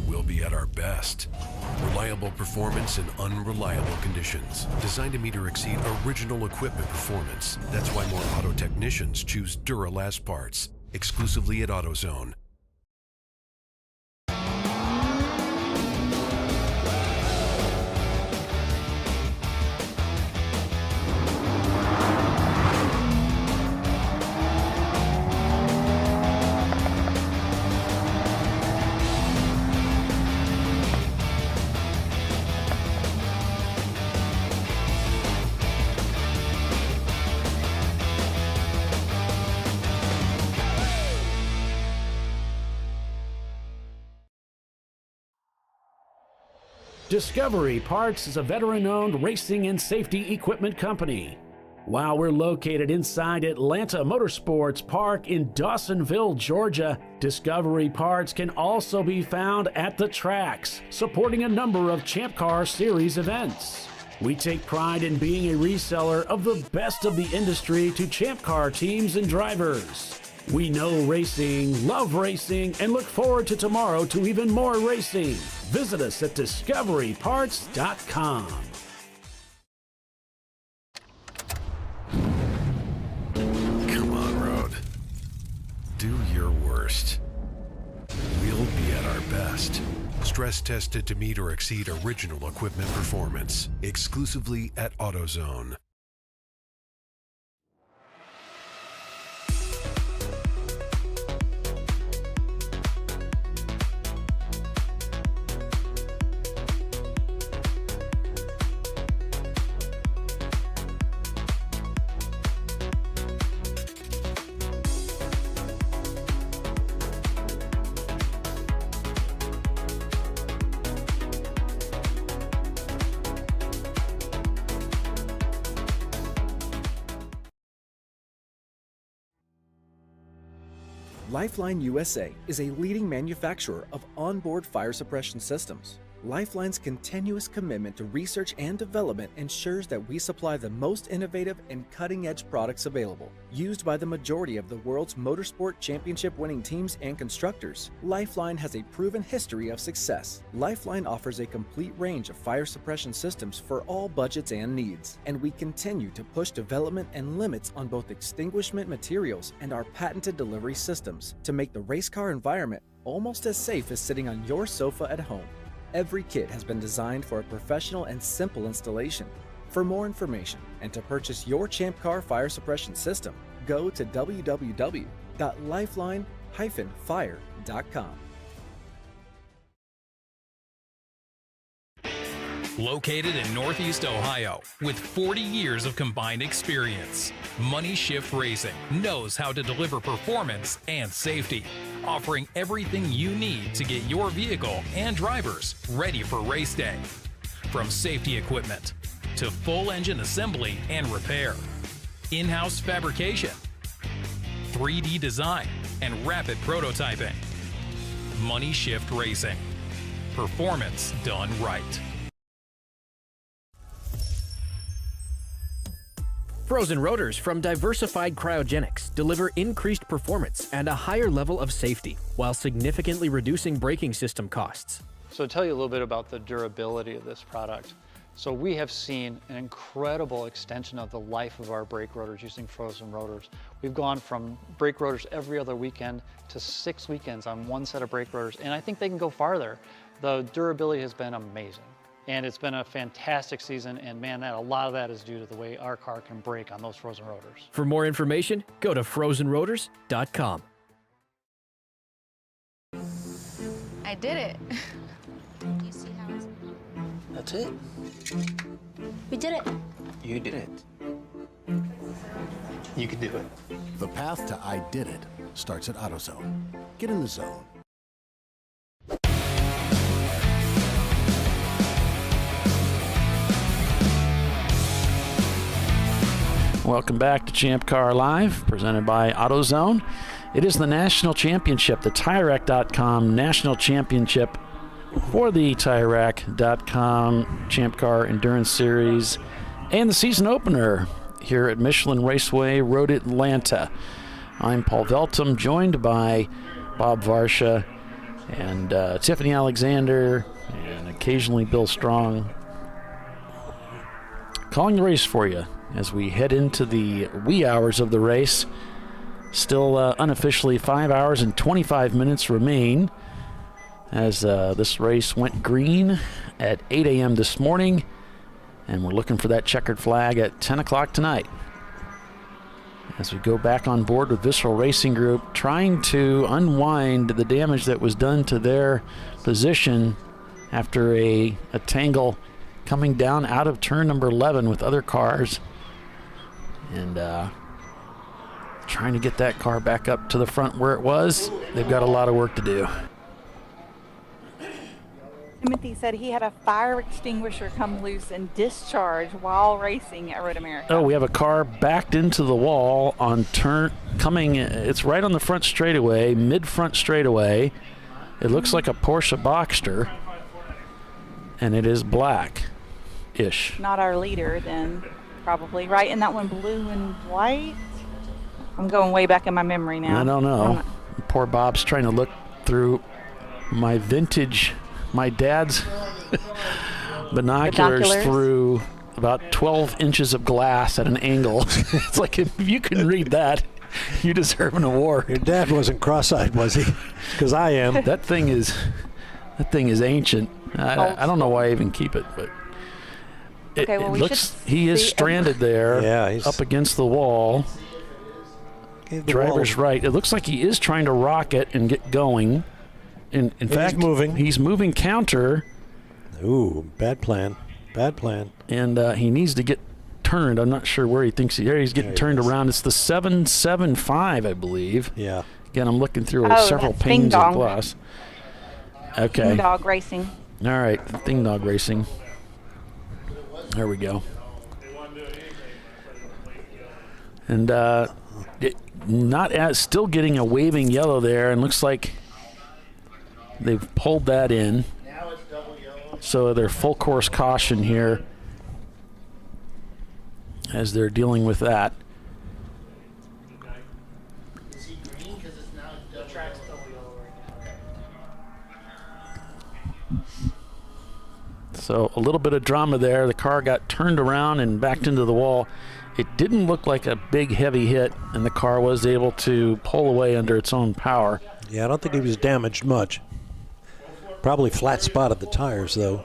G: We'll be at our best. Reliable performance in unreliable conditions. Designed to meet or exceed original equipment performance. That's why more auto technicians choose Duralast parts. Exclusively at AutoZone.
A: Discovery Parts is a veteran-owned racing and safety equipment company. While we're located inside Atlanta Motorsports Park in Dawsonville, Georgia, Discovery Parts can also be found at the tracks, supporting a number of Champ Car Series events. We take pride in being a reseller of the best of the industry to Champ Car teams and drivers. We know racing, love racing, and look forward to tomorrow to even more racing. Visit us at discoveryparts.com.
G: Come on, road. Do your worst. We'll be at our best. Stress tested to meet or exceed original equipment performance. Exclusively at AutoZone.
H: Lifeline USA is a leading manufacturer of onboard fire suppression systems. Lifeline's continuous commitment to research and development ensures that we supply the most innovative and cutting-edge products available. Used by the majority of the world's motorsport championship-winning teams and constructors, Lifeline has a proven history of success. Lifeline offers a complete range of fire suppression systems for all budgets and needs, and we continue to push development and limits on both extinguishment materials and our patented delivery systems to make the race car environment almost as safe as sitting on your sofa at home. Every kit has been designed for a professional and simple installation. For more information and to purchase your Champ Car fire suppression system, go to www.lifeline-fire.com.
R: Located in Northeast Ohio, with 40 years of combined experience, Money Shift Racing knows how to deliver performance and safety, offering everything you need to get your vehicle and drivers ready for race day. From safety equipment to full engine assembly and repair, in-house fabrication, 3D design, and rapid prototyping. Money Shift Racing. Performance done right.
J: Frozen rotors from Diversified Cryogenics deliver increased performance and a higher level of safety, while significantly reducing braking system costs.
K: So to tell you a little bit about the durability of this product. So we have seen an incredible extension of the life of our brake rotors using frozen rotors. We've gone from brake rotors every other weekend to 6 weekends on one set of brake rotors, and I think they can go farther. The durability has been amazing. And it's been a fantastic season, and man, a lot of that is due to the way our car can brake on those frozen rotors.
J: For more information, go to frozenrotors.com.
C: I did it.
M: You see how it's...
I: That's it.
M: We did it.
I: You did it. You can do it.
L: The path to I did it starts at AutoZone. Get in the zone.
A: Welcome back to ChampCar.Live, presented by AutoZone. It is the National Championship, the TireRack.com National Championship for the TireRack.com Champ Car Endurance Series and the season opener here at Michelin Raceway Road Atlanta. I'm Paul Veltum, joined by Bob Varsha and Tiffany Alexander and occasionally Bill Strong, calling the race for you as we head into the wee hours of the race. Still unofficially 5 hours and 25 minutes remain as this race went green at 8 a.m. this morning, and we're looking for that checkered flag at 10 o'clock tonight. As we go back on board with Visceral Racing Group, trying to unwind the damage that was done to their position after a tangle coming down out of turn number 11 with other cars, and trying to get that car back up to the front where it was. They've got a lot of work to do.
F: Timothy said he had a fire extinguisher come loose and discharge while racing at Road America.
A: Oh, we have a car backed into the wall on turn coming. It's right on the front straightaway, mid-front straightaway. It looks like a Porsche Boxster, and it is black-ish.
F: Not our leader then, probably, right? And that one blue and white? I'm going way back in my memory now.
A: I don't know. Poor Bob's trying to look through my dad's binoculars through about 12 inches of glass at an angle. It's like, if you can read that, you deserve an award.
B: Your dad wasn't cross-eyed, was he? Because I am.
A: That thing is ancient. I don't know why I even keep it, but it looks he is stranded there.
B: Yeah, he's
A: up against the wall. Driver's right. It looks like he is trying to rock it and get going. In fact, he's moving counter.
B: Ooh, bad plan. Bad plan.
A: And he needs to get turned. I'm not sure where he thinks he's getting turned around. It's the 775, I believe.
B: Yeah.
A: Again, I'm looking through several
F: that's
A: panes
F: Ding
A: of
F: Dong.
A: glass. Okay.
F: Ding Dog Racing.
A: All right, Ding Dog Racing. There we go. And still getting a waving yellow there, and looks like they've pulled that in. So they're full course caution here as they're dealing with that. So a little bit of drama there. The car got turned around and backed into the wall. It didn't look like a big heavy hit, and the car was able to pull away under its own power.
B: Yeah, I don't think he was damaged much. Probably flat spotted the tires, though.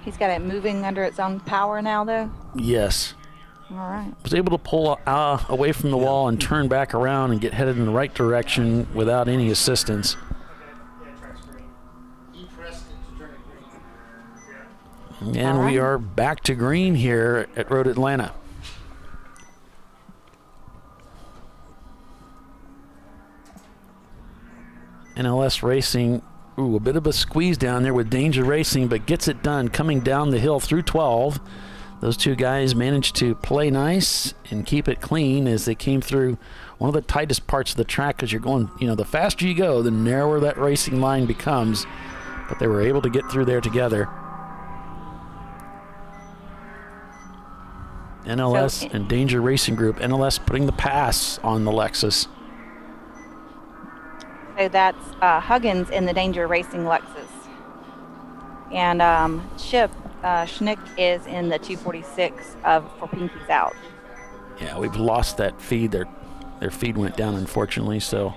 F: He's got it moving under its own power now, though?
A: Yes.
F: All right.
A: Was able to pull away from the wall and turn back around and get headed in the right direction without any assistance. And we are back to green here at Road Atlanta. NLS Racing, a bit of a squeeze down there with Danger Racing, but gets it done coming down the hill through 12. Those two guys managed to play nice and keep it clean as they came through one of the tightest parts of the track, because you're going, the faster you go, the narrower that racing line becomes. But they were able to get through there together. NLS and Danger Racing Group. NLS putting the pass on the Lexus.
F: So that's Huggins in the Danger Racing Lexus. And Chip Schnick is in the 246 for Pinky's Out.
A: Yeah, we've lost that feed. Their feed went down, unfortunately, so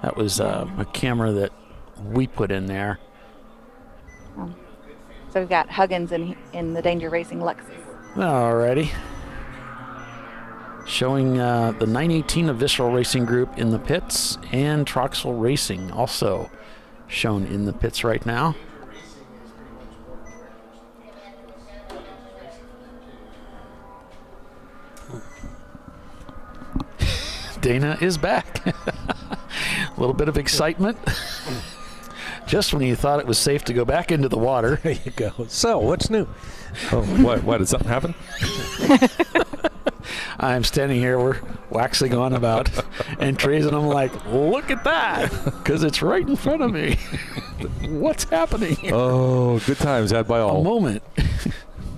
A: that was a camera that we put in there.
F: So we've got Huggins in the Danger Racing Lexus.
A: Alrighty. Showing the 918 of Visceral Racing Group in the pits, and Troxel Racing also shown in the pits right now. Dana is back. A little bit of excitement. Just when you thought it was safe to go back into the water.
B: There you go. So, what's new?
E: Oh, what? Did something happen?
A: I'm standing here, we're waxing on about entries, and I'm like, look at that, because it's right in front of me. What's happening here?
E: Oh, good times had by all.
A: A moment.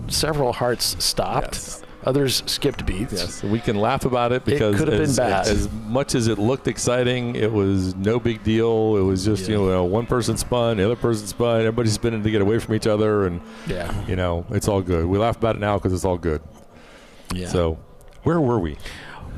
A: Several hearts stopped.
E: Yes.
A: Others skipped beats.
E: Yes, we can laugh about it because
A: it could have been bad.
E: As much as it looked exciting, it was no big deal. It was just, one person spun, the other person spun, everybody's spinning to get away from each other, and, it's all good. We laugh about it now because it's all good.
A: Yeah.
E: So, where were we?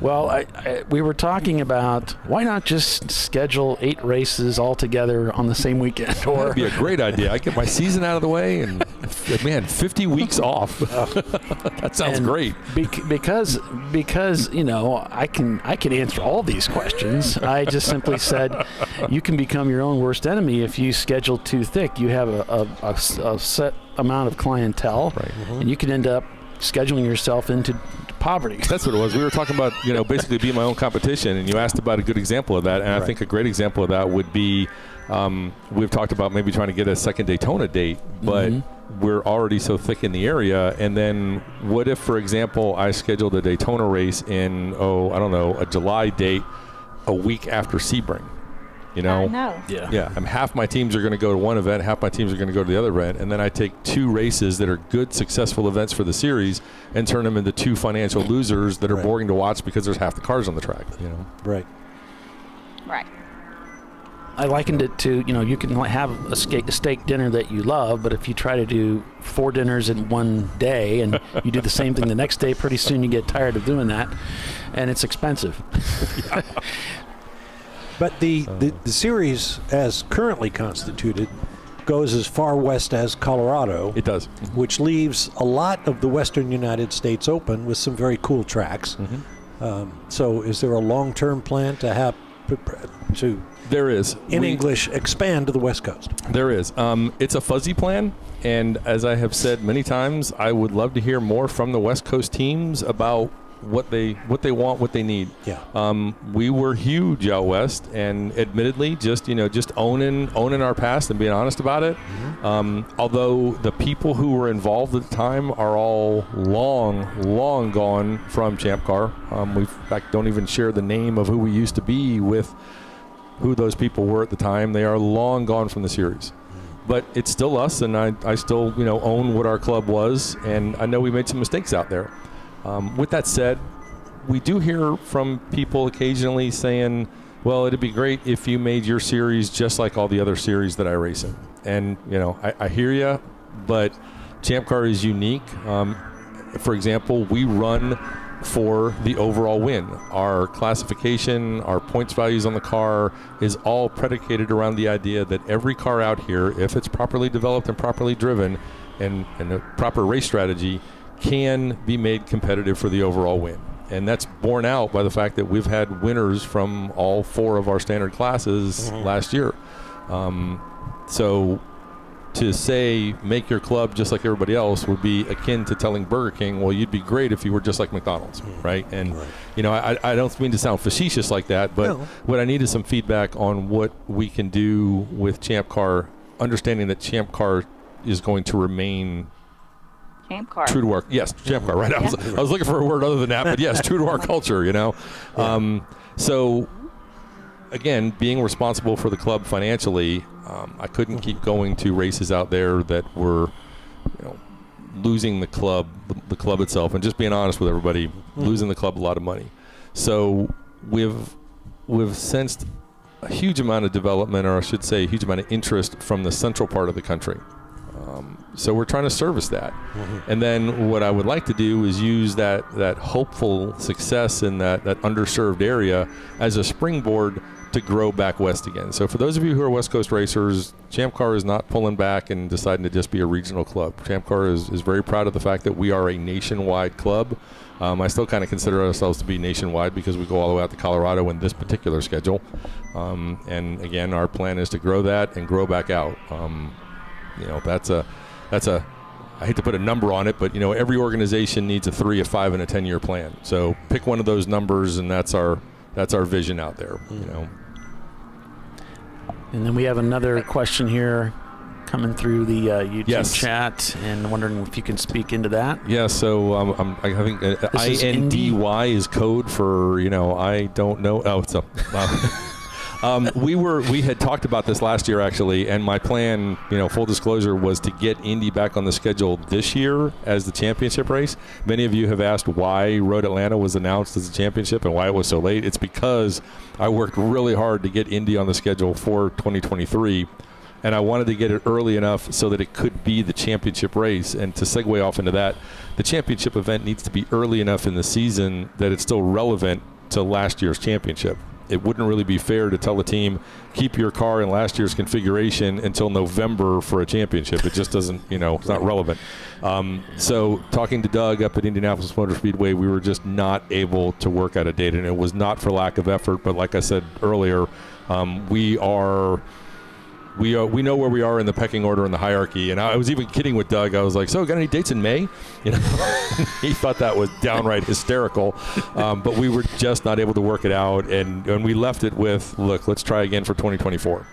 A: Well, we were talking about why not just schedule 8 races all together on the same weekend? Or
E: that'd be a great idea. I get my season out of the way, and 50 weeks off. That sounds great.
A: Because I can answer all these questions. I just simply said you can become your own worst enemy if you schedule too thick. You have a set amount of clientele,
E: right.
A: And you can end up scheduling yourself into poverty.
E: That's what it was. We were talking about, basically being my own competition, and you asked about a good example of that, and I think a great example of that would be, we've talked about maybe trying to get a second Daytona date, but we're already so thick in the area, and then what if, for example, I scheduled a Daytona race in, a July date a week after Sebring? I
F: know.
E: Yeah. Half my teams are going to go to one event, half my teams are going to go to the other event, and then I take 2 races that are good, successful events for the series and turn them into 2 financial losers that are boring to watch because there's half the cars on the track.
B: Right.
F: Right.
A: I likened it to, you can have a steak dinner that you love, but if you try to do 4 dinners in one day and you do the same thing the next day, pretty soon you get tired of doing that, and it's expensive.
B: Yeah. But the series, as currently constituted, goes as far west as Colorado.
E: It does.
B: Which leaves a lot of the western United States open with some very cool tracks. So is there a long-term plan to have to...
E: There is.
B: English, expand to the West Coast?
E: There is. It's a fuzzy plan, and as I have said many times, I would love to hear more from the West Coast teams about what they want, what they need.
B: Yeah.
E: We were huge out west, and admittedly, just owning our past and being honest about it. Although the people who were involved at the time are all long gone from Champ Car. We in fact don't even share the name of who we used to be with who those people were at the time. They are long gone from the series. But it's still us, and I still own what our club was, and I know we made some mistakes out there. With that said, we do hear from people occasionally saying, well, it'd be great if you made your series just like all the other series that I race in. And, I hear you, but Champ Car is unique. For example, we run for the overall win. Our classification, our points values on the car is all predicated around the idea that every car out here, if it's properly developed and properly driven and a proper race strategy, can be made competitive for the overall win. And that's borne out by the fact that we've had winners from all 4 of our standard classes last year. So to say make your club just like everybody else would be akin to telling Burger King, well, you'd be great if you were just like McDonald's, right? And I don't mean to sound facetious like that, but what I need is some feedback on what we can do with Champ Car, understanding that Champ Car is going to remain
F: Champ Car.
E: True to our, yes, Champ Car, right? I was looking for a word other than that, but yes, true to our culture, So, again, being responsible for the club financially, I couldn't keep going to races out there that were, losing the club itself, and just being honest with everybody, losing the club a lot of money. So we've sensed a huge amount of development, or I should say, a huge amount of interest from the central part of the country. So we're trying to service that. And then what I would like to do is use that hopeful success in that underserved area as a springboard to grow back west again. So for those of you who are West Coast racers, Champ Car is not pulling back and deciding to just be a regional club. Champ Car is very proud of the fact that we are a nationwide club. I still kind of consider ourselves to be nationwide because we go all the way out to Colorado in this particular schedule. And again, our plan is to grow that and grow back out. That's a I hate to put a number on it, but every organization needs a 3, a 5, and a 10-year plan. So pick one of those numbers, and that's our vision out there.
A: And then we have another question here. coming through the YouTube chat, and wondering if you can speak into that.
E: Yeah, so I think INDY is code for, I don't know. Oh, it's up. We had talked about this last year, actually, and my plan, full disclosure, was to get Indy back on the schedule this year as the championship race. Many of you have asked why Road Atlanta was announced as a championship and why it was so late. It's because I worked really hard to get Indy on the schedule for 2023, and I wanted to get it early enough so that it could be the championship race. And to segue off into that, the championship event needs to be early enough in the season that it's still relevant to last year's championship. It wouldn't really be fair to tell the team, keep your car in last year's configuration until November for a championship. It just doesn't, it's not relevant. So talking to Doug up at Indianapolis Motor Speedway, we were just not able to work out a date. And it was not for lack of effort, but like I said earlier, we know where we are in the pecking order in the hierarchy. And I was even kidding with Doug. I was like, so got any dates in May? He thought that was downright hysterical. But we were just not able to work it out. And we left it with, look, let's try again for 2024.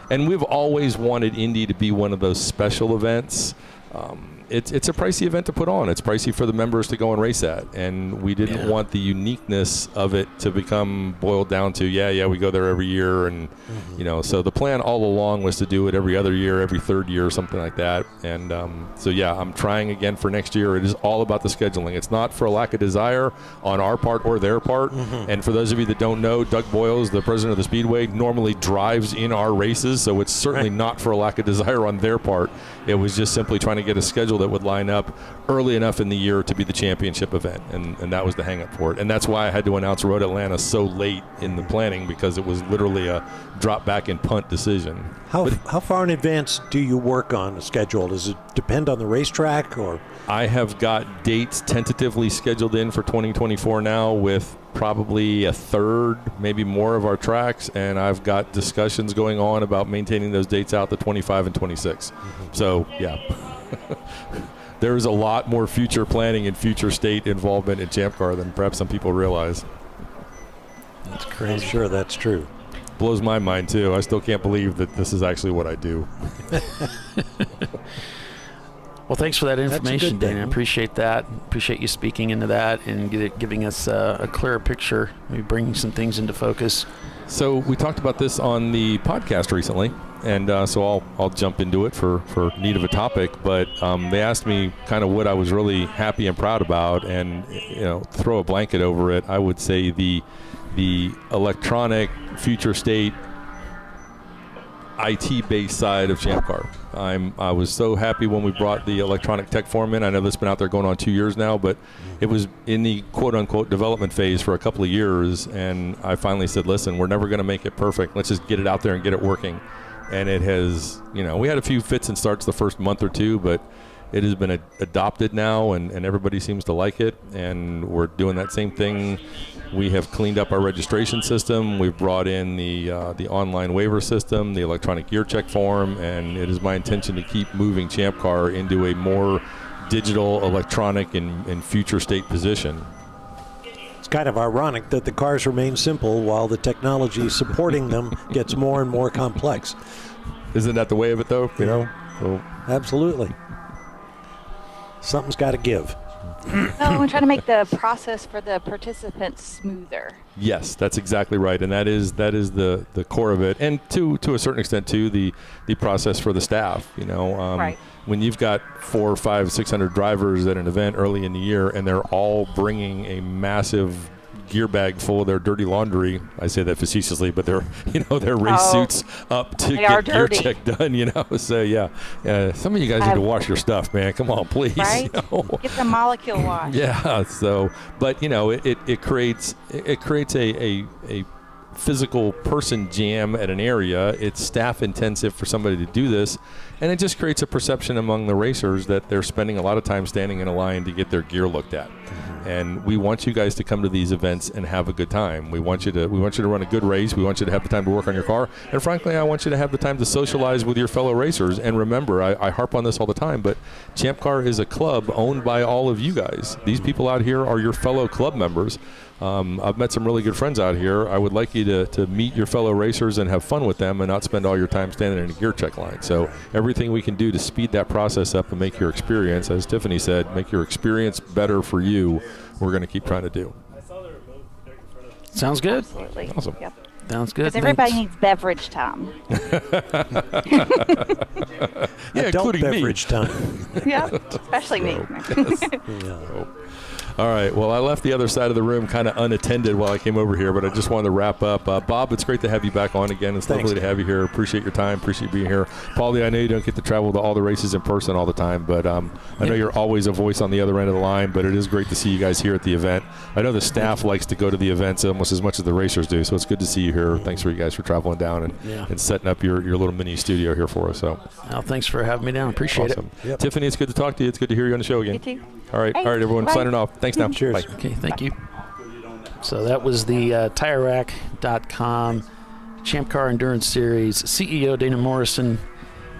E: And we've always wanted Indy to be one of those special events. It's a pricey event to put on. It's pricey for the members to go and race at. And we didn't want the uniqueness of it to become boiled down to, we go there every year. And, so the plan all along was to do it every other year, every third year, something like that. And I'm trying again for next year. It is all about the scheduling. It's not for a lack of desire on our part or their part. And for those of you that don't know, Doug Boyles, the president of the Speedway, normally drives in our races. So it's certainly not for a lack of desire on their part. It was just simply trying to get a schedule that would line up early enough in the year to be the championship event, and that was the hang-up for it. And that's why I had to announce Road Atlanta so late in the planning, because it was literally a drop back and punt decision.
B: How far in advance do you work on a schedule? Does it depend on the racetrack, or?
E: I have got dates tentatively scheduled in for 2024 now with probably a third, maybe more of our tracks, and I've got discussions going on about maintaining those dates out to 25 and 26. So, yeah. There's a lot more future planning and future state involvement in Champ Car than perhaps some people realize.
B: That's crazy. I'm sure that's true.
E: Blows my mind, too. I still can't believe that this is actually what I do.
A: Well, thanks for that information, Dana. I appreciate that. Appreciate you speaking into that and giving us a clearer picture, maybe bringing some things into focus.
E: So we talked about this on the podcast recently, and so I'll jump into it for need of a topic. But they asked me kind of what I was really happy and proud about, and throw a blanket over it. I would say the electronic future state IT-based side of Champ Car. I was so happy when we brought the electronic tech form in. I know this has been out there going on 2 years now, but it was in the quote-unquote development phase for a couple of years, and I finally said, listen, we're never going to make it perfect. Let's just get it out there and get it working. And it has, we had a few fits and starts the first month or two, but it has been adopted now, and everybody seems to like it, and we're doing that same thing. We have cleaned up our registration system. We've brought in the online waiver system, the electronic gear check form, and it is my intention to keep moving Champ Car into a more digital, electronic, and future state position.
B: It's kind of ironic that the cars remain simple while the technology supporting them gets more and more complex.
E: Isn't that the way of it, though?
B: So, absolutely. Something's got to give.
F: No, we're trying to make the process for the participants smoother.
E: Yes, that's exactly right, and that is the core of it, and to a certain extent too, the process for the staff.
F: Right.
E: When you've got 400, 500, 600 drivers at an event early in the year, and they're all bringing a massive gear bag full of their dirty laundry. I say that facetiously, but they're their race suits up to get gear check done. So some of you guys need to wash your stuff, man. Come on, please.
F: Right? Get the molecule wash.
E: Yeah. So, but it creates a physical person jam at an area. It's staff intensive for somebody to do this, and it just creates a perception among the racers that they're spending a lot of time standing in a line to get their gear looked at. And we want you guys to come to these events and have a good time. We want you to run a good race. We want you to have the time to work on your car. And frankly, I want you to have the time to socialize with your fellow racers. And remember, I harp on this all the time, but Champ Car is a club owned by all of you guys. These people out here are your fellow club members. I've met some really good friends out here. I would like you to meet your fellow racers and have fun with them and not spend all your time standing in a gear check line. So every everything we can do to speed that process up and make your experience, as Tiffany said, make your experience better for you, we're going to keep trying to do.
A: Sounds good.
F: Absolutely.
E: Awesome.
F: Yep.
A: Sounds good.
F: Because everybody needs beverage time.
E: Yeah,
B: Adult
E: including me.
B: beverage time.
F: Yep, especially me.
E: All right. Well, I left the other side of the room kind of unattended while I came over here, but I just wanted to wrap up. Bob, it's great to have you back on again. It's lovely to have you here. Appreciate your time. Appreciate you being here. Paulie, I know you don't get to travel to all the races in person all the time, but I know you're always a voice on the other end of the line, but it is great to see you guys here at the event. I know the staff likes to go to the events almost as much as the racers do, so it's good to see you here. Thanks for you guys for traveling down and setting up your little mini studio here for us. So,
A: well, thanks for having me down. Appreciate it.
B: Yep.
E: Tiffany, it's good to talk to you. It's good to hear you on the show again.
F: You too.
E: All right,
F: Hey,
E: all right, everyone,
F: bye.
E: signing off. Thanks now.
B: Cheers.
E: Bye.
A: Okay, thank you. So that was the TireRack.com Champ Car Endurance Series CEO Dana Morrison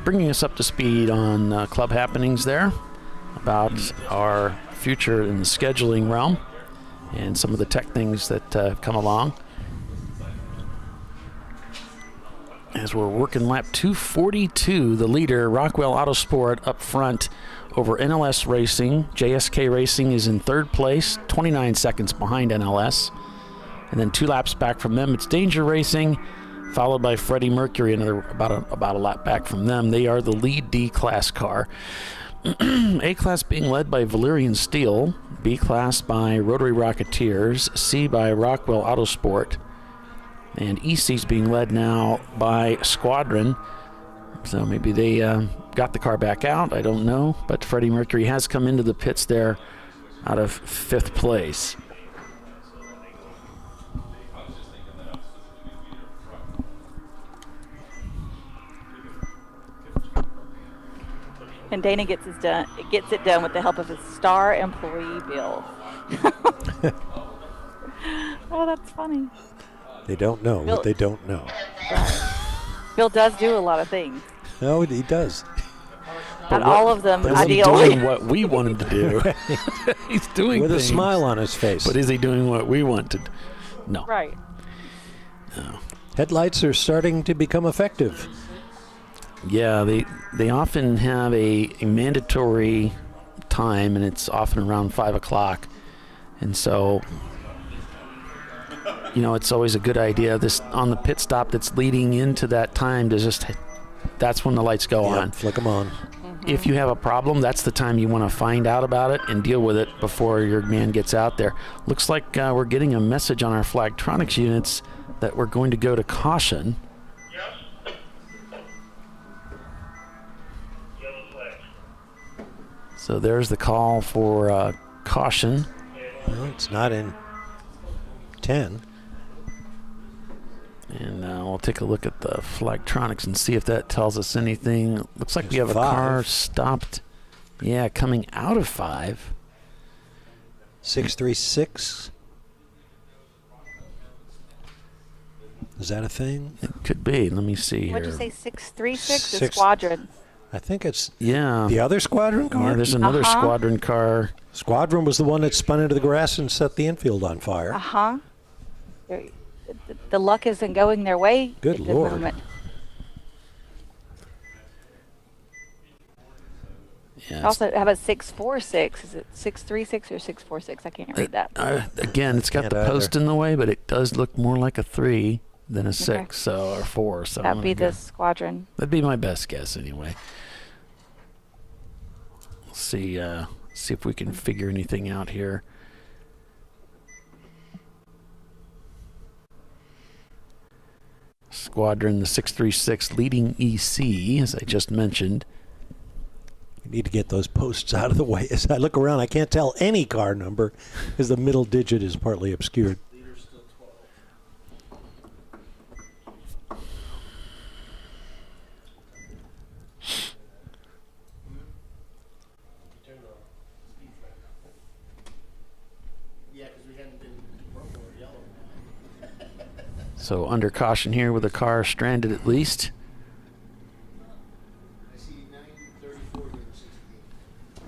A: bringing us up to speed on club happenings there about our future in the scheduling realm and some of the tech things that have come along. As we're working lap 242, the leader, Rockwell Autosport, up front over NLS Racing. JSK Racing is in third place, 29 seconds behind NLS. And then 2 laps back from them, it's Danger Racing, followed by Freddie Mercury, another about a lap back from them. They are the lead D-Class car. A-Class being led by Valerian Steel, B-Class by Rotary Rocketeers, C by Rockwell Autosport, and EC's being led now by Squadron. So maybe they got the car back out, I don't know. But Freddie Mercury has come into the pits there out of 5th place.
F: And Dana gets it done with the help of his star employee, Bill. Oh, that's funny.
B: They don't know what they don't know.
F: Bill does do a lot of things.
B: No, he does.
F: Not all of them,
A: But is he
F: ideally.
A: doing what we want him to do? He's doing
B: with
A: things,
B: a smile on his face.
A: But is he doing what we want to do? No.
F: Right.
A: No.
B: Headlights are starting to become effective.
A: Yeah, they often have a mandatory time, and it's often around 5 o'clock. And so, it's always a good idea this on the pit stop that's leading into that time to just, that's when the lights go on.
B: Flick them on.
A: If you have a problem, that's the time you want to find out about it and deal with it before your man gets out there. Looks like we're getting a message on our Flagtronics units that we're going to go to caution. So there's the call for caution.
B: No, it's not in 10.
A: And we'll take a look at the Flagtronics and see if that tells us anything. Looks like we have a car stopped. Yeah, coming out of 5.
B: 636. Is that a thing?
A: It could be. Let me see here.
F: What'd you say, 636? The Squadron.
B: I think it's
A: the
B: other Squadron car.
A: Yeah, there's another Squadron car.
B: Squadron was the one that spun into the grass and set the infield on fire.
F: The luck isn't going their way.
B: Good
F: at the
B: Lord.
F: moment.
A: Yeah,
F: Also, how about 646? Is it 636 or 646? I can't read that.
A: Again, it's got
B: Can't
A: the post in the way, but it does look more like a 3 than a 6, or 4. So
F: That'd be the Squadron.
A: That'd be my best guess, anyway. See if we can figure anything out here. Squadron, the 636 leading EC, as I just mentioned.
B: We need to get those posts out of the way. As I look around, I can't tell any car number because the middle digit is partly obscured.
A: So under caution here with the car stranded at least.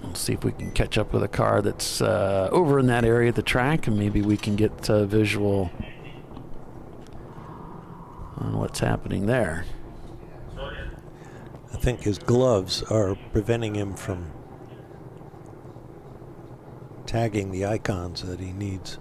A: We'll see if we can catch up with a car that's over in that area of the track, and maybe we can get a visual on what's happening there.
B: think his gloves are preventing him from tagging the icons that he needs.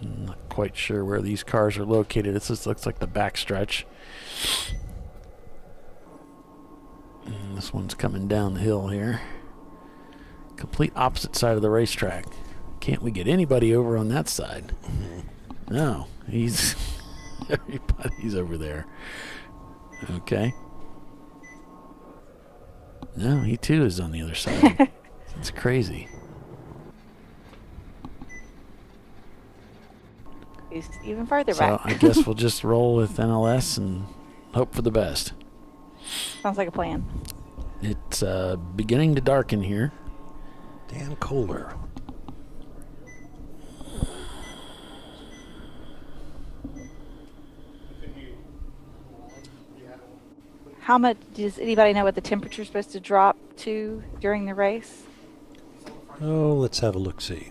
A: Not quite sure where these cars are located. This just looks like the back stretch. And this one's coming down the hill here. Complete opposite side of the racetrack. Can't we get anybody over on that side? No, he's everybody's over there. Okay. No, he too is on the other side. It's crazy.
F: He's even farther
A: So
F: back.
A: I guess we'll just roll with NLS and hope for the best.
F: Sounds like a plan.
A: It's beginning to darken here.
B: Dan Kohler.
F: How much does anybody know what the temperature is supposed to drop to during the race?
B: Oh, let's have a look-see.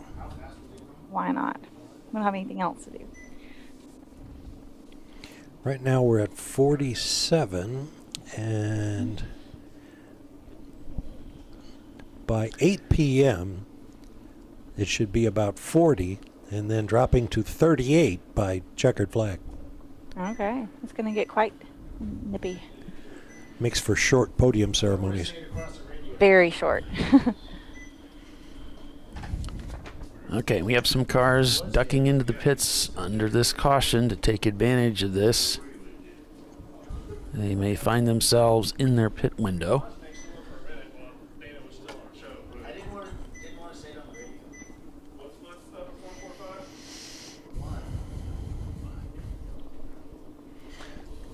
F: Why not? We don't have anything else to do.
B: Right now we're at 47, and by 8 p.m. it should be about 40, and then dropping to 38 by checkered flag.
F: Okay, it's going to get quite nippy.
B: Makes for short podium ceremonies.
F: Very short.
A: Okay, we have some cars ducking into the pits under this caution to take advantage of this. They may find themselves in their pit window.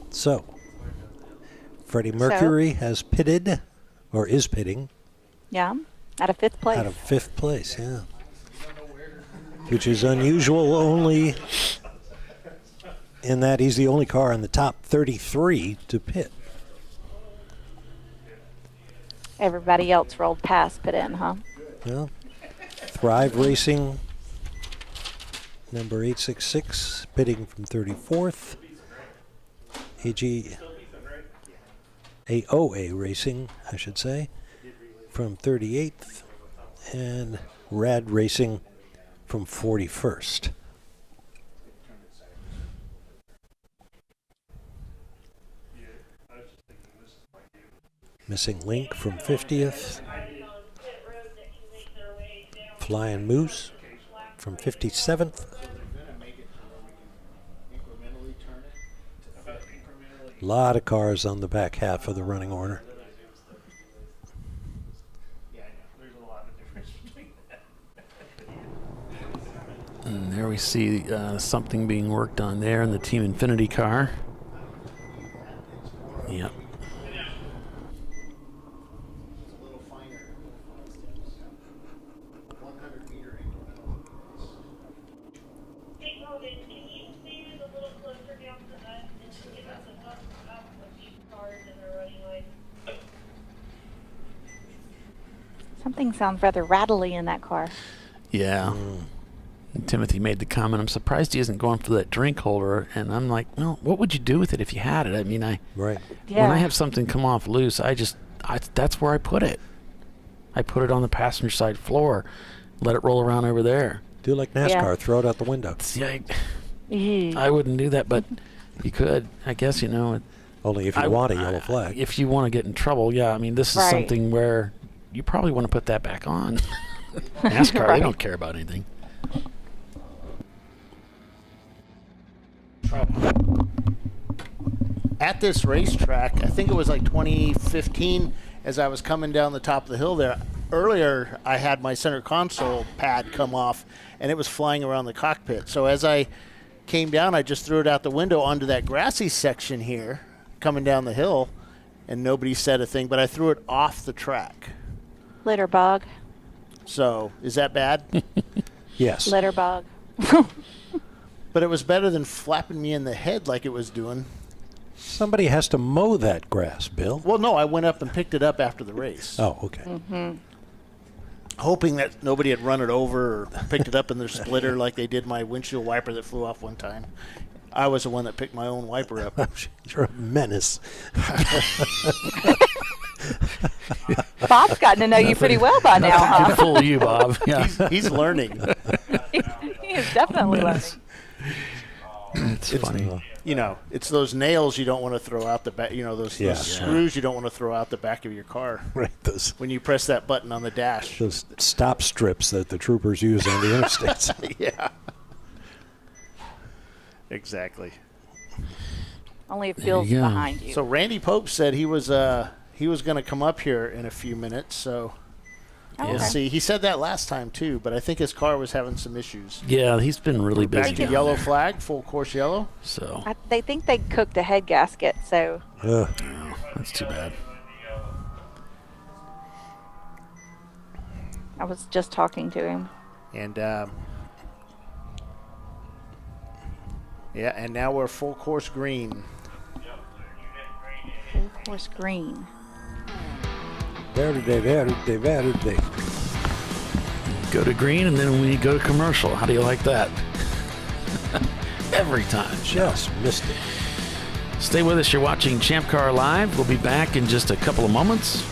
B: So, Freddie Mercury has pitted, or is pitting.
F: Yeah, out of 5th place.
B: Out of 5th place, yeah. Which is unusual only in that he's the only car in the top 33 to pit.
F: Everybody else rolled past pit in, huh?
B: Well, Thrive Racing, number 866, pitting from 34th. AOA Racing, I should say, from 38th. And Rad Racing from 41st. Missing Link from 50th. Flying Moose from 57th. A lot of cars on the back half of the running order.
A: And there we see something being worked on there in the Team Infinity car. Yep.
F: Something sounds rather rattly in that car.
A: Yeah. And Timothy made the comment, I'm surprised he isn't going for that drink holder. And I'm like, well, what would you do with it if you had it? I mean,
B: right.
A: When I have something come off loose, that's where I put it. I put it on the passenger side floor, let it roll around over there.
B: Do like NASCAR, throw it out the window.
A: See, I wouldn't do that, but you could, I guess,
B: Only if you want a yellow flag.
A: If you want to get in trouble, yeah. I mean, this is something where you probably want to put that back on. NASCAR, they don't care about anything.
V: At this racetrack, I think it was like 2015, as I was coming down the top of the hill there. Earlier, I had my center console pad come off, and it was flying around the cockpit. So as I came down, I just threw it out the window onto that grassy section here, coming down the hill, and nobody said a thing, but I threw it off the track.
F: Litter bug.
V: So, is that bad?
B: Yes.
F: Litter bug.
V: But it was better than flapping me in the head like it was doing.
B: Somebody has to mow that grass, Bill.
V: Well, no, I went up and picked it up after the race.
B: Oh, okay.
F: Mm-hmm.
V: hoping that nobody had run it over or picked it up in their splitter like they did my windshield wiper that flew off one time. I was the one that picked my own wiper up.
B: You're a menace.
F: Bob's gotten to know you pretty well by now,
A: Nothing
F: huh?
A: can fool you, Bob. Yeah.
V: He's learning.
F: He is definitely learning.
A: It's funny.
V: You know, it's those nails you don't want to throw out the back. You know, those screws you don't want to throw out the back of your car.
B: Right. Those
V: when you press that button on the dash.
B: Those stop strips that the troopers use on the interstates.
V: Yeah. Exactly.
F: Only it feels behind you.
V: So Randy Pope said he was going to come up here in a few minutes. So we'll see. He said that last time too, but I think his car was having some issues.
A: Yeah, he's been really busy.
V: Back to yellow flag, full course yellow.
A: So
F: They think they cooked a head gasket, so.
A: That's too bad.
F: I was just talking to him.
V: And and now we're full course green.
F: Full course green.
B: Verde.
A: Go to green, and then we go to commercial. How do you like that? Every time.
B: Just missed it.
A: Stay with us. You're watching Champ Car Live. We'll be back in just a couple of moments.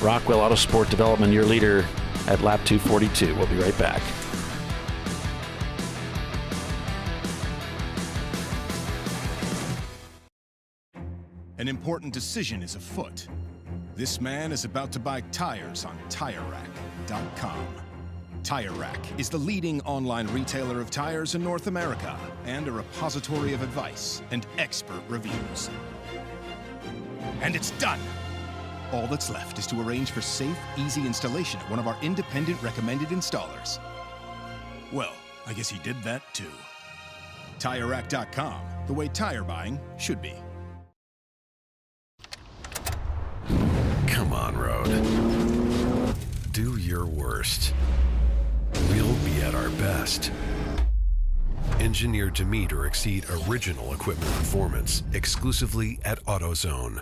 A: Rockwell Autosport Development, your leader at lap 242. We'll be right back.
Q: An important decision is afoot. This man is about to buy tires on TireRack.com. Tire Rack is the leading online retailer of tires in North America and a repository of advice and expert reviews. And it's done! All that's left is to arrange for safe, easy installation at one of our independent recommended installers. Well, I guess he did that too. TireRack.com, the way tire buying should be.
G: Come on, road. Do your worst. We'll be at our best. Engineered to meet or exceed original equipment performance exclusively at AutoZone.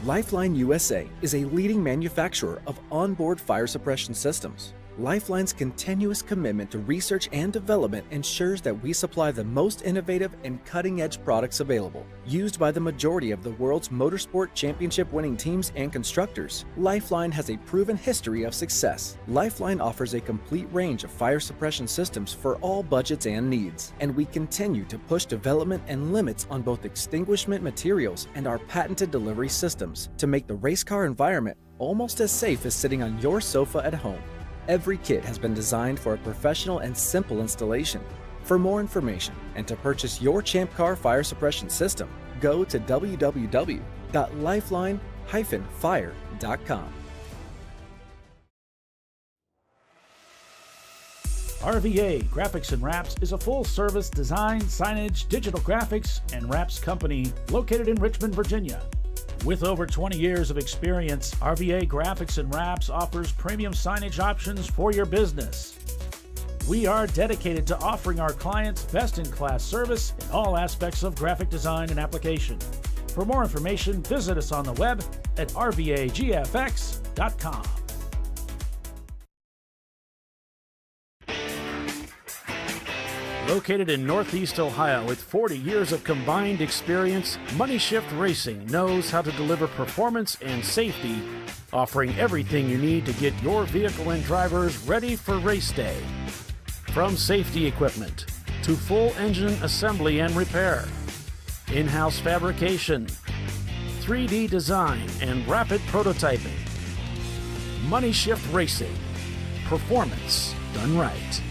H: Lifeline USA is a leading manufacturer of onboard fire suppression systems. Lifeline's continuous commitment to research and development ensures that we supply the most innovative and cutting-edge products available. Used by the majority of the world's motorsport championship-winning teams and constructors, Lifeline has a proven history of success. Lifeline offers a complete range of fire suppression systems for all budgets and needs, and we continue to push development and limits on both extinguishment materials and our patented delivery systems to make the race car environment almost as safe as sitting on your sofa at home. Every kit has been designed for a professional and simple installation. For more information and to purchase your Champ Car fire suppression system, go to www.lifeline-fire.com.
A: RVA Graphics and Wraps is a full-service design, signage, digital graphics, and wraps company located in Richmond, Virginia. With over 20 years of experience, RVA Graphics and Wraps offers premium signage options for your business. We are dedicated to offering our clients best-in-class service in all aspects of graphic design and application. For more information, visit us on the web at rvagfx.com. Located in Northeast Ohio with 40 years of combined experience, Money Shift Racing knows how to deliver performance and safety, offering everything you need to get your vehicle and drivers ready for race day. From safety equipment to full engine assembly and repair, in-house fabrication, 3D design, and rapid prototyping. Money Shift Racing. Performance done right.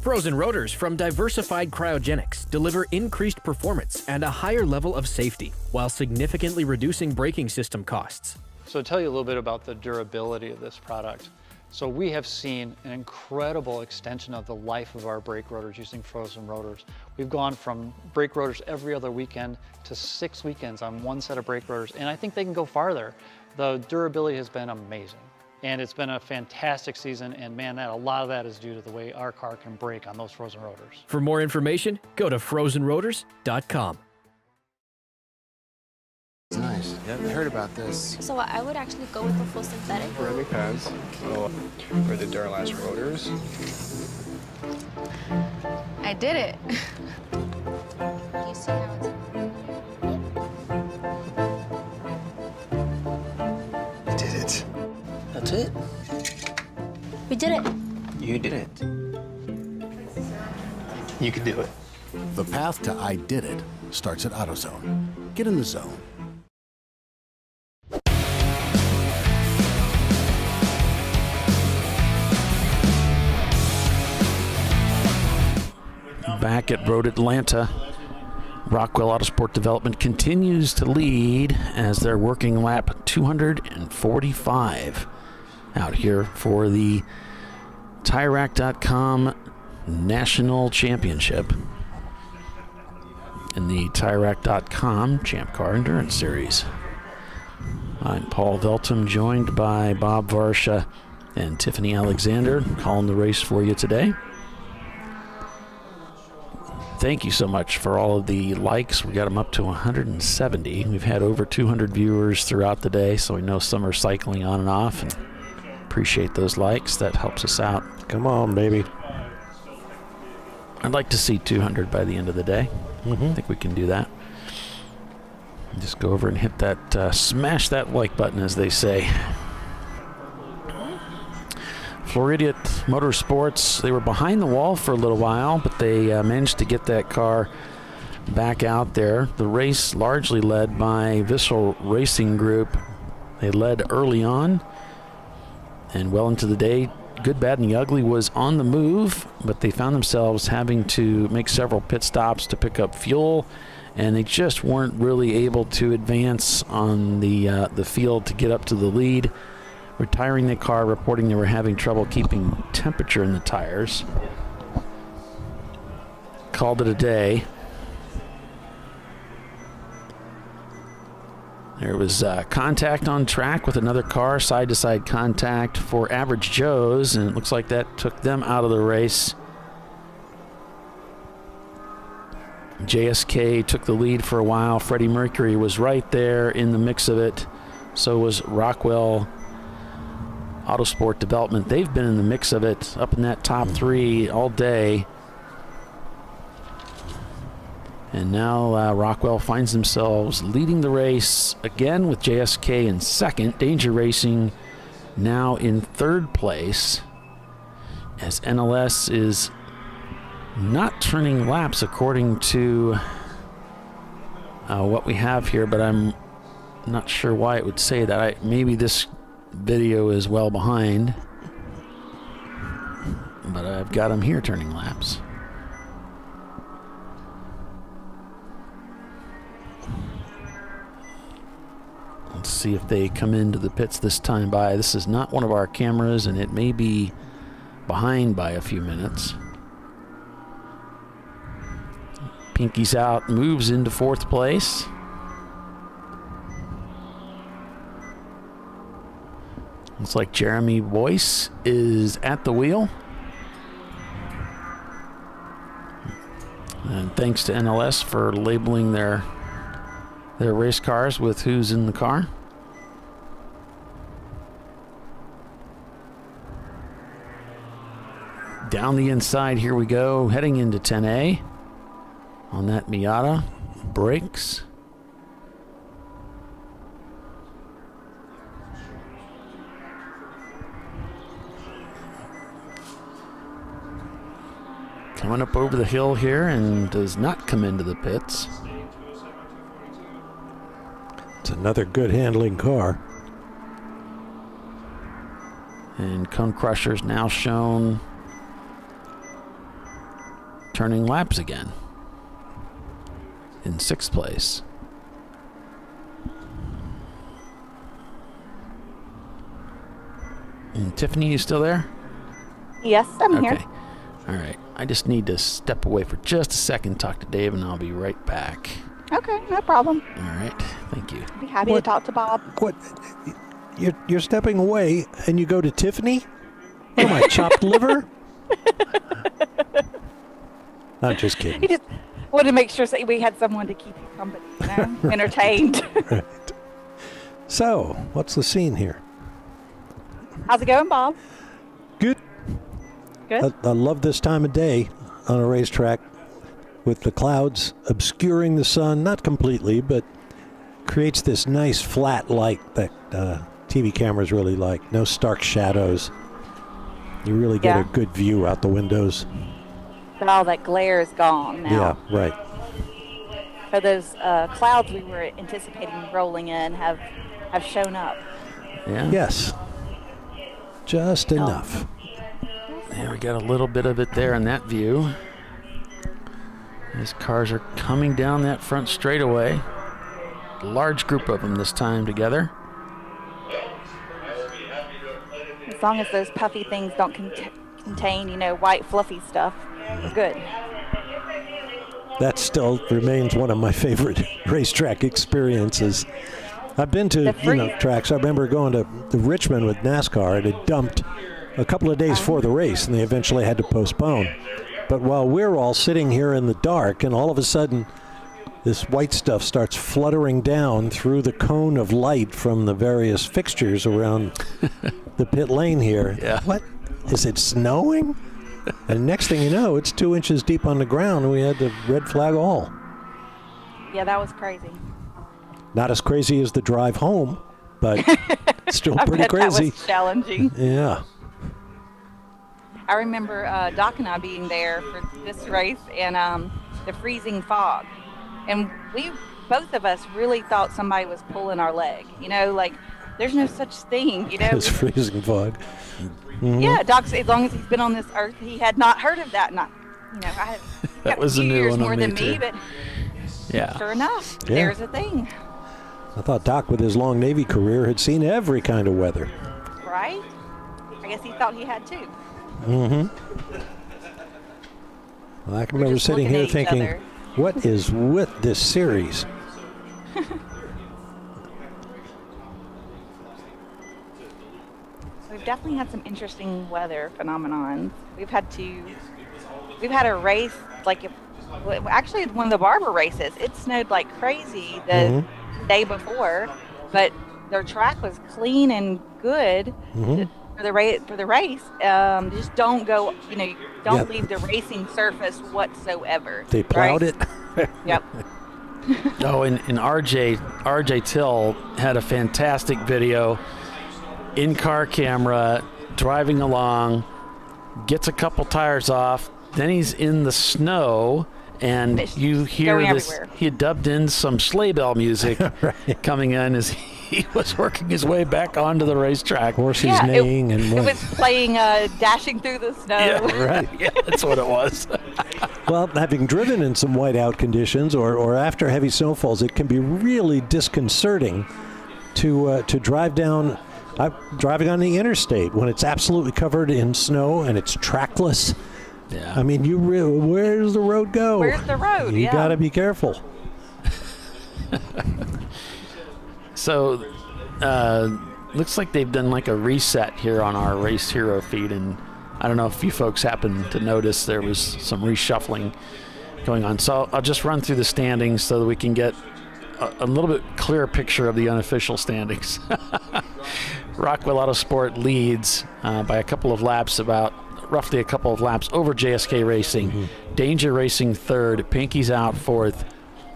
J: Frozen rotors from Diversified Cryogenics deliver increased performance and a higher level of safety while significantly reducing braking system costs.
K: So to tell you a little bit about the durability of this product. So we have seen an incredible extension of the life of our brake rotors using frozen rotors. We've gone from brake rotors every other weekend to 6 weekends on one set of brake rotors, and I think they can go farther. The durability has been amazing. And it's been a fantastic season, and man, a lot of that is due to the way our car can brake on those frozen rotors.
J: For more information, go to frozenrotors.com.
S: Nice. Yeah, I heard about this.
M: So I would actually go with the full synthetic.
S: Really fast. For the Duralast rotors.
C: I did it.
M: You see how it's...
S: You did it. That's it.
M: We did it.
S: You did it. You can do it.
T: The path to I did it starts at AutoZone. Get in the zone.
A: Back at Road Atlanta, Rockwell Autosport Development continues to lead as they're working lap 245 out here for the TireRack.com National Championship in the TireRack.com Champ Car Endurance Series. I'm Paul Veltum, joined by Bob Varsha and Tiffany Alexander, calling the race for you today. Thank you so much for all of the likes. We got them up to 170. We've had over 200 viewers throughout the day, so we know some are cycling on and off, and appreciate those likes. That helps us out.
B: Come on, baby.
A: I'd like to see 200 by the end of the day. I think we can do that. Just go over and hit that, smash that like button, as they say. Floridian Motorsports, they were behind the wall for a little while, but they managed to get that car back out there. The race largely led by Vissel Racing Group. They led early on and well into the day. Good, Bad, and the Ugly was on the move, but they found themselves having to make several pit stops to pick up fuel, and they just weren't really able to advance on the field to get up to the lead. Retiring the car, reporting they were having trouble keeping temperature in the tires. Called it a day. There was contact on track with another car, side-to-side contact for Average Joe's, and it looks like that took them out of the race. JSK took the lead for a while. Freddie Mercury was right there in the mix of it. So was Rockwell Autosport Development. They've been in the mix of it, up in that top three all day. And now Rockwell finds themselves leading the race again with JSK in second. Danger Racing now in third place, as NLS is not turning laps according to what we have here, but I'm not sure why it would say that. Maybe this video is well behind, but I've got them here turning laps. Let's see if they come into the pits this time by. This is not one of our cameras, and it may be behind by a few minutes. Pinky's out, moves into fourth place. Looks like Jeremy Boyce is at the wheel. And thanks to NLS for labeling their race cars with who's in the car. Down the inside, here we go, heading into 10A on that Miata. Brakes. Coming up over the hill here and does not come into the pits.
B: It's another good handling car.
A: And Cone Crusher's now shown turning laps again in sixth place. Tiffany, you still there?
F: Yes, I'm
A: Okay.
F: here.
A: All right. I just need to step away for just a second, talk to Dave, and I'll be right back.
F: Okay, no problem.
A: All right. Thank you.
F: Be happy to talk to Bob.
B: What? You're stepping away and you go to Tiffany? What am I, chopped liver? I'm just kidding.
F: He just wanted to make sure we had someone to keep you company, entertained.
B: Right. So, what's the scene here?
F: How's it going, Bob?
B: Good.
F: Good.
B: I love this time of day on a racetrack with the clouds obscuring the sun, not completely, but creates this nice flat light that TV cameras really like. No stark shadows. You really get a good view out the windows.
F: But all that glare is gone now.
B: Yeah, right.
F: So those clouds we were anticipating rolling in have shown up.
A: Yeah.
B: Yes. Just enough.
A: Yeah, we got a little bit of it there in that view. These cars are coming down that front straightaway. A large group of them this time together.
F: As long as those puffy things don't contain, white fluffy stuff, we're good.
B: That still remains one of my favorite racetrack experiences. I've been to tracks. I remember going to Richmond with NASCAR, and it dumped a couple of days before the race, and they eventually had to postpone. But while we're all sitting here in the dark, and all of a sudden this white stuff starts fluttering down through the cone of light from the various fixtures around the pit lane here.
A: Yeah.
B: What? Is it snowing? And next thing you know, it's 2 inches deep on the ground, and we had the red flag all.
F: Yeah, that was crazy.
B: Not as crazy as the drive home, but still pretty crazy.
F: That was challenging.
B: Yeah.
F: I remember Doc and I being there for this race and the freezing fog. And both of us really thought somebody was pulling our leg. There's no such thing,
B: It's freezing fog. Mm-hmm.
F: Yeah, Doc, as long as he's been on this earth, he had not heard of that.
A: That was a new one
F: more
A: on
F: than
A: me,
F: me,
A: too.
F: but
A: Yeah.
F: sure enough,
B: Yeah.
F: there's a thing.
B: I thought Doc, with his long Navy career, had seen every kind of weather.
F: Right? I guess he thought he had too.
B: Mm-hmm. Well, I can remember
F: just
B: sitting
F: looking
B: here
F: at each
B: thinking,
F: other.
B: what is with this series?
F: We've definitely had some interesting weather phenomenons. We've had a race, actually one of the Barber races, it snowed like crazy the day before, but their track was clean and good for the race. Just don't go, don't leave the racing surface whatsoever.
B: They plowed it.
F: Yep.
A: Oh, and RJ Till had a fantastic video. In-car camera, driving along, gets a couple tires off, then he's in the snow, and you hear
F: Going
A: this.
F: everywhere.
A: He had dubbed in some sleigh bell music coming in as he was working his way back onto the racetrack.
B: Horses neighing and
F: it was playing Dashing Through the Snow.
A: Yeah, right. Yeah, that's what it was.
B: Well, having driven in some whiteout conditions or after heavy snowfalls, it can be really disconcerting to drive down. I'm driving on the interstate when it's absolutely covered in snow and it's trackless.
A: Yeah.
B: I mean, where does the road go?
F: Where's the road?
B: You got to be careful.
A: So, looks like they've done like a reset here on our Race Hero feed, and I don't know if you folks happen to notice there was some reshuffling going on. So I'll just run through the standings so that we can get a little bit clearer picture of the unofficial standings. Rockwell Autosport leads by a couple of laps, roughly a couple of laps over JSK Racing. Danger Racing third, Pinky's out fourth,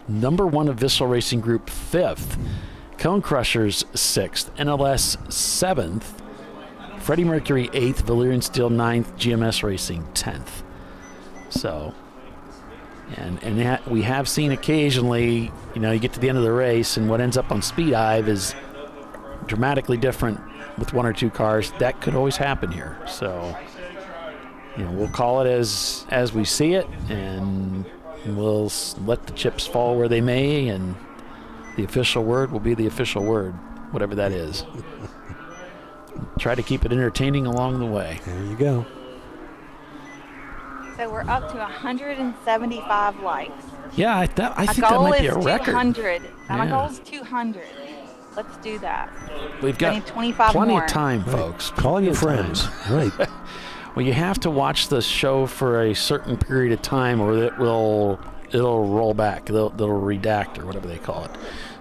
A: number one of Vissel Racing Group fifth, Cone Crushers sixth, NLS seventh, Freddie Mercury eighth, Valyrian Steel ninth, GMS Racing 10th. So, and we have seen occasionally, you get to the end of the race and what ends up on Speed Dive is dramatically different with one or two cars. That could always happen here. So, we'll call it as we see it, and we'll let the chips fall where they may, and the official word will be the official word, whatever that is. try to keep it entertaining along the way.
B: There you go.
F: So we're up to 175 likes.
A: Yeah, I think that might be a record.
F: 200.
A: Yeah.
F: My goal is 200. Let's do that.
A: We've got
F: I need 25
A: plenty
F: more.
A: of time, folks.
B: Call your
A: Plenty of
B: friends.
A: time.
B: Right.
A: Well, you have to watch the show for a certain period of time, or it'll roll back. They'll redact or whatever they call it.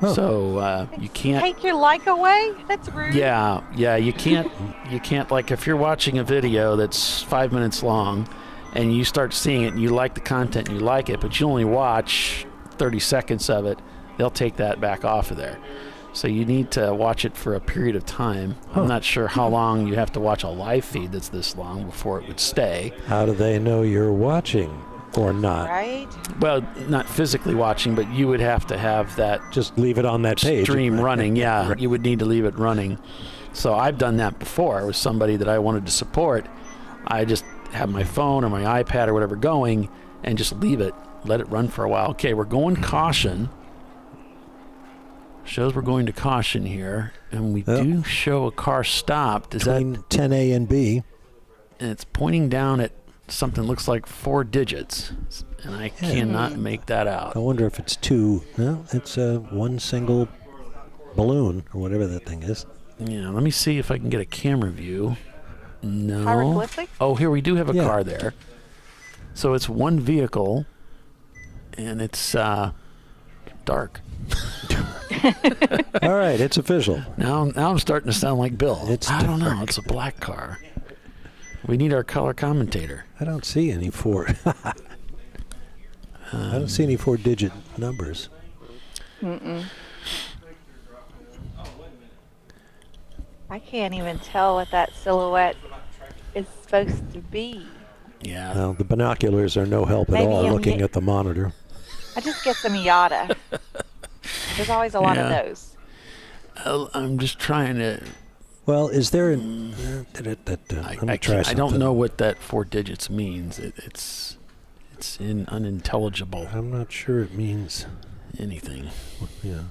B: Oh.
A: So you can't
F: Take your like away? That's rude.
A: Yeah, you can't like if you're watching a video that's 5 minutes long and you start seeing it and you like the content and you like it, but you only watch 30 seconds of it, they'll take that back off of there. So you need to watch it for a period of time. I'm not sure how long you have to watch a live feed that's this long before it would stay.
B: How do they know you're watching or not?
F: Right?
A: Well, not physically watching, but you would have to have that.
B: Just leave it on that page.
A: Stream running, yeah.
B: Right.
A: You would need to leave it running. So I've done that before. With somebody that I wanted to support, I just have my phone or my iPad or whatever going and just leave it, let it run for a while. Okay, we're going caution. Shows we're going to caution here, and we do show a car stopped.
B: Between 10A and B.
A: And it's pointing down at something that looks like 4 digits, and I cannot make that out.
B: I wonder if it's two. No, it's one single balloon or whatever that thing is.
A: Yeah, let me see if I can get a camera view. No.
F: Hieroglyphic?
A: Oh, here we do have a car there. So it's one vehicle, and it's dark.
B: All right, it's official.
A: Now I'm starting to sound like Bill. I don't know. It's a black car. We need our color commentator.
B: I don't see any I don't see any 4-digit numbers.
F: I can't even tell what that silhouette is supposed to be.
A: Yeah.
B: Well, the binoculars are no help at
F: Maybe
B: all
F: I'm
B: looking at the monitor.
F: I just get some Miata. There's always a lot of those.
A: I'm just trying to.
B: Well, is there an?
A: I don't know what that 4 digits means. It's unintelligible.
B: I'm not sure it means
A: anything.
B: Yeah.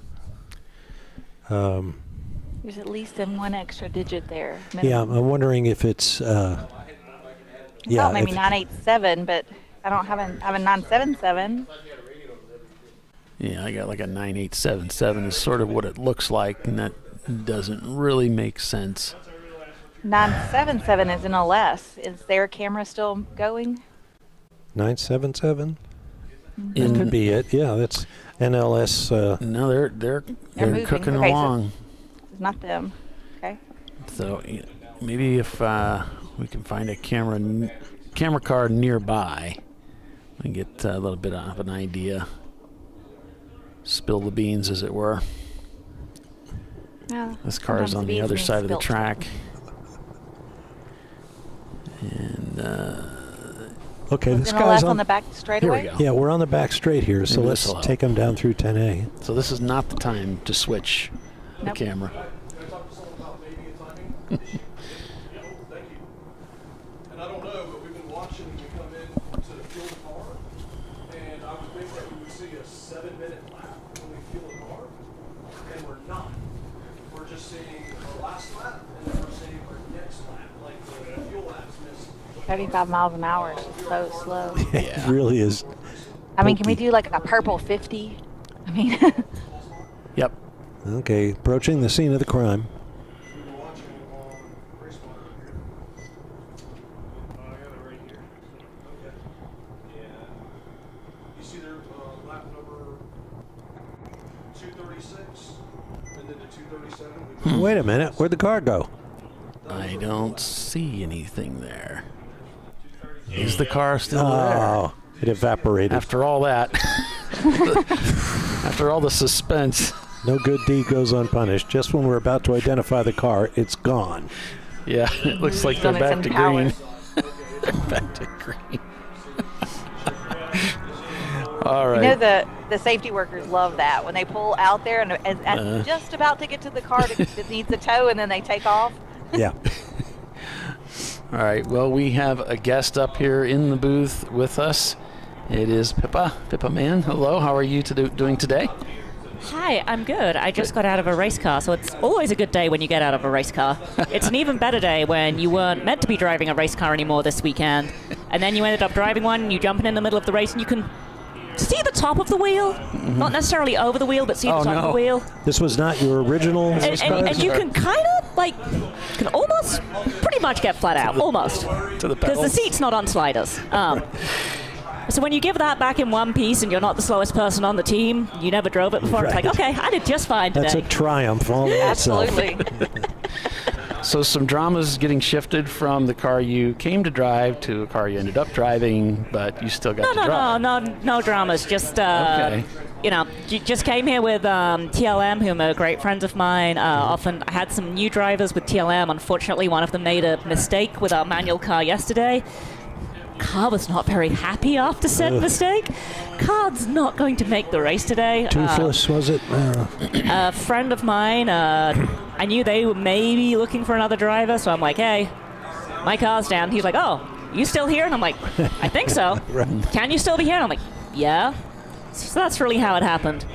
F: There's at least one extra digit there.
B: Yeah, I'm wondering if it's.
F: I thought maybe 987, but I don't have a 977.
A: Yeah, I got like a 9877 is sort of what it looks like, and that doesn't really make sense.
F: 977 is an LS. Is their camera still going?
B: 977. That could be it. Yeah, that's NLS.
A: No, they're
F: moving.
A: cooking
F: Okay,
A: along.
F: So it's not them. Okay.
A: So maybe if we can find a camera car nearby, we can get a little bit of an idea. Spill the beans, as it were.
F: Yeah,
A: this car is on the other side of the track. And
B: okay, this
F: an
B: guy's
F: LS on the back straightaway.
A: Here we go.
B: Yeah, we're on the back straight here, so
A: Maybe
B: let's
A: this'll help.
B: take him down through 10A.
A: So this is not the time to switch the camera.
D: And I don't know, but we've been watching when we come in to the fuel the car, and I would think that we would see a 7-minute lap when we fuel the car, and we're not. We're just seeing our last lap, and then we're seeing our next lap, like the fuel lap's missed.
F: 35 miles an hour is so slow.
B: It really is.
F: I mean, can we do like a purple 50? I mean,
A: Yep.
B: Okay, approaching the scene of the crime.
D: You see their lap number 236, and then the 237.
B: Wait a minute, where'd the car go?
A: I don't see anything there. Is the car still
B: Oh, it evaporated.
A: After all that, after all the suspense.
B: No good deed goes unpunished. Just when we're about to identify the car, it's gone.
A: Yeah, it looks like they're back to green. Back to green. All right.
F: you know the safety workers love that when they pull out there and just about to get to the car that needs a tow, and then they take off.
B: Yeah.
A: All right. Well, we have a guest up here in the booth with us. It is Pippa Man. Hello. How are you doing today?
N: Hi, I'm good. I just got out of a race car, so it's always a good day when you get out of a race car. It's an even better day when you weren't meant to be driving a race car anymore this weekend, and then you ended up driving one, and you jump in the middle of the race, and you can see the top of the wheel. Mm-hmm. Not necessarily over the wheel, but see the top of the wheel.
B: This was not your original.
N: And you can kind of, can almost pretty much get flat out. Almost.
P: To the pedals.
N: Because the seat's not on sliders. So when you give that back in one piece and you're not the slowest person on the team, you never drove it before, It's like, okay, I did just fine today.
B: That's a triumph all in itself.
N: Absolutely.
P: So some dramas getting shifted from the car you came to drive to a car you ended up driving, but you still got to drive.
N: No dramas. Just,
P: Okay.
N: just came here with TLM, who are great friends of mine. Often I had some new drivers with TLM. Unfortunately, one of them made a mistake with our manual car yesterday. Car was not very happy after said mistake. Car's not going to make the race today.
B: Toothless, was it?
N: A friend of mine, I knew they were maybe looking for another driver, so I'm like, hey, my car's down. He's like, oh, you still here? And I'm like, I think so.
B: Right.
N: Can you still be here? And I'm like, yeah. So that's really how it happened.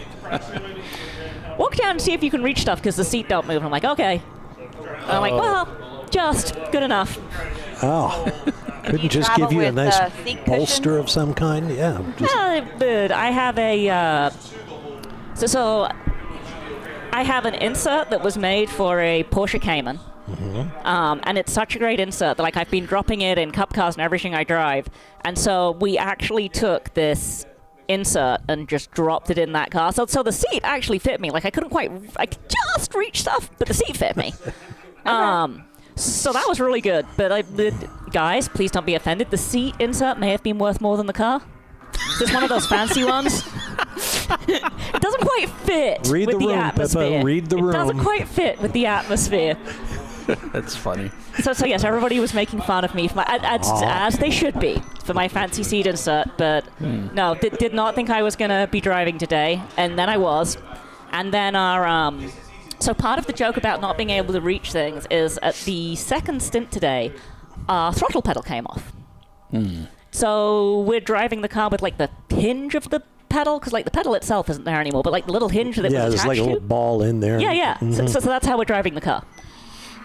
N: Walk down and see if you can reach stuff because the seat don't move. And I'm like, okay. And I'm like, well, just good enough.
B: Oh. Couldn't just give you a nice bolster of some kind? Yeah.
N: But I have a so I have an insert that was made for a Porsche Cayman.
B: Mm-hmm.
N: And it's such a great insert that I've been dropping it in cup cars and everything I drive. And so we actually took this insert and just dropped it in that car. So the seat actually fit me. I could just reach stuff, but the seat fit me. So that was really good. But guys, please don't be offended. The seat insert may have been worth more than the car. Just one of those fancy ones. It doesn't quite fit with the atmosphere.
B: Pippa, read the room.
N: It doesn't quite fit with the atmosphere.
P: That's funny.
N: So yes, everybody was making fun of me, for as they should be, for my fancy seat insert. But no, did not think I was going to be driving today. And then I was. And then our... So part of the joke about not being able to reach things is at the second stint today, our throttle pedal came off. So we're driving the car with the hinge of the pedal, because the pedal itself isn't there anymore, but the little hinge that it was attached to.
B: Yeah, there's a little ball in there.
N: Yeah.
B: Mm-hmm.
N: So that's how we're driving the car.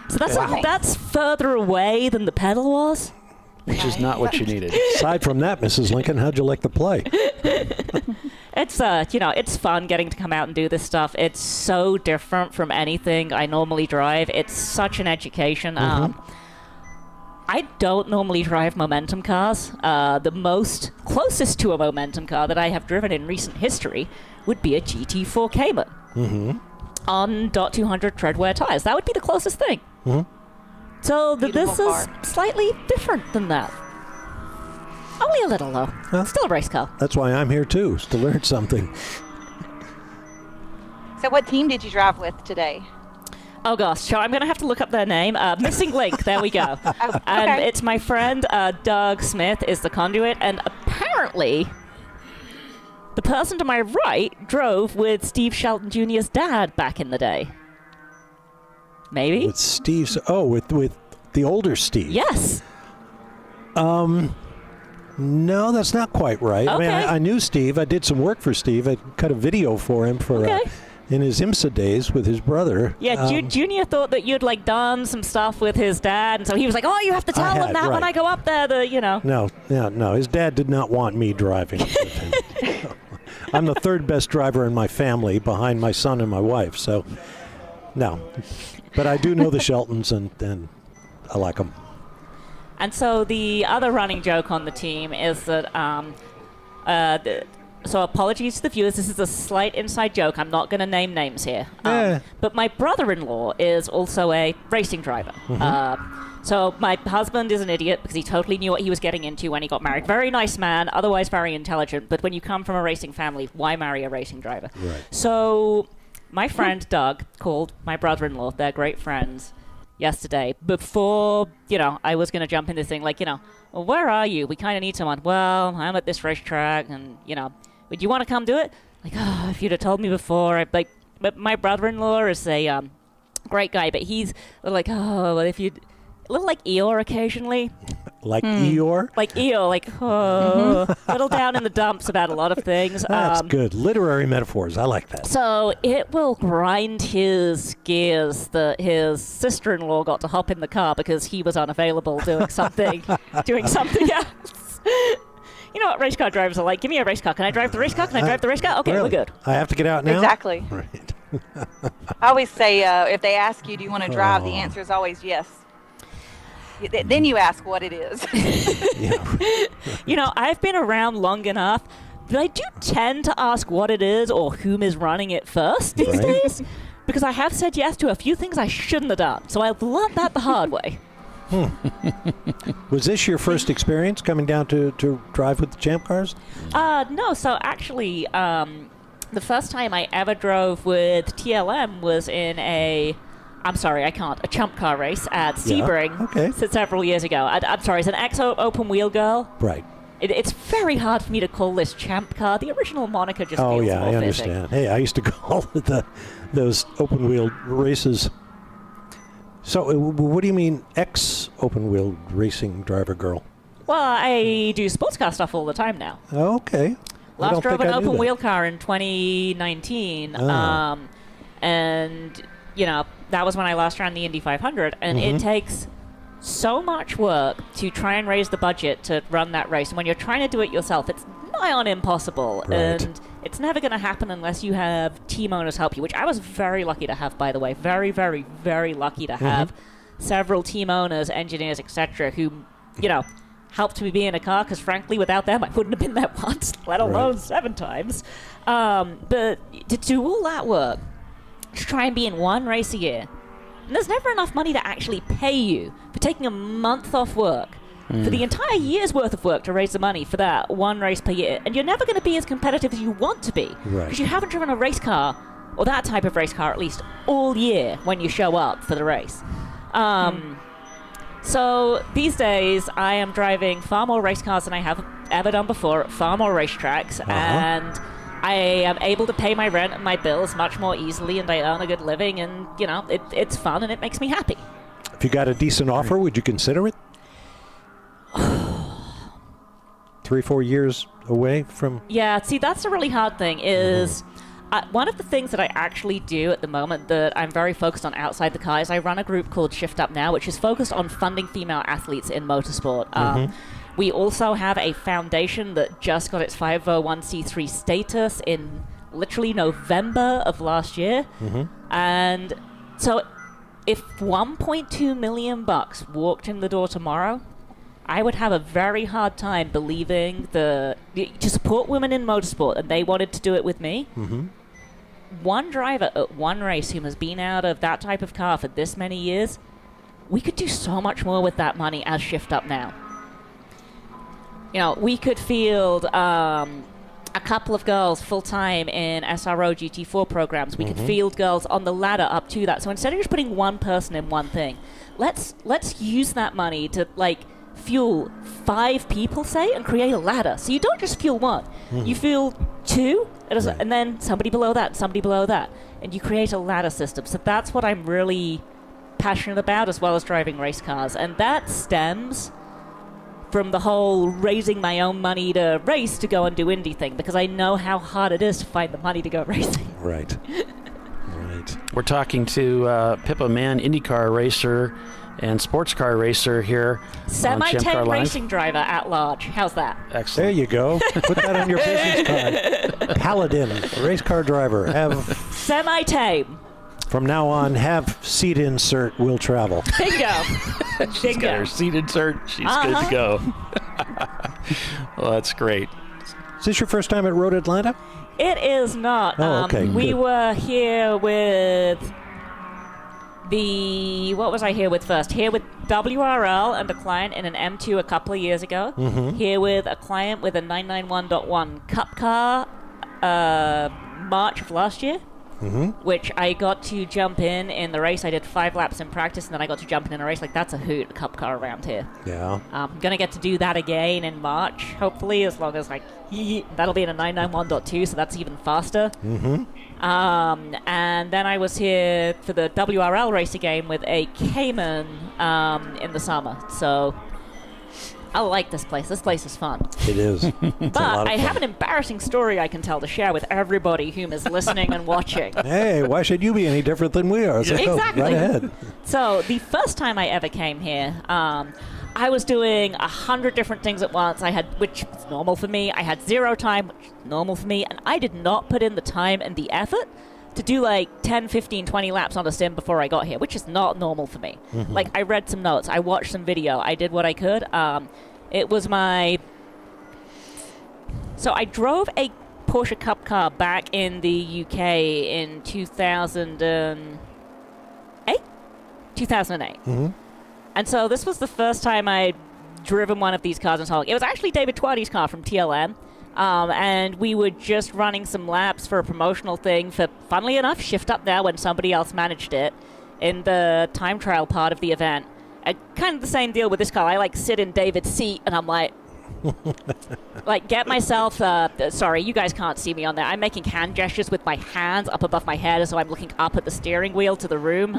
N: So that's further away than the pedal was.
P: Which is not what you needed.
B: Aside from that, Mrs. Lincoln, how'd you like the play?
N: It's it's fun getting to come out and do this stuff. It's so different from anything I normally drive. It's such an education. I don't normally drive momentum cars. The most closest to a momentum car that I have driven in recent history would be a GT4 Cayman on .200 treadwear tires. That would be the closest thing. So this is slightly different than that. Only a little, though. Well, still a race car.
B: That's why I'm here, too, is to learn something.
F: So what team did you drive with today?
N: Oh, gosh. So I'm going to have to look up their name. Missing Link. There we go. And it's my friend Doug Smith is the conduit. And apparently, the person to my right drove with Steve Shelton Jr.'s dad back in the day. Maybe?
B: With Steve's... Oh, with the older Steve.
N: Yes.
B: No, that's not quite right.
N: Okay.
B: I mean, I knew Steve. I did some work for Steve. I cut a video for him for in his IMSA days with his brother.
N: Yeah, Junior thought that you'd done some stuff with his dad, and so he was like, "Oh, you have to tell him that when I go up there."
B: No. His dad did not want me driving with him. I'm the third best driver in my family, behind my son and my wife. So, no, but I do know the Sheltons, and I like them.
N: And so the other running joke on the team is that, so apologies to the viewers, this is a slight inside joke. I'm not going to name names here. But my brother-in-law is also a racing driver. So my husband is an idiot because he totally knew what he was getting into when he got married. Very nice man, otherwise very intelligent. But when you come from a racing family, why marry a racing driver?
B: Right.
N: So my friend Doug called my brother-in-law, they're great friends, yesterday before, I was going to jump in this thing, well, where are you? We kind of need someone. Well, I'm at this racetrack and, would you want to come do it? If you'd have told me before, but my brother-in-law is a great guy, but he's if you'd, a little like Eeyore occasionally.
B: Like Eeyore?
N: Like Eeyore, like, little down in the dumps about a lot of things.
B: That's good. Literary metaphors. I like that.
N: So it will grind his gears that his sister-in-law got to hop in the car because he was unavailable doing something else. You know what race car drivers are like? Give me a race car. Can I drive the race car? Can I drive the race car? Okay,
B: Really?
N: we're good.
B: I have to get out now?
F: Exactly.
B: Right.
F: I always say if they ask you, do you want to drive, the answer is always yes. Then you ask what it is.
N: You know, I've been around long enough that I do tend to ask what it is or whom is running it first these days, because I have said yes to a few things I shouldn't have done. So I've learned that the hard way.
B: Was this your first experience coming down to drive with the Champ Cars?
N: No. So actually, the first time I ever drove with TLM was in a Chump Car race at Sebring several years ago. I'm sorry, it's an EXO open wheel girl.
B: Right.
N: It's very hard for me to call this Champ Car. The original moniker just feels more
B: I
N: fitting.
B: understand. Hey, I used to call those open wheel races. So what do you mean open wheel racing driver girl?
N: Well, I do sports car stuff all the time now.
B: Okay.
N: Last drove an open wheel car in 2019. And, you know, that was when I last ran the Indy 500. And it takes so much work to try and raise the budget to run that race. And when you're trying to do it yourself, it's nigh on impossible.
B: Right.
N: And it's never going to happen unless you have team owners help you, which I was very lucky to have, by the way. Very, very, very lucky to have several team owners, engineers, etc., who, you know, helped me be in a car, because frankly, without them, I wouldn't have been there once, let alone 7 times. But to do all that work, to try and be in one race a year, and there's never enough money to actually pay you for taking a month off work for the entire year's worth of work to raise the money for that one race per year. And you're never going to be as competitive as you want to be, because you haven't driven a race car, or that type of race car at least, all year when you show up for the race. So these days, I am driving far more race cars than I have ever done before at far more racetracks, and I am able to pay my rent and my bills much more easily, and I earn a good living, and, you know, it's fun and it makes me happy.
B: If you got a decent offer, would you consider it? 3-4 years away from...
N: Yeah, see, that's the really hard thing is... one of the things that I actually do at the moment that I'm very focused on outside the car is I run a group called Shift Up Now, which is focused on funding female athletes in motorsport. We also have a foundation that just got its 501c3 status in literally November of last year. And so if $1.2 million walked in the door tomorrow, I would have a very hard time believing to support women in motorsport, and they wanted to do it with me. One driver at one race who has been out of that type of car for this many years, we could do so much more with that money as Shift Up Now. You know, we could field a couple of girls full-time in SRO GT4 programs. We could field girls on the ladder up to that. So instead of just putting one person in one thing, let's use that money to, like, fuel 5 people, say, and create a ladder. So you don't just fuel one. You fuel 2, and then somebody below that, somebody below that. And you create a ladder system. So that's what I'm really passionate about, as well as driving race cars. And that stems from the whole raising my own money to race to go and do Indy thing, because I know how hard it is to find the money to go racing.
B: Right.
P: We're talking to Pippa Mann, IndyCar racer and sports car racer here.
N: Semi-tame racing driver at large. How's that?
P: Excellent.
B: There you go. Put that on your business card. Paladin, race car driver. Have
N: semi-tame.
B: From now on, have seat insert will travel.
N: Bingo.
P: She's got her seat insert. She's good to go. Well, that's great.
B: Is this your first time at Road Atlanta?
N: It is not.
B: Oh, okay.
N: We were here with what was I here with first? Here with WRL and a client in an M2 a couple of years ago. Here with a client with a 991.1 Cup car March of last year. Which I got to jump in the race. I did 5 laps in practice, and then I got to jump in a race. Like, that's a hoot, a Cup car around here.
B: Yeah.
N: I'm going to get to do that again in March, hopefully, as long as, like, that'll be in a 991.2, so that's even faster. And then I was here for the WRL race again with a Cayman in the summer. So I like this place. This place is fun.
B: It is.
N: But I have an embarrassing story I can tell to share with everybody who is listening and watching.
B: Hey, why should you be any different than we are? So
N: Exactly.
B: Right ahead.
N: So the first time I ever came here, I was doing 100 different things at once. Which is normal for me. I had 0 time, which is normal for me, and I did not put in the time and the effort to do like 10, 15, 20 laps on a sim before I got here, which is not normal for me.
B: Mm-hmm.
N: Like, I read some notes, I watched some video, I did what I could. It was So I drove a Porsche Cup car back in the UK in 2008? 2008.
B: Mm-hmm.
N: And so this was the first time I'd driven one of these cars in so long. It was actually David Twaddy's car from TLM. And we were just running some laps for a promotional thing for, funnily enough, Shift Up There when somebody else managed it in the time trial part of the event. And kind of the same deal with this car. I like sit in David's seat and I'm like get myself, sorry, you guys can't see me on there. I'm making hand gestures with my hands up above my head as though I'm looking up at the steering wheel to the room.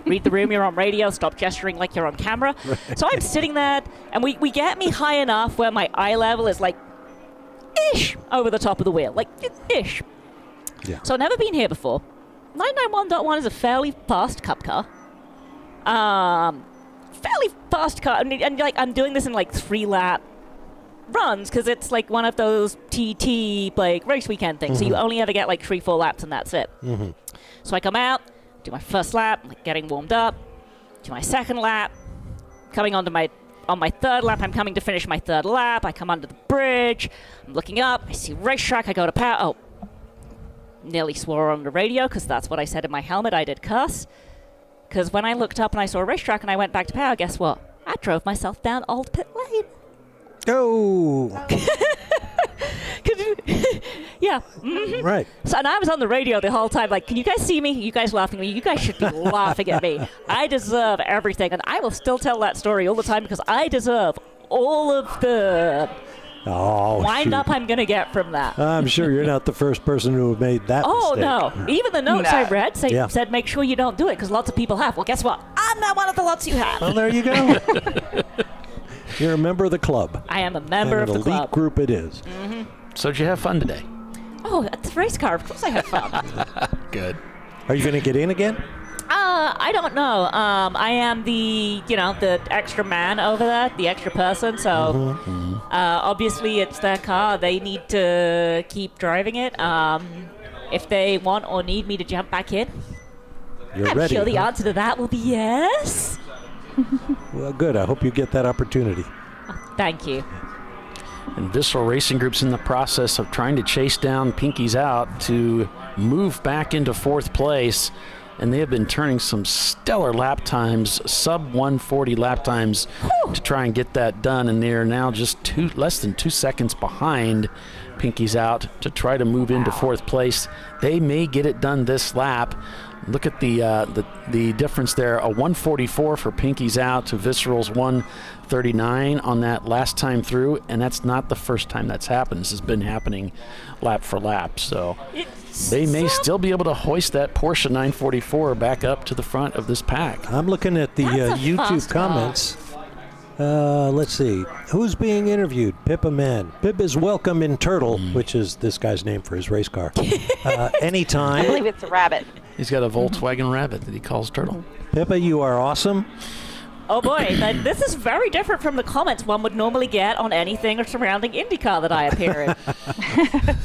N: Read the room, you're on radio, stop gesturing like you're on camera. Right. So I'm sitting there and we get me high enough where my eye level is like ish over the top of the wheel, like ish.
B: Yeah.
N: So I've never been here before. 991.1 is a fairly fast cup car. Fairly fast car, and like I'm doing this in like 3-lap runs because it's like one of those TT like race weekend things. So you only ever get like 3-4 laps and that's it. So I come out, do my first lap, like getting warmed up, do my second lap, coming on my 3rd lap, I'm coming to finish my 3rd lap. I come under the bridge. I'm looking up. I see racetrack. I go to power. Oh, nearly swore on the radio because that's what I said in my helmet. I did cuss. Because when I looked up and I saw a racetrack and I went back to power, guess what? I drove myself down Old Pit Lane.
B: Oh.
N: Yeah.
B: Right.
N: So, and I was on the radio the whole time, like, can you guys see me? You guys laughing at me? You guys should be laughing at me. I deserve everything, and I will still tell that story all the time because I deserve all of the wind up I'm going to get from that.
B: I'm sure you're not the first person who have made that mistake.
N: No. Even the notes I read said make sure you don't do it because lots of people have. Well, guess what? I'm not one of the lots you have.
B: Well, there you go. You're a member of the club.
N: I am a member of the club.
B: An elite group it is.
P: So did you have fun today?
N: Oh, at the race car, of course I had fun.
P: Good.
B: Are you going to get in again?
N: I don't know. I am the extra man over there, the extra person. So obviously it's their car. They need to keep driving it. If they want or need me to jump back in, I'm sure the answer to that will be yes.
B: Well, good. I hope you get that opportunity.
N: Thank you.
P: And Visceral Racing Group's in the process of trying to chase down Pinky's Out to move back into 4th place. And they have been turning some stellar lap times, sub 140 lap times, to try and get that done. And they are now just less than 2 seconds behind Pinky's Out to try to move into 4th place. They may get it done this lap. Look at the difference there. A 144 for Pinky's Out to Visceral's 139 on that last time through, and that's not the first time that's happened. This has been happening lap for lap. So they may still be able to hoist that Porsche 944 back up to the front of this pack.
B: I'm looking at the YouTube comments. Let's see. Who's being interviewed? Pippa Man. Pip is welcome in Turtle, which is this guy's name for his race car. Anytime.
F: I believe it's a rabbit.
P: He's got a Volkswagen Rabbit that he calls Turtle.
B: Pippa, you are awesome.
N: Oh boy, this is very different from the comments one would normally get on anything surrounding IndyCar that I appear in.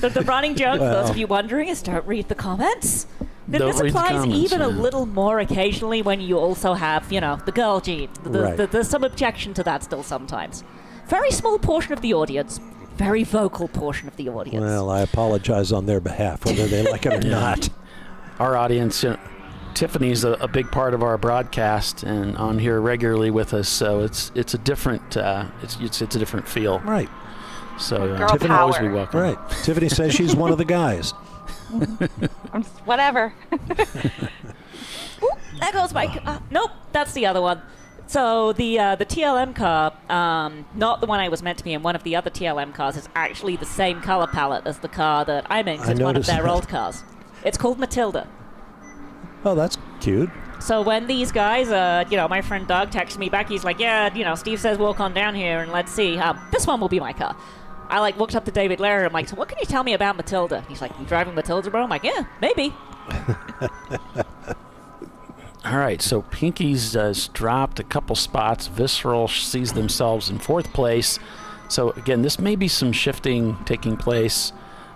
N: The running joke, for those of you wondering, is don't read the comments. This applies even a little more occasionally when you also have, the girl gene. There's some objection to that still sometimes. Very small portion of the audience. Very vocal portion of the audience.
B: Well, I apologize on their behalf, whether they like it or not.
P: Our audience, Tiffany's a big part of our broadcast and on here regularly with us, so it's a different it's a different feel.
B: Right.
P: So
F: Tiffany
P: will always be welcome.
B: Right. Tiffany says she's one of the guys.
F: I'm just, whatever.
N: Ooh, there goes my. Nope, that's the other one. So the TLM car, not the one I was meant to be in, one of the other TLM cars is actually the same color palette as the car that I'm in, because it's one of their old cars. It's called Matilda.
B: Oh, that's Cute.
N: So when these guys, my friend Doug texted me back, he's like, yeah, Steve says walk on down here and let's see. This one will be my car. I looked up to David Larry. I'm like, so what can you tell me about Matilda? He's like, you driving Matilda, bro? I'm like, yeah, maybe.
P: All right, so Pinky's dropped a couple spots. Visceral sees themselves in 4th place. So again, this may be some shifting taking place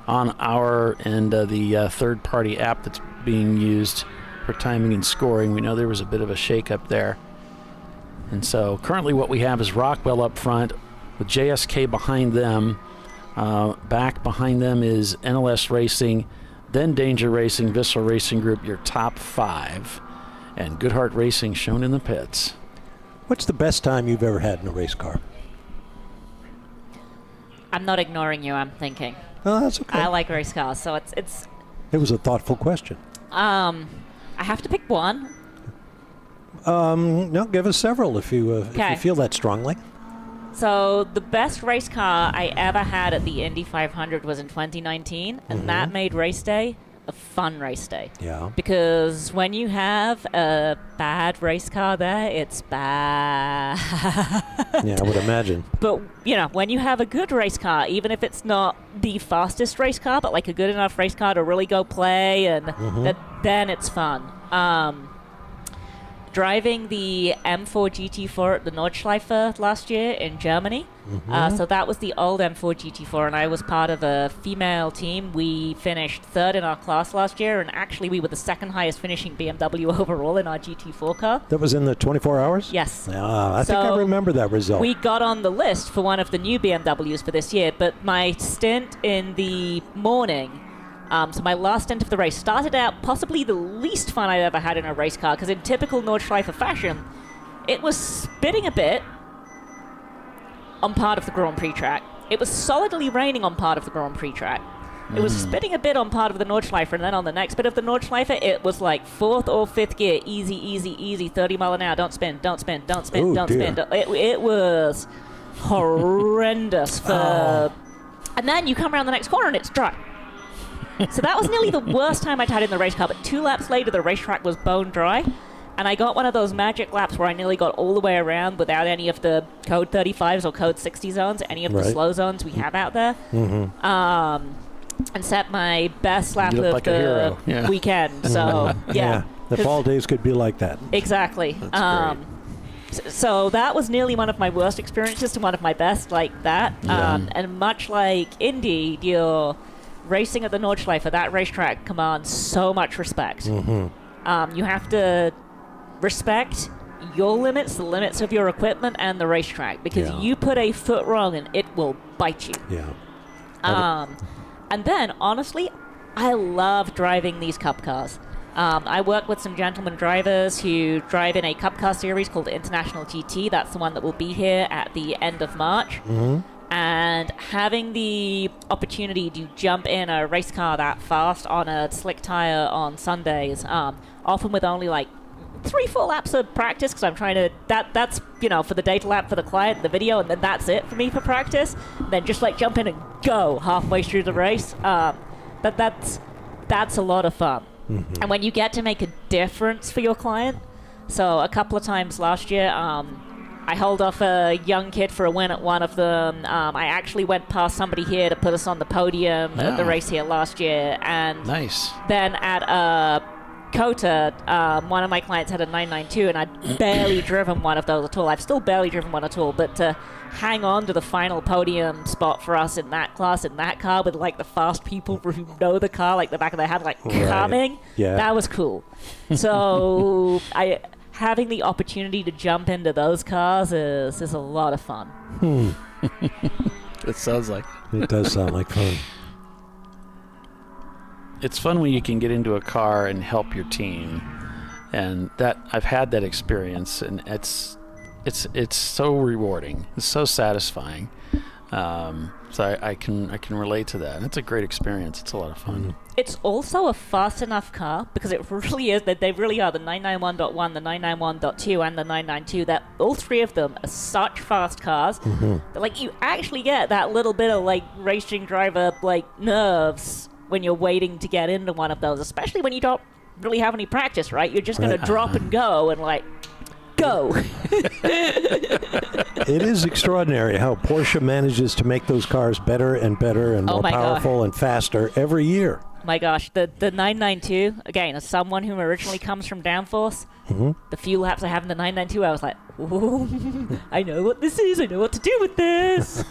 P: on our and the third-party app that's being used for timing and scoring. We know there was a bit of a shake-up there. And so currently what we have is Rockwell up front with JSK behind them. Back behind them is NLS Racing, then Danger Racing, Visceral Racing Group, your top 5. And Goodhart Racing shown in the pits.
B: What's the best time you've ever had in a race car?
N: I'm not ignoring you, I'm thinking.
B: Oh, that's okay.
N: I like race cars, so it's.
B: It was a thoughtful question.
N: I have to pick one.
B: No, give us several if you feel that strongly.
N: So the best race car I ever had at the Indy 500 was in 2019, and that made race day a fun race day.
B: Yeah.
N: Because when you have a bad race car there, it's bad.
B: Yeah, I would imagine.
N: But, when you have a good race car, even if it's not the fastest race car, but like a good enough race car to really go play, and then it's fun. Driving the M4 GT4 at the Nordschleife last year in Germany. So that was the old M4 GT4, and I was part of a female team. We finished 3rd in our class last year, and actually we were the 2nd highest finishing BMW overall in our GT4 car.
B: That was in the 24 hours?
N: Yes.
B: I think I remember that result.
N: We got on the list for one of the new BMWs for this year, but my stint in the morning, so my last stint of the race, started out possibly the least fun I'd ever had in a race car, because in typical Nordschleife fashion, it was spitting a bit on part of the Grand Prix track. It was solidly raining on part of the Grand Prix track. It was spitting a bit on part of the Nordschleife, and then on the next bit of the Nordschleife, it was like 4th or 5th gear, easy, 30 mile an hour, don't spin, don't spin. It was horrendous. And then you come around the next corner and it's dry. So that was nearly the worst time I'd had in the race car, but 2 laps later the racetrack was bone dry, and I got one of those magic laps where I nearly got all the way around without any of the code 35s or code 60 zones, any of the slow zones we have out there, and set my best lap of the weekend. So, yeah.
B: The fall days could be like that.
N: Exactly. So that was nearly one of my worst experiences to one of my best like that. And much like Indy, you're racing at the Nordschleife, that racetrack commands so much respect. You have to respect your limits, the limits of your equipment, and the racetrack, because you put a foot wrong and it will bite you. And then, honestly, I love driving these Cup cars. I work with some gentlemen drivers who drive in a Cup car series called International GT. That's the one that will be here at the end of March. And having the opportunity to jump in a race car that fast on a slick tire on Sundays, often with only like 3-4 laps of practice, because I'm trying to, that's for the data lap for the client, the video, and then that's it for me for practice. And then just like jump in and go halfway through the race. That's a lot of fun. And when you get to make a difference for your client, so a couple of times last year, I held off a young kid for a win at one of them. I actually went past somebody here to put us on the podium at the race here last year. And then at COTA, one of my clients had a 992, and I'd barely driven one of those at all. I've still barely driven one at all, but to hang on to the final podium spot for us in that class, in that car, with like the fast people who know the car like the back of their head, like coming, that was cool. So having the opportunity to jump into those cars is a lot of fun.
P: It sounds like
B: it does sound like fun.
P: It's fun when you can get into a car and help your team, and that I've had that experience, and it's so rewarding. It's so satisfying. So I can relate to that. It's a great experience. It's a lot of fun.
N: It's also a fast enough car, because it really is, that they really are, the 991.1, the 991.2, and the 992, that all three of them are such fast cars that like you actually get that little bit of like racing driver like nerves when you're waiting to get into one of those, especially when you don't really have any practice, right? You're just going to drop and go and go.
B: It is extraordinary how Porsche manages to make those cars better and better and more powerful and faster every year.
N: My gosh, the 992, again, as someone who originally comes from downforce, the few laps I have in the 992, I was like, ooh, I know what this is. I know what to do with this.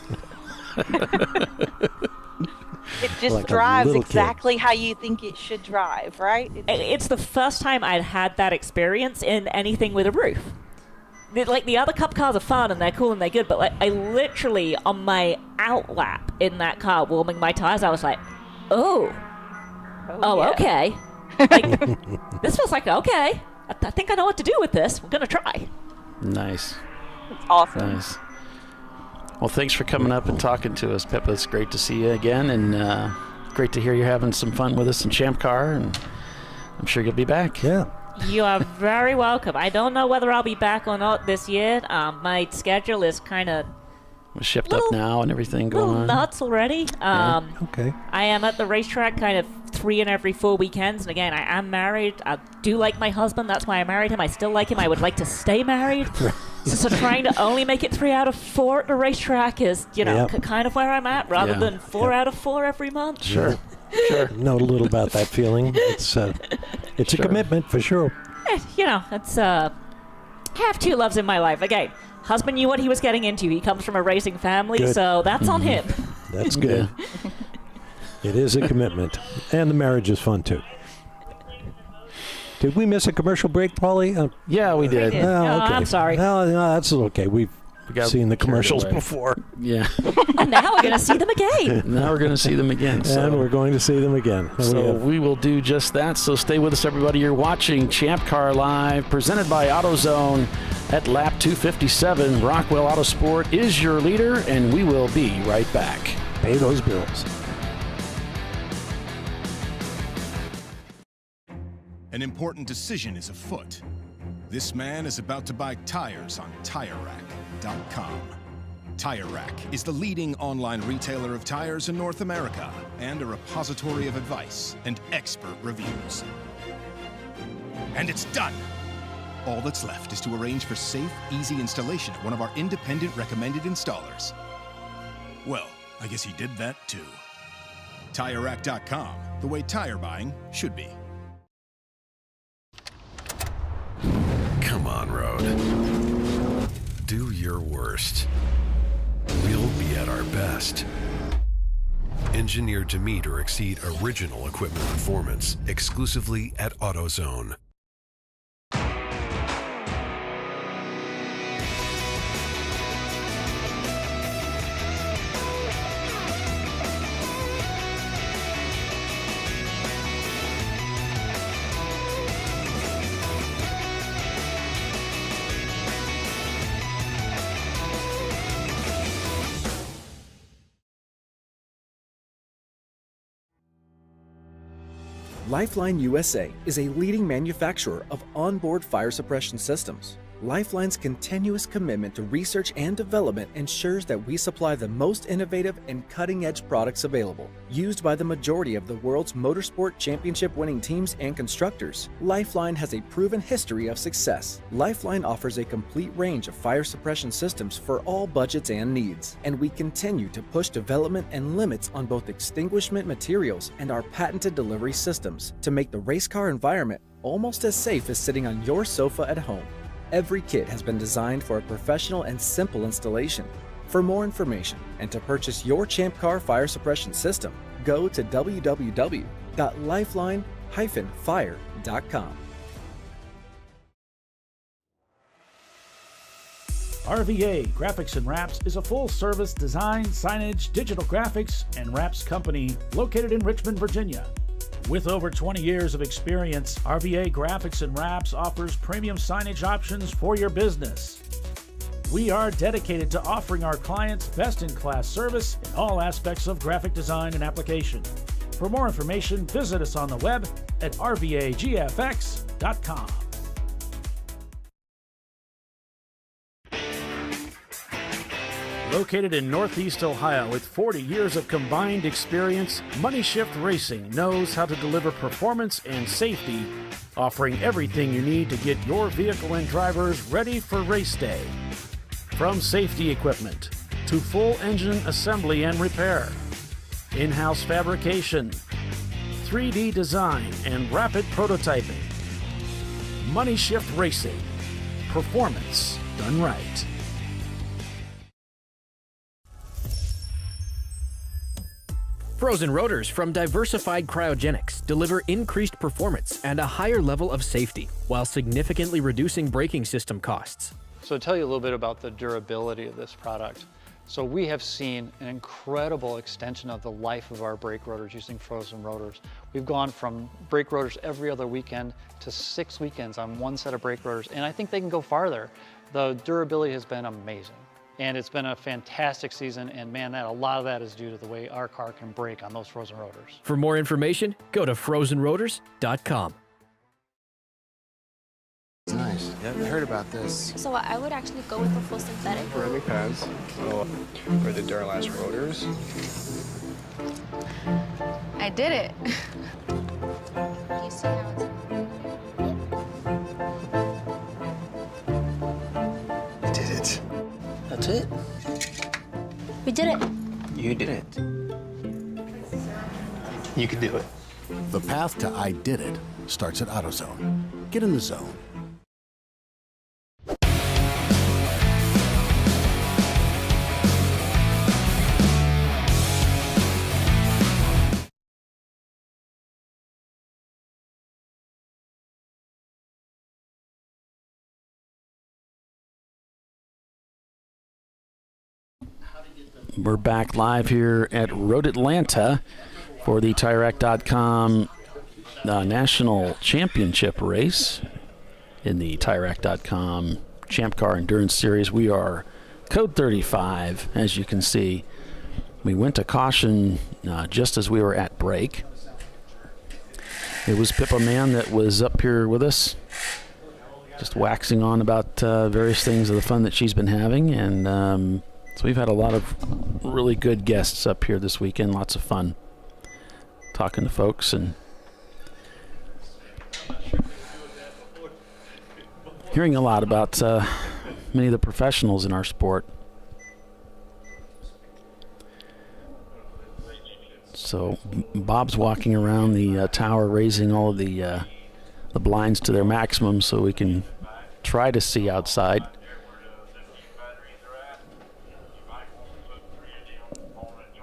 O: It just drives exactly how you think it should drive, right?
N: It's the first time I'd had that experience in anything with a roof. The other Cup cars are fun and they're cool and they're good, but I literally, on my out lap in that car, warming my tires, I was like, oh,
O: yeah.
N: okay. This feels like, okay, I think I know what to do with this. We're going to try.
P: Nice.
O: It's awesome.
P: Nice. Well, thanks for coming up and talking to us, Pippa. It's great to see you again, and great to hear you're having some fun with us in Champ Car, and I'm sure you'll be back.
B: Yeah.
N: You are very welcome. I don't know whether I'll be back or not this year. My schedule is kind of
P: shift up now and everything going on.
N: Nuts already.
B: Okay.
N: I am at the racetrack kind of 3 in every 4 weekends, and again, I am married. I do like my husband. That's why I married him. I still like him. I would like to stay married. So trying to only make it 3 out of 4 at the racetrack is, kind of where I'm at, rather than 4 out of 4 every month.
B: Sure. Know a little about that feeling. It's a commitment for sure.
N: It's I have 2 loves in my life. Again, husband knew what he was getting into. He comes from a racing family, so that's on him.
B: That's good. It is a commitment, and the marriage is fun too. Did we miss a commercial break, Paulie?
P: Yeah, we did.
N: Okay. I'm sorry.
B: No, that's okay. We've seen the commercials before.
P: Yeah.
N: And now we're going to see them again.
P: Now we're going to see them again.
B: And we're going to see them again.
P: So we will do just that. So stay with us, everybody. You're watching Champ Car Live, presented by AutoZone at lap 257. Rockwell Autosport is your leader, and we will be right back.
B: Pay those bills.
Q: An important decision is afoot. This man is about to buy tires on TireRack.com. Tire Rack is the leading online retailer of tires in North America and a repository of advice and expert reviews. And it's done! All that's left is to arrange for safe, easy installation at one of our independent recommended installers. Well, I guess he did that too. TireRack.com, the way tire buying should be.
G: Come on, Road. Do your worst. We'll be at our best. Engineered to meet or exceed original equipment performance exclusively at AutoZone.
H: Lifeline USA is a leading manufacturer of onboard fire suppression systems. Lifeline's continuous commitment to research and development ensures that we supply the most innovative and cutting-edge products available. Used by the majority of the world's motorsport championship-winning teams and constructors, Lifeline has a proven history of success. Lifeline offers a complete range of fire suppression systems for all budgets and needs, and we continue to push development and limits on both extinguishment materials and our patented delivery systems to make the race car environment almost as safe as sitting on your sofa at home. Every kit has been designed for a professional and simple installation. For more information and to purchase your Champ Car fire suppression system, go to www.lifeline-fire.com.
A: RVA Graphics and Wraps is a full-service design, signage, digital graphics, and wraps company located in Richmond, Virginia. With over 20 years of experience, RVA Graphics and Wraps offers premium signage options for your business. We are dedicated to offering our clients best-in-class service in all aspects of graphic design and application. For more information, visit us on the web at rvagfx.com. Located in Northeast Ohio with 40 years of combined experience, Money Shift Racing knows how to deliver performance and safety, offering everything you need to get your vehicle and drivers ready for race day. From safety equipment to full engine assembly and repair, in-house fabrication, 3D design, and rapid prototyping. Money Shift Racing. Performance done right.
J: Frozen rotors from Diversified Cryogenics deliver increased performance and a higher level of safety, while significantly reducing braking system costs.
K: So to tell you a little bit about the durability of this product. So we have seen an incredible extension of the life of our brake rotors using frozen rotors. We've gone from brake rotors every other weekend to 6 weekends on one set of brake rotors, and I think they can go farther. The durability has been amazing. And it's been a fantastic season, and man, a lot of that is due to the way our car can brake on those frozen rotors.
J: For more information, go to frozenrotors.com.
S: Nice. Yeah, I heard about this.
M: So I would actually go with the full synthetic.
S: Ceramic pads. So for the Duralast rotors.
C: I did it.
M: You see how it's...
S: I did it. That's it.
M: We did it.
S: You did it. You can do it.
T: The path to I did it starts at AutoZone. Get in the zone.
P: We're back live here at Road Atlanta for the TireRack.com National Championship race in the TireRack.com Champ Car Endurance Series. We are code 35, as you can see. We went to caution just as we were at break. It was Pippa Mann that was up here with us, just waxing on about various things of the fun that she's been having, and so we've had a lot of really good guests up here this weekend, lots of fun talking to folks and hearing a lot about many of the professionals in our sport. So Bob's walking around the tower, raising all of the blinds to their maximum so we can try to see outside.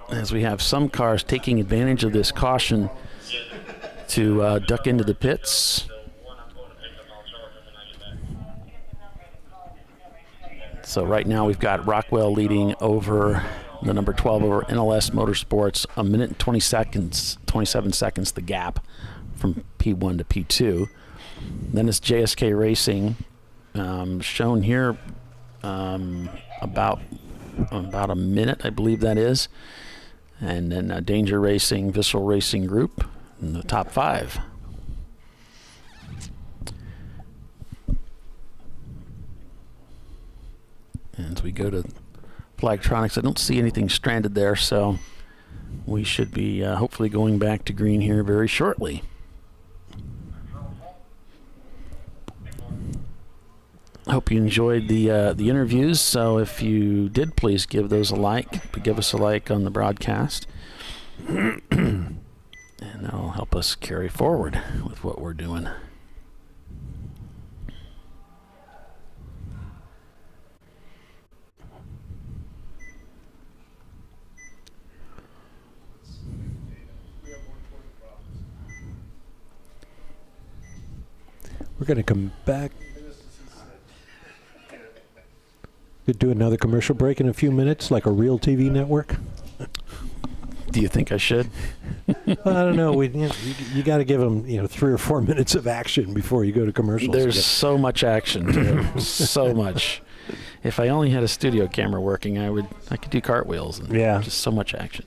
P: As we have some cars taking advantage of this caution to duck into the pits. So right now we've got Rockwell leading over the number 12 over NLS Motorsports, 1 minute and 27 seconds the gap from P1 to P2. Then it's JSK Racing, shown here about a minute, I believe that is. And then Danger Racing, Visceral Racing Group in the top 5. And as we go to Flagtronics, I don't see anything stranded there, so we should be hopefully going back to green here very shortly. Hope you enjoyed the interviews. So if you did, please give those a like. Give us a like on the broadcast, and that'll help us carry forward with what we're doing.
B: We're going to come back. Could do another commercial break in a few minutes, like a real TV network.
P: Do you think I should?
B: I don't know. You got to give them 3 or 4 minutes of action before you go to commercials.
P: There's so much action to it. So much. If I only had a studio camera working, I could do cartwheels and just so much action.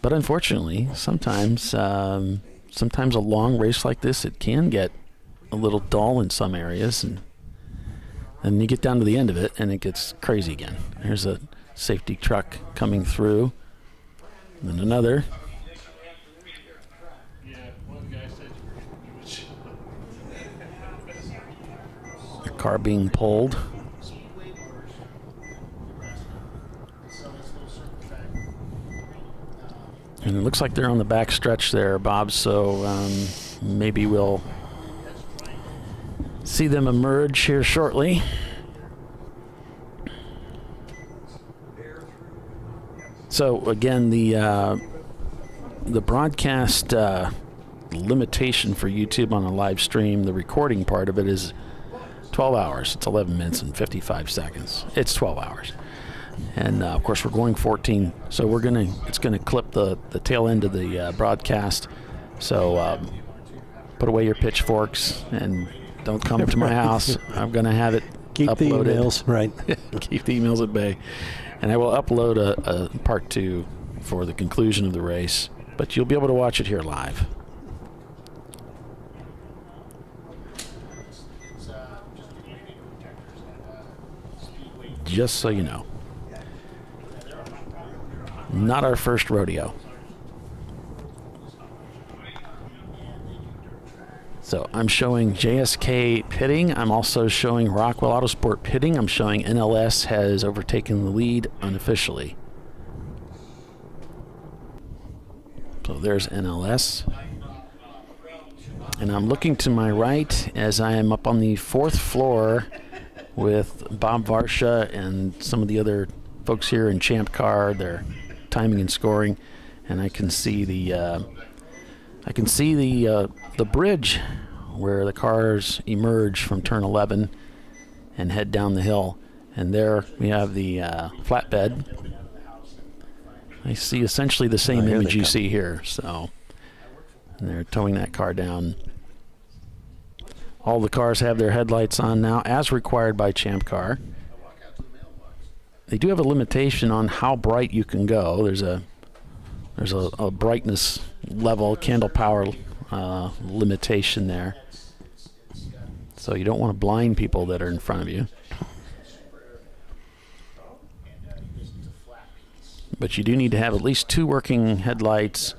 P: But unfortunately, sometimes a long race like this, it can get a little dull in some areas, and you get down to the end of it and it gets crazy again. There's a safety truck coming through. And then another. A car being pulled. And it looks like they're on the back stretch there, Bob, so maybe we'll see them emerge here shortly. So again, the broadcast limitation for YouTube on a live stream, the recording part of it is 12 hours. It's 11 minutes and 55 seconds. It's 12 hours. And of course we're going 14, so it's gonna clip the tail end of the broadcast. So put away your pitchforks and don't come to my house. I'm gonna have it
B: keep
P: uploaded.
B: The emails, right?
P: Keep the emails at bay, and I will upload a part 2 for the conclusion of the race. But you'll be able to watch it here live. Just so you know. Not our first rodeo. So I'm showing JSK pitting. I'm also showing Rockwell Autosport pitting. I'm showing NLS has overtaken the lead unofficially. So there's NLS. And I'm looking to my right as I am up on the 4th floor with Bob Varsha and some of the other folks here in Champ Car. They're timing and scoring, and I can see the bridge where the cars emerge from turn 11 and head down the hill. And there we have the flatbed. I see essentially the same image you see here. So, and they're towing that car down. All the cars have their headlights on now, as required by Champ Car. They do have a limitation on how bright you can go. There's a brightness level, candle power limitation there. So you don't want to blind people that are in front of you. But you do need to have at least 2 working headlights,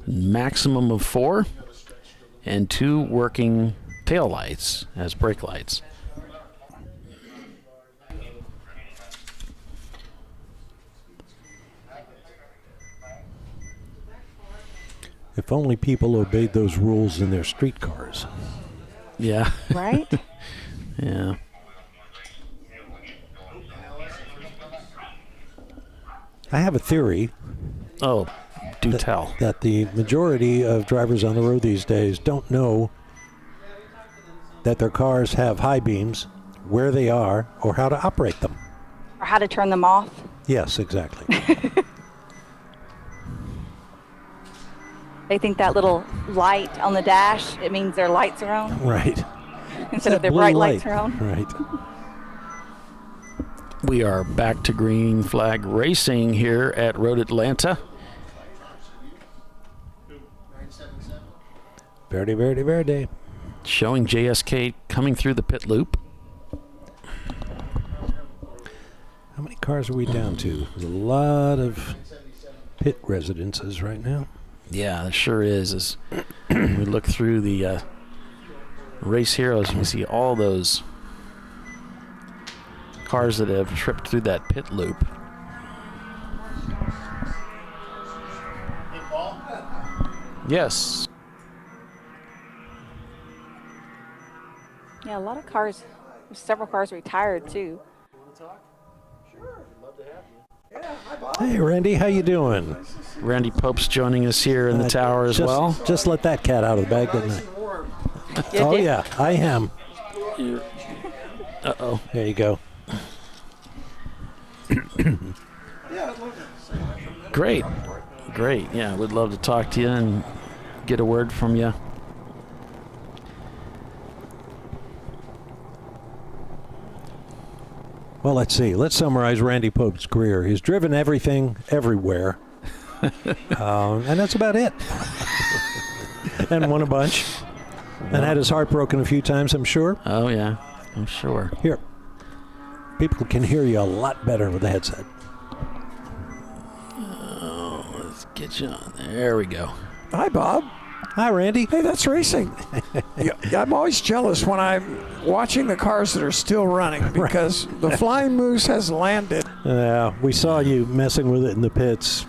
P: maximum of 4, and 2 working tail lights as brake lights.
B: If only people obeyed those rules in their street cars.
P: Yeah.
F: Right?
P: Yeah.
B: I have a theory.
P: Oh, do tell.
B: That the majority of drivers on the road these days don't know that their cars have high beams, where they are, or how to operate them.
F: Or how to turn them off.
B: Yes, exactly.
F: They think that little light on the dash, it means their lights are on.
B: Right.
F: Instead of their bright lights are on.
B: Right.
P: We are back to green flag racing here at Road Atlanta.
B: Verde, Verde, Verde.
P: Showing JSK coming through the pit loop.
B: How many cars are we down to? There's a lot of pit residences right now.
P: Yeah, it sure is. As we look through the race heroes, you can see all those cars that have tripped through that pit loop. Yes.
F: Yeah, a lot of cars, several cars retired too.
B: Hey, Randy, how you doing?
P: Randy Pope's joining us here in the tower as well.
B: Just let that cat out of the bag, didn't I? Oh, yeah, I am.
P: Uh-oh.
B: There you go.
P: Great. Great. Yeah, we'd love to talk to you and get a word from you.
B: Well, let's see. Let's summarize Randy Pope's career. He's driven everything, everywhere. And that's about it. And won a bunch. And had his heart broken a few times, I'm sure.
P: Oh, yeah. I'm sure.
B: Here. People can hear you a lot better with the headset.
P: Let's get you on. There we go.
R: Hi, Bob.
B: Hi, Randy.
R: Hey, that's racing. Yeah, I'm always jealous when I'm watching the cars that are still running because the Flying Moose has landed.
B: Yeah, we saw you messing with it in the pits.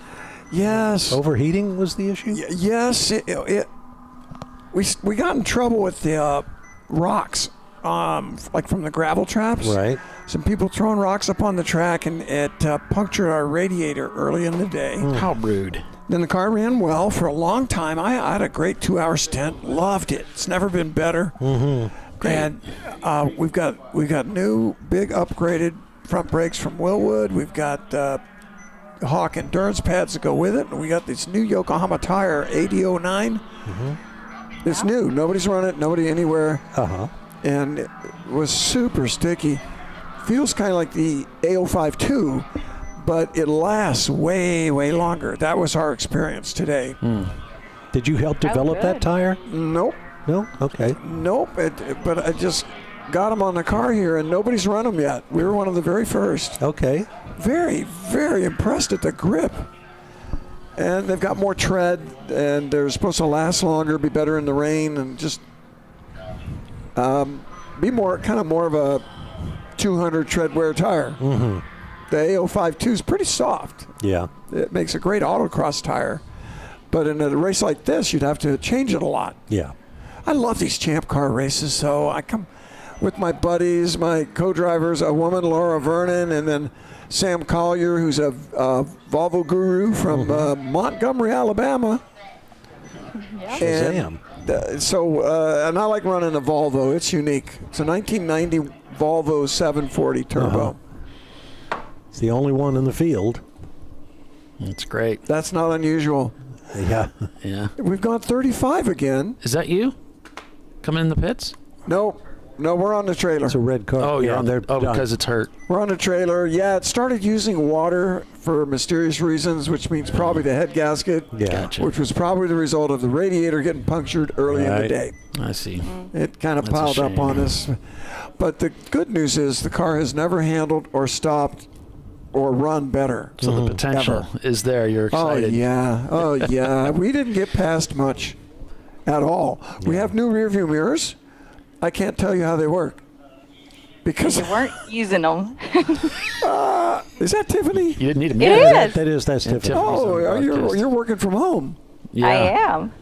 R: Yes.
B: Overheating was the issue?
R: Yes. We got in trouble with the rocks, like from the gravel traps.
B: Right.
R: Some people throwing rocks up on the track, and it punctured our radiator early in the day.
P: How rude.
R: Then the car ran well for a long time. I had a great 2-hour stint. Loved it. It's never been better.
B: Great.
R: And we've got new big upgraded front brakes from Willwood. We've got Hawk endurance pads to go with it. And we got this new Yokohama tire, 8009. It's new. Nobody's run it. Nobody anywhere. And it was super sticky. Feels kind of like the A052, but it lasts way, way longer. That was our experience today.
B: Did you help develop that tire?
R: Nope.
B: No? Okay.
R: Nope. But I just got them on the car here, and nobody's run them yet. We were one of the very first.
B: Okay.
R: Very, very impressed at the grip. And they've got more tread, and they're supposed to last longer, be better in the rain, and just be more of a 200 tread wear tire. The A052 is pretty soft.
B: Yeah.
R: It makes a great autocross tire. But in a race like this, you'd have to change it a lot.
B: Yeah.
R: I love these Champ Car races, so I come with my buddies, my co-drivers, a woman, Laura Vernon, and then Sam Collier, who's a Volvo guru from Montgomery, Alabama.
B: Shazam.
R: And I like running a Volvo. It's unique. It's a 1990 Volvo 740 turbo.
B: It's the only one in the field.
P: That's great.
R: That's not unusual.
B: Yeah.
P: Yeah.
R: We've gone 35 again.
P: Is that you coming in the pits?
R: No, we're on the trailer.
B: It's a red car.
P: Oh, you're
B: yeah,
P: on there. Oh, because it's hurt.
R: We're on the trailer. Yeah, it started using water for mysterious reasons, which means probably the head gasket, which was probably the result of the radiator getting punctured early in the day.
P: I see.
R: It kind of piled up on us. But the good news is the car has never handled or stopped or run better.
P: So the potential is there. You're excited.
R: Oh, yeah. We didn't get past much at all. We have new rearview mirrors. I can't tell you how they work. Because
O: you weren't using them.
R: Is that Tiffany?
P: You didn't need a
O: mirror.
R: That's Tiffany. Oh, you're working from home.
O: Yeah. I am.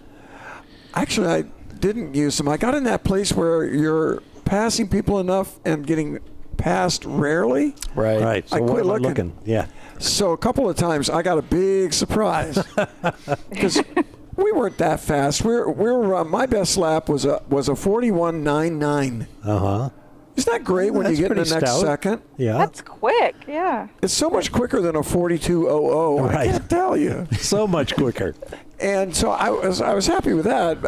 R: Actually, I didn't use them. I got in that place where you're passing people enough and getting passed rarely.
B: Right. So
R: I quit
B: what am I
R: looking.
B: Yeah.
R: So a couple of times I got a big surprise because we weren't that fast. We were my best lap was a 41.99. Isn't that great when you get in the next second?
B: Yeah.
O: That's quick. Yeah.
R: It's so much quicker than a 42.00.
B: Right.
R: I can't tell you.
B: So much quicker.
R: And so I was happy with that.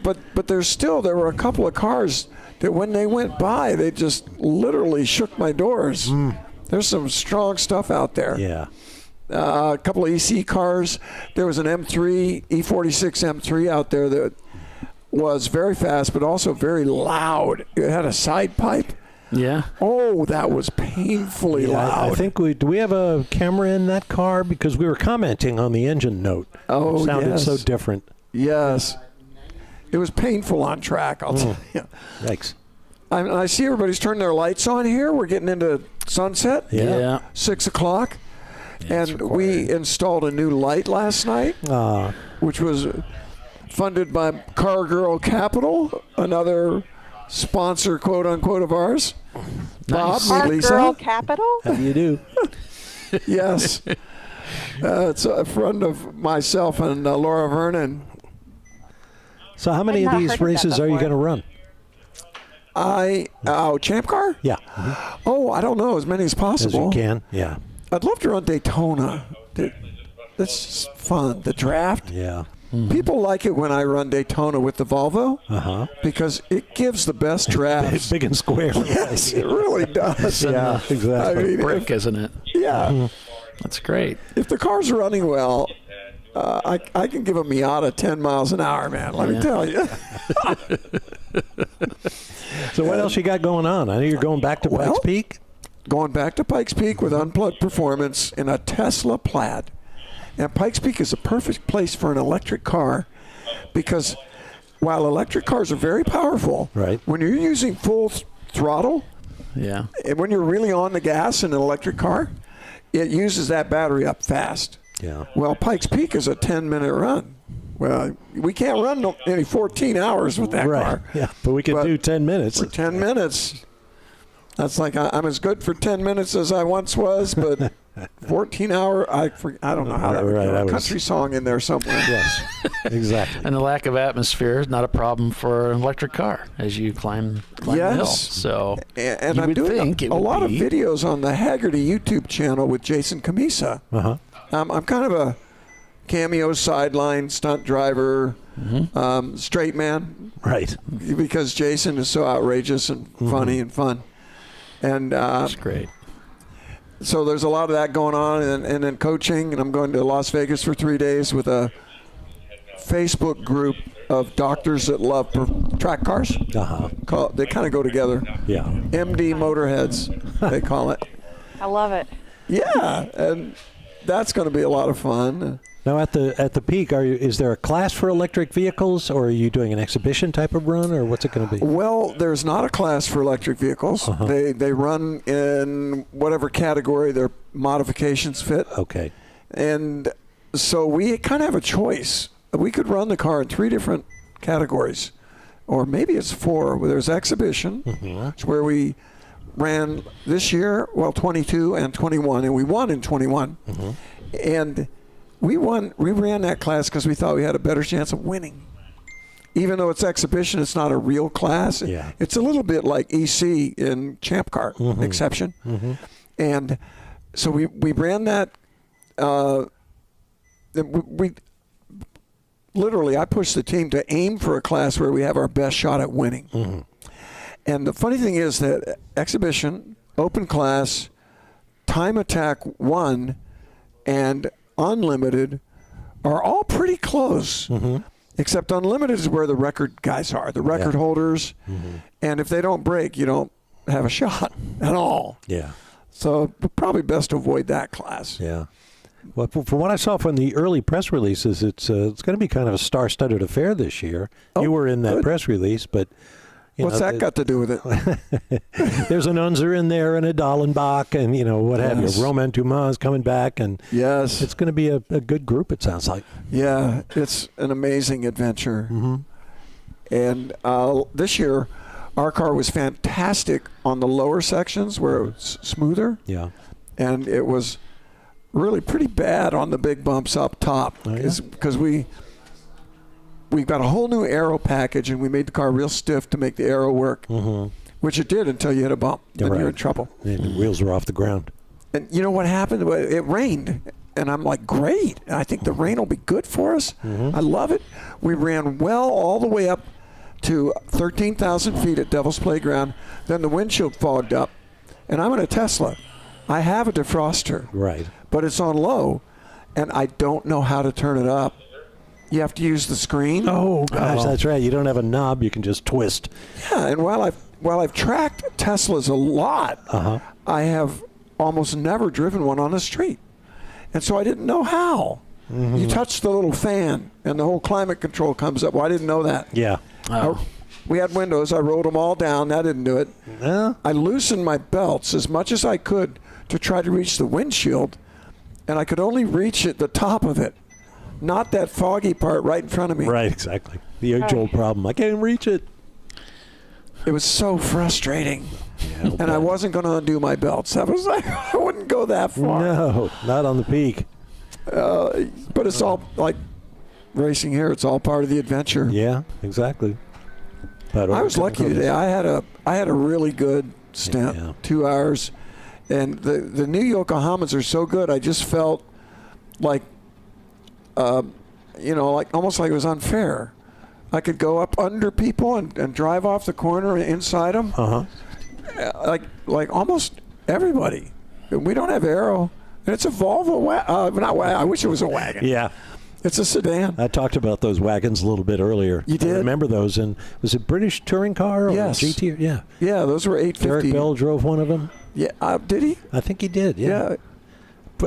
R: But there were a couple of cars that when they went by, they just literally shook my doors. There's some strong stuff out there.
B: Yeah.
R: A couple of EC cars. There was an M3, E46 M3 out there that was very fast, but also very loud. It had a side pipe.
P: Yeah.
R: Oh, that was painfully loud.
B: I think do we have a camera in that car? Because we were commenting on the engine note.
R: Oh,
B: it sounded
R: yes.
B: so different.
R: Yes. It was painful on track, I'll tell you.
B: Yikes.
R: I see everybody's turning their lights on here. We're getting into sunset.
P: Yeah.
R: 6 o'clock. And we installed a new light last night, which was funded by Car Girl Capital, another sponsor, quote unquote, of ours. Bob,
O: Car
R: Lisa.
O: Girl Capital?
B: How do you do?
R: Yes. It's a friend of myself and Laura Vernon.
B: So how many of these races are you going to run?
R: Champ Car?
B: Yeah.
R: Oh, I don't know, as many as possible.
B: As you can, yeah.
R: I'd love to run Daytona. That's fun. The draft.
B: Yeah.
R: People like it when I run Daytona with the Volvo because it gives the best drafts.
B: Big and square.
R: Yes, it really does.
B: Yeah, exactly.
P: I mean, brick, isn't it?
R: Yeah.
P: That's great.
R: If the car's running well, I can give a Miata 10 miles an hour, man. Let me tell you.
B: So what else you got going on? I know you're going back to Pikes Peak.
R: Going back to Pikes Peak with unplugged performance in a Tesla Plaid. And Pikes Peak is a perfect place for an electric car because while electric cars are very powerful, when you're using full throttle, and when you're really on the gas in an electric car, it uses that battery up fast.
B: Yeah.
R: Well, Pikes Peak is a 10-minute run. Well, we can't run any 14 hours with that car.
B: Yeah, but we can do 10 minutes.
R: For 10 minutes. That's like I'm as good for 10 minutes as I once was, but 14 hour, I don't know how that would go. A country song in there somewhere.
B: Yes, exactly.
P: And the lack of atmosphere is not a problem for an electric car as you climb the hill. So
R: and
P: you
R: I'm
P: would
R: doing
P: think it
R: a
P: would
R: lot of
P: be.
R: videos on the Haggerty YouTube channel with Jason Camisa. I'm kind of a cameo sideline stunt driver, straight man.
B: Right.
R: Because Jason is so outrageous and funny and fun. And
P: that's great.
R: So there's a lot of that going on, and then coaching, and I'm going to Las Vegas for 3 days with a Facebook group of doctors that love track cars. They kind of go together.
B: Yeah.
R: MD Motorheads, they call it.
O: I love it.
R: Yeah, and that's going to be a lot of fun.
B: Now at the peak, is there a class for electric vehicles, or are you doing an exhibition type of run, or what's it going to be?
R: Well, there's not a class for electric vehicles. They run in whatever category their modifications fit.
B: Okay.
R: And so we kind of have a choice. We could run the car in 3 different categories, or maybe it's 4. There's exhibition, it's where we ran this year, 22 and 21, and we won in 21. And we ran that class because we thought we had a better chance of winning. Even though it's exhibition, it's not a real class.
B: Yeah.
R: It's a little bit like EC in Champ Car, exception. And so we ran that. We literally, I pushed the team to aim for a class where we have our best shot at winning. And the funny thing is that exhibition, open class, time attack 1, and unlimited are all pretty close. Except unlimited is where the record guys are, the record holders. And if they don't break, you don't have a shot at all.
B: Yeah.
R: So probably best to avoid that class.
B: Yeah. Well, from what I saw from the early press releases, it's going to be kind of a star-studded affair this year. You were in that press release, but
R: what's that got to do with it?
B: There's an Unzer in there and a Dallenbach and, what have you. Romain Dumas coming back. And it's going to be a good group, it sounds like.
R: Yeah, it's an amazing adventure. And this year, our car was fantastic on the lower sections where it was smoother.
B: Yeah.
R: And it was really pretty bad on the big bumps up top. Because we got a whole new aero package, and we made the car real stiff to make the aero work, which it did until you hit a bump. Then you're in trouble.
B: And the wheels were off the ground.
R: And you know what happened? It rained, and I'm like, great. I think the rain will be good for us. I love it. We ran well all the way up to 13,000 feet at Devil's Playground. Then the windshield fogged up, and I'm in a Tesla. I have a defroster, but it's on low, and I don't know how to turn it up. You have to use the screen.
B: Oh gosh, that's right. You don't have a knob; you can just twist.
R: Yeah, and while I've tracked Teslas a lot, I have almost never driven one on the street, and so I didn't know how. You touch the little fan, and the whole climate control comes up. Well, I didn't know that.
B: Yeah.
R: We had windows. I rolled them all down. That didn't do it. I loosened my belts as much as I could to try to reach the windshield, and I could only reach the top of it. Not that foggy part right in front of me.
B: Right, exactly. The age-old problem. I can't reach it.
R: It was so frustrating. And I wasn't going to undo my belts. I was like, I wouldn't go that far.
B: No, not on the peak.
R: But it's all like racing here. It's all part of the adventure.
B: Yeah, exactly. But
R: I was lucky today. I had a really good stint, 2 hours. And the new Yokohamas are so good. I just felt like, like almost like it was unfair. I could go up under people and drive off the corner inside them. Like almost everybody. We don't have aero. And it's a Volvo. I wish it was a wagon.
B: Yeah.
R: It's a sedan.
B: I talked about those wagons a little bit earlier.
R: You did?
B: I remember those. And was it British touring car or
R: Yes.
B: GT? Yeah.
R: Yeah, those were 850.
B: Derek Bell drove one of them.
R: Yeah, did he?
B: I think he did, yeah.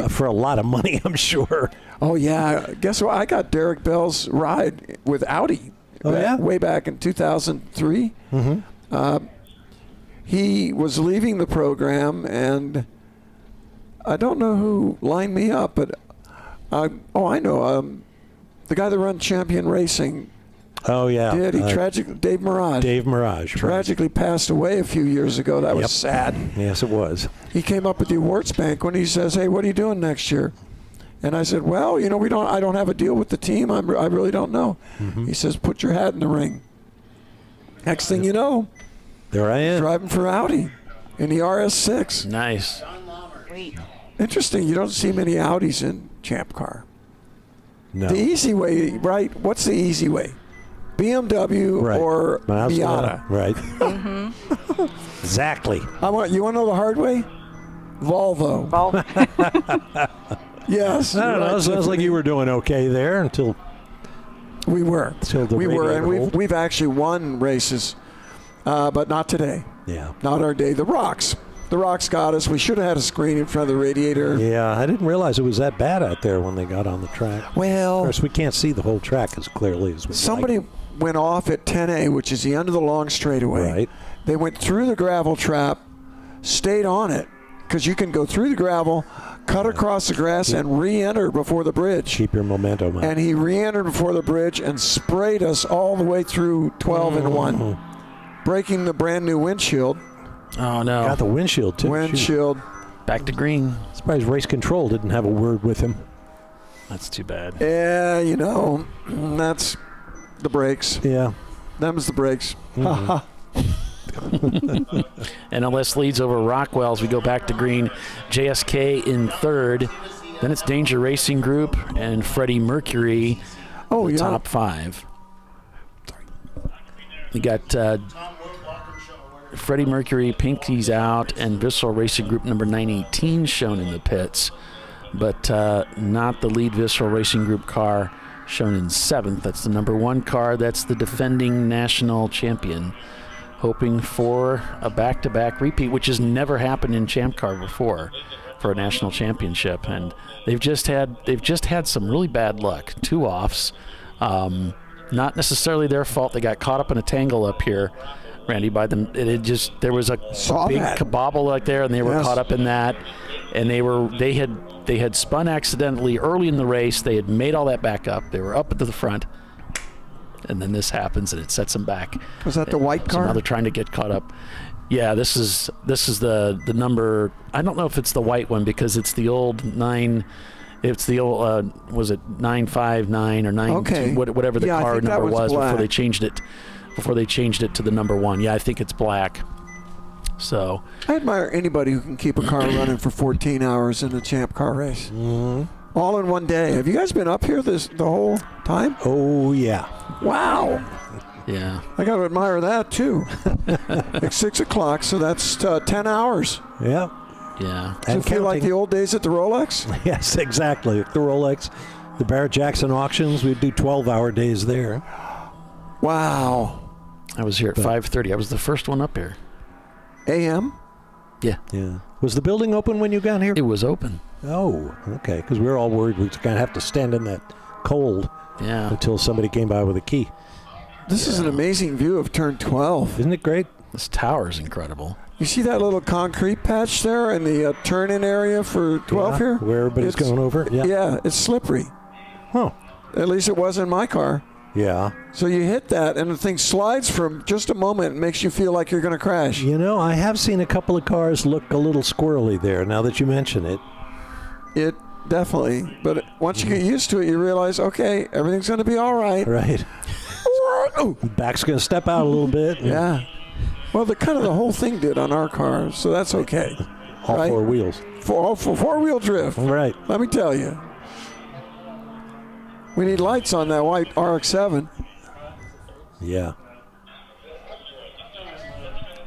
B: for a lot of money, I'm sure.
R: Oh, yeah. Guess what? I got Derek Bell's ride with Audi way back in 2003.
B: Mm-hmm.
R: He was leaving the program, and I don't know who lined me up, but I know. The guy that runs Champion Racing.
B: Oh, yeah.
R: Dave Mirage.
B: Dave Mirage.
R: Tragically passed away a few years ago. That was sad.
B: Yes, it was.
R: He came up at the awards bank when he says, "Hey, what are you doing next year?" And I said, "Well, I don't have a deal with the team. I really don't know."
B: Mm-hmm.
R: He says, "Put your hat in the ring." Next thing you know,
B: there I am.
R: Driving for Audi in the RS6.
P: Nice.
R: Interesting. You don't see many Audis in Champ Car.
B: No.
R: The easy way, right? What's the easy way? BMW or Miata?
B: Right.
R: Mm-hmm.
B: Exactly.
R: You want to know the hard way? Volvo. Yes.
B: I don't know. It sounds like you were doing okay there until
R: we were. And we've actually won races, but not today.
B: Yeah.
R: Not our day. The Rocks got us. We should have had a screen in front of the radiator.
B: Yeah, I didn't realize it was that bad out there when they got on the track.
R: Well,
B: of course, we can't see the whole track as clearly as we
R: somebody went off at 10A, which is the end of the long straightaway.
B: Right.
R: They went through the gravel trap, stayed on it, because you can go through the gravel, cut across the grass, and re-enter before the bridge.
B: Keep your momentum up.
R: And he re-entered before the bridge and sprayed us all the way through 12 and 1, breaking the brand new windshield.
P: Oh, no.
B: Got the windshield, too.
R: Windshield.
P: Back to green.
B: Surprised race control didn't have a word with him.
P: That's too bad.
R: Yeah, that's the brakes.
B: Yeah.
R: Them's the brakes.
B: Mm-hmm.
P: NLS leads over Rockwell as we go back to green. JSK in third. Then it's Danger Racing Group and Freddie Mercury. Top five. We got Freddie Mercury, Pinky's out, and Visceral Racing Group number 918 shown in the pits, but not the lead Visceral Racing Group car shown in seventh. That's the number one car. That's the defending national champion, hoping for a back-to-back repeat, which has never happened in Champ Car before for a national championship. And they've just had some really bad luck. 2 offs, not necessarily their fault. They got caught up in a tangle up here, Randy, by them. There was a big kabobble like there, and they were caught up in that. And they had spun accidentally early in the race. They had made all that back up. They were up to the front, and then this happens, and it sets them back.
R: Was that the white car?
P: So now they're trying to get caught up. Yeah, this is the number. I don't know if it's the white one because it's the old 9. It's the old was it 959 or 92, whatever the car number was before they changed it. Before they changed it to the number 1. Yeah, I think it's black. So
R: I admire anybody who can keep a car running for 14 hours in a Champ Car race.
B: Mm-hmm.
R: All in one day. Have you guys been up here the whole time?
B: Oh, yeah.
R: Wow.
P: Yeah.
R: I got to admire that, too. At 6 o'clock, so that's 10 hours.
B: Yeah.
P: Yeah.
R: Does it feel like the old days at the Rolex?
B: Yes, exactly. The Rolex, the Barrett-Jackson auctions, we'd do 12-hour days there.
R: Wow.
P: I was here at 5:30. I was the first one up here.
R: AM?
P: Yeah.
B: Yeah. Was the building open when you got here?
P: It was open.
B: Oh, okay. Because we were all worried we were going to have to stand in that cold until somebody came by with a key.
R: This is an amazing view of turn 12.
B: Isn't it great?
P: This tower is incredible.
R: You see that little concrete patch there in the turn-in area for 12 here?
B: Where everybody's going over? Yeah.
R: Yeah, it's slippery.
B: Huh.
R: At least it was in my car.
B: Yeah.
R: So you hit that, and the thing slides from just a moment and makes you feel like you're going to crash.
B: I have seen a couple of cars look a little squirrely there now that you mention it.
R: It definitely. But once you get used to it, you realize, okay, everything's going to be all right.
B: Right. Back's going to step out a little bit.
R: Yeah. Well, the whole thing did on our car, so that's okay.
B: All
R: right?
B: 4 wheels.
R: For four-wheel drift.
B: Right.
R: Let me tell you. We need lights on that white RX-7.
B: Yeah.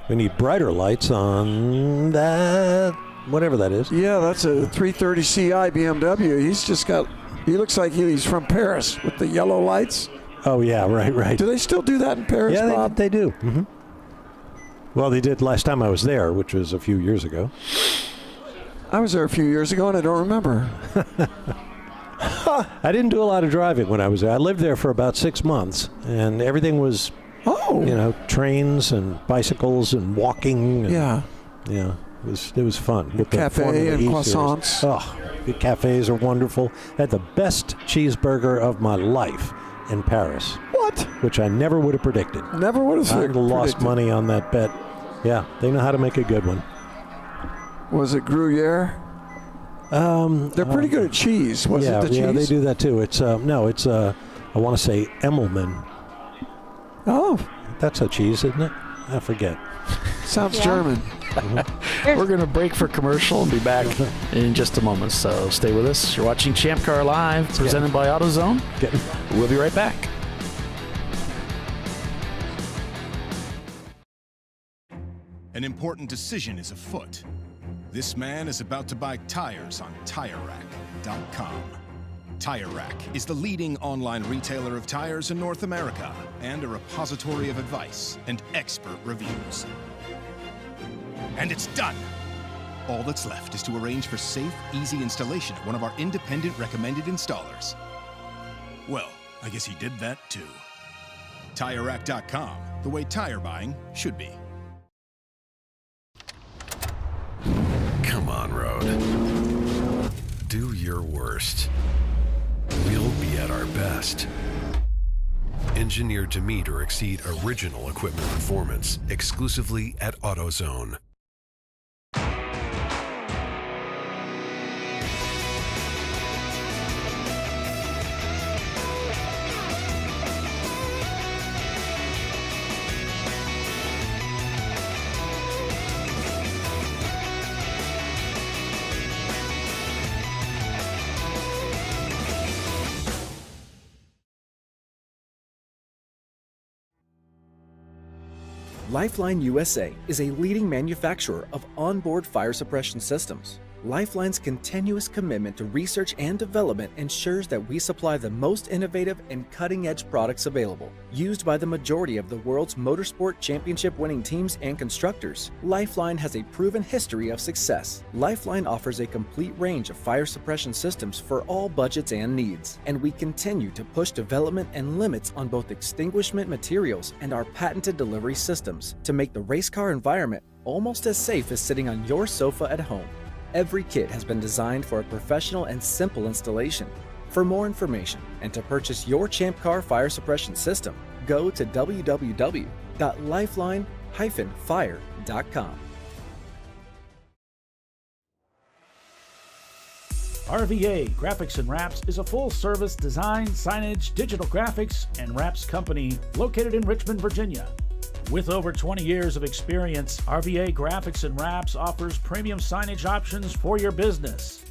B: We need brighter lights on that, whatever that is.
R: Yeah, that's a 330 Ci BMW. He looks like he's from Paris with the yellow lights.
B: Oh, yeah, right.
R: Do they still do that in Paris,
B: yeah,
R: Bob?
B: they do. Mm-hmm. Well, they did last time I was there, which was a few years ago.
R: I was there a few years ago, and I don't remember.
B: I didn't do a lot of driving when I was there. I lived there for about 6 months, and everything was, trains and bicycles and walking. And,
R: yeah.
B: It was fun. With the
R: Cafe
B: Formula
R: and
B: E
R: croissants.
B: Series. Oh, the cafes are wonderful. I had the best cheeseburger of my life in Paris.
R: What?
B: Which I never would have predicted.
R: Never would have
B: I lost money on that bet. Yeah, they know how to make a good one.
R: Was it Gruyere? They're pretty good at cheese. Was it the cheese?
B: Yeah, they do that too. It's I want to say Emmelmann.
R: Oh,
B: that's a cheese, isn't it? I forget.
R: Sounds German.
P: We're going to break for commercial and be back in just a moment, so stay with us. You're watching Champ Car Live, presented by AutoZone. We'll be right back.
Q: An important decision is afoot. This man is about to buy tires on TireRack.com. Tire Rack is the leading online retailer of tires in North America and a repository of advice and expert reviews. And it's done! All that's left is to arrange for safe, easy installation at one of our independent recommended installers. Well, I guess he did that too. TireRack.com, the way tire buying should be.
G: Come on, Road. Do your worst. We'll be at our best. Engineered to meet or exceed original equipment performance, exclusively at AutoZone.
H: Lifeline USA is a leading manufacturer of onboard fire suppression systems. Lifeline's continuous commitment to research and development ensures that we supply the most innovative and cutting-edge products available. Used by the majority of the world's motorsport championship-winning teams and constructors, Lifeline has a proven history of success. Lifeline offers a complete range of fire suppression systems for all budgets and needs, and we continue to push development and limits on both extinguishment materials and our patented delivery systems to make the race car environment almost as safe as sitting on your sofa at home. Every kit has been designed for a professional and simple installation. For more information and to purchase your ChampCar fire suppression system, go to www.lifeline-fire.com.
A: RVA Graphics and Wraps is a full-service design, signage, digital graphics, and wraps company located in Richmond, Virginia. With over 20 years of experience, RVA Graphics and Wraps offers premium signage options for your business.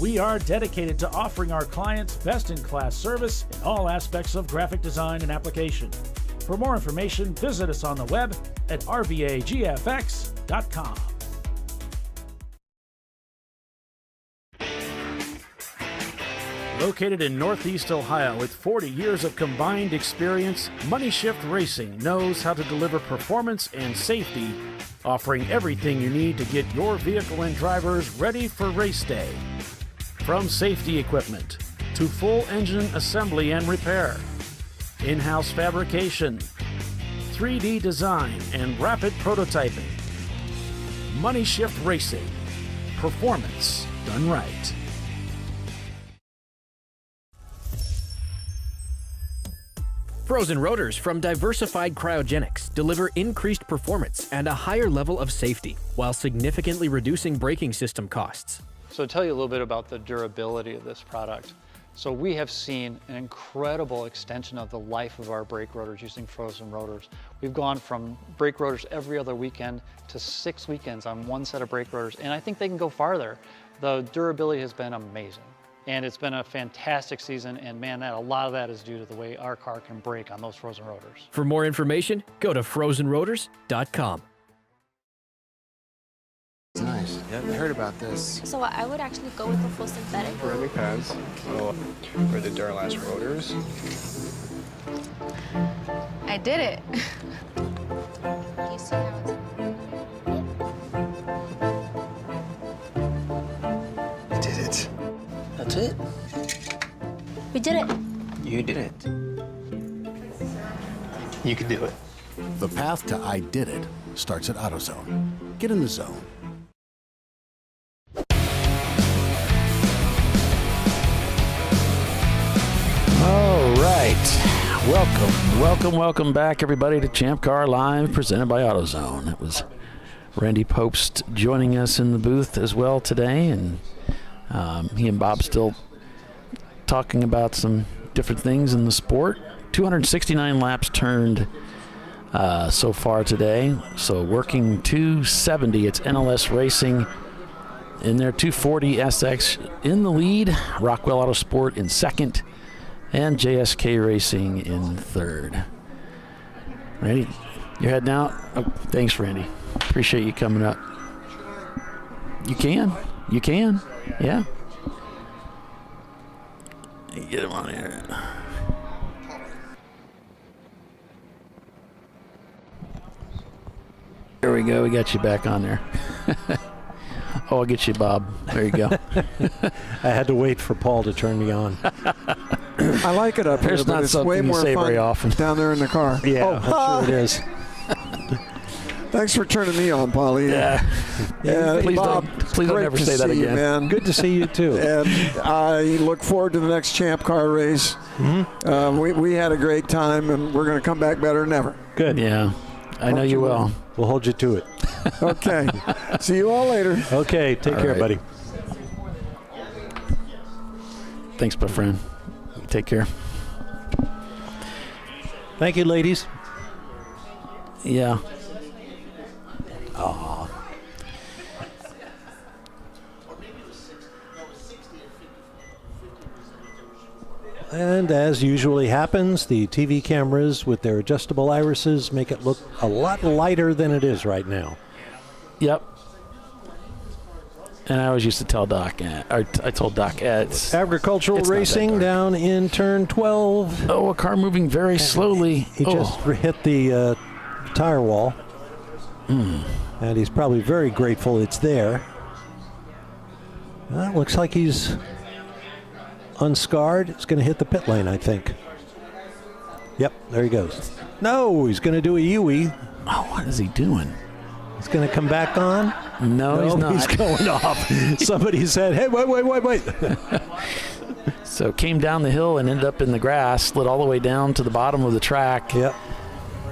A: We are dedicated to offering our clients best-in-class service in all aspects of graphic design and application. For more information, visit us on the web at rvagfx.com. Located in Northeast Ohio with 40 years of combined experience, Money Shift Racing knows how to deliver performance and safety, offering everything you need to get your vehicle and drivers ready for race day. From safety equipment to full engine assembly and repair, in-house fabrication, 3D design, and rapid prototyping. Money Shift Racing. Performance done right.
J: Frozen rotors from Diversified Cryogenics deliver increased performance and a higher level of safety, while significantly reducing braking system costs.
K: So to tell you a little bit about the durability of this product. So we have seen an incredible extension of the life of our brake rotors using frozen rotors. We've gone from brake rotors every other weekend to 6 weekends on one set of brake rotors, and I think they can go farther. The durability has been amazing. And it's been a fantastic season, and man, a lot of that is due to the way our car can brake on those frozen rotors.
J: For more information, go to frozenrotors.com.
S: Nice. Yeah, I heard about this.
M: So I would actually go with the full synthetic.
S: Ceramic pads. So for the Duralast rotors.
C: I did it.
M: You see how it's...
S: That's it.
M: We did it.
S: You did it. You can do it.
T: The path to I Did It starts at AutoZone. Get in the zone.
P: All right. Welcome back, everybody, to Champ Car Live, presented by AutoZone. It was Randy Popst joining us in the booth as well today, and he and Bob still talking about some different things in the sport. 269 laps turned so far today, so working 270. It's NLS Racing in their 240 SX in the lead, Rockwell Autosport in second, and JSK Racing in third. Randy, you're heading out? Oh, thanks, Randy. Appreciate you coming up. You can. Yeah. Get him on here. There we go. We got you back on there. Oh, I'll get you, Bob. There you go.
B: I had to wait for Paul to turn me on.
R: I like it up here,
P: There's
R: but
P: not
R: it's
P: something
R: way
P: you
R: more
P: say
R: fun
P: very often.
R: down there in the car.
B: Yeah, I'm sure it is.
R: Thanks for turning me on, Paulie.
P: Yeah. Please
R: Bob,
P: don't
R: great
P: ever
R: to
P: say that
R: see you,
P: again.
R: man.
B: Good to see you, too.
R: And I look forward to the next Champ Car race.
B: Mm-hmm.
R: We had a great time, and we're going to come back better than ever.
B: Good.
P: Yeah, I know you will.
B: We'll hold you to it.
R: Okay. See you all later.
B: Okay, take care, buddy.
P: Thanks, my friend. Take care.
B: Thank you, ladies.
P: Yeah.
B: Aw. And as usually happens, the TV cameras with their adjustable irises make it look a lot lighter than it is right now.
P: Yep. And I always used to tell Doc, I told Doc, it's
B: agricultural
P: it's
B: racing down in turn 12.
P: Oh, a car moving very slowly.
B: He just hit the tire wall. And he's probably very grateful it's there. Well, looks like he's unscarred. It's going to hit the pit lane, I think. Yep, there he goes. No, he's going to do a Yui.
P: Oh, what is he doing?
B: He's going to come back on.
P: No, he's not.
B: He's going off. Somebody said, hey, wait.
P: So came down the hill and ended up in the grass, slid all the way down to the bottom of the track.
B: Yep.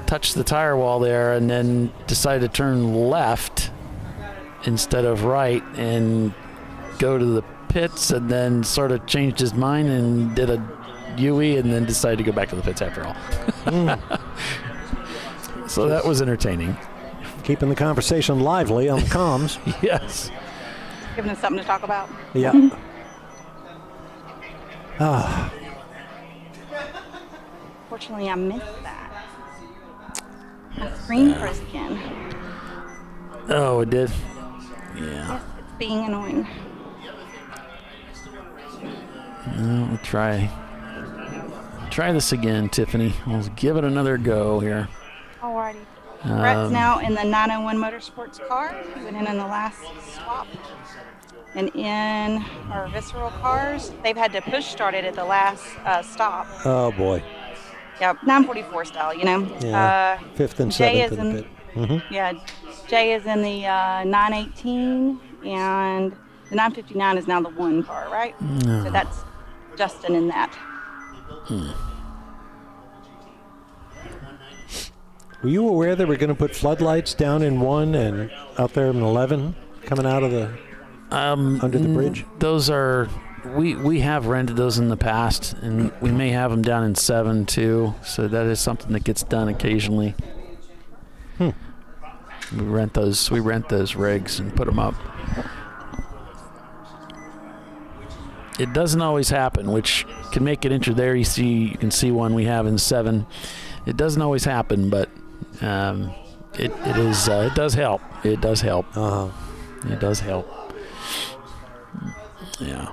P: Touched the tire wall there, and then decided to turn left instead of right and go to the pits, and then sort of changed his mind and did a Yui, and then decided to go back to the pits after all. So that was entertaining.
B: Keeping the conversation lively on the comms.
P: Yes.
O: Giving us something to talk about.
B: Yeah.
O: Fortunately, I missed that. My screen froze again.
P: Oh, it did? Yeah.
O: Yes, it's being annoying.
P: We'll try this again, Tiffany. We'll give it another go here.
O: Alrighty. Brett's now in the 901 Motorsports car. He went in the last swap. And in our visceral cars, they've had to push start it at the last stop.
B: Oh, boy.
O: Yeah, 944 style, you know.
B: Yeah, fifth and
O: Jay
B: seventh
O: is
B: in the pit. Mm-hmm.
O: Yeah, Jay is in the 918, and the 959 is now the 1 car, right?
P: No.
O: So that's Justin in that.
B: Were you aware they were going to put floodlights down in 1 and out there in 11 coming out of the under the bridge?
P: Those are we have rented those in the past, and we may have them down in 7 too. So that is something that gets done occasionally. We rent those rigs and put them up. It doesn't always happen, which can make it interesting. There you can see one we have in 7. It doesn't always happen, but it does help. It does help. It does help. Yeah.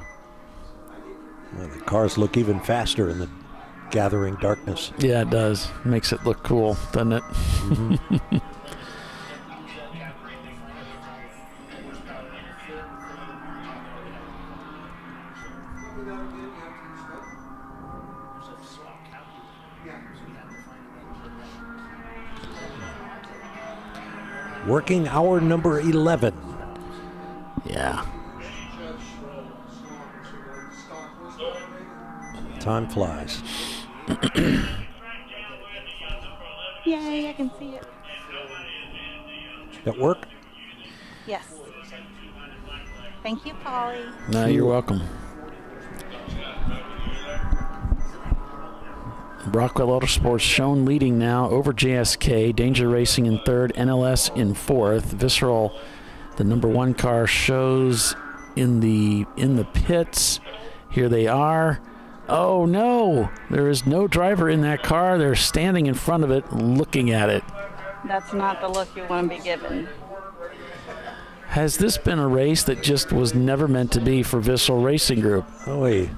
B: Well, the cars look even faster in the gathering darkness.
P: Yeah, it does. Makes it look cool, doesn't it?
B: Mm-hmm. Working hour number 11.
P: Yeah.
B: Time flies.
O: Yay, I can see it.
B: That work?
O: Yes. Thank you, Polly.
P: No, you're welcome. Rockwell Autosports shown leading now over JSK, Danger Racing in third, NLS in fourth. Visceral, the number one car, shows in the pits. Here they are. Oh no, there is no driver in that car. They're standing in front of it looking at it.
O: That's not the look you want to be given.
P: Has this been a race that just was never meant to be for Visceral Racing Group?
B: Oh, wait.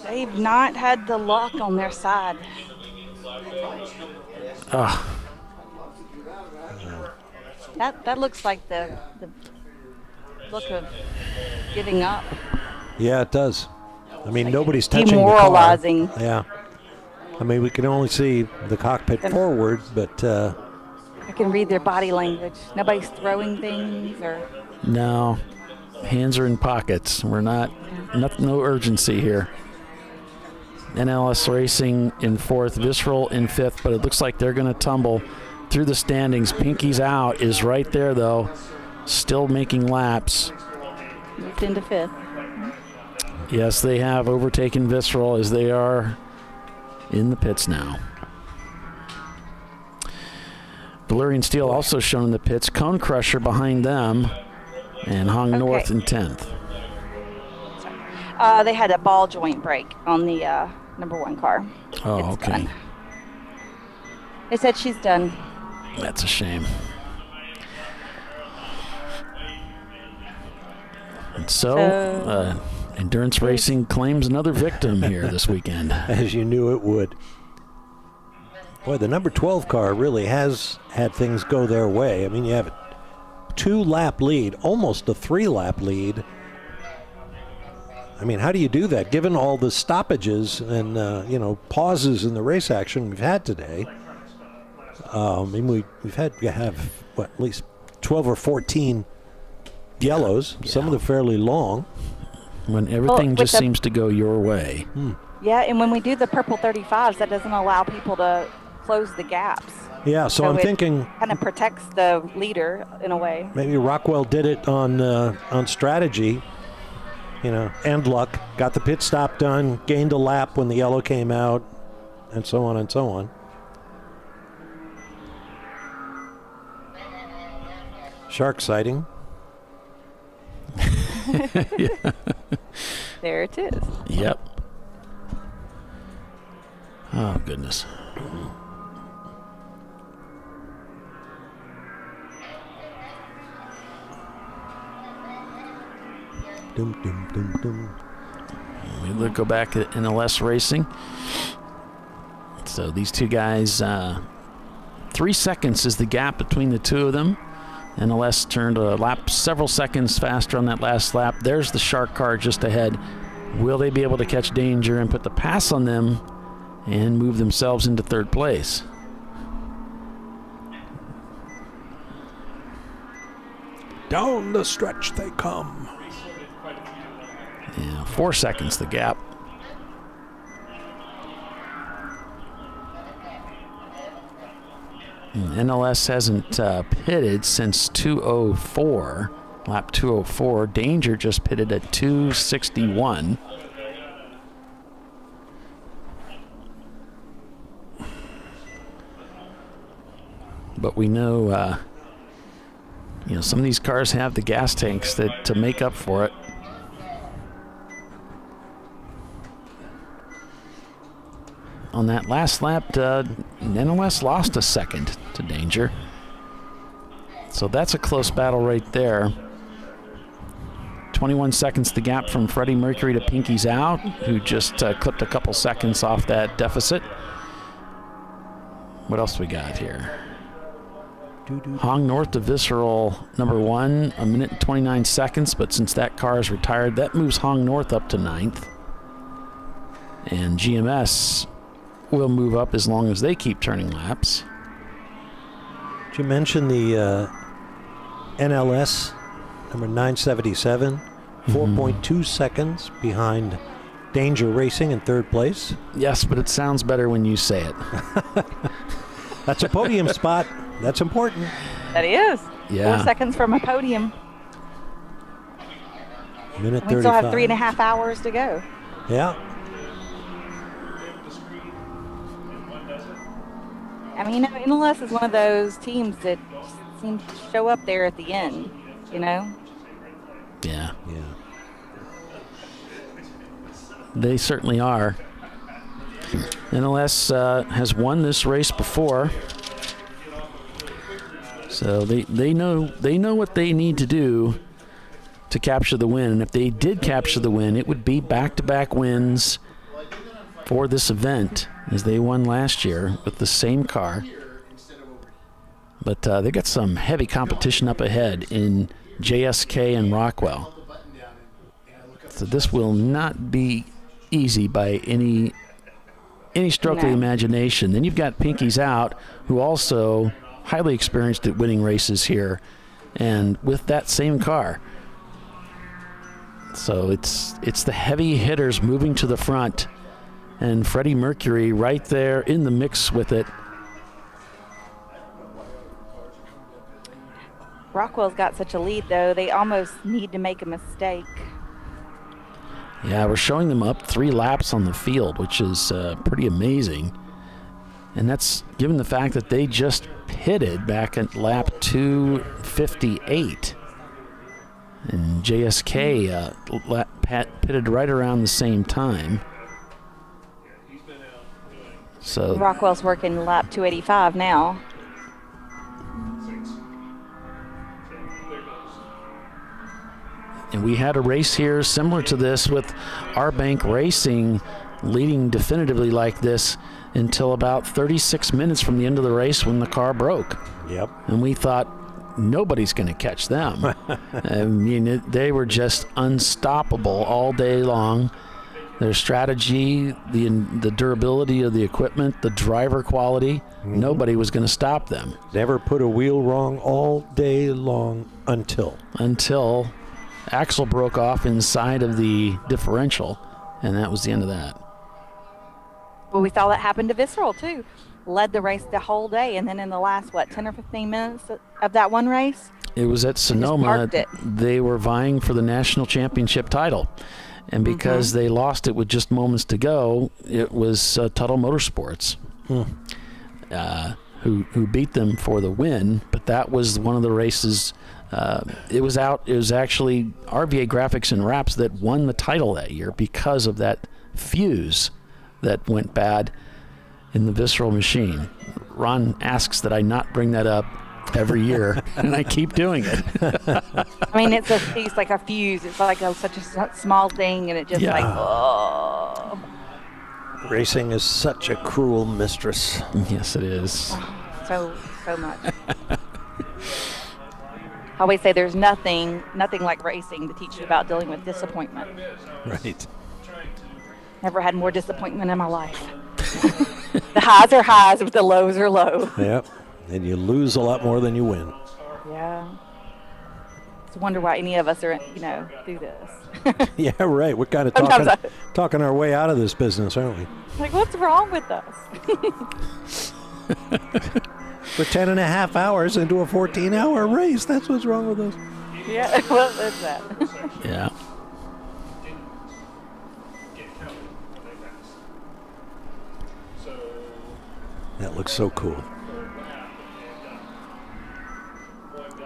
O: They've not had the luck on their side. That looks like the look of giving up.
B: Yeah, it does. I mean, nobody's touching
O: demoralizing.
B: the car. Yeah. I mean, we can only see the cockpit forward, but...
O: I can read their body language. Nobody's throwing things or...
P: No. Hands are in pockets. We're no urgency here. NLS Racing in fourth, Visceral in fifth, but it looks like they're going to tumble through the standings. Pinky's Out is right there, though, still making laps.
O: Moved into fifth.
P: Yes, they have overtaken Visceral as they are in the pits now. Valyrian Steel also shown in the pits. Cone Crusher behind them, and Hong North in 10th.
O: They had a ball joint break on the number one car.
P: Oh,
O: It's
P: okay.
O: done. They said she's done.
P: That's a shame. And so Endurance Racing claims another victim here this weekend.
B: As you knew it would. Boy, the number 12 car really has had things go their way. I mean, you have a 2-lap lead, almost a 3-lap lead. I mean, how do you do that, given all the stoppages and, pauses in the race action we've had today? I mean, we've had to have, at least 12 or 14 yellows, some of them fairly long.
P: When everything just seems to go your way.
O: Yeah, and when we do the purple 35s, that doesn't allow people to close the gaps.
B: Yeah, so I'm thinking
O: kind of protects the leader in a way.
B: maybe Rockwell did it on strategy, and luck. Got the pit stop done, gained a lap when the yellow came out, and so on and so on. Shark sighting.
P: Yeah.
O: There it is.
P: Yep. Oh, goodness.
B: Dum, dum, dum, dum.
P: We go back to NLS Racing. So these two guys, 3 seconds is the gap between the two of them. NLS turned a lap several seconds faster on that last lap. There's the Shark car just ahead. Will they be able to catch Danger and put the pass on them and move themselves into third place?
B: Down the stretch they come.
P: Yeah, 4 seconds the gap. NLS hasn't pitted since 2:04, lap 2:04. Danger just pitted at 2:61. But we know, some of these cars have the gas tanks to make up for it. On that last lap, NLS lost a second to Danger. So that's a close battle right there. 21 seconds the gap from Freddie Mercury to Pinky's Out, who just clipped a couple seconds off that deficit. What else we got here? Hong North to Visceral, number 1, 1 minute and 29 seconds, but since that car is retired, that moves Hong North up to 9th. And GMS will move up as long as they keep turning laps.
B: Did you mention the NLS number 977? 4.2 seconds behind Danger Racing in third place.
P: Yes, but it sounds better when you say it.
B: That's a podium spot. That's important.
O: That is.
P: Yeah.
O: 4 seconds from a podium.
B: Minute 35.
O: We still have 3.5 hours to go.
B: Yeah.
O: I mean, NLS is one of those teams that seem to show up there at the end, you know?
P: Yeah.
B: Yeah.
P: They certainly are. NLS has won this race before. So they know what they need to do to capture the win. And if they did capture the win, it would be back-to-back wins for this event as they won last year with the same car. But they got some heavy competition up ahead in JSK and Rockwell. So this will not be easy by any stroke of the imagination. Then you've got Pinky's Out, who also highly experienced at winning races here, and with that same car. So it's the heavy hitters moving to the front, and Freddie Mercury right there in the mix with it.
O: Rockwell's got such a lead, though. They almost need to make a mistake.
P: Yeah, we're showing them up 3 laps on the field, which is pretty amazing. And that's given the fact that they just pitted back at lap 258. And JSK pitted right around the same time. So
O: Rockwell's working lap 285 now.
P: And we had a race here similar to this with our bank racing leading definitively like this until about 36 minutes from the end of the race when the car broke.
B: Yep.
P: And we thought nobody's going to catch them. I mean, they were just unstoppable all day long. Their strategy, the durability of the equipment, the driver quality, nobody was going to stop them.
B: Never put a wheel wrong all day long until
P: axle broke off inside of the differential, and that was the end of that.
O: Well, we saw that happen to Visceral, too. Led the race the whole day, and then in the last, 10 or 15 minutes of that one race?
P: It was at Sonoma.
O: It.
P: They were vying for the national championship title. And because they lost it with just moments to go, it was Tuttle Motorsports who beat them for the win. But that was one of the races. It was actually RVA Graphics and Wraps that won the title that year because of that fuse that went bad in the Visceral machine. Ron asks that I not bring that up every year, and I keep doing it.
O: I mean, it's like a fuse. It's like such a small thing, and it just oh.
B: Racing is such a cruel mistress.
P: Yes, it is.
O: So much. I always say there's nothing like racing to teach you about dealing with disappointment.
B: Right.
O: Never had more disappointment in my life. The highs are highs, but the lows are low.
B: Yep. And you lose a lot more than you win.
O: Yeah. It's a wonder why any of us are, do this.
B: Yeah, right. We're kind of talking our way out of this business, aren't we?
O: Like, what's wrong with us?
B: We're 10 and a half hours into a 14-hour race. That's what's wrong with us.
O: Yeah, well, that's that.
P: Yeah.
B: That looks so cool.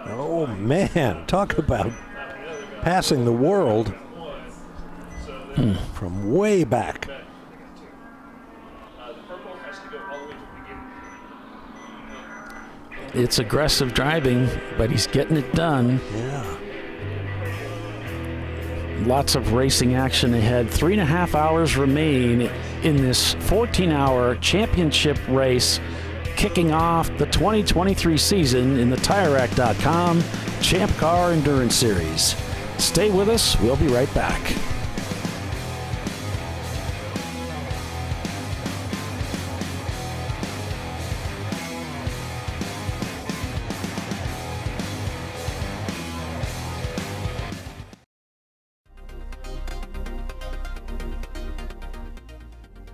B: Oh, man. Talk about passing the world from way back.
P: It's aggressive driving, but he's getting it done.
B: Yeah.
P: Lots of racing action ahead. 3.5 hours remain in this 14-hour championship race, kicking off the 2023 season in the TireRack.com Champ Car Endurance Series. Stay with us. We'll be right back.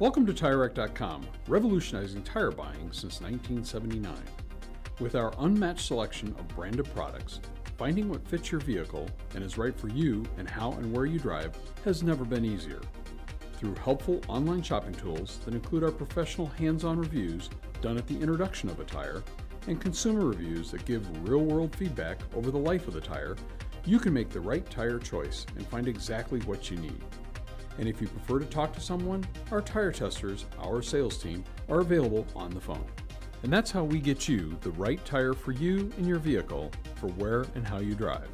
I: Welcome to TireRack.com, revolutionizing tire buying since 1979. With our unmatched selection of branded products, finding what fits your vehicle and is right for you and how and where you drive has never been easier. Through helpful online shopping tools that include our professional hands-on reviews done at the introduction of a tire and consumer reviews that give real-world feedback over the life of the tire, you can make the right tire choice and find exactly what you need. And if you prefer to talk to someone, our tire testers, our sales team, are available on the phone. And that's how we get you the right tire for you and your vehicle for where and how you drive.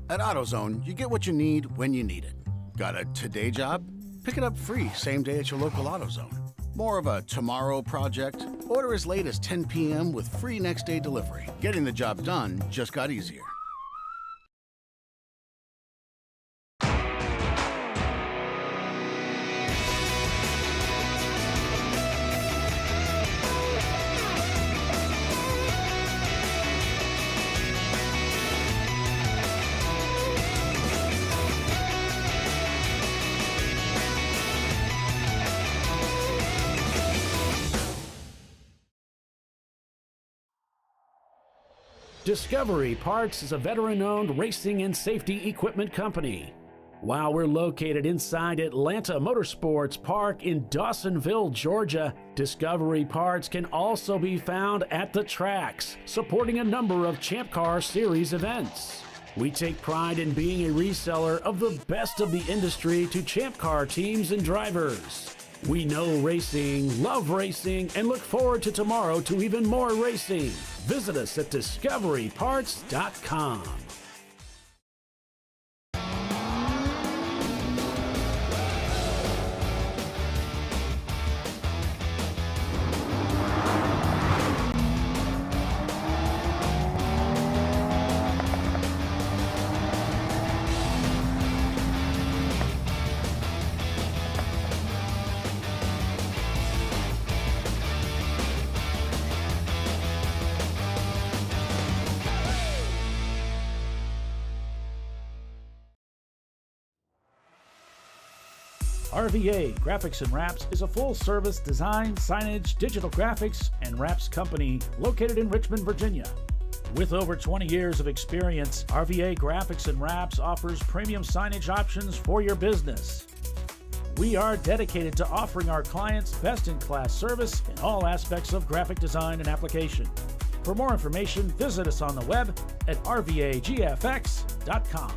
T: At AutoZone, you get what you need when you need it. Got a today job? Pick it up free same day at your local AutoZone. More of a tomorrow project? Order as late as 10 p.m. with free next day delivery. Getting the job done just got easier.
A: Discovery Parts is a veteran-owned racing and safety equipment company. While we're located inside Atlanta Motorsports Park in Dawsonville, Georgia, Discovery Parts can also be found at the tracks, supporting a number of Champ Car Series events. We take pride in being a reseller of the best of the industry to Champ Car teams and drivers. We know racing, love racing, and look forward to tomorrow to even more racing. Visit us at discoveryparts.com. RVA Graphics and Wraps is a full-service design, signage, digital graphics, and wraps company located in Richmond, Virginia. With over 20 years of experience, RVA Graphics and Wraps offers premium signage options for your business. We are dedicated to offering our clients best-in-class service in all aspects of graphic design and application. For more information, visit us on the web at rvagfx.com.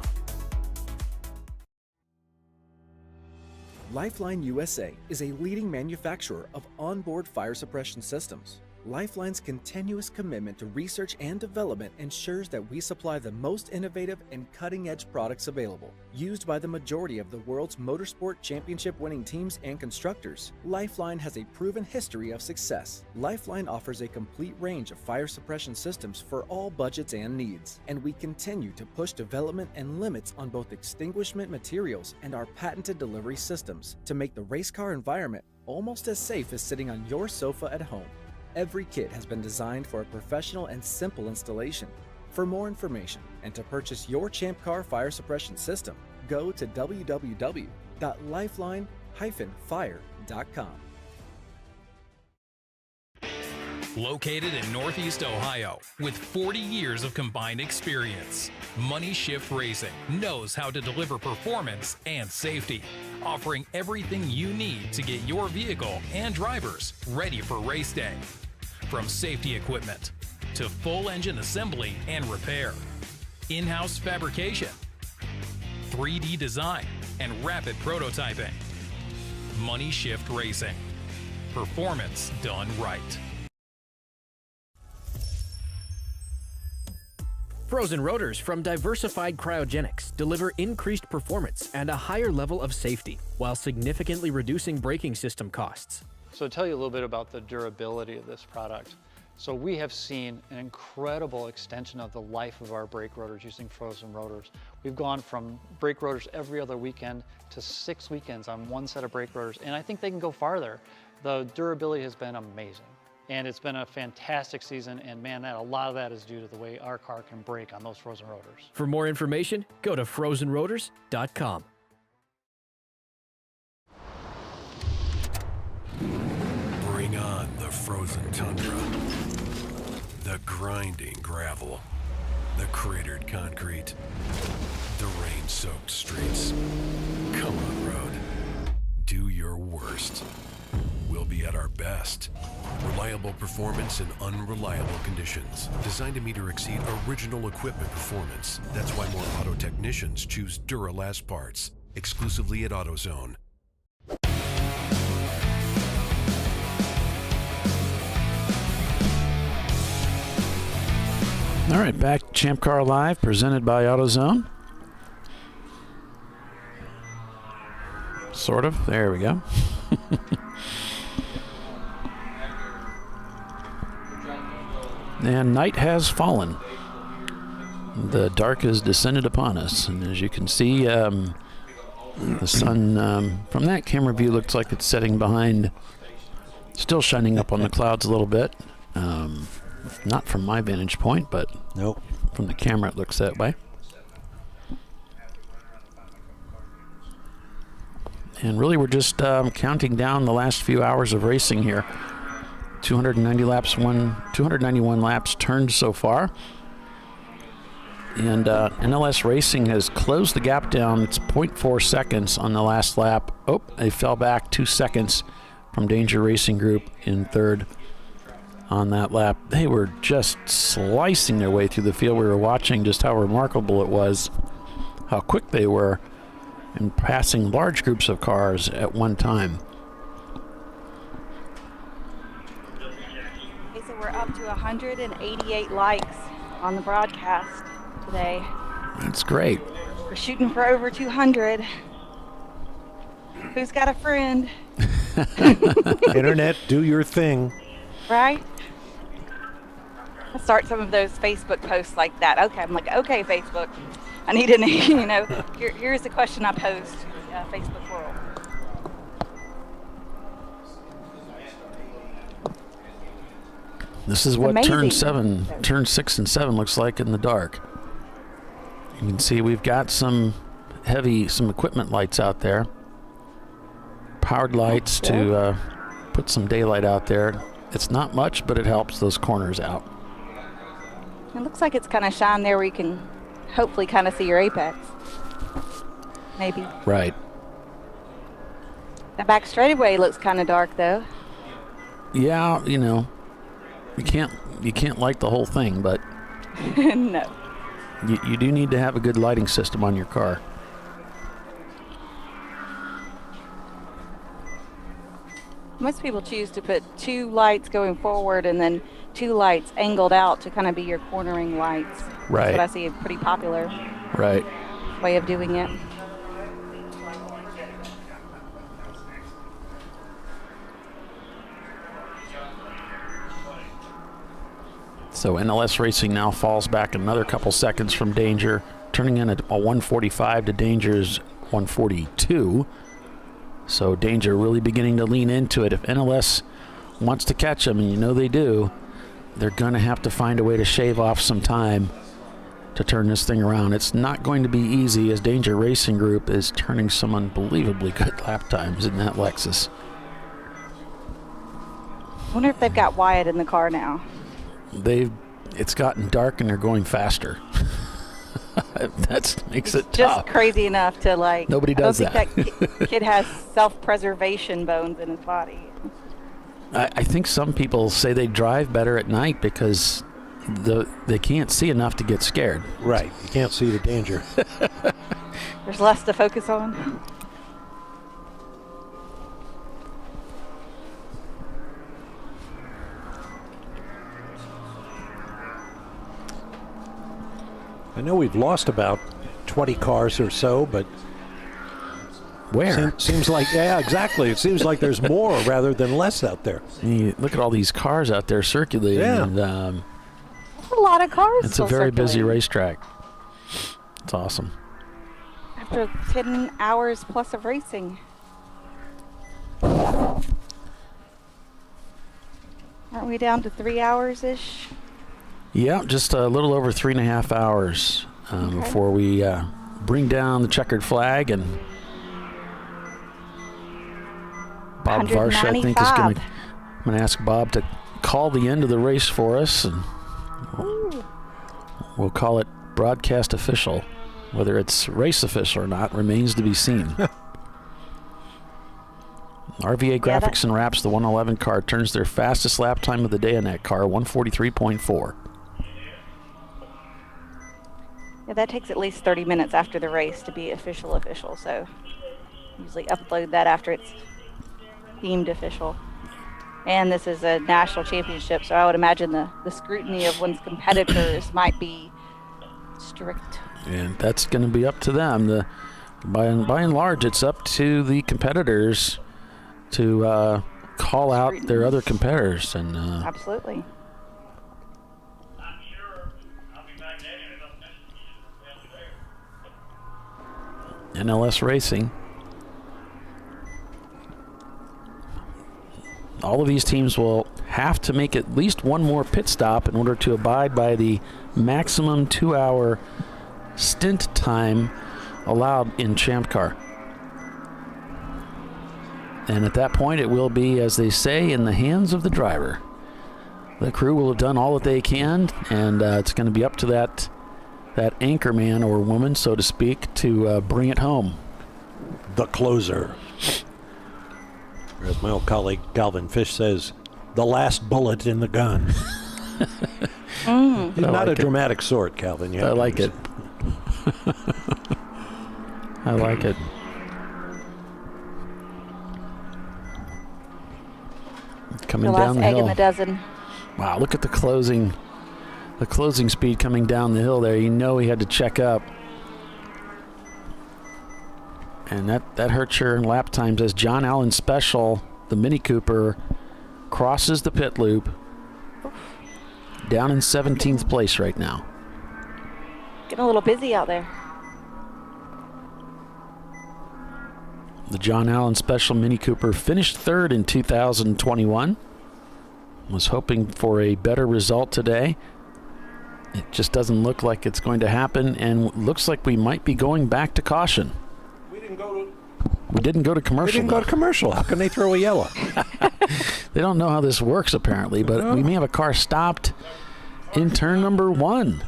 H: Lifeline USA is a leading manufacturer of onboard fire suppression systems. Lifeline's continuous commitment to research and development ensures that we supply the most innovative and cutting-edge products available. Used by the majority of the world's motorsport championship-winning teams and constructors, Lifeline has a proven history of success. Lifeline offers a complete range of fire suppression systems for all budgets and needs, and we continue to push development and limits on both extinguishment materials and our patented delivery systems to make the race car environment almost as safe as sitting on your sofa at home. Every kit has been designed for a professional and simple installation. For more information and to purchase your Champ Car fire suppression system, go to www.lifeline-fire.com.
U: Located in Northeast Ohio, with 40 years of combined experience, Money Shift Racing knows how to deliver performance and safety, offering everything you need to get your vehicle and drivers ready for race day. From safety equipment to full engine assembly and repair, in-house fabrication, 3D design, and rapid prototyping. Money Shift Racing. Performance done right.
J: Frozen rotors from Diversified Cryogenics deliver increased performance and a higher level of safety, while significantly reducing braking system costs.
K: So to tell you a little bit about the durability of this product. So we have seen an incredible extension of the life of our brake rotors using frozen rotors. We've gone from brake rotors every other weekend to 6 weekends on one set of brake rotors, and I think they can go farther. The durability has been amazing. And it's been a fantastic season, and man, a lot of that is due to the way our car can brake on those frozen rotors.
J: For more information, go to frozenrotors.com.
G: Bring on the frozen tundra, the grinding gravel, the cratered concrete, the rain-soaked streets. Come on, road. Do your worst. We'll be at our best. Reliable performance in unreliable conditions. Designed to meet or exceed original equipment performance. That's why more auto technicians choose Duralast parts. Exclusively at AutoZone.
P: All right, back to Champ Car Live, presented by AutoZone. Sort of. There we go. And night has fallen. The dark has descended upon us. And as you can see, the sun, from that camera view, looks like it's setting behind, still shining up on the clouds a little bit. Not from my vantage point, but
B: nope.
P: From the camera it looks that way. And really we're just counting down the last few hours of racing here. 291 laps turned so far. And NLS Racing has closed the gap down. It's 0.4 seconds on the last lap. Oh, they fell back 2 seconds from Danger Racing Group in third on that lap. They were just slicing their way through the field. We were watching just how remarkable it was, how quick they were, and passing large groups of cars at one time.
O: Okay, so we're up to 188 likes on the broadcast today.
P: That's great.
O: We're shooting for over 200. Who's got a friend?
B: Internet, do your thing.
O: Right? I'll start some of those Facebook posts like that. Okay, I'm like, okay, Facebook, I need to, here's the question I posed to the Facebook world.
P: This is what turn 6 and 7 looks like in the dark. You can see we've got some equipment lights out there. Powered lights to put some daylight out there. It's not much, but it helps those corners out.
O: It looks like it's kind of shine there where you can hopefully kind of see your apex. Maybe.
P: Right.
O: The back straightaway looks kind of dark though.
P: Yeah, you can't light the whole thing, but
O: no.
P: You do need to have a good lighting system on your car.
O: Most people choose to put 2 lights going forward and then 2 lights angled out to kind of be your cornering lights.
P: Right.
O: That's what I see a pretty popular way of doing it.
P: So NLS Racing now falls back another couple seconds from Danger, turning in a 145 to Danger's 142. So Danger really beginning to lean into it. If NLS wants to catch them, and you know they do, they're going to have to find a way to shave off some time to turn this thing around. It's not going to be easy, as Danger Racing Group is turning some unbelievably good lap times in that Lexus.
O: I wonder if they've got Wyatt in the car now.
P: It's gotten dark and they're going faster. That makes it tough.
O: Just crazy enough to
P: Nobody does
O: that. I don't think that kid has self-preservation bones in his body.
P: I think some people say they drive better at night because they can't see enough to get scared.
B: Right. You can't see the danger.
O: There's less to focus on.
B: I know we've lost about 20 cars or so, but
P: where?
B: Seems like, yeah, exactly. It seems like there's more rather than less out there.
P: You look at all these cars out there circulating.
B: Yeah.
P: And,
O: a lot of cars.
P: It's a very busy racetrack. It's awesome.
O: After 10 hours plus of racing. Aren't we down to 3 hours-ish?
P: Yeah, just a little over 3.5 hours before we bring down the checkered flag, and Bob Varsha, I think, is going to. I'm going to ask Bob to call the end of the race for us, and we'll call it broadcast official. Whether it's race official or not remains to be seen. RVA Graphics and Wraps, the 111 car, turns their fastest lap time of the day in that car, 1:43.4.
O: Yeah, that takes at least 30 minutes after the race to be official, so usually upload that after it's deemed official. And this is a national championship, so I would imagine the scrutiny of one's competitors might be strict.
P: And that's going to be up to them. By and large, it's up to the competitors to call out their other competitors. And
O: absolutely.
P: NLS Racing. All of these teams will have to make at least one more pit stop in order to abide by the maximum 2-hour stint time allowed in Champ Car. And at that point, it will be, as they say, in the hands of the driver. The crew will have done all that they can, and it's going to be up to that anchor man or woman, so to speak, to bring it home.
B: The closer. As my old colleague Calvin Fish says, the last bullet in the gun. He's not a dramatic sort, Calvin.
P: I like it. I like it. Coming
O: the
P: down
O: last
P: the
O: egg
P: hill.
O: in the dozen.
P: Wow, look at the closing speed coming down the hill there. You know he had to check up. And that hurts your lap times as John Allen Special, the Mini Cooper, crosses the pit loop. Down in 17th place right now.
O: Getting a little busy out there.
P: The John Allen Special Mini Cooper finished third in 2021. Was hoping for a better result today. It just doesn't look like it's going to happen, and looks like we might be going back to caution. We didn't go to commercial.
B: We didn't go to commercial. How can they throw a yellow?
P: They don't know how this works, apparently, but we may have a car stopped in turn number 1.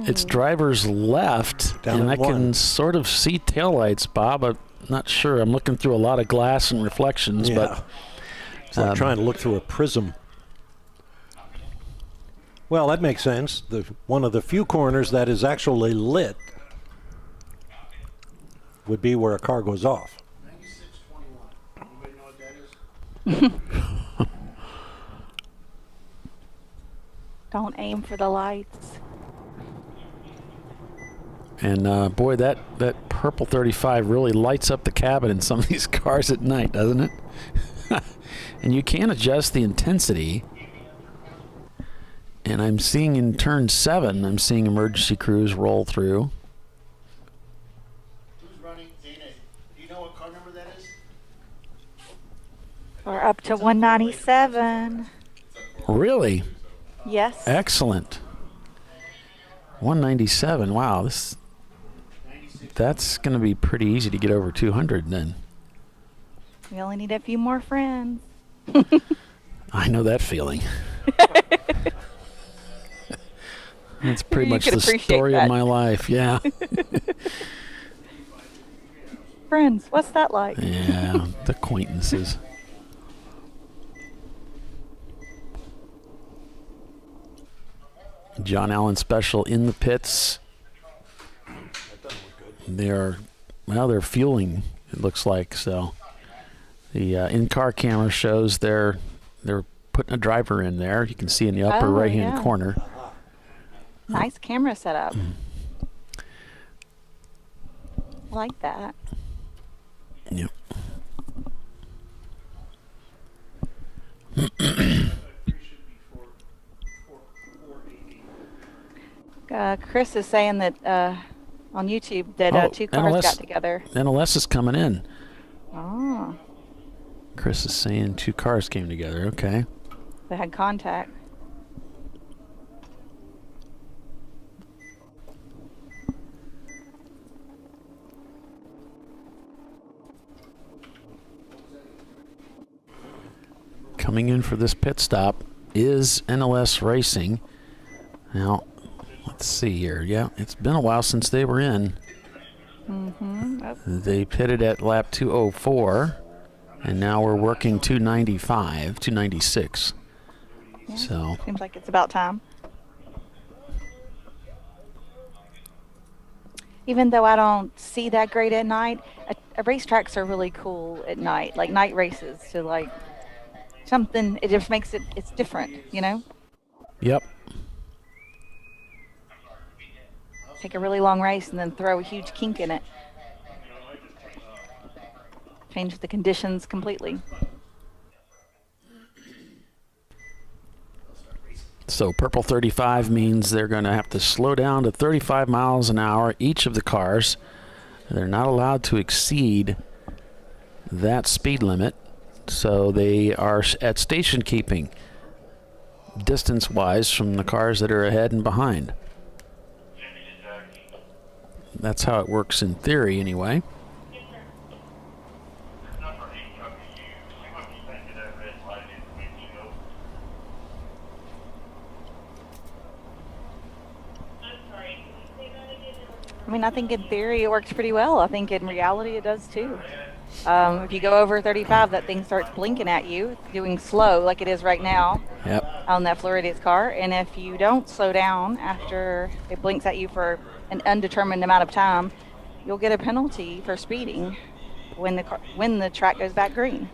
P: It's driver's left,
B: Down
P: and
B: at
P: I can sort of see taillights, Bob. I'm not sure. I'm looking through a lot of glass and reflections, but
B: it's like trying to look through a prism. Well, that makes sense. One of the few corners that is actually lit would be where a car goes off.
V: 9621. Anybody know what that is?
O: Don't aim for the lights.
P: And boy, that purple 35 really lights up the cabin in some of these cars at night, doesn't it? And you can adjust the intensity. And I'm seeing in turn 7, I'm seeing emergency crews roll through.
V: Who's running? Dana, do you know what car number that is?
O: We're up to 197.
P: Really?
O: Yes.
P: Excellent. 197. Wow, that's going to be pretty easy to get over 200 then.
O: We only need a few more friends.
P: I know that feeling. That's pretty much the story of my life, yeah.
O: Friends, what's that like?
P: Yeah, the acquaintances. John Allen Special in the pits. They're fueling, it looks like. So the in-car camera shows they're putting a driver in there. You can see in the upper right-hand corner.
O: Nice camera setup. Like that.
P: Yep.
O: Chris is saying that on YouTube that two cars got together.
P: NLS is coming in.
O: Oh.
P: Chris is saying 2 cars came together. Okay.
O: They had contact.
P: Coming in for this pit stop is NLS Racing. Now, let's see here. Yeah, it's been a while since they were in. They pitted at lap 204, and now we're working 295, 296.
O: Yeah,
P: So
O: seems like it's about time. Even though I don't see that great at night, racetracks are really cool at night, like night races. To like something, it just makes it's different, you know.
P: Yep.
O: Take a really long race and then throw a huge kink in it. Change the conditions completely.
P: So purple 35 means they're going to have to slow down to 35 miles an hour, each of the cars. They're not allowed to exceed that speed limit. So they are at station keeping, distance-wise, from the cars that are ahead and behind. That's how it works in theory, anyway.
O: I mean, I think in theory it works pretty well. I think in reality it does too. If you go over 35, that thing starts blinking at you, doing slow like it is right now.
P: Yep.
O: On that Floridia's car. And if you don't slow down after it blinks at you for an undetermined amount of time, you'll get a penalty for speeding when the track goes back green.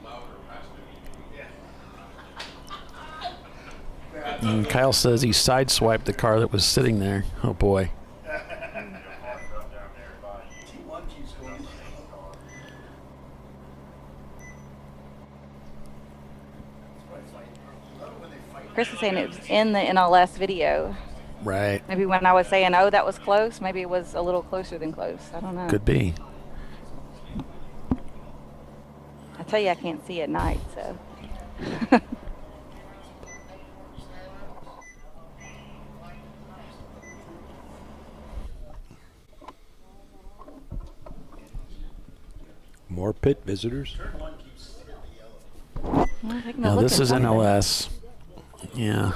P: And Kyle says he sideswiped the car that was sitting there. Oh boy.
O: Chris is saying it was in the NLS video.
P: Right.
O: Maybe when I was saying, oh, that was close, maybe it was a little closer than close. I don't know.
P: Could be.
O: I tell you, I can't see at night, so.
B: More pit visitors.
P: Now this is NLS. Yeah.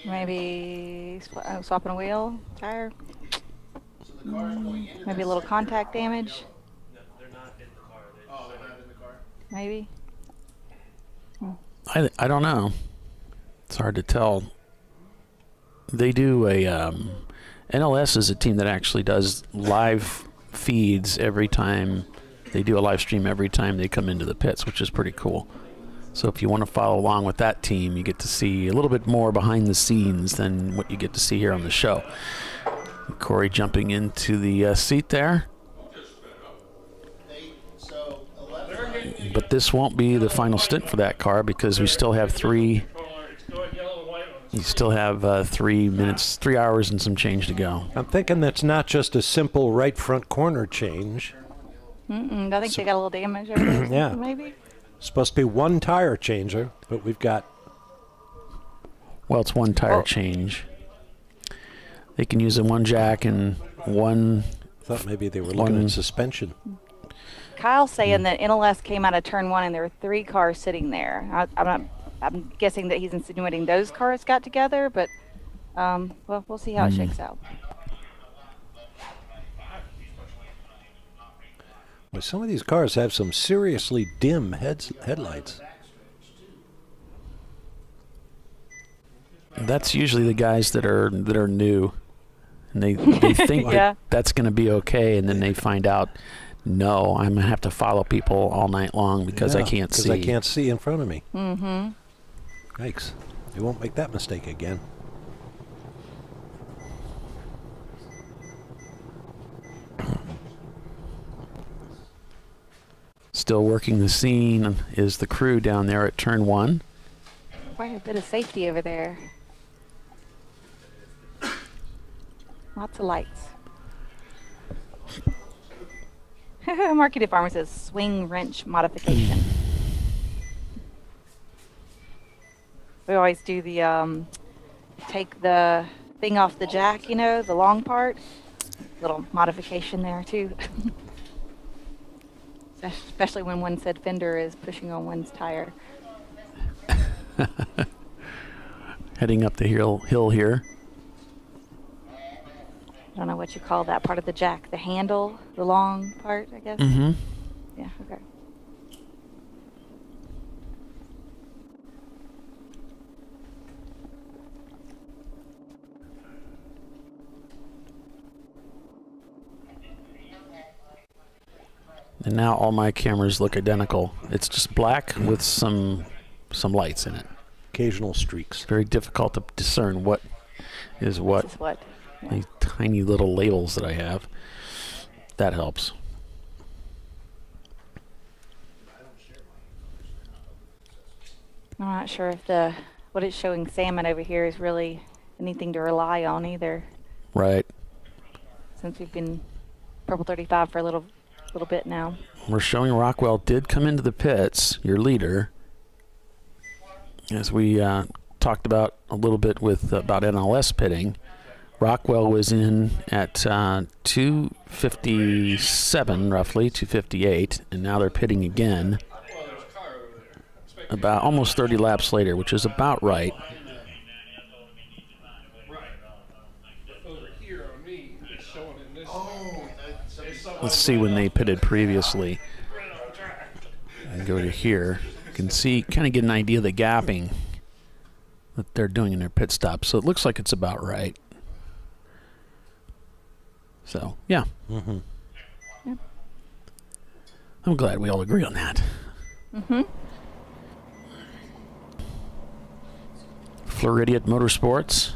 O: Maybe swapping a wheel, tire. Maybe a little contact damage. Maybe.
P: I don't know. It's hard to tell. They do a NLS is a team that actually does live feeds every time they do a live stream, every time they come into the pits, which is pretty cool. So if you want to follow along with that team, you get to see a little bit more behind the scenes than what you get to see here on the show. Corey jumping into the seat there. But this won't be the final stint for that car because we still have 3 hours and some change to go.
B: I'm thinking that's not just a simple right front corner change.
O: I think they got a little damage over there.
B: Yeah.
O: Maybe.
B: Supposed to be 1 tire changer, but we've got...
P: Well, it's 1 tire change. They can use a 1 jack and 1...
B: I thought maybe they were looking at suspension.
O: Kyle's saying that NLS came out of turn 1 and there were 3 cars sitting there. I'm guessing that he's insinuating those cars got together, but well, we'll see how it shakes out.
B: Well, some of these cars have some seriously dim headlights.
P: That's usually the guys that are new, and they think that's going to be okay, and then they find out, no, I'm going to have to follow people all night long because I can't see.
B: Because I can't see in front of me.
O: Mm-hmm.
B: Yikes. You won't make that mistake again.
P: Still working the scene is the crew down there at turn 1.
O: Quite a bit of safety over there. Lots of lights. Marketed Farmer says swing wrench modification. We always do the take the thing off the jack, you know, the long part. Little modification there too. Especially when one said fender is pushing on one's tire.
P: Heading up the hill here.
O: I don't know what you call that part of the jack. The handle, the long part, I guess.
P: Mm-hmm.
O: Yeah, okay.
P: And now all my cameras look identical. It's just black with some lights in it.
B: Occasional streaks.
P: It's very difficult to discern what is what.
O: This is what. Yeah.
P: These tiny little labels that I have. That helps.
O: I'm not sure if what it's showing salmon over here is really anything to rely on either.
P: Right.
O: Since we've been purple 35 for a little bit now.
P: We're showing Rockwell did come into the pits, your leader, as we talked about a little bit about NLS pitting. Rockwell was in at 257, roughly 258, and now they're pitting again about almost 30 laps later, which is about right. Let's see when they pitted previously. And go to here. You can see, kind of get an idea of the gapping that they're doing in their pit stop. So it looks like it's about right. So, yeah.
B: Mm-hmm.
O: Yep.
P: I'm glad we all agree on that.
O: Mm-hmm.
P: Floridian Motorsports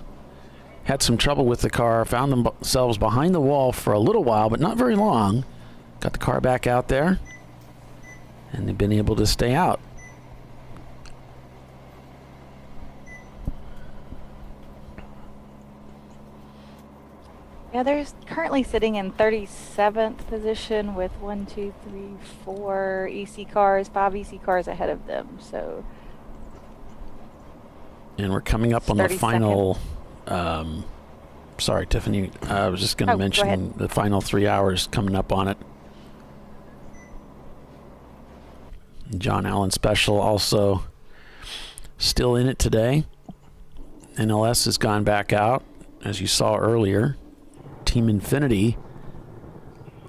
P: had some trouble with the car, found themselves behind the wall for a little while, but not very long. Got the car back out there, and they've been able to stay out.
O: Yeah, they're currently sitting in 37th position with 4 EC cars, 5 EC cars ahead of them. So.
P: And we're coming up on the final. Sorry, Tiffany. I was just going to mention the final 3 hours coming up on it. John Allen Special also still in it today. NLS has gone back out, as you saw earlier. Team Infinity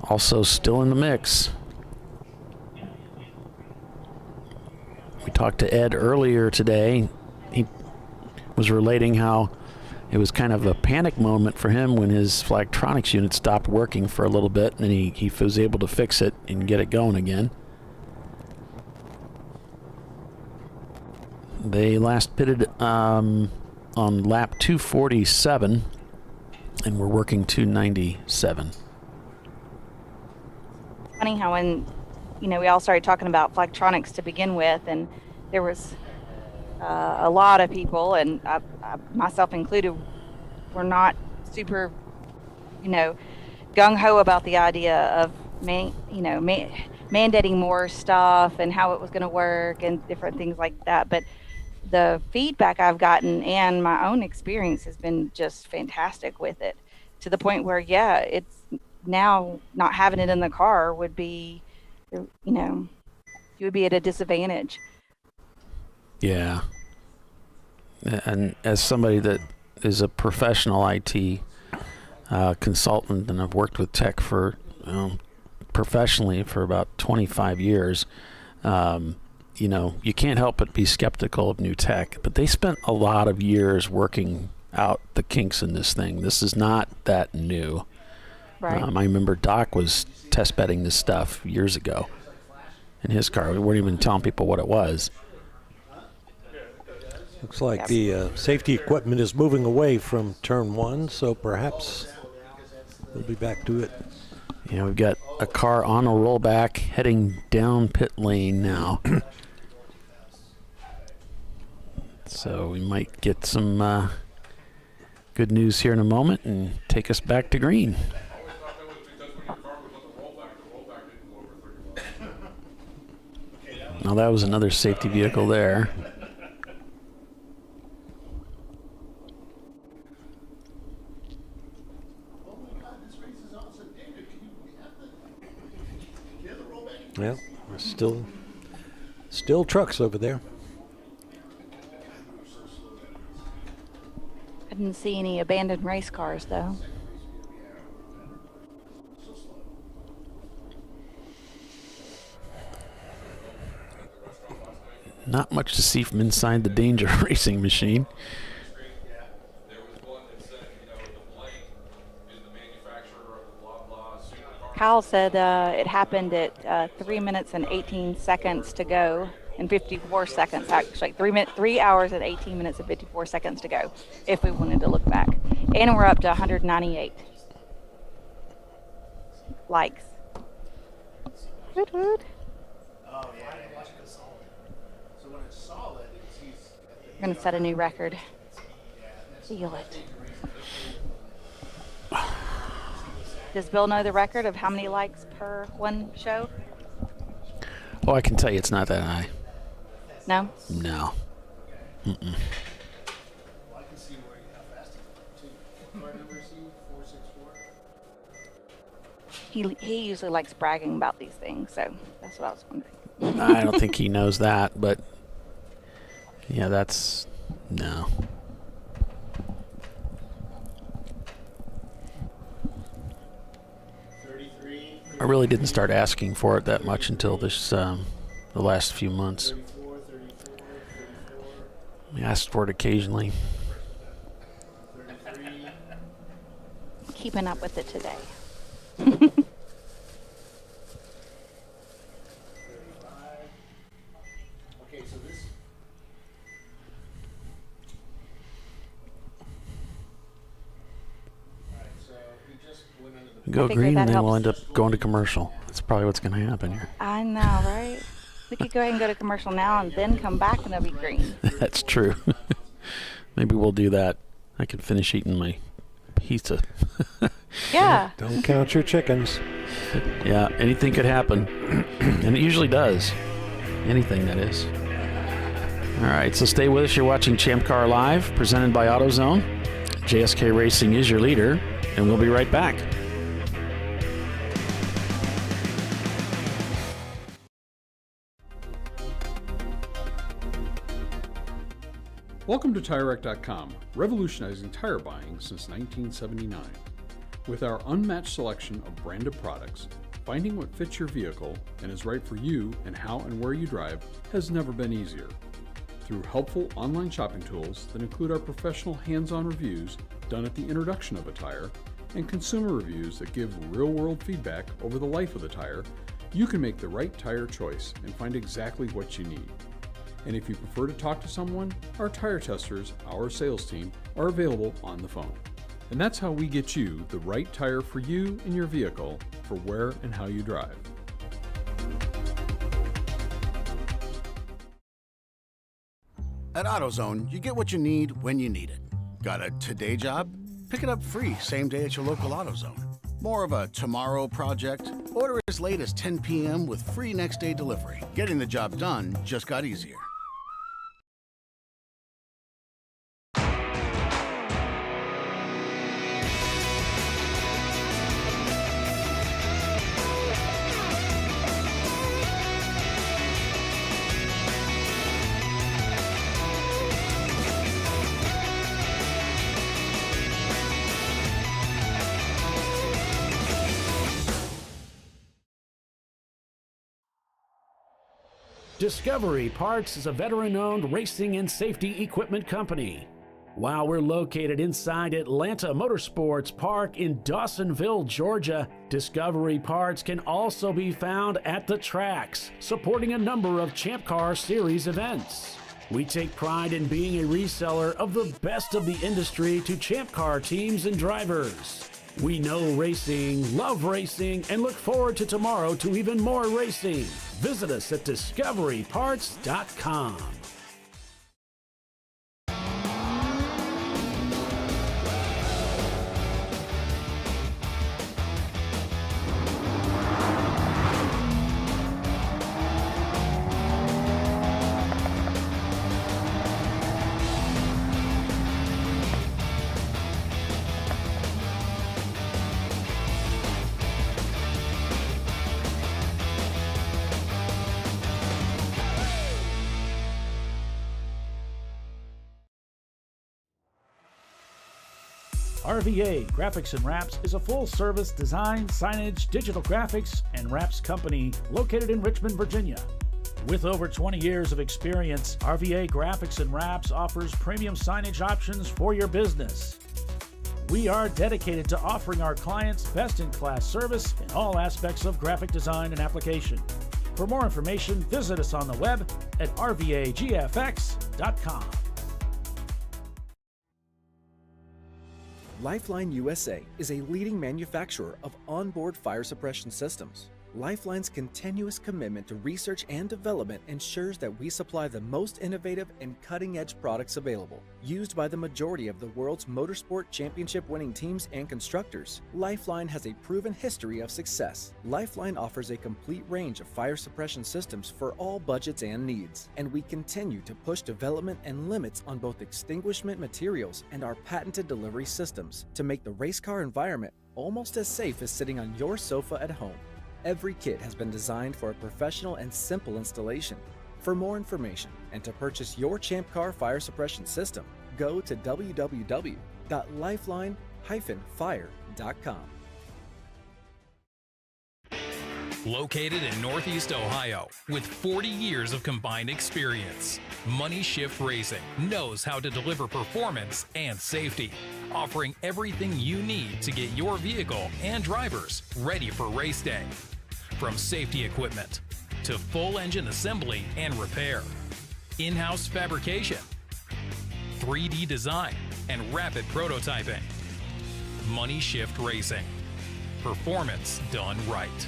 P: also still in the mix. We talked to Ed earlier today. He was relating how it was kind of a panic moment for him when his Flagtronics unit stopped working for a little bit, and then he was able to fix it and get it going again. They last pitted on lap 247, and we're working 297.
O: Funny how when, we all started talking about Flagtronics to begin with, and there was a lot of people, and I myself included, were not super, gung-ho about the idea of, mandating more stuff and how it was going to work and different things like that. But the feedback I've gotten and my own experience has been just fantastic with it, to the point where, it's now not having it in the car would be, you would be at a disadvantage.
P: Yeah. And as somebody that is a professional IT consultant, and I've worked with tech for professionally for about 25 years, you can't help but be skeptical of new tech. But they spent a lot of years working out the kinks in this thing. This is not that new.
O: Right.
P: I remember Doc was test bedding this stuff years ago in his car. We weren't even telling people what it was.
B: Looks like the safety equipment is moving away from turn 1, so perhaps we'll be back to it.
P: Yeah, we've got a car on a rollback heading down pit lane now. So we might get some good news here in a moment and take us back to green. Well, that was another safety vehicle there.
B: Yeah, still trucks over there.
O: I didn't see any abandoned race cars, though.
P: Not much to see from inside the Danger Racing machine.
O: Kyle said it happened at 3 minutes and 18 seconds to go, and 54 seconds, actually. 3 hours and 18 minutes and 54 seconds to go, if we wanted to look back. And we're up to 198 likes. Woot woot. We're going to set a new record. Feel it. Does Bill know the record of how many likes per one show?
P: Oh, I can tell you it's not that high.
O: No?
P: No. Mm-mm.
O: He usually likes bragging about these things, so that's what I was wondering.
P: I don't think he knows that, but yeah, that's no. I really didn't start asking for it that much until this the last few months. I asked for it occasionally.
O: Keeping up with it today.
P: Go green and then we'll end up going to commercial. That's probably what's going to happen here.
O: I know, right? We could go ahead and go to commercial now and then come back and it'll be green.
P: That's true. Maybe we'll do that. I can finish eating my pizza.
O: Yeah.
B: Don't count your chickens.
P: Yeah, anything could happen. And it usually does. Anything, that is. All right, so stay with us. You're watching ChampCar.Live, presented by AutoZone. JSK Racing is your leader, and we'll be right back.
I: Welcome to TireRack.com, revolutionizing tire buying since 1979. With our unmatched selection of branded products, finding what fits your vehicle and is right for you and how and where you drive has never been easier. Through helpful online shopping tools that include our professional hands-on reviews done at the introduction of a tire and consumer reviews that give real-world feedback over the life of the tire, you can make the right tire choice and find exactly what you need. And if you prefer to talk to someone, our tire testers, our sales team, are available on the phone. And that's how we get you the right tire for you and your vehicle for where and how you drive.
T: At AutoZone, you get what you need when you need it. Got a today job? Pick it up free same day at your local AutoZone. More of a tomorrow project? Order as late as 10 p.m. with free next day delivery. Getting the job done just got easier.
A: Discovery Parts is a veteran-owned racing and safety equipment company. While we're located inside Atlanta Motorsports Park in Dawsonville, Georgia, Discovery Parts can also be found at the tracks, supporting a number of Champ Car Series events. We take pride in being a reseller of the best of the industry to Champ Car teams and drivers. We know racing, love racing, and look forward to tomorrow to even more racing. Visit us at discoveryparts.com. RVA Graphics and Wraps is a full-service design, signage, digital graphics, and wraps company located in Richmond, Virginia. With over 20 years of experience, RVA Graphics and Wraps offers premium signage options for your business. We are dedicated to offering our clients best-in-class service in all aspects of graphic design and application. For more information, visit us on the web at rvagfx.com.
H: Lifeline USA is a leading manufacturer of onboard fire suppression systems. Lifeline's continuous commitment to research and development ensures that we supply the most innovative and cutting-edge products available. Used by the majority of the world's motorsport championship-winning teams and constructors, Lifeline has a proven history of success. Lifeline offers a complete range of fire suppression systems for all budgets and needs, and we continue to push development and limits on both extinguishment materials and our patented delivery systems to make the race car environment almost as safe as sitting on your sofa at home. Every kit has been designed for a professional and simple installation. For more information and to purchase your ChampCar fire suppression system, go to www.lifeline-fire.com.
U: Located in Northeast Ohio, with 40 years of combined experience, Money Shift Racing knows how to deliver performance and safety, offering everything you need to get your vehicle and drivers ready for race day. From safety equipment to full engine assembly and repair, in-house fabrication, 3D design, and rapid prototyping. Money Shift Racing. Performance done right.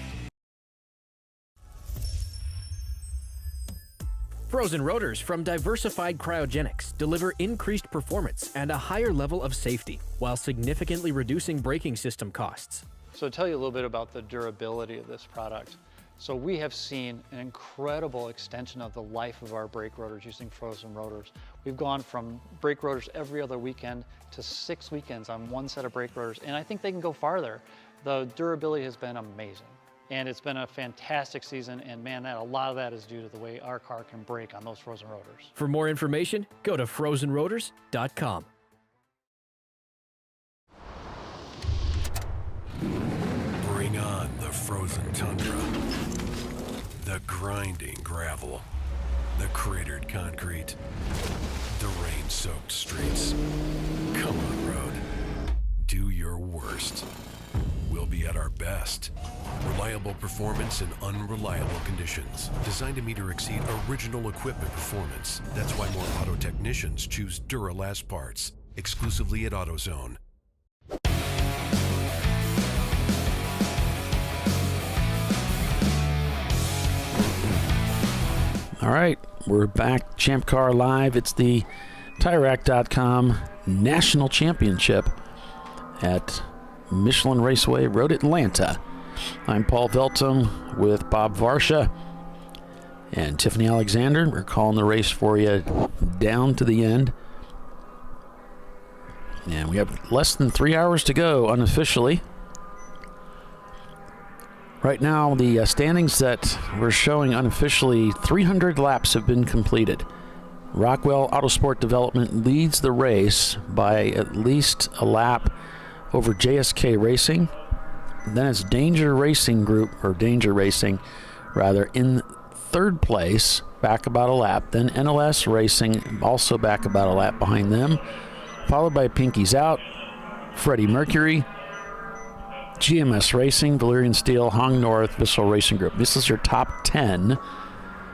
J: Frozen rotors from Diversified Cryogenics deliver increased performance and a higher level of safety, while significantly reducing braking system costs.
K: So to tell you a little bit about the durability of this product. So we have seen an incredible extension of the life of our brake rotors using frozen rotors. We've gone from brake rotors every other weekend to 6 weekends on one set of brake rotors, and I think they can go farther. The durability has been amazing. And it's been a fantastic season, and man, a lot of that is due to the way our car can brake on those frozen rotors.
J: For more information, go to frozenrotors.com.
G: Bring on the frozen tundra, the grinding gravel, the cratered concrete, the rain-soaked streets. Come on, road. Do your worst. We'll be at our best. Reliable performance in unreliable conditions. Designed to meet or exceed original equipment performance. That's why more auto technicians choose Duralast parts. Exclusively at AutoZone.
P: All right, we're back. ChampCar.Live. It's the TireRack.com National Championship at Michelin Raceway Road, Atlanta. I'm Paul Veltum with Bob Varsha and Tiffany Alexander. We're calling the race for you down to the end. And we have less than 3 hours to go unofficially. Right now, the standings that we're showing unofficially, 300 laps have been completed. Rockwell Autosport Development leads the race by at least a lap over JSK Racing. Then it's Danger Racing in third place, back about a lap. Then NLS Racing, also back about a lap behind them. Followed by Pinky's Out, Freddie Mercury, GMS Racing, Valerian Steel, Hong North, Visceral Racing Group. This is your top 10,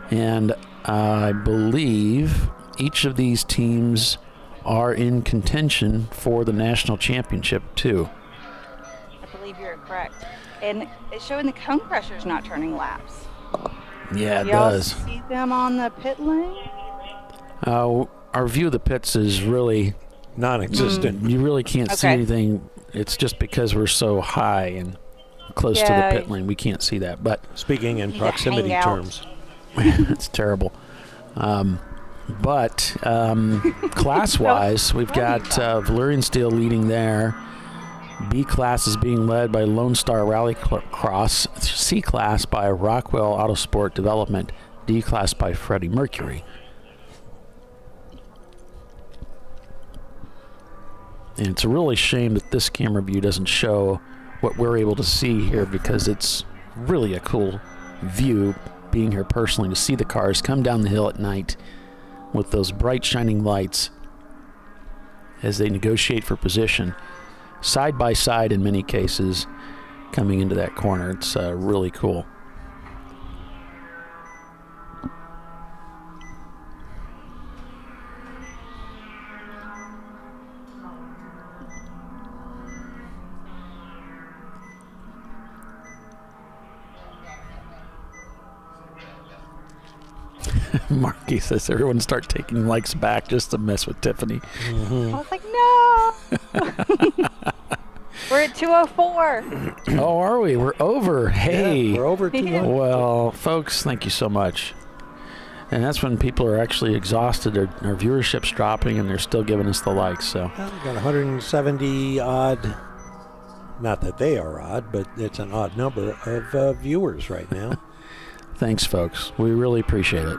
P: and I believe each of these teams are in contention for the national championship too.
O: I believe you're correct. And it's showing the cone pressure's not turning laps.
P: Yeah, it
O: Y'all
P: does.
O: see them on the pit lane?
P: Our view of the pits is really
B: non-existent.
P: You really can't see anything. It's just because we're so high and close to the pit lane, we can't see that. But
B: speaking in proximity terms,
P: it's terrible. But class-wise, we've got Valerian Steel leading there. B class is being led by Lone Star Rally Cross. C class by Rockwell Autosport Development. D class by Freddie Mercury. And it's a really shame that this camera view doesn't show what we're able to see here, because it's really a cool view being here personally to see the cars come down the hill at night with those bright shining lights as they negotiate for position side by side in many cases coming into that corner. It's really cool. Marky says everyone start taking likes back just to mess with Tiffany.
F: I was like, no. We're at 204.
P: Oh, are we? We're over. Hey.
B: Yeah, we're over 200.
P: Well, folks, thank you so much. And that's when people are actually exhausted. Our viewership's dropping, and they're still giving us the likes. So
B: Well, we've got 170 odd, not that they are odd, but it's an odd number of viewers right now.
P: thanks, folks. We really appreciate it.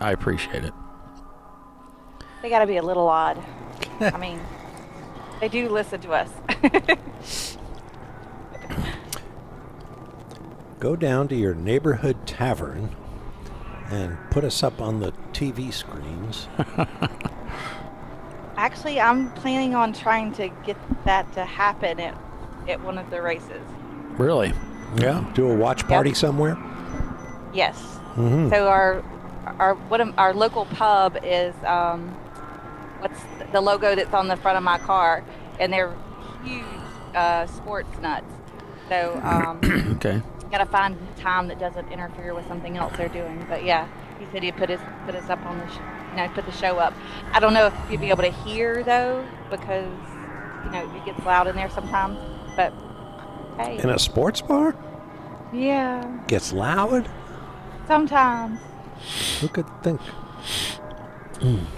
P: I appreciate it.
F: They got to be a little odd. I mean, they do listen to us.
B: Go down to your neighborhood tavern and put us up on the TV screens.
F: Actually, I'm planning on trying to get that to happen at one of the races.
P: Really?
B: Yeah. Do a watch party somewhere?
F: Yes.
B: Mm-hmm.
F: So our local pub is what's the logo that's on the front of my car, and they're huge sports nuts. So
P: okay.
F: Gotta find time that doesn't interfere with something else they're doing. But yeah, he said he'd put us up on the put the show up. I don't know if you'd be able to hear though, because it gets loud in there sometimes. But hey,
B: In a sports bar?
F: yeah,
B: Gets loud?
F: sometimes.
B: Who could think?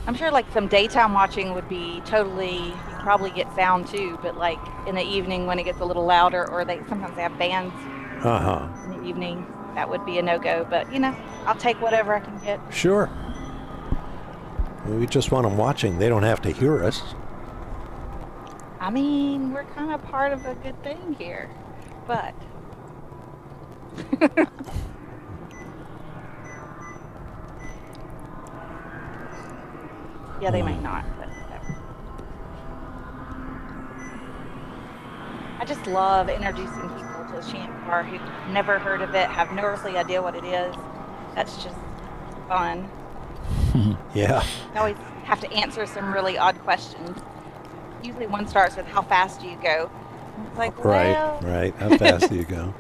F: I'm sure like some daytime watching would be totally, you probably get sound too, but like in the evening when it gets a little louder, or sometimes they have bands in the evening, that would be a no-go. But I'll take whatever I can get.
B: Sure. We just want them watching. They don't have to hear us.
F: I mean, we're kind of part of a good thing here, but yeah, they might not, but whatever. I just love introducing people to ChampCar who've never heard of it, have no earthly idea what it is. That's just fun.
B: Yeah.
F: I always have to answer some really odd questions. Usually one starts with, how fast do you go? And it's like, well...
B: Right. How fast do you go?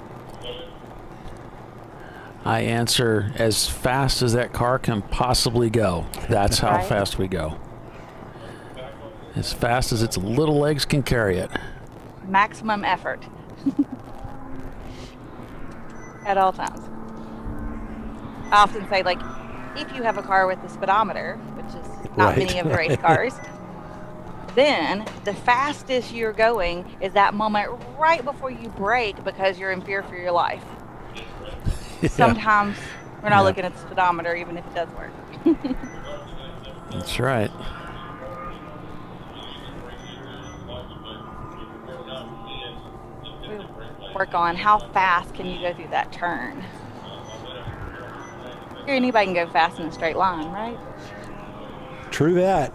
P: I answer as fast as that car can possibly go. That's how
F: Right.
P: fast we go. As fast as its little legs can carry it.
F: maximum effort at all times. I often say, like, if you have a car with a speedometer, which is not many of the race cars, then the fastest you're going is that moment right before you brake because you're in fear for your life.
P: Yeah.
F: Sometimes we're not looking at the speedometer, even if it does work.
P: That's right.
F: Work on how fast can you go through that turn. Here, anybody can go fast in a straight line, right?
B: True that.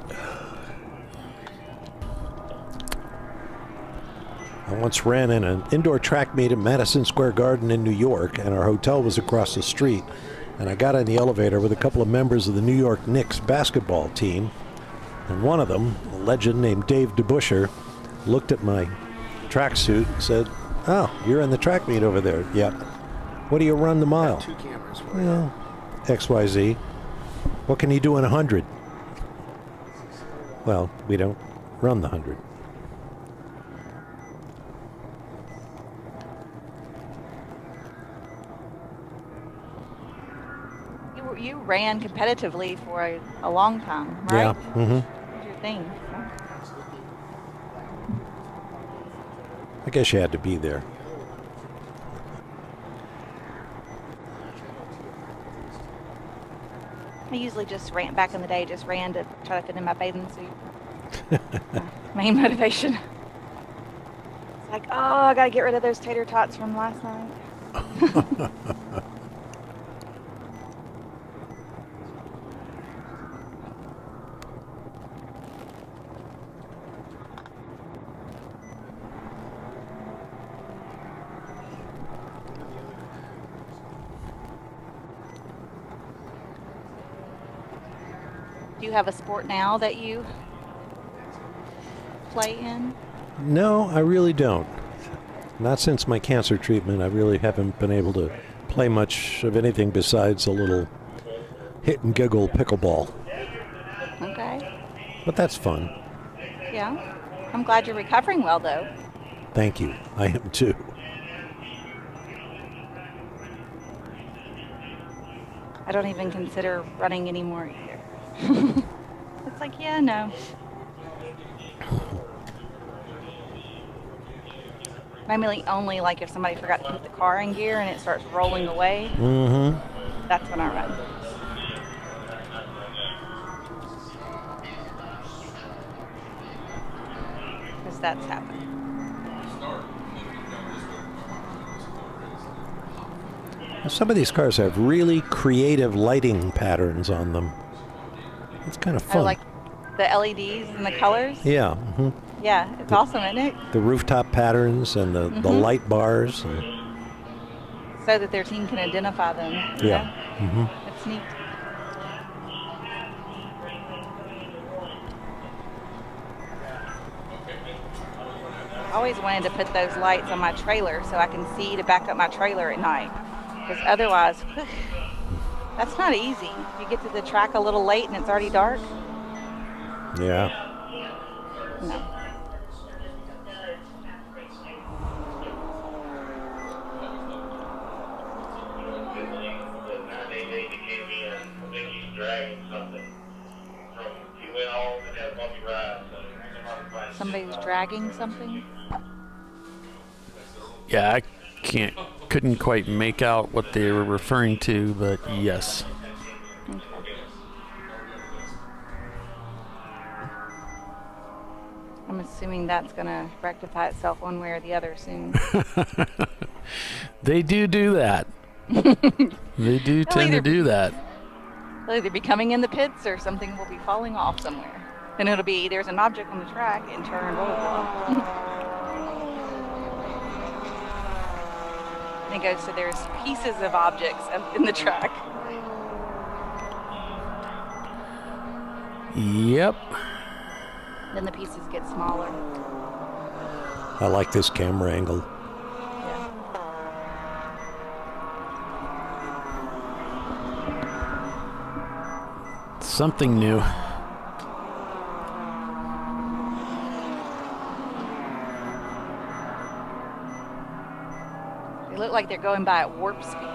B: I once ran in an indoor track meet at Madison Square Garden in New York, and our hotel was across the street. And I got in the elevator with a couple of members of the New York Knicks basketball team. And one of them, a legend named Dave DeBuscher, looked at my tracksuit and said, "Oh, you're in the track meet over there." "Yep." "What do you run the mile?"
V: Two cameras for you.
B: "Well, XYZ." "What can you do in 100? "Well, we don't run the 100.
F: You ran competitively for a long time, right?
B: Yeah. Mm-hmm.
F: What's your thing?
B: I guess you had to be there.
F: I usually just ran, back in the day, just ran to try to fit in my bathing suit.
O: Main motivation. It's like, oh, I gotta get rid of those tater tots from last night. Do you have a sport now that you play in?
B: No, I really don't. Not since my cancer treatment. I really haven't been able to play much of anything besides a little hit and giggle pickleball.
O: Okay.
B: But that's fun.
O: Yeah. I'm glad you're recovering well, though.
B: Thank you. I am too.
O: I don't even consider running anymore either. It's like, yeah, no. Maybe only like if somebody forgot to put the car in gear and it starts rolling away.
B: Mm-hmm.
O: That's when I run. Because that's happened.
B: Some of these cars have really creative lighting patterns on them. It's kind of fun.
O: I like the LEDs and the colors.
B: Yeah. Mm-hmm.
O: Yeah, it's awesome, isn't it?
B: The rooftop patterns and the light bars. And
O: so that their team can identify them.
B: Yeah. Mm-hmm.
O: It's neat. I always wanted to put those lights on my trailer so I can see to back up my trailer at night. Because otherwise, that's not easy. You get to the track a little late and it's already dark.
B: Yeah.
O: No. Somebody's dragging something?
P: Yeah, I couldn't quite make out what they were referring to, but yes.
O: Okay. I'm assuming that's going to rectify itself one way or the other soon.
P: They do that. They do tend to do that.
O: They'll either be coming in the pits or something will be falling off somewhere. Then it'll be, there's an object on the track and turn and roll. And it goes to there's pieces of objects in the track.
P: Yep.
O: Then the pieces get smaller.
B: I like this camera angle.
P: Something new.
O: They look like they're going by at warp speed.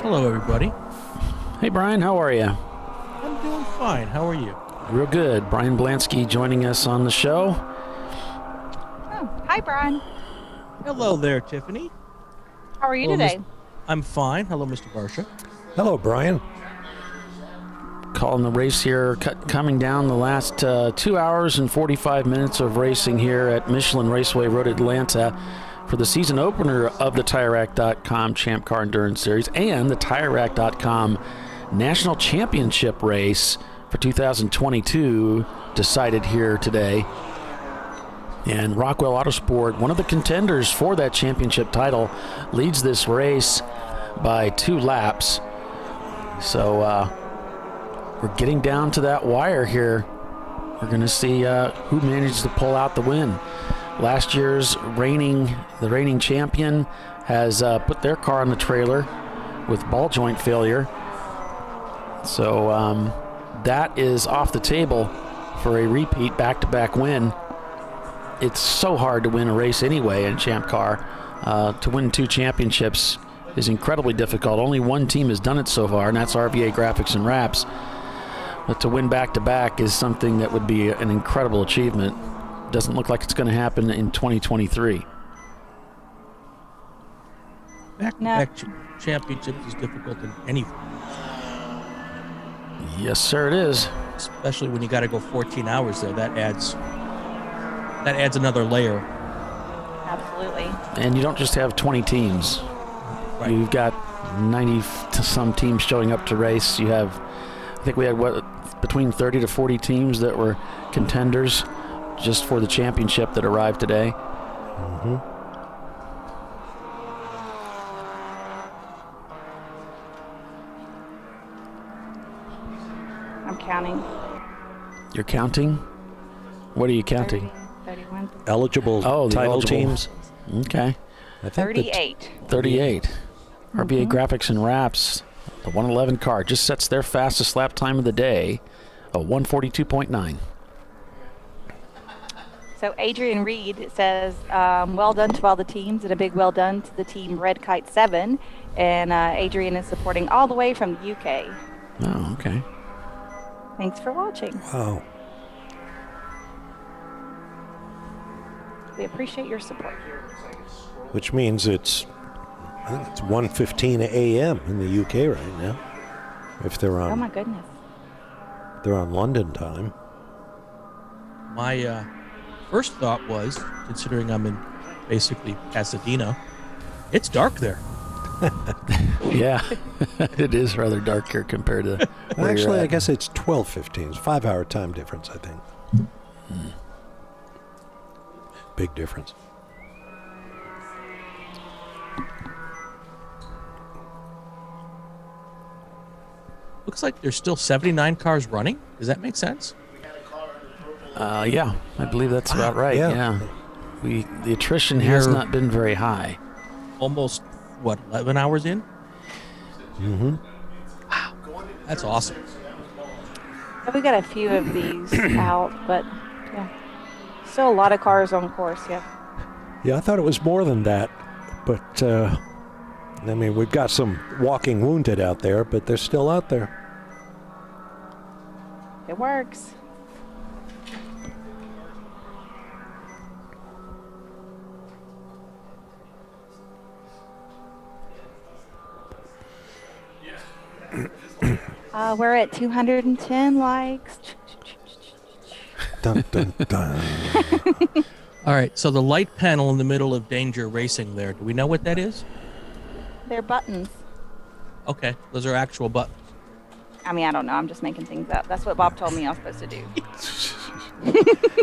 E: Hello, everybody.
P: Hey, Brian, how are you?
E: I'm doing fine. How are you?
P: Real good. Brian Blansky joining us on the show.
O: Oh, hi, Brian.
E: Hello there, Tiffany.
O: How are you
E: Hello,
O: today?
E: I'm fine. Hello, Mr. Barsha.
B: Hello, Brian.
P: Calling the race here, coming down the last 2 hours and 45 minutes of racing here at Michelin Raceway Road, Atlanta, for the season opener of the TireRack.com Champ Car Endurance Series and the TireRack.com National Championship Race for 2022 decided here today. And Rockwell Autosport, one of the contenders for that championship title, leads this race by 2 laps. So we're getting down to that wire here. We're going to see who managed to pull out the win. Last year's reigning champion has put their car on the trailer with ball joint failure. So that is off the table for a repeat back-to-back win. It's so hard to win a race anyway in Champ Car. To win 2 championships is incredibly difficult. Only one team has done it so far, and that's RVA Graphics and Wraps. But to win back-to-back is something that would be an incredible achievement. Doesn't look like it's going to happen in 2023.
E: Back-to-back championships is difficult in anything.
P: Yes, sir, it is.
E: Especially when you got to go 14 hours there. That adds another layer.
F: Absolutely.
P: And you don't just have 20 teams. Right. You've got 90 to some teams showing up to race. You have, I think we had between 30 to 40 teams that were contenders just for the championship that arrived today.
B: Mm-hmm.
F: I'm counting.
P: You're counting? What are you counting?
F: 31.
B: Eligible title teams.
P: Okay.
B: I think
F: 38.
P: 38. RBA Graphics and Wraps, the 111 car, just sets their fastest lap time of the day, a 142.9.
F: So Adrian Reed says, well done to all the teams, and a big well done to the team Red Kite 7. And Adrian is supporting all the way from the UK.
P: Oh, okay.
F: Thanks for watching.
B: Wow.
F: We appreciate your support.
B: Which means I think it's 1:15 a.m. in the UK right now. If they're on.
F: Oh my goodness.
B: They're on London time.
E: My first thought was, considering I'm in basically Pasadena, it's dark there.
P: Yeah, it is rather dark here compared to where
B: Actually,
P: you're at.
B: I guess it's 12:15. It's a 5-hour time difference, I think. Big difference.
E: Looks like there's still 79 cars running. Does that make sense?
P: Yeah, I believe that's about right.
B: Yeah.
P: The attrition has not been very high.
E: Almost, 11 hours in?
B: Mm-hmm.
E: Wow, that's awesome.
F: We got a few of these out, but yeah, still a lot of cars on course. Yeah.
B: Yeah, I thought it was more than that, but I mean, we've got some walking wounded out there, but they're still out there.
F: It works. We're at 210 likes.
B: Dun, dun, dun.
E: All right, so the light panel in the middle of Danger Racing there, do we know what that is?
F: They're buttons.
E: Okay, those are actual buttons.
F: I mean, I don't know. I'm just making things up. That's what Bob told me I was supposed to do.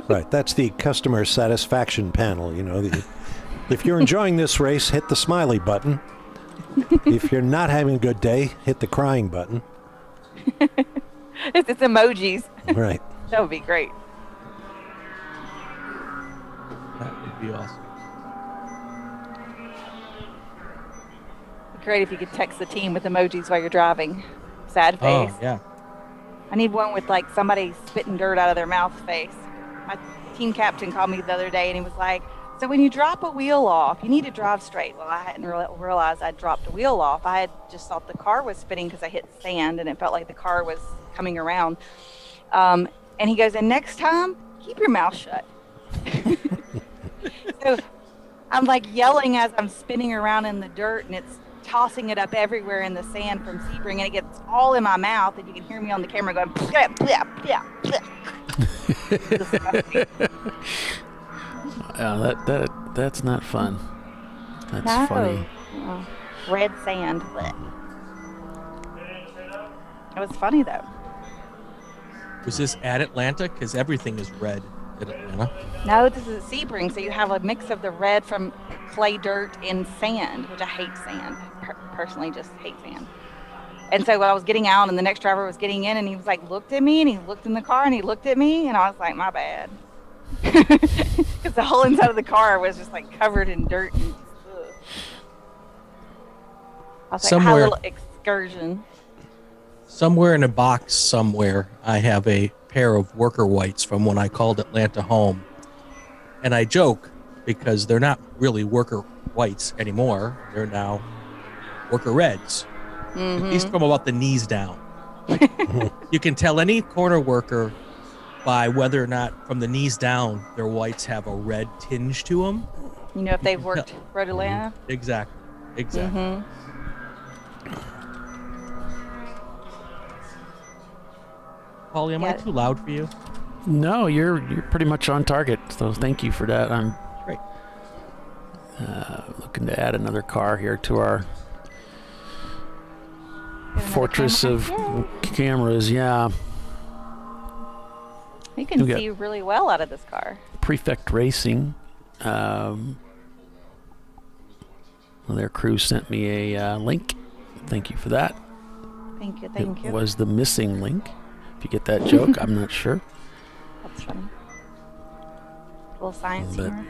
B: Right, that's the customer satisfaction panel. You know, if you're enjoying this race, hit the smiley button. If you're not having a good day, hit the crying button.
F: It's emojis.
B: Right.
F: That would be great.
E: That would be awesome.
F: Great if you could text the team with emojis while you're driving. Sad face.
E: Oh, yeah.
F: I need one with like somebody spitting dirt out of their mouth face. My team captain called me the other day and he was like, so when you drop a wheel off, you need to drive straight. Well, I hadn't realized I'd dropped a wheel off. I had just thought the car was spinning because I hit sand and it felt like the car was coming around. And he goes, and next time, keep your mouth shut. So I'm like yelling as I'm spinning around in the dirt and it's tossing it up everywhere in the sand from Sebring, and it gets all in my mouth, and you can hear me on the camera going, bleh, bleh, bleh, bleh.
P: That's not fun. That's
F: No.
P: funny.
F: Oh, red sand. Bleh. It was funny, though.
E: Was this at Atlanta? Because everything is red at Atlanta.
F: No, this is at Sebring, so you have a mix of the red from clay dirt and sand, which I hate sand. Personally, just hate sand. And so I was getting out, and the next driver was getting in, and he was like, looked at me, and he looked in the car, and he looked at me, and I was like, my bad. Because the whole inside of the car was just like covered in dirt. And, I was like, hi, little excursion.
E: Somewhere in a box somewhere, I have a pair of worker whites from when I called Atlanta home. And I joke because they're not really worker whites anymore. They're now worker reds.
O: Mhm.
E: These from about the knees down. You can tell any corner worker by whether or not from the knees down their whites have a red tinge to them.
O: You know if they've worked Road Atlanta?
E: Exactly.
O: Mhm.
E: Holly, am I too loud for you?
P: No, you're pretty much on target. So thank you for that. I'm
E: great.
P: Looking to add another car here to our fortress of cameras. Yeah.
O: You can
P: We got
O: see really well out of this car.
P: Prefect Racing. Their crew sent me a link. Thank you for that.
O: Thank you.
P: It was the missing link. If you get that joke, I'm not sure.
O: That's funny. Little science humor.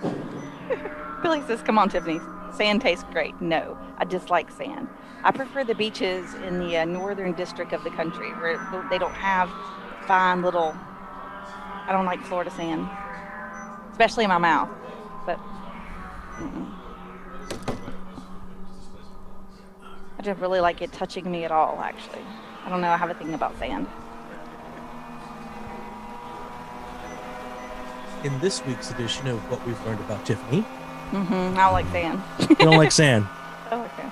P: But
O: Billy says, "Come on, Tiffany. Sand tastes great." No, I dislike sand. I prefer the beaches in the northern district of the country where they don't have fine little. I don't like Florida sand, especially in my mouth. But I don't really like it touching me at all. Actually, I don't know. I have a thing about sand.
E: In this week's edition of What We've Learned About Tiffany.
O: I don't like sand.
E: You don't like sand?
O: I don't like sand.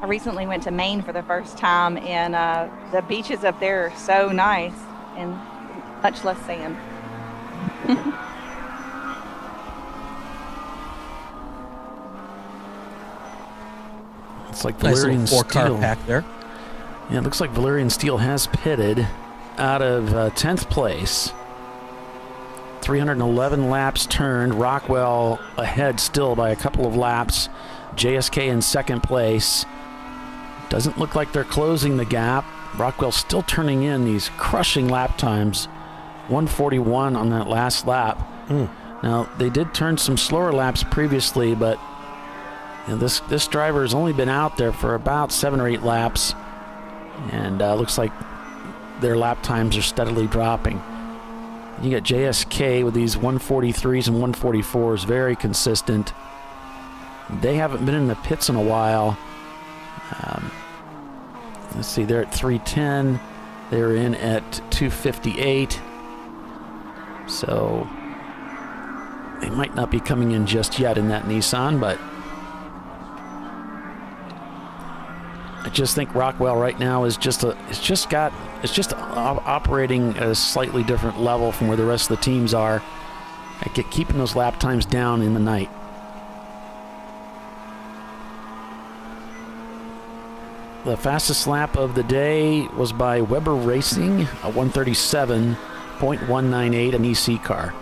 O: I recently went to Maine for the first time, and the beaches up there are so nice and much less sand.
P: it's like
E: Nice
P: Valerian
E: little 4-car
P: Steel.
E: pack there.
P: Yeah, it looks like Valerian Steel has pitted out of 10th place. 311 laps turned. Rockwell ahead still by a couple of laps. JSK in second place. Doesn't look like they're closing the gap. Rockwell still turning in these crushing lap times. 141 on that last lap. Now, they did turn some slower laps previously, but you know, this driver has only been out there for about 7 or 8 laps. And looks like their lap times are steadily dropping. You got JSK with these 143s and 144s, very consistent. They haven't been in the pits in a while. Let's see, they're at 310. They're in at 258. So they might not be coming in just yet in that Nissan, but I just think Rockwell right now is just operating at a slightly different level from where the rest of the teams are. Keeping those lap times down in the night. The fastest lap of the day was by Weber Racing, a 137.198, an EC car.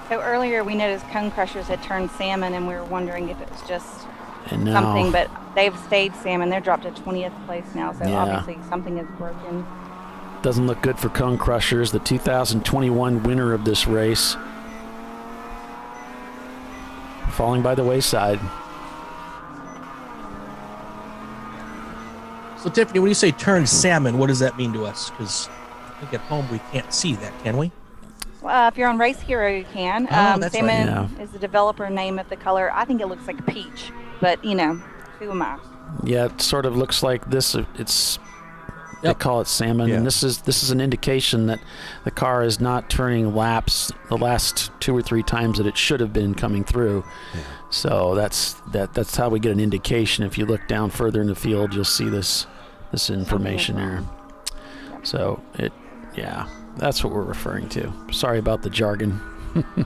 O: So earlier we noticed Cone Crushers had turned salmon, and we were wondering if it was just
P: And now,
O: something, but they've stayed salmon. They're dropped to 20th place now, so
P: Yeah.
O: obviously something is broken.
P: doesn't look good for Cone Crushers, the 2021 winner of this race. Falling by the wayside.
E: So, Tiffany, when you say turned salmon, what does that mean to us? Because I think at home we can't see that, can we?
O: Well, if you're on Race Hero, you can.
E: Oh, that's
O: salmon
E: right.
O: is the developer name of the color. I think it looks like peach, but you know, who am I?
P: Yeah, it sort of looks like this. They call it salmon, and this is an indication that the car is not turning laps the last 2 or 3 times that it should have been coming through. So that's how we get an indication. If you look down further in the field, you'll see this information there. So that's what we're referring to. Sorry about the jargon.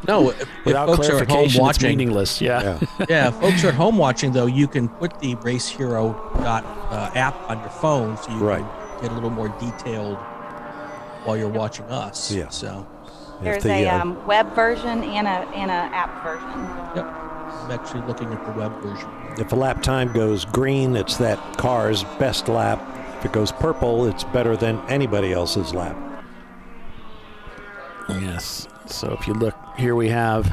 E: No,
P: without
E: folks are at home
P: clarification, it's
E: watching,
P: meaningless. Yeah.
E: If folks are at home watching, though, you can put the Race Hero app on your phone, so you can get a little more detailed while you're watching us.
B: Yeah.
E: So
O: There's a web version and a app version.
E: Yep. I'm actually looking at the web version.
B: If a lap time goes green, it's that car's best lap. If it goes purple, it's better than anybody else's lap.
P: Yes. So if you look here, we have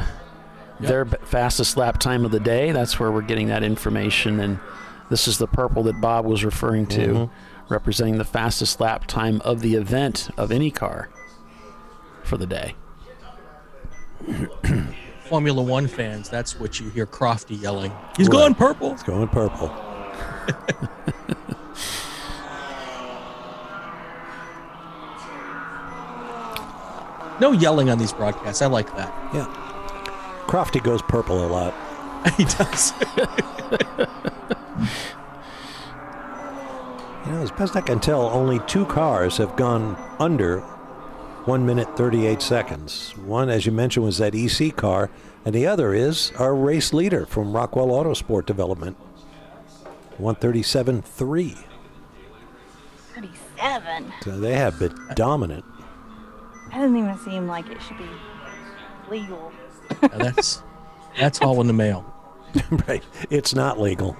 P: their fastest lap time of the day. That's where we're getting that information. And this is the purple that Bob was referring to. representing the fastest lap time of the event of any car for the day.
E: Formula One fans, that's what you hear Crofty yelling. He's going purple.
B: It's going purple.
E: No yelling on these broadcasts. I like that.
B: Yeah. Crofty goes purple a lot.
E: He does.
B: You know, as best I can tell, only 2 cars have gone under 1 minute 38 seconds. One, as you mentioned, was that EC car, and the other is our race leader from Rockwell Autosport Development, 137.3.
O: 37.
B: So they have been dominant.
O: That doesn't even seem like it should be legal.
E: That's all in the mail.
B: Right. It's not legal.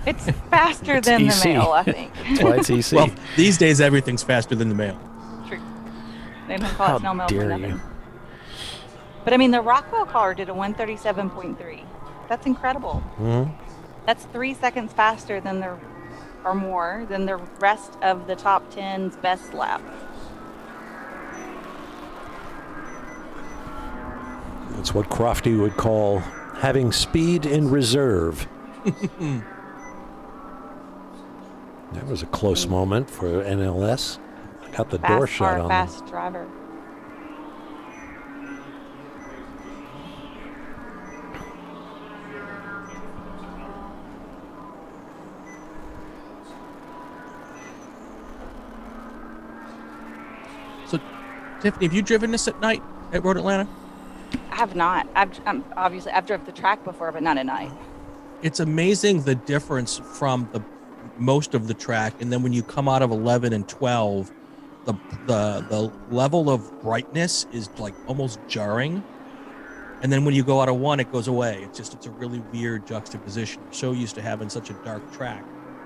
O: It's faster than the mail, I think.
P: That's why it's EC.
E: Well, these days everything's faster than the mail.
O: True. They don't call it snail mail for
P: dare
O: nothing.
P: you.
O: But I mean, the Rockwell car did a 137.3. That's incredible.
B: Mm-hmm.
O: That's 3 seconds faster than the, or more, than the rest of the top 10's best lap.
B: That's what Crofty would call having speed in reserve. That was a close moment for NLS. Got the door shut on them.
O: Fast driver.
E: So, Tiffany, have you driven this at night at Road Atlanta?
O: I have not. I've driven the track before, but not at night.
E: It's amazing the difference from the most of the track, and then when you come out of 11 and 12, the level of brightness is like almost jarring, and then when you go out of 1, it goes away. It's a really weird juxtaposition. We're so used to having such a dark track.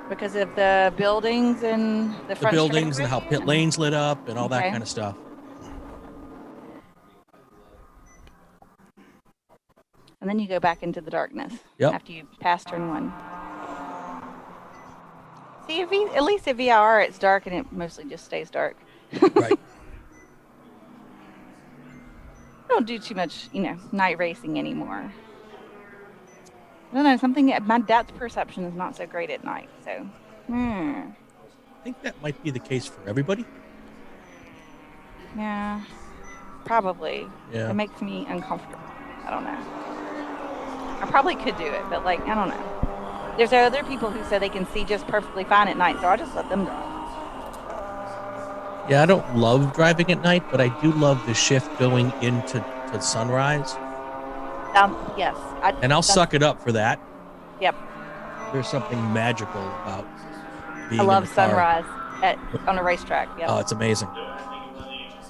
O: Because of the buildings and the front
E: buildings and how pit lanes lit up and all that kind of stuff.
O: And then you go back into the darkness after you pass turn 1. See, at least at VIR it's dark and it mostly just stays dark.
E: Right.
O: I don't do too much, night racing anymore. I don't know, my depth perception is not so great at night, so.
E: I think that might be the case for everybody.
O: Yeah, probably.
E: Yeah.
O: It makes me uncomfortable. I don't know. I probably could do it, but I don't know. There's other people who say they can see just perfectly fine at night, so I just let them drive.
E: Yeah, I don't love driving at night, but I do love the shift going into sunrise.
O: Yes.
E: I'll suck it up for that.
O: Yep.
E: There's something magical about being
O: I love
E: in the car.
O: sunrise on a racetrack. Yep.
E: Oh, it's amazing.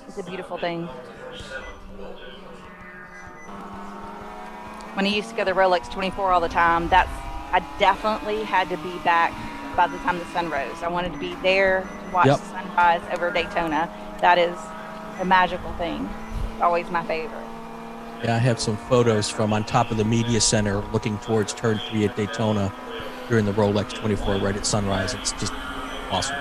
O: It's a beautiful thing. When I used to go to Rolex 24 all the time, I definitely had to be back by the time the sun rose. I wanted to be there to watch the sunrise over Daytona. That is a magical thing. It's always my favorite.
E: Yeah, I have some photos from on top of the media center looking towards turn 3 at Daytona during the Rolex 24 right at sunrise. It's just awesome.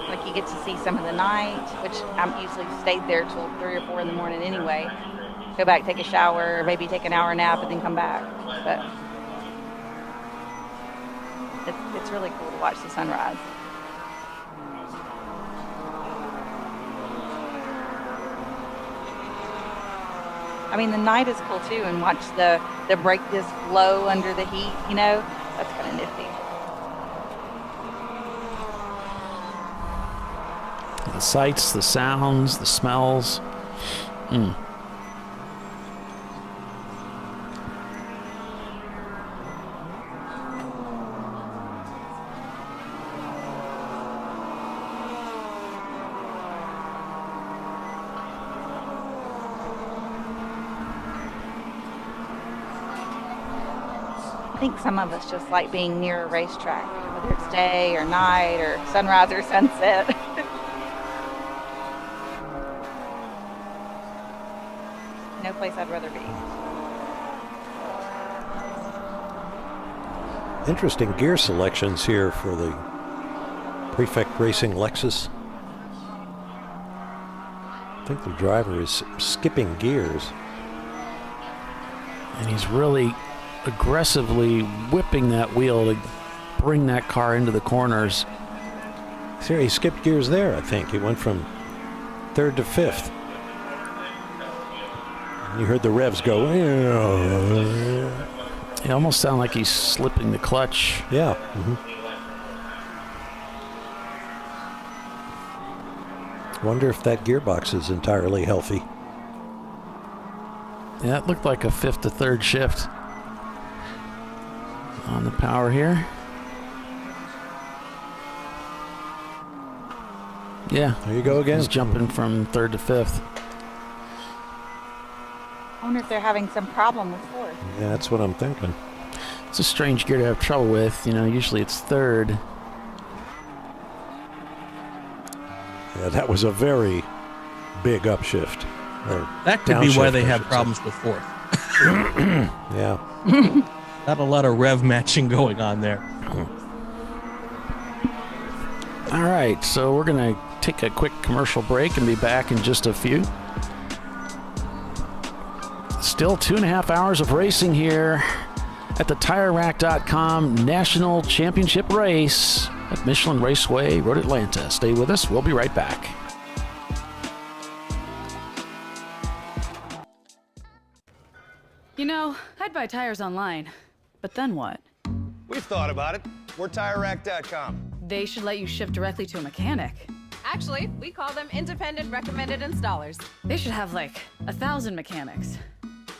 O: Like you get to see some of the night, which I'm usually stayed there till 3 or 4 in the morning anyway. Go back, take a shower, or maybe take an hour nap and then come back. But it's really cool to watch the sunrise. I mean, the night is cool too, and watch the brake disc glow under the heat, that's kind of nifty.
P: The sights, the sounds, the smells.
O: I think some of us just like being near a racetrack, whether it's day or night or sunrise or sunset. No place I'd rather be.
B: Interesting gear selections here for the Prefect Racing Lexus. I think the driver is skipping gears.
P: And he's really aggressively whipping that wheel to bring that car into the corners.
B: See, he skipped gears there, I think. He went from third to fifth. You heard the revs go.
P: It almost sounds like he's slipping the clutch.
B: Yeah. Wonder if that gearbox is entirely healthy.
P: Yeah, it looked like a fifth to third shift on the power here. Yeah.
B: There you go again.
P: He's jumping from third to fifth.
O: I wonder if they're having some problem with fourth.
B: Yeah, that's what I'm thinking.
P: It's a strange gear to have trouble with. You know, usually it's third.
B: Yeah, that was a very big upshift.
E: That could be why they have problems with fourth.
B: Yeah.
E: Not a lot of rev matching going on there.
P: All right, so we're going to take a quick commercial break and be back in just a few. Still 2.5 hours of racing here at the TireRack.com National Championship Race at Michelin Raceway, Road Atlanta. Stay with us. We'll be right back.
D: You know, I'd buy tires online, but then what?
L: We've thought about it. We're TireRack.com.
D: They should let you ship directly to a mechanic.
W: Actually, we call them independent recommended installers.
D: They should have like 1,000 mechanics.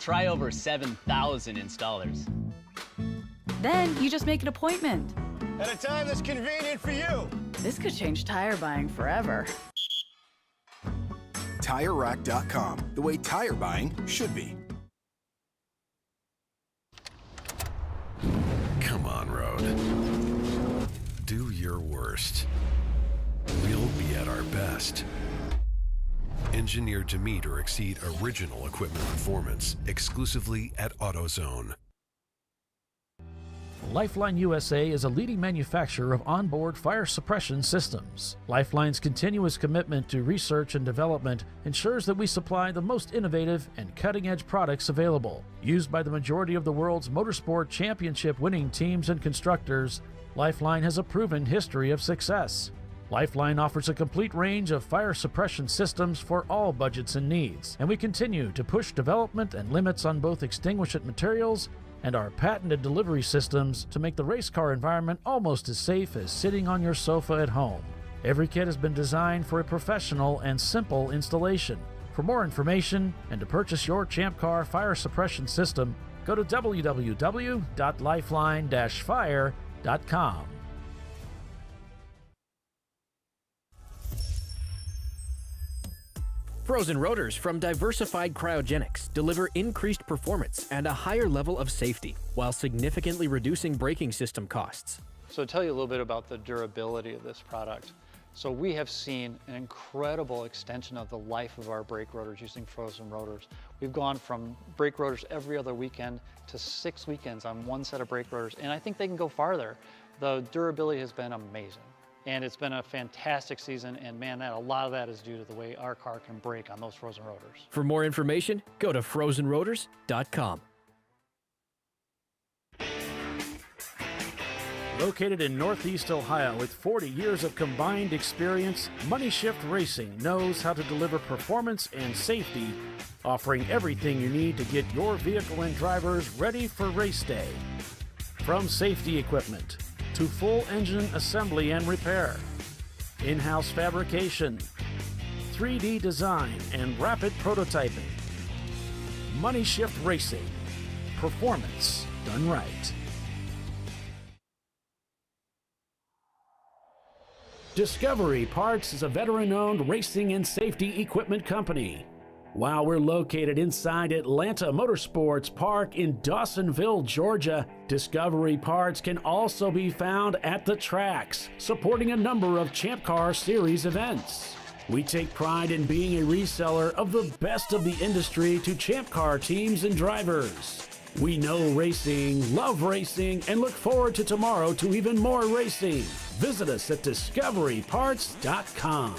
X: Try over 7,000 installers.
D: Then you just make an appointment.
L: At a time that's convenient for you.
D: This could change tire buying forever.
Q: TireRack.com, the way tire buying should be.
G: Come on, Road. Do your worst. We'll be at our best. Engineered to meet or exceed original equipment performance exclusively at AutoZone.
A: Lifeline USA is a leading manufacturer of onboard fire suppression systems. Lifeline's continuous commitment to research and development ensures that we supply the most innovative and cutting-edge products available. Used by the majority of the world's motorsport championship-winning teams and constructors, Lifeline has a proven history of success. Lifeline offers a complete range of fire suppression systems for all budgets and needs, and we continue to push development and limits on both extinguishant materials and our patented delivery systems to make the race car environment almost as safe as sitting on your sofa at home. Every kit has been designed for a professional and simple installation. For more information and to purchase your ChampCar fire suppression system, go to www.lifeline-fire.com.
J: Frozen rotors from Diversified Cryogenics deliver increased performance and a higher level of safety, while significantly reducing braking system costs.
K: So to tell you a little bit about the durability of this product. So we have seen an incredible extension of the life of our brake rotors using frozen rotors. We've gone from brake rotors every other weekend to 6 weekends on one set of brake rotors, and I think they can go farther. The durability has been amazing. And it's been a fantastic season, and man, a lot of that is due to the way our car can brake on those frozen rotors.
J: For more information, go to frozenrotors.com.
A: Located in Northeast Ohio with 40 years of combined experience, Money Shift Racing knows how to deliver performance and safety, offering everything you need to get your vehicle and drivers ready for race day. From safety equipment to full engine assembly and repair, in-house fabrication, 3D design, and rapid prototyping. Money Shift Racing. Performance done right. Discovery Parts is a veteran-owned racing and safety equipment company. While we're located inside Atlanta Motorsports Park in Dawsonville, Georgia, Discovery Parts can also be found at the tracks, supporting a number of Champ Car Series events. We take pride in being a reseller of the best of the industry to Champ Car teams and drivers. We know racing, love racing, and look forward to tomorrow to even more racing. Visit us at discoveryparts.com.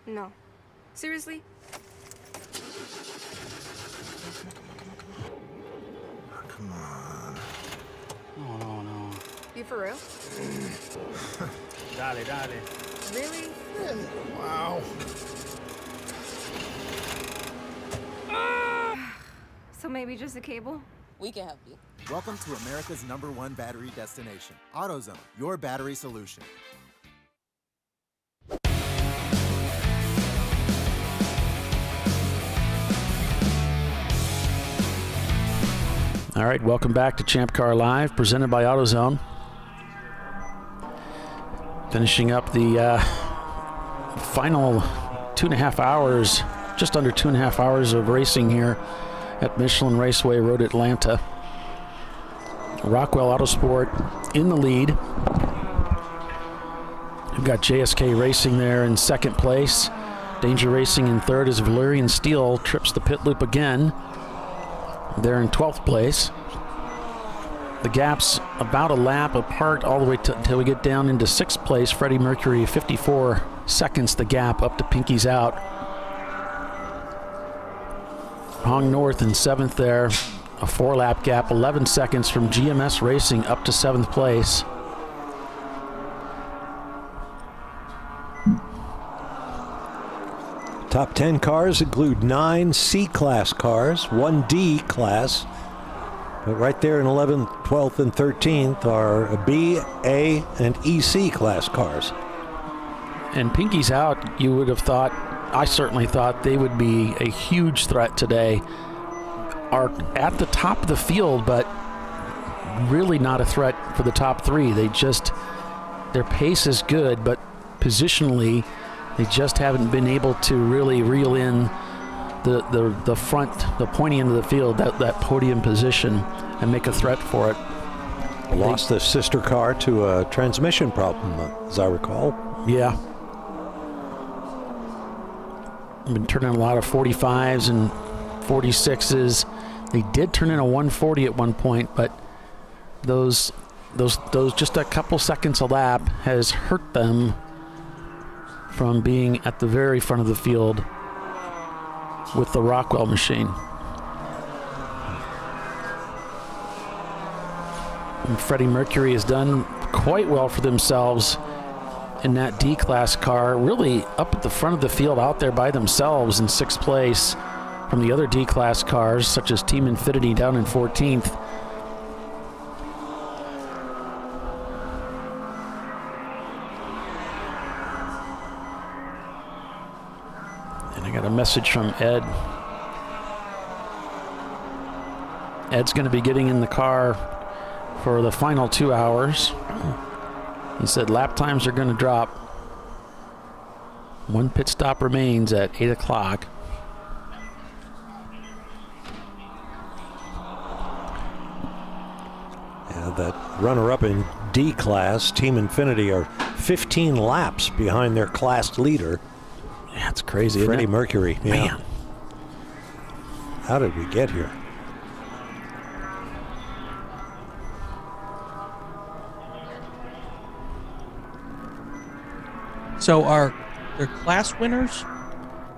C: No. Seriously?
M: Come on.
C: No. You for real?
M: Dale.
C: Really?
M: Wow.
C: So maybe just a cable?
N: We can help you.
S: Welcome to America's #1 battery destination, AutoZone, your battery solution.
A: All right, welcome back to ChampCar.Live, presented by AutoZone. Finishing up the final 2.5 hours, just under 2.5 hours of racing here at Michelin Raceway Road, Atlanta. Rockwell Autosport in the lead. We've got JSK Racing there in second place. Danger Racing in third as Valerian Steel trips the pit loop again. They're in 12th place. The gap's about a lap apart all the way until we get down into 6th place. Freddie Mercury, 54 seconds the gap up to Pinky's Out. Hong North in 7th there. A 4-lap gap, 11 seconds from GMS Racing up to 7th place.
B: Top 10 cars include 9 C-Class cars, 1 D-Class. But right there in 11th, 12th, and 13th are B, A, and EC class cars.
A: And Pinky's Out, you would have thought, I certainly thought they would be a huge threat today. Are at the top of the field, but really not a threat for the top 3. Their pace is good, but positionally, they just haven't been able to really reel in the front, the pointy end of the field, that podium position, and make a threat for it.
B: Lost the sister car to a transmission problem, as I recall.
A: Yeah. I've been turning a lot of 45s and 46s. They did turn in a 140 at one point, but those just a couple seconds a lap has hurt them from being at the very front of the field with the Rockwell machine. And Freddie Mercury has done quite well for themselves in that D-Class car, really up at the front of the field out there by themselves in 6th place from the other D-Class cars, such as Team Infinity down in 14th. And I got a message from Ed. Ed's going to be getting in the car for the final 2 hours. He said lap times are going to drop. 1 pit stop remains at 8 o'clock.
B: Yeah, that runner-up in D-Class, Team Infinity, are 15 laps behind their class leader.
A: Yeah, it's crazy,
B: Freddie
A: isn't it?
B: Mercury. Yeah.
A: Man.
B: How did we get here?
E: So are their class winners,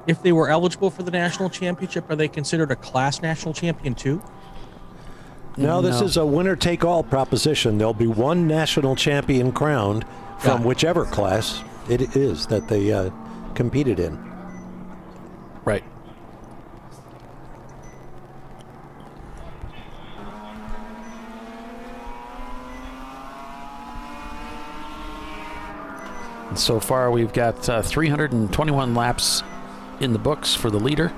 E: if they were eligible for the national championship, are they considered a class national champion too?
B: No, this is a winner-take-all proposition. There'll be one national champion crowned from whichever class it is that they competed in.
P: Right. And so far, we've got 321 laps in the books for the leader.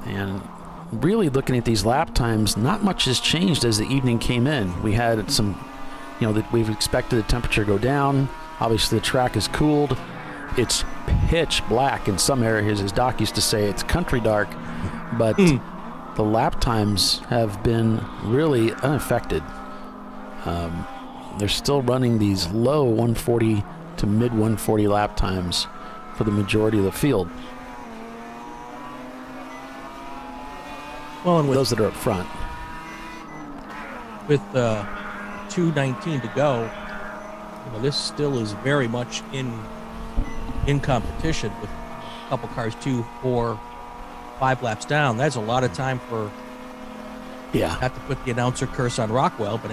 P: And really looking at these lap times, not much has changed as the evening came in. We had some, that we've expected the temperature to go down. Obviously, the track is cooled. It's pitch black in some areas, as Doc used to say. It's country dark, but the lap times have been really unaffected. They're still running these low 140 to mid 140 lap times for the majority of the field.
E: Well, and with
P: those that are up front.
E: With 2:19 to go, this still is very much in competition with a couple cars 2, 4, 5 laps down. That's a lot of time for.
P: Yeah.
E: Not to put the announcer curse on Rockwell, but